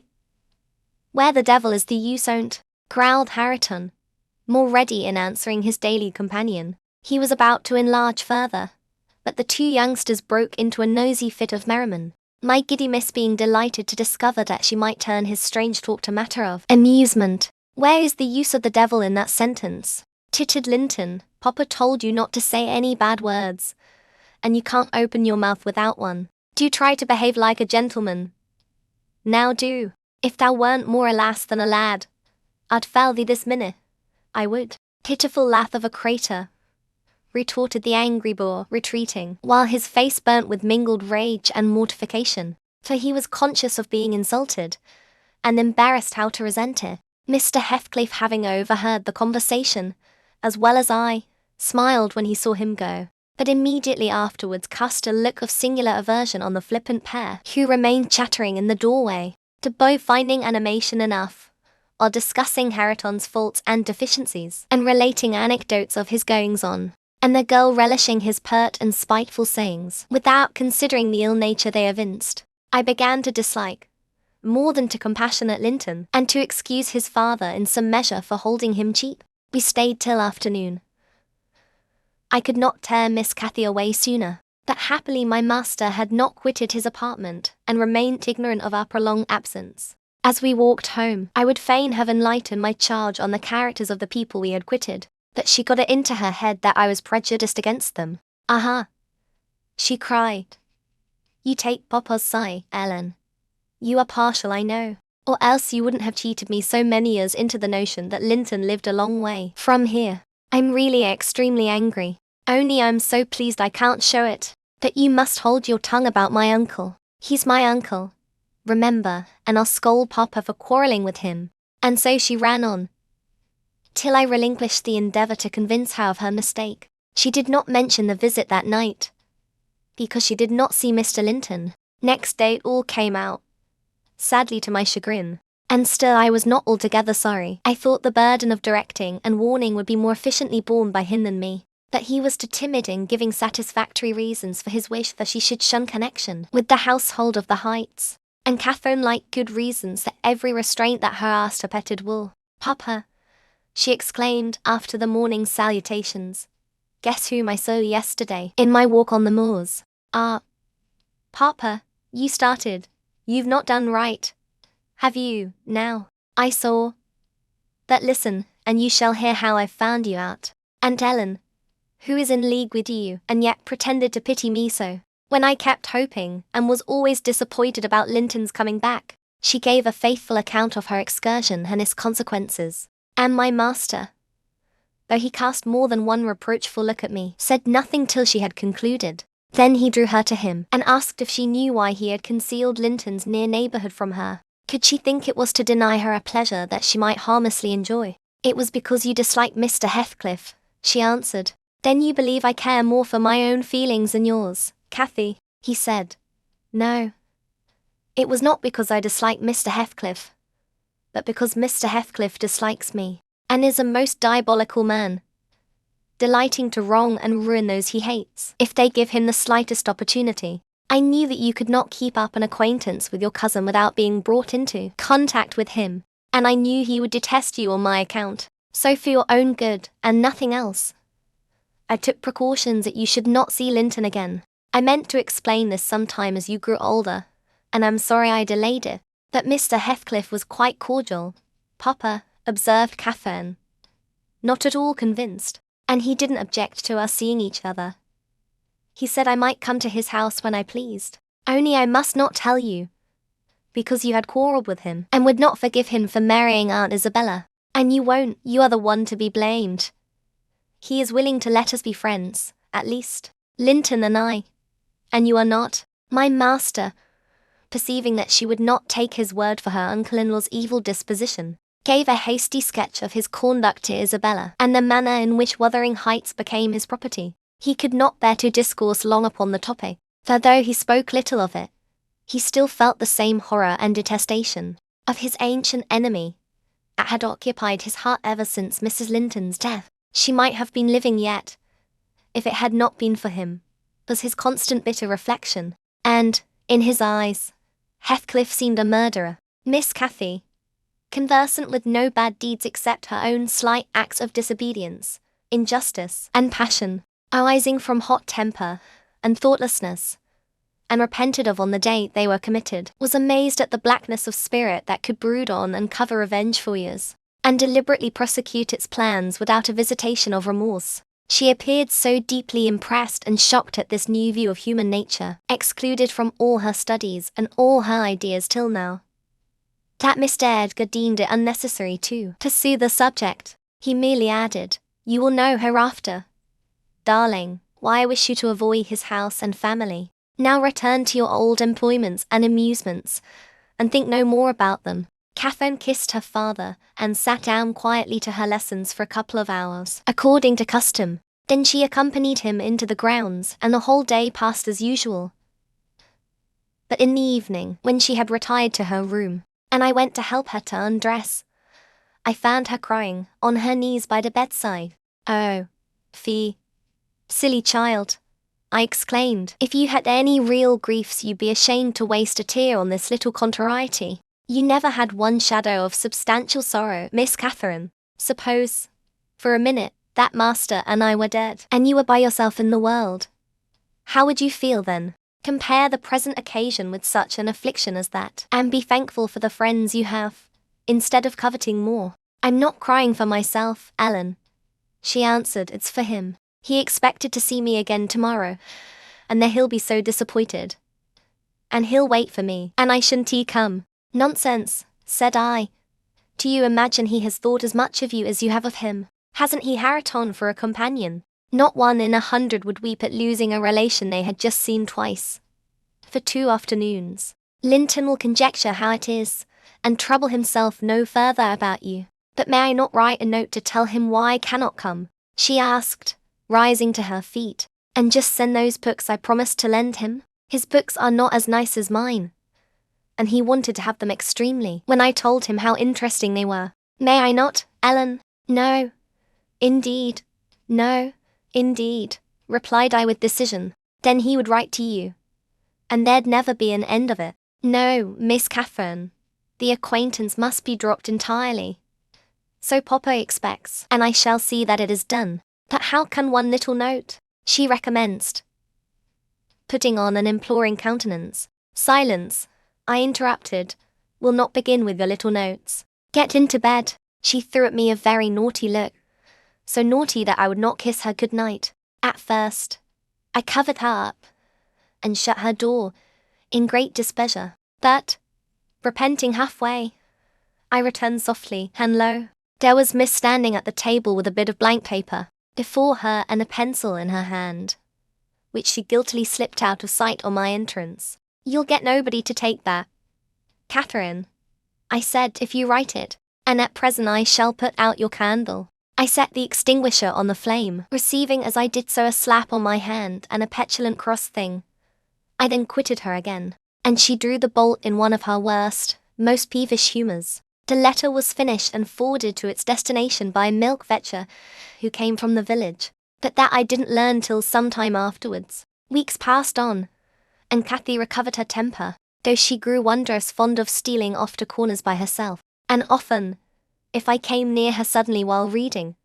Speaker 1: where the devil is the use on't? Growled Hareton, more ready in answering his daily companion. He was about to enlarge further, but the two youngsters broke into a noisy fit of merriment. My giddy miss being delighted to discover that she might turn his strange talk to matter of amusement. Where is the use of the devil in that sentence? Tittered Linton. Papa told you not to say any bad words, and you can't open your mouth without one. Do try to behave like a gentleman. Now do. If thou weren't more a lass than a lad, I'd fell thee this minute. I would. Pitiful laugh of a crater, retorted the angry boor, retreating, while his face burnt with mingled rage and mortification, for he was conscious of being insulted, and embarrassed how to resent it. Mr. Heathcliff, having overheard the conversation, as well as I, smiled when he saw him go, but immediately afterwards cast a look of singular aversion on the flippant pair, who remained chattering in the doorway, to both finding animation enough, or discussing Hareton's faults and deficiencies, and relating anecdotes of his goings-on, and the girl relishing his pert and spiteful sayings, without considering the ill nature they evinced. I began to dislike, more than to compassionate Linton, and to excuse his father in some measure for holding him cheap. We stayed till afternoon. I could not tear Miss Cathy away sooner, but happily my master had not quitted his apartment, and remained ignorant of our prolonged absence. As we walked home, I would fain have enlightened my charge on the characters of the people we had quitted, but she got it into her head that I was prejudiced against them. Aha! She cried. You take Papa's side, Ellen. You are partial, I know, or else you wouldn't have cheated me so many years into the notion that Linton lived a long way from here. I'm really extremely angry, only I'm so pleased I can't show it. But you must hold your tongue about my uncle. He's my uncle, remember, and I'll scold Papa for quarrelling with him. And so she ran on, till I relinquished the endeavour to convince her of her mistake. She did not mention the visit that night, because she did not see Mr. Linton. Next day it all came out, sadly to my chagrin, and still I was not altogether sorry. I thought the burden of directing and warning would be more efficiently borne by him than me, but he was too timid in giving satisfactory reasons for his wish that she should shun connection with the household of the Heights, and Catherine liked good reasons for every restraint that harassed her petted wool. Papa, she exclaimed after the morning's salutations, guess whom I saw yesterday in my walk on the moors? Ah, Papa, you started. You've not done right, have you, now? I saw. But listen, and you shall hear how I've found you out. Aunt Ellen, who is in league with you, and yet pretended to pity me so, when I kept hoping, and was always disappointed about Linton's coming back. She gave a faithful account of her excursion and its consequences. And my master, though he cast more than one reproachful look at me, said nothing till she had concluded. Then he drew her to him, and asked if she knew why he had concealed Linton's near neighbourhood from her. Could she think it was to deny her a pleasure that she might harmlessly enjoy? It was because you dislike Mr. Heathcliff, she answered. Then you believe I care more for my own feelings than yours, Cathy, he said. No. It was not because I dislike Mr. Heathcliff, but because Mr. Heathcliff dislikes me, and is a most diabolical man, delighting to wrong and ruin those he hates, if they give him the slightest opportunity. I knew that you could not keep up an acquaintance with your cousin without being brought into contact with him, and I knew he would detest you on my account. So for your own good, and nothing else, I took precautions that you should not see Linton again. I meant to explain this sometime as you grew older, and I'm sorry I delayed it. But Mr. Heathcliff was quite cordial, Papa, observed Catherine, not at all convinced, and he didn't object to us seeing each other. He said I might come to his house when I pleased, only I must not tell you, because you had quarrelled with him, and would not forgive him for marrying Aunt Isabella. And you won't, you are the one to be blamed. He is willing to let us be friends, at least, Linton and I, and you are not. My master, perceiving that she would not take his word for her uncle-in-law's evil disposition, gave a hasty sketch of his conduct to Isabella, and the manner in which Wuthering Heights became his property. He could not bear to discourse long upon the topic, for though he spoke little of it, he still felt the same horror and detestation of his ancient enemy that had occupied his heart ever since Mrs. Linton's death. She might have been living yet, if it had not been for him, was his constant bitter reflection, and, in his eyes, Heathcliff seemed a murderer. Miss Cathy, conversant with no bad deeds except her own slight acts of disobedience, injustice, and passion, arising from hot temper and thoughtlessness, and repented of on the day they were committed, was amazed at the blackness of spirit that could brood on and cover revenge for years, and deliberately prosecute its plans without a visitation of remorse. She appeared so deeply impressed and shocked at this new view of human nature, excluded from all her studies and all her ideas till now, that Mr. Edgar deemed it unnecessary to pursue the subject. He merely added, "You will know hereafter, darling, why I wish you to avoid his house and family. Now return to your old employments and amusements, and think no more about them." Catherine kissed her father, and sat down quietly to her lessons for a couple of hours, according to custom. Then she accompanied him into the grounds, and the whole day passed as usual. But in the evening, when she had retired to her room, and I went to help her to undress, I found her crying, on her knees by the bedside. "Oh, Fee, silly child," I exclaimed, "if you had any real griefs you'd be ashamed to waste a tear on this little contrariety. You never had one shadow of substantial sorrow, Miss Catherine. Suppose, for a minute, that master and I were dead, and you were by yourself in the world. How would you feel then? Compare the present occasion with such an affliction as that, and be thankful for the friends you have, instead of coveting more." "I'm not crying for myself, Ellen," she answered. "It's for him. He expected to see me again tomorrow, and then he'll be so disappointed. And he'll wait for me, and I shouldn't he come?" "Nonsense," said I. "Do you imagine he has thought as much of you as you have of him? Hasn't he Hareton for a companion? Not one in 100 would weep at losing a relation they had just seen twice, for 2 afternoons. Linton will conjecture how it is, and trouble himself no further about you. But may I not write a note to tell him why I cannot come?" she asked, rising to her feet. "And just send those books I promised to lend him? His books are not as nice as mine, and he wanted to have them extremely when I told him how interesting they were. May I not, Ellen?" "No, indeed, no, indeed," replied I with decision. "Then he would write to you, and there'd never be an end of it." "No, Miss Catherine, the acquaintance must be dropped entirely. So Papa expects, and I shall see that it is done. But how can one little note," she recommenced, putting on an imploring countenance. "Silence," I interrupted. "We'll not begin with your little notes. Get into bed." She threw at me a very naughty look, so naughty that I would not kiss her good night. At first, I covered her up, and shut her door, in great displeasure. But, Repenting halfway, I returned softly and low. There was Miss standing at the table with a bit of blank paper before her and a pencil in her hand, which she guiltily slipped out of sight on my entrance. "You'll get nobody to take that, Catherine," I said, "if you write it, and at present I shall put out your candle." I set the extinguisher on the flame, receiving as I did so a slap on my hand and a petulant cross thing. I then quitted her again, and she drew the bolt in one of her worst, most peevish humours. The letter was finished and forwarded to its destination by a milk fetcher who came from the village, but that I didn't learn till some time afterwards. Weeks passed on, and Cathy recovered her temper, though she grew wondrous fond of stealing off to corners by herself, and often, if I came near her suddenly while reading,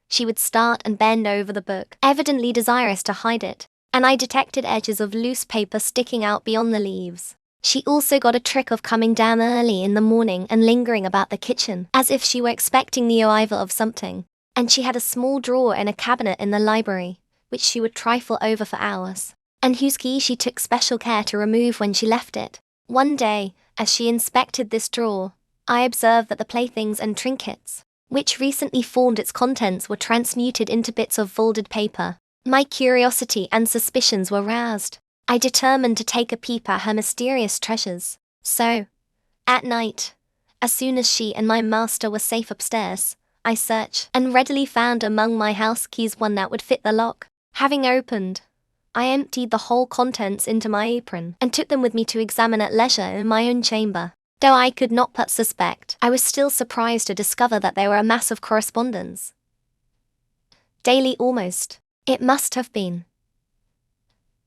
Speaker 1: she would start and bend over the book, evidently desirous to hide it, and I detected edges of loose paper sticking out beyond the leaves. She also got a trick of coming down early in the morning and lingering about the kitchen, as if she were expecting the arrival of something, and she had a small drawer in a cabinet in the library, which she would trifle over for hours, and whose key she took special care to remove when she left it. One day, as she inspected this drawer, I observed that the playthings and trinkets, which recently formed its contents, were transmuted into bits of folded paper. My curiosity and suspicions were roused. I determined to take a peep at her mysterious treasures. So, at night, as soon as she and my master were safe upstairs, I searched and readily found among my house keys one that would fit the lock. Having opened, I emptied the whole contents into my apron and took them with me to examine at leisure in my own chamber. Though I could not but suspect, I was still surprised to discover that they were a mass of correspondence. Daily almost, it must have been.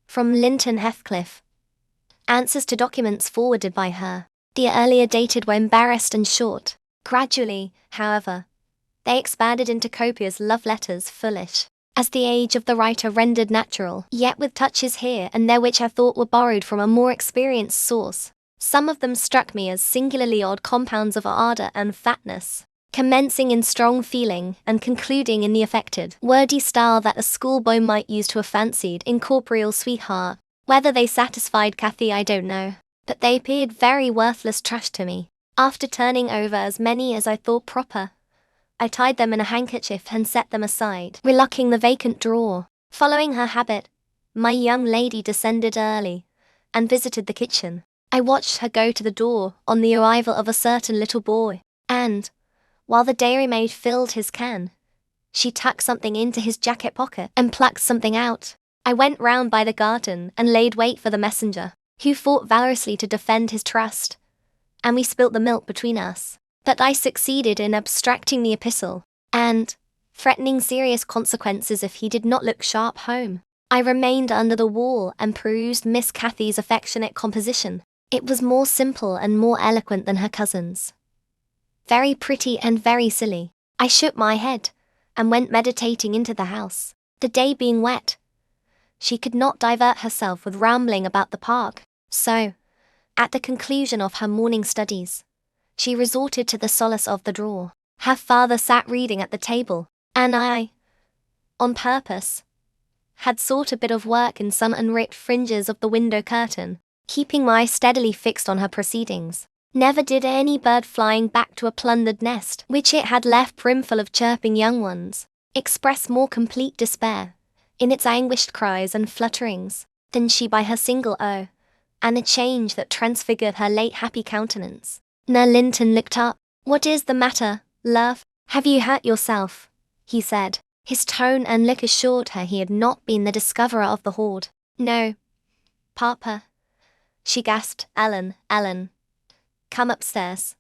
Speaker 1: From Linton Heathcliff. Answers to documents forwarded by her. The earlier dated were embarrassed and short. Gradually, however, they expanded into copious love letters, foolish, as the age of the writer rendered natural, yet with touches here and there which I thought were borrowed from a more experienced source. Some of them struck me as singularly odd compounds of ardour and fatness, commencing in strong feeling and concluding in the affected, wordy style that a schoolboy might use to a fancied, incorporeal sweetheart. Whether they satisfied Cathy I don't know, but they appeared very worthless trash to me. After turning over as many as I thought proper, I tied them in a handkerchief and set them aside, relocking the vacant drawer. Following her habit, my young lady descended early and visited the kitchen. I watched her go to the door on the arrival of a certain little boy, and, while the dairymaid filled his can, she tucked something into his jacket pocket and plucked something out. I went round by the garden and laid wait for the messenger, who fought valorously to defend his trust, and we spilt the milk between us. But I succeeded in abstracting the epistle, and, threatening serious consequences if he did not look sharp home, I remained under the wall and perused Miss Cathy's affectionate composition. It was more simple and more eloquent than her cousin's. Very pretty and very silly. I shook my head, and went meditating into the house. The day being wet, she could not divert herself with rambling about the park, so, at the conclusion of her morning studies, she resorted to the solace of the drawer. Her father sat reading at the table, and I, on purpose, had sought a bit of work in some unripped fringes of the window curtain, keeping my eye steadily fixed on her proceedings. Never did any bird flying back to a plundered nest, which it had left brimful of chirping young ones, express more complete despair, in its anguished cries and flutterings, than she by her single "oh," and a change that transfigured her late happy countenance. Sir Linton looked up. "What is the matter, love? Have you hurt yourself?" he said. His tone and look assured her he had not been the discoverer of the hoard. "No, Papa," she gasped. Ellen, come upstairs.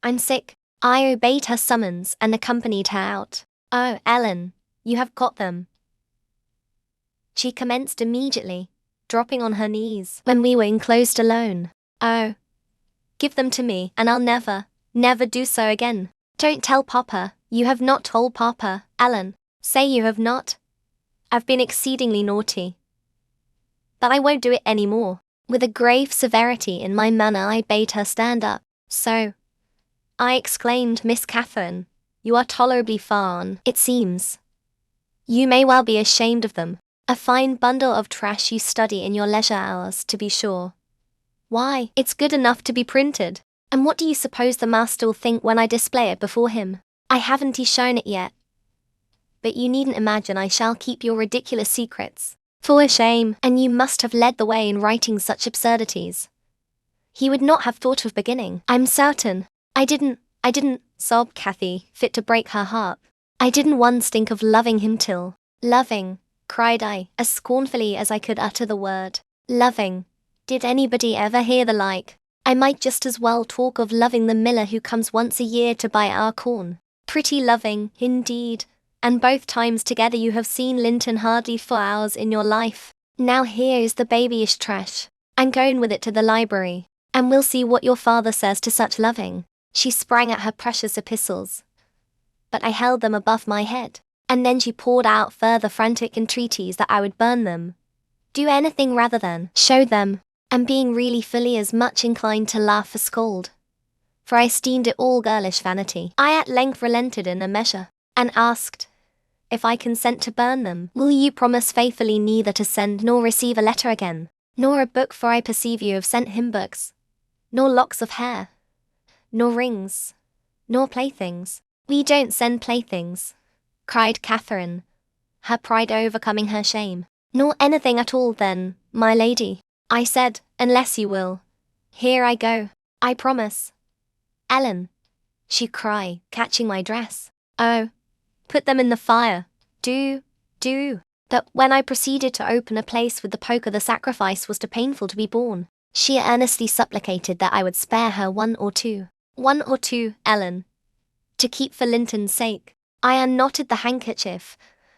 Speaker 1: I'm sick." I obeyed her summons and accompanied her out. "Oh, Ellen, you have got them," she commenced immediately, dropping on her knees when we were enclosed alone. "Oh, give them to me, and I'll never do so again." "Don't tell Papa. You have not told Papa, Ellen. Say you have not." "I've been exceedingly naughty, but I won't do it any more." With a grave severity in my manner I bade her stand up. "So," I exclaimed, "Miss Catherine, you are tolerably far on, it seems. You may well be ashamed of them. A fine bundle of trash you study in your leisure hours, to be sure. Why, it's good enough to be printed. And what do you suppose the master will think when I display it before him? I haven't shown it yet. But you needn't imagine I shall keep your ridiculous secrets. For shame, and you must have led the way in writing such absurdities. He would not have thought of beginning, I'm certain. I didn't, sobbed Cathy, fit to break her heart. I didn't once think of loving him till. Loving, cried I, as scornfully as I could utter the word. Loving. Did anybody ever hear the like? I might just as well talk of loving the miller who comes once a year to buy our corn. Pretty loving, indeed. And both times together you have seen Linton hardly 4 hours in your life. Now here is the babyish trash. I'm going with it to the library, and we'll see what your father says to such loving. She sprang at her precious epistles, but I held them above my head, and then she poured out further frantic entreaties that I would burn them. Do anything rather than show them, and being really fully as much inclined to laugh as scold, for I esteemed it all girlish vanity, I at length relented in a measure, and asked, if I consent to burn them, will you promise faithfully neither to send nor receive a letter again, nor a book, for I perceive you have sent him books, nor locks of hair, nor rings, nor playthings? We don't send playthings, cried Catherine, her pride overcoming her shame. Nor anything at all then, my lady, I said, unless you will. Here I go, I promise. Ellen, she cried, catching my dress. Oh, put them in the fire, do. But when I proceeded to open a place with the poker, the sacrifice was too painful to be borne. She earnestly supplicated that I would spare her 1 or 2, Ellen, to keep for Linton's sake. I unknotted the handkerchief,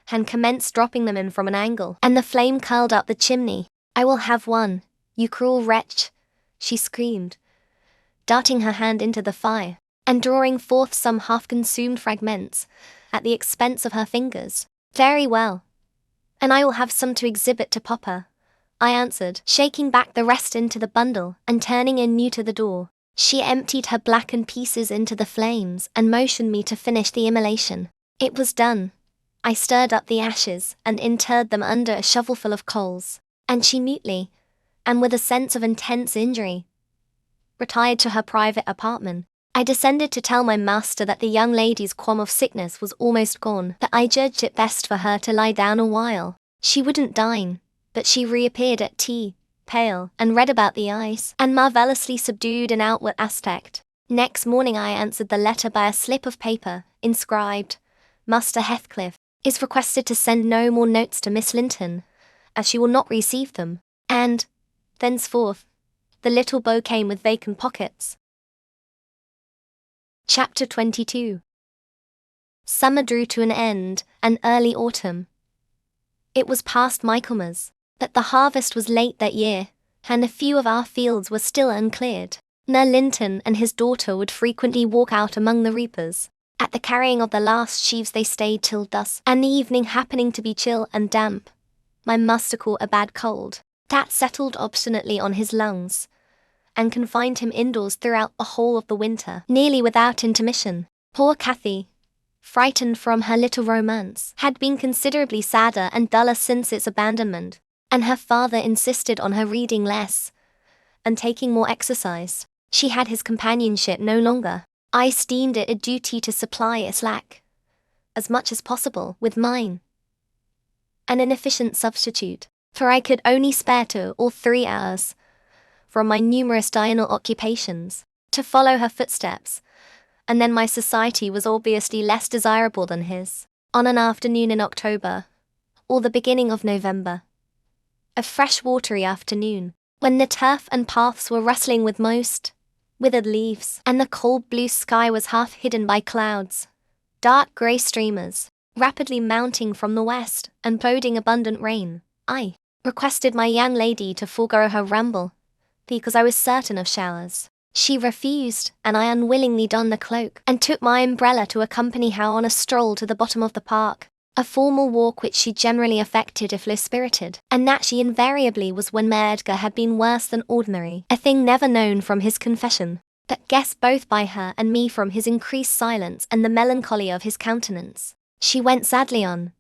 Speaker 1: and commenced dropping them in from an angle, and the flame curled up the chimney. I will have 1, you cruel wretch, she screamed, darting her hand into the fire, and drawing forth some half-consumed fragments, at the expense of her fingers. Very well. And I will have some to exhibit to Papa, I answered, shaking back the rest into the bundle, and turning anew to the door. She emptied her blackened pieces into the flames, and motioned me to finish the immolation. It was done. I stirred up the ashes, and interred them under a shovelful of coals, and she mutely, and with a sense of intense injury, retired to her private apartment. I descended to tell my master that the young lady's qualm of sickness was almost gone, that I judged it best for her to lie down a while. She wouldn't dine, but she reappeared at tea, pale and red about the eyes, and marvellously subdued in outward aspect. Next morning I answered the letter by a slip of paper, inscribed, Master Heathcliff is requested to send no more notes to Miss Linton, as she will not receive them, and, thenceforth, the little bow came with vacant pockets. Chapter 22. Summer drew to an end, and early autumn. It was past Michaelmas, but the harvest was late that year, and a few of our fields were still uncleared. Sir Linton and his daughter would frequently walk out among the reapers. At the carrying of the last sheaves they stayed till dusk, and the evening happening to be chill and damp, my master caught a bad cold, that settled obstinately on his lungs, and confined him indoors throughout the whole of the winter, nearly without intermission. Poor Cathy, frightened from her little romance, had been considerably sadder and duller since its abandonment, and her father insisted on her reading less, and taking more exercise. She had his companionship no longer. I esteemed it a duty to supply its lack, as much as possible, with mine. An inefficient substitute, for I could only spare 2 or 3 hours from my numerous diurnal occupations, to follow her footsteps, and then my society was obviously less desirable than his. On an afternoon in October, or the beginning of November, a fresh watery afternoon, when the turf and paths were rustling with most withered leaves, and the cold blue sky was half hidden by clouds, dark grey streamers, rapidly mounting from the west, and boding abundant rain, I requested my young lady to forego her ramble, because I was certain of showers. She refused, and I unwillingly donned the cloak, and took my umbrella to accompany her on a stroll to the bottom of the park, a formal walk which she generally affected if low-spirited, and that she invariably was when Edgar had been worse than ordinary, a thing never known from his confession, but guessed both by her and me from his increased silence and the melancholy of his countenance. She went sadly on.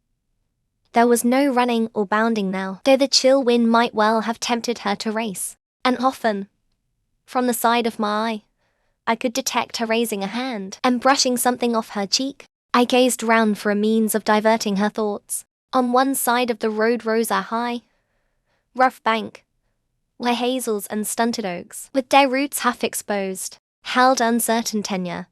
Speaker 1: There was no running or bounding now, though the chill wind might well have tempted her to race, and often, From the side of my eye, I could detect her raising a hand and brushing something off her cheek. I gazed round for a means of diverting her thoughts. On one side of the road rose a high, rough bank, where hazels and stunted oaks, with their roots half exposed, held uncertain tenure.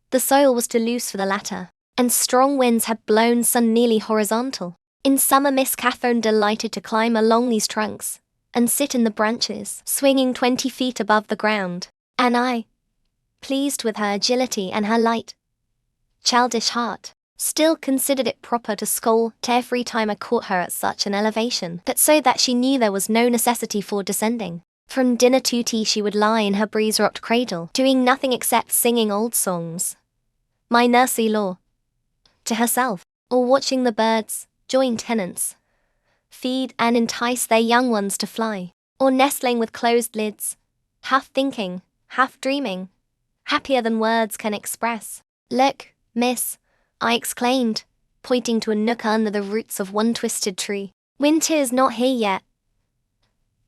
Speaker 1: The soil was too loose for the latter, and strong winds had blown some nearly horizontal. In summer Miss Catherine delighted to climb along these trunks, and sit in the branches, swinging 20 feet above the ground, and I, pleased with her agility and her light, childish heart, still considered it proper to scold every time I caught her at such an elevation, but so that she knew there was no necessity for descending. From dinner to tea she would lie in her breeze-rocked cradle, doing nothing except singing old songs, my nursery lore, to herself, or watching the birds, join tenants, feed and entice their young ones to fly, or nestling with closed lids, half thinking, half dreaming, happier than words can express. Look, miss, I exclaimed, pointing to a nook under the roots of one twisted tree. Winter is not here yet.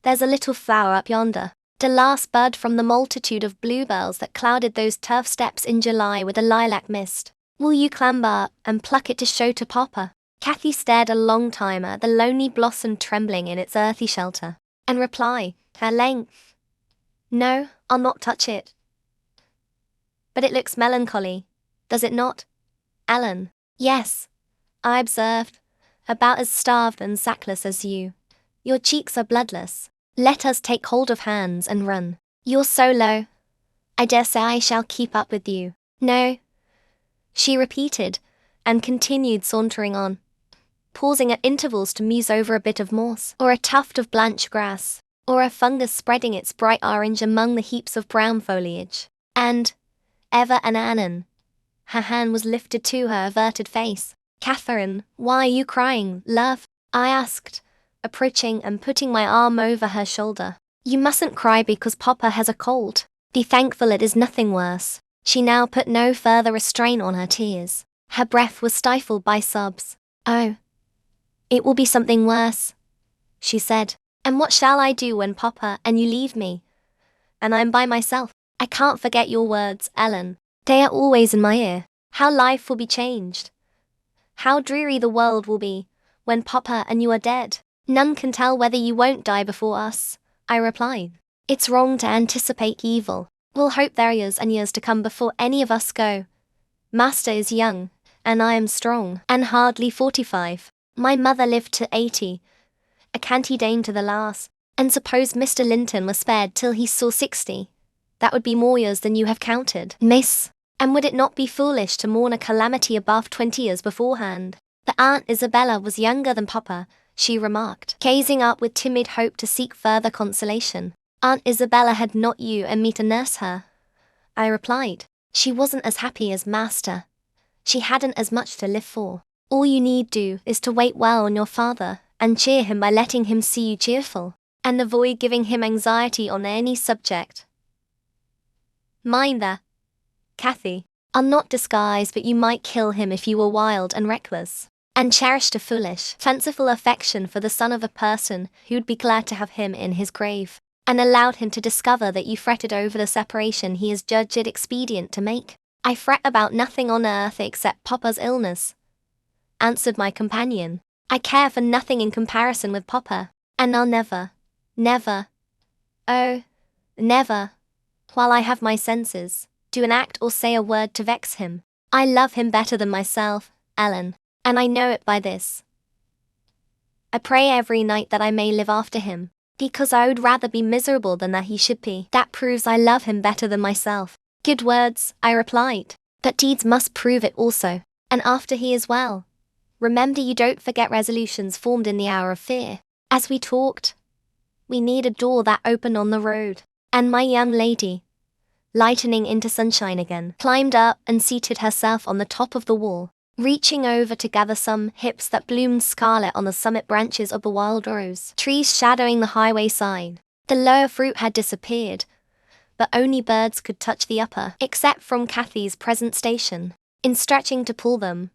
Speaker 1: There's a little flower up yonder, the last bud from the multitude of bluebells that clouded those turf steps in July with a lilac mist. Will you clamber up and pluck it to show to Papa? Cathy stared a long time at the lonely blossom trembling in its earthy shelter, and replied, at length, No, I'll not touch it. But it looks melancholy, does it not, Ellen? Yes, I observed, about as starved and sackless as you. Your cheeks are bloodless. Let us take hold of hands and run. You're so low. I dare say I shall keep up with you. No, she repeated, and continued sauntering on, pausing at intervals to muse over a bit of moss, or a tuft of blanched grass, or a fungus spreading its bright orange among the heaps of brown foliage. And, ever and anon, her hand was lifted to her averted face. Catherine, why are you crying, love? I asked, approaching and putting my arm over her shoulder. You mustn't cry because Papa has a cold. Be thankful it is nothing worse. She now put no further restraint on her tears. Her breath was stifled by sobs. Oh, it will be something worse, she said. And what shall I do when Papa and you leave me, and I'm by myself? I can't forget your words, Ellen. They are always in my ear. How life will be changed. How dreary the world will be, when Papa and you are dead. None can tell whether you won't die before us, I replied. It's wrong to anticipate evil. We'll hope there are years and years to come before any of us go. Master is young, and I am strong, and hardly 45. My mother lived to 80, a canty dame to the last, and suppose Mr. Linton was spared till he saw 60. That would be more years than you have counted, miss. And would it not be foolish to mourn a calamity above 20 years beforehand? The Aunt Isabella was younger than Papa, she remarked, gazing up with timid hope to seek further consolation. Aunt Isabella had not you and me to nurse her, I replied. She wasn't as happy as Master. She hadn't as much to live for. All you need do is to wait well on your father, and cheer him by letting him see you cheerful, and avoid giving him anxiety on any subject. Mind that, Cathy, I'll not disguise, but you might kill him if you were wild and reckless, and cherished a foolish, fanciful affection for the son of a person who'd be glad to have him in his grave, and allowed him to discover that you fretted over the separation he has judged it expedient to make. I fret about nothing on earth except Papa's illness, answered my companion. I care for nothing in comparison with Papa, and I'll never, oh, never, while I have my senses, do an act or say a word to vex him. I love him better than myself, Ellen, and I know it by this. I pray every night that I may live after him, because I would rather be miserable than that he should be. That proves I love him better than myself. Good words, I replied, but deeds must prove it also. And after he is well, remember you don't forget resolutions formed in the hour of fear. As we talked, we neared a door that opened on the road, and my young lady, lightening into sunshine again, climbed up and seated herself on the top of the wall, reaching over to gather some hips that bloomed scarlet on the summit branches of the wild rose trees shadowing the highway side. The lower fruit had disappeared, but only birds could touch the upper, except from Cathy's present station. In stretching to pull them,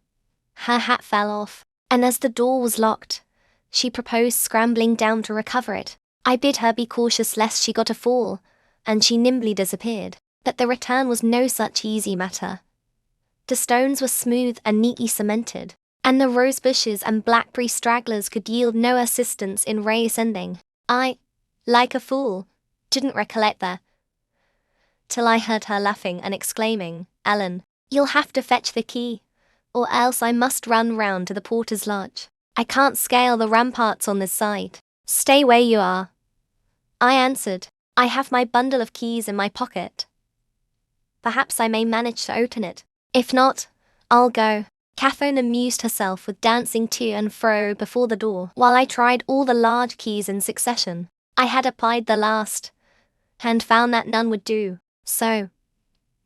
Speaker 1: her hat fell off, and as the door was locked, she proposed scrambling down to recover it. I bid her be cautious lest she got a fall, and she nimbly disappeared. But the return was no such easy matter. The stones were smooth and neatly cemented, and the rose bushes and blackberry stragglers could yield no assistance in reascending. I, like a fool, didn't recollect that, till I heard her laughing and exclaiming, "Ellen, you'll have to fetch the key, or else I must run round to the porter's lodge. I can't scale the ramparts on this side." "Stay where you are," I answered. "I have my bundle of keys in my pocket. Perhaps I may manage to open it. If not, I'll go." Catherine amused herself with dancing to and fro before the door, while I tried all the large keys in succession. I had applied the last, and found that none would do, so,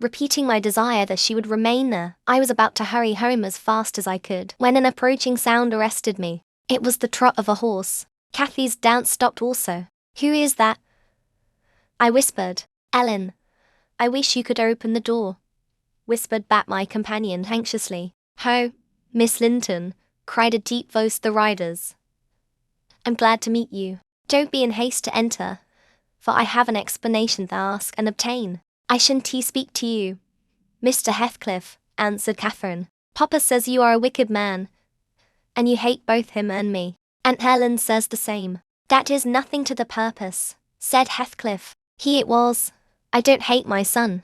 Speaker 1: repeating my desire that she would remain there, I was about to hurry home as fast as I could, when an approaching sound arrested me. It was the trot of a horse. Cathy's dance stopped also. "Who is that?" I whispered. "Ellen, I wish you could open the door," whispered back my companion anxiously. "Ho, Miss Linton," cried a deep voice the rider's. "I'm glad to meet you. Don't be in haste to enter, for I have an explanation to ask and obtain." "I shan't speak to you, Mr. Heathcliff," answered Catherine. "Papa says you are a wicked man, and you hate both him and me. Aunt Helen says the same." "That is nothing to the purpose," said Heathcliff. "He it was. I don't hate my son,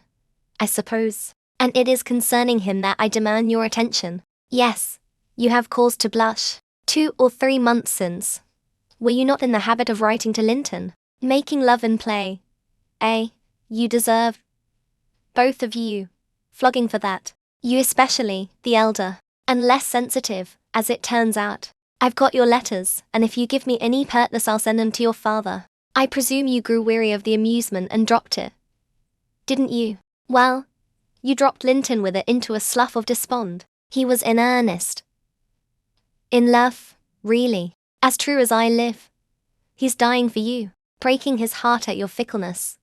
Speaker 1: I suppose, and it is concerning him that I demand your attention." "Yes, you have cause to blush. 2 or 3 months since, were you not in the habit of writing to Linton, making love in play? You deserve, both of you, flogging for that. You especially, the elder, and less sensitive, as it turns out. I've got your letters, and if you give me any pertness I'll send them to your father. I presume you grew weary of the amusement and dropped it, didn't you? Well, you dropped Linton with it into a slough of despond. He was in earnest. In love, really, as true as I live. He's dying for you, breaking his heart at your fickleness.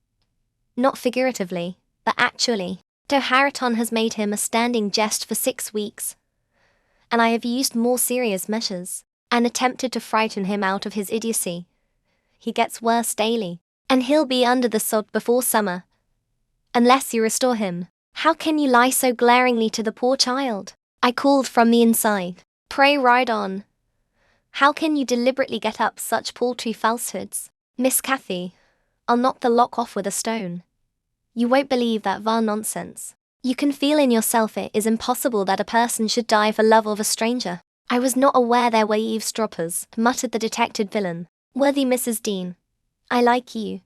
Speaker 1: Not figuratively, but actually, though Haraton has made him a standing jest for 6 weeks. And I have used more serious measures, and attempted to frighten him out of his idiocy. He gets worse daily, and he'll be under the sod before summer, unless you restore him. How can you lie so glaringly to the poor child?" I called from the inside. "Pray ride on. How can you deliberately get up such paltry falsehoods? Miss Cathy, I'll knock the lock off with a stone. You won't believe that vile nonsense. You can feel in yourself it is impossible that a person should die for love of a stranger." "I was not aware there were eavesdroppers," muttered the detected villain. "Worthy Mrs. Dean, I like you,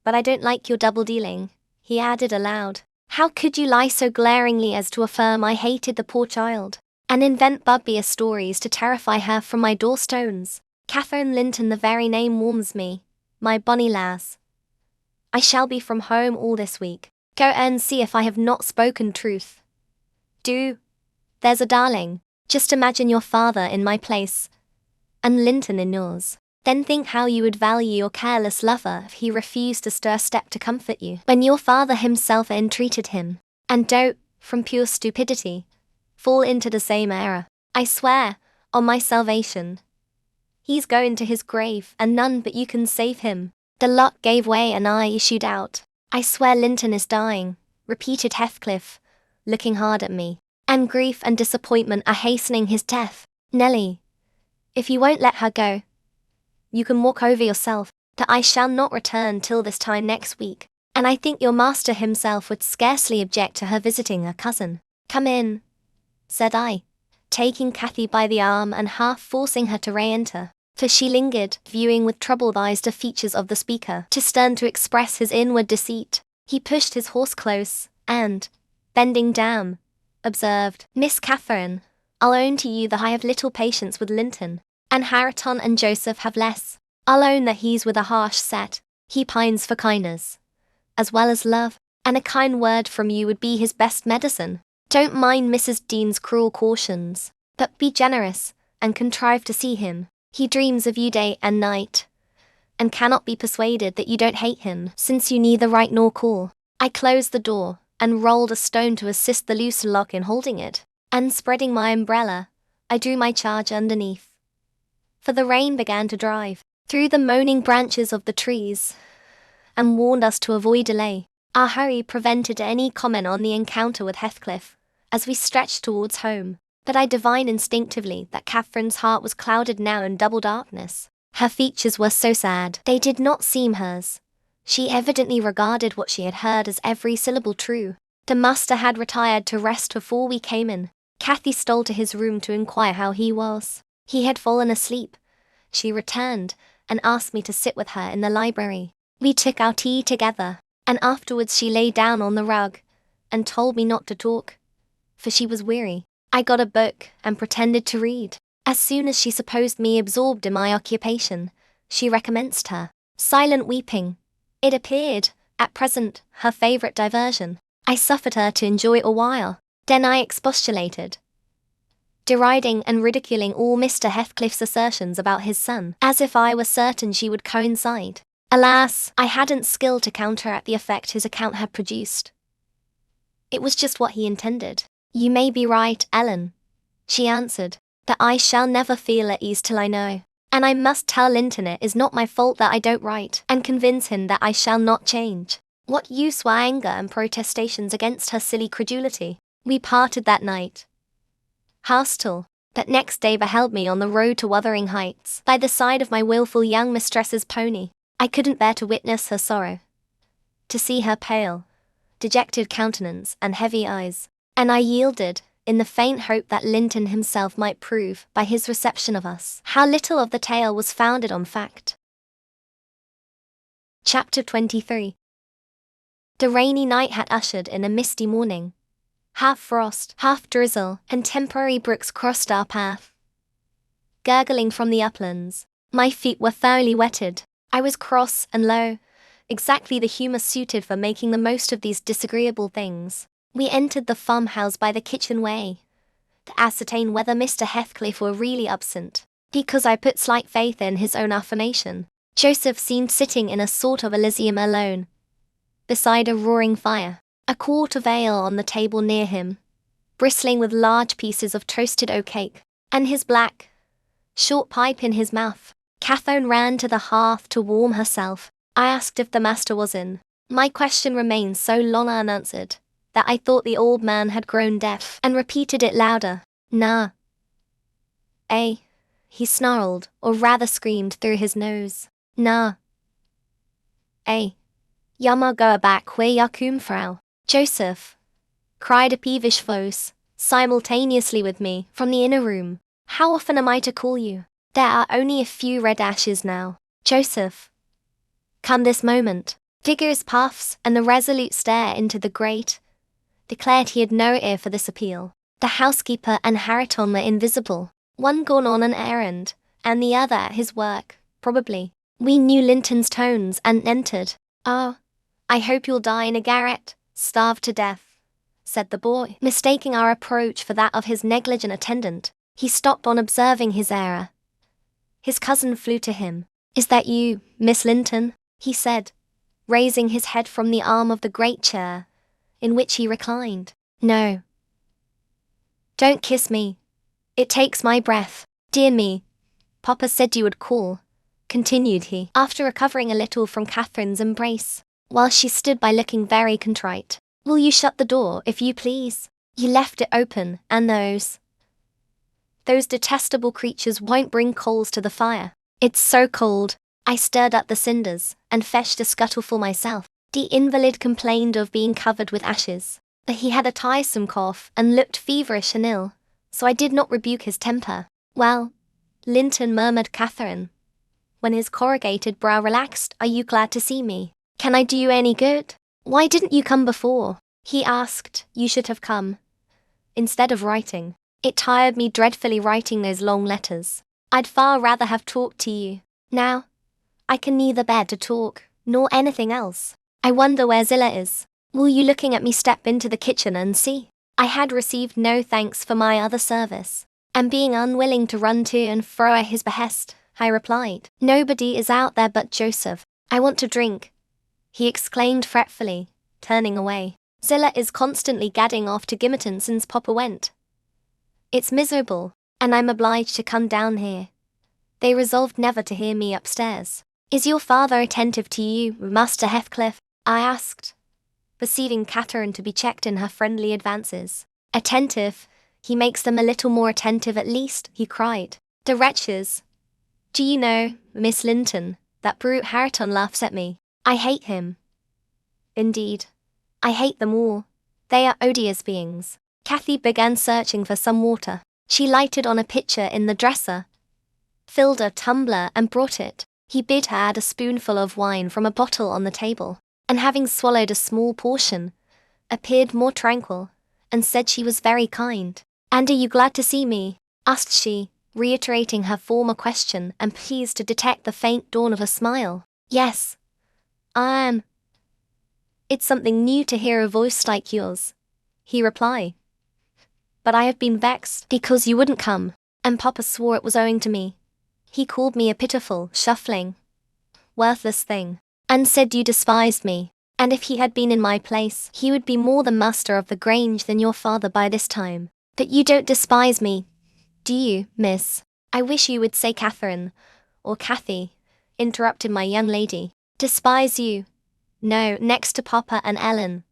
Speaker 1: but I don't like your double-dealing," he added aloud. "How could you lie so glaringly as to affirm I hated the poor child, and invent bugbear stories to terrify her from my door-stones? Catherine Linton, the very name warms me, my bonny lass. I shall be from home all this week. Go and see if I have not spoken truth. Do. There's a darling. Just imagine your father in my place, and Linton in yours. Then think how you would value your careless lover if he refused to stir a step to comfort you, when your father himself entreated him. And don't, from pure stupidity, fall into the same error. I swear, on my salvation, he's going to his grave, and none but you can save him." The lock gave way and I issued out. "I swear Linton is dying," repeated Heathcliff, looking hard at me. "And grief and disappointment are hastening his death. Nelly, if you won't let her go, you can walk over yourself, that I shall not return till this time next week, and I think your master himself would scarcely object to her visiting a cousin." "Come in," said I, taking Cathy by the arm and half forcing her to re-enter, for she lingered, viewing with troubled eyes the features of the speaker, too stern to express his inward deceit. He pushed his horse close, and, bending down, observed, "Miss Catherine, I'll own to you that I have little patience with Linton, and Haraton and Joseph have less. I'll own that he's with a harsh set. He pines for kindness, as well as love, and a kind word from you would be his best medicine. Don't mind Mrs. Dean's cruel cautions, but be generous, and contrive to see him. He dreams of you day and night, and cannot be persuaded that you don't hate him, since you neither write nor call." I closed the door, and rolled a stone to assist the loose lock in holding it, and spreading my umbrella, I drew my charge underneath. For the rain began to drive through the moaning branches of the trees, and warned us to avoid delay. Our hurry prevented any comment on the encounter with Heathcliff, as we stretched towards home. But I divined instinctively that Catherine's heart was clouded now in double darkness. Her features were so sad, they did not seem hers. She evidently regarded what she had heard as every syllable true. The master had retired to rest before we came in. Cathy stole to his room to inquire how he was. He had fallen asleep. She returned and asked me to sit with her in the library. We took our tea together, and afterwards she lay down on the rug and told me not to talk, for she was weary. I got a book and pretended to read. As soon as she supposed me absorbed in my occupation, she recommenced her silent weeping. It appeared, at present, her favourite diversion. I suffered her to enjoy it a while. Then I expostulated, deriding and ridiculing all Mr. Heathcliff's assertions about his son, as if I were certain she would coincide. Alas, I hadn't skill to counteract the effect his account had produced. It was just what he intended. You may be right, Ellen, she answered, that I shall never feel at ease till I know. And I must tell Linton it is not my fault that I don't write, and convince him that I shall not change. What use were anger and protestations against her silly credulity? We parted that night. Hostile, but next day beheld me on the road to Wuthering Heights, by the side of my wilful young mistress's pony. I couldn't bear to witness her sorrow, to see her pale, dejected countenance and heavy eyes, and I yielded, in the faint hope that Linton himself might prove, by his reception of us, how little of the tale was founded on fact. Chapter 23. The rainy night had ushered in a misty morning. Half frost, half drizzle, and temporary brooks crossed our path, gurgling from the uplands. My feet were thoroughly wetted. I was cross and low, exactly the humour suited for making the most of these disagreeable things. We entered the farmhouse by the kitchen way, to ascertain whether Mr. Heathcliff were really absent, because I put slight faith in his own affirmation. Joseph seemed sitting in a sort of elysium alone, beside a roaring fire, a quart of ale on the table near him, bristling with large pieces of toasted oat cake, and his black, short pipe in his mouth. Catherine ran to the hearth to warm herself. I asked if the master was in. My question remained so long unanswered that I thought the old man had grown deaf, and repeated it louder. Nah. Eh? He snarled, or rather screamed through his nose. Nah. Eh? Yamma go back where ya come from, Joseph, cried a peevish voice, simultaneously with me, from the inner room. How often am I to call you? There are only a few red ashes now, Joseph. Come this moment. Vigorous puffs and the resolute stare into the grate declared he had no ear for this appeal. The housekeeper and Harriton were invisible, one gone on an errand, and the other at his work, probably. We knew Linton's tones and entered. Oh, I hope you'll die in a garret, starved to death, said the boy, mistaking our approach for that of his negligent attendant. He stopped on observing his error. His cousin flew to him. Is that you, Miss Linton? He said, raising his head from the arm of the great chair, in which he reclined. No. Don't kiss me. It takes my breath. Dear me. Papa said you would call, continued he, after recovering a little from Catherine's embrace, while she stood by looking very contrite. Will you shut the door, if you please? You left it open, and those detestable creatures won't bring coals to the fire. It's so cold. I stirred up the cinders, and fetched a scuttleful myself. The invalid complained of being covered with ashes, but he had a tiresome cough and looked feverish and ill, so I did not rebuke his temper. Well, Linton, murmured Catherine, when his corrugated brow relaxed, are you glad to see me? Can I do you any good? Why didn't you come before? He asked. You should have come, instead of writing. It tired me dreadfully writing those long letters. I'd far rather have talked to you. Now, I can neither bear to talk, nor anything else. I wonder where Zillah is. Will you looking at me step into the kitchen and see? I had received no thanks for my other service, and being unwilling to run to and fro at his behest, I replied, nobody is out there but Joseph. I want to drink, he exclaimed fretfully, turning away. Zillah is constantly gadding off to Gimmerton since Papa went. It's miserable, and I'm obliged to come down here. They resolved never to hear me upstairs. Is your father attentive to you, Master Heathcliff? I asked, perceiving Catherine to be checked in her friendly advances. Attentive? He makes them a little more attentive at least, he cried. The wretches! Do you know, Miss Linton, that brute Hareton laughs at me. I hate him. Indeed. I hate them all. They are odious beings. Cathy began searching for some water. She lighted on a pitcher in the dresser, filled a tumbler and brought it. He bid her add a spoonful of wine from a bottle on the table, and having swallowed a small portion, appeared more tranquil, and said she was very kind. And are you glad to see me? Asked she, reiterating her former question and pleased to detect the faint dawn of a smile. Yes, I am. It's something new to hear a voice like yours, he replied. But I have been vexed because you wouldn't come, and Papa swore it was owing to me. He called me a pitiful, shuffling, worthless thing, and said you despised me, and if he had been in my place, he would be more the master of the Grange than your father by this time. But you don't despise me, do you, miss? I wish you would say Catherine, or Cathy, interrupted my young lady. Despise you? No, next to Papa and Ellen.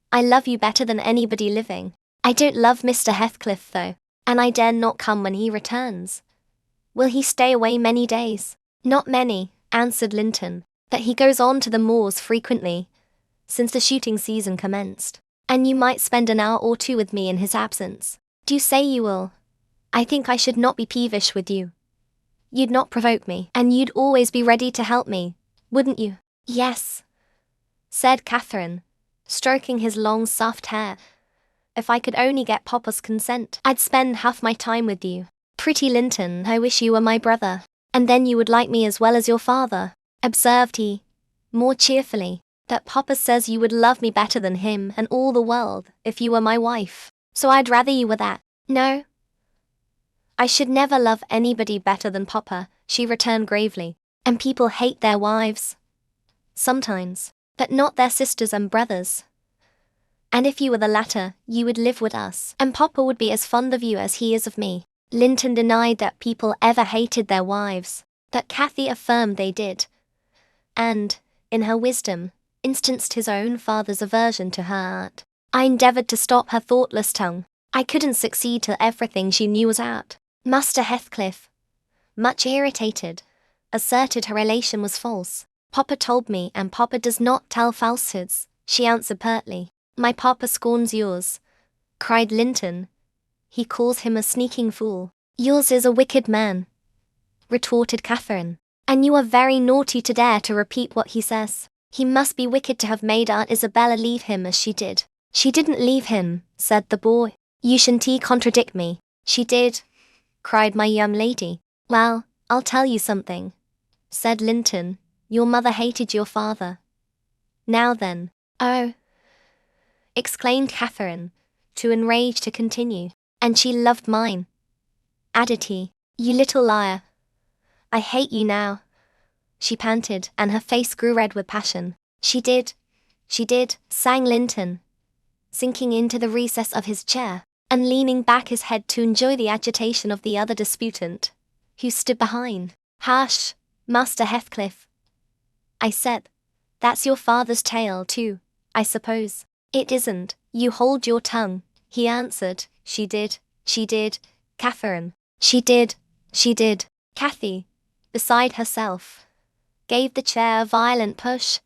Speaker 1: I love you better than anybody living. I don't love Mr. Heathcliff though, and I dare not come when he returns. Will he stay away many days? Not many, answered Linton, but he goes on to the moors frequently, since the shooting season commenced, and you might spend an hour or two with me in his absence. Do say you will. I think I should not be peevish with you. You'd not provoke me, and you'd always be ready to help me, wouldn't you? Yes, said Catherine, stroking his long soft hair. If I could only get Papa's consent, I'd spend half my time with you. Pretty Linton, I wish you were my brother, and then you would like me as well as your father, observed he, more cheerfully, that Papa says you would love me better than him and all the world if you were my wife, so I'd rather you were that. No, I should never love anybody better than Papa, she returned gravely, and people hate their wives. Sometimes, but not their sisters and brothers. And if you were the latter, you would live with us, and Papa would be as fond of you as he is of me. Linton denied that people ever hated their wives, but Cathy affirmed they did, and, in her wisdom, instanced his own father's aversion to her art. I endeavoured to stop her thoughtless tongue. I couldn't succeed till everything she knew was out. Master Heathcliff, much irritated, asserted her relation was false. Papa told me, and Papa does not tell falsehoods, she answered pertly. My Papa scorns yours, cried Linton. He calls him a sneaking fool. Yours is a wicked man, retorted Catherine, and you are very naughty to dare to repeat what he says. He must be wicked to have made Aunt Isabella leave him as she did. She didn't leave him, said the boy. You shan't contradict me. She did, cried my young lady. Well, I'll tell you something, said Linton. Your mother hated your father. Now then. Oh, exclaimed Catherine, too enraged to continue. And she loved mine, added he. You little liar. I hate you now, she panted, and her face grew red with passion. She did, sang Linton, sinking into the recess of his chair, and leaning back his head to enjoy the agitation of the other disputant, who stood behind. Hush, Master Heathcliff, I said. That's your father's tale too, I suppose. It isn't. You hold your tongue, he answered. She did, Catherine. She did. Cathy, beside herself, gave the chair a violent push,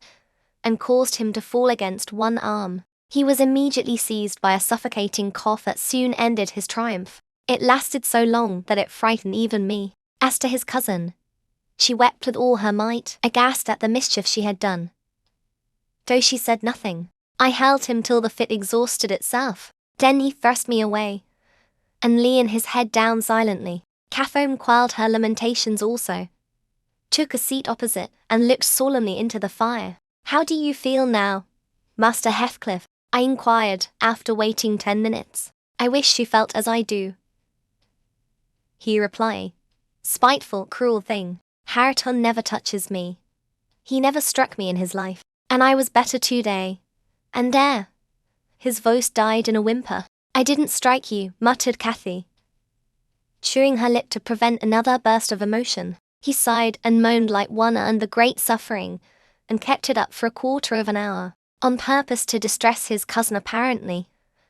Speaker 1: and caused him to fall against one arm. He was immediately seized by a suffocating cough that soon ended his triumph. It lasted so long that it frightened even me. As to his cousin, she wept with all her might, aghast at the mischief she had done. Though she said nothing, I held him till the fit exhausted itself. Then he thrust me away, and leaned his head down silently. Catherine quelled her lamentations also, took a seat opposite, and looked solemnly into the fire. How do you feel now, Master Heathcliff? I inquired, after waiting 10 minutes. I wish you felt as I do, he replied. Spiteful, cruel thing. Hareton never touches me. He never struck me in his life, and I was better today. And there. His voice died in a whimper. I didn't strike you, muttered Cathy, chewing her lip to prevent another burst of emotion. He sighed and moaned like one under great suffering, and kept it up for a quarter of an hour, on purpose to distress his cousin apparently,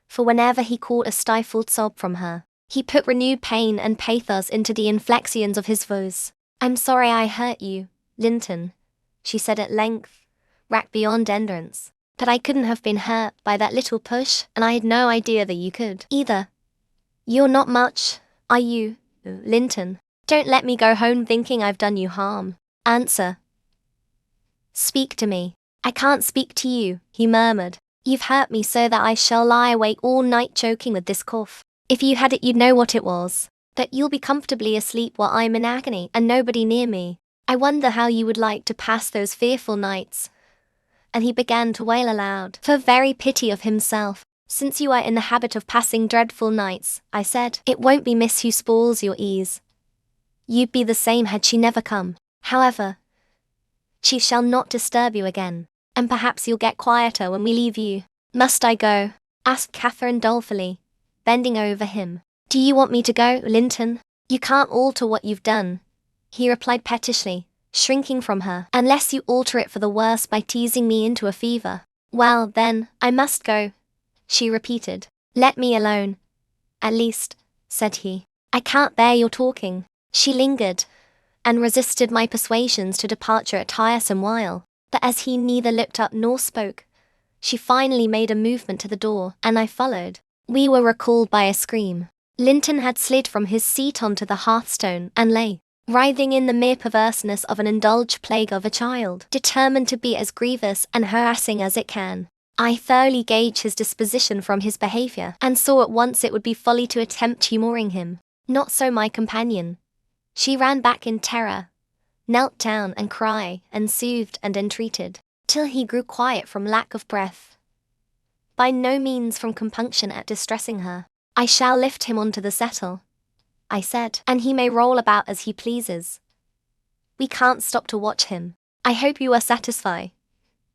Speaker 1: for whenever he caught a stifled sob from her, he put renewed pain and pathos into the inflexions of his voice. "I'm sorry I hurt you, Linton," she said at length, racked beyond endurance. "But I couldn't have been hurt by that little push, and I had no idea that you could either. You're not much, are you, Linton? Don't let me go home thinking I've done you harm. Answer. Speak to me." "I can't speak to you," he murmured. "You've hurt me so that I shall lie awake all night choking with this cough. If you had it you'd know what it was. That you'll be comfortably asleep while I'm in agony and nobody near me. I wonder how you would like to pass those fearful nights." And he began to wail aloud, for very pity of himself. "Since you are in the habit of passing dreadful nights," I said, "it won't be Miss who spoils your ease. You'd be the same had she never come. However, she shall not disturb you again, and perhaps you'll get quieter when we leave you." "Must I go?" asked Catherine dolefully, bending over him. "Do you want me to go, Linton?" "You can't alter what you've done," he replied pettishly, shrinking from her, "unless you alter it for the worse by teasing me into a fever." "Well, then, I must go," she repeated. "Let me alone, at least," said he. "I can't bear your talking." She lingered, and resisted my persuasions to departure a tiresome while, but as he neither looked up nor spoke, she finally made a movement to the door, and I followed. We were recalled by a scream. Linton had slid from his seat onto the hearthstone and lay, writhing in the mere perverseness of an indulge plague of a child, determined to be as grievous and harassing as it can. I thoroughly gauged his disposition from his behavior, and saw at once it would be folly to attempt humoring him. Not so my companion. She ran back in terror, knelt down and cried and soothed and entreated, till he grew quiet from lack of breath. By no means from compunction at distressing her. "I shall lift him onto the settle," I said, "and he may roll about as he pleases. We can't stop to watch him. I hope you are satisfied,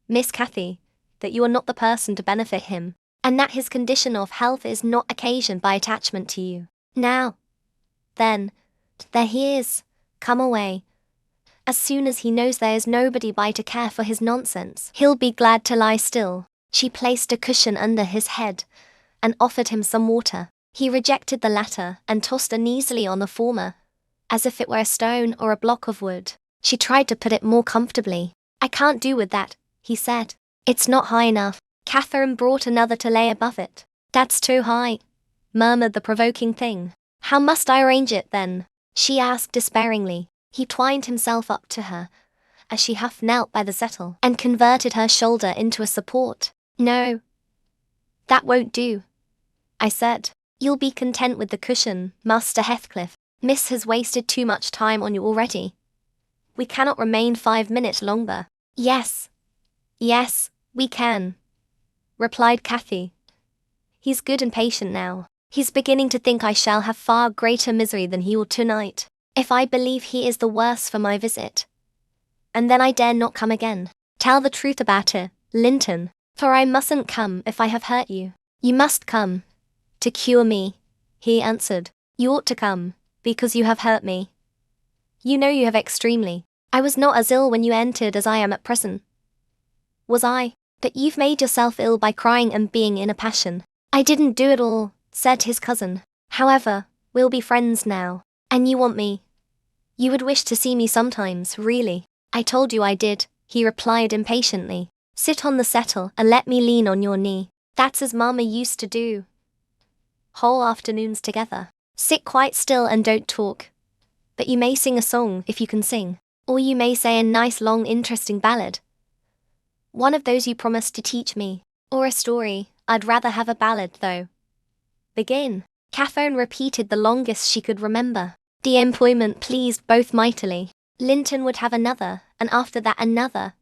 Speaker 1: Miss Cathy, that you are not the person to benefit him, and that his condition of health is not occasioned by attachment to you. Now, then, there he is, come away. As soon as he knows there is nobody by to care for his nonsense, he'll be glad to lie still." She placed a cushion under his head, and offered him some water. He rejected the latter, and tossed uneasily on the former, as if it were a stone or a block of wood. She tried to put it more comfortably. "I can't do with that," he said. "It's not high enough." Catherine brought another to lay above it. "That's too high," murmured the provoking thing. "How must I arrange it, then?" she asked despairingly. He twined himself up to her, as she half knelt by the settle, and converted her shoulder into a support. "No, that won't do," I said. "You'll be content with the cushion, Master Heathcliff. Miss has wasted too much time on you already. We cannot remain 5 minutes longer." Yes, we can," replied Cathy. "He's good and patient now. He's beginning to think I shall have far greater misery than he will tonight, if I believe he is the worse for my visit. And then I dare not come again. Tell the truth about it, Linton, for I mustn't come if I have hurt you." "You must come, to cure me," he answered. "You ought to come, because you have hurt me. You know you have extremely. I was not as ill when you entered as I am at present. Was I? But you've made yourself ill by crying and being in a passion." "I didn't do it all," said his cousin. "However, we'll be friends now, and you want me. You would wish to see me sometimes, really." "I told you I did," he replied impatiently. "Sit on the settle and let me lean on your knee. That's as Mama used to do. Whole afternoons together. Sit quite still and don't talk. But you may sing a song if you can sing, or you may say a nice long interesting ballad. One of those you promised to teach me, or a story. I'd rather have a ballad, though." "Begin." Catherine repeated the longest she could remember. The employment pleased both mightily. Linton would have another, and after that another,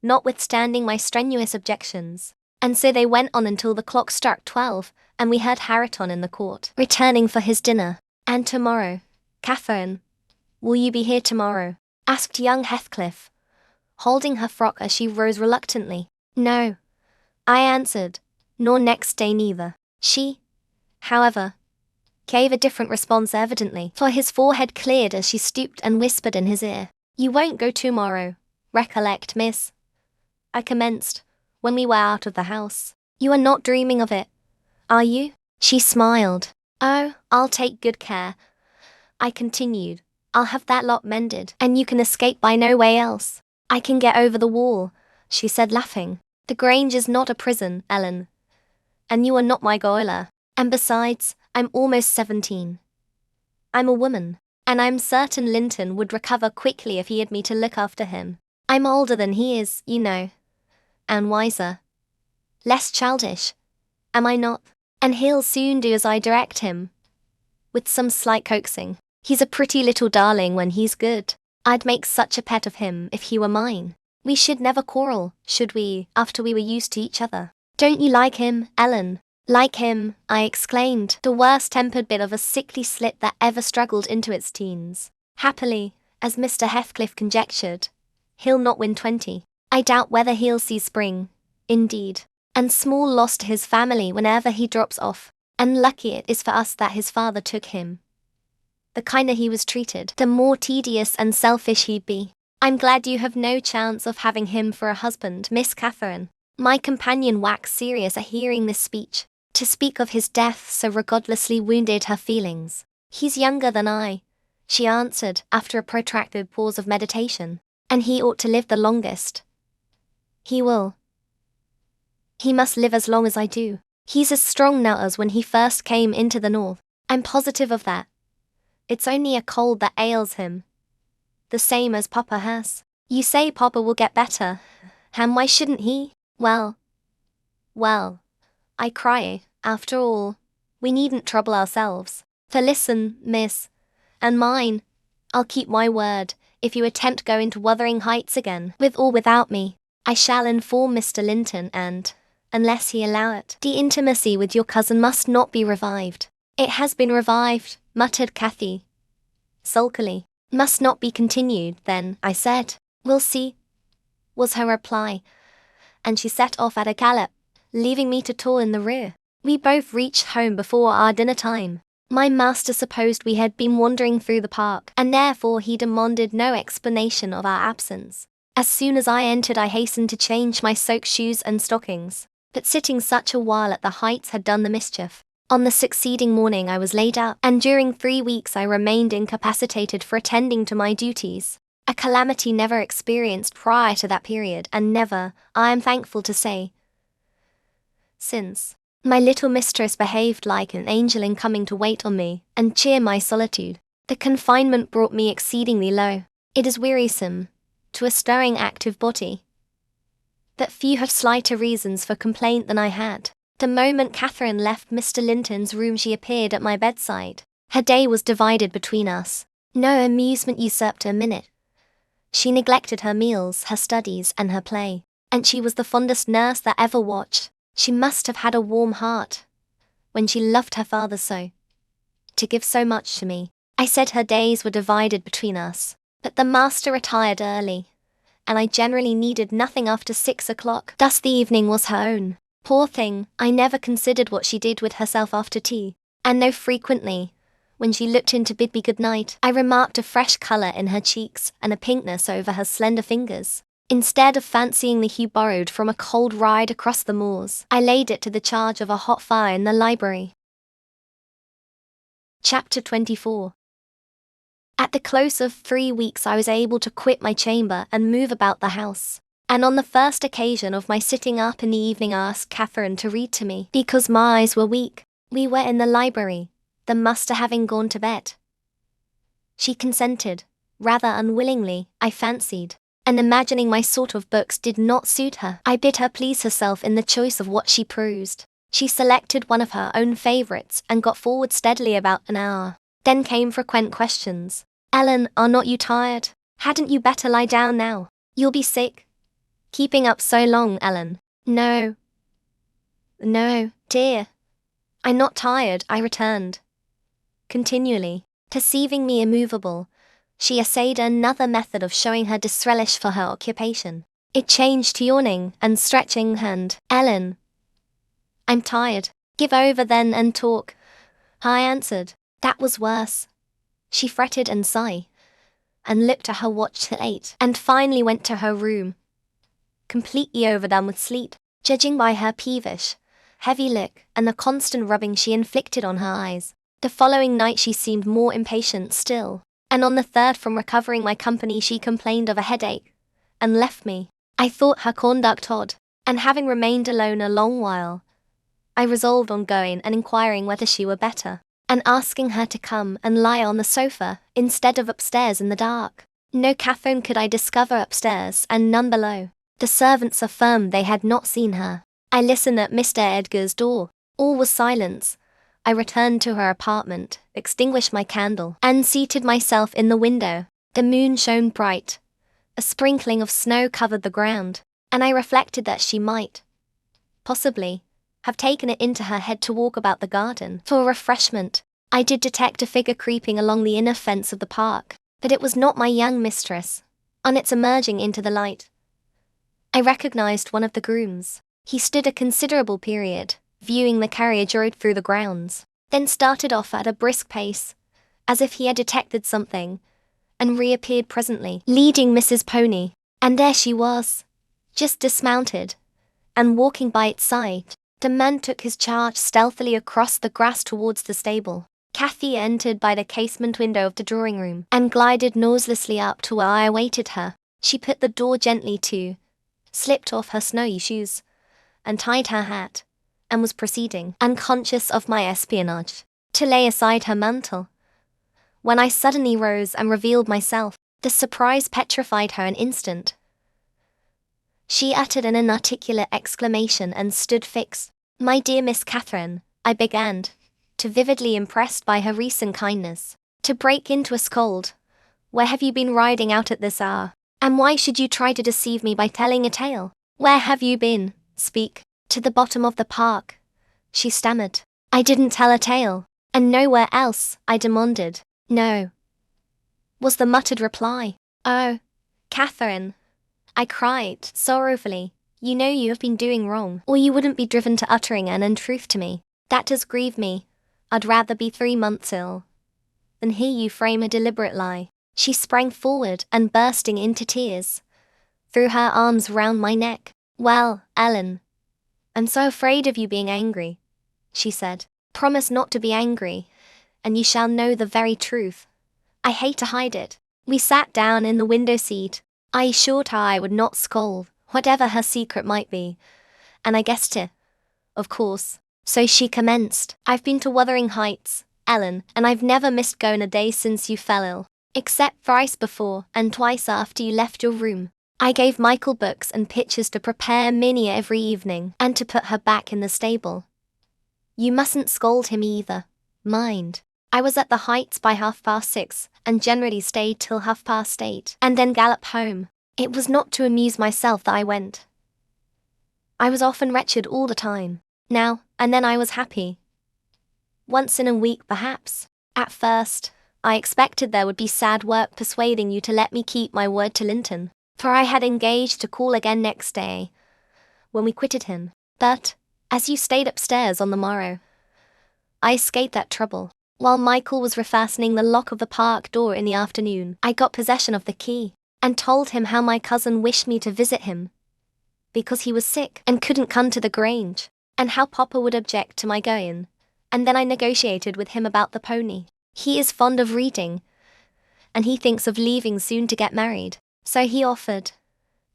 Speaker 1: notwithstanding my strenuous objections. And so they went on until the clock struck 12, and we heard Hareton in the court, returning for his dinner. "And tomorrow, Catherine, will you be here tomorrow?" asked young Heathcliff, holding her frock as she rose reluctantly. "No," I answered, "nor next day neither." She, however, gave a different response evidently, for his forehead cleared as she stooped and whispered in his ear. "You won't go tomorrow, recollect, miss," I commenced, when we were out of the house. "You are not dreaming of it, are you?" She smiled. "Oh, I'll take good care," I continued. "I'll have that lot mended, and you can escape by no way else." "I can get over the wall," she said, laughing. "The Grange is not a prison, Ellen. And you are not my gaoler. And besides, I'm almost 17. I'm a woman, and I'm certain Linton would recover quickly if he had me to look after him. I'm older than he is, you know, and wiser. Less childish, am I not? And he'll soon do as I direct him." With some slight coaxing. "He's a pretty little darling when he's good. I'd make such a pet of him if he were mine. We should never quarrel, should we, after we were used to each other?" "Don't you like him, Ellen?" "Like him," I exclaimed, the worst-tempered bit of a sickly slit that ever struggled into its teens. "Happily, as Mr. Heathcliff conjectured, he'll not win 20. I doubt whether he'll see spring, indeed, and small loss to his family whenever he drops off. And lucky it is for us that his father took him. The kinder he was treated, the more tedious and selfish he'd be. I'm glad you have no chance of having him for a husband, Miss Catherine." My companion waxed serious at hearing this speech. To speak of his death so regardlessly wounded her feelings. "He's younger than I," she answered after a protracted pause of meditation. "And he ought to live the longest. He will. He must live as long as I do. He's as strong now as when he first came into the north. I'm positive of that. It's only a cold that ails him. The same as Papa has. You say Papa will get better, and why shouldn't he? Well, I cry, after all, we needn't trouble ourselves. For listen, miss, and mind, I'll keep my word, if you attempt going to Wuthering Heights again, with or without me, I shall inform Mr. Linton and, unless he allow it, the intimacy with your cousin must not be revived." "It has been revived," muttered Cathy, sulkily. "Must not be continued, then," I said. "We'll see," was her reply, and she set off at a gallop, leaving me to toil in the rear. We both reached home before our dinner time. My master supposed we had been wandering through the park, and therefore he demanded no explanation of our absence. As soon as I entered I hastened to change my soaked shoes and stockings, but sitting such a while at the Heights had done the mischief. On the succeeding morning I was laid up, and during 3 weeks I remained incapacitated for attending to my duties. A calamity never experienced prior to that period, and never, I am thankful to say, since. My little mistress behaved like an angel in coming to wait on me and cheer my solitude. The confinement brought me exceedingly low. It is wearisome, to a stirring active body, that few have slighter reasons for complaint than I had. The moment Catherine left Mr. Linton's room she appeared at my bedside. Her day was divided between us. No amusement usurped a minute. She neglected her meals, her studies, and her play, and she was the fondest nurse that ever watched. She must have had a warm heart, when she loved her father so, to give so much to me. I said her days were divided between us, but the master retired early, and I generally needed nothing after 6 o'clock. Thus the evening was her own. Poor thing, I never considered what she did with herself after tea, and though frequently, when she looked in to bid me good night, I remarked a fresh colour in her cheeks and a pinkness over her slender fingers. Instead of fancying the hue borrowed from a cold ride across the moors, I laid it to the charge of a hot fire in the library. Chapter 24. At the close of 3 weeks I was able to quit my chamber and move about the house, and on the first occasion of my sitting up in the evening I asked Catherine to read to me, because my eyes were weak. We were in the library, the master having gone to bed. She consented, rather unwillingly, I fancied, and imagining my sort of books did not suit her, I bid her please herself in the choice of what she perused. She selected one of her own favourites and got forward steadily about an hour. Then came frequent questions. "Ellen, are not you tired? Hadn't you better lie down now? You'll be sick. Keeping up so long, Ellen." No, dear. I'm not tired," I returned. Continually, perceiving me immovable, she essayed another method of showing her disrelish for her occupation. It changed to yawning and stretching and, "Ellen, I'm tired. Give over then and talk," I answered. That was worse. She fretted and sighed, and looked at her watch till 8, and finally went to her room, completely overdone with sleep, judging by her peevish, heavy look and the constant rubbing she inflicted on her eyes. The following night she seemed more impatient still, and on the third from recovering my company she complained of a headache, and left me. I thought her conduct odd, and having remained alone a long while, I resolved on going and inquiring whether she were better, and asking her to come and lie on the sofa, instead of upstairs in the dark. No Catherine could I discover upstairs, and none below. The servants affirmed they had not seen her. I listened at Mr. Edgar's door. All was silence. I returned to her apartment, extinguished my candle, and seated myself in the window. The moon shone bright. A sprinkling of snow covered the ground, and I reflected that she might, possibly, have taken it into her head to walk about the garden for refreshment. I did detect a figure creeping along the inner fence of the park, but it was not my young mistress. On its emerging into the light, I recognized one of the grooms. He stood a considerable period, viewing the carriage road through the grounds, then started off at a brisk pace, as if he had detected something, and reappeared presently, leading Mrs. Pony. And there she was, just dismounted, and walking by its side. The man took his charge stealthily across the grass towards the stable. Cathy entered by the casement window of the drawing-room, and glided noiselessly up to where I awaited her. She put the door gently to, slipped off her snowy shoes, and tied her hat, and was proceeding, unconscious of my espionage, to lay aside her mantle, when I suddenly rose and revealed myself. The surprise petrified her an instant. She uttered an inarticulate exclamation and stood fixed. "My dear Miss Catherine," I began, too vividly impressed by her recent kindness to break into a scold, "where have you been riding out at this hour? And why should you try to deceive me by telling a tale? Where have you been? Speak." "To the bottom of the park," she stammered. "I didn't tell a tale." "And nowhere else?" I demanded. "No," was the muttered reply. "Oh, Catherine," I cried sorrowfully, "you know you have been doing wrong, or you wouldn't be driven to uttering an untruth to me. That does grieve me. I'd rather be 3 months ill than hear you frame a deliberate lie." She sprang forward and, bursting into tears, threw her arms round my neck. "Well, Ellen, I'm so afraid of you being angry," she said. "Promise not to be angry, and you shall know the very truth. I hate to hide it." We sat down in the window seat. I assured her I would not scold, whatever her secret might be, and I guessed it, of course. So she commenced. "I've been to Wuthering Heights, Ellen, and I've never missed going a day since you fell ill, except thrice before and twice after you left your room. I gave Michael books and pictures to prepare Minnie every evening and to put her back in the stable. You mustn't scold him either, mind. I was at the Heights by 6:30 and generally stayed till 8:30 and then galloped home. It was not to amuse myself that I went. I was often wretched all the time. Now and then I was happy. Once in a week perhaps. At first, I expected there would be sad work persuading you to let me keep my word to Linton, for I had engaged to call again next day, when we quitted him. But, as you stayed upstairs on the morrow, I escaped that trouble. While Michael was refastening the lock of the park door in the afternoon, I got possession of the key, and told him how my cousin wished me to visit him, because he was sick and couldn't come to the Grange, and how Papa would object to my going, and then I negotiated with him about the pony. He is fond of reading, and he thinks of leaving soon to get married, so he offered,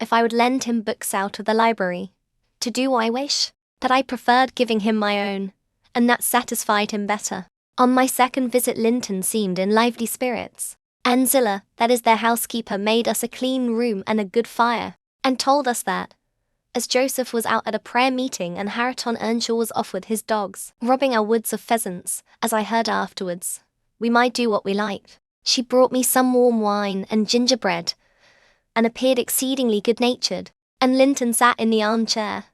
Speaker 1: if I would lend him books out of the library, to do what I wish, but I preferred giving him my own, and that satisfied him better. On my second visit Linton seemed in lively spirits. Zillah, that is their housekeeper, made us a clean room and a good fire, and told us that, as Joseph was out at a prayer meeting and Hareton Earnshaw was off with his dogs, robbing our woods of pheasants, as I heard afterwards, we might do what we liked. She brought me some warm wine and gingerbread, and appeared exceedingly good-natured, and Linton sat in the armchair,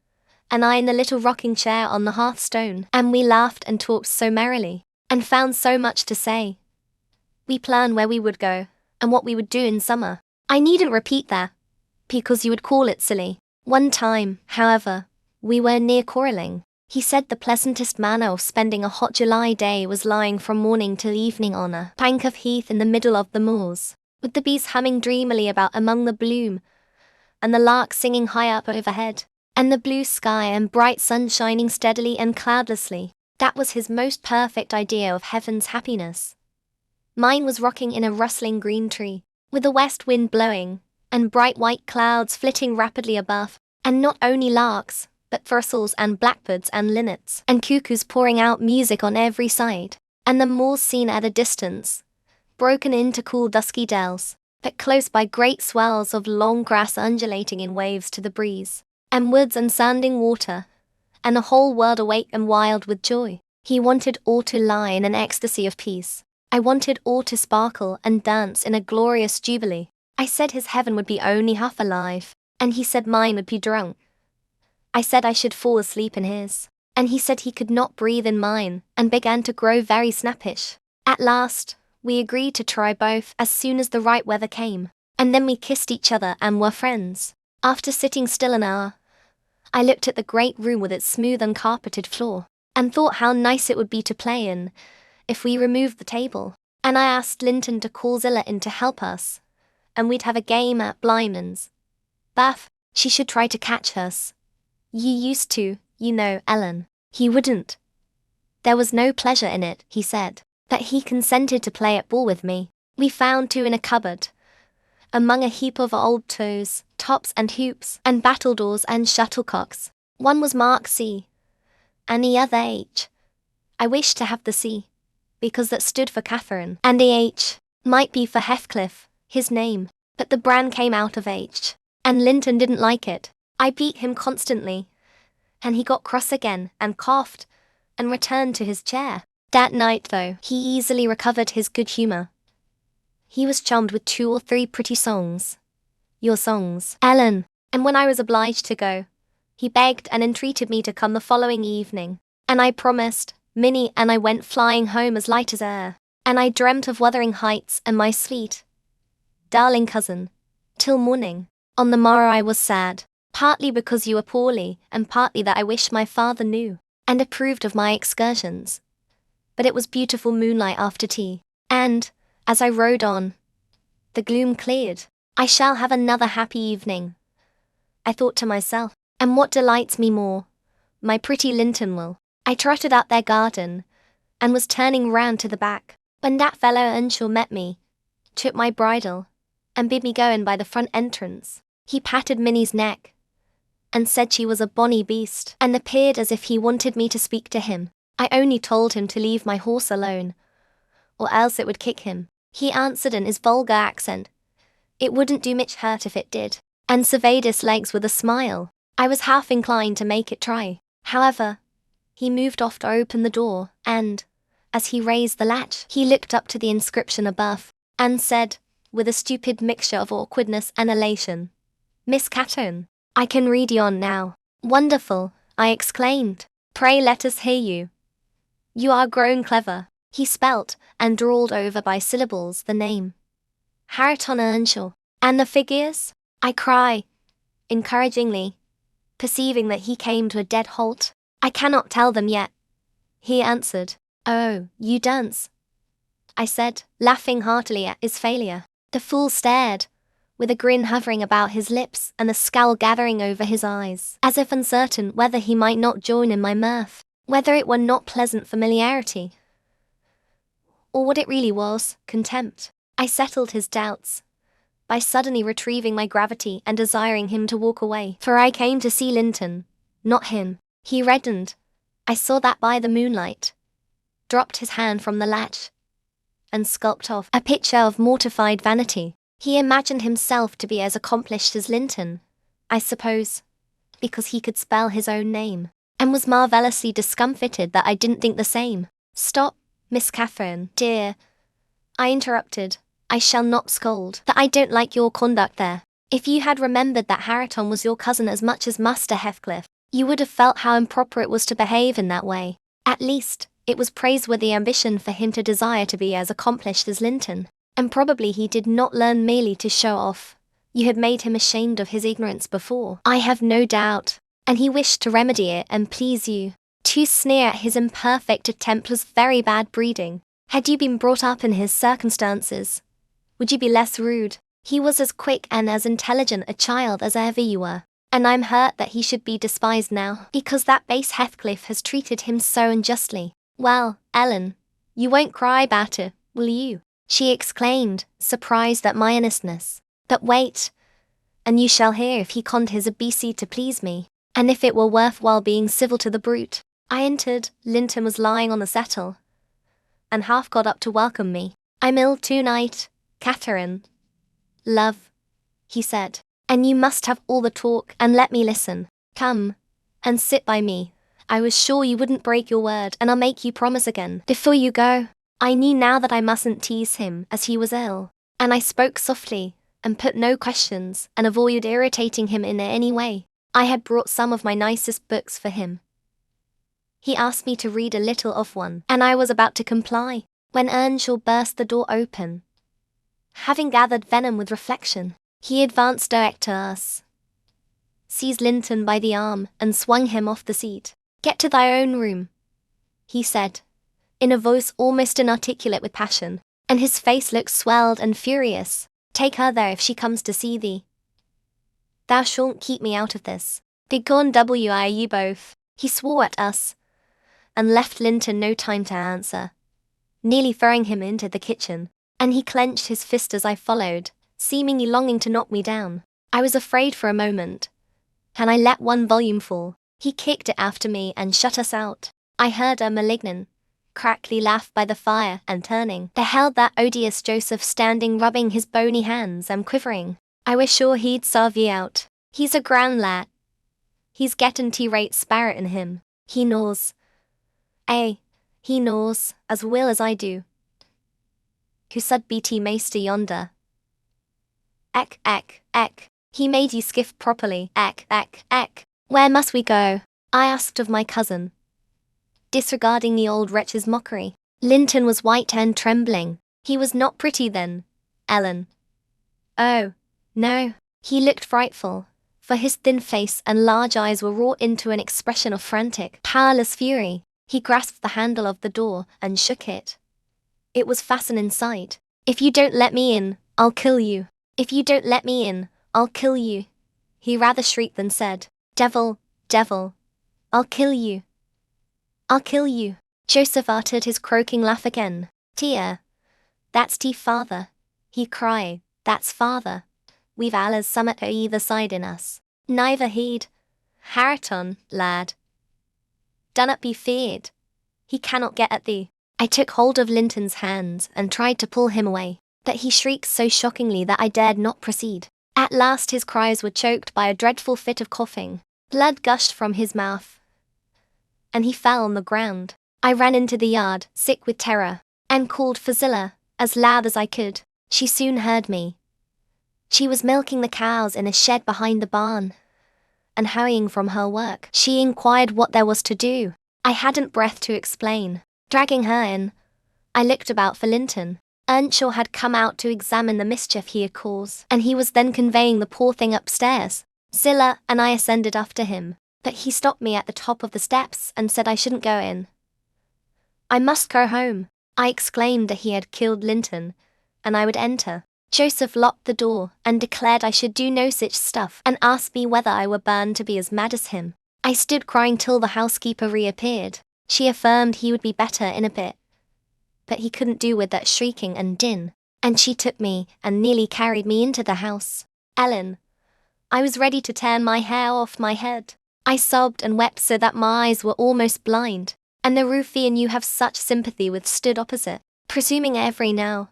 Speaker 1: and I in the little rocking chair on the hearthstone, and we laughed and talked so merrily, and found so much to say. We planned where we would go, and what we would do in summer. I needn't repeat that, because you would call it silly. One time, however, we were near quarrelling. He said the pleasantest manner of spending a hot July day was lying from morning till evening on a bank of heath in the middle of the moors, with the bees humming dreamily about among the bloom, and the lark singing high up overhead, and the blue sky and bright sun shining steadily and cloudlessly. That was his most perfect idea of heaven's happiness. Mine was rocking in a rustling green tree, with the west wind blowing, and bright white clouds flitting rapidly above, and not only larks, but thistles and blackbirds and linnets and cuckoos pouring out music on every side, and the moors seen at a distance, broken into cool dusky dells, but close by great swells of long grass undulating in waves to the breeze, and woods and sounding water, and a whole world awake and wild with joy. He wanted all to lie in an ecstasy of peace. I wanted all to sparkle and dance in a glorious jubilee. I said his heaven would be only half alive, and he said mine would be drunk. I said I should fall asleep in his, and he said he could not breathe in mine, and began to grow very snappish. At last, we agreed to try both as soon as the right weather came, and then we kissed each other and were friends. After sitting still an hour, I looked at the great room with its smooth uncarpeted floor, and thought how nice it would be to play in, if we removed the table, and I asked Linton to call Zillah in to help us, and we'd have a game at Blyman's. Bath, she should try to catch us. You used to, you know, Ellen. He wouldn't. There was no pleasure in it, he said, but he consented to play at ball with me. We found two in a cupboard, among a heap of old toes, tops and hoops, and battledores and shuttlecocks. One was marked C, and the other H. I wished to have the C, because that stood for Catherine, and the H might be for Heathcliff, his name, but the brand came out of H, and Linton didn't like it. I beat him constantly, and he got cross again, and coughed, and returned to his chair. That night, though, he easily recovered his good humour. He was charmed with 2 or 3 pretty songs. Your songs, Ellen, and when I was obliged to go, he begged and entreated me to come the following evening, and I promised. Minnie and I went flying home as light as air, and I dreamt of Wuthering Heights and my sweet, darling cousin, till morning. On the morrow I was sad, partly because you were poorly, and partly that I wished my father knew, and approved of my excursions. But it was beautiful moonlight after tea, and, as I rode on, the gloom cleared. I shall have another happy evening, I thought to myself, and what delights me more, my pretty Linton will. I trotted out their garden, and was turning round to the back, when that fellow Earnshaw met me, took my bridle, and bid me go in by the front entrance. He patted Minnie's neck, and said she was a bonny beast, and appeared as if he wanted me to speak to him. I only told him to leave my horse alone, or else it would kick him. He answered in his vulgar accent, it wouldn't do much hurt if it did, and surveyed his legs with a smile. I was half inclined to make it try. However, he moved off to open the door, and, as he raised the latch, he looked up to the inscription above, and said, with a stupid mixture of awkwardness and elation, Miss Catherine, I can read yon now. Wonderful, I exclaimed. Pray let us hear you. You are grown clever. He spelt, and drawled over by syllables the name. Hareton Earnshaw. And the figures? I cry, encouragingly, perceiving that he came to a dead halt. I cannot tell them yet. He answered, oh, you dance, I said, laughing heartily at his failure. The fool stared, with a grin hovering about his lips and a scowl gathering over his eyes, as if uncertain whether he might not join in my mirth, whether it were not pleasant familiarity, or what it really was, contempt. I settled his doubts by suddenly retrieving my gravity and desiring him to walk away, for I came to see Linton, not him. He reddened, I saw that by the moonlight, dropped his hand from the latch, and skulked off, a picture of mortified vanity. He imagined himself to be as accomplished as Linton, I suppose, because he could spell his own name, and was marvellously discomfited that I didn't think the same. Stop, Miss Catherine, dear, I interrupted. I shall not scold, that I don't like your conduct there. If you had remembered that Hareton was your cousin as much as Master Heathcliff, you would have felt how improper it was to behave in that way. At least, it was praiseworthy ambition for him to desire to be as accomplished as Linton, and probably he did not learn merely to show off. You had made him ashamed of his ignorance before, I have no doubt, and he wished to remedy it and please you. To sneer at his imperfect attempt was very bad breeding. Had you been brought up in his circumstances, would you be less rude? He was as quick and as intelligent a child as ever you were. And I'm hurt that he should be despised now, because that base Heathcliff has treated him so unjustly. Well, Ellen, you won't cry about it, will you? She exclaimed, surprised at my earnestness. But wait, and you shall hear if he conned his ABC to please me, and if it were worthwhile being civil to the brute. I entered. Linton was lying on the settle, and half got up to welcome me. I'm ill tonight, Catherine. Love, he said, and you must have all the talk and let me listen. Come, and sit by me. I was sure you wouldn't break your word, and I'll make you promise again before you go. I knew now that I mustn't tease him as he was ill, and I spoke softly, and put no questions, and avoided irritating him in any way. I had brought some of my nicest books for him. He asked me to read a little of one, and I was about to comply, when Earnshaw burst the door open. Having gathered venom with reflection, he advanced direct to us, seized Linton by the arm, and swung him off the seat. Get to thy own room, he said, in a voice almost inarticulate with passion, and his face looked swelled and furious. Take her there if she comes to see thee. Thou shalt keep me out of this. Begone you both. He swore at us, and left Linton no time to answer, nearly throwing him into the kitchen, and he clenched his fist as I followed, seemingly longing to knock me down. I was afraid for a moment, and I let one volume fall. He kicked it after me and shut us out. I heard a malignant, crackly laugh by the fire, and turning, beheld that odious Joseph standing rubbing his bony hands and quivering. I was sure he'd sarve ye out. He's a grand lad. He's gettin' T-rate sparret in him. He knows. He knows, as well as I do. Who sud BT maester yonder? Ek. He made ye skiff properly. Ek. Where must we go? I asked of my cousin, disregarding the old wretch's mockery. Linton was white and trembling. He was not pretty then, Ellen. Oh, no. He looked frightful, for his thin face and large eyes were wrought into an expression of frantic, powerless fury. He grasped the handle of the door and shook it. It was fastened inside. If you don't let me in, I'll kill you. If you don't let me in, I'll kill you. He rather shrieked than said. Devil, I'll kill you. I'll kill you. Joseph uttered his croaking laugh again. Tia, that's tea, father, he cried. That's father. We've allers summat o' either side in us. Neither heed. Harriton, lad. Dunnot be feared. He cannot get at thee. I took hold of Linton's hands and tried to pull him away, but he shrieked so shockingly that I dared not proceed. At last his cries were choked by a dreadful fit of coughing. Blood gushed from his mouth, and he fell on the ground. I ran into the yard, sick with terror, and called for Zillah, as loud as I could. She soon heard me. She was milking the cows in a shed behind the barn, and hurrying from her work, she inquired what there was to do. I hadn't breath to explain. Dragging her in, I looked about for Linton. Earnshaw had come out to examine the mischief he had caused, and he was then conveying the poor thing upstairs. Zillah and I ascended after him, but he stopped me at the top of the steps and said I shouldn't go in. I must go home. I exclaimed that he had killed Linton, and I would enter. Joseph locked the door and declared I should do no such stuff, and asked me whether I were burned to be as mad as him. I stood crying till the housekeeper reappeared. She affirmed he would be better in a bit, but he couldn't do with that shrieking and din, and she took me and nearly carried me into the house. Ellen, I was ready to tear my hair off my head. I sobbed and wept so that my eyes were almost blind, and the ruffian you have such sympathy with stood opposite, presuming every now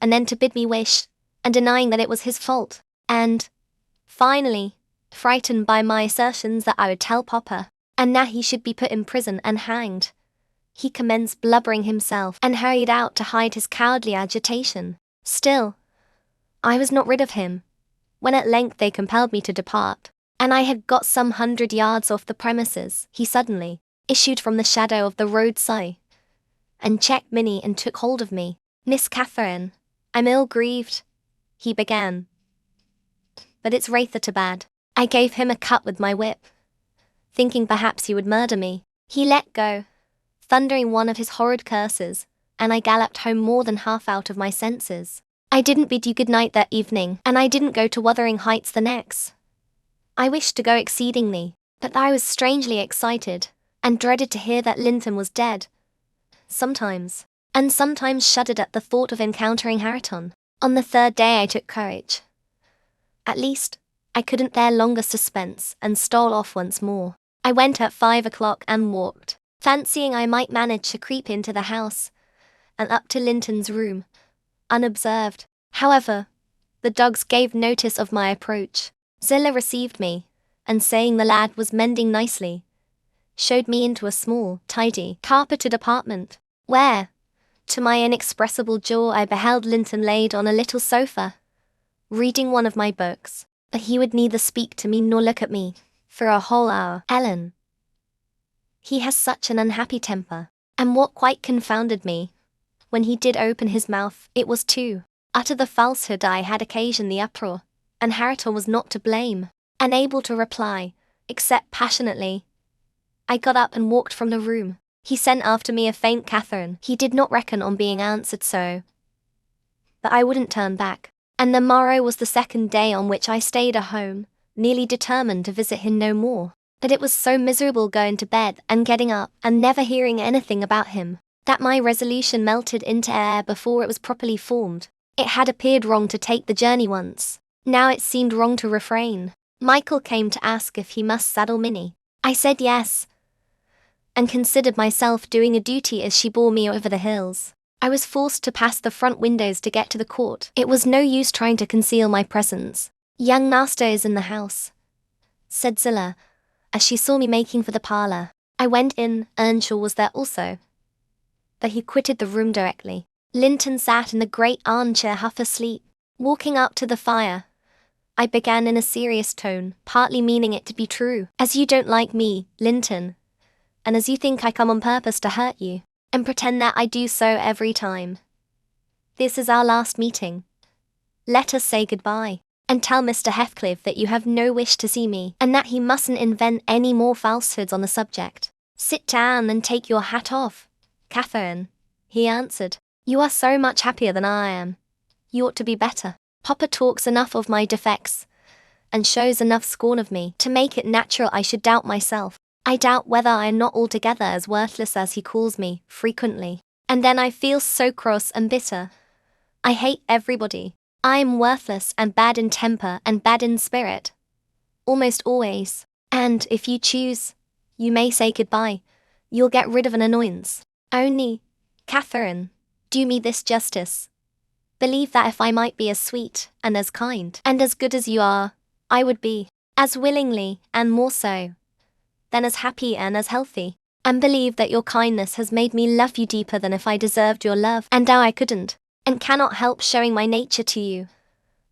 Speaker 1: and then to bid me wish, and denying that it was his fault, and, finally, frightened by my assertions that I would tell Papa, and now he should be put in prison and hanged, he commenced blubbering himself and hurried out to hide his cowardly agitation. Still, I was not rid of him. When at length they compelled me to depart, and I had got some 100 yards off the premises, he suddenly issued from the shadow of the roadside, and checked Minnie and took hold of me. Miss Catherine, I'm ill-grieved, he began, but it's rather too bad. I gave him a cut with my whip, thinking perhaps he would murder me. He let go, thundering one of his horrid curses, and I galloped home more than half out of my senses. I didn't bid you good night that evening, and I didn't go to Wuthering Heights the next. I wished to go exceedingly, but I was strangely excited, and dreaded to hear that Linton was dead. Sometimes shuddered at the thought of encountering Hareton. On the third day I took courage. At least, I couldn't bear longer suspense, and stole off once more. I went at 5 o'clock and walked, fancying I might manage to creep into the house, and up to Linton's room, unobserved. However, the dogs gave notice of my approach. Zillah received me, and saying the lad was mending nicely, showed me into a small, tidy, carpeted apartment, where, to my inexpressible joy, I beheld Linton laid on a little sofa, reading one of my books, but he would neither speak to me nor look at me, for a whole hour. Ellen. He has such an unhappy temper, and what quite confounded me, when he did open his mouth, it was to utter the falsehood I had occasioned the uproar, and Hareton was not to blame. Unable to reply, except passionately, I got up and walked from the room. He sent after me a faint Catherine. He did not reckon on being answered so. But I wouldn't turn back, and the morrow was the second day on which I stayed at home, nearly determined to visit him no more. But it was so miserable going to bed and getting up and never hearing anything about him, that my resolution melted into air before it was properly formed. It had appeared wrong to take the journey once. Now it seemed wrong to refrain. Michael came to ask if he must saddle Minnie. I said yes, and considered myself doing a duty as she bore me over the hills. I was forced to pass the front windows to get to the court. It was no use trying to conceal my presence. Young master is in the house, said Zillah, as she saw me making for the parlour. I went in. Earnshaw was there also, but he quitted the room directly. Linton sat in the great armchair half asleep. Walking up to the fire, I began in a serious tone, partly meaning it to be true. As you don't like me, Linton, and as you think I come on purpose to hurt you, and pretend that I do so every time, this is our last meeting. Let us say goodbye, and tell Mr. Heathcliff that you have no wish to see me, and that he mustn't invent any more falsehoods on the subject. Sit down and take your hat off, Catherine, he answered. You are so much happier than I am. You ought to be better. Papa talks enough of my defects, and shows enough scorn of me, to make it natural I should doubt myself. I doubt whether I am not altogether as worthless as he calls me, frequently. And then I feel so cross and bitter. I hate everybody. I am worthless and bad in temper and bad in spirit. Almost always. And, if you choose, you may say goodbye. You'll get rid of an annoyance. Only, Catherine, do me this justice. Believe that if I might be as sweet, and as kind, and as good as you are, I would be, as willingly, and more so, than as happy and as healthy. And believe that your kindness has made me love you deeper than if I deserved your love. And now I couldn't, and cannot help showing my nature to you.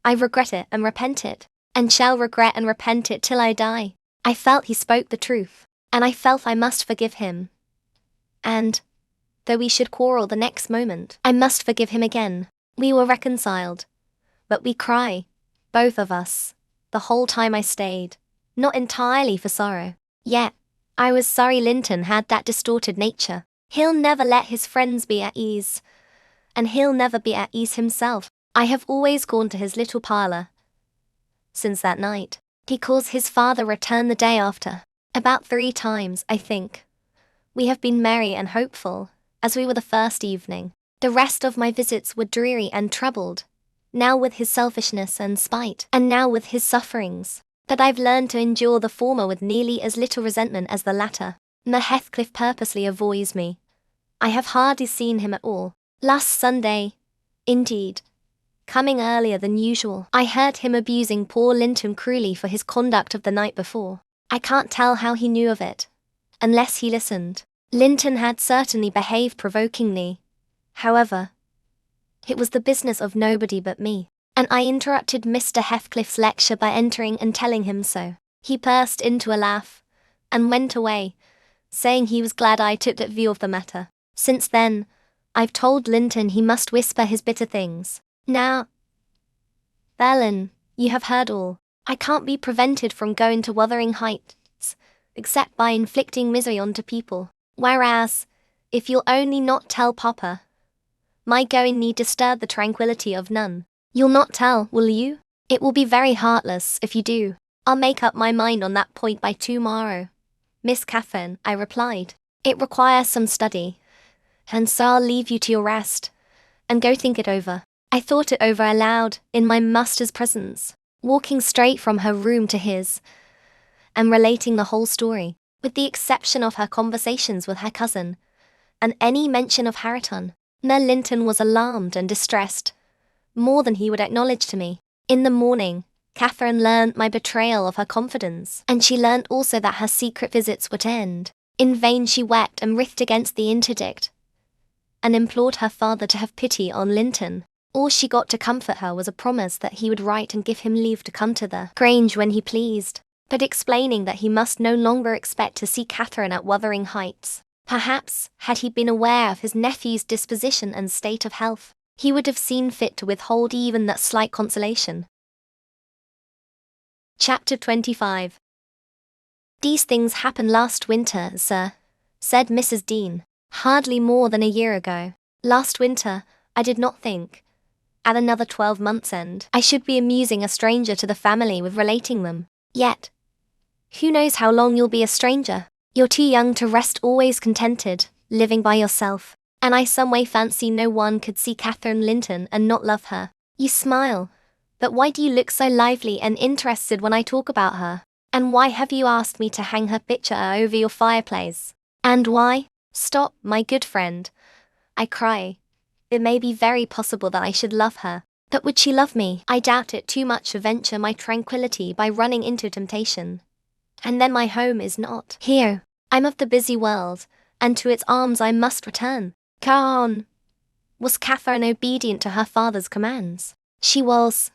Speaker 1: I regret it and repent it, and shall regret and repent it till I die. I felt he spoke the truth, and I felt I must forgive him. And, though we should quarrel the next moment, I must forgive him again. We were reconciled, but we cry, both of us, the whole time I stayed, not entirely for sorrow. Yet, I was sorry Linton had that distorted nature. He'll never let his friends be at ease, and he'll never be at ease himself. I have always gone to his little parlour since that night. He calls his father return the day after. About 3 times, I think. We have been merry and hopeful, as we were the first evening. The rest of my visits were dreary and troubled, now with his selfishness and spite, and now with his sufferings. But I've learned to endure the former with nearly as little resentment as the latter. Mr. Heathcliff purposely avoids me. I have hardly seen him at all. Last Sunday, indeed, coming earlier than usual, I heard him abusing poor Linton cruelly for his conduct of the night before. I can't tell how he knew of it, unless he listened. Linton had certainly behaved provokingly. However, it was the business of nobody but me, and I interrupted Mr. Heathcliff's lecture by entering and telling him so. He burst into a laugh, and went away, saying he was glad I took that view of the matter. Since then, I've told Linton he must whisper his bitter things. Now, Ellen, you have heard all. I can't be prevented from going to Wuthering Heights, except by inflicting misery onto people. Whereas, if you'll only not tell Papa, my going need disturb the tranquility of none. You'll not tell, will you? It will be very heartless if you do. I'll make up my mind on that point by tomorrow, Miss Catherine, I replied. It requires some study, and so I'll leave you to your rest, and go think it over. I thought it over aloud, in my master's presence, walking straight from her room to his, and relating the whole story, with the exception of her conversations with her cousin, and any mention of Hareton. Linton was alarmed and distressed, more than he would acknowledge to me. In the morning, Catherine learnt my betrayal of her confidence, and she learnt also that her secret visits were to end. In vain she wept and writhed against the interdict, and implored her father to have pity on Linton. All she got to comfort her was a promise that he would write and give him leave to come to the Grange when he pleased, but explaining that he must no longer expect to see Catherine at Wuthering Heights. Perhaps, had he been aware of his nephew's disposition and state of health, he would have seen fit to withhold even that slight consolation. Chapter 25. These things happened last winter, sir, said Mrs. Dean, hardly more than a year ago. Last winter, I did not think, at another 12 months' end, I should be amusing a stranger to the family with relating them. Yet, who knows how long you'll be a stranger? You're too young to rest always contented, living by yourself, and I some way fancy no one could see Catherine Linton and not love her. You smile, but why do you look so lively and interested when I talk about her? And why have you asked me to hang her picture over your fireplace? And why? Stop, my good friend, I cry. It may be very possible that I should love her, but would she love me? I doubt it too much to venture my tranquility by running into temptation. And then my home is not here. I'm of the busy world, and to its arms I must return. Caron. Was Catherine obedient to her father's commands? She was,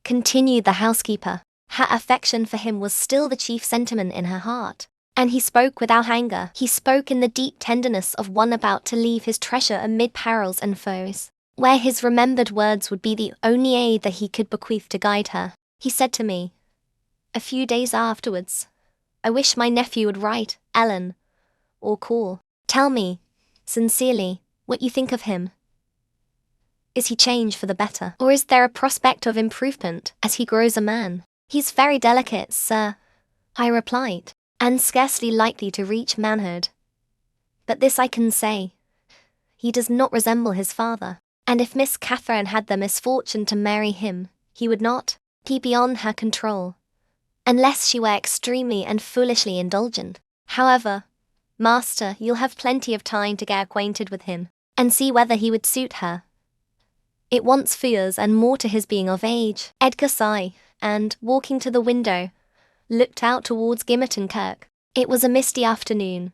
Speaker 1: continued the housekeeper. Her affection for him was still the chief sentiment in her heart, and he spoke without anger. He spoke in the deep tenderness of one about to leave his treasure amid perils and foes, where his remembered words would be the only aid that he could bequeath to guide her. He said to me, a few days afterwards, I wish my nephew would write, Ellen, or call. Tell me, sincerely, what you think of him. Is he changed for the better, or is there a prospect of improvement as he grows a man? He's very delicate, sir, I replied, and scarcely likely to reach manhood. But this I can say, he does not resemble his father, and if Miss Catherine had the misfortune to marry him, he would not be beyond her control, unless she were extremely and foolishly indulgent. However, master, you'll have plenty of time to get acquainted with him, and see whether he would suit her. It wants 4 years and more to his being of age. Edgar sighed, and, walking to the window, looked out towards Gimmerton Kirk. It was a misty afternoon,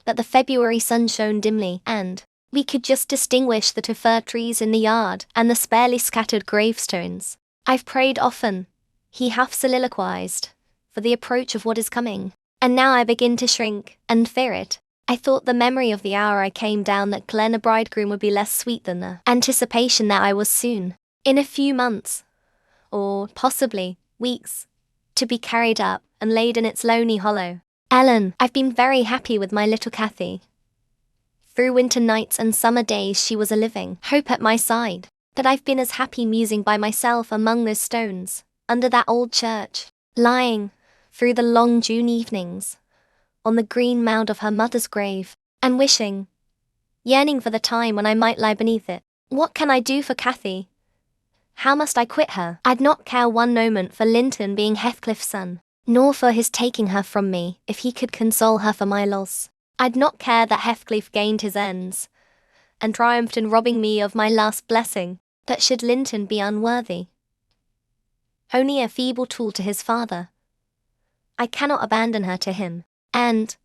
Speaker 1: but the February sun shone dimly, and we could just distinguish the 2 fir trees in the yard and the sparely scattered gravestones. I've prayed often, he half soliloquized, for the approach of what is coming, and now I begin to shrink and fear it. I thought the memory of the hour I came down that Glen a bridegroom would be less sweet than the anticipation that I was soon, in a few months, or possibly weeks, to be carried up and laid in its lonely hollow. Ellen, I've been very happy with my little Cathy. Through winter nights and summer days she was a living hope at my side, but I've been as happy musing by myself among those stones, under that old church, lying, through the long June evenings, on the green mound of her mother's grave, and wishing, yearning for the time when I might lie beneath it. What can I do for Cathy? How must I quit her? I'd not care one moment for Linton being Heathcliff's son, nor for his taking her from me, if he could console her for my loss. I'd not care that Heathcliff gained his ends, and triumphed in robbing me of my last blessing, but should Linton be unworthy, only a feeble tool to his father, I cannot abandon her to him, and,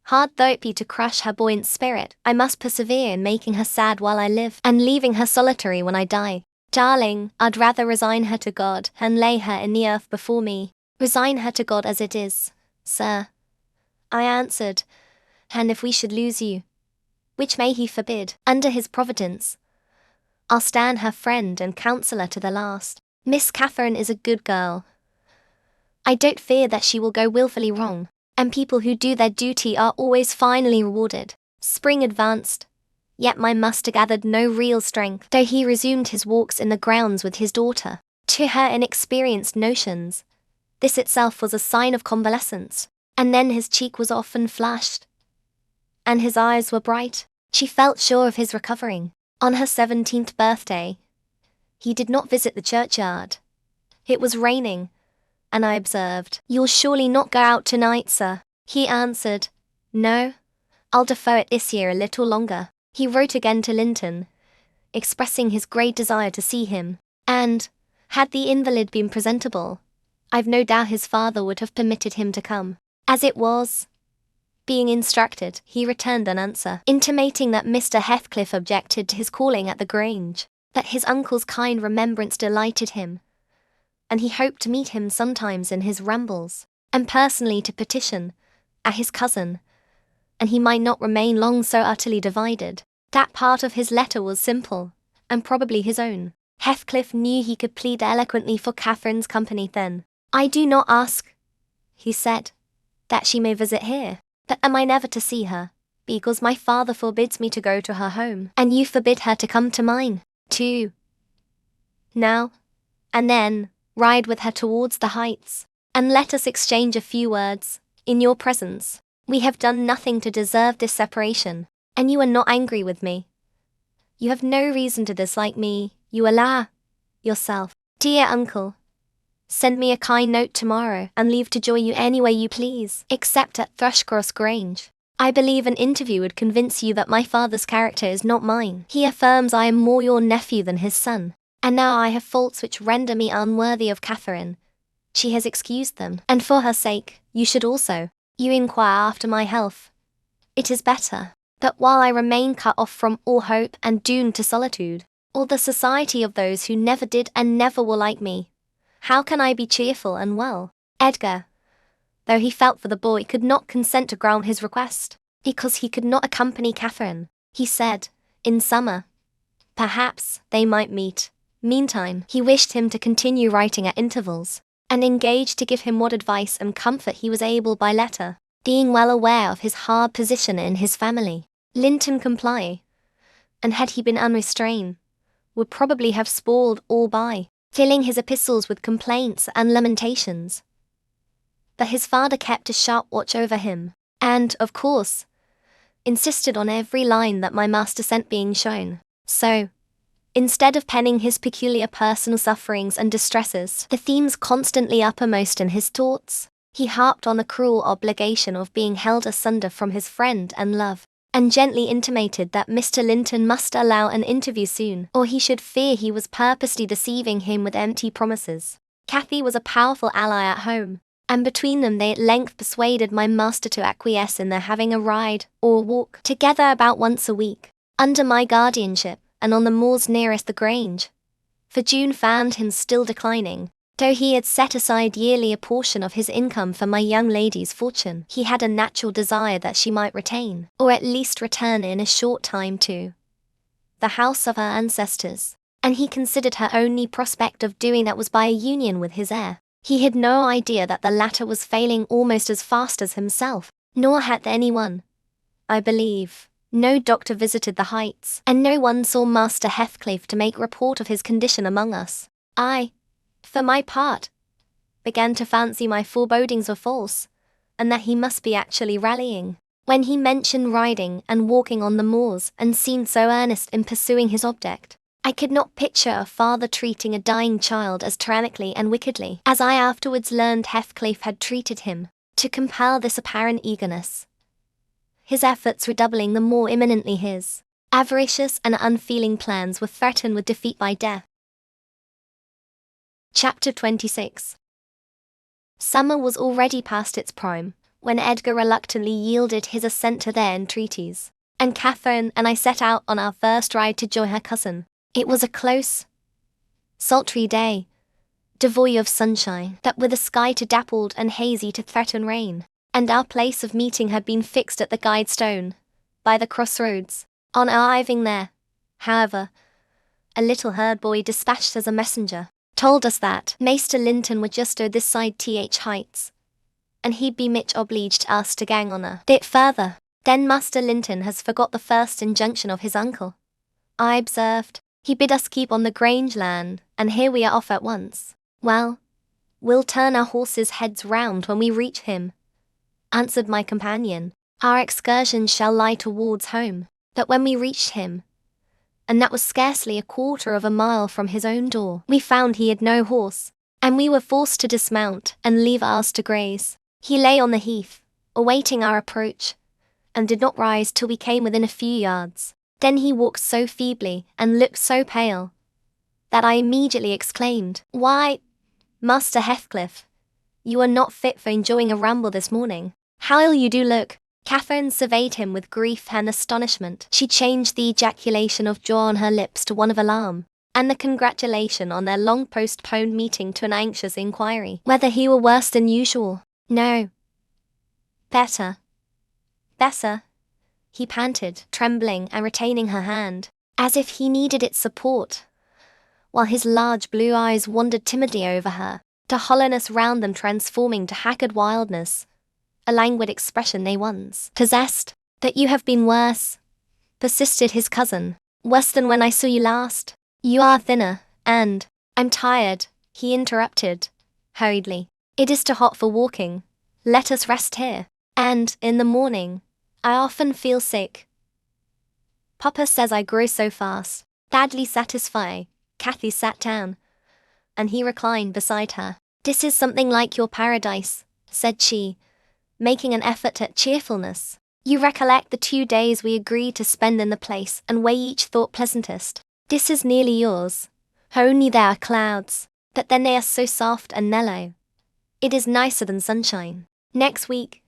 Speaker 1: hard though it be to crush her buoyant spirit, I must persevere in making her sad while I live, and leaving her solitary when I die. Darling, I'd rather resign her to God, and lay her in the earth before me. Resign her to God as it is, sir, I answered, and if we should lose you, which may he forbid, under his providence, I'll stand her friend and counsellor to the last. Miss Catherine is a good girl. I don't fear that she will go wilfully wrong, and people who do their duty are always finally rewarded. Spring advanced, yet my master gathered no real strength, though he resumed his walks in the grounds with his daughter. To her inexperienced notions, this itself was a sign of convalescence. And then his cheek was often flushed, and his eyes were bright. She felt sure of his recovering. On her 17th birthday, he did not visit the churchyard. It was raining, and I observed, "You'll surely not go out tonight, sir?" He answered, "No, I'll defer it this year a little longer." He wrote again to Linton, expressing his great desire to see him, and, had the invalid been presentable, I've no doubt his father would have permitted him to come. As it was, being instructed, he returned an answer, intimating that Mr. Heathcliff objected to his calling at the Grange, that his uncle's kind remembrance delighted him, and he hoped to meet him sometimes in his rambles, and personally to petition, at his cousin, and he might not remain long so utterly divided. That part of his letter was simple, and probably his own. Heathcliff knew he could plead eloquently for Catherine's company then. "I do not ask," he said, "that she may visit here, but am I never to see her, because my father forbids me to go to her home, and you forbid her to come to mine, too. Now, and then, ride with her towards the heights, and let us exchange a few words, in your presence. We have done nothing to deserve this separation, and you are not angry with me. You have no reason to dislike me, you allow yourself. Dear uncle, send me a kind note tomorrow, and leave to join you any way you please, except at Thrushcross Grange. I believe an interview would convince you that my father's character is not mine. He affirms I am more your nephew than his son, and now I have faults which render me unworthy of Catherine. She has excused them, and for her sake, you should also. You inquire after my health. It is better, but while I remain cut off from all hope and doomed to solitude, or the society of those who never did and never will like me, how can I be cheerful and well?" Edgar, though he felt for the boy, could not consent to grant his request, because he could not accompany Catherine. He said, in summer, perhaps they might meet. Meantime, he wished him to continue writing at intervals, and engaged to give him what advice and comfort he was able by letter, being well aware of his hard position in his family. Linton complied, and had he been unrestrained, would probably have spoiled all by filling his epistles with complaints and lamentations. But his father kept a sharp watch over him, and, of course, insisted on every line that my master sent being shown. So, instead of penning his peculiar personal sufferings and distresses, the themes constantly uppermost in his thoughts, he harped on the cruel obligation of being held asunder from his friend and love, and gently intimated that Mr. Linton must allow an interview soon, or he should fear he was purposely deceiving him with empty promises. Cathy was a powerful ally at home, and between them they at length persuaded my master to acquiesce in their having a ride, or walk, together about once a week, under my guardianship, and on the moors nearest the Grange. For June found him still declining. Though he had set aside yearly a portion of his income for my young lady's fortune, he had a natural desire that she might retain, or at least return in a short time to the house of her ancestors, and he considered her only prospect of doing that was by a union with his heir. He had no idea that the latter was failing almost as fast as himself, nor had anyone, I believe, no doctor visited the Heights, and no one saw Master Heathcliff to make report of his condition among us. I, for my part, began to fancy my forebodings were false, and that he must be actually rallying. When he mentioned riding and walking on the moors and seemed so earnest in pursuing his object, I could not picture a father treating a dying child as tyrannically and wickedly as I afterwards learned Heathcliff had treated him, to compel this apparent eagerness. His efforts redoubling the more imminently his avaricious and unfeeling plans were threatened with defeat by death. Chapter 26. Summer was already past its prime, when Edgar reluctantly yielded his assent to their entreaties, and Catherine and I set out on our first ride to join her cousin. It was a close, sultry day, devoid of sunshine, but with a sky too dappled and hazy to threaten rain, and our place of meeting had been fixed at the guide stone, by the crossroads. On arriving there, however, a little herd boy dispatched as a messenger told us that Maester Linton were just this side Heights, and he'd be much obliged to us to gang on a bit further. Then Master Linton has forgot the first injunction of his uncle, I observed. He bid us keep on the Grange land, and here we are off at once. Well, we'll turn our horses' heads round when we reach him, answered my companion. Our excursion shall lie towards home. But when we reached him, and that was scarcely a quarter of a mile from his own door, we found he had no horse, and we were forced to dismount and leave ours to graze. He lay on the heath, awaiting our approach, and did not rise till we came within a few yards. Then he walked so feebly and looked so pale that I immediately exclaimed, "Why, Master Heathcliff, you are not fit for enjoying a ramble this morning. How ill you do look." Catherine surveyed him with grief and astonishment. She changed the ejaculation of joy on her lips to one of alarm, and the congratulation on their long postponed meeting to an anxious inquiry whether he were worse than usual. "No. Better. Better," he panted, trembling and retaining her hand, as if he needed its support, while his large blue eyes wandered timidly over her, the hollowness round them transforming to haggard wildness, a languid expression they once possessed. "That you have been worse," persisted his cousin. "Worse than when I saw you last. You are thinner, and—" "I'm tired," he interrupted, hurriedly. "It is too hot for walking. Let us rest here. And, in the morning, I often feel sick. Papa says I grow so fast." Badly satisfied, Cathy sat down, and he reclined beside her. "This is something like your paradise," said she, making an effort at cheerfulness. "You recollect the 2 days we agreed to spend in the place and we each thought pleasantest. This is nearly yours. Only there are clouds, but then they are so soft and mellow. It is nicer than sunshine. Next week,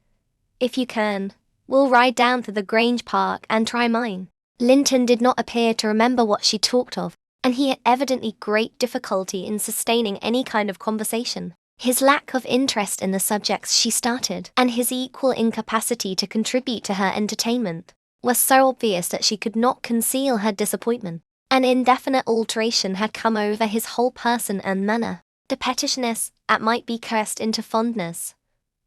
Speaker 1: if you can, we'll ride down to the Grange Park and try mine." Linton did not appear to remember what she talked of, and he had evidently great difficulty in sustaining any kind of conversation. His lack of interest in the subjects she started, and his equal incapacity to contribute to her entertainment, were so obvious that she could not conceal her disappointment. An indefinite alteration had come over his whole person and manner. The pettishness, that might be cursed into fondness,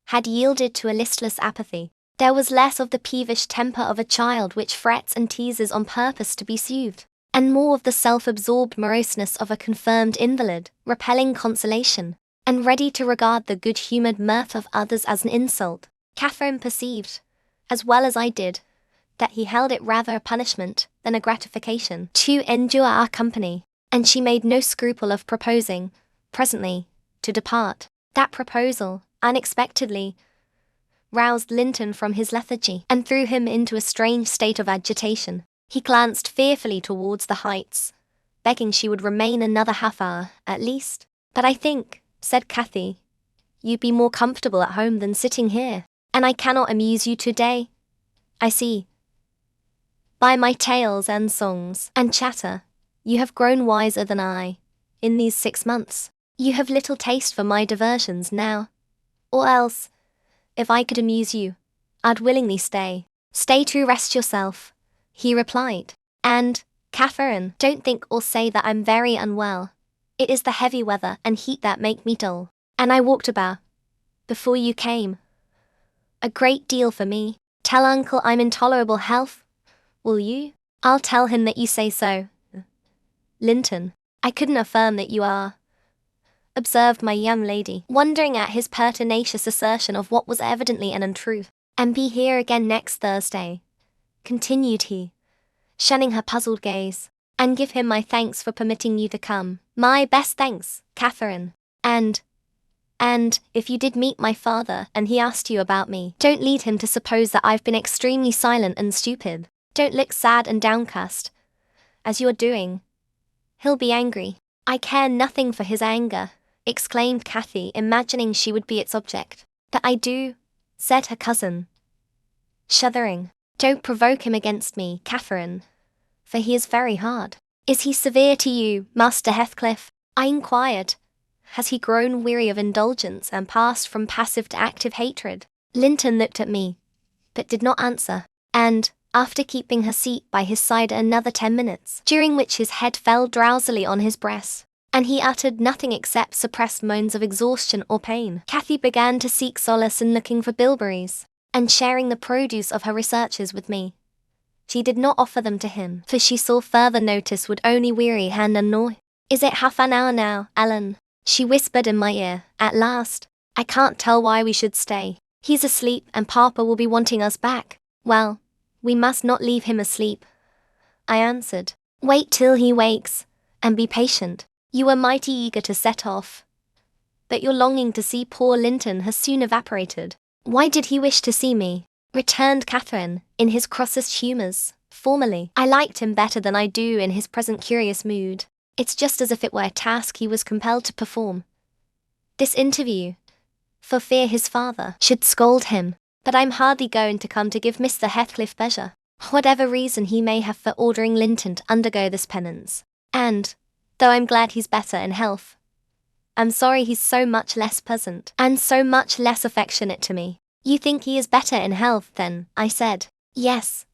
Speaker 1: had yielded to a listless apathy. There was less of the peevish temper of a child which frets and teases on purpose to be soothed, and more of the self-absorbed moroseness of a confirmed invalid, repelling consolation, and ready to regard the good-humoured mirth of others as an insult. Catherine perceived, as well as I did, that he held it rather a punishment than a gratification to endure our company, and she made no scruple of proposing, presently, to depart. That proposal, unexpectedly, roused Linton from his lethargy and threw him into a strange state of agitation. He glanced fearfully towards the heights, begging she would remain another half-hour, at least. "But I think," said Cathy, "you'd be more comfortable at home than sitting here, and I cannot amuse you today. I see, by my tales and songs and chatter, you have grown wiser than I, in these 6 months. You have little taste for my diversions now. Or else, if I could amuse you, I'd willingly stay." "Stay to rest yourself," he replied. "And, Catherine, don't think or say that I'm very unwell. It is the heavy weather and heat that make me dull, and I walked about, before you came, a great deal for me. Tell Uncle I'm in tolerable health, will you?" "I'll tell him that you say so, Linton. I couldn't affirm that you are," observed my young lady, wondering at his pertinacious assertion of what was evidently an untruth. "And be here again next Thursday," continued he, shunning her puzzled gaze, "and give him my thanks for permitting you to come." "My best thanks, Catherine. And, if you did meet my father and he asked you about me, don't lead him to suppose that I've been extremely silent and stupid. Don't look sad and downcast, as you are doing. He'll be angry." "I care nothing for his anger," exclaimed Cathy, imagining she would be its object. "But I do," said her cousin, shuddering. "Don't provoke him against me, Catherine, for he is very hard." "Is he severe to you, Master Heathcliff?" I inquired. "Has he grown weary of indulgence and passed from passive to active hatred?" Linton looked at me, but did not answer, and, after keeping her seat by his side another 10 minutes, during which his head fell drowsily on his breast, and he uttered nothing except suppressed moans of exhaustion or pain. Cathy began to seek solace in looking for bilberries, and sharing the produce of her researches with me. She did not offer them to him, for she saw further notice would only weary and annoy. "Is it half an hour now, Ellen?" she whispered in my ear, at last. "I can't tell why we should stay. He's asleep and Papa will be wanting us back." "Well, we must not leave him asleep," I answered. "Wait till he wakes, and be patient. You were mighty eager to set off, but your longing to see poor Linton has soon evaporated." "Why did he wish to see me?" returned Catherine, in his crossest humours. "Formerly, I liked him better than I do in his present curious mood. It's just as if it were a task he was compelled to perform. This interview, for fear his father should scold him. But I'm hardly going to come to give Mr. Heathcliff pleasure, whatever reason he may have for ordering Linton to undergo this penance. And, though I'm glad he's better in health, I'm sorry he's so much less pleasant, and so much less affectionate to me." "You think he is better in health, then?" I said. "Yes,"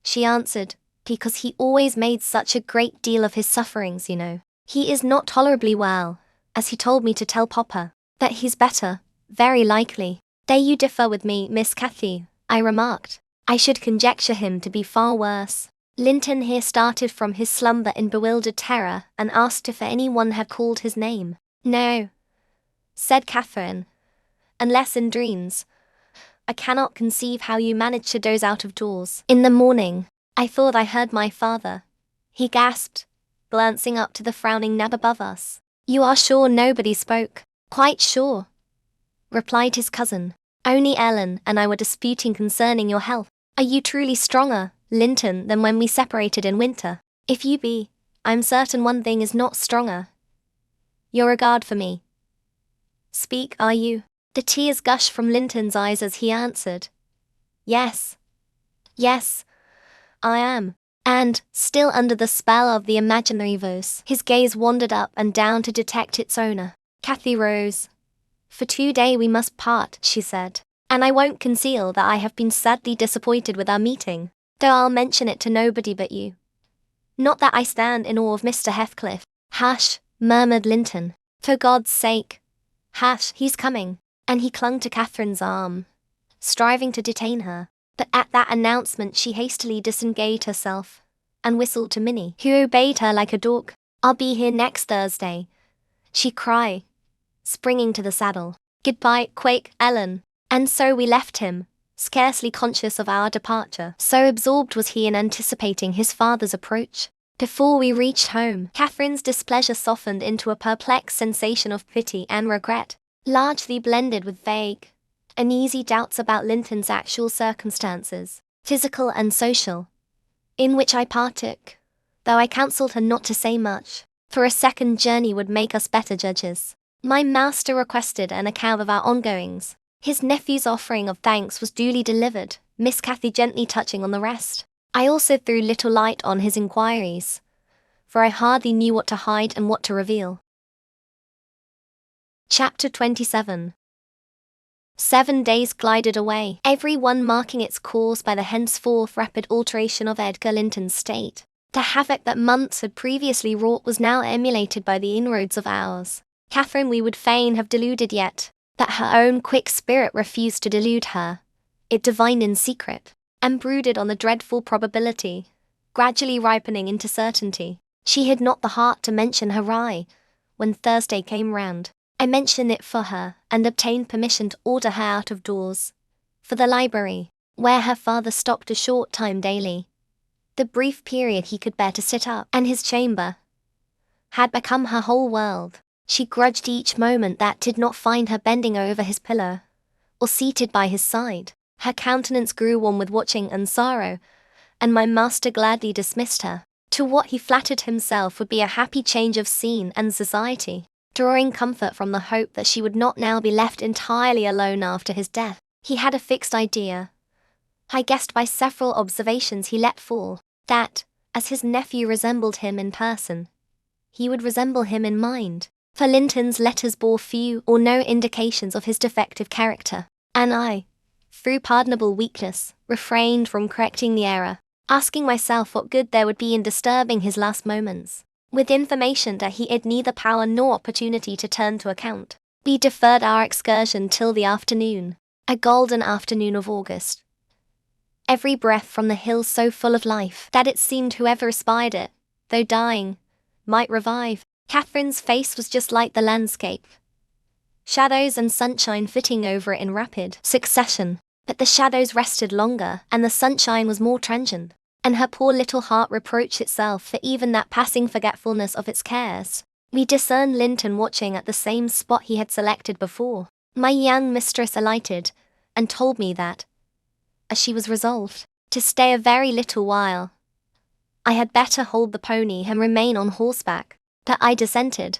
Speaker 1: she answered, "because he always made such a great deal of his sufferings, you know. He is not tolerably well, as he told me to tell Papa. But he's better, very likely." "There you differ with me, Miss Cathy," I remarked. "I should conjecture him to be far worse." Linton here started from his slumber in bewildered terror and asked if anyone had called his name. "No," said Catherine, "unless in dreams. I cannot conceive how you manage to doze out of doors. In the morning, I thought I heard my father," he gasped, glancing up to the frowning nab above us. "You are sure nobody spoke?" "Quite sure," replied his cousin. "Only Ellen and I were disputing concerning your health. Are you truly stronger, Linton, than when we separated in winter? If you be, I'm certain one thing is not stronger: your regard for me. Speak, are you?" The tears gushed from Linton's eyes as he answered, "Yes, yes, I am." And, still under the spell of the imaginary voice, his gaze wandered up and down to detect its owner. Cathy rose. "For today we must part," she said, "and I won't conceal that I have been sadly disappointed with our meeting, though I'll mention it to nobody but you. Not that I stand in awe of Mr. Heathcliff." "Hush," murmured Linton. "For God's sake, hush, he's coming." And he clung to Catherine's arm, striving to detain her. But at that announcement she hastily disengaged herself, and whistled to Minnie, who obeyed her like a dog. "I'll be here next Thursday," she cried, springing to the saddle. "Goodbye, quick, Ellen." And so we left him, scarcely conscious of our departure, so absorbed was he in anticipating his father's approach. Before we reached home, Catherine's displeasure softened into a perplexed sensation of pity and regret, largely blended with vague, uneasy doubts about Linton's actual circumstances, physical and social, in which I partook, though I counselled her not to say much, for a second journey would make us better judges. My master requested an account of our ongoings. His nephew's offering of thanks was duly delivered, Miss Cathy gently touching on the rest. I also threw little light on his inquiries, for I hardly knew what to hide and what to reveal. Chapter 27. 7 days glided away, every one marking its course by the henceforth rapid alteration of Edgar Linton's state. The havoc that months had previously wrought was now emulated by the inroads of hours. Catherine we would fain have deluded, yet that her own quick spirit refused to delude her. It divined in secret, and brooded on the dreadful probability, gradually ripening into certainty. She had not the heart to mention her why, when Thursday came round. I mentioned it for her, and obtained permission to order her out of doors, for the library, where her father stopped a short time daily, the brief period he could bear to sit up, and his chamber had become her whole world. She grudged each moment that did not find her bending over his pillow, or seated by his side. Her countenance grew wan with watching and sorrow, and my master gladly dismissed her, to what he flattered himself would be a happy change of scene and society, drawing comfort from the hope that she would not now be left entirely alone after his death. He had a fixed idea, I guessed by several observations he let fall, that, as his nephew resembled him in person, he would resemble him in mind, for Linton's letters bore few or no indications of his defective character, and I, through pardonable weakness, refrained from correcting the error, asking myself what good there would be in disturbing his last moments. with information that he had neither power nor opportunity to turn to account. We deferred our excursion till the afternoon, a golden afternoon of August. Every breath from the hills so full of life that it seemed whoever respired it, though dying, might revive. Catherine's face was just like the landscape, shadows and sunshine flitting over it in rapid succession, but the shadows rested longer and the sunshine was more transient, and her poor little heart reproached itself for even that passing forgetfulness of its cares. We discerned Linton watching at the same spot he had selected before. My young mistress alighted, and told me that, as she was resolved to stay a very little while, I had better hold the pony and remain on horseback. But I dissented.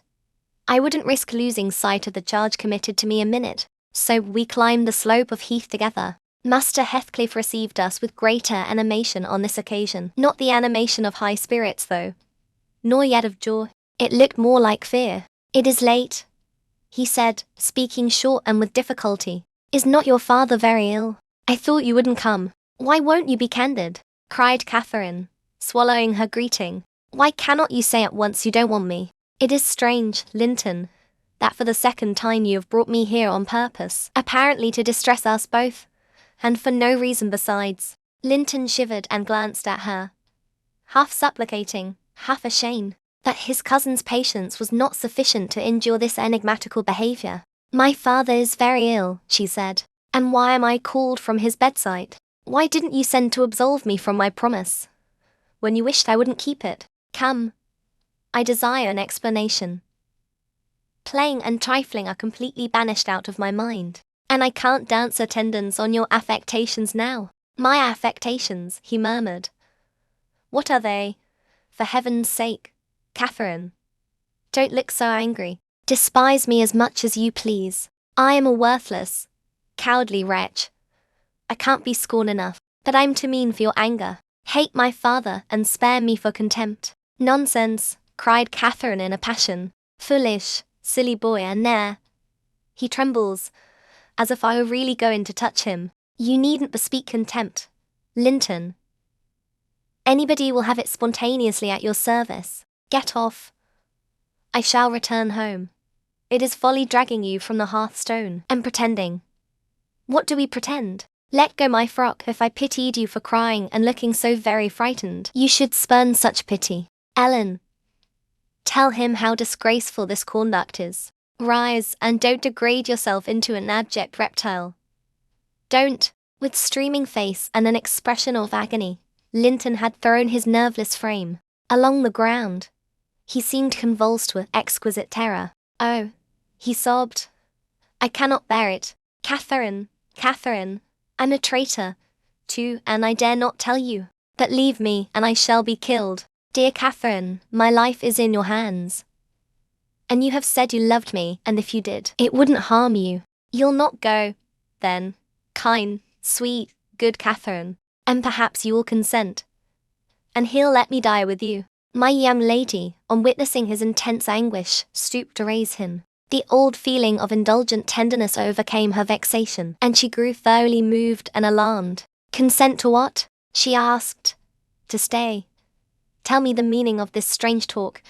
Speaker 1: I wouldn't risk losing sight of the charge committed to me a minute, so we climbed the slope of heath together. Master Heathcliff received us with greater animation on this occasion. Not the animation of high spirits, though, nor yet of joy. It looked more like fear. "It is late," he said, speaking short and with difficulty. "Is not your father very ill? I thought you wouldn't come." "Why won't you be candid?" cried Catherine, swallowing her greeting. "Why cannot you say at once you don't want me? It is strange, Linton, that for the second time you have brought me here on purpose, apparently to distress us both, and for no reason besides." Linton shivered and glanced at her, half supplicating, half ashamed, that his cousin's patience was not sufficient to endure this enigmatical behavior. "My father is very ill," she said. "And why am I called from his bedside? Why didn't you send to absolve me from my promise, when you wished I wouldn't keep it? Come. I desire an explanation. Playing and trifling are completely banished out of my mind, and I can't dance attendance on your affectations now." "My affectations," he murmured. "What are they? For heaven's sake, Catherine, don't look so angry. Despise me as much as you please. I am a worthless, cowardly wretch. I can't be scorned enough, but I'm too mean for your anger. Hate my father and spare me for contempt." "Nonsense," cried Catherine in a passion. "Foolish, silly boy, and there. He trembles, as if I were really going to touch him. You needn't bespeak contempt, Linton. Anybody will have it spontaneously at your service. Get off. I shall return home. It is folly dragging you from the hearthstone and pretending. What do we pretend? Let go my frock. If I pitied you for crying and looking so very frightened, you should spurn such pity. Ellen, tell him how disgraceful this conduct is. Rise, and don't degrade yourself into an abject reptile. Don't." With streaming face and an expression of agony, Linton had thrown his nerveless frame along the ground. He seemed convulsed with exquisite terror. "Oh," he sobbed, "I cannot bear it. Catherine, Catherine, I'm a traitor, too, and I dare not tell you. But leave me, and I shall be killed. Dear Catherine, my life is in your hands. And you have said you loved me, and if you did, it wouldn't harm you. You'll not go, then, kind, sweet, good Catherine, and perhaps you will consent. And he'll let me die with you." My young lady, on witnessing his intense anguish, stooped to raise him. The old feeling of indulgent tenderness overcame her vexation, and she grew thoroughly moved and alarmed. "Consent to what?" she asked. "To stay. Tell me the meaning of this strange talk,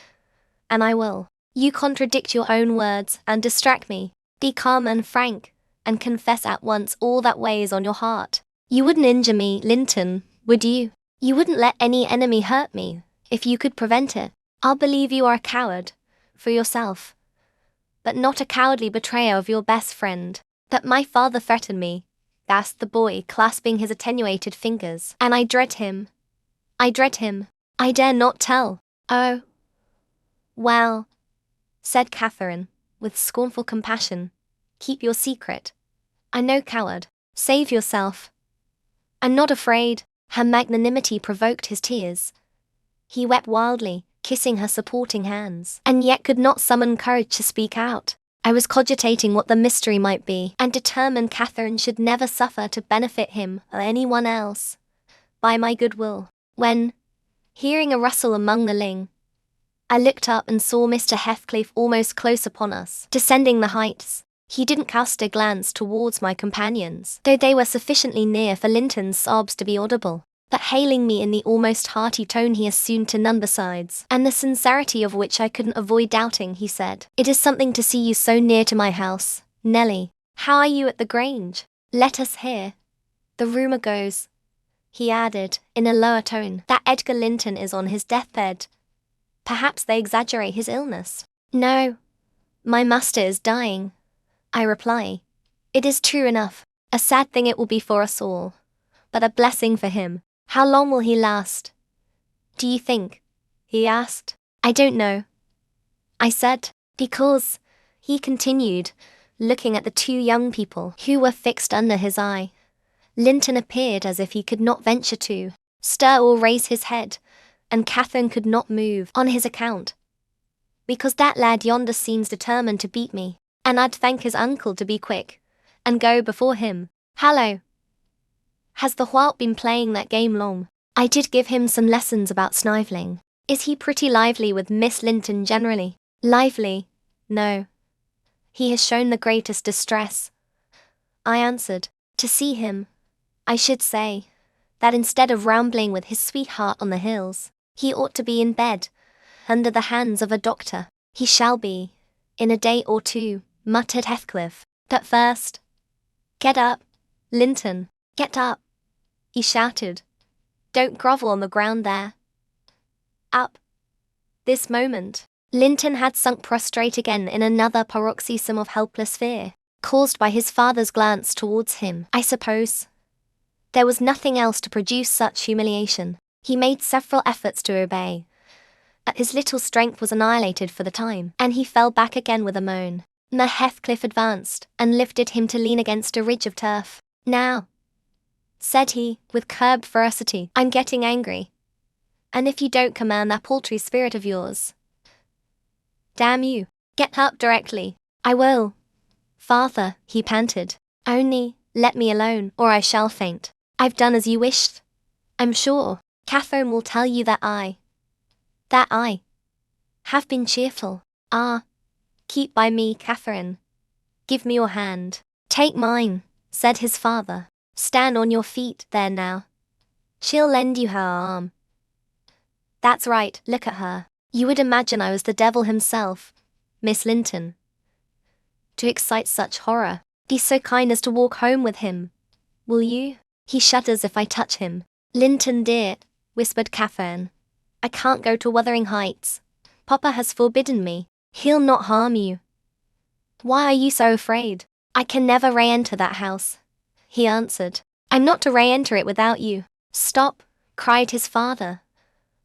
Speaker 1: and I will." "You contradict your own words and distract me. Be calm and frank, and confess at once all that weighs on your heart. You wouldn't injure me, Linton, would you? You wouldn't let any enemy hurt me, if you could prevent it. I'll believe you are a coward, for yourself, but not a cowardly betrayer of your best friend." "But my father threatened me," gasped the boy, clasping his attenuated fingers, "and I dread him. I dread him. I dare not tell." "Oh. Well," said Catherine, with scornful compassion, "keep your secret. I'm no coward. Save yourself. I'm not afraid." Her magnanimity provoked his tears. He wept wildly, kissing her supporting hands, and yet could not summon courage to speak out. I was cogitating what the mystery might be, and determined Catherine should never suffer to benefit him or anyone else by my goodwill, when, hearing a rustle among the ling, I looked up and saw Mr. Heathcliff almost close upon us, descending the heights. He didn't cast a glance towards my companions, though they were sufficiently near for Linton's sobs to be audible. but hailing me in the almost hearty tone he assumed to none besides, and the sincerity of which I couldn't avoid doubting, he said, "It is something to see you so near to my house, Nelly. How are you at the Grange? Let us hear. The rumour goes," he added, in a lower tone, "that Edgar Linton is on his deathbed. Perhaps they exaggerate his illness." "No, my master is dying," I reply. "It is true enough. A sad thing it will be for us all, but a blessing for him. How long will he last, do you think?" he asked. "I don't know," I said, "because," he continued, looking at the two young people who were fixed under his eye, "Linton appeared as if he could not venture to stir or raise his head, and Catherine could not move on his account, because that lad yonder seems determined to beat me, and I'd thank his uncle to be quick and go before him. Hallo! Has the whelp been playing that game long? I did give him some lessons about snivelling. Is he pretty lively with Miss Linton generally?" "Lively? No. He has shown the greatest distress," I answered. "To see him, I should say, that instead of rambling with his sweetheart on the hills, he ought to be in bed, under the hands of a doctor." "He shall be, in a day or two," muttered Heathcliff. "But first, get up, Linton, get up," he shouted. "Don't grovel on the ground there. Up." This moment, Linton had sunk prostrate again in another paroxysm of helpless fear, caused by his father's glance towards him, I suppose. There was nothing else to produce such humiliation. He made several efforts to obey, but his little strength was annihilated for the time, and he fell back again with a moan. Heathcliff advanced, and lifted him to lean against a ridge of turf. "Now," said he, with curbed ferocity, "I'm getting angry. And if you don't command that paltry spirit of yours, damn you, get up directly." "I will, father," he panted. "Only, let me alone, or I shall faint. I've done as you wished, I'm sure. Catherine will tell you that I have been cheerful. Ah, keep by me, Catherine. Give me your hand." "Take mine," said his father. "Stand on your feet, there now. She'll lend you her arm. That's right, look at her. You would imagine I was the devil himself, Miss Linton, to excite such horror. Be so kind as to walk home with him, will you? He shudders if I touch him." "Linton dear," whispered Catherine, "I can't go to Wuthering Heights. Papa has forbidden me." "He'll not harm you. Why are you so afraid?" "I can never re-enter that house," he answered. "I'm not to re-enter it without you." "Stop," cried his father.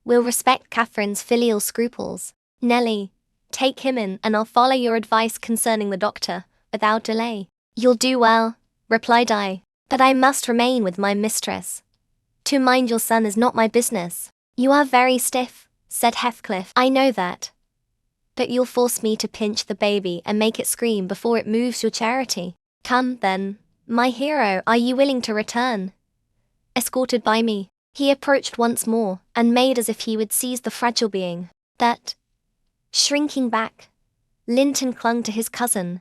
Speaker 1: "We'll respect Catherine's filial scruples. Nelly, take him in, and I'll follow your advice concerning the doctor, without delay." "You'll do well," replied I, "but I must remain with my mistress. To mind your son is not my business." "You are very stiff," said Heathcliff. "I know that. But you'll force me to pinch the baby and make it scream before it moves your charity. Come, then, my hero, are you willing to return, escorted by me?" He approached once more, and made as if he would seize the fragile being. But, shrinking back, Linton clung to his cousin,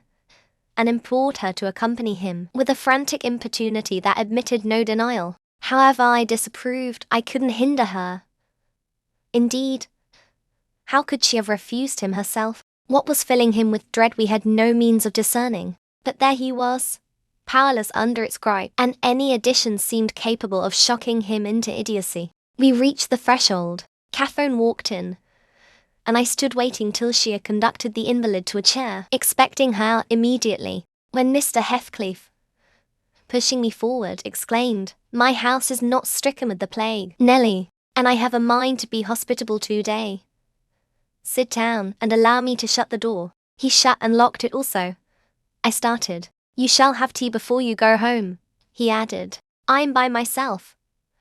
Speaker 1: and implored her to accompany him, with a frantic importunity that admitted no denial. However I disapproved, I couldn't hinder her. Indeed, how could she have refused him herself? What was filling him with dread we had no means of discerning. But there he was, powerless under its gripe, and any addition seemed capable of shocking him into idiocy. We reached the threshold. Catherine walked in, and I stood waiting till she had conducted the invalid to a chair, expecting her out immediately, when Mr. Heathcliff, pushing me forward, exclaimed, "My house is not stricken with the plague, Nelly, and I have a mind to be hospitable today. Sit down, and allow me to shut the door." He shut and locked it also. I started. "You shall have tea before you go home," he added. "I'm by myself.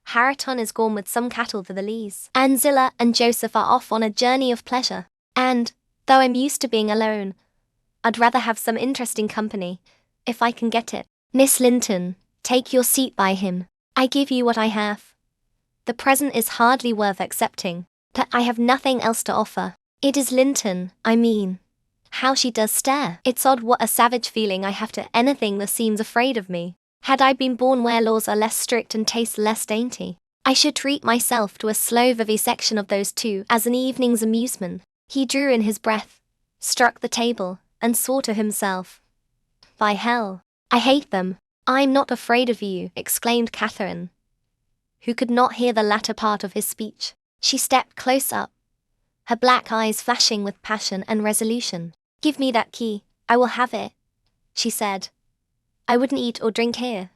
Speaker 1: Harriton is gone with some cattle for the lees, and Zillah and Joseph are off on a journey of pleasure. And, though I'm used to being alone, I'd rather have some interesting company, if I can get it. Miss Linton, take your seat by him. I give you what I have. The present is hardly worth accepting, but I have nothing else to offer. It is Linton, I mean. How she does stare. It's odd what a savage feeling I have to anything that seems afraid of me. Had I been born where laws are less strict and tastes less dainty, I should treat myself to a slow vivisection of those two as an evening's amusement. He drew in his breath, struck the table, and swore to himself. By hell, I hate them. I'm not afraid of you, exclaimed Catherine, who could not hear the latter part of his speech. She stepped close up, her black eyes flashing with passion and resolution. Give me that key, I will have it, she said. I wouldn't eat or drink here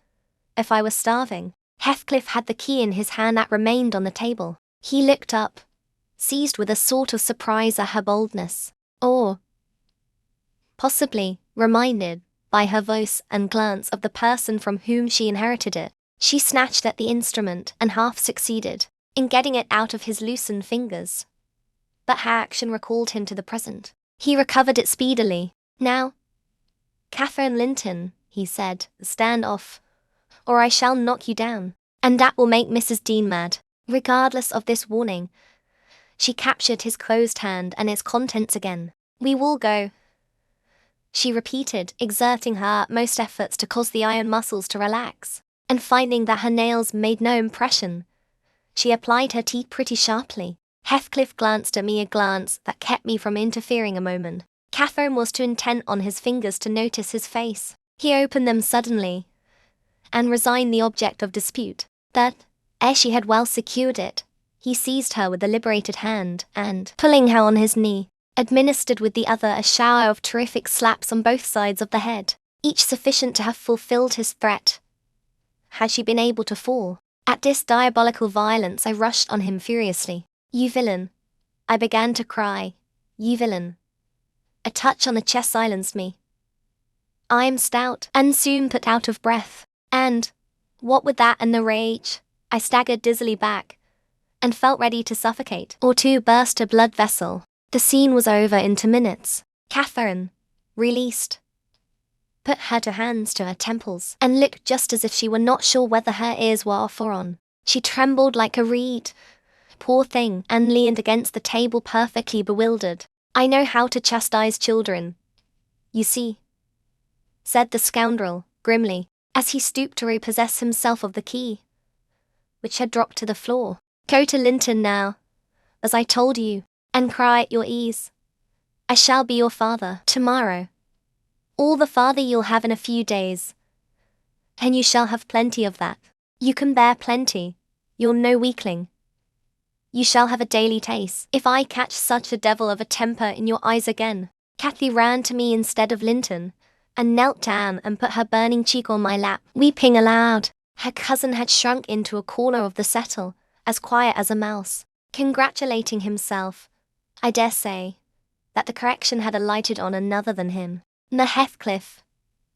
Speaker 1: if I were starving. Heathcliff had the key in his hand that remained on the table. He looked up, seized with a sort of surprise at her boldness, or possibly reminded by her voice and glance of the person from whom she inherited it. She snatched at the instrument and half succeeded in getting it out of his loosened fingers. But her action recalled him to the present. He recovered it speedily. Now, Catherine Linton, he said, stand off, or I shall knock you down. And that will make Mrs. Dean mad. Regardless of this warning, she captured his closed hand and its contents again. We will go, she repeated, exerting her utmost efforts to cause the iron muscles to relax. And finding that her nails made no impression, she applied her teeth pretty sharply. Heathcliff glanced at me a glance that kept me from interfering a moment. Catherine was too intent on his fingers to notice his face. He opened them suddenly and resigned the object of dispute. That, ere she had well secured it, he seized her with a liberated hand and, pulling her on his knee, administered with the other a shower of terrific slaps on both sides of the head, each sufficient to have fulfilled his threat. Had she been able to fall? At this diabolical violence I rushed on him furiously. You villain! I began to cry. You villain! A touch on the chest silenced me. I am stout and soon put out of breath, and, what with that and the rage, I staggered dizzily back, and felt ready to suffocate or to burst a blood vessel. The scene was over in 2 minutes. Catherine, released, put her two hands to her temples and looked just as if she were not sure whether her ears were off or on. She trembled like a reed, poor thing, and leaned against the table perfectly bewildered. I know how to chastise children, you see, said the scoundrel, grimly, as he stooped to repossess himself of the key, which had dropped to the floor. Go to Linton now, as I told you, and cry at your ease. I shall be your father tomorrow. All the father you'll have in a few days. And you shall have plenty of that. You can bear plenty. You're no weakling. You shall have a daily taste. If I catch such a devil of a temper in your eyes again. Cathy ran to me instead of Linton, and knelt down and put her burning cheek on my lap, weeping aloud. Her cousin had shrunk into a corner of the settle, as quiet as a mouse, congratulating himself, I dare say, that the correction had alighted on another than him. Heathcliff,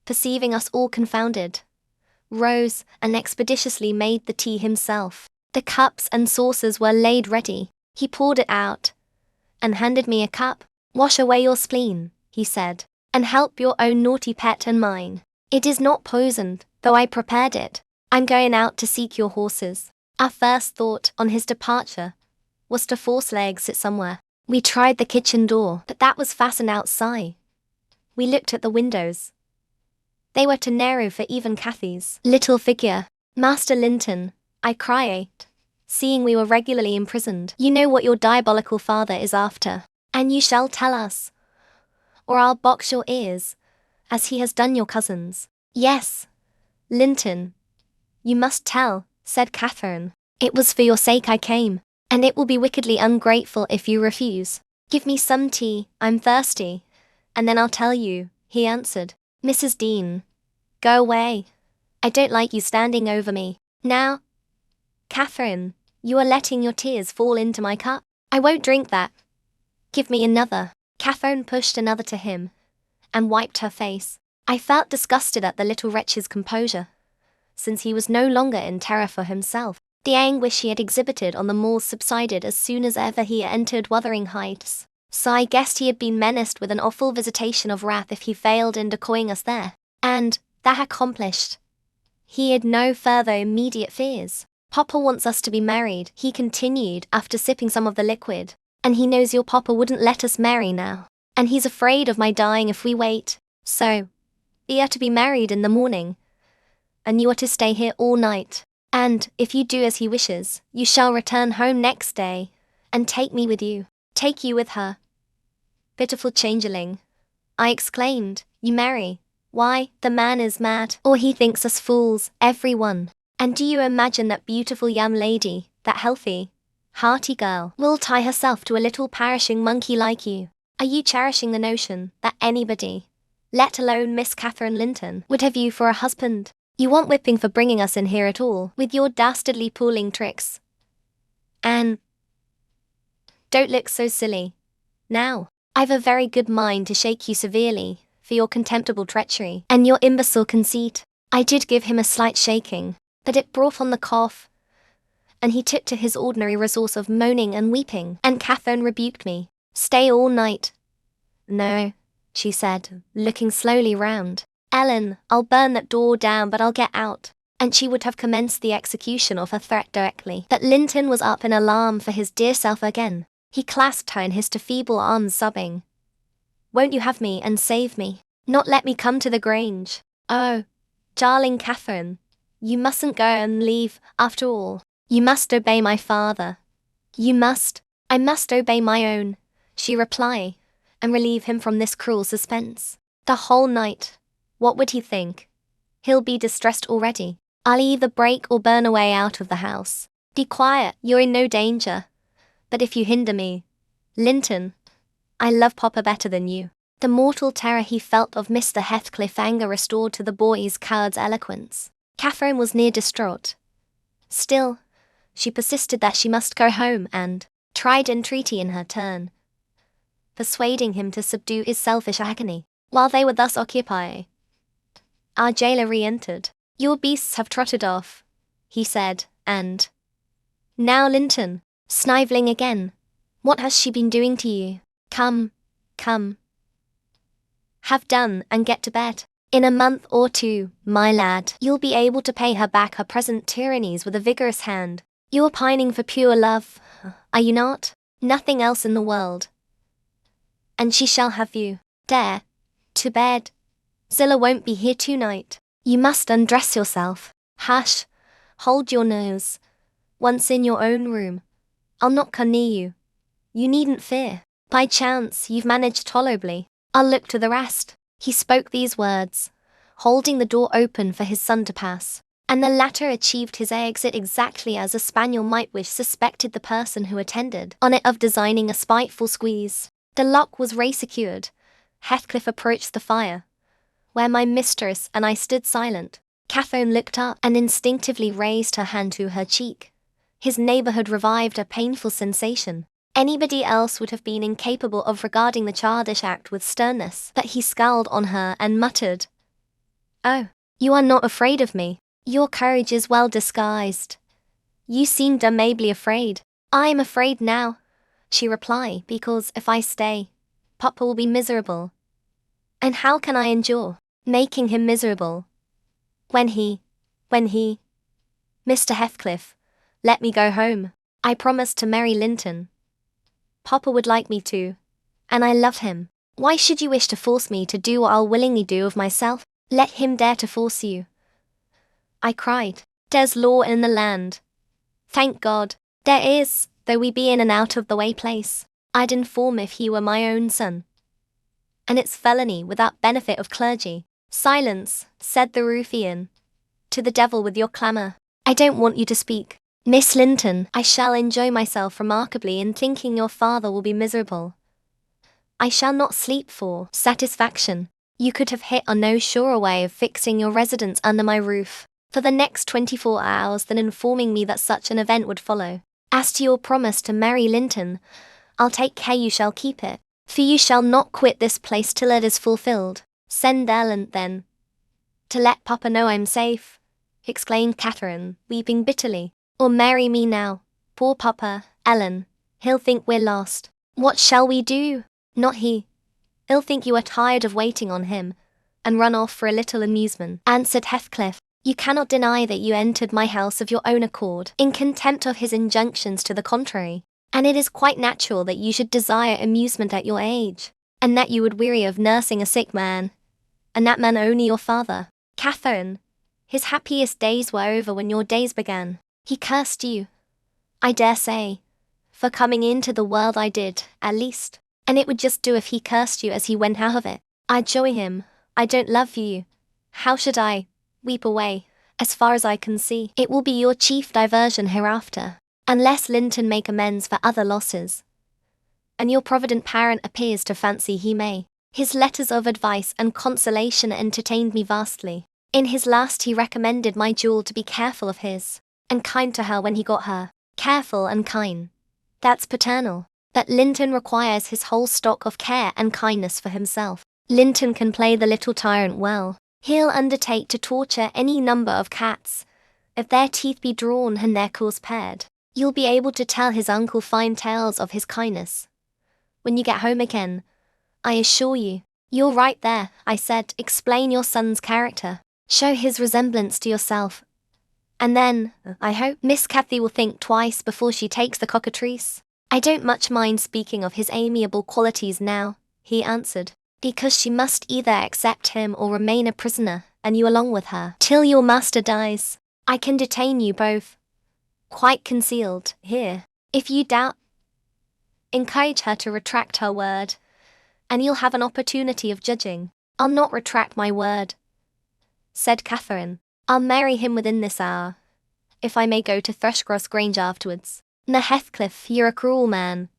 Speaker 1: perceiving us all confounded, rose and expeditiously made the tea himself. The cups and saucers were laid ready. He poured it out, and handed me a cup. Wash away your spleen, he said, and help your own naughty pet and mine. It is not poisoned, though I prepared it. I'm going out to seek your horses. Our first thought, on his departure, was to force the exit somewhere. We tried the kitchen door, but that was fastened outside. We looked at the windows. They were too narrow for even Cathy's little figure. Master Linton, I cried, seeing we were regularly imprisoned. You know what your diabolical father is after, and you shall tell us, or I'll box your ears, as he has done your cousins. Yes, Linton, you must tell, said Catherine. It was for your sake I came, and it will be wickedly ungrateful if you refuse. Give me some tea, I'm thirsty, and then I'll tell you, he answered. Mrs. Dean, go away. I don't like you standing over me. Now, Catherine, you are letting your tears fall into my cup. I won't drink that. Give me another. Catherine pushed another to him, and wiped her face. I felt disgusted at the little wretch's composure, since he was no longer in terror for himself. The anguish he had exhibited on the moors subsided as soon as ever he entered Wuthering Heights, so I guessed he had been menaced with an awful visitation of wrath if he failed in decoying us there. And, that accomplished, he had no further immediate fears. Papa wants us to be married, he continued after sipping some of the liquid, and he knows your papa wouldn't let us marry now, and he's afraid of my dying if we wait. So, we are to be married in the morning, and you are to stay here all night. And, if you do as he wishes, you shall return home next day, and take me with you. Take you with her. Pitiful changeling, I exclaimed, you marry. Why, the man is mad, or he thinks us fools, every one. And do you imagine that beautiful young lady, that healthy, hearty girl, will tie herself to a little perishing monkey like you? Are you cherishing the notion that anybody, let alone Miss Catherine Linton, would have you for a husband? You want whipping for bringing us in here at all, with your dastardly pulling tricks. Anne, don't look so silly. Now, I've a very good mind to shake you severely for your contemptible treachery and your imbecile conceit. I did give him a slight shaking, but it brought on the cough, and he took to his ordinary resource of moaning and weeping, and Catherine rebuked me. Stay all night. No, she said, looking slowly round. Ellen, I'll burn that door down, but I'll get out. And she would have commenced the execution of her threat directly. But Linton was up in alarm for his dear self again. He clasped her in his too feeble arms, sobbing. Won't you have me and save me? Not let me come to the Grange? Oh, darling Catherine, you mustn't go and leave, after all. You must obey my father. You must. I must obey my own, she replied, and relieve him from this cruel suspense. The whole night. What would he think? He'll be distressed already. I'll either break or burn away out of the house. Be quiet, you're in no danger. But if you hinder me, Linton, I love Papa better than you. The mortal terror he felt of Mr. Heathcliff's anger restored to the boy's coward's eloquence. Catherine was near distraught. Still, she persisted that she must go home and tried entreaty in her turn, persuading him to subdue his selfish agony. While they were thus occupied, our jailer re-entered. Your beasts have trotted off, he said, and now Linton, snivelling again. What has she been doing to you? Come, come. Have done and get to bed. In a month or two, my lad, you'll be able to pay her back her present tyrannies with a vigorous hand. You're pining for pure love, are you not? Nothing else in the world. And she shall have you. There. To bed. Zillah won't be here tonight. You must undress yourself. Hush. Hold your nose. Once in your own room, I'll not come near you. You needn't fear. By chance, you've managed tolerably. I'll look to the rest. He spoke these words, holding the door open for his son to pass, and the latter achieved his exit exactly as a spaniel might wish suspected the person who attended on it of designing a spiteful squeeze. The lock was re-secured. Heathcliff approached the fire, where my mistress and I stood silent. Catherine looked up and instinctively raised her hand to her cheek. His neighborhood revived a painful sensation. Anybody else would have been incapable of regarding the childish act with sternness, but he scowled on her and muttered, Oh, you are not afraid of me. Your courage is well disguised. You seemed amiably afraid. I am afraid now, she replied, because if I stay, Papa will be miserable. And how can I endure making him miserable? When he, Mr. Heathcliff, let me go home. I promised to marry Linton. Papa would like me to, and I love him. Why should you wish to force me to do what I'll willingly do of myself? Let him dare to force you, I cried. There's law in the land. Thank God, there is, though we be in an out-of-the-way place. I'd inform if he were my own son. And it's felony without benefit of clergy. Silence, said the ruffian. To the devil with your clamour. I don't want you to speak. Miss Linton, I shall enjoy myself remarkably in thinking your father will be miserable. I shall not sleep for satisfaction. You could have hit on no surer way of fixing your residence under my roof for the next 24 hours than informing me that such an event would follow. As to your promise to marry Linton, I'll take care you shall keep it, for you shall not quit this place till it is fulfilled. Send Ellen, then, to let Papa know I'm safe, exclaimed Catherine, weeping bitterly. Or marry me now. Poor Papa, Ellen, he'll think we're lost. What shall we do? Not he. He'll think you are tired of waiting on him, and run off for a little amusement, answered Heathcliff. You cannot deny that you entered my house of your own accord, in contempt of his injunctions to the contrary, and it is quite natural that you should desire amusement at your age, and that you would weary of nursing a sick man, and that man only your father. Catherine, His happiest days were over when your days began. He cursed you, I dare say, for coming into the world. I did, at least. And it would just do if he cursed you as he went out of it. I'd joy him. I don't love you. How should I? Weep away. As far as I can see, it will be your chief diversion hereafter, unless Linton make amends for other losses. And your provident parent appears to fancy he may. His letters of advice and consolation entertained me vastly. In his last he recommended my jewel to be careful of his, and kind to her when he got her. Careful and kind. That's paternal. But Linton requires his whole stock of care and kindness for himself. Linton can play the little tyrant well. He'll undertake to torture any number of cats, if their teeth be drawn and their claws pared. You'll be able to tell his uncle fine tales of his kindness when you get home again, I assure you. You're right there, I said. Explain your son's character. Show his resemblance to yourself. And then, I hope, Miss Cathy will think twice before she takes the cockatrice. I don't much mind speaking of his amiable qualities now, he answered, because she must either accept him or remain a prisoner, and you along with her, till your master dies. I can detain you both, quite concealed, here. If you doubt, encourage her to retract her word, and you'll have an opportunity of judging. I'll not retract my word, said Catherine. I'll marry him within this hour, if I may go to Thrushcross Grange afterwards. Now Heathcliff, you're a cruel man,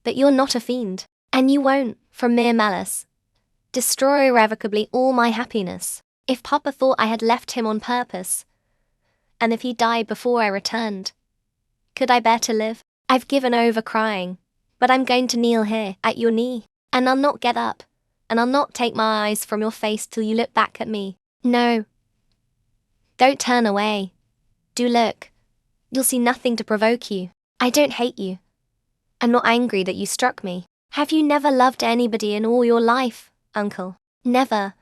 Speaker 1: but you're not a fiend, and you won't, from mere malice, destroy irrevocably all my happiness. If Papa thought I had left him on purpose, and if he died before I returned, could I bear to live? I've given over crying, but I'm going to kneel here, at your knee, and I'll not get up, and I'll not take my eyes from your face till you look back at me. No. Don't turn away. Do look. You'll see nothing to provoke you. I don't hate you. I'm not angry that you struck me. Have you never loved anybody in all your life, uncle? Never.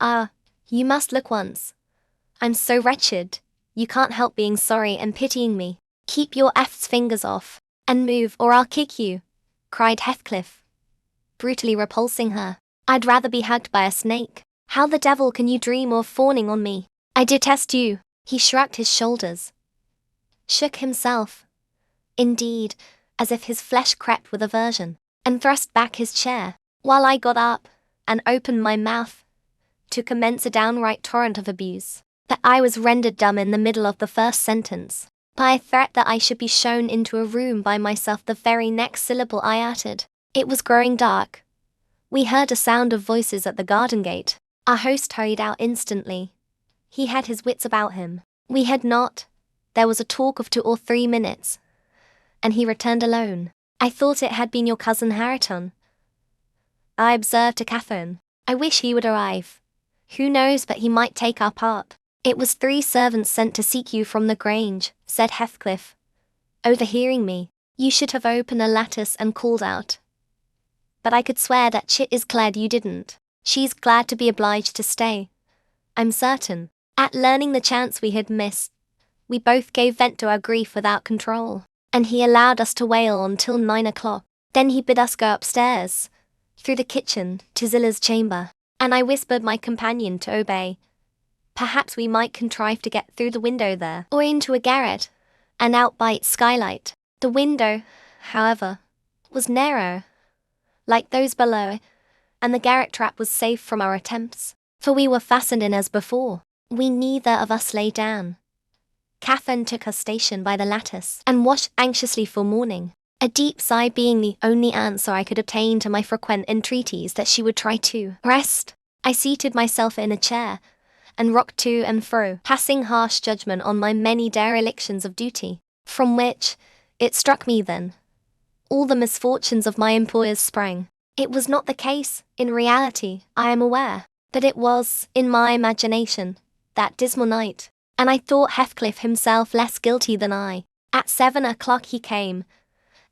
Speaker 1: Ah, you must look once. I'm so wretched, you can't help being sorry and pitying me. Keep your F's fingers off, and move or I'll kick you, cried Heathcliff, brutally repulsing her. I'd rather be hugged by a snake. How the devil can you dream of fawning on me? I detest you. He shrugged his shoulders, shook himself, indeed, as if his flesh crept with aversion, and thrust back his chair, while I got up, and opened my mouth, to commence a downright torrent of abuse. But I was rendered dumb in the middle of the first sentence, by a threat that I should be shown into a room by myself the very next syllable I uttered. It was growing dark. We heard a sound of voices at the garden gate. Our host hurried out instantly. He had his wits about him. We had not. There was a talk of 2 or 3 minutes, and he returned alone. I thought it had been your cousin Hareton, I observed to Catherine. I wish he would arrive. Who knows but he might take our part. It was 3 servants sent to seek you from the Grange, said Heathcliff, overhearing me. You should have opened a lattice and called out. But I could swear that Chit is glad you didn't. She's glad to be obliged to stay, I'm certain. At learning the chance we had missed, we both gave vent to our grief without control, and he allowed us to wail until 9 o'clock. Then he bid us go upstairs, through the kitchen, to Zilla's chamber, and I whispered my companion to obey. Perhaps we might contrive to get through the window there, or into a garret, and out by its skylight. The window, however, was narrow, like those below, and the garret trap was safe from our attempts, for we were fastened in as before. We neither of us lay down. Catherine took her station by the lattice, and watched anxiously for morning, a deep sigh being the only answer I could obtain to my frequent entreaties that she would try to rest. I seated myself in a chair, and rocked to and fro, passing harsh judgment on my many derelictions of duty, from which, it struck me then, all the misfortunes of my employers sprang. It was not the case, in reality, I am aware, but it was, in my imagination, that dismal night, and I thought Heathcliff himself less guilty than I. At 7 o'clock he came,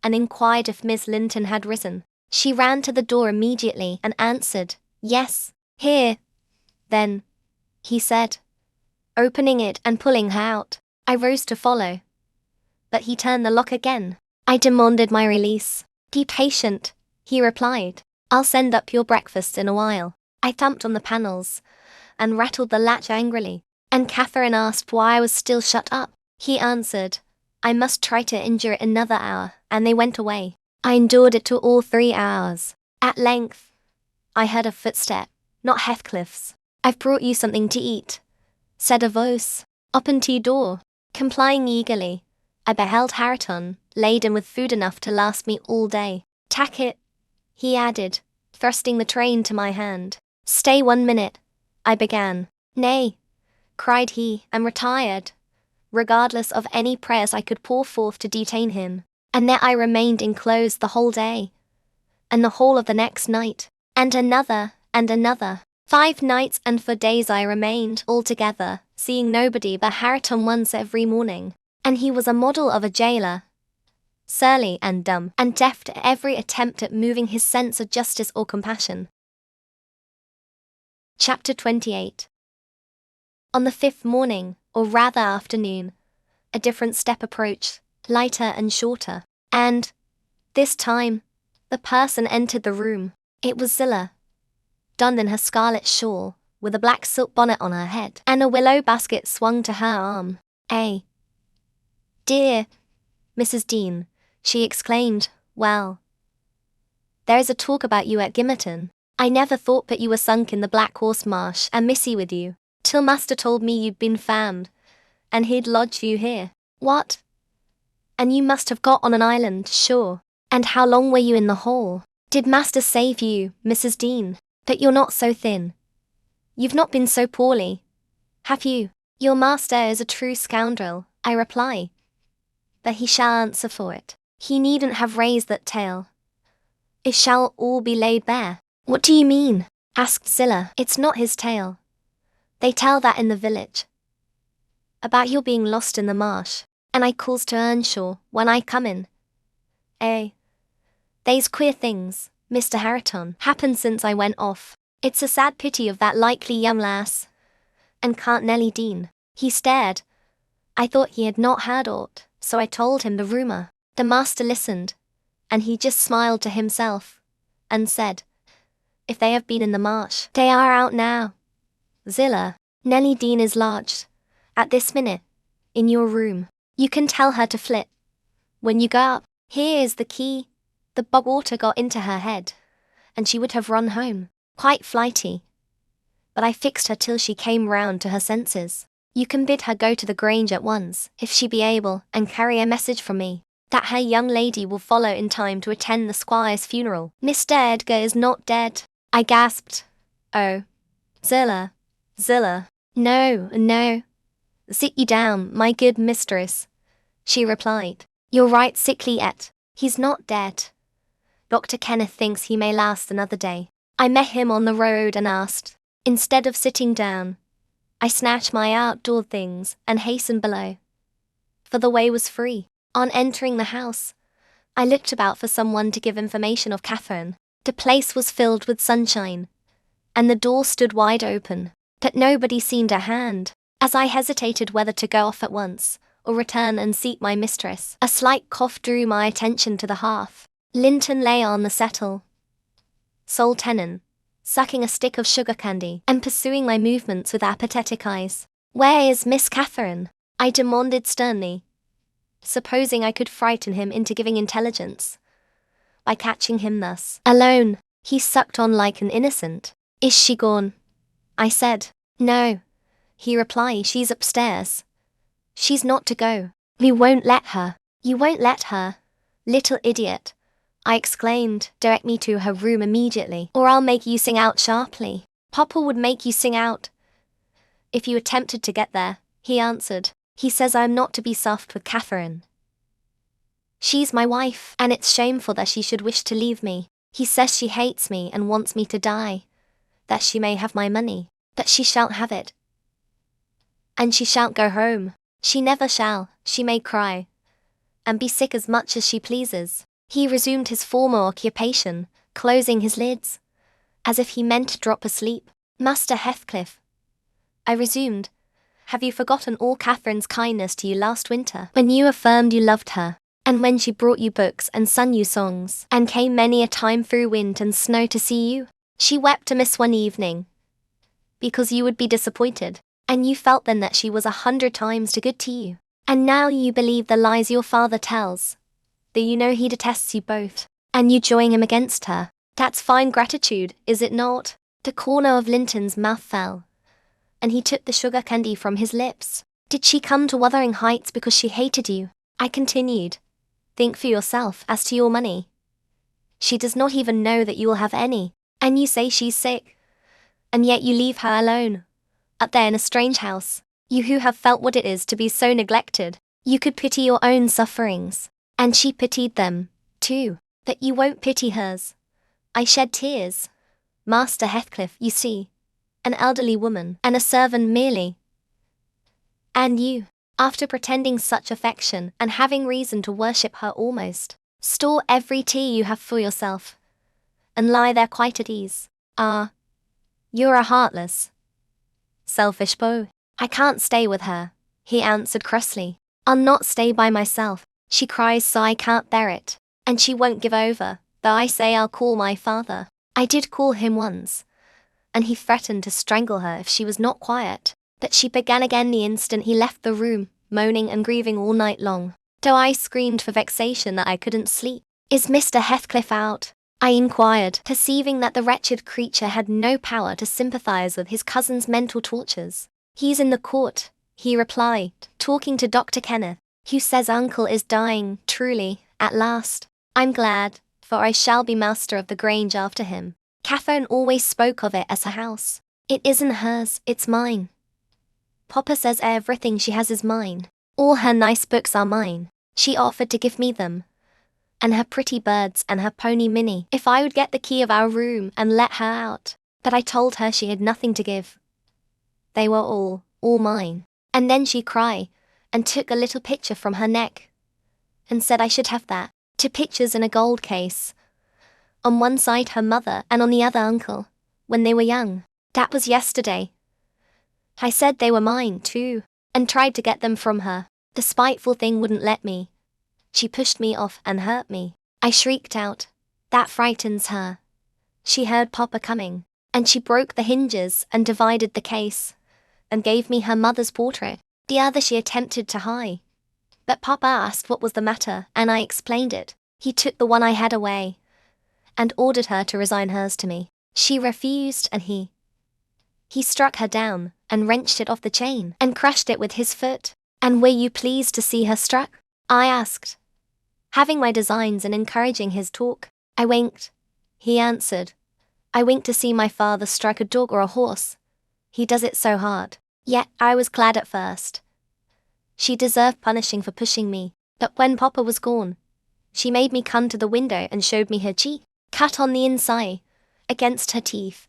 Speaker 1: and inquired if Miss Linton had risen. She ran to the door immediately and answered, yes. Here, then, he said, opening it and pulling her out. I rose to follow, but he turned the lock again. I demanded my release. Be patient, he replied. I'll send up your breakfast in a while. I thumped on the panels, and rattled the latch angrily. And Catherine asked why I was still shut up. He answered, I must try to endure it another hour, and they went away. I endured it to all 3 hours. At length, I heard a footstep, not Heathcliff's. I've brought you something to eat, said a voice. Open to your door. Complying eagerly, I beheld Hareton, laden with food enough to last me all day. Tack it, he added, thrusting the tray into my hand. Stay 1 minute, I began. Nay, cried he, and retired, regardless of any prayers I could pour forth to detain him. And there I remained enclosed the whole day, and the whole of the next night, and another, and another. 5 nights and 4 days I remained altogether, seeing nobody but Hareton once every morning. And he was a model of a jailer, surly and dumb, and deaf to every attempt at moving his sense of justice or compassion. Chapter 28. On the 5th morning, or rather afternoon, a different step approached, lighter and shorter, and, this time, the person entered the room. It was Zillah, donned in her scarlet shawl, with a black silk bonnet on her head, and a willow basket swung to her arm. Dear Mrs. Dean, she exclaimed, well, there is a talk about you at Gimmerton. I never thought but you were sunk in the Black Horse Marsh and missy with you, till master told me you'd been found, and he'd lodged you here. What? And you must have got on an island, sure. And how long were you in the hole? Did master save you, Mrs. Dean? But you're not so thin. You've not been so poorly, have you? Your master is a true scoundrel, I reply. But he shall answer for it. He needn't have raised that tale. It shall all be laid bare. What do you mean? Asked Zillah. It's not his tale. They tell that in the village. About your being lost in the marsh, and I calls to Earnshaw when I come in. They's queer things, Mr. Hareton, happened since I went off. It's a sad pity of that likely young lass. And can't Nelly Dean. He stared. I thought he had not heard aught, so I told him the rumour. The master listened, and he just smiled to himself, and said, if they have been in the marsh, they are out now. Zillah, Nelly Dean is lodged, at this minute, in your room. You can tell her to flit. When you go up, here is the key. The bog water got into her head, and she would have run home, quite flighty. But I fixed her till she came round to her senses. You can bid her go to the Grange at once, if she be able, and carry a message from me, that her young lady will follow in time to attend the squire's funeral. Mr. Edgar is not dead, I gasped. Oh, Zillah. No. Sit you down, my good mistress, she replied. You're right sickly yet. He's not dead. Dr. Kenneth thinks he may last another day. I met him on the road and asked. Instead of sitting down, I snatched my outdoor things and hastened below, for the way was free. On entering the house, I looked about for someone to give information of Catherine. The place was filled with sunshine, and the door stood wide open, but nobody seemed at hand. As I hesitated whether to go off at once, or return and seek my mistress, a slight cough drew my attention to the hearth. Linton lay on the settle, sole tenant, sucking a stick of sugar candy, and pursuing my movements with apathetic eyes. Where is Miss Catherine? I demanded sternly, supposing I could frighten him into giving intelligence. By catching him thus, alone, he sucked on like an innocent. Is she gone? I said. No, he replied, she's upstairs. She's not to go. We won't let her. You won't let her? Little idiot, I exclaimed. Direct me to her room immediately, or I'll make you sing out sharply. Papa would make you sing out if you attempted to get there, he answered. He says I'm not to be soft with Catherine. She's my wife, and it's shameful that she should wish to leave me. He says she hates me and wants me to die, that she may have my money, but she shan't have it. And she shan't go home. She never shall. She may cry, and be sick as much as she pleases. He resumed his former occupation, closing his lids, as if he meant to drop asleep. Master Heathcliff, I resumed, have you forgotten all Catherine's kindness to you last winter, when you affirmed you loved her, and when she brought you books and sung you songs, and came many a time through wind and snow to see you? She wept amiss one evening, because you would be disappointed. And you felt then that she was 100 times too good to you. And now you believe the lies your father tells. That you know he detests you both. And you join him against her. That's fine gratitude, is it not? The corner of Linton's mouth fell. And he took the sugar candy from his lips. Did she come to Wuthering Heights because she hated you? I continued. Think for yourself as to your money. She does not even know that you will have any. And you say she's sick. And yet you leave her alone. Up there in a strange house. You who have felt what it is to be so neglected. You could pity your own sufferings. And she pitied them, too. That you won't pity hers. I shed tears. Master Heathcliff, you see. An elderly woman, and a servant merely. And you, after pretending such affection, and having reason to worship her almost, store every tear you have for yourself, and lie there quite at ease. Ah, you're a heartless, selfish beau. I can't stay with her, he answered crossly. I'll not stay by myself. She cries so I can't bear it, and she won't give over, though I say I'll call my father. I did call him once, and he threatened to strangle her if she was not quiet. That she began again the instant he left the room, moaning and grieving all night long, though I screamed for vexation that I couldn't sleep. Is Mr. Heathcliff out? I inquired, perceiving that the wretched creature had no power to sympathize with his cousin's mental tortures. He's in the court, he replied, talking to Dr. Kenneth, who says uncle is dying, truly, at last. I'm glad, for I shall be master of the Grange after him. Catherine always spoke of it as her house. It isn't hers, it's mine. Papa says everything she has is mine. All her nice books are mine. She offered to give me them. And her pretty birds and her pony Minnie, if I would get the key of our room and let her out. But I told her she had nothing to give. They were all mine. And then she cried, and took a little picture from her neck, and said I should have that. 2 pictures in a gold case. On one side her mother and on the other uncle, when they were young. That was yesterday. I said they were mine too, and tried to get them from her. The spiteful thing wouldn't let me. She pushed me off and hurt me. I shrieked out. That frightens her. She heard Papa coming, and she broke the hinges and divided the case, and gave me her mother's portrait. The other she attempted to hide. But Papa asked what was the matter, and I explained it. He took the one I had away, and ordered her to resign hers to me. She refused, and he struck her down, and wrenched it off the chain, and crushed it with his foot. And were you pleased to see her struck? I asked. Having my designs and encouraging his talk, I winked. He answered. I winked to see my father strike a dog or a horse. He does it so hard. Yet I was glad at first. She deserved punishing for pushing me, but when Papa was gone, she made me come to the window and showed me her cheek, cut on the inside, against her teeth,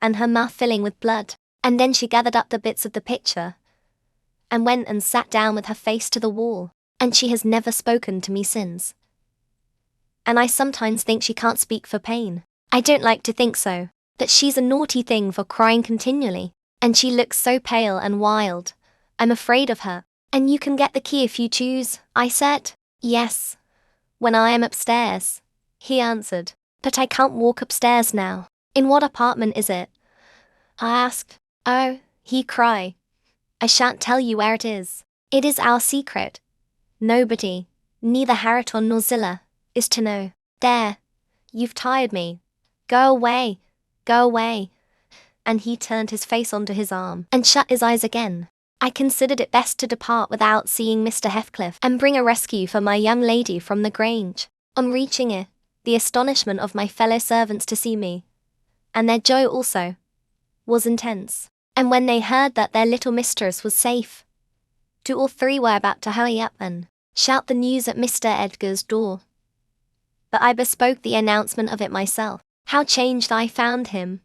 Speaker 1: and her mouth filling with blood. And then she gathered up the bits of the picture, and went and sat down with her face to the wall, and she has never spoken to me since. And I sometimes think she can't speak for pain. I don't like to think so, that she's a naughty thing for crying continually, and she looks so pale and wild. I'm afraid of her. And you can get the key if you choose, I said. Yes, when I am upstairs, he answered. But I can't walk upstairs now. In what apartment is it? I asked. Oh, he cried. I shan't tell you where it is. It is our secret. Nobody, neither Harriton nor Zillah, is to know. There, you've tired me. Go away, go away. And he turned his face onto his arm and shut his eyes again. I considered it best to depart without seeing Mr. Heathcliff and bring a rescue for my young lady from the Grange. On reaching it, the astonishment of my fellow servants to see me, and their joy also, was intense. And when they heard that their little mistress was safe, all 3 were about to hurry up and shout the news at Mr. Edgar's door. But I bespoke the announcement of it myself. How changed I found him,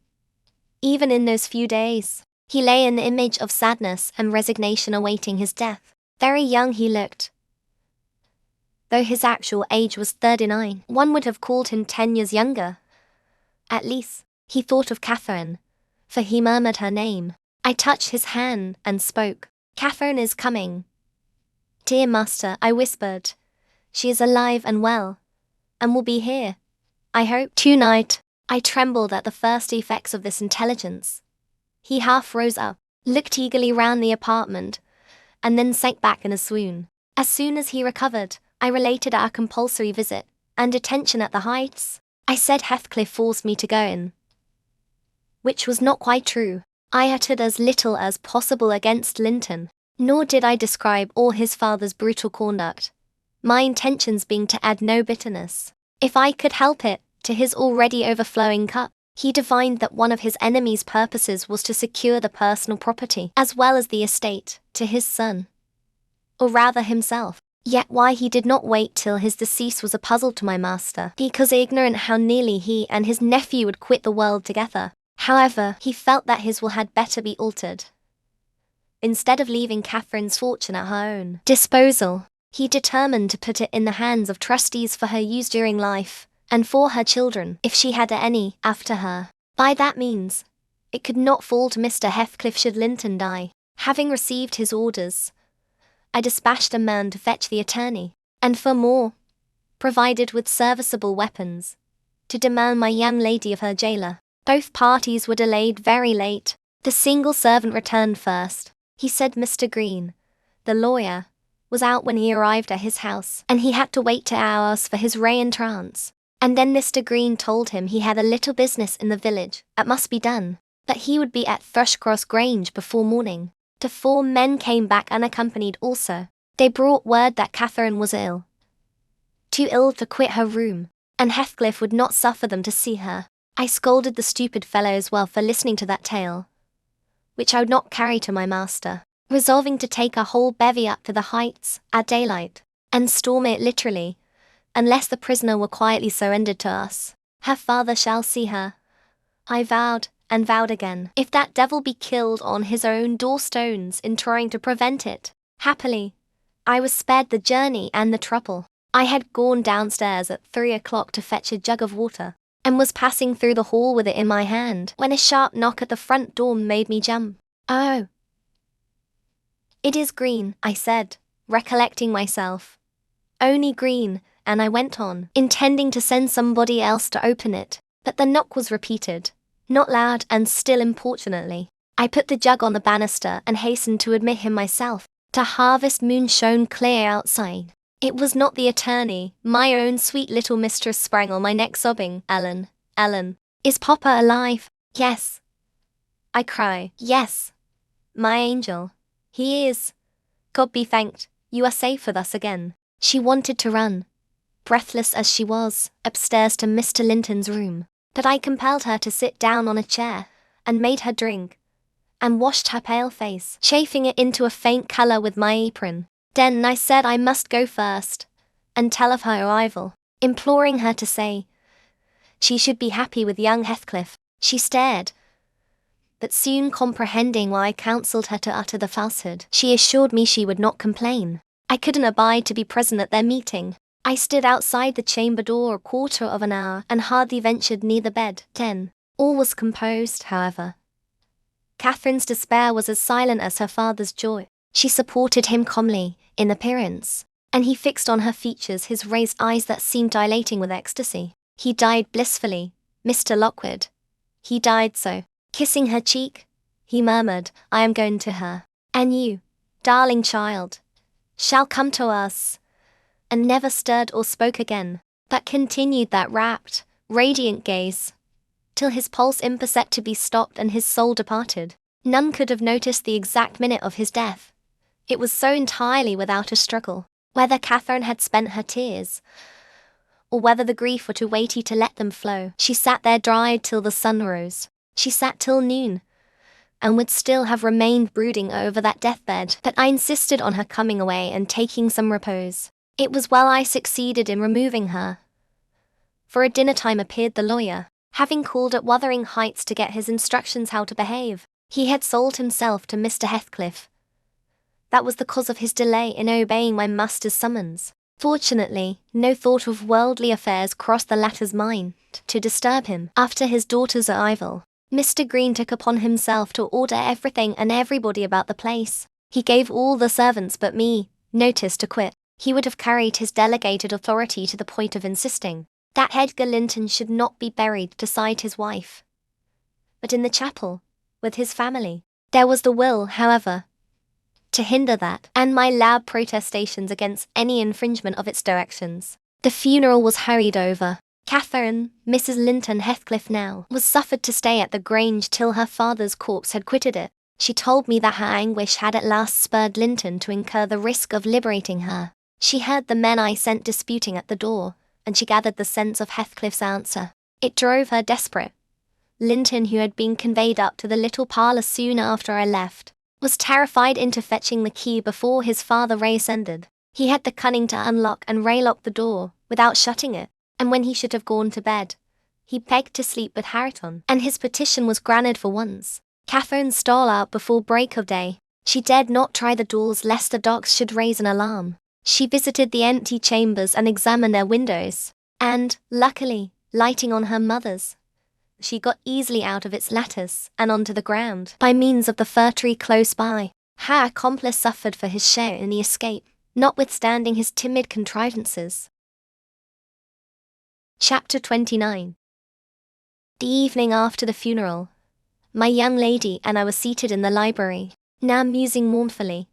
Speaker 1: even in those few days. He lay in the image of sadness and resignation awaiting his death. Very young he looked. Though his actual age was 39, one would have called him 10 years younger. At least, he thought of Catherine, for he murmured her name. I touched his hand and spoke. Catherine is coming. Dear master, I whispered. She is alive and well, and will be here, I hope, tonight. I trembled at the first effects of this intelligence. He half rose up. looked eagerly round the apartment, and then sank back in a swoon. As soon as he recovered, I related our compulsory visit and detention at the Heights. I said Heathcliff forced me to go in, which was not quite true. I uttered as little as possible against Linton, nor did I describe all his father's brutal conduct, my intentions being to add no bitterness, if I could help it, to his already overflowing cup. He divined that one of his enemy's purposes was to secure the personal property, as well as the estate, to his son, or rather himself. Yet why he did not wait till his decease was a puzzle to my master, because ignorant how nearly he and his nephew would quit the world together. However, he felt that his will had better be altered. Instead of leaving Catherine's fortune at her own disposal, he determined to put it in the hands of trustees for her use during life, and for her children, if she had any, after her. By that means, it could not fall to Mr. Heathcliff should Linton die. Having received his orders, I dispatched a man to fetch the attorney, and for more, provided with serviceable weapons, to demand my young lady of her jailer. Both parties were delayed very late. The single servant returned first. He said Mr. Green, the lawyer, was out when he arrived at his house, and he had to wait 2 hours for his re-entrance. And then Mr. Green told him he had a little business in the village that must be done, but he would be at Thrushcross Grange before morning. The 4 men came back unaccompanied also. They brought word that Catherine was ill, too ill to quit her room, and Heathcliff would not suffer them to see her. I scolded the stupid fellows well for listening to that tale, which I would not carry to my master, resolving to take a whole bevy up to the Heights at daylight, and storm it literally, unless the prisoner were quietly surrendered to us. Her father shall see her, I vowed, and vowed again, if that devil be killed on his own door-stones in trying to prevent it. Happily, I was spared the journey and the trouble. I had gone downstairs at 3 o'clock to fetch a jug of water, and was passing through the hall with it in my hand, when a sharp knock at the front door made me jump. "Oh, it is Green," I said, recollecting myself. "Only Green," and I went on, intending to send somebody else to open it, but the knock was repeated, not loud and still importunately. I put the jug on the banister and hastened to admit him myself. The harvest moon shone clear outside. It was not the attorney. My own sweet little mistress sprang on my neck sobbing, "Ellen, Ellen, is Papa alive?" "Yes," I cried. "Yes, my angel, he is. God be thanked, you are safe with us again." She wanted to run, breathless as she was, upstairs to Mr. Linton's room, but I compelled her to sit down on a chair, and made her drink, and washed her pale face, chafing it into a faint colour with my apron. Then I said I must go first, and tell of her arrival, imploring her to say she should be happy with young Heathcliff. She stared, but soon comprehending why I counselled her to utter the falsehood, she assured me she would not complain. I couldn't abide to be present at their meeting. I stood outside the chamber door a quarter of an hour, and hardly ventured near the bed. Then, all was composed, however. Catherine's despair was as silent as her father's joy. She supported him calmly, in appearance, and he fixed on her features his raised eyes that seemed dilating with ecstasy. He died blissfully, Mr. Lockwood. He died so. Kissing her cheek, he murmured, "I am going to her. And you, darling child, shall come to us," and never stirred or spoke again, but continued that rapt, radiant gaze, till his pulse imperceptibly stopped and his soul departed. None could have noticed the exact minute of his death. It was so entirely without a struggle. Whether Catherine had spent her tears, or whether the grief were too weighty to let them flow, she sat there dried till the sun rose. She sat till noon, and would still have remained brooding over that deathbed, but I insisted on her coming away and taking some repose. It was well I succeeded in removing her, for at dinner time appeared the lawyer, having called at Wuthering Heights to get his instructions how to behave. He had sold himself to Mr. Heathcliff. That was the cause of his delay in obeying my master's summons. Fortunately, no thought of worldly affairs crossed the latter's mind to disturb him. After his daughter's arrival, Mr. Green took upon himself to order everything and everybody about the place. He gave all the servants but me notice to quit. He would have carried his delegated authority to the point of insisting that Edgar Linton should not be buried beside his wife, but in the chapel, with his family. There was the will, however, to hinder that, and my loud protestations against any infringement of its directions. The funeral was hurried over. Catherine, Mrs. Linton Heathcliff now, was suffered to stay at the Grange till her father's corpse had quitted it. She told me that her anguish had at last spurred Linton to incur the risk of liberating her. She heard the men I sent disputing at the door, and she gathered the sense of Heathcliff's answer. It drove her desperate. Linton, who had been conveyed up to the little parlour soon after I left, was terrified into fetching the key before his father reascended. He had the cunning to unlock and relock the door, without shutting it, and when he should have gone to bed, he begged to sleep with Hareton, and his petition was granted for once. Catherine stole out before break of day. She dared not try the doors lest the dogs should raise an alarm. She visited the empty chambers and examined their windows, and, luckily, lighting on her mother's, she got easily out of its lattice and onto the ground by means of the fir tree close by. Her accomplice suffered for his share in the escape, notwithstanding his timid contrivances. Chapter 29. The evening after the funeral, my young lady and I were seated in the library, now musing mournfully,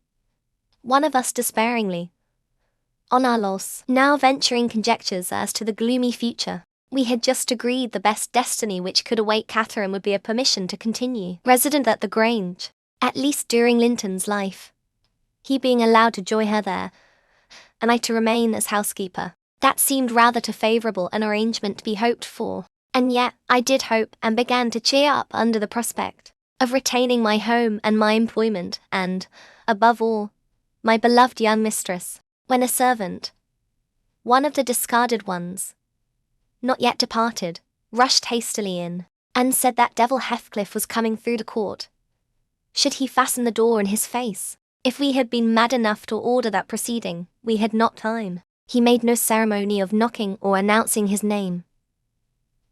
Speaker 1: one of us despairingly, on our loss, now venturing conjectures as to the gloomy future. We had just agreed the best destiny which could await Catherine would be a permission to continue resident at the Grange, at least during Linton's life, he being allowed to join her there, and I to remain as housekeeper. That seemed rather too favourable an arrangement to be hoped for, and yet I did hope and began to cheer up under the prospect of retaining my home and my employment and, above all, my beloved young mistress, when a servant, one of the discarded ones, not yet departed, rushed hastily in, and said that devil Heathcliff was coming through the court. Should he fasten the door in his face? If we had been mad enough to order that proceeding, we had not time. He made no ceremony of knocking or announcing his name.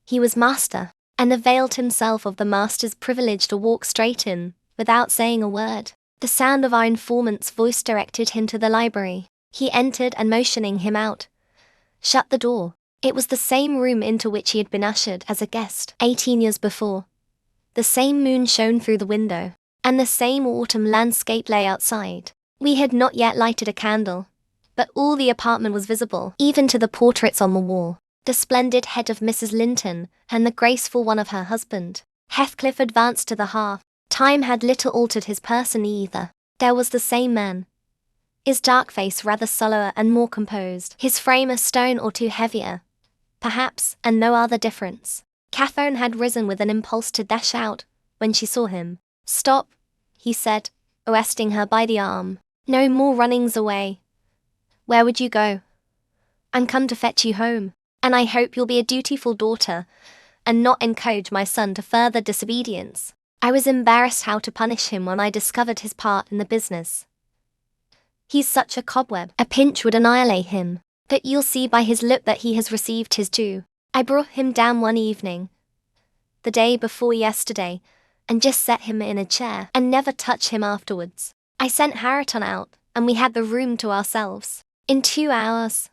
Speaker 1: He was master, and availed himself of the master's privilege to walk straight in, without saying a word. The sound of our informant's voice directed him to the library. He entered and motioning him out, shut the door. It was the same room into which he had been ushered as a guest 18 years before. The same moon shone through the window, and the same autumn landscape lay outside. We had not yet lighted a candle, but all the apartment was visible, even to the portraits on the wall, the splendid head of Mrs. Linton, and the graceful one of her husband. Heathcliff advanced to the hearth. Time had little altered his person either. There was the same man, his dark face rather sullower and more composed, his frame a stone or two heavier, perhaps, and no other difference. Catherine had risen with an impulse to dash out, when she saw him. "Stop," he said, arresting her by the arm. "No more runnings away. Where would you go? I'm come to fetch you home, and I hope you'll be a dutiful daughter, and not encourage my son to further disobedience." I was embarrassed how to punish him when I discovered his part in the business. He's such a cobweb, a pinch would annihilate him, that you'll see by his look that he has received his due. I brought him down one evening, the day before yesterday, and just set him in a chair, and never touched him afterwards. I sent Hareton out, and we had the room to ourselves. In 2 hours,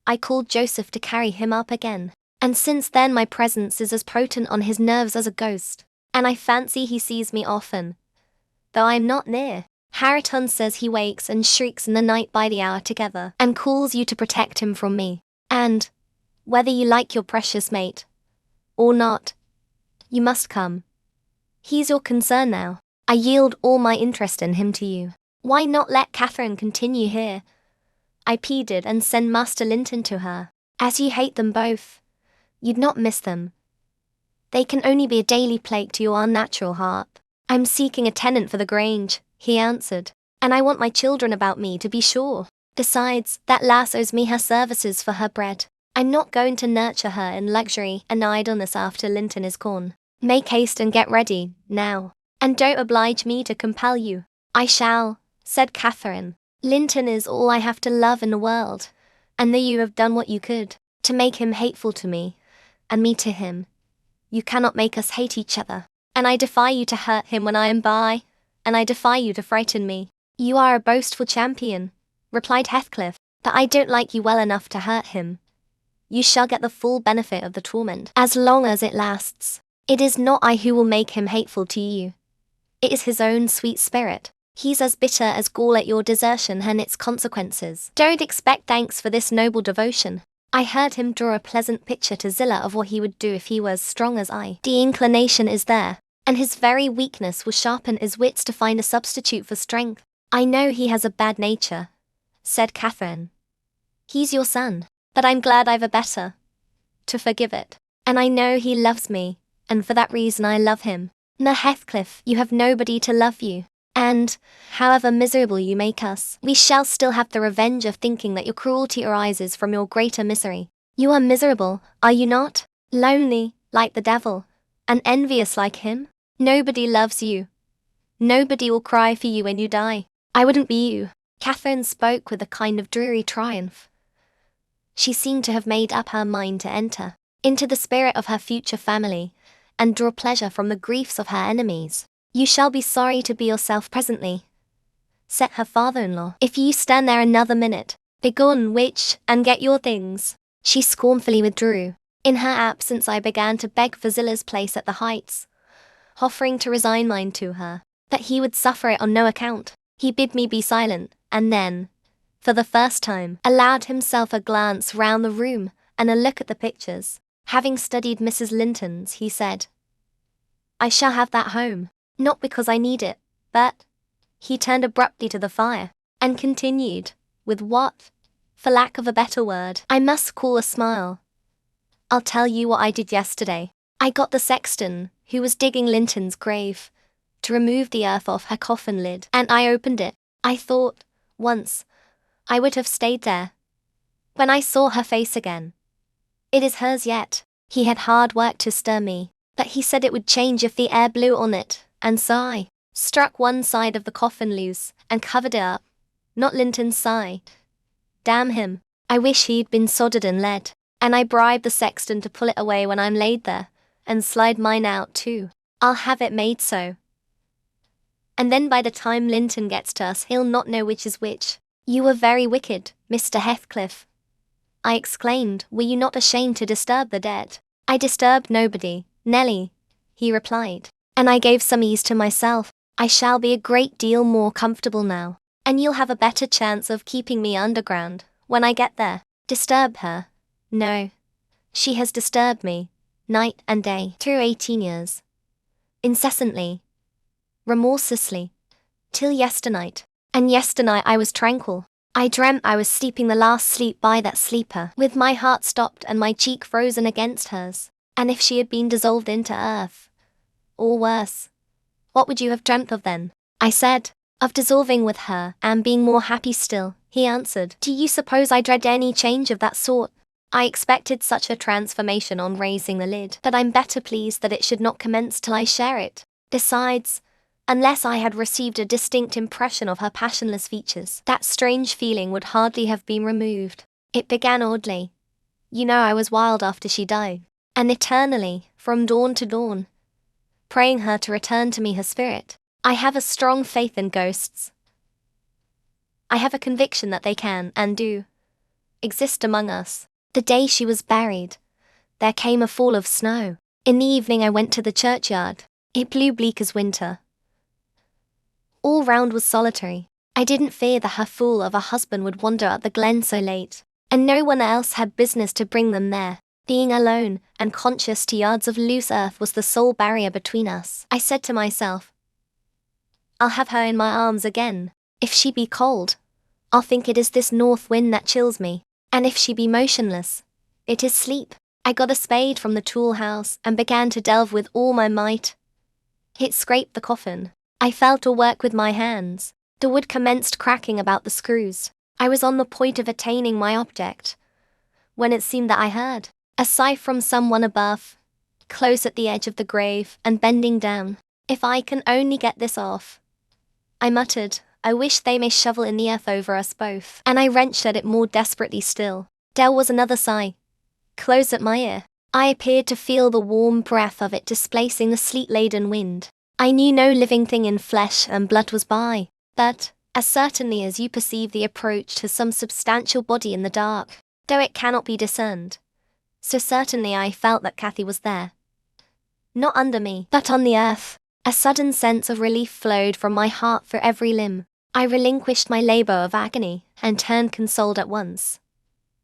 Speaker 1: I called Joseph to carry him up again, and since then my presence is as potent on his nerves as a ghost, and I fancy he sees me often, though I am not near. Hareton says he wakes and shrieks in the night by the hour together, and calls you to protect him from me, and, whether you like your precious mate, or not, you must come. He's your concern now. I yield all my interest in him to you. Why not let Catherine continue here? I pleaded, and send Master Linton to her. As you hate them both, you'd not miss them. They can only be a daily plague to your unnatural heart. I'm seeking a tenant for the Grange, he answered, and I want my children about me, to be sure. Besides, that lass owes me her services for her bread. I'm not going to nurture her in luxury and idleness after Linton is gone. Make haste and get ready, now, and don't oblige me to compel you." "I shall," said Catherine. "Linton is all I have to love in the world, and though you have done what you could to make him hateful to me, and me to him, you cannot make us hate each other, and I defy you to hurt him when I am by, and I defy you to frighten me." "You are a boastful champion," replied Heathcliff, "but I don't like you well enough to hurt him. You shall get the full benefit of the torment, as long as it lasts. It is not I who will make him hateful to you. It is his own sweet spirit. He's as bitter as gall at your desertion and its consequences. Don't expect thanks for this noble devotion. I heard him draw a pleasant picture to Zillah of what he would do if he were as strong as I. The inclination is there, and his very weakness will sharpen his wits to find a substitute for strength. I know he has a bad nature, said Catherine. He's your son, but I'm glad I've a better to forgive it. And I know he loves me, and for that reason I love him. Now Heathcliff, you have nobody to love you. And, however miserable you make us, we shall still have the revenge of thinking that your cruelty arises from your greater misery. You are miserable, are you not? Lonely, like the devil, and envious like him? Nobody loves you. Nobody will cry for you when you die. I wouldn't be you. Catherine spoke with a kind of dreary triumph. She seemed to have made up her mind to enter into the spirit of her future family, and draw pleasure from the griefs of her enemies. You shall be sorry to be yourself presently, said her father-in-law, if you stand there another minute. Begone, witch, and get your things. She scornfully withdrew. In her absence I began to beg for Zillah's place at the Heights, offering to resign mine to her, but he would suffer it on no account. He bid me be silent, and then, for the first time, allowed himself a glance round the room and a look at the pictures. Having studied Mrs. Linton's, he said, I shall have that home. Not because I need it, but, he turned abruptly to the fire, and continued, with what, for lack of a better word, I must call a smile. I'll tell you what I did yesterday. I got the sexton, who was digging Linton's grave, to remove the earth off her coffin lid, and I opened it. I thought, once, I would have stayed there. When I saw her face again, it is hers yet. He had hard work to stir me, but he said it would change if the air blew on it. And so I struck one side of the coffin loose and covered it up. Not Linton's side. Damn him. I wish he'd been sodded and lead. And I bribed the sexton to pull it away when I'm laid there, and slide mine out too. I'll have it made so. And then by the time Linton gets to us he'll not know which is which. You were very wicked, Mr. Heathcliff, I exclaimed. Were you not ashamed to disturb the dead? I disturbed nobody, Nelly, he replied. And I gave some ease to myself. I shall be a great deal more comfortable now, and you'll have a better chance of keeping me underground when I get there. Disturb her? No. She has disturbed me, night and day, through 18 years. Incessantly. Remorselessly. Till yesternight. And yesternight I was tranquil. I dreamt I was sleeping the last sleep by that sleeper, with my heart stopped and my cheek frozen against hers. And if she had been dissolved into earth, or worse, what would you have dreamt of then? I said, of dissolving with her, and being more happy still. He answered, do you suppose I dread any change of that sort? I expected such a transformation on raising the lid, but I'm better pleased that it should not commence till I share it. Besides, unless I had received a distinct impression of her passionless features, that strange feeling would hardly have been removed. It began oddly. You know I was wild after she died, and eternally, from dawn to dawn, praying her to return to me her spirit. I have a strong faith in ghosts. I have a conviction that they can, and do, exist among us. The day she was buried, there came a fall of snow. In the evening I went to the churchyard. It blew bleak as winter. All round was solitary. I didn't fear that her fool of a husband would wander up the glen so late, and no one else had business to bring them there. Being alone, and conscious to yards of loose earth was the sole barrier between us. I said to myself, I'll have her in my arms again. If she be cold, I'll think it is this north wind that chills me, and if she be motionless, it is sleep. I got a spade from the tool house and began to delve with all my might. It scraped the coffin. I fell to work with my hands. The wood commenced cracking about the screws. I was on the point of attaining my object, when it seemed that I heard a sigh from someone above, close at the edge of the grave, and bending down. If I can only get this off, I muttered, I wish they may shovel in the earth over us both. And I wrenched at it more desperately still. There was another sigh, close at my ear. I appeared to feel the warm breath of it displacing the sleet-laden wind. I knew no living thing in flesh and blood was by, but, as certainly as you perceive the approach to some substantial body in the dark, though it cannot be discerned, so certainly I felt that Cathy was there. Not under me, but on the earth. A sudden sense of relief flowed from my heart for every limb. I relinquished my labor of agony, and turned consoled at once.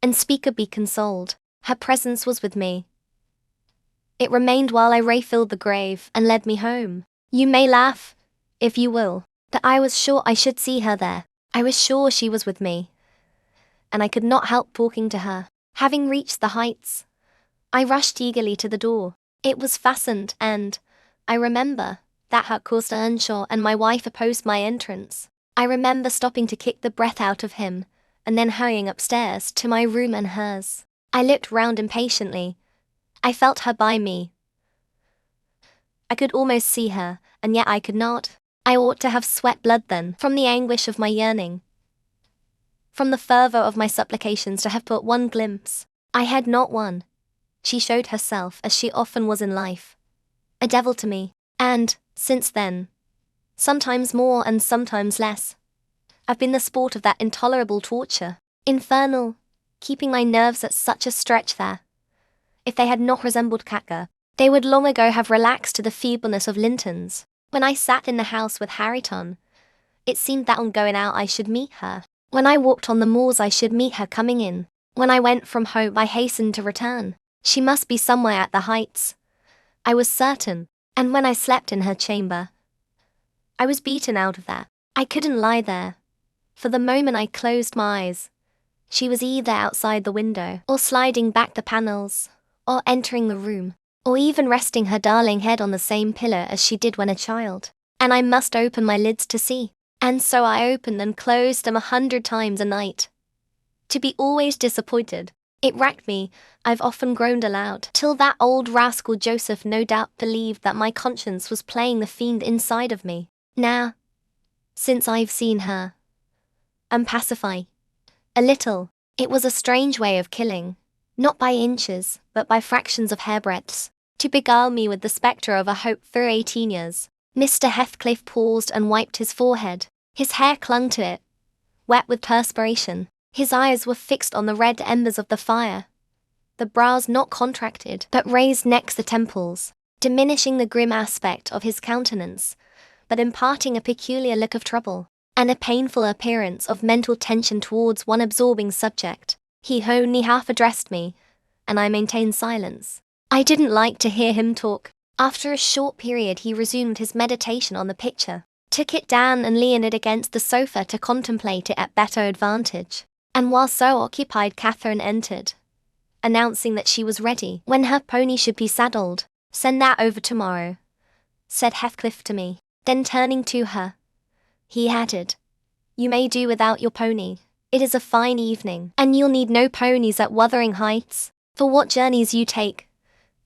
Speaker 1: Unspeakably consoled. Her presence was with me. It remained while I refilled the grave and led me home. You may laugh, if you will, that I was sure I should see her there. I was sure she was with me, and I could not help talking to her. Having reached the heights, I rushed eagerly to the door. It was fastened, and I remember that her Costa Earnshaw and my wife opposed my entrance. I remember stopping to kick the breath out of him, and then hurrying upstairs to my room and hers. I looked round impatiently. I felt her by me. I could almost see her, and yet I could not. I ought to have sweat blood then, from the anguish of my yearning, from the fervour of my supplications to have but one glimpse. I had not one. She showed herself, as she often was in life, a devil to me, and, since then, sometimes more and sometimes less, I've been the sport of that intolerable torture, infernal, keeping my nerves at such a stretch that, if they had not resembled Kafka, they would long ago have relaxed to the feebleness of Linton's. When I sat in the house with Harrington, it seemed that on going out I should meet her. When I walked on the moors I should meet her coming in. When I went from home I hastened to return. She must be somewhere at the heights, I was certain, and when I slept in her chamber, I was beaten out of that. I couldn't lie there. For the moment I closed my eyes, she was either outside the window, or sliding back the panels, or entering the room, or even resting her darling head on the same pillow as she did when a child. And I must open my lids to see. And so I opened and closed them 100 times a night. To be always disappointed, it racked me. I've often groaned aloud, till that old rascal Joseph no doubt believed that my conscience was playing the fiend inside of me. Now, since I've seen her, I'm pacified. A little. It was a strange way of killing, not by inches, but by fractions of hairbreadths, to beguile me with the spectre of a hope for 18 years. Mr. Heathcliff paused and wiped his forehead. His hair clung to it, wet with perspiration. His eyes were fixed on the red embers of the fire, the brows not contracted, but raised next the temples, diminishing the grim aspect of his countenance, but imparting a peculiar look of trouble, and a painful appearance of mental tension towards one absorbing subject. He only half addressed me, and I maintained silence. I didn't like to hear him talk. After a short period he resumed his meditation on the picture, took it down and leaned it against the sofa to contemplate it at better advantage. And while so occupied Catherine entered, announcing that she was ready when her pony should be saddled. "Send that over tomorrow," said Heathcliff to me. Then turning to her, he added, "You may do without your pony. It is a fine evening, and you'll need no ponies at Wuthering Heights. For what journeys you take,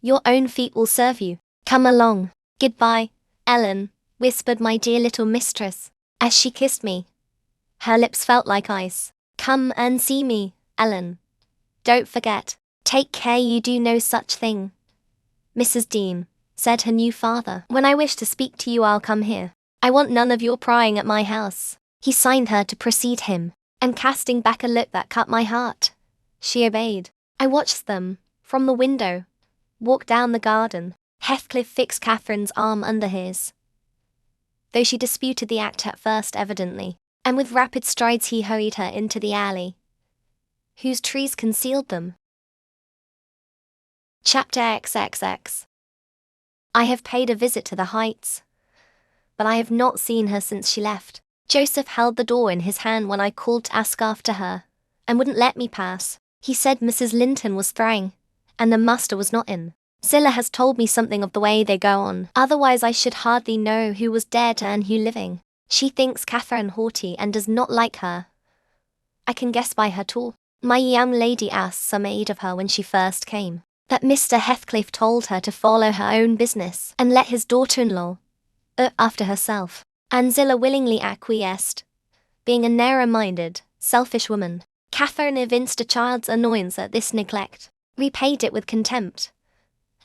Speaker 1: your own feet will serve you. Come along." "Goodbye, Ellen," whispered my dear little mistress, as she kissed me. Her lips felt like ice. "Come and see me, Ellen. Don't forget. Take care you do no such thing." "Mrs. Dean," said her new father, "when I wish to speak to you I'll come here. I want none of your prying at my house." He signed her to precede him, and casting back a look that cut my heart, she obeyed. I watched them, from the window, walk down the garden. Heathcliff fixed Catherine's arm under his, though she disputed the act at first evidently, and with rapid strides he hurried her into the alley, whose trees concealed them. Chapter XXX. I have paid a visit to the Heights, but I have not seen her since she left. Joseph held the door in his hand when I called to ask after her, and wouldn't let me pass. He said Mrs. Linton was thrang, and the master was not in. Zillah has told me something of the way they go on, otherwise I should hardly know who was dead and who living. She thinks Catherine haughty and does not like her. I can guess by her talk. My young lady asked some aid of her when she first came, that Mr. Heathcliff told her to follow her own business and let his daughter-in-law after herself, and Zillah willingly acquiesced, being a narrow-minded, selfish woman. Catherine evinced a child's annoyance at this neglect, repaid it with contempt,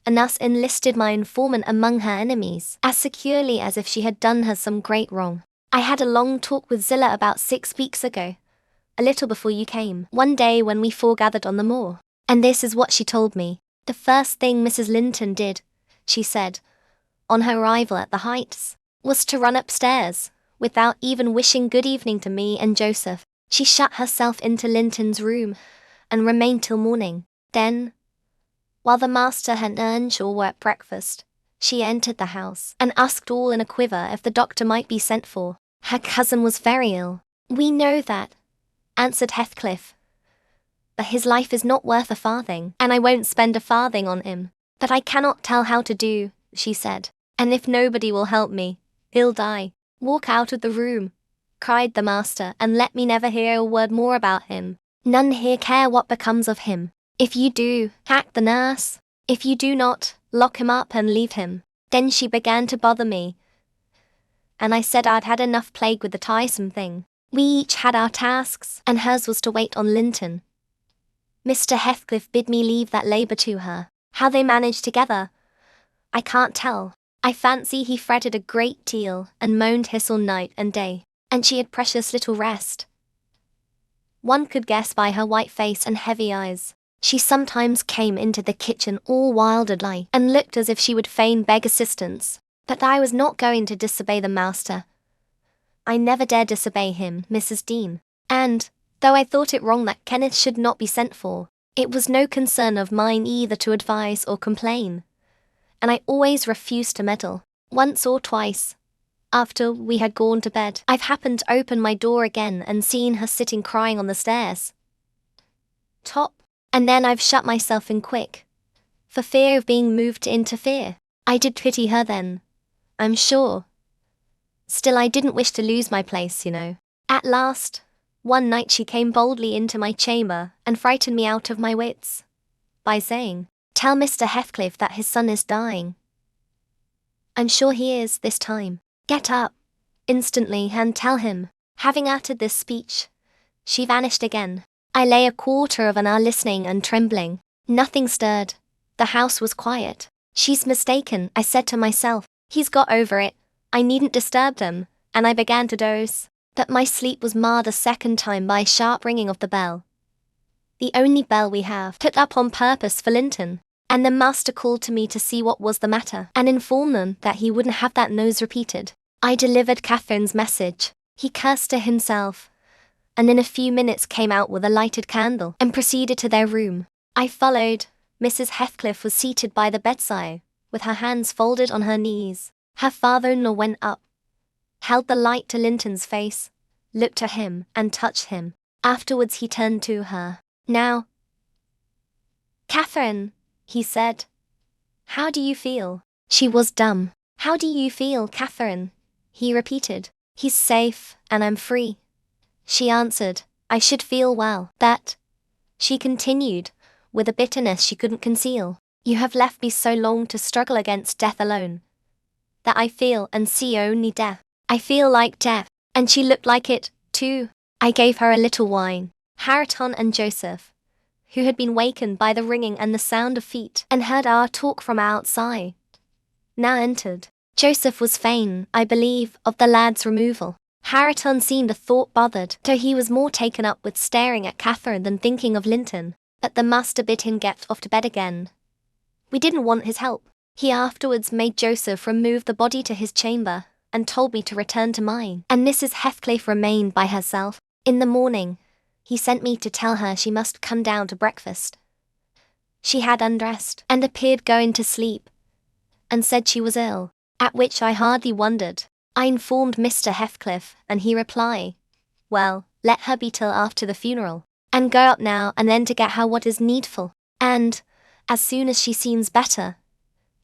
Speaker 1: and thus enlisted my informant among her enemies as securely as if she had done her some great wrong. I had a long talk with Zillah about 6 weeks ago, a little before you came, one day when we foregathered on the moor, and this is what she told me. The first thing Mrs. Linton did, she said, on her arrival at the Heights, was to run upstairs, without even wishing good evening to me and Joseph. She shut herself into Linton's room, and remained till morning. Then, while the master and Earnshaw were at breakfast, she entered the house, and asked all in a quiver if the doctor might be sent for. Her cousin was very ill. "We know that," answered Heathcliff, "but his life is not worth a farthing, and I won't spend a farthing on him. But I cannot tell how to do," she said, "and if nobody will help me, he'll die." "Walk out of the room," cried the master, "and let me never hear a word more about him. None here care what becomes of him. If you do, hack the nurse. If you do not, lock him up and leave him." Then she began to bother me, and I said I'd had enough plague with the tiresome thing. We each had our tasks, and hers was to wait on Linton. Mr. Heathcliff bid me leave that labour to her. How they managed together, I can't tell. I fancy he fretted a great deal, and moaned hiss all night and day, and she had precious little rest. One could guess by her white face and heavy eyes. She sometimes came into the kitchen all wild-eyed, and looked as if she would fain beg assistance. But I was not going to disobey the master. I never dare disobey him, Mrs. Dean. And, though I thought it wrong that Kenneth should not be sent for, it was no concern of mine either to advise or complain, and I always refused to meddle. Once or twice, after we had gone to bed, I've happened to open my door again and seen her sitting crying on the stairs top, and then I've shut myself in quick, for fear of being moved to interfere. I did pity her then, I'm sure. Still, I didn't wish to lose my place, you know. At last, one night she came boldly into my chamber and frightened me out of my wits by saying, "Tell Mr. Heathcliff that his son is dying. I'm sure he is this time. Get up instantly and tell him." Having uttered this speech, she vanished again. I lay a quarter of an hour listening and trembling. Nothing stirred. The house was quiet. "She's mistaken," I said to myself. "He's got over it. I needn't disturb them," and I began to doze. But my sleep was marred a second time by a sharp ringing of the bell. The only bell we have, put up on purpose for Linton. And the master called to me to see what was the matter, and inform them that he wouldn't have that nose repeated. I delivered Catherine's message. He cursed to himself, and in a few minutes came out with a lighted candle, and proceeded to their room. I followed. Mrs. Heathcliff was seated by the bedside, with her hands folded on her knees. Her father-in-law went up, held the light to Linton's face, looked at him, and touched him. Afterwards he turned to her. "Now, Catherine," he said, "how do you feel?" She was dumb. "How do you feel, Catherine?" he repeated. "He's safe, and I'm free," she answered. "I should feel well. But," she continued, with a bitterness she couldn't conceal, "you have left me so long to struggle against death alone, that I feel and see only death. I feel like death." And she looked like it, too. I gave her a little wine. Hareton and Joseph, who had been wakened by the ringing and the sound of feet, and heard our talk from outside, now entered. Joseph was fain, I believe, of the lad's removal. Hareton seemed a thought bothered, though he was more taken up with staring at Catherine than thinking of Linton. But the master bid him get off to bed again. We didn't want his help. He afterwards made Joseph remove the body to his chamber, and told me to return to mine, and Mrs. Heathcliff remained by herself. In the morning, he sent me to tell her she must come down to breakfast. She had undressed, and appeared going to sleep, and said she was ill, at which I hardly wondered. I informed Mr. Heathcliff, and he replied, "Well, let her be till after the funeral, and go up now and then to get her what is needful, and, as soon as she seems better,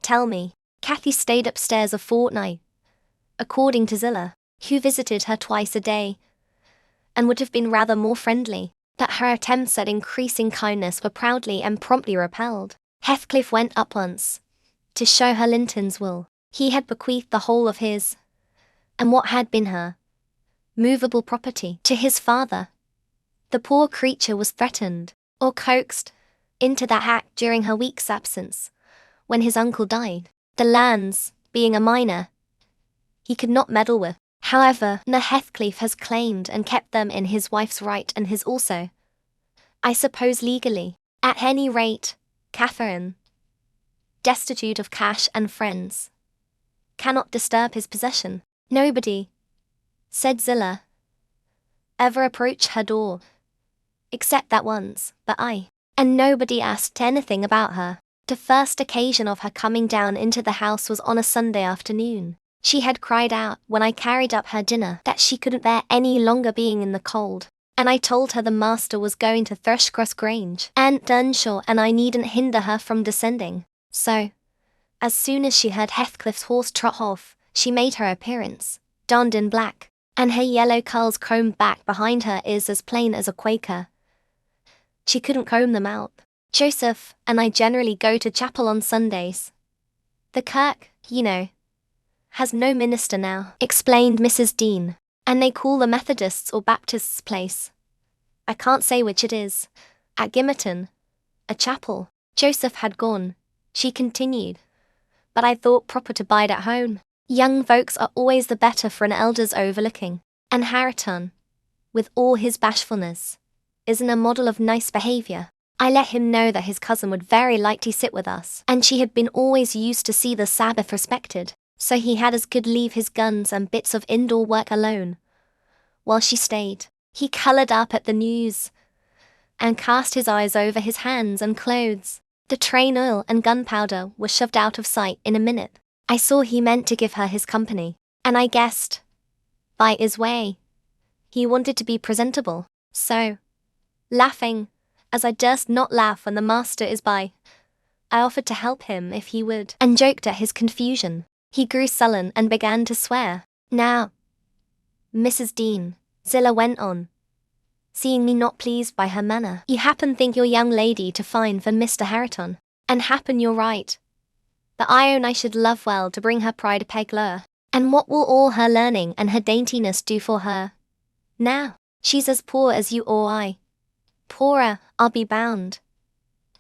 Speaker 1: tell me." Cathy stayed upstairs a fortnight, according to Zillah, who visited her twice a day, and would have been rather more friendly, but her attempts at increasing kindness were proudly and promptly repelled. Heathcliff went up once, to show her Linton's will. He had bequeathed the whole of his, and what had been her, movable property, to his father. The poor creature was threatened, or coaxed, into that act during her week's absence, when his uncle died. The lands, being a minor, he could not meddle with. However, Heathcliff has claimed and kept them in his wife's right and his also, I suppose legally. At any rate, Catherine, destitute of cash and friends, cannot disturb his possession. Nobody, said Zillah, ever approached her door. Except that once, but and nobody asked anything about her. The first occasion of her coming down into the house was on a Sunday afternoon. She had cried out, when I carried up her dinner, that she couldn't bear any longer being in the cold, and I told her the master was going to Thrushcross Grange, and Dunshaw, and I needn't hinder her from descending. So, as soon as she heard Heathcliff's horse trot off, she made her appearance, donned in black, and her yellow curls combed back behind her ears as plain as a Quaker. She couldn't comb them out. Joseph and I generally go to chapel on Sundays. The kirk, you know, has no minister now, explained Mrs. Dean, and they call the Methodists' or Baptists' place, I can't say which it is, at Gimmerton, a chapel. Joseph had gone, she continued, but I thought proper to bide at home. Young folks are always the better for an elder's overlooking, and Hareton, with all his bashfulness, isn't a model of nice behaviour. I let him know that his cousin would very likely sit with us, and she had been always used to see the Sabbath respected, so he had as good leave his guns and bits of indoor work alone. While she stayed, he coloured up at the news, and cast his eyes over his hands and clothes. The train oil and gunpowder were shoved out of sight in a minute. I saw he meant to give her his company, and I guessed, by his way, he wanted to be presentable, so, laughing, as I durst not laugh when the master is by, I offered to help him if he would, and joked at his confusion. He grew sullen and began to swear. Now, Mrs. Dean, Zillah went on, seeing me not pleased by her manner, you happen think your young lady to fine for Mr. Hareton, and happen you're right. But I own I should love well to bring her pride a peg lower, and what will all her learning and her daintiness do for her? Now, she's as poor as you or I. Poorer, I'll be bound.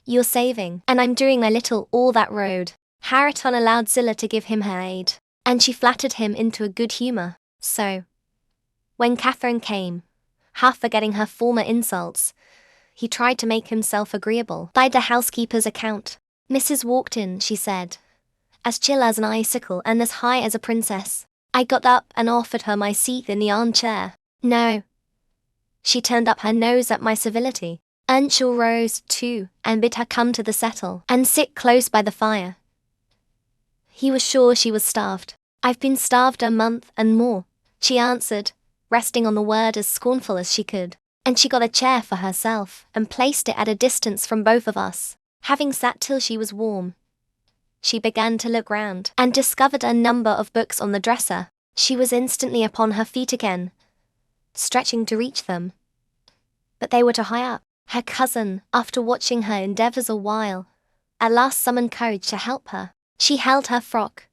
Speaker 1: You're saving, and I'm doing my little all that road. Hareton allowed Zillah to give him her aid, and she flattered him into a good humour. So, when Catherine came, half forgetting her former insults, he tried to make himself agreeable by the housekeeper's account. Mrs. walked in, she said, as chill as an icicle and as high as a princess. I got up and offered her my seat in the armchair. No. She turned up her nose at my civility. Earnshaw rose, too, and bid her come to the settle and sit close by the fire. He was sure she was starved. I've been starved a month and more, she answered, resting on the word as scornful as she could. And she got a chair for herself and placed it at a distance from both of us. Having sat till she was warm, she began to look round and discovered a number of books on the dresser. She was instantly upon her feet again, stretching to reach them, but they were too high up. Her cousin, after watching her endeavours a while, at last summoned courage to help her. She held her frock,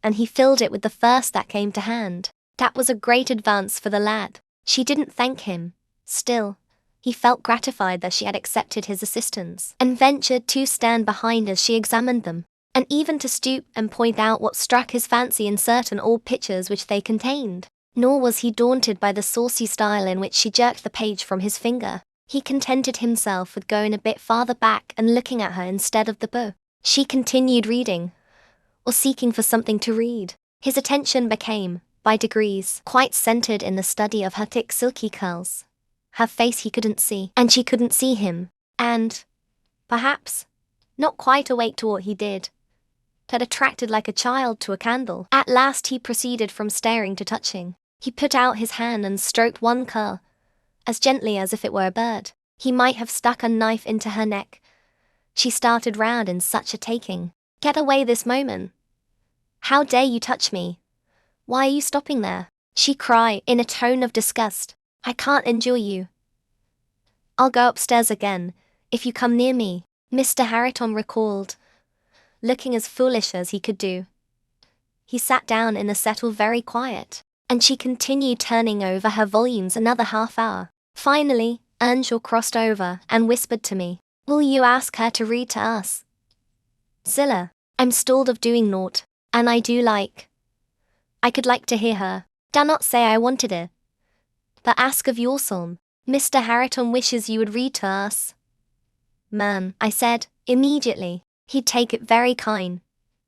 Speaker 1: and he filled it with the first that came to hand. That was a great advance for the lad. She didn't thank him. Still, he felt gratified that she had accepted his assistance, and ventured to stand behind as she examined them, and even to stoop and point out what struck his fancy in certain old pictures which they contained. Nor was he daunted by the saucy style in which she jerked the page from his finger. He contented himself with going a bit farther back and looking at her instead of the book. She continued reading, or seeking for something to read. His attention became, by degrees, quite centered in the study of her thick silky curls. Her face he couldn't see, and she couldn't see him, and, perhaps, not quite awake to what he did, but attracted like a child to a candle. At last he proceeded from staring to touching. He put out his hand and stroked one curl, as gently as if it were a bird. He might have stuck a knife into her neck. She started round in such a taking. Get away this moment. How dare you touch me? Why are you stopping there? She cried in a tone of disgust. I can't endure you. I'll go upstairs again, if you come near me, Mr. Hareton recalled, looking as foolish as he could do. He sat down in the settle very quiet, and she continued turning over her volumes another half hour. Finally, Earnshaw crossed over and whispered to me, will you ask her to read to us? Zillah, I'm stalled of doing naught, and I could like to hear her. Do not say I wanted it, but ask of your son. Mr. Hareton wishes you would read to us. Man, I said, immediately, he'd take it very kind.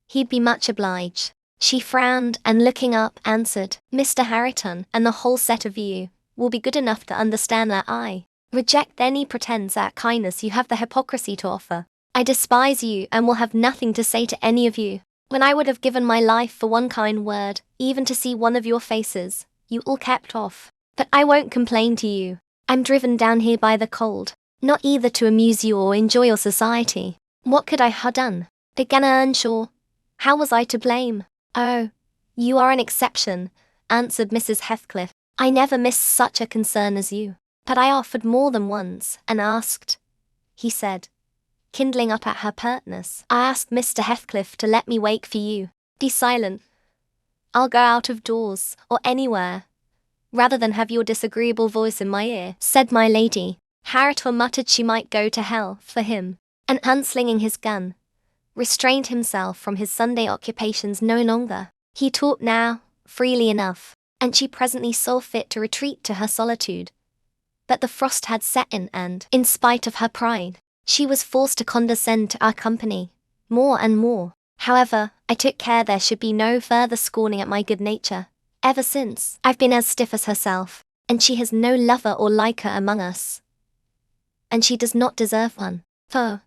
Speaker 1: He'd be much obliged. She frowned and looking up answered, Mr. Harriton and the whole set of you will be good enough to understand that I reject any pretense at kindness you have the hypocrisy to offer. I despise you and will have nothing to say to any of you. When I would have given my life for one kind word, even to see one of your faces, you all kept off. But I won't complain to you. I'm driven down here by the cold, not either to amuse you or enjoy your society. What could I have done? Began Earnshaw. How was I to blame? Oh, you are an exception, answered Mrs. Heathcliff. I never missed such a concern as you. But I offered more than once, and asked, he said, kindling up at her pertness, I asked Mr. Heathcliff to let me wait for you. Be silent. I'll go out of doors, or anywhere, rather than have your disagreeable voice in my ear, said my lady. Harriton muttered she might go to hell for him, and unslinging his gun, restrained himself from his Sunday occupations no longer. He talked now, freely enough, and she presently saw fit to retreat to her solitude. But the frost had set in and, in spite of her pride, she was forced to condescend to our company, more and more. However, I took care there should be no further scorning at my good nature. Ever since, I've been as stiff as herself, and she has no lover or liker among us. And she does not deserve one. For,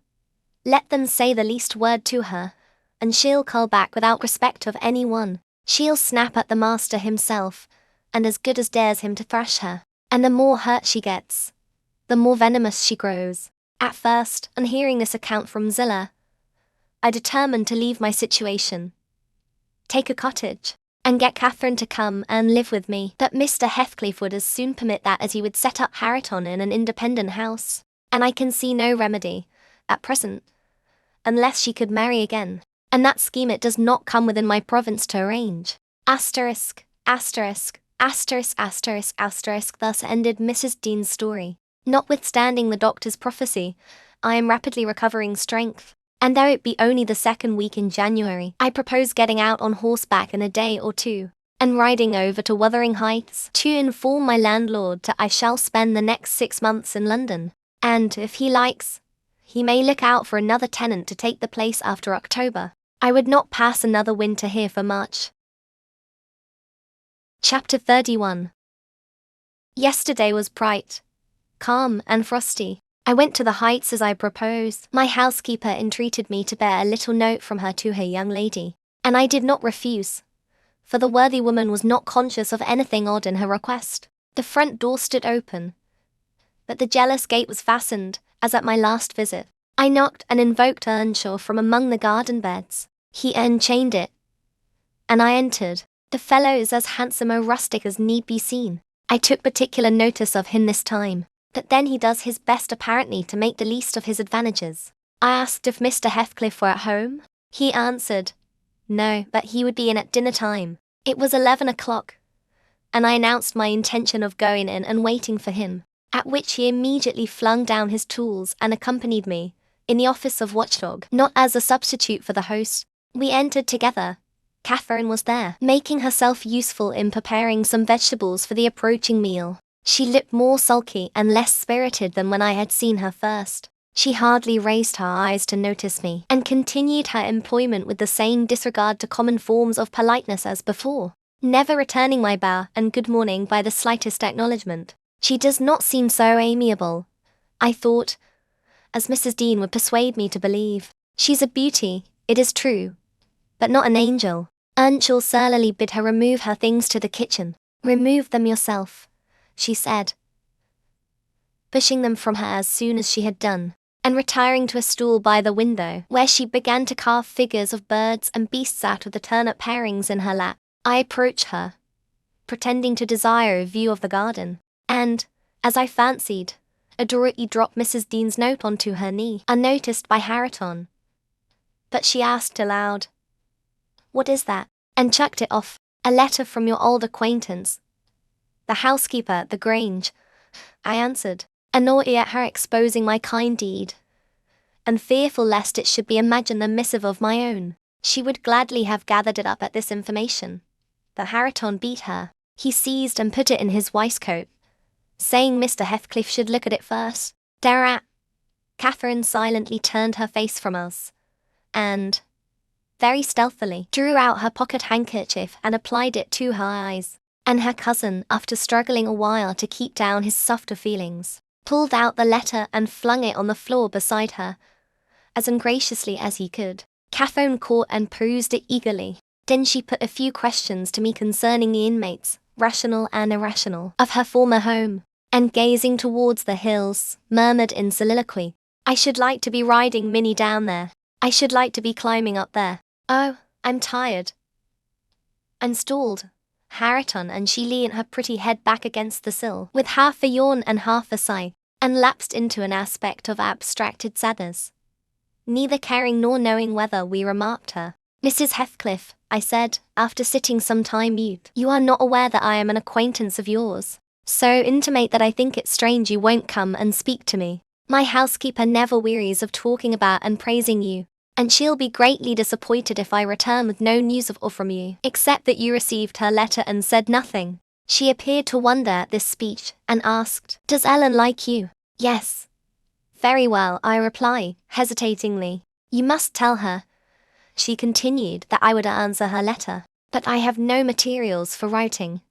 Speaker 1: let them say the least word to her, and she'll call back without respect of any one. She'll snap at the master himself, and as good as dares him to thrash her. And the more hurt she gets, the more venomous she grows. At first, on hearing this account from Zillah, I determined to leave my situation, take a cottage, and get Catherine to come and live with me. But Mr. Heathcliff would as soon permit that as he would set up Harriton in an independent house, and I can see no remedy, at present, unless she could marry again, and that scheme it does not come within my province to arrange. Asterisk, asterisk. Asterisk, asterisk, asterisk. Thus ended Mrs. Dean's story. Notwithstanding the doctor's prophecy, I am rapidly recovering strength, and though it be only the second week in January, I propose getting out on horseback in a day or two, and riding over to Wuthering Heights to inform my landlord that I shall spend the next 6 months in London, and, if he likes, he may look out for another tenant to take the place after October. I would not pass another winter here for much. Chapter 31. Yesterday was bright, calm and frosty. I went to the Heights as I proposed. My housekeeper entreated me to bear a little note from her to her young lady, and I did not refuse, for the worthy woman was not conscious of anything odd in her request. The front door stood open, but the jealous gate was fastened, as at my last visit. I knocked and invoked Earnshaw from among the garden beds. He unchained it, and I entered. The fellow is as handsome a rustic as need be seen. I took particular notice of him this time, but then he does his best apparently to make the least of his advantages. I asked if Mr. Heathcliff were at home. He answered, no, but he would be in at dinner time. It was 11 o'clock, and I announced my intention of going in and waiting for him, at which he immediately flung down his tools and accompanied me, in the office of watchdog, not as a substitute for the host. We entered together. Catherine was there, making herself useful in preparing some vegetables for the approaching meal. She looked more sulky and less spirited than when I had seen her first. She hardly raised her eyes to notice me, and continued her employment with the same disregard to common forms of politeness as before, never returning my bow and good morning by the slightest acknowledgement. She does not seem so amiable, I thought, as Mrs. Dean would persuade me to believe. She's a beauty, it is true, but not an angel. Earnshaw surlily bid her remove her things to the kitchen. Remove them yourself, she said, pushing them from her as soon as she had done, and retiring to a stool by the window, where she began to carve figures of birds and beasts out of the turnip parings in her lap. I approached her, pretending to desire a view of the garden, and, as I fancied, adroitly dropped Mrs. Dean's note onto her knee, unnoticed by Harriton. But she asked aloud, what is that? And chucked it off. A letter from your old acquaintance, the housekeeper at the Grange, I answered, annoyed at her exposing my kind deed, and fearful lest it should be imagined a missive of my own. She would gladly have gathered it up at this information, but Harriton beat her. He seized and put it in his waistcoat, saying Mr. Heathcliff should look at it first. Thereat, Catherine silently turned her face from us, and, very stealthily, drew out her pocket handkerchief and applied it to her eyes. And her cousin, after struggling a while to keep down his softer feelings, pulled out the letter and flung it on the floor beside her, as ungraciously as he could. Catherine caught and perused it eagerly. Then she put a few questions to me concerning the inmates, rational and irrational, of her former home, and gazing towards the hills, murmured in soliloquy, "I should like to be riding Minnie down there. I should like to be climbing up there. Oh, I'm tired." And stalled. Hareton, and she leaned her pretty head back against the sill, with half a yawn and half a sigh, and lapsed into an aspect of abstracted sadness, neither caring nor knowing whether we remarked her. "Mrs. Heathcliff," I said, after sitting some time mute, "you are not aware that I am an acquaintance of yours. So intimate that I think it strange you won't come and speak to me. My housekeeper never wearies of talking about and praising you, and she'll be greatly disappointed if I return with no news of or from you, except that you received her letter and said nothing." She appeared to wonder at this speech, and asked, "Does Ellen like you?" "Yes." "Very well," I reply, hesitatingly. "You must tell her," she continued, "that I would answer her letter, but I have no materials for writing.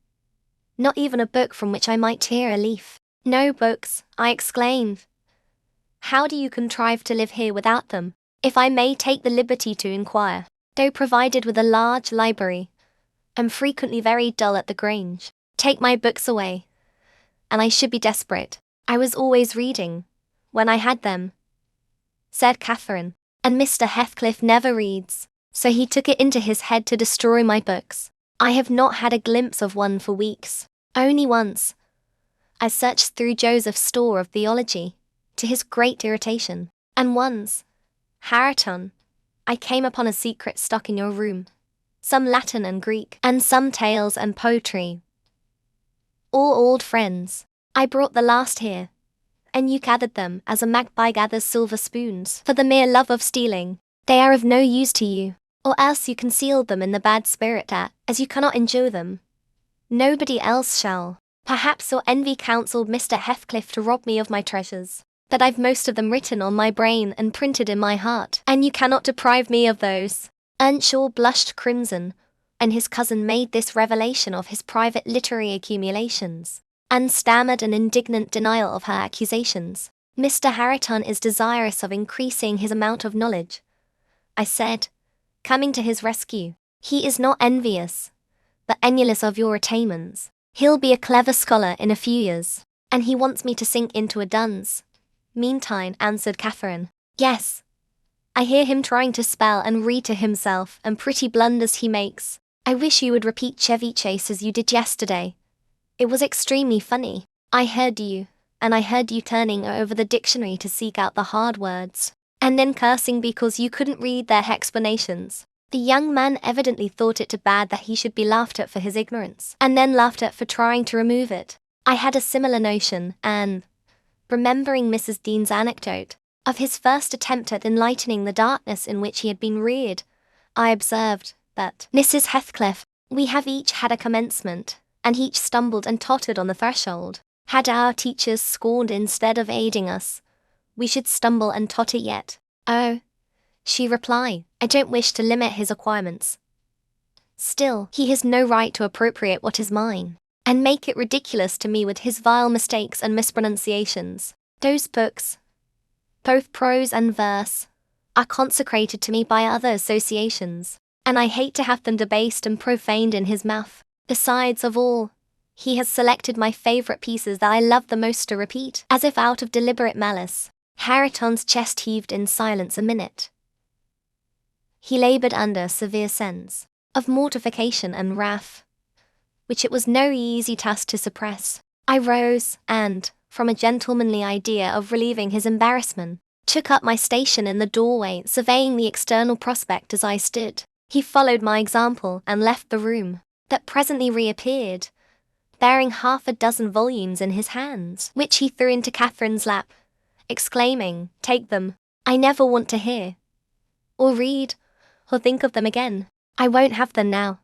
Speaker 1: Not even a book from which I might tear a leaf." "No books," I exclaimed. "How do you contrive to live here without them, if I may take the liberty to inquire?" "Though provided with a large library, am frequently very dull at the Grange. Take my books away, and I should be desperate. I was always reading, when I had them," said Catherine, "and Mr. Heathcliff never reads, so he took it into his head to destroy my books. I have not had a glimpse of one for weeks. Only once. I searched through Joseph's store of theology, to his great irritation, and once, Hareton, I came upon a secret stock in your room, some Latin and Greek, and some tales and poetry. All old friends. I brought the last here, and you gathered them as a magpie gathers silver spoons, for the mere love of stealing. They are of no use to you, or else you concealed them in the bad spirit that, as you cannot enjoy them, nobody else shall. Perhaps your envy counselled Mr. Heathcliff to rob me of my treasures, but I've most of them written on my brain and printed in my heart, and you cannot deprive me of those." Earnshaw blushed crimson, and his cousin made this revelation of his private literary accumulations, and stammered an indignant denial of her accusations. "Mr. Hareton is desirous of increasing his amount of knowledge," I said, coming to his rescue. "He is not envious, but emulous of your attainments. He'll be a clever scholar in a few years, and he wants me to sink into a dunce meantime," answered Catherine. "Yes. I hear him trying to spell and read to himself, and pretty blunders he makes. I wish you would repeat ceviche as you did yesterday. It was extremely funny. I heard you turning over the dictionary to seek out the hard words, and then cursing because you couldn't read their explanations. The young man evidently thought it too bad that he should be laughed at for his ignorance, and then laughed at for trying to remove it. I had a similar notion, and, remembering Mrs. Dean's anecdote of his first attempt at enlightening the darkness in which he had been reared, I observed that, "Mrs. Heathcliff, we have each had a commencement, and each stumbled and tottered on the threshold. Had our teachers scorned instead of aiding us, we should stumble and totter yet." "Oh," she replied, "I don't wish to limit his acquirements. Still, he has no right to appropriate what is mine, and make it ridiculous to me with his vile mistakes and mispronunciations. Those books, both prose and verse, are consecrated to me by other associations, and I hate to have them debased and profaned in his mouth. Besides of all, he has selected my favorite pieces that I love the most to repeat, as if out of deliberate malice." Hareton's chest heaved in silence a minute. He labored under a severe sense of mortification and wrath, which it was no easy task to suppress. I rose, and, from a gentlemanly idea of relieving his embarrassment, took up my station in the doorway, surveying the external prospect as I stood. He followed my example and left the room, but presently reappeared, bearing half a dozen volumes in his hands, which he threw into Catherine's lap, exclaiming, "Take them. I never want to hear, or read, or think of them again." "I won't have them now,"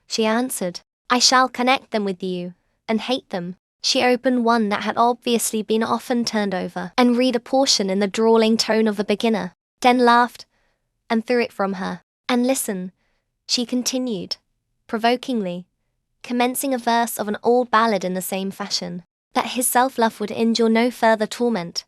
Speaker 1: she answered. "I shall connect them with you, and hate them." She opened one that had obviously been often turned over, and read a portion in the drawling tone of a beginner, then laughed, and threw it from her. And listen, she continued, provokingly, commencing a verse of an old ballad in the same fashion, that his self-love would endure no further torment.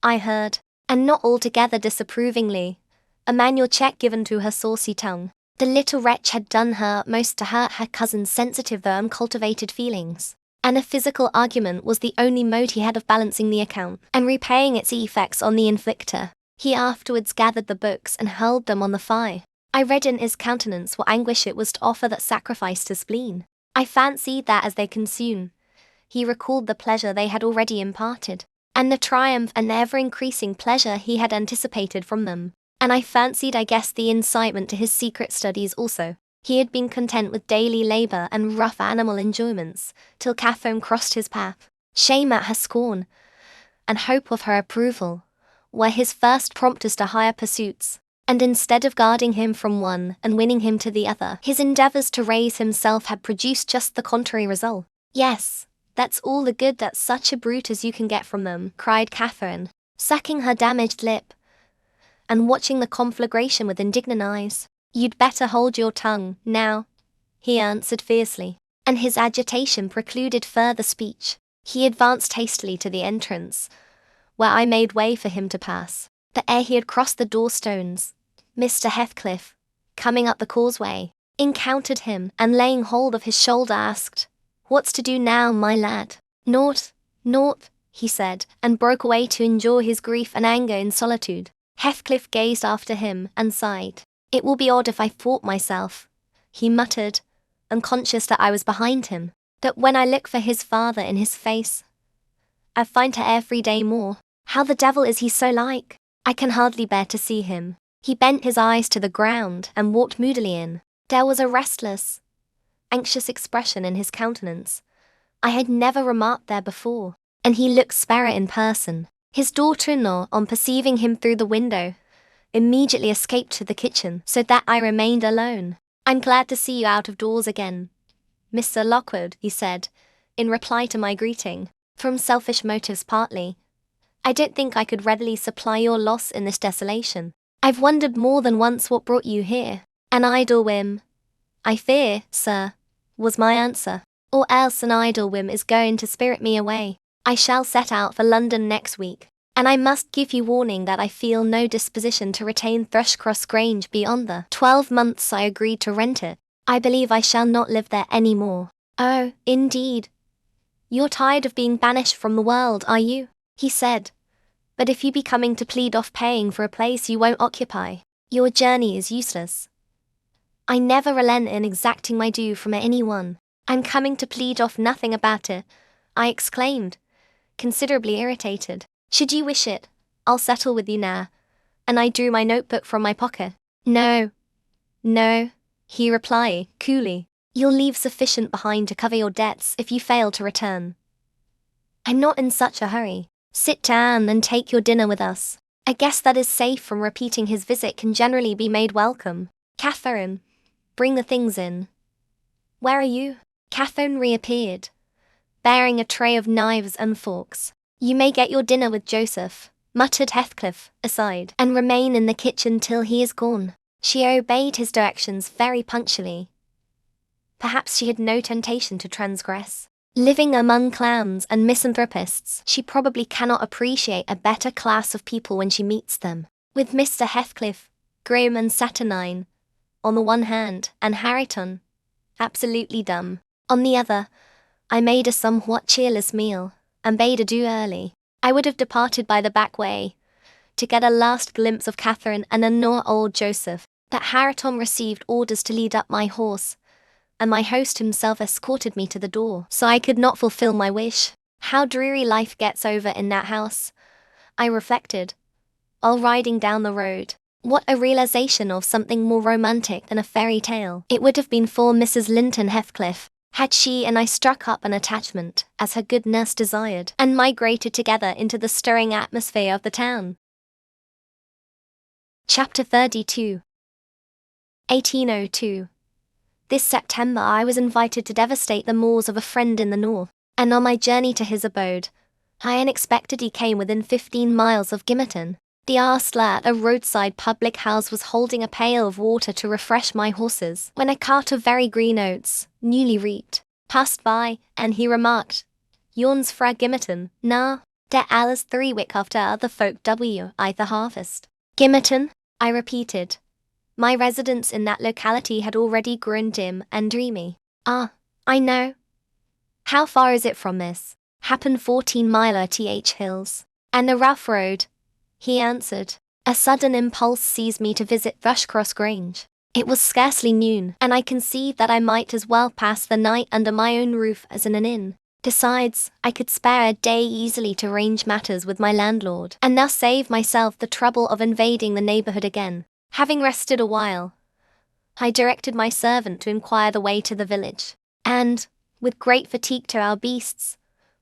Speaker 1: I heard, and not altogether disapprovingly, a manual check given to her saucy tongue. The little wretch had done her utmost to hurt her cousin's sensitive though uncultivated feelings, and a physical argument was the only mode he had of balancing the account, and repaying its effects on the inflictor. He afterwards gathered the books and hurled them on the fire. I read in his countenance what anguish it was to offer that sacrifice to spleen. I fancied that as they consumed, he recalled the pleasure they had already imparted, and the triumph and ever-increasing pleasure he had anticipated from them. And I fancied I guessed the incitement to his secret studies also. He had been content with daily labour and rough animal enjoyments, till Catherine crossed his path. Shame at her scorn, and hope of her approval, were his first prompters to higher pursuits, and instead of guarding him from one and winning him to the other, his endeavours to raise himself had produced just the contrary result. Yes, that's all the good that such a brute as you can get from them, cried Catherine, sucking her damaged lip, and watching the conflagration with indignant eyes. You'd better hold your tongue, now, he answered fiercely, and his agitation precluded further speech. He advanced hastily to the entrance, where I made way for him to pass. But ere he had crossed the door-stones, Mr. Heathcliff, coming up the causeway, encountered him, and laying hold of his shoulder asked, "What's to do now, my lad?" Naught, he said, and broke away to endure his grief and anger in solitude. Heathcliff gazed after him and sighed. It will be odd if I thought myself, he muttered, unconscious that I was behind him, that when I look for his father in his face, I find her every day more. How the devil is he so like? I can hardly bear to see him. He bent his eyes to the ground and walked moodily in. There was a restless, anxious expression in his countenance I had never remarked there before, and he looked spare in person. His daughter-in-law, on perceiving him through the window, immediately escaped to the kitchen, so that I remained alone. "I'm glad to see you out of doors again, Mr. Lockwood," he said, in reply to my greeting. "From selfish motives partly. I don't think I could readily supply your loss in this desolation. I've wondered more than once what brought you here." "An idle whim, I fear, sir," was my answer. "Or else an idle whim is going to spirit me away. I shall set out for London next week, and I must give you warning that I feel no disposition to retain Thrushcross Grange beyond the 12 months I agreed to rent it. I believe I shall not live there any more." "Oh, indeed. You're tired of being banished from the world, are you?" he said. "But if you be coming to plead off paying for a place you won't occupy, your journey is useless. I never relent in exacting my due from anyone." "I'm coming to plead off nothing about it," I exclaimed, considerably irritated. "Should you wish it, I'll settle with you now," and I drew my notebook from my pocket. No, he replied, coolly. "You'll leave sufficient behind to cover your debts if you fail to return. I'm not in such a hurry. Sit down and take your dinner with us. A guest that is safe from repeating his visit can generally be made welcome. Catherine, bring the things in." "Where are you?" Catherine reappeared, bearing a tray of knives and forks. "You may get your dinner with Joseph," muttered Heathcliff, aside, "and remain in the kitchen till he is gone." She obeyed his directions very punctually. Perhaps she had no temptation to transgress. Living among clowns and misanthropists, she probably cannot appreciate a better class of people when she meets them. With Mr. Heathcliff, grim and saturnine, on the one hand, and Hareton, absolutely dumb, on the other, I made a somewhat cheerless meal, and bade adieu early. I would have departed by the back way, to get a last glimpse of Catherine and annoy old Joseph, but Hareton received orders to lead up my horse, and my host himself escorted me to the door, so I could not fulfill my wish. How dreary life gets over in that house, I reflected, while riding down the road. What a realization of something more romantic than a fairy tale it would have been for Mrs. Linton Heathcliff, had she and I struck up an attachment, as her good nurse desired, and migrated together into the stirring atmosphere of the town. Chapter 32. 1802. This September I was invited to devastate the moors of a friend in the north, and on my journey to his abode, I unexpectedly came within 15 miles of Gimmerton. The ostler at a roadside public house was holding a pail of water to refresh my horses when a cart of very green oats, newly reaped, passed by, and he remarked, "Yons fra Gimmerton, na, der alles 3 week after other folk the harvest." Gimmerton, I repeated. My residence in that locality had already grown dim and dreamy. "Ah, I know. How far is it from this? Happen 14 miler hills. And a rough road," he answered. A sudden impulse seized me to visit Thrushcross Grange. It was scarcely noon, and I conceived that I might as well pass the night under my own roof as in an inn. Besides, I could spare a day easily to arrange matters with my landlord, and thus save myself the trouble of invading the neighbourhood again. Having rested a while, I directed my servant to inquire the way to the village, and, with great fatigue to our beasts,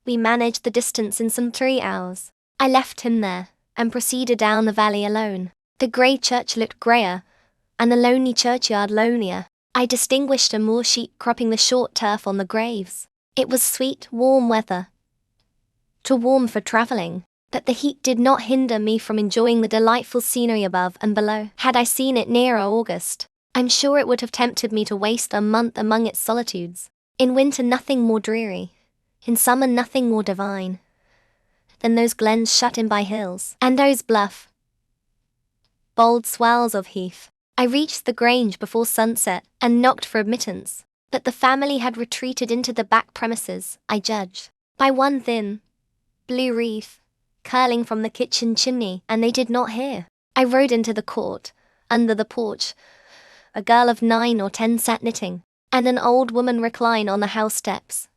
Speaker 1: we managed the distance in some 3 hours. I left him there, and proceeded down the valley alone. The grey church looked greyer, and the lonely churchyard lonelier. I distinguished a moor sheep cropping the short turf on the graves. It was sweet, warm weather. Too warm for travelling, but the heat did not hinder me from enjoying the delightful scenery above and below. Had I seen it nearer August, I'm sure it would have tempted me to waste a month among its solitudes. In winter nothing more dreary, in summer nothing more divine, than those glens shut in by hills, and those bluff, bold swells of heath. I reached the Grange before sunset, and knocked for admittance, but the family had retreated into the back premises, I judged, by one thin, blue wreath, curling from the kitchen chimney, and they did not hear. I rode into the court. Under the porch, a girl of 9 or 10 sat knitting, and an old woman reclined on the house steps,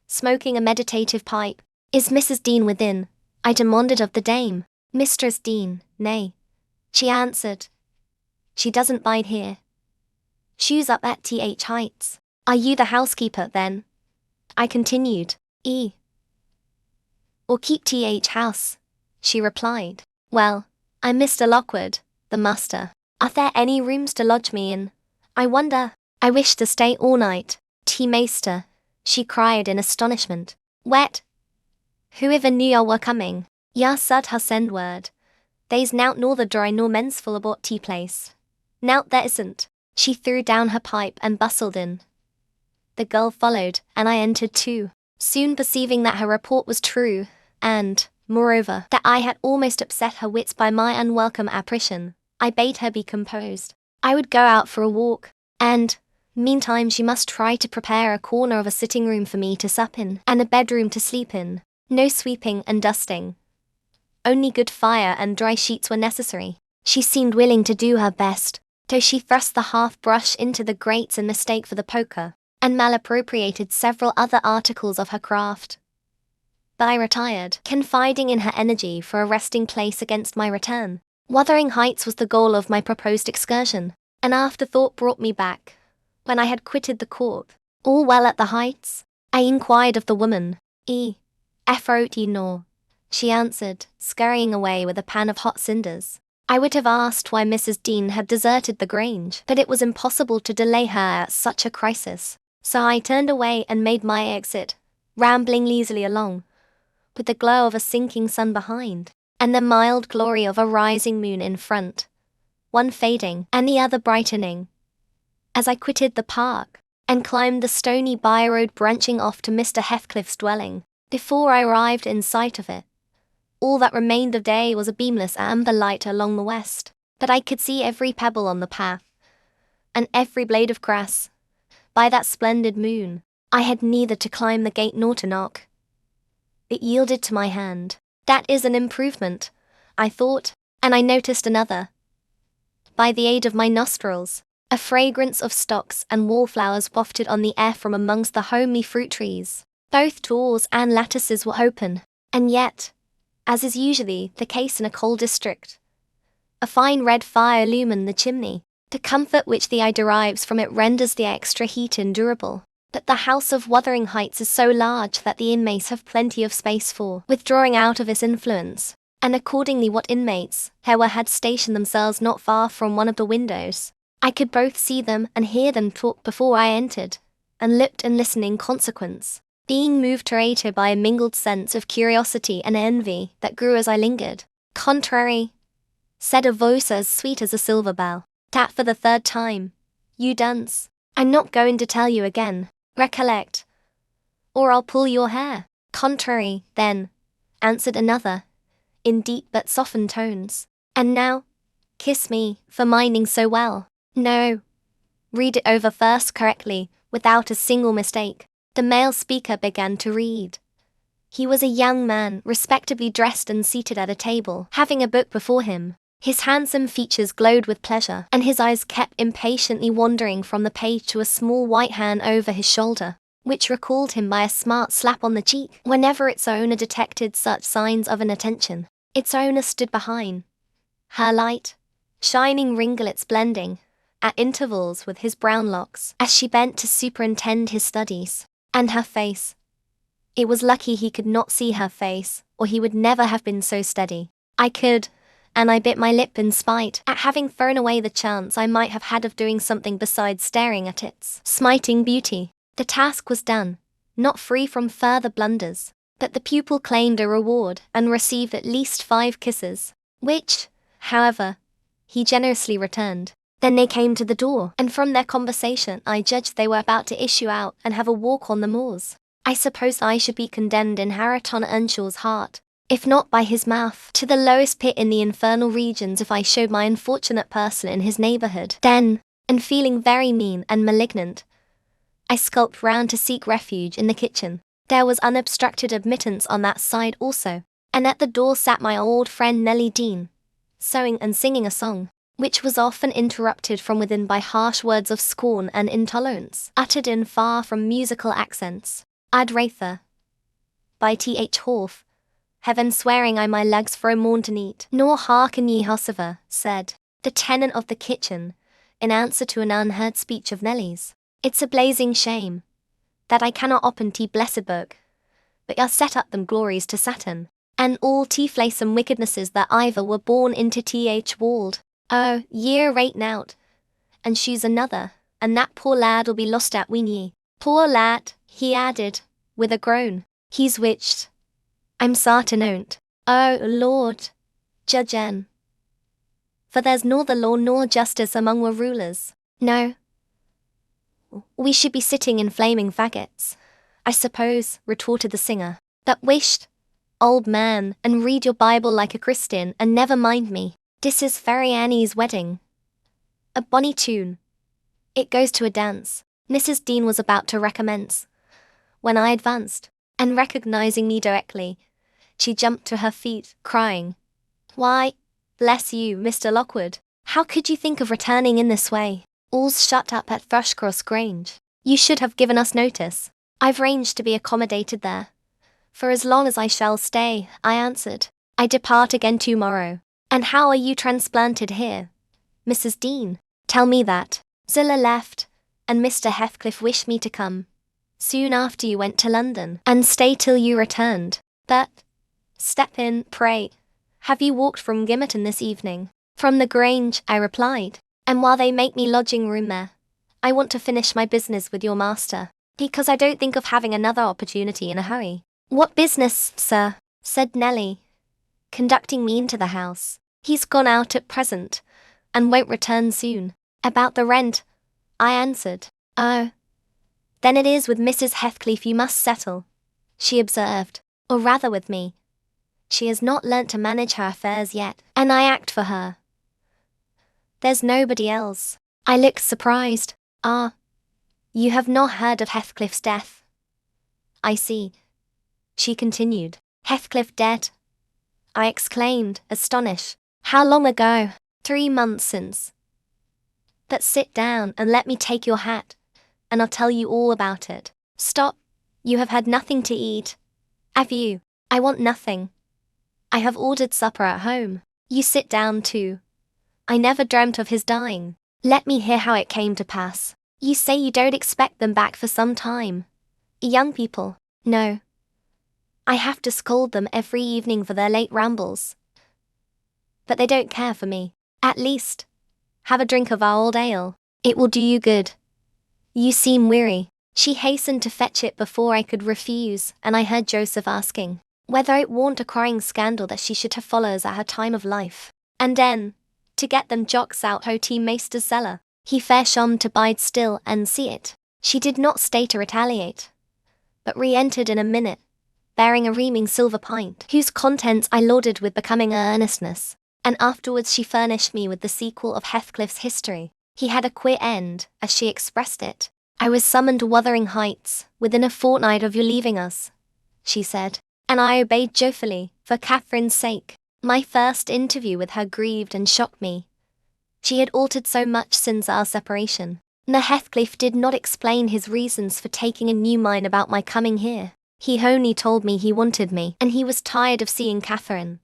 Speaker 1: smoking a meditative pipe. "Is Mrs. Dean within?" I demanded of the dame. "Mistress Dean, nay," she answered. "She doesn't bide here. She's up at Heights." "Are you the housekeeper, then?" I continued. "Or keep house," she replied. "Well, I'm Mr. Lockwood, the master. Are there any rooms to lodge me in? I wonder. I wish to stay all night." "Meester," she cried in astonishment. "Wet? Whoever knew you were coming? Ya sud ha send word. They's nout nor the dry nor mensful about tea place. Nout there isn't." She threw down her pipe and bustled in. The girl followed, and I entered too, soon perceiving that her report was true, and, moreover, that I had almost upset her wits by my unwelcome apparition. I bade her be composed. I would go out for a walk, and, meantime she must try to prepare a corner of a sitting-room for me to sup in, and a bedroom to sleep in. No sweeping and dusting. Only good fire and dry sheets were necessary. She seemed willing to do her best, though she thrust the hearth-brush into the grates in mistake for the poker, and malappropriated several other articles of her craft. But I retired, confiding in her energy for a resting place against my return. Wuthering Heights was the goal of my proposed excursion. An afterthought brought me back. When I had quitted the court, "All well at the Heights?" I inquired of the woman. "No," she answered, scurrying away with a pan of hot cinders. I would have asked why Mrs. Dean had deserted the Grange, but it was impossible to delay her at such a crisis, so I turned away and made my exit, rambling lazily along, with the glow of a sinking sun behind, and the mild glory of a rising moon in front, one fading and the other brightening. As I quitted the park, and climbed the stony by-road branching off to Mr. Heathcliff's dwelling, before I arrived in sight of it, all that remained of day was a beamless amber light along the west, but I could see every pebble on the path, and every blade of grass. By that splendid moon, I had neither to climb the gate nor to knock. It yielded to my hand. That is an improvement, I thought, and I noticed another. By the aid of my nostrils, a fragrance of stocks and wallflowers wafted on the air from amongst the homely fruit trees. Both doors and lattices were open, and yet, as is usually the case in a coal district, a fine red fire illumined the chimney. The comfort which the eye derives from it renders the extra heat endurable. But the house of Wuthering Heights is so large that the inmates have plenty of space for withdrawing out of its influence, and accordingly what inmates there were had stationed themselves not far from one of the windows. I could both see them and hear them talk before I entered, and looked and listened in consequence, being moved later by a mingled sense of curiosity and envy that grew as I lingered. Contrary said a voice as sweet as a silver bell. "That for the third time, you dunce. I'm not going to tell you again, recollect, or I'll pull your hair." "Contrary, then," answered another, in deep but softened tones. "And now, kiss me, for minding so well." "No. Read it over first correctly, without a single mistake." The male speaker began to read. He was a young man, respectably dressed and seated at a table, having a book before him. His handsome features glowed with pleasure, and his eyes kept impatiently wandering from the page to a small white hand over his shoulder, which recalled him by a smart slap on the cheek whenever its owner detected such signs of inattention. Its owner stood behind, her light, shining ringlets blending, at intervals with his brown locks, as she bent to superintend his studies. And her face. It was lucky he could not see her face, or he would never have been so steady. I could, and I bit my lip in spite at having thrown away the chance I might have had of doing something besides staring at its smiting beauty. The task was done, not free from further blunders, but the pupil claimed a reward and received at least 5 kisses, which, however, he generously returned. Then they came to the door, and from their conversation I judged they were about to issue out and have a walk on the moors. I supposed I should be condemned in Hareton Earnshaw's heart, if not by his mouth, to the lowest pit in the infernal regions if I showed my unfortunate person in his neighbourhood. Then, and feeling very mean and malignant, I skulked round to seek refuge in the kitchen. There was unobstructed admittance on that side also, and at the door sat my old friend Nellie Dean, sewing and singing a song, which was often interrupted from within by harsh words of scorn and intolerance, uttered in far from musical accents. "I'd rather, by T.H. Horth, heaven swearing I my legs for a morn to eat, nor hearken ye howsoever," said the tenant of the kitchen, in answer to an unheard speech of Nellie's. "It's a blazing shame, that I cannot open T blessed book, but I'll set up them glories to Saturn, and all T flaysome wickednesses that either were born into T.H. Wald. Oh, ye're right out, and she's another, and that poor lad'll be lost at ween ye. Poor lad," he added, with a groan. "He's witched, I'm sartin on't. Oh, Lord, judge en. For there's nor the law nor justice among we rulers. No, we should be sitting in flaming faggots, I suppose," retorted the singer. "But wisht, old man, and read your Bible like a Christian and never mind me. This is Fairy Annie's wedding. A bonny tune. It goes to a dance." Mrs. Dean was about to recommence, when I advanced, and recognizing me directly, she jumped to her feet, crying, "Why, bless you, Mr. Lockwood, how could you think of returning in this way? All's shut up at Thrushcross Grange. You should have given us notice." "I've arranged to be accommodated there, for as long as I shall stay," I answered. "I depart again tomorrow." "And how are you transplanted here, Mrs. Dean? Tell me that." "Zillah left, and Mr. Heathcliff wished me to come soon after you went to London, and stay till you returned. But, step in, pray. Have you walked from Gimmerton this evening?" "From the Grange," I replied, "and while they make me lodging room there, I want to finish my business with your master, because I don't think of having another opportunity in a hurry." "What business, sir?" said Nellie, conducting me into the house. "He's gone out at present, and won't return soon." "About the rent," I answered. "Oh, then it is with Mrs. Heathcliff you must settle," she observed, "or rather with me. She has not learnt to manage her affairs yet, and I act for her. There's nobody else." I looked surprised. "Ah, you have not heard of Heathcliff's death? I see," she continued. "Heathcliff dead?" I exclaimed, astonished. "How long ago?" "3 months since. But sit down and let me take your hat, and I'll tell you all about it." "Stop, you have had nothing to eat, have you?" "I want nothing. I have ordered supper at home." "You sit down too. I never dreamt of his dying. Let me hear how it came to pass. You say you don't expect them back for some time. Young people." "No. I have to scold them every evening for their late rambles. But they don't care for me. At least, have a drink of our old ale. It will do you good. You seem weary." She hastened to fetch it before I could refuse, and I heard Joseph asking whether it warn't a crying scandal that she should have followers at her time of life. And then, to get them jocks out ho team meester's cellar, he fair shone to bide still and see it. She did not stay to retaliate, but re-entered in a minute, bearing a reaming silver pint, whose contents I lauded with becoming earnestness, and afterwards she furnished me with the sequel of Heathcliff's history. He had a queer end, as she expressed it. I was summoned to Wuthering Heights, within a fortnight of your leaving us, she said, and I obeyed joyfully, for Catherine's sake. My first interview with her grieved and shocked me. She had altered so much since our separation. Heathcliff did not explain his reasons for taking a new mind about my coming here. He only told me he wanted me, and he was tired of seeing Catherine.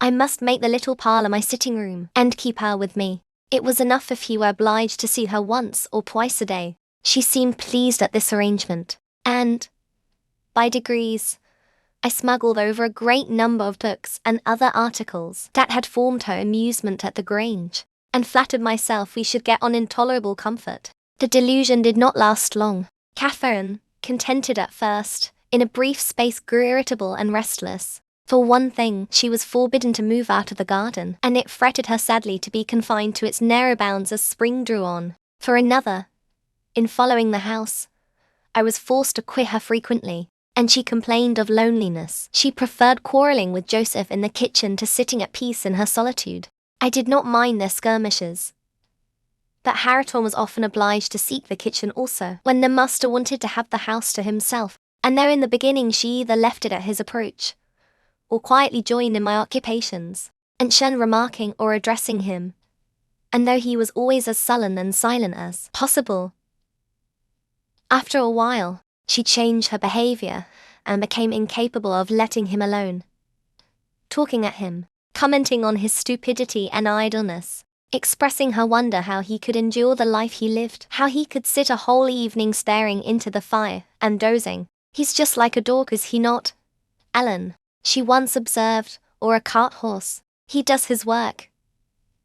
Speaker 1: I must make the little parlour my sitting room, and keep her with me. It was enough if he were obliged to see her once or twice a day. She seemed pleased at this arrangement, and, by degrees, I smuggled over a great number of books and other articles that had formed her amusement at the Grange, and flattered myself we should get on in tolerable comfort. The delusion did not last long. Catherine, contented at first, in a brief space grew irritable and restless. For one thing, she was forbidden to move out of the garden, and it fretted her sadly to be confined to its narrow bounds as spring drew on. For another, in following the house, I was forced to quit her frequently, and she complained of loneliness. She preferred quarrelling with Joseph in the kitchen to sitting at peace in her solitude. I did not mind their skirmishes, but Hareton was often obliged to seek the kitchen also, when the master wanted to have the house to himself, and though in the beginning she either left it at his approach, or quietly joined in my occupations, and shun remarking or addressing him, and though he was always as sullen and silent as possible, after a while, she changed her behaviour, and became incapable of letting him alone, talking at him, commenting on his stupidity and idleness, expressing her wonder how he could endure the life he lived, how he could sit a whole evening staring into the fire, and dozing. He's just like a dog, is he not, Ellen? She once observed, or a cart horse. He does his work,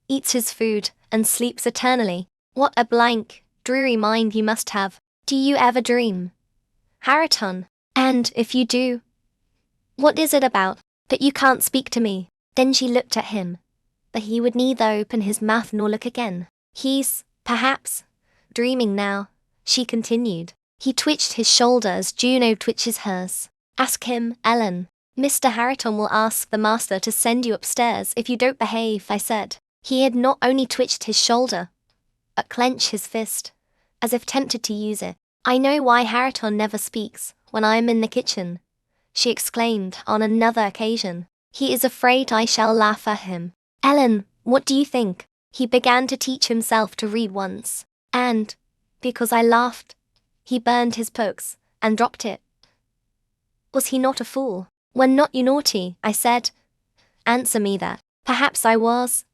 Speaker 1: eats his food, and sleeps eternally. What a blank, dreary mind you must have. Do you ever dream, Hareton? And if you do, what is it about, that you can't speak to me? Then she looked at him, but he would neither open his mouth nor look again. He's, perhaps, dreaming now, she continued. He twitched his shoulder as Juno twitches hers. Ask him, Ellen. Mr. Hareton will ask the master to send you upstairs if you don't behave, I said. He had not only twitched his shoulder, but clenched his fist, as if tempted to use it. I know why Hareton never speaks when I am in the kitchen, she exclaimed on another occasion. He is afraid I shall laugh at him. Ellen, what do you think? He began to teach himself to read once, and, because I laughed, he burned his books and dropped it. Was he not a fool? When not you naughty, I said. Answer me that. Perhaps I was,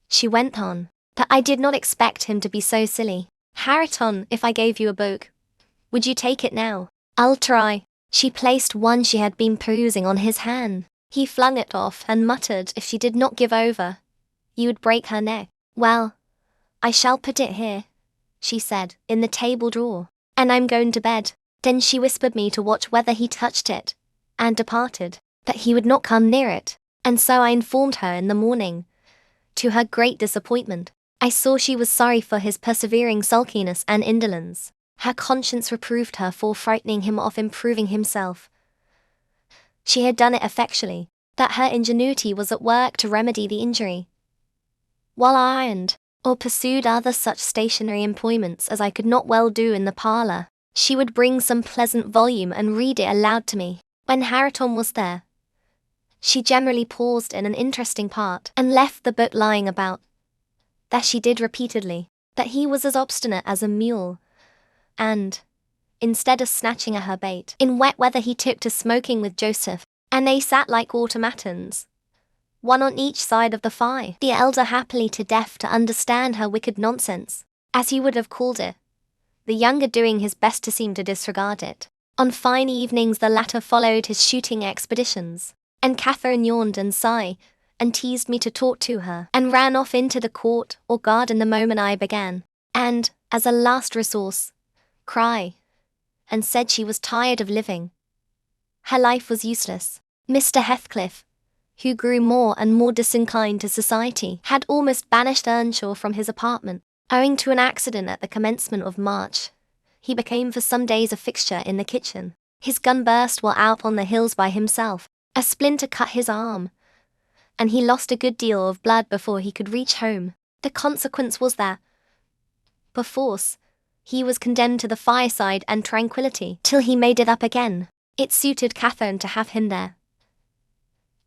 Speaker 1: she went on, but I did not expect him to be so silly. Hareton, if I gave you a book, would you take it now? I'll try. She placed one she had been perusing on his hand. He flung it off and muttered if she did not give over, you would break her neck. Well, I shall put it here, she said, in the table drawer, and I'm going to bed. Then she whispered me to watch whether he touched it, and departed, that he would not come near it, and so I informed her in the morning. To her great disappointment, I saw she was sorry for his persevering sulkiness and indolence. Her conscience reproved her for frightening him off improving himself. She had done it effectually, that her ingenuity was at work to remedy the injury. While I ironed, or pursued other such stationary employments as I could not well do in the parlour, she would bring some pleasant volume and read it aloud to me. When Hareton was there, she generally paused in an interesting part, and left the book lying about. That she did repeatedly, that he was as obstinate as a mule, and, instead of snatching at her bait, in wet weather he took to smoking with Joseph, and they sat like automatons, one on each side of the fire, the elder happily too deaf to understand her wicked nonsense, as he would have called it, the younger doing his best to seem to disregard it. On fine evenings the latter followed his shooting expeditions, and Catherine yawned and sighed, and teased me to talk to her, and ran off into the court or garden the moment I began, and, as a last resource, cry, and said she was tired of living. Her life was useless. Mr. Heathcliff, who grew more and more disinclined to society, had almost banished Earnshaw from his apartment. Owing to an accident at the commencement of March, he became for some days a fixture in the kitchen. His gun burst while out on the hills by himself. A splinter cut his arm, and he lost a good deal of blood before he could reach home. The consequence was that, perforce, he was condemned to the fireside and tranquility till he made it up again. It suited Catherine to have him there.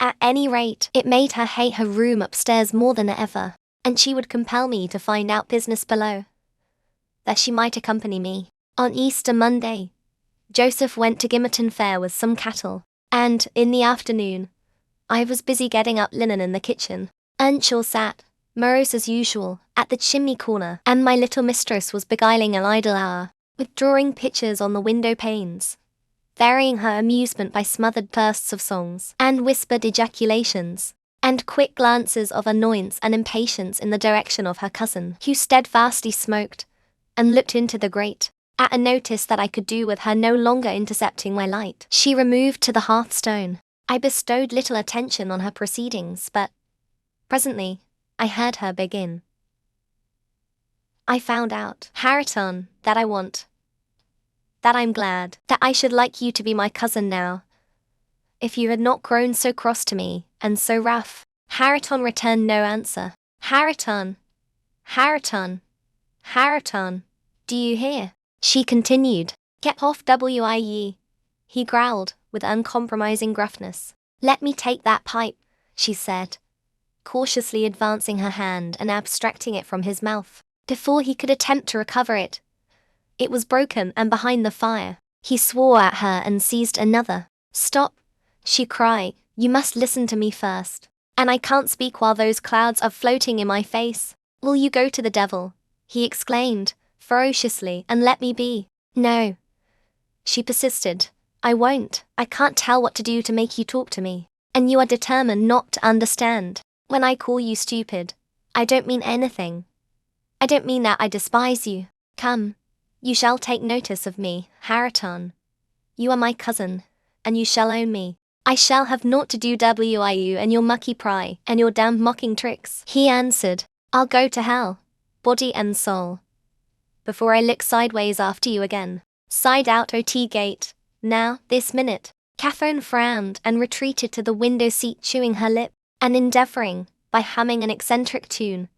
Speaker 1: At any rate, it made her hate her room upstairs more than ever, and she would compel me to find out business below, that she might accompany me. On Easter Monday, Joseph went to Gimmerton Fair with some cattle, and, in the afternoon, I was busy getting up linen in the kitchen. Earnshaw sat, morose as usual, at the chimney corner, and my little mistress was beguiling an idle hour, with drawing pictures on the window panes, varying her amusement by smothered bursts of songs, and whispered ejaculations, and quick glances of annoyance and impatience in the direction of her cousin, who steadfastly smoked, and looked into the grate. At a notice that I could do with her no longer intercepting my light, she removed to the hearthstone. I bestowed little attention on her proceedings, but presently I heard her begin. I found out, Hareton, that I want, that I'm glad, that I should like you to be my cousin now, if you had not grown so cross to me, and so rough. Hareton returned no answer. Hareton, Hareton, Hareton, do you hear? She continued. Get off Wye, he growled, with uncompromising gruffness. Let me take that pipe, she said, cautiously advancing her hand and abstracting it from his mouth. Before he could attempt to recover it, it was broken and behind the fire. He swore at her and seized another. Stop, she cried, you must listen to me first. And I can't speak while those clouds are floating in my face. Will you go to the devil? He exclaimed, ferociously, and let me be. No, she persisted. I won't. I can't tell what to do to make you talk to me. And you are determined not to understand. When I call you stupid, I don't mean anything. I don't mean that I despise you. Come, you shall take notice of me, Hareton. You are my cousin, and you shall own me. I shall have naught to do with you and your mucky pry, and your damned mocking tricks. He answered, I'll go to hell, body and soul, before I look sideways after you again. Side out O.T. gate, now, this minute. Catherine frowned and retreated to the window seat, chewing her lip, and endeavoring, by humming an eccentric tune,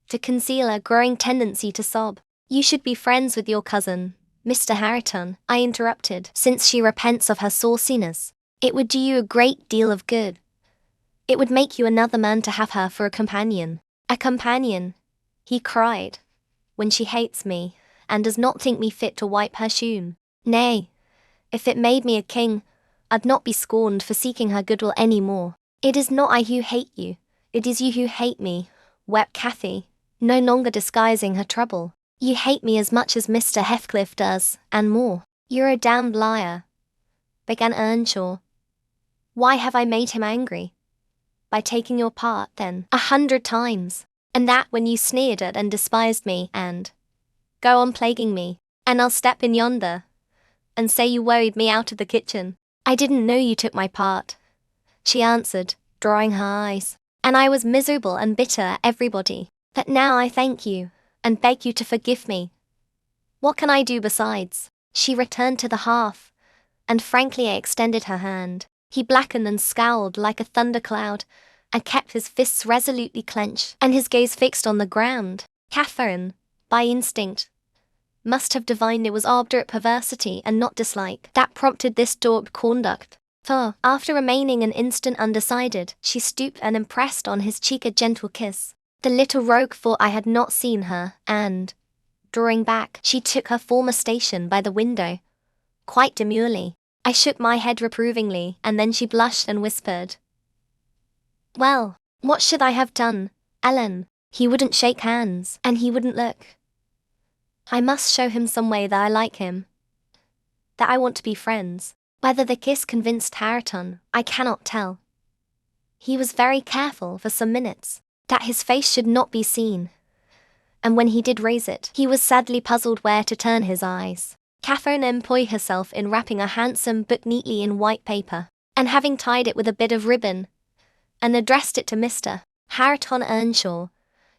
Speaker 1: to conceal a growing tendency to sob. You should be friends with your cousin, Mr. Hareton, I interrupted, since she repents of her sauciness. It would do you a great deal of good. It would make you another man to have her for a companion. A companion, he cried, when she hates me, and does not think me fit to wipe her shoon. Nay, if it made me a king, I'd not be scorned for seeking her goodwill any more. It is not I who hate you, it is you who hate me, wept Cathy, no longer disguising her trouble. You hate me as much as Mr. Heathcliff does, and more. You're a damned liar, began Earnshaw. Why have I made him angry? By taking your part, then, 100 times, and that when you sneered at and despised me, and go on plaguing me, and I'll step in yonder, and say you worried me out of the kitchen. I didn't know you took my part, she answered, drying her eyes, and I was miserable and bitter at everybody. But now I thank you, and beg you to forgive me. What can I do besides? She returned to the hearth, and frankly extended her hand. He blackened and scowled like a thundercloud, and kept his fists resolutely clenched, and his gaze fixed on the ground. Catherine, by instinct, must have divined it was obdurate perversity and not dislike that prompted this dogged conduct. For, after remaining an instant undecided, she stooped and impressed on his cheek a gentle kiss. The little rogue thought I had not seen her, and, drawing back, she took her former station by the window, quite demurely. I shook my head reprovingly, and then she blushed and whispered, Well, what should I have done, Ellen? He wouldn't shake hands, and he wouldn't look. I must show him some way that I like him, that I want to be friends. Whether the kiss convinced Hareton, I cannot tell. He was very careful for some minutes, that his face should not be seen, and when he did raise it, he was sadly puzzled where to turn his eyes. Catherine employed herself in wrapping a handsome book neatly in white paper, and having tied it with a bit of ribbon, and addressed it to Mr. Hareton Earnshaw.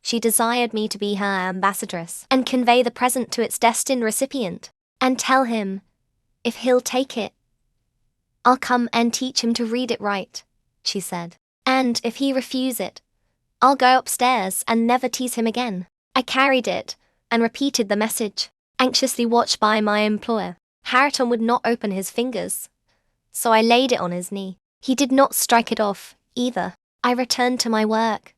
Speaker 1: She desired me to be her ambassadress and convey the present to its destined recipient, and tell him, if he'll take it, I'll come and teach him to read it right, she said. And if he refuse it, I'll go upstairs and never tease him again. I carried it and repeated the message, anxiously watched by my employer. Hareton would not open his fingers, so I laid it on his knee. He did not strike it off, either. I returned to my work.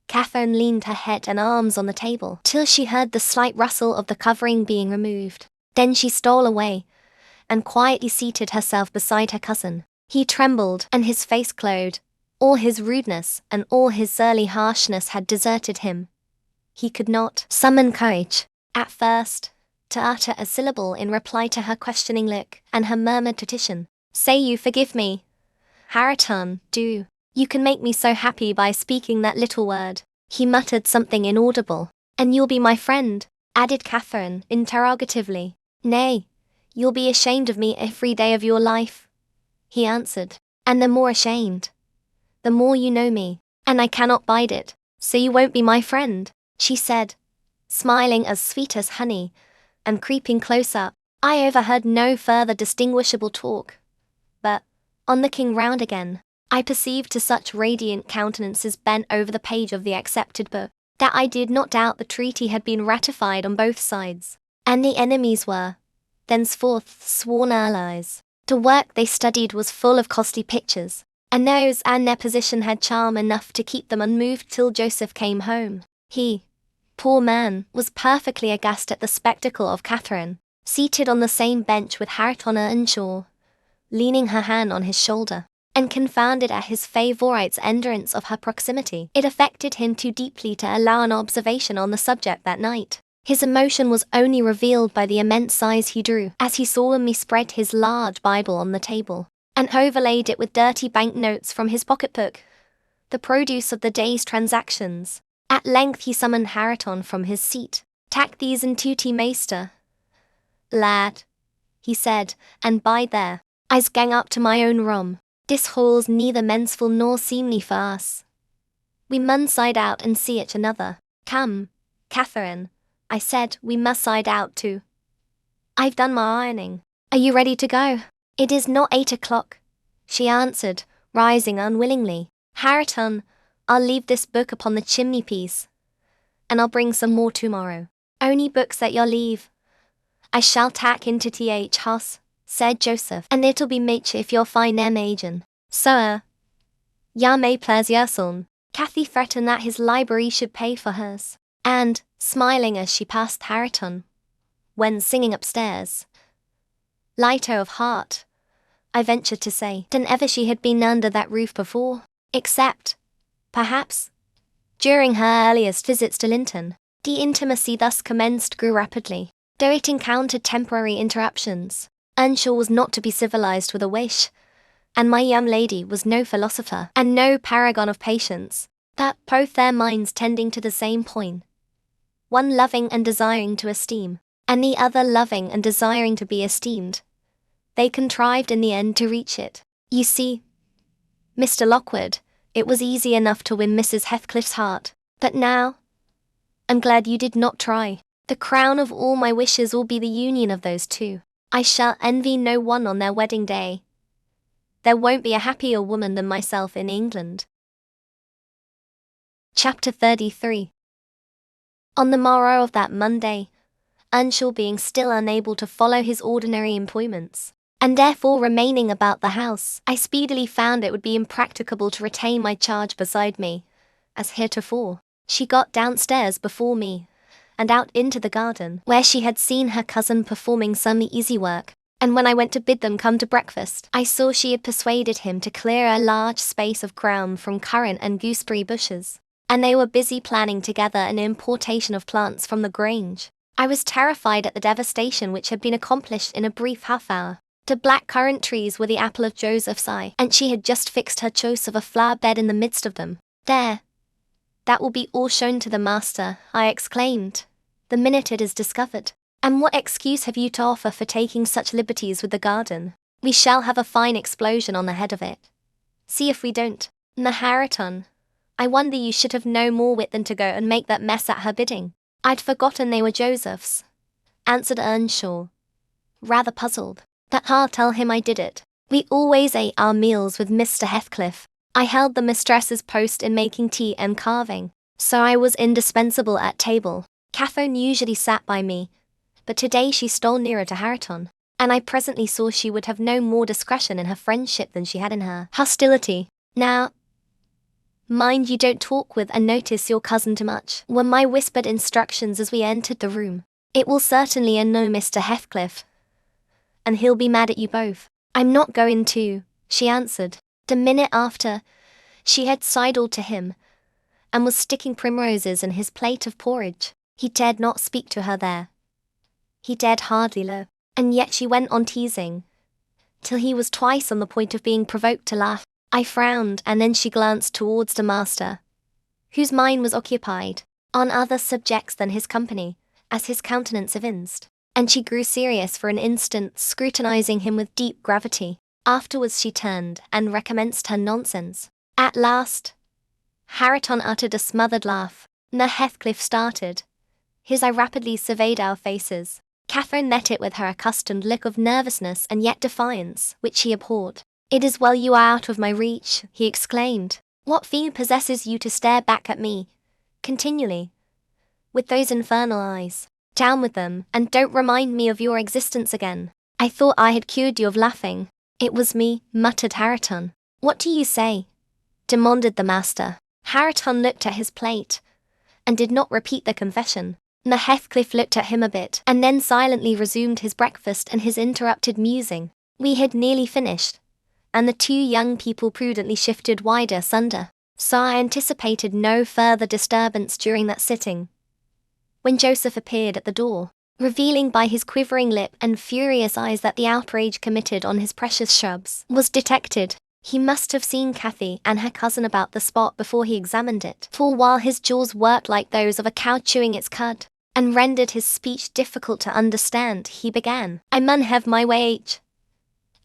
Speaker 1: Catherine leaned her head and arms on the table till she heard the slight rustle of the covering being removed. Then she stole away and quietly seated herself beside her cousin. He trembled and his face glowed. All his rudeness and all his surly harshness had deserted him. He could not summon courage, at first, to utter a syllable in reply to her questioning look and her murmured petition. Say you forgive me. Hareton, do. You can make me so happy by speaking that little word. He muttered something inaudible. And you'll be my friend, added Catherine interrogatively. Nay, you'll be ashamed of me every day of your life, he answered. And the more ashamed, the more you know me, and I cannot bide it, so you won't be my friend, she said, smiling as sweet as honey, and creeping close up. I overheard no further distinguishable talk, but, on looking round again, I perceived to such radiant countenances bent over the page of the accepted book, that I did not doubt the treaty had been ratified on both sides, and the enemies were, thenceforth, sworn allies. The work they studied was full of costly pictures, and those and their position had charm enough to keep them unmoved till Joseph came home. He, poor man, was perfectly aghast at the spectacle of Catherine, seated on the same bench with Hareton Earnshaw, leaning her hand on his shoulder, and confounded at his favourite's endurance of her proximity. It affected him too deeply to allow an observation on the subject that night. His emotion was only revealed by the immense sighs he drew as he solemnly spread his large Bible on the table, and overlaid it with dirty banknotes from his pocketbook, the produce of the day's transactions. At length he summoned Hareton from his seat. Tak these in tutti meester, lad, he said, and bide there. I's gang up to my own room. This hall's neither mensful nor seemly for us. We mun side out and see each another. Come, Catherine, I said, we must side out too. I've done my ironing. Are you ready to go? It is not 8 o'clock, she answered, rising unwillingly. Hareton, I'll leave this book upon the chimney-piece, and I'll bring some more tomorrow. Only books at your leave. I shall tack into th house, said Joseph, and it'll be meech if you'll find them agin. So, ya may please yourself. Cathy threatened that his library should pay for hers, and, smiling as she passed Hareton, when singing upstairs, lighter of heart, I ventured to say, than ever she had been under that roof before, except, perhaps, during her earliest visits to Linton. The intimacy thus commenced grew rapidly, though it encountered temporary interruptions. Earnshaw was not to be civilized with a wish, and my young lady was no philosopher and no paragon of patience, but both their minds tending to the same point, one loving and desiring to esteem, and the other loving and desiring to be esteemed. They contrived in the end to reach it. You see, Mr. Lockwood, it was easy enough to win Mrs. Heathcliff's heart, but now, I'm glad you did not try. The crown of all my wishes will be the union of those two. I shall envy no one on their wedding day. There won't be a happier woman than myself in England. Chapter 33. On the morrow of that Monday, Earnshaw being still unable to follow his ordinary employments, and therefore remaining about the house, I speedily found it would be impracticable to retain my charge beside me, as heretofore. She got downstairs before me, and out into the garden, where she had seen her cousin performing some easy work, and when I went to bid them come to breakfast, I saw she had persuaded him to clear a large space of ground from currant and gooseberry bushes, and they were busy planning together an importation of plants from the Grange. I was terrified at the devastation which had been accomplished in a brief half-hour. The black currant trees were the apple of Joseph's eye, and she had just fixed her choice of a flower bed in the midst of them. There! That will be all shown to the master, I exclaimed, the minute it is discovered. And what excuse have you to offer for taking such liberties with the garden? We shall have a fine explosion on the head of it. See if we don't. Maharaton, I wonder you should have no more wit than to go and make that mess at her bidding. I'd forgotten they were Joseph's, answered Earnshaw, rather puzzled. That I'll tell him I did it. We always ate our meals with Mr. Heathcliff. I held the mistress's post in making tea and carving, so I was indispensable at table. Catherine usually sat by me, but today she stole nearer to Harriton, and I presently saw she would have no more discretion in her friendship than she had in her hostility. Now, mind you don't talk with and notice your cousin too much, were my whispered instructions as we entered the room. It will certainly annoy Mr. Heathcliff, and he'll be mad at you both. I'm not going to, she answered. The minute after, she had sidled to him, and was sticking primroses in his plate of porridge. He dared not speak to her there. He dared hardly look, and yet she went on teasing, till he was twice on the point of being provoked to laugh. I frowned, and then she glanced towards the master, whose mind was occupied on other subjects than his company, as his countenance evinced, and she grew serious for an instant, scrutinizing him with deep gravity. Afterwards she turned and recommenced her nonsense. At last, Harriton uttered a smothered laugh. Heathcliff started. His eye rapidly surveyed our faces. Catherine met it with her accustomed look of nervousness and yet defiance, which he abhorred. It is well you are out of my reach, he exclaimed. What fiend possesses you to stare back at me continually with those infernal eyes? Down with them, and don't remind me of your existence again. I thought I had cured you of laughing. It was me, muttered Harriton. What do you say? Demanded the master. Harriton looked at his plate, and did not repeat the confession. Heathcliff looked at him a bit, and then silently resumed his breakfast and his interrupted musing. We had nearly finished, and the two young people prudently shifted wider asunder, so I anticipated no further disturbance during that sitting, when Joseph appeared at the door, revealing by his quivering lip and furious eyes that the outrage committed on his precious shrubs was detected. He must have seen Cathy and her cousin about the spot before he examined it, for while his jaws worked like those of a cow chewing its cud, and rendered his speech difficult to understand, he began, I mun have my wage,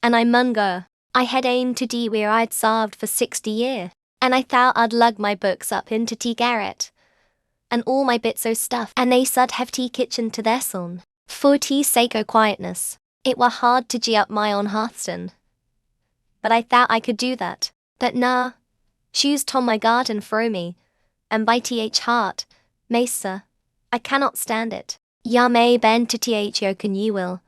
Speaker 1: and I mun go. I had aimed to dee where I'd sarved for 60 year, and I thought I'd lug my books up into tea garret, and all my bits o' stuff, and they sud have tea kitchen to their son. For tea's sake o' quietness, it were hard to gee up my own hearthstone, but I thought I could do that. But nah, shoes tom my garden fro me, and by th heart, maester, I cannot stand it. Ya may bend to th yoken ye will.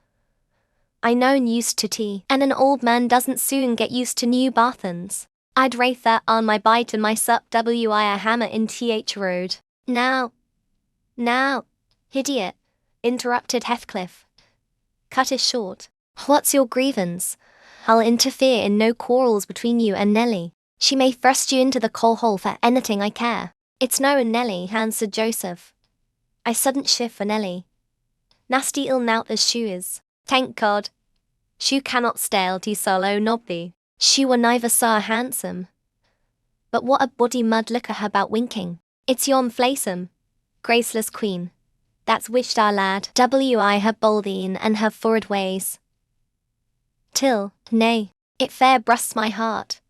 Speaker 1: I known used to tea, and an old man doesn't soon get used to new bathans. I'd rate that on my bite and my sup wi a hammer in th road. Now, idiot, interrupted Heathcliff. Cut it short. What's your grievance? I'll interfere in no quarrels between you and Nellie. She may thrust you into the coal hole for anything I care. It's no and Nellie, answered Joseph. I sudden't shift for Nellie. Nasty ill nout as she is. Thank God. She cannot stale tea solo nobby. She were neither so handsome, but what a body mud look at her about winking. It's yon flaysome, graceless queen, that's wished our lad wi her boldeen and her forward ways. Till, nay, it fair brusts my heart.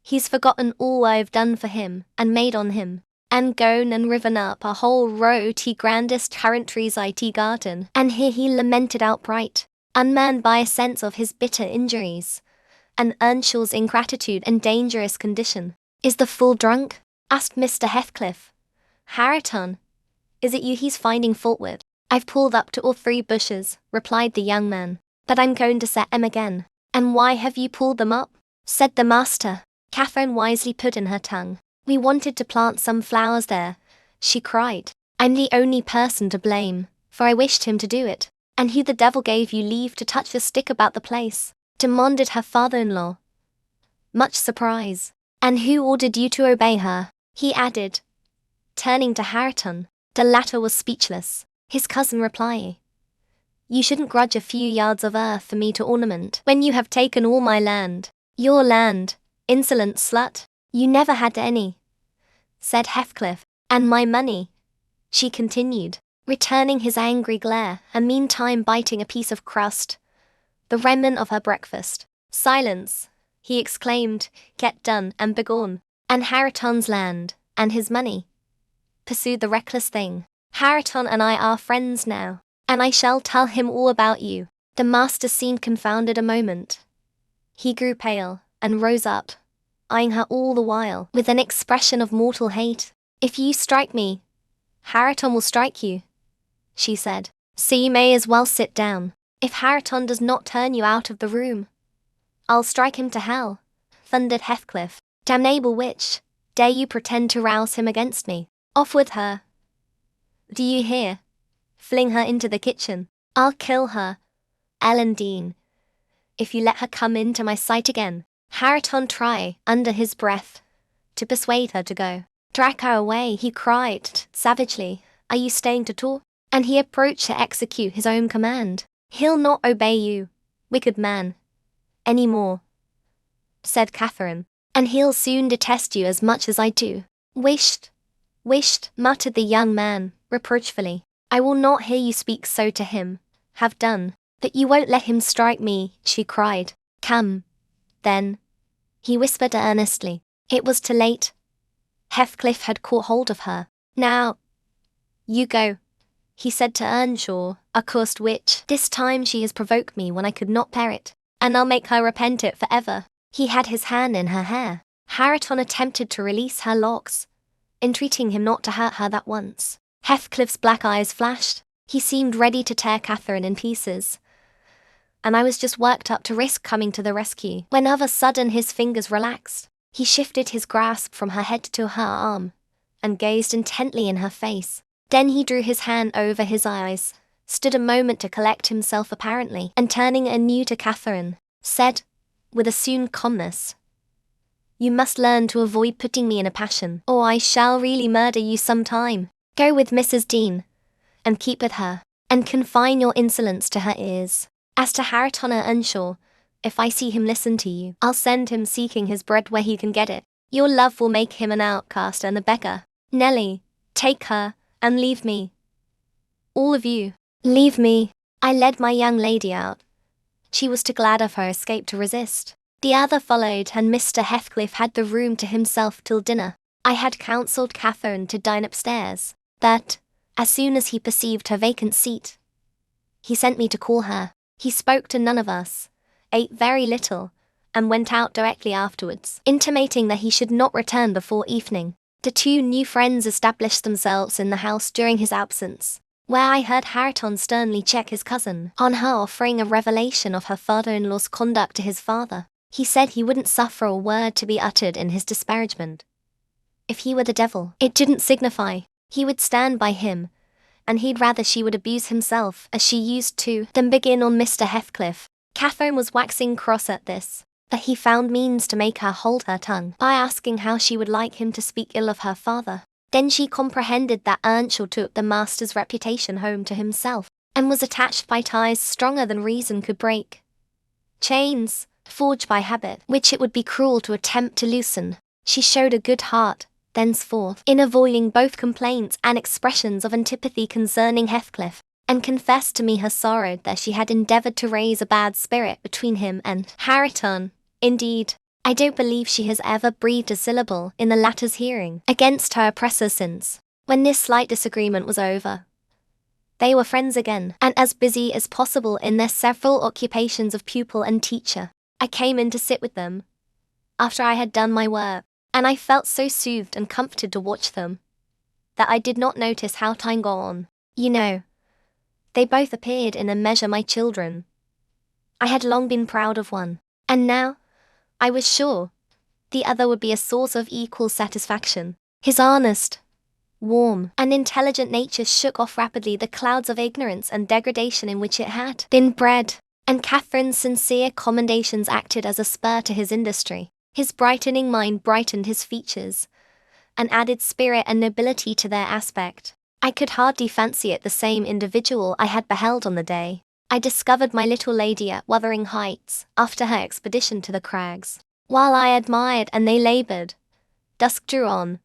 Speaker 1: He's forgotten all I've done for him, and made on him, and gone and riven up a whole row tea grandest currant trees I tea garden, and here he lamented outright, unmanned by a sense of his bitter injuries, and Earnshaw's ingratitude and dangerous condition. Is the fool drunk? Asked Mr. Heathcliff. Harriton, is it you he's finding fault with? I've pulled up to all 3 bushes, replied the young man, but I'm going to set 'em again. And why have you pulled them up? Said the master. Catherine wisely put in her tongue. We wanted to plant some flowers there, she cried. I'm the only person to blame, for I wished him to do it. And who the devil gave you leave to touch a stick about the place? Demanded her father-in-law, much surprise. And who ordered you to obey her? He added, turning to Harriton. The latter was speechless. His cousin replied, You shouldn't grudge a few yards of earth for me to ornament when you have taken all my land. Your land, insolent slut. You never had any, said Heathcliff. And my money, she continued, returning his angry glare and meantime biting a piece of crust, the remnant of her breakfast. Silence, he exclaimed, get done and begone. And Hariton's land, and his money, pursued the reckless thing. Hariton and I are friends now, and I shall tell him all about you. The master seemed confounded a moment. He grew pale, and rose up, eyeing her all the while with an expression of mortal hate. If you strike me, Hariton will strike you, she said. So you may as well sit down. If Hariton does not turn you out of the room, I'll strike him to hell, thundered Heathcliff. Damnable witch, dare you pretend to rouse him against me? Off with her. Do you hear? Fling her into the kitchen. I'll kill her, Ellen Dean, if you let her come into my sight again. Hariton tried, under his breath, to persuade her to go. Drag her away, he cried savagely. Are you staying to talk? And he approached to execute his own command. He'll not obey you, wicked man, any more, said Catherine, and he'll soon detest you as much as I do. Wished, muttered the young man, reproachfully. I will not hear you speak so to him. Have done. But you won't let him strike me, she cried. Come, then, he whispered earnestly. It was too late. Heathcliff had caught hold of her. Now, you go, he said to Earnshaw, accursed witch. This time she has provoked me when I could not bear it, and I'll make her repent it forever. He had his hand in her hair. Hariton attempted to release her locks, entreating him not to hurt her that once. Heathcliff's black eyes flashed. He seemed ready to tear Catherine in pieces, and I was just worked up to risk coming to the rescue, when of a sudden his fingers relaxed. He shifted his grasp from her head to her arm, and gazed intently in her face. Then he drew his hand over his eyes, stood a moment to collect himself apparently, and turning anew to Catherine, said, with assumed calmness, You must learn to avoid putting me in a passion, or I shall really murder you some time. Go with Mrs. Dean, and keep with her, and confine your insolence to her ears. As to Hariton Earnshaw, if I see him listen to you, I'll send him seeking his bread where he can get it. Your love will make him an outcast and a beggar. Nellie, take her, and leave me. All of you, leave me. I led my young lady out. She was too glad of her escape to resist. The other followed, and Mr. Heathcliff had the room to himself till dinner. I had counselled Catherine to dine upstairs, but, as soon as he perceived her vacant seat, he sent me to call her. He spoke to none of us, ate very little, and went out directly afterwards, intimating that he should not return before evening. The two new friends established themselves in the house during his absence, where I heard Hariton sternly check his cousin on her offering a revelation of her father-in-law's conduct to his father. He said he wouldn't suffer a word to be uttered in his disparagement. If he were the devil, it didn't signify. He would stand by him, and he'd rather she would abuse himself, as she used to, than begin on Mr. Heathcliff. Catherine was waxing cross at this, but he found means to make her hold her tongue by asking how she would like him to speak ill of her father. Then she comprehended that Earnshaw took the master's reputation home to himself, and was attached by ties stronger than reason could break. Chains, forged by habit, which it would be cruel to attempt to loosen. She showed a good heart, thenceforth, in avoiding both complaints and expressions of antipathy concerning Heathcliff, and confessed to me her sorrow that she had endeavoured to raise a bad spirit between him and Hariton. Indeed, I don't believe she has ever breathed a syllable in the latter's hearing against her oppressor since. When this slight disagreement was over, they were friends again, and as busy as possible in their several occupations of pupil and teacher. I came in to sit with them, after I had done my work, and I felt so soothed and comforted to watch them, that I did not notice how time got on. You know, they both appeared in a measure my children. I had long been proud of one, and now, I was sure, the other would be a source of equal satisfaction. His honest, warm, and intelligent nature shook off rapidly the clouds of ignorance and degradation in which it had been bred, and Catherine's sincere commendations acted as a spur to his industry. His brightening mind brightened his features, and added spirit and nobility to their aspect. I could hardly fancy it the same individual I had beheld on the day I discovered my little lady at Wuthering Heights, after her expedition to the crags. While I admired and they laboured, dusk drew on,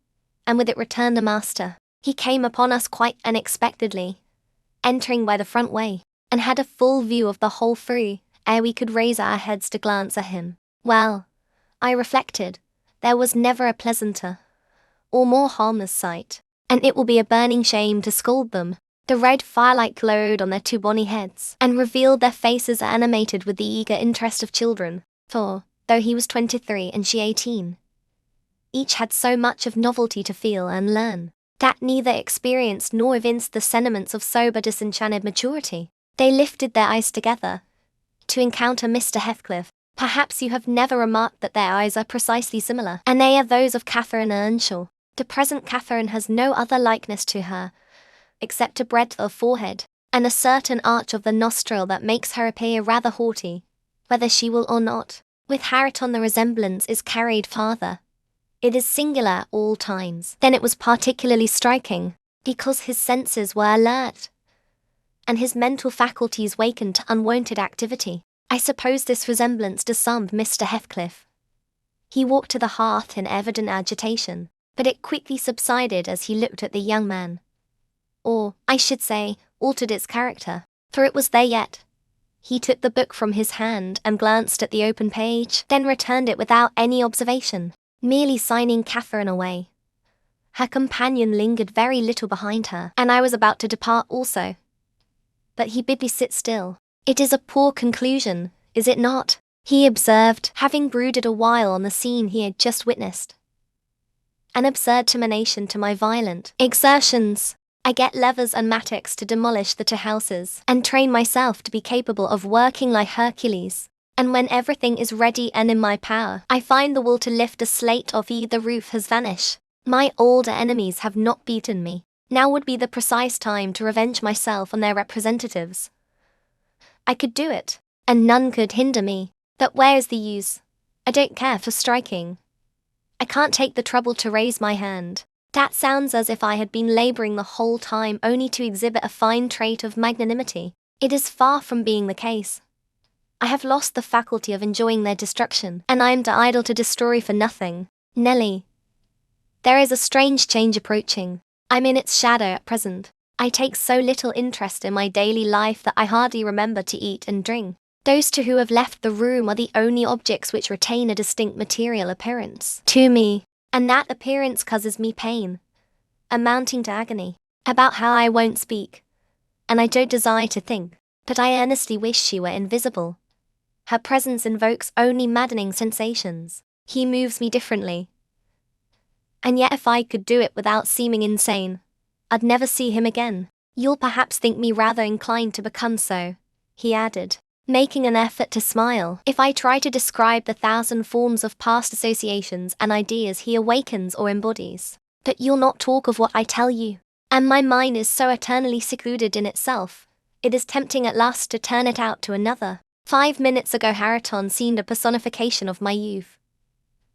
Speaker 1: and with it returned the master. He came upon us quite unexpectedly, entering by the front way, and had a full view of the whole three, ere we could raise our heads to glance at him. Well, I reflected, There was never a pleasanter or more harmless sight, and it will be a burning shame to scold them. The red firelight glowed on their two bonny heads, and revealed their faces animated with the eager interest of children, for, though he was 23 and she 18, each had so much of novelty to feel and learn, that neither experienced nor evinced the sentiments of sober disenchanted maturity. They lifted their eyes together to encounter Mr. Heathcliff. Perhaps you have never remarked that their eyes are precisely similar, and they are those of Catherine Earnshaw. The present Catherine has no other likeness to her, except a breadth of forehead, and a certain arch of the nostril that makes her appear rather haughty, whether she will or not. With Hareton the resemblance is carried farther. It is singular at all times. Then it was particularly striking, because his senses were alert, and his mental faculties wakened to unwonted activity. I suppose this resemblance disarmed Mr. Heathcliff. He walked to the hearth in evident agitation, but it quickly subsided as he looked at the young man. Or, I should say, altered its character, for it was there yet. He took the book from his hand and glanced at the open page, then returned it without any observation, merely signing Catherine away. Her companion lingered very little behind her, and I was about to depart also. But he bid me sit still. It is a poor conclusion, is it not? He observed, having brooded a while on the scene he had just witnessed. An absurd termination to my violent exertions. I get levers and mattocks to demolish the two houses, and train myself to be capable of working like Hercules. And when everything is ready and in my power, I find the will to lift a slate off the roof has vanished. My older enemies have not beaten me. Now would be the precise time to revenge myself on their representatives. I could do it, and none could hinder me. But where is the use? I don't care for striking. I can't take the trouble to raise my hand. That sounds as if I had been laboring the whole time only to exhibit a fine trait of magnanimity. It is far from being the case. I have lost the faculty of enjoying their destruction, and I am too idle to destroy for nothing. Nelly, there is a strange change approaching. I'm in its shadow at present. I take so little interest in my daily life that I hardly remember to eat and drink. Those two who have left the room are the only objects which retain a distinct material appearance to me, and that appearance causes me pain, amounting to agony. About how I won't speak, and I don't desire to think, but I earnestly wish she were invisible. Her presence invokes only maddening sensations. He moves me differently. And yet if I could do it without seeming insane, I'd never see him again. You'll perhaps think me rather inclined to become so, he added, making an effort to smile, if I try to describe the thousand forms of past associations and ideas he awakens or embodies. But you'll not talk of what I tell you, and my mind is so eternally secluded in itself, it is tempting at last to turn it out to another. 5 minutes ago Hareton seemed a personification of my youth.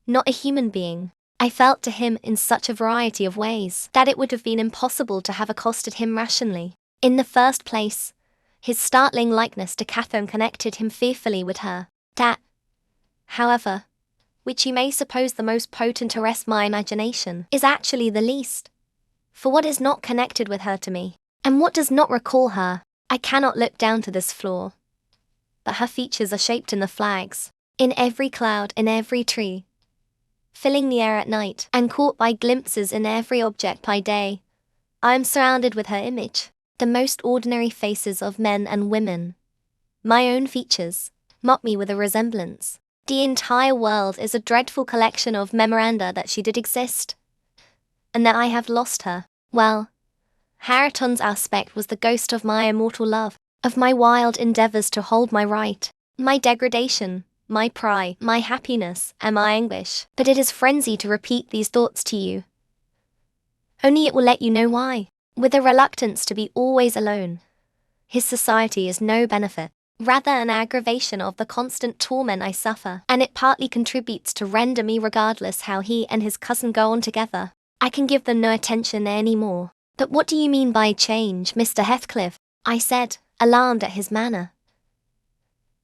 Speaker 1: Not a human being. I felt to him in such a variety of ways that it would have been impossible to have accosted him rationally. In the first place, his startling likeness to Catherine connected him fearfully with her. That, however, which you may suppose the most potent to arrest my imagination, is actually the least. For what is not connected with her to me, and what does not recall her, I cannot look down to this floor. But her features are shaped in the flags, in every cloud, in every tree, filling the air at night, and caught by glimpses in every object by day. I am surrounded with her image, the most ordinary faces of men and women. My own features mock me with a resemblance. The entire world is a dreadful collection of memoranda that she did exist, and that I have lost her. Well, Hareton's aspect was the ghost of my immortal love, of my wild endeavors to hold my right, my degradation, my pride, my happiness, and my anguish. But it is frenzy to repeat these thoughts to you. Only it will let you know why. With a reluctance to be always alone, his society is no benefit, rather an aggravation of the constant torment I suffer, and it partly contributes to render me regardless how he and his cousin go on together. I can give them no attention any more. But what do you mean by change, Mr. Heathcliff? I said, alarmed at his manner.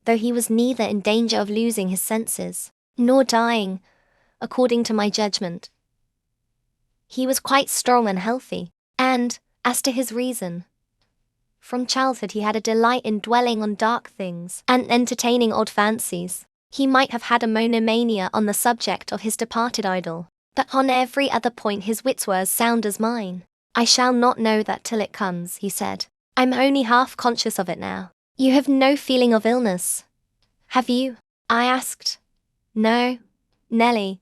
Speaker 1: Though he was neither in danger of losing his senses, nor dying, according to my judgment. He was quite strong and healthy, and, as to his reason, from childhood he had a delight in dwelling on dark things and entertaining odd fancies. He might have had a monomania on the subject of his departed idol, but on every other point his wits were as sound as mine. "I shall not know that till it comes," he said. "I'm only half conscious of it now." "You have no feeling of illness, have you?" I asked. "No, Nelly,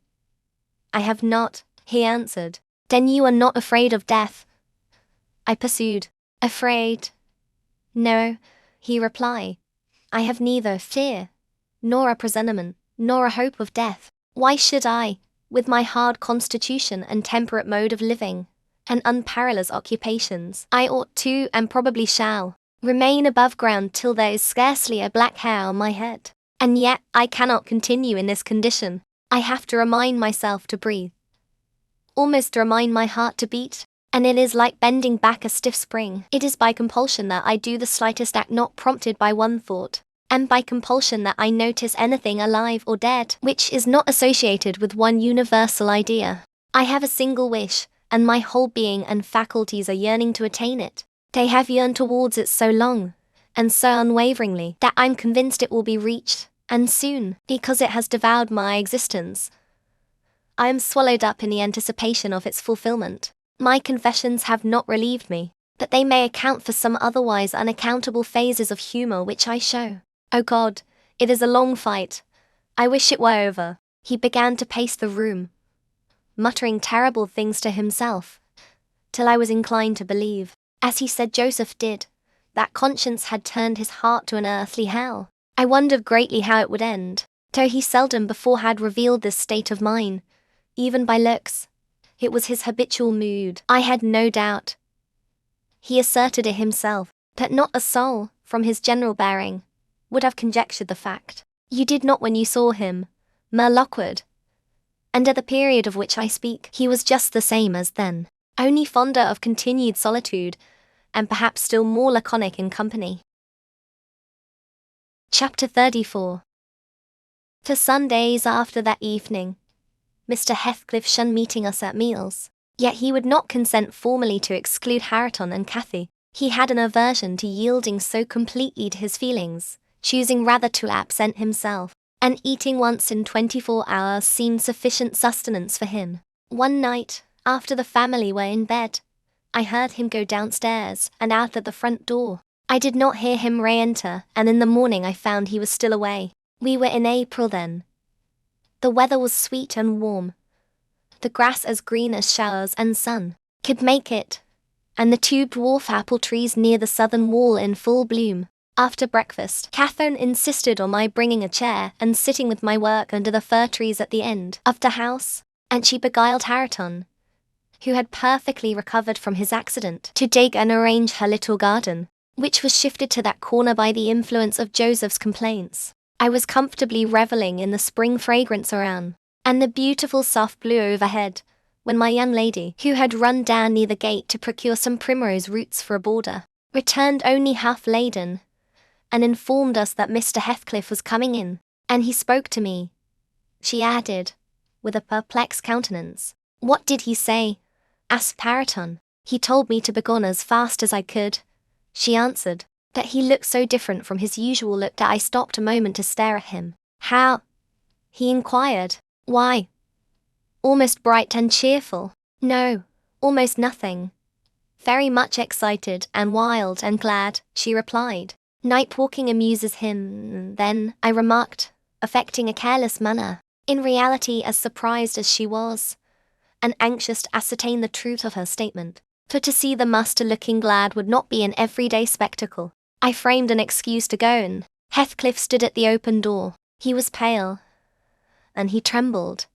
Speaker 1: I have not," he answered. "Then you are not afraid of death?" I pursued. "Afraid? No," he replied. "I have neither fear, nor a presentiment, nor a hope of death. Why should I, with my hard constitution and temperate mode of living, and unparalleled occupations, I ought to, and probably shall, remain above ground till there is scarcely a black hair on my head. And yet I cannot continue in this condition. I have to remind myself to breathe, almost to remind my heart to beat, and it is like bending back a stiff spring. It is by compulsion that I do the slightest act not prompted by one thought, and by compulsion that I notice anything alive or dead which is not associated with one universal idea. I have a single wish, and my whole being and faculties are yearning to attain it. They have yearned towards it so long, and so unwaveringly, that I'm convinced it will be reached, and soon, because it has devoured my existence. I am swallowed up in the anticipation of its fulfillment. My confessions have not relieved me, but they may account for some otherwise unaccountable phases of humor which I show. Oh God, it is a long fight. I wish it were over." He began to pace the room, muttering terrible things to himself, till I was inclined to believe, as he said Joseph did, that conscience had turned his heart to an earthly hell. I wondered greatly how it would end, though he seldom before had revealed this state of mine, even by looks. It was his habitual mood, I had no doubt. He asserted it himself, but not a soul, from his general bearing, would have conjectured the fact. You did not when you saw him, mere Lockwood. And at the period of which I speak, he was just the same as then, only fonder of continued solitude, and perhaps still more laconic in company. Chapter 34. For some days after that evening, Mr. Heathcliff shunned meeting us at meals, yet he would not consent formally to exclude Hareton and Cathy. He had an aversion to yielding so completely to his feelings, choosing rather to absent himself, and eating once in 24 hours seemed sufficient sustenance for him. One night, after the family were in bed, I heard him go downstairs and out at the front door. I did not hear him re-enter, and in the morning I found he was still away. We were in April then. The weather was sweet and warm, the grass as green as showers and sun could make it, and the two dwarf apple trees near the southern wall in full bloom. After breakfast, Catherine insisted on my bringing a chair and sitting with my work under the fir trees at the end of the house, and she beguiled Hareton, who had perfectly recovered from his accident, to dig and arrange her little garden, which was shifted to that corner by the influence of Joseph's complaints. I was comfortably reveling in the spring fragrance around, and the beautiful soft blue overhead, when my young lady, who had run down near the gate to procure some primrose roots for a border, returned only half laden, and informed us that Mr. Heathcliff was coming in, and he spoke to me, she added, with a perplexed countenance. "What did he say?" asked Hareton. "He told me to begone as fast as I could," she answered, "that he looked so different from his usual look that I stopped a moment to stare at him." "How?" he inquired. "Why, almost bright and cheerful." "No, almost nothing. Very much excited and wild and glad," she replied. "Night walking amuses him, then," I remarked, affecting a careless manner, in reality as surprised as she was, and anxious to ascertain the truth of her statement, for to see the master looking glad would not be an everyday spectacle. I framed an excuse to go, and Heathcliff stood at the open door. He was pale, and he trembled.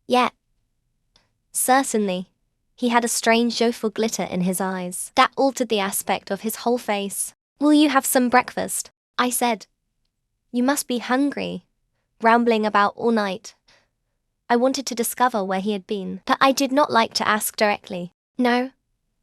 Speaker 1: Yet, certainly, he had a strange joyful glitter in his eyes that altered the aspect of his whole face. "Will you have some breakfast?" I said. "You must be hungry, rambling about all night." I wanted to discover where he had been, but I did not like to ask directly. "No,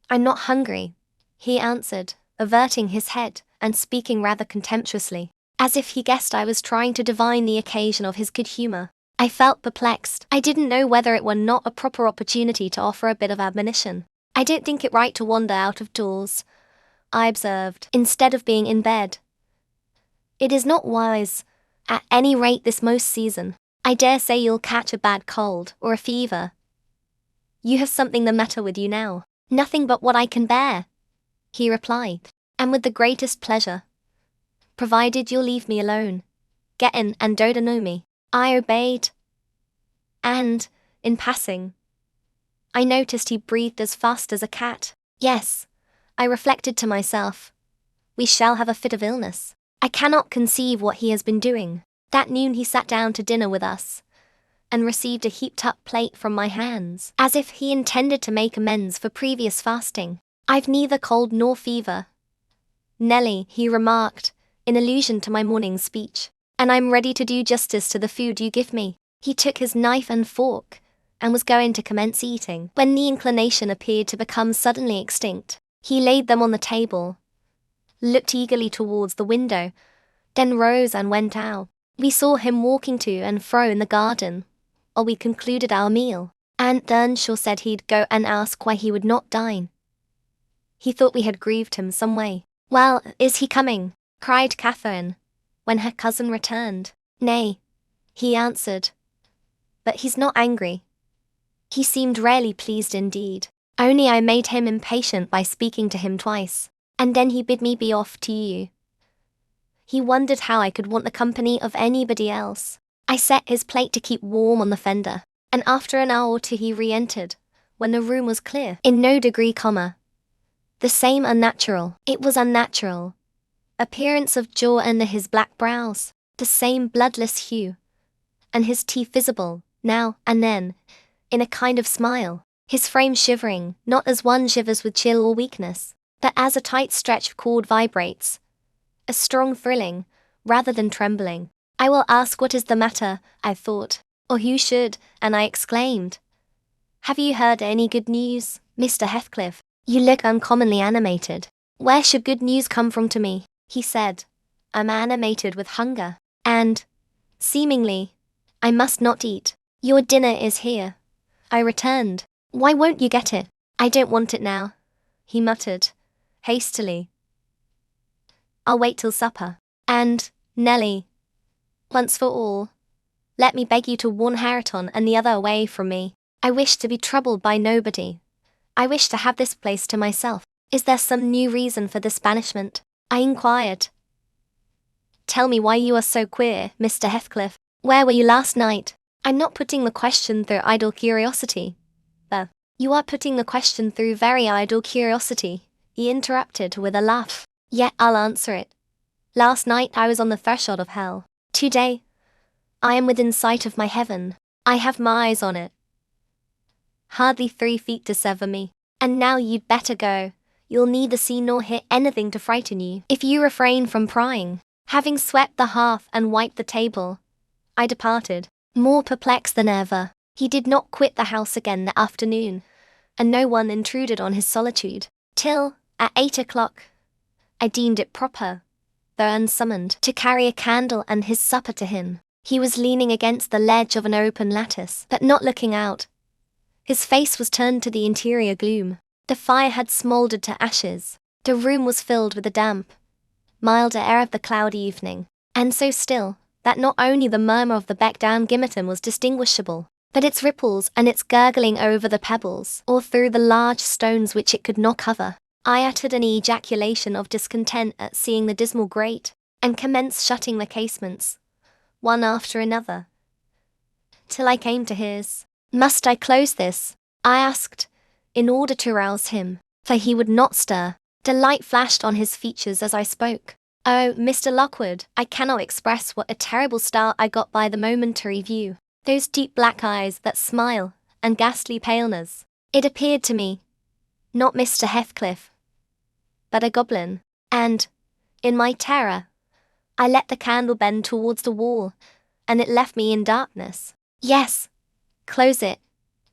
Speaker 1: I'm not hungry," he answered, averting his head, and speaking rather contemptuously, as if he guessed I was trying to divine the occasion of his good humor. I felt perplexed. I didn't know whether it were not a proper opportunity to offer a bit of admonition. "I don't think it right to wander out of doors," I observed, "instead of being in bed. It is not wise, At any rate this most season. I dare say you'll catch a bad cold, or a fever. You have something the matter with you now. Nothing but what I can bear, he replied, and with the greatest pleasure. Provided you'll leave me alone. Get in and don't annoy me. I obeyed. And, in passing, I noticed he breathed as fast as a cat. Yes, I reflected to myself. We shall have a fit of illness. I cannot conceive what he has been doing. That noon he sat down to dinner with us, and received a heaped-up plate from my hands, as if he intended to make amends for previous fasting. I've neither cold nor fever, Nelly, he remarked, in allusion to my morning's speech, and I'm ready to do justice to the food you give me. He took his knife and fork, and was going to commence eating, when the inclination appeared to become suddenly extinct. He laid them on the table, looked eagerly towards the window, then rose and went out. We saw him walking to and fro in the garden, while we concluded our meal. Aunt Earnshaw said he'd go and ask why he would not dine. He thought we had grieved him some way. Well, is he coming? Cried Catherine, when her cousin returned. Nay, he answered. But he's not angry. He seemed rarely pleased indeed. Only I made him impatient by speaking to him twice, and then he bid me be off to you. He wondered how I could want the company of anybody else. I set his plate to keep warm on the fender, and after an hour or two he re-entered, when the room was clear. In no degree, the same unnatural, it was unnatural, appearance of jaw under his black brows, the same bloodless hue, and his teeth visible, now and then, in a kind of smile, his frame shivering, not as one shivers with chill or weakness, but as a tight stretched cord vibrates, a strong thrilling, rather than trembling. I will ask what is the matter, I thought, or who should, and I exclaimed. Have you heard any good news, Mr. Heathcliff? You look uncommonly animated. Where should good news come from to me? He said. I'm animated with hunger, and, seemingly, I must not eat. Your dinner is here, I returned. Why won't you get it? I don't want it now, he muttered, hastily. I'll wait till supper. And, Nelly, once for all, let me beg you to warn Hareton and the other away from me. I wish to be troubled by nobody. I wish to have this place to myself. Is there some new reason for this banishment? I inquired. Tell me why you are so queer, Mr. Heathcliff. Where were you last night? I'm not putting the question through idle curiosity. You are putting the question through very idle curiosity, he interrupted with a laugh. Yet I'll answer it. Last night I was on the threshold of hell. Today, I am within sight of my heaven. I have my eyes on it. Hardly 3 feet to sever me. And now you'd better go. You'll neither see nor hear anything to frighten you if you refrain from prying. Having swept the hearth and wiped the table, I departed, more perplexed than ever. He did not quit the house again that afternoon, and no one intruded on his solitude, till, at 8 o'clock, I deemed it proper, though unsummoned, to carry a candle and his supper to him. He was leaning against the ledge of an open lattice, but not looking out. His face was turned to the interior gloom. The fire had smouldered to ashes. The room was filled with the damp, milder air of the cloudy evening, and so still, that not only the murmur of the beck-down gimmerton was distinguishable, but its ripples and its gurgling over the pebbles, or through the large stones which it could not cover. I uttered an ejaculation of discontent at seeing the dismal grate, and commenced shutting the casements, one after another, till I came to his. Must I close this? I asked, in order to rouse him, for he would not stir. The light flashed on his features as I spoke. Oh, Mr. Lockwood, I cannot express what a terrible start I got by the momentary view. Those deep black eyes that smile, and ghastly paleness. It appeared to me, not Mr. Heathcliff, but a goblin, and, in my terror, I let the candle bend towards the wall, and it left me in darkness. Yes, close it,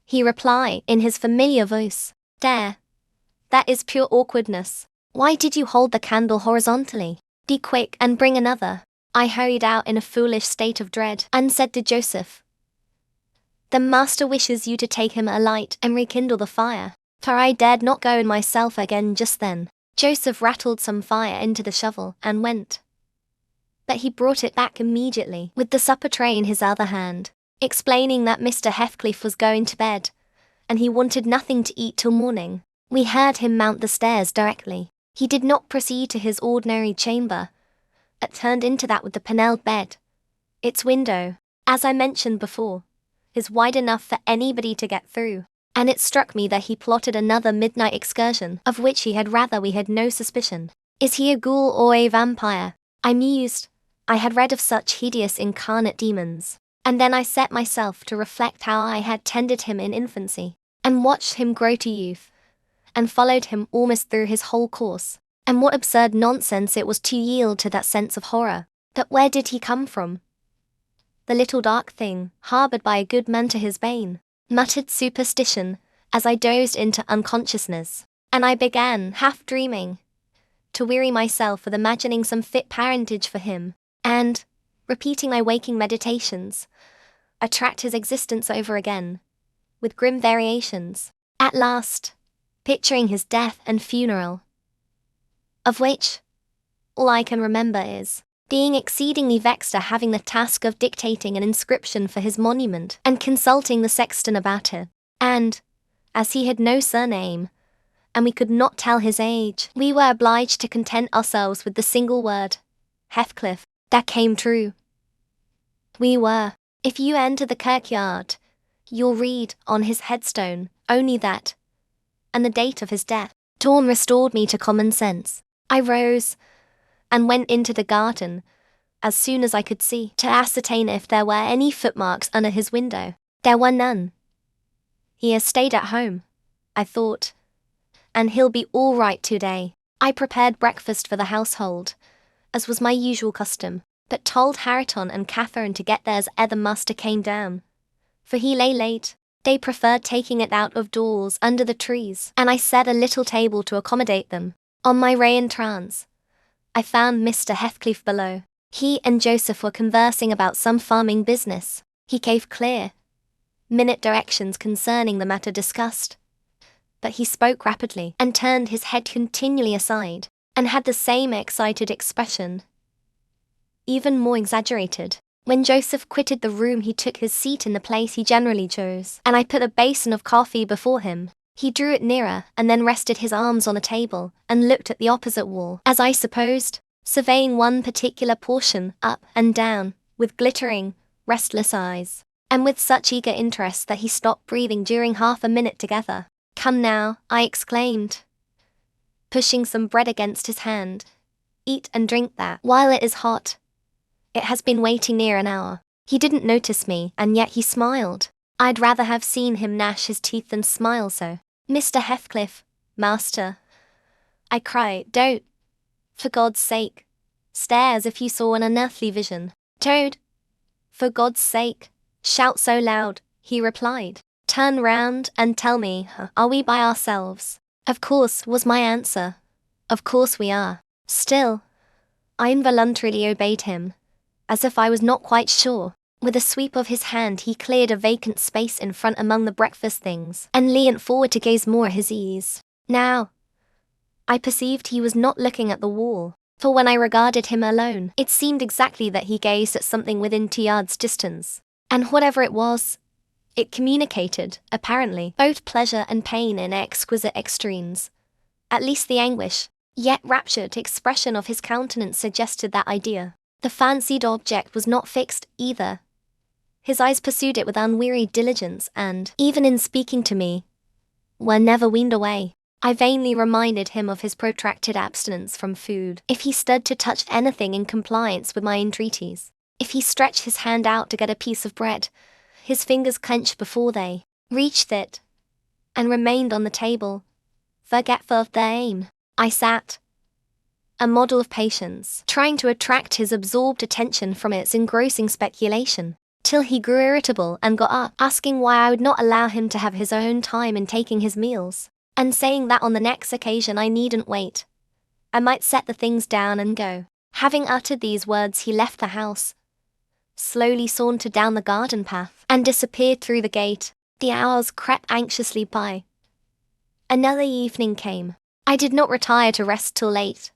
Speaker 1: he replied in his familiar voice. There, that is pure awkwardness. Why did you hold the candle horizontally? Be quick and bring another. I hurried out in a foolish state of dread, and said to Joseph, the master wishes you to take him a light and rekindle the fire, for I dared not go in myself again just then. Joseph rattled some fire into the shovel and went. But he brought it back immediately, with the supper tray in his other hand, explaining that Mr. Heathcliff was going to bed, and he wanted nothing to eat till morning. We heard him mount the stairs directly. He did not proceed to his ordinary chamber. It turned into that with the panelled bed. Its window, as I mentioned before, is wide enough for anybody to get through, and it struck me that he plotted another midnight excursion, of which he had rather we had no suspicion. Is he a ghoul or a vampire? I mused. I had read of such hideous incarnate demons, and then I set myself to reflect how I had tended him in infancy, and watched him grow to youth, and followed him almost through his whole course, and what absurd nonsense it was to yield to that sense of horror. But where did he come from? The little dark thing, harbored by a good man to his bane, muttered superstition, as I dozed into unconsciousness, and I began, half dreaming, to weary myself with imagining some fit parentage for him, and, repeating my waking meditations, I tracked his existence over again, with grim variations, at last, picturing his death and funeral, of which all I can remember is being exceedingly vexed at having the task of dictating an inscription for his monument and consulting the sexton about it, and, as he had no surname, and we could not tell his age, we were obliged to content ourselves with the single word, Heathcliff, that came true. We were. If you enter the kirkyard, you'll read on his headstone only that, and the date of his death. Dawn restored me to common sense. I rose and went into the garden, as soon as I could see, to ascertain if there were any footmarks under his window. There were none. He has stayed at home, I thought, and he'll be all right today. I prepared breakfast for the household, as was my usual custom, but told Hareton and Catherine to get theirs ere the master came down, for he lay late. They preferred taking it out of doors under the trees, and I set a little table to accommodate them. On my re-entrance, I found Mr. Heathcliff below. He and Joseph were conversing about some farming business. He gave clear, minute directions concerning the matter discussed, but he spoke rapidly and turned his head continually aside, and had the same excited expression, even more exaggerated. When Joseph quitted the room, he took his seat in the place he generally chose, and I put a basin of coffee before him. He drew it nearer, and then rested his arms on a table, and looked at the opposite wall, as I supposed, surveying one particular portion, up and down, with glittering, restless eyes, and with such eager interest that he stopped breathing during half a minute together. "Come now," I exclaimed, pushing some bread against his hand. "Eat and drink that, while it is hot. It has been waiting near an hour." He didn't notice me, and yet he smiled. I'd rather have seen him gnash his teeth than smile so. "Mr. Heathcliff, master," I cried, "don't, for God's sake, stare as if you saw an unearthly vision. Don't, for God's sake, shout so loud," he replied. "Turn round and tell me, are we by ourselves?" "Of course," was my answer. "Of course we are." Still, I involuntarily obeyed him, as if I was not quite sure. With a sweep of his hand he cleared a vacant space in front among the breakfast things, and leaned forward to gaze more at his ease. Now, I perceived he was not looking at the wall, for when I regarded him alone, it seemed exactly that he gazed at something within 2 yards distance, and whatever it was, it communicated, apparently, both pleasure and pain in exquisite extremes. At least the anguish, yet raptured expression of his countenance suggested that idea. The fancied object was not fixed, either. His eyes pursued it with unwearied diligence and, even in speaking to me, were never weaned away. I vainly reminded him of his protracted abstinence from food. If he stood to touch anything in compliance with my entreaties, if he stretched his hand out to get a piece of bread, his fingers clenched before they reached it, and remained on the table, forgetful of their aim. I sat, a model of patience, trying to attract his absorbed attention from its engrossing speculation, till he grew irritable and got up, asking why I would not allow him to have his own time in taking his meals, and saying that on the next occasion I needn't wait. I might set the things down and go. Having uttered these words, he left the house, slowly sauntered down the garden path, and disappeared through the gate. The hours crept anxiously by. Another evening came. I did not retire to rest till late,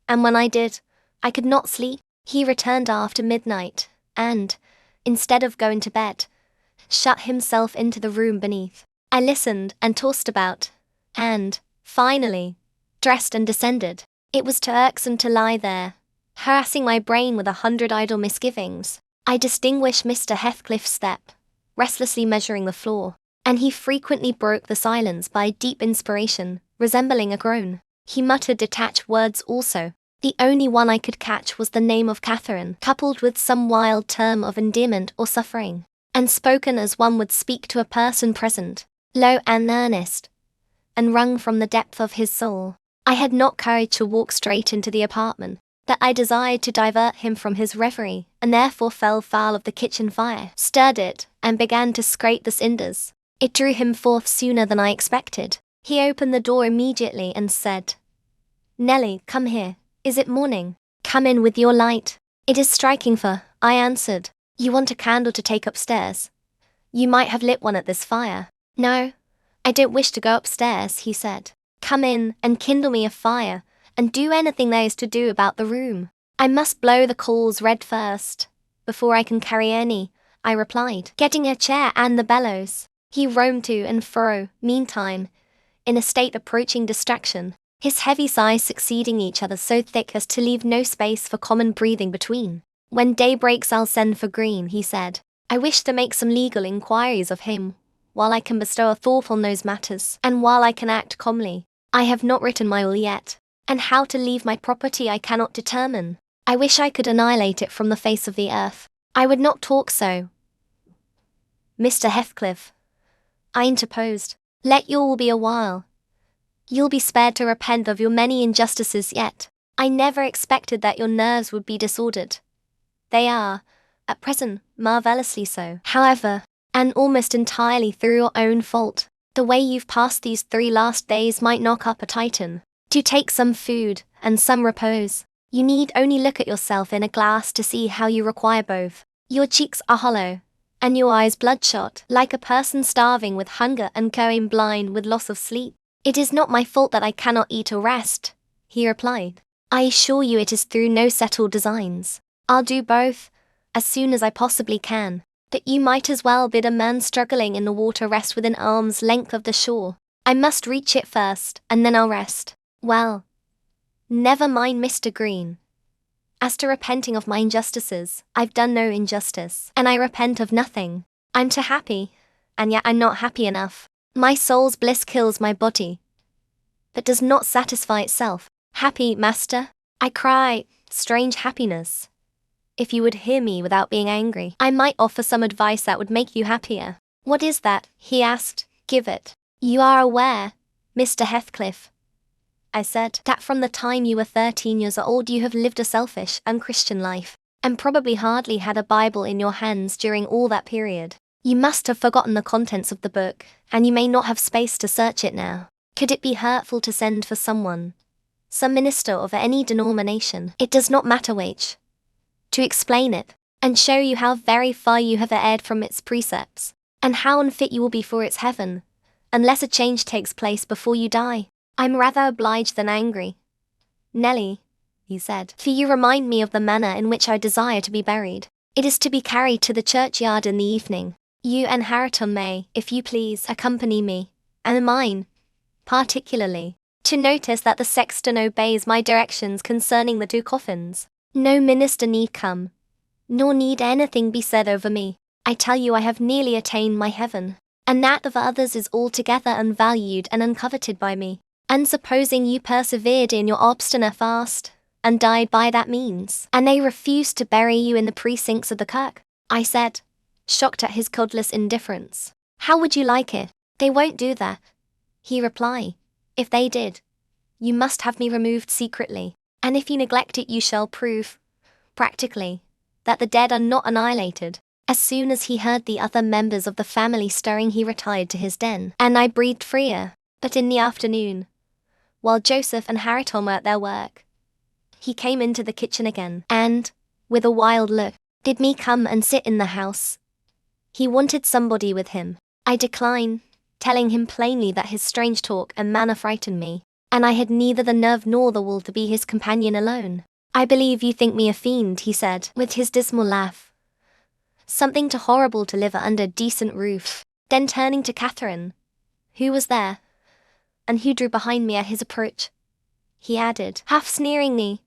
Speaker 1: and when I did, I could not sleep. He returned after midnight, and, instead of going to bed, shut himself into the room beneath. I listened and tossed about, and, finally, dressed and descended. It was too irksome to lie there, harassing my brain with 100 idle misgivings. I distinguished Mr. Heathcliff's step, restlessly measuring the floor, and he frequently broke the silence by a deep inspiration, resembling a groan. He muttered detached words also. The only one I could catch was the name of Catherine, coupled with some wild term of endearment or suffering, and spoken as one would speak to a person present, low and earnest, and wrung from the depth of his soul. I had not courage to walk straight into the apartment, that I desired to divert him from his reverie, and therefore fell foul of the kitchen fire, stirred it, and began to scrape the cinders. It drew him forth sooner than I expected. He opened the door immediately and said, "Nelly, come here. Is it morning? Come in with your light." "It is striking 4," I answered. "You want a candle to take upstairs? You might have lit one at this fire." "No, I don't wish to go upstairs," he said. "Come in and kindle me a fire, and do anything there is to do about the room." "I must blow the coals red first, before I can carry any," I replied, getting a chair and the bellows. He roamed to and fro, meantime, in a state approaching distraction, his heavy sighs succeeding each other so thick as to leave no space for common breathing between. "When day breaks I'll send for Green," he said. "I wish to make some legal inquiries of him, while I can bestow a thought on those matters, and while I can act calmly. I have not written my will yet, and how to leave my property I cannot determine. I wish I could annihilate it from the face of the earth." "I would not talk so, Mr. Heathcliff," I interposed. "Let your will be a while. You'll be spared to repent of your many injustices yet. I never expected that your nerves would be disordered. They are, at present, marvellously so, however, and almost entirely through your own fault. The way you've passed these 3 last days might knock up a Titan. To take some food, and some repose. You need only look at yourself in a glass to see how you require both. Your cheeks are hollow, and your eyes bloodshot, like a person starving with hunger and going blind with loss of sleep." "It is not my fault that I cannot eat or rest," he replied. "I assure you it is through no settled designs. I'll do both, as soon as I possibly can. But you might as well bid a man struggling in the water rest within arm's length of the shore. I must reach it first, and then I'll rest. Well, never mind Mr. Green. As to repenting of my injustices, I've done no injustice, and I repent of nothing. I'm too happy, and yet I'm not happy enough. My soul's bliss kills my body, but does not satisfy itself. Happy, master? I cry, strange happiness. If you would hear me without being angry, I might offer some advice that would make you happier." "What is that?" he asked. "Give it." "You are aware, Mr. Heathcliff," I said, "that from the time you were 13 years old you have lived a selfish, unchristian life, and probably hardly had a Bible in your hands during all that period. You must have forgotten the contents of the book, and you may not have space to search it now. Could it be hurtful to send for someone, some minister of any denomination, it does not matter which, to explain it, and show you how very far you have erred from its precepts, and how unfit you will be for its heaven, unless a change takes place before you die? I'm rather obliged than angry, Nelly," he said, "for you remind me of the manner in which I desire to be buried. It is to be carried to the churchyard in the evening. You and Hareton may, if you please, accompany me, and mine, particularly, to notice that the sexton obeys my directions concerning the 2 coffins. No minister need come, nor need anything be said over me. I tell you I have nearly attained my heaven, and that of others is altogether unvalued and uncoveted by me. And supposing you persevered in your obstinate fast, and died by that means, and they refused to bury you in the precincts of the kirk?" I said, shocked at his codless indifference. "How would you like it?" "They won't do that," he replied. "If they did, you must have me removed secretly, and if you neglect it you shall prove, practically, that the dead are not annihilated." As soon as he heard the other members of the family stirring he retired to his den, and I breathed freer. But in the afternoon, while Joseph and Hareton were at their work, he came into the kitchen again, and, with a wild look, bid me come and sit in the house. He wanted somebody with him. I declined, telling him plainly that his strange talk and manner frightened me, and I had neither the nerve nor the will to be his companion alone. I believe you think me a fiend, he said, with his dismal laugh. Something too horrible to live under a decent roof. Then turning to Catherine, who was there, and who drew behind me at his approach, he added, half sneeringly,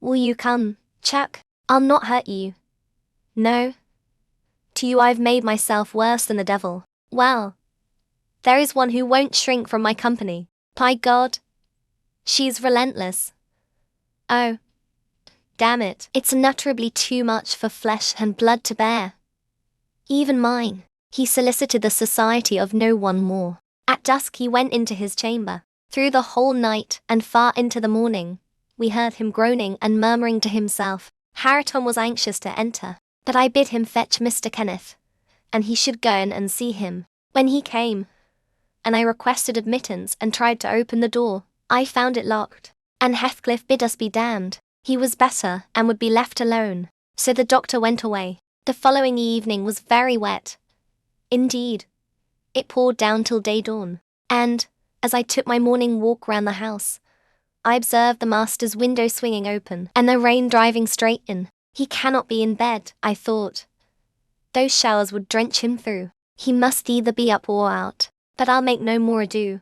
Speaker 1: will you come, Chuck? I'll not hurt you. No. To you I've made myself worse than the devil. Well, there is one who won't shrink from my company. By God, she is relentless. Oh, damn it, it's unutterably too much for flesh and blood to bear. Even mine. He solicited the society of no one more. At dusk he went into his chamber. Through the whole night and far into the morning, we heard him groaning and murmuring to himself. Hareton was anxious to enter, but I bid him fetch Mr. Kenneth, and he should go in and see him. When he came, and I requested admittance and tried to open the door, I found it locked, and Heathcliff bid us be damned. He was better and would be left alone, so the doctor went away. The following evening was very wet. Indeed, it poured down till day dawn, and, as I took my morning walk round the house, I observed the master's window swinging open, and the rain driving straight in. He cannot be in bed, I thought. Those showers would drench him through. He must either be up or out, but I'll make no more ado.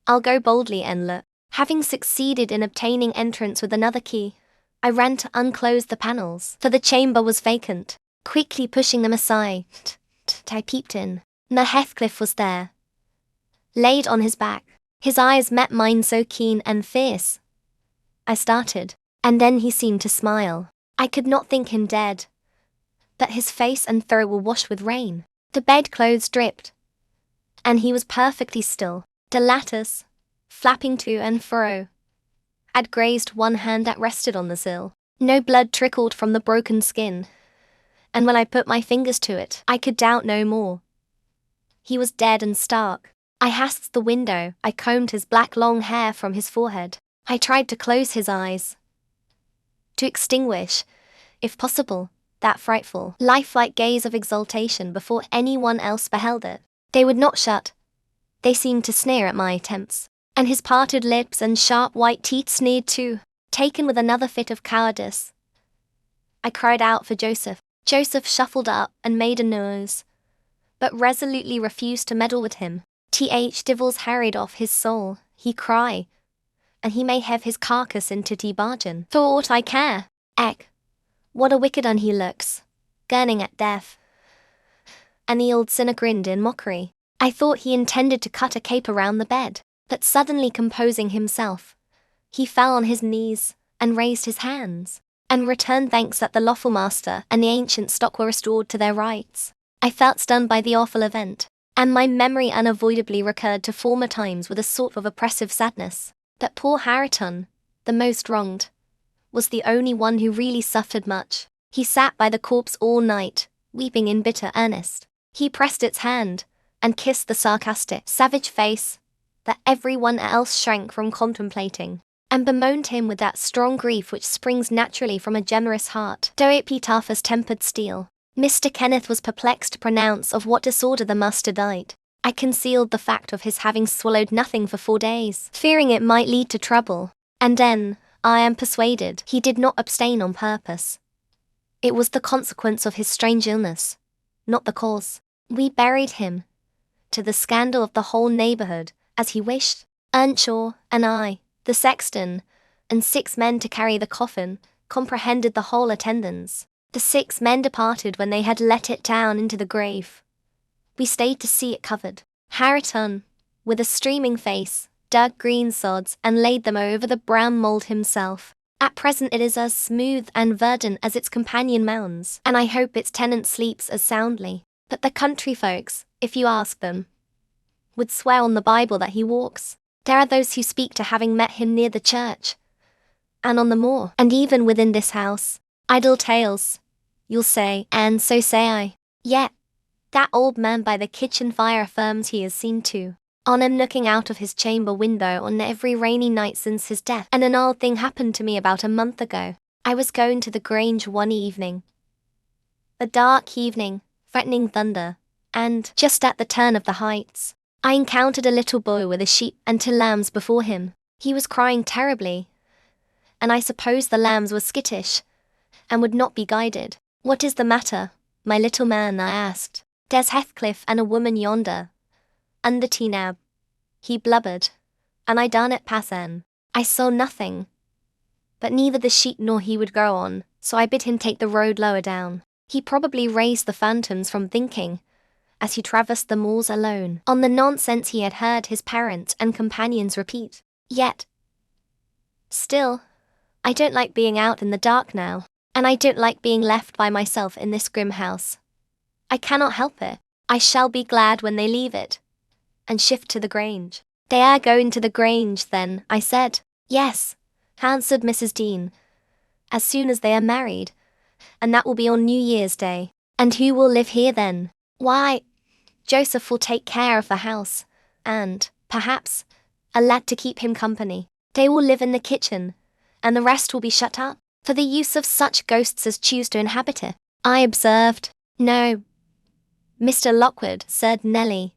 Speaker 1: I'll go boldly and look. Having succeeded in obtaining entrance with another key, I ran to unclose the panels, for the chamber was vacant. Quickly pushing them aside, I peeped in. Sir Heathcliff was there, laid on his back. His eyes met mine so keen and fierce. I started, and then he seemed to smile. I could not think him dead, but his face and throat were washed with rain. The bedclothes dripped, and he was perfectly still. The lattice, flapping to and fro, had grazed one hand that rested on the sill. No blood trickled from the broken skin, and when I put my fingers to it, I could doubt no more. He was dead and stark. I hasped the window, I combed his black long hair from his forehead. I tried to close his eyes, to extinguish, if possible, that frightful, lifelike gaze of exultation before anyone else beheld it. They would not shut. They seemed to sneer at my attempts, and his parted lips and sharp white teeth sneered too. Taken with another fit of cowardice, I cried out for Joseph. Joseph shuffled up and made a noise, but resolutely refused to meddle with him. Devils harried off his soul, he cry, and he may have his carcass in titty bargain, for aught I care. Eck, what a wicked un he looks, gurning at death. And the old sinner grinned in mockery. I thought he intended to cut a cape around the bed, but suddenly composing himself, he fell on his knees, and raised his hands, and returned thanks that the lawful master and the ancient stock were restored to their rights. I felt stunned by the awful event, and my memory unavoidably recurred to former times with a sort of oppressive sadness. That poor Hareton, the most wronged, was the only one who really suffered much. He sat by the corpse all night, weeping in bitter earnest. He pressed its hand, and kissed the sarcastic, savage face that everyone else shrank from contemplating, and bemoaned him with that strong grief which springs naturally from a generous heart, though it be tough as tempered steel. Mr. Kenneth was perplexed to pronounce of what disorder the master died. I concealed the fact of his having swallowed nothing for 4 days, fearing it might lead to trouble, and then, I am persuaded, he did not abstain on purpose. It was the consequence of his strange illness, not the cause. We buried him, to the scandal of the whole neighbourhood, as he wished. Earnshaw and I, the sexton, and 6 men to carry the coffin, comprehended the whole attendance. The 6 men departed when they had let it down into the grave. We stayed to see it covered. Hareton, with a streaming face, dug green sods and laid them over the brown mould himself. At present it is as smooth and verdant as its companion mounds, and I hope its tenant sleeps as soundly. But the country folks, if you ask them, would swear on the Bible that he walks. There are those who speak to having met him near the church, and on the moor, and even within this house. Idle tales, you'll say, and so say I. Yet, that old man by the kitchen fire affirms he is seen too, on him looking out of his chamber window on every rainy night since his death. And an odd thing happened to me about a month ago. I was going to the Grange one evening. A dark evening, threatening thunder, and, just at the turn of the heights, I encountered a little boy with a sheep and 2 lambs before him. He was crying terribly, and I suppose the lambs were skittish, and would not be guided. "What is the matter, my little man?" I asked. "There's Heathcliff and a woman yonder, and the T-nab," he blubbered, "and I darn't pass en." I saw nothing, but neither the sheet nor he would go on, so I bid him take the road lower down. He probably raised the phantoms from thinking, as he traversed the moors alone, on the nonsense he had heard his parents and companions repeat. Yet, still, I don't like being out in the dark now, and I don't like being left by myself in this grim house. I cannot help it. I shall be glad when they leave it, and shift to the Grange. "They are going to the Grange, then?" I said. "Yes," answered Mrs. Dean, "as soon as they are married, and that will be on New Year's Day." "And who will live here then?" "Why, Joseph will take care of the house, and, perhaps, a lad to keep him company. They will live in the kitchen, and the rest will be shut up, for the use of such ghosts as choose to inhabit it," I observed. "No, Mr. Lockwood," said Nellie,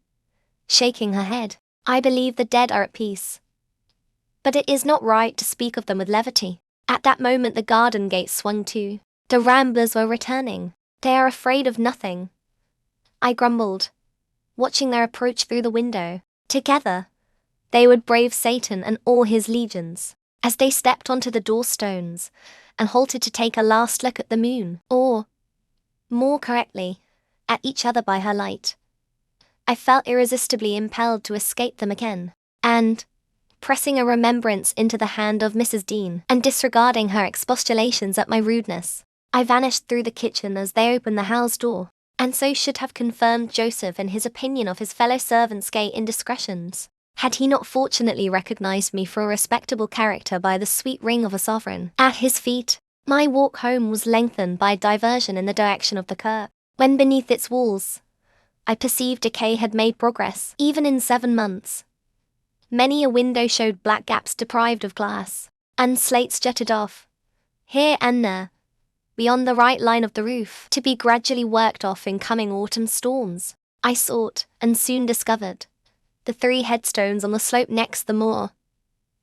Speaker 1: shaking her head. "I believe the dead are at peace. But it is not right to speak of them with levity." At that moment the garden gate swung to. The ramblers were returning. "They are afraid of nothing," I grumbled, watching their approach through the window. Together, they would brave Satan and all his legions. As they stepped onto the door-stones and halted to take a last look at the moon, or, more correctly, at each other by her light, I felt irresistibly impelled to escape them again, and, pressing a remembrance into the hand of Mrs. Dean, and disregarding her expostulations at my rudeness, I vanished through the kitchen as they opened the house door, and so should have confirmed Joseph in his opinion of his fellow servants' gay indiscretions, had he not fortunately recognized me for a respectable character by the sweet ring of a sovereign at his feet. My walk home was lengthened by a diversion in the direction of the kirk, when beneath its walls, I perceived decay had made progress, even in 7 months. Many a window showed black gaps deprived of glass, and slates jutted off, here and there, beyond the right line of the roof, to be gradually worked off in coming autumn storms. I sought, and soon discovered, the 3 headstones on the slope next the moor,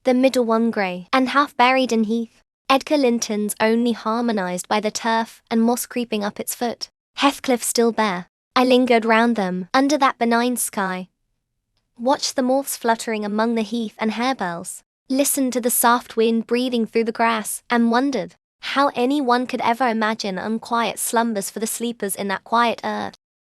Speaker 1: the middle one grey and half buried in heath, Edgar Linton's only harmonized by the turf and moss creeping up its foot, Heathcliff still bare. I lingered round them, under that benign sky, watched the moths fluttering among the heath and harebells, listened to the soft wind breathing through the grass, and wondered how any one could ever imagine unquiet slumbers for the sleepers in that quiet earth.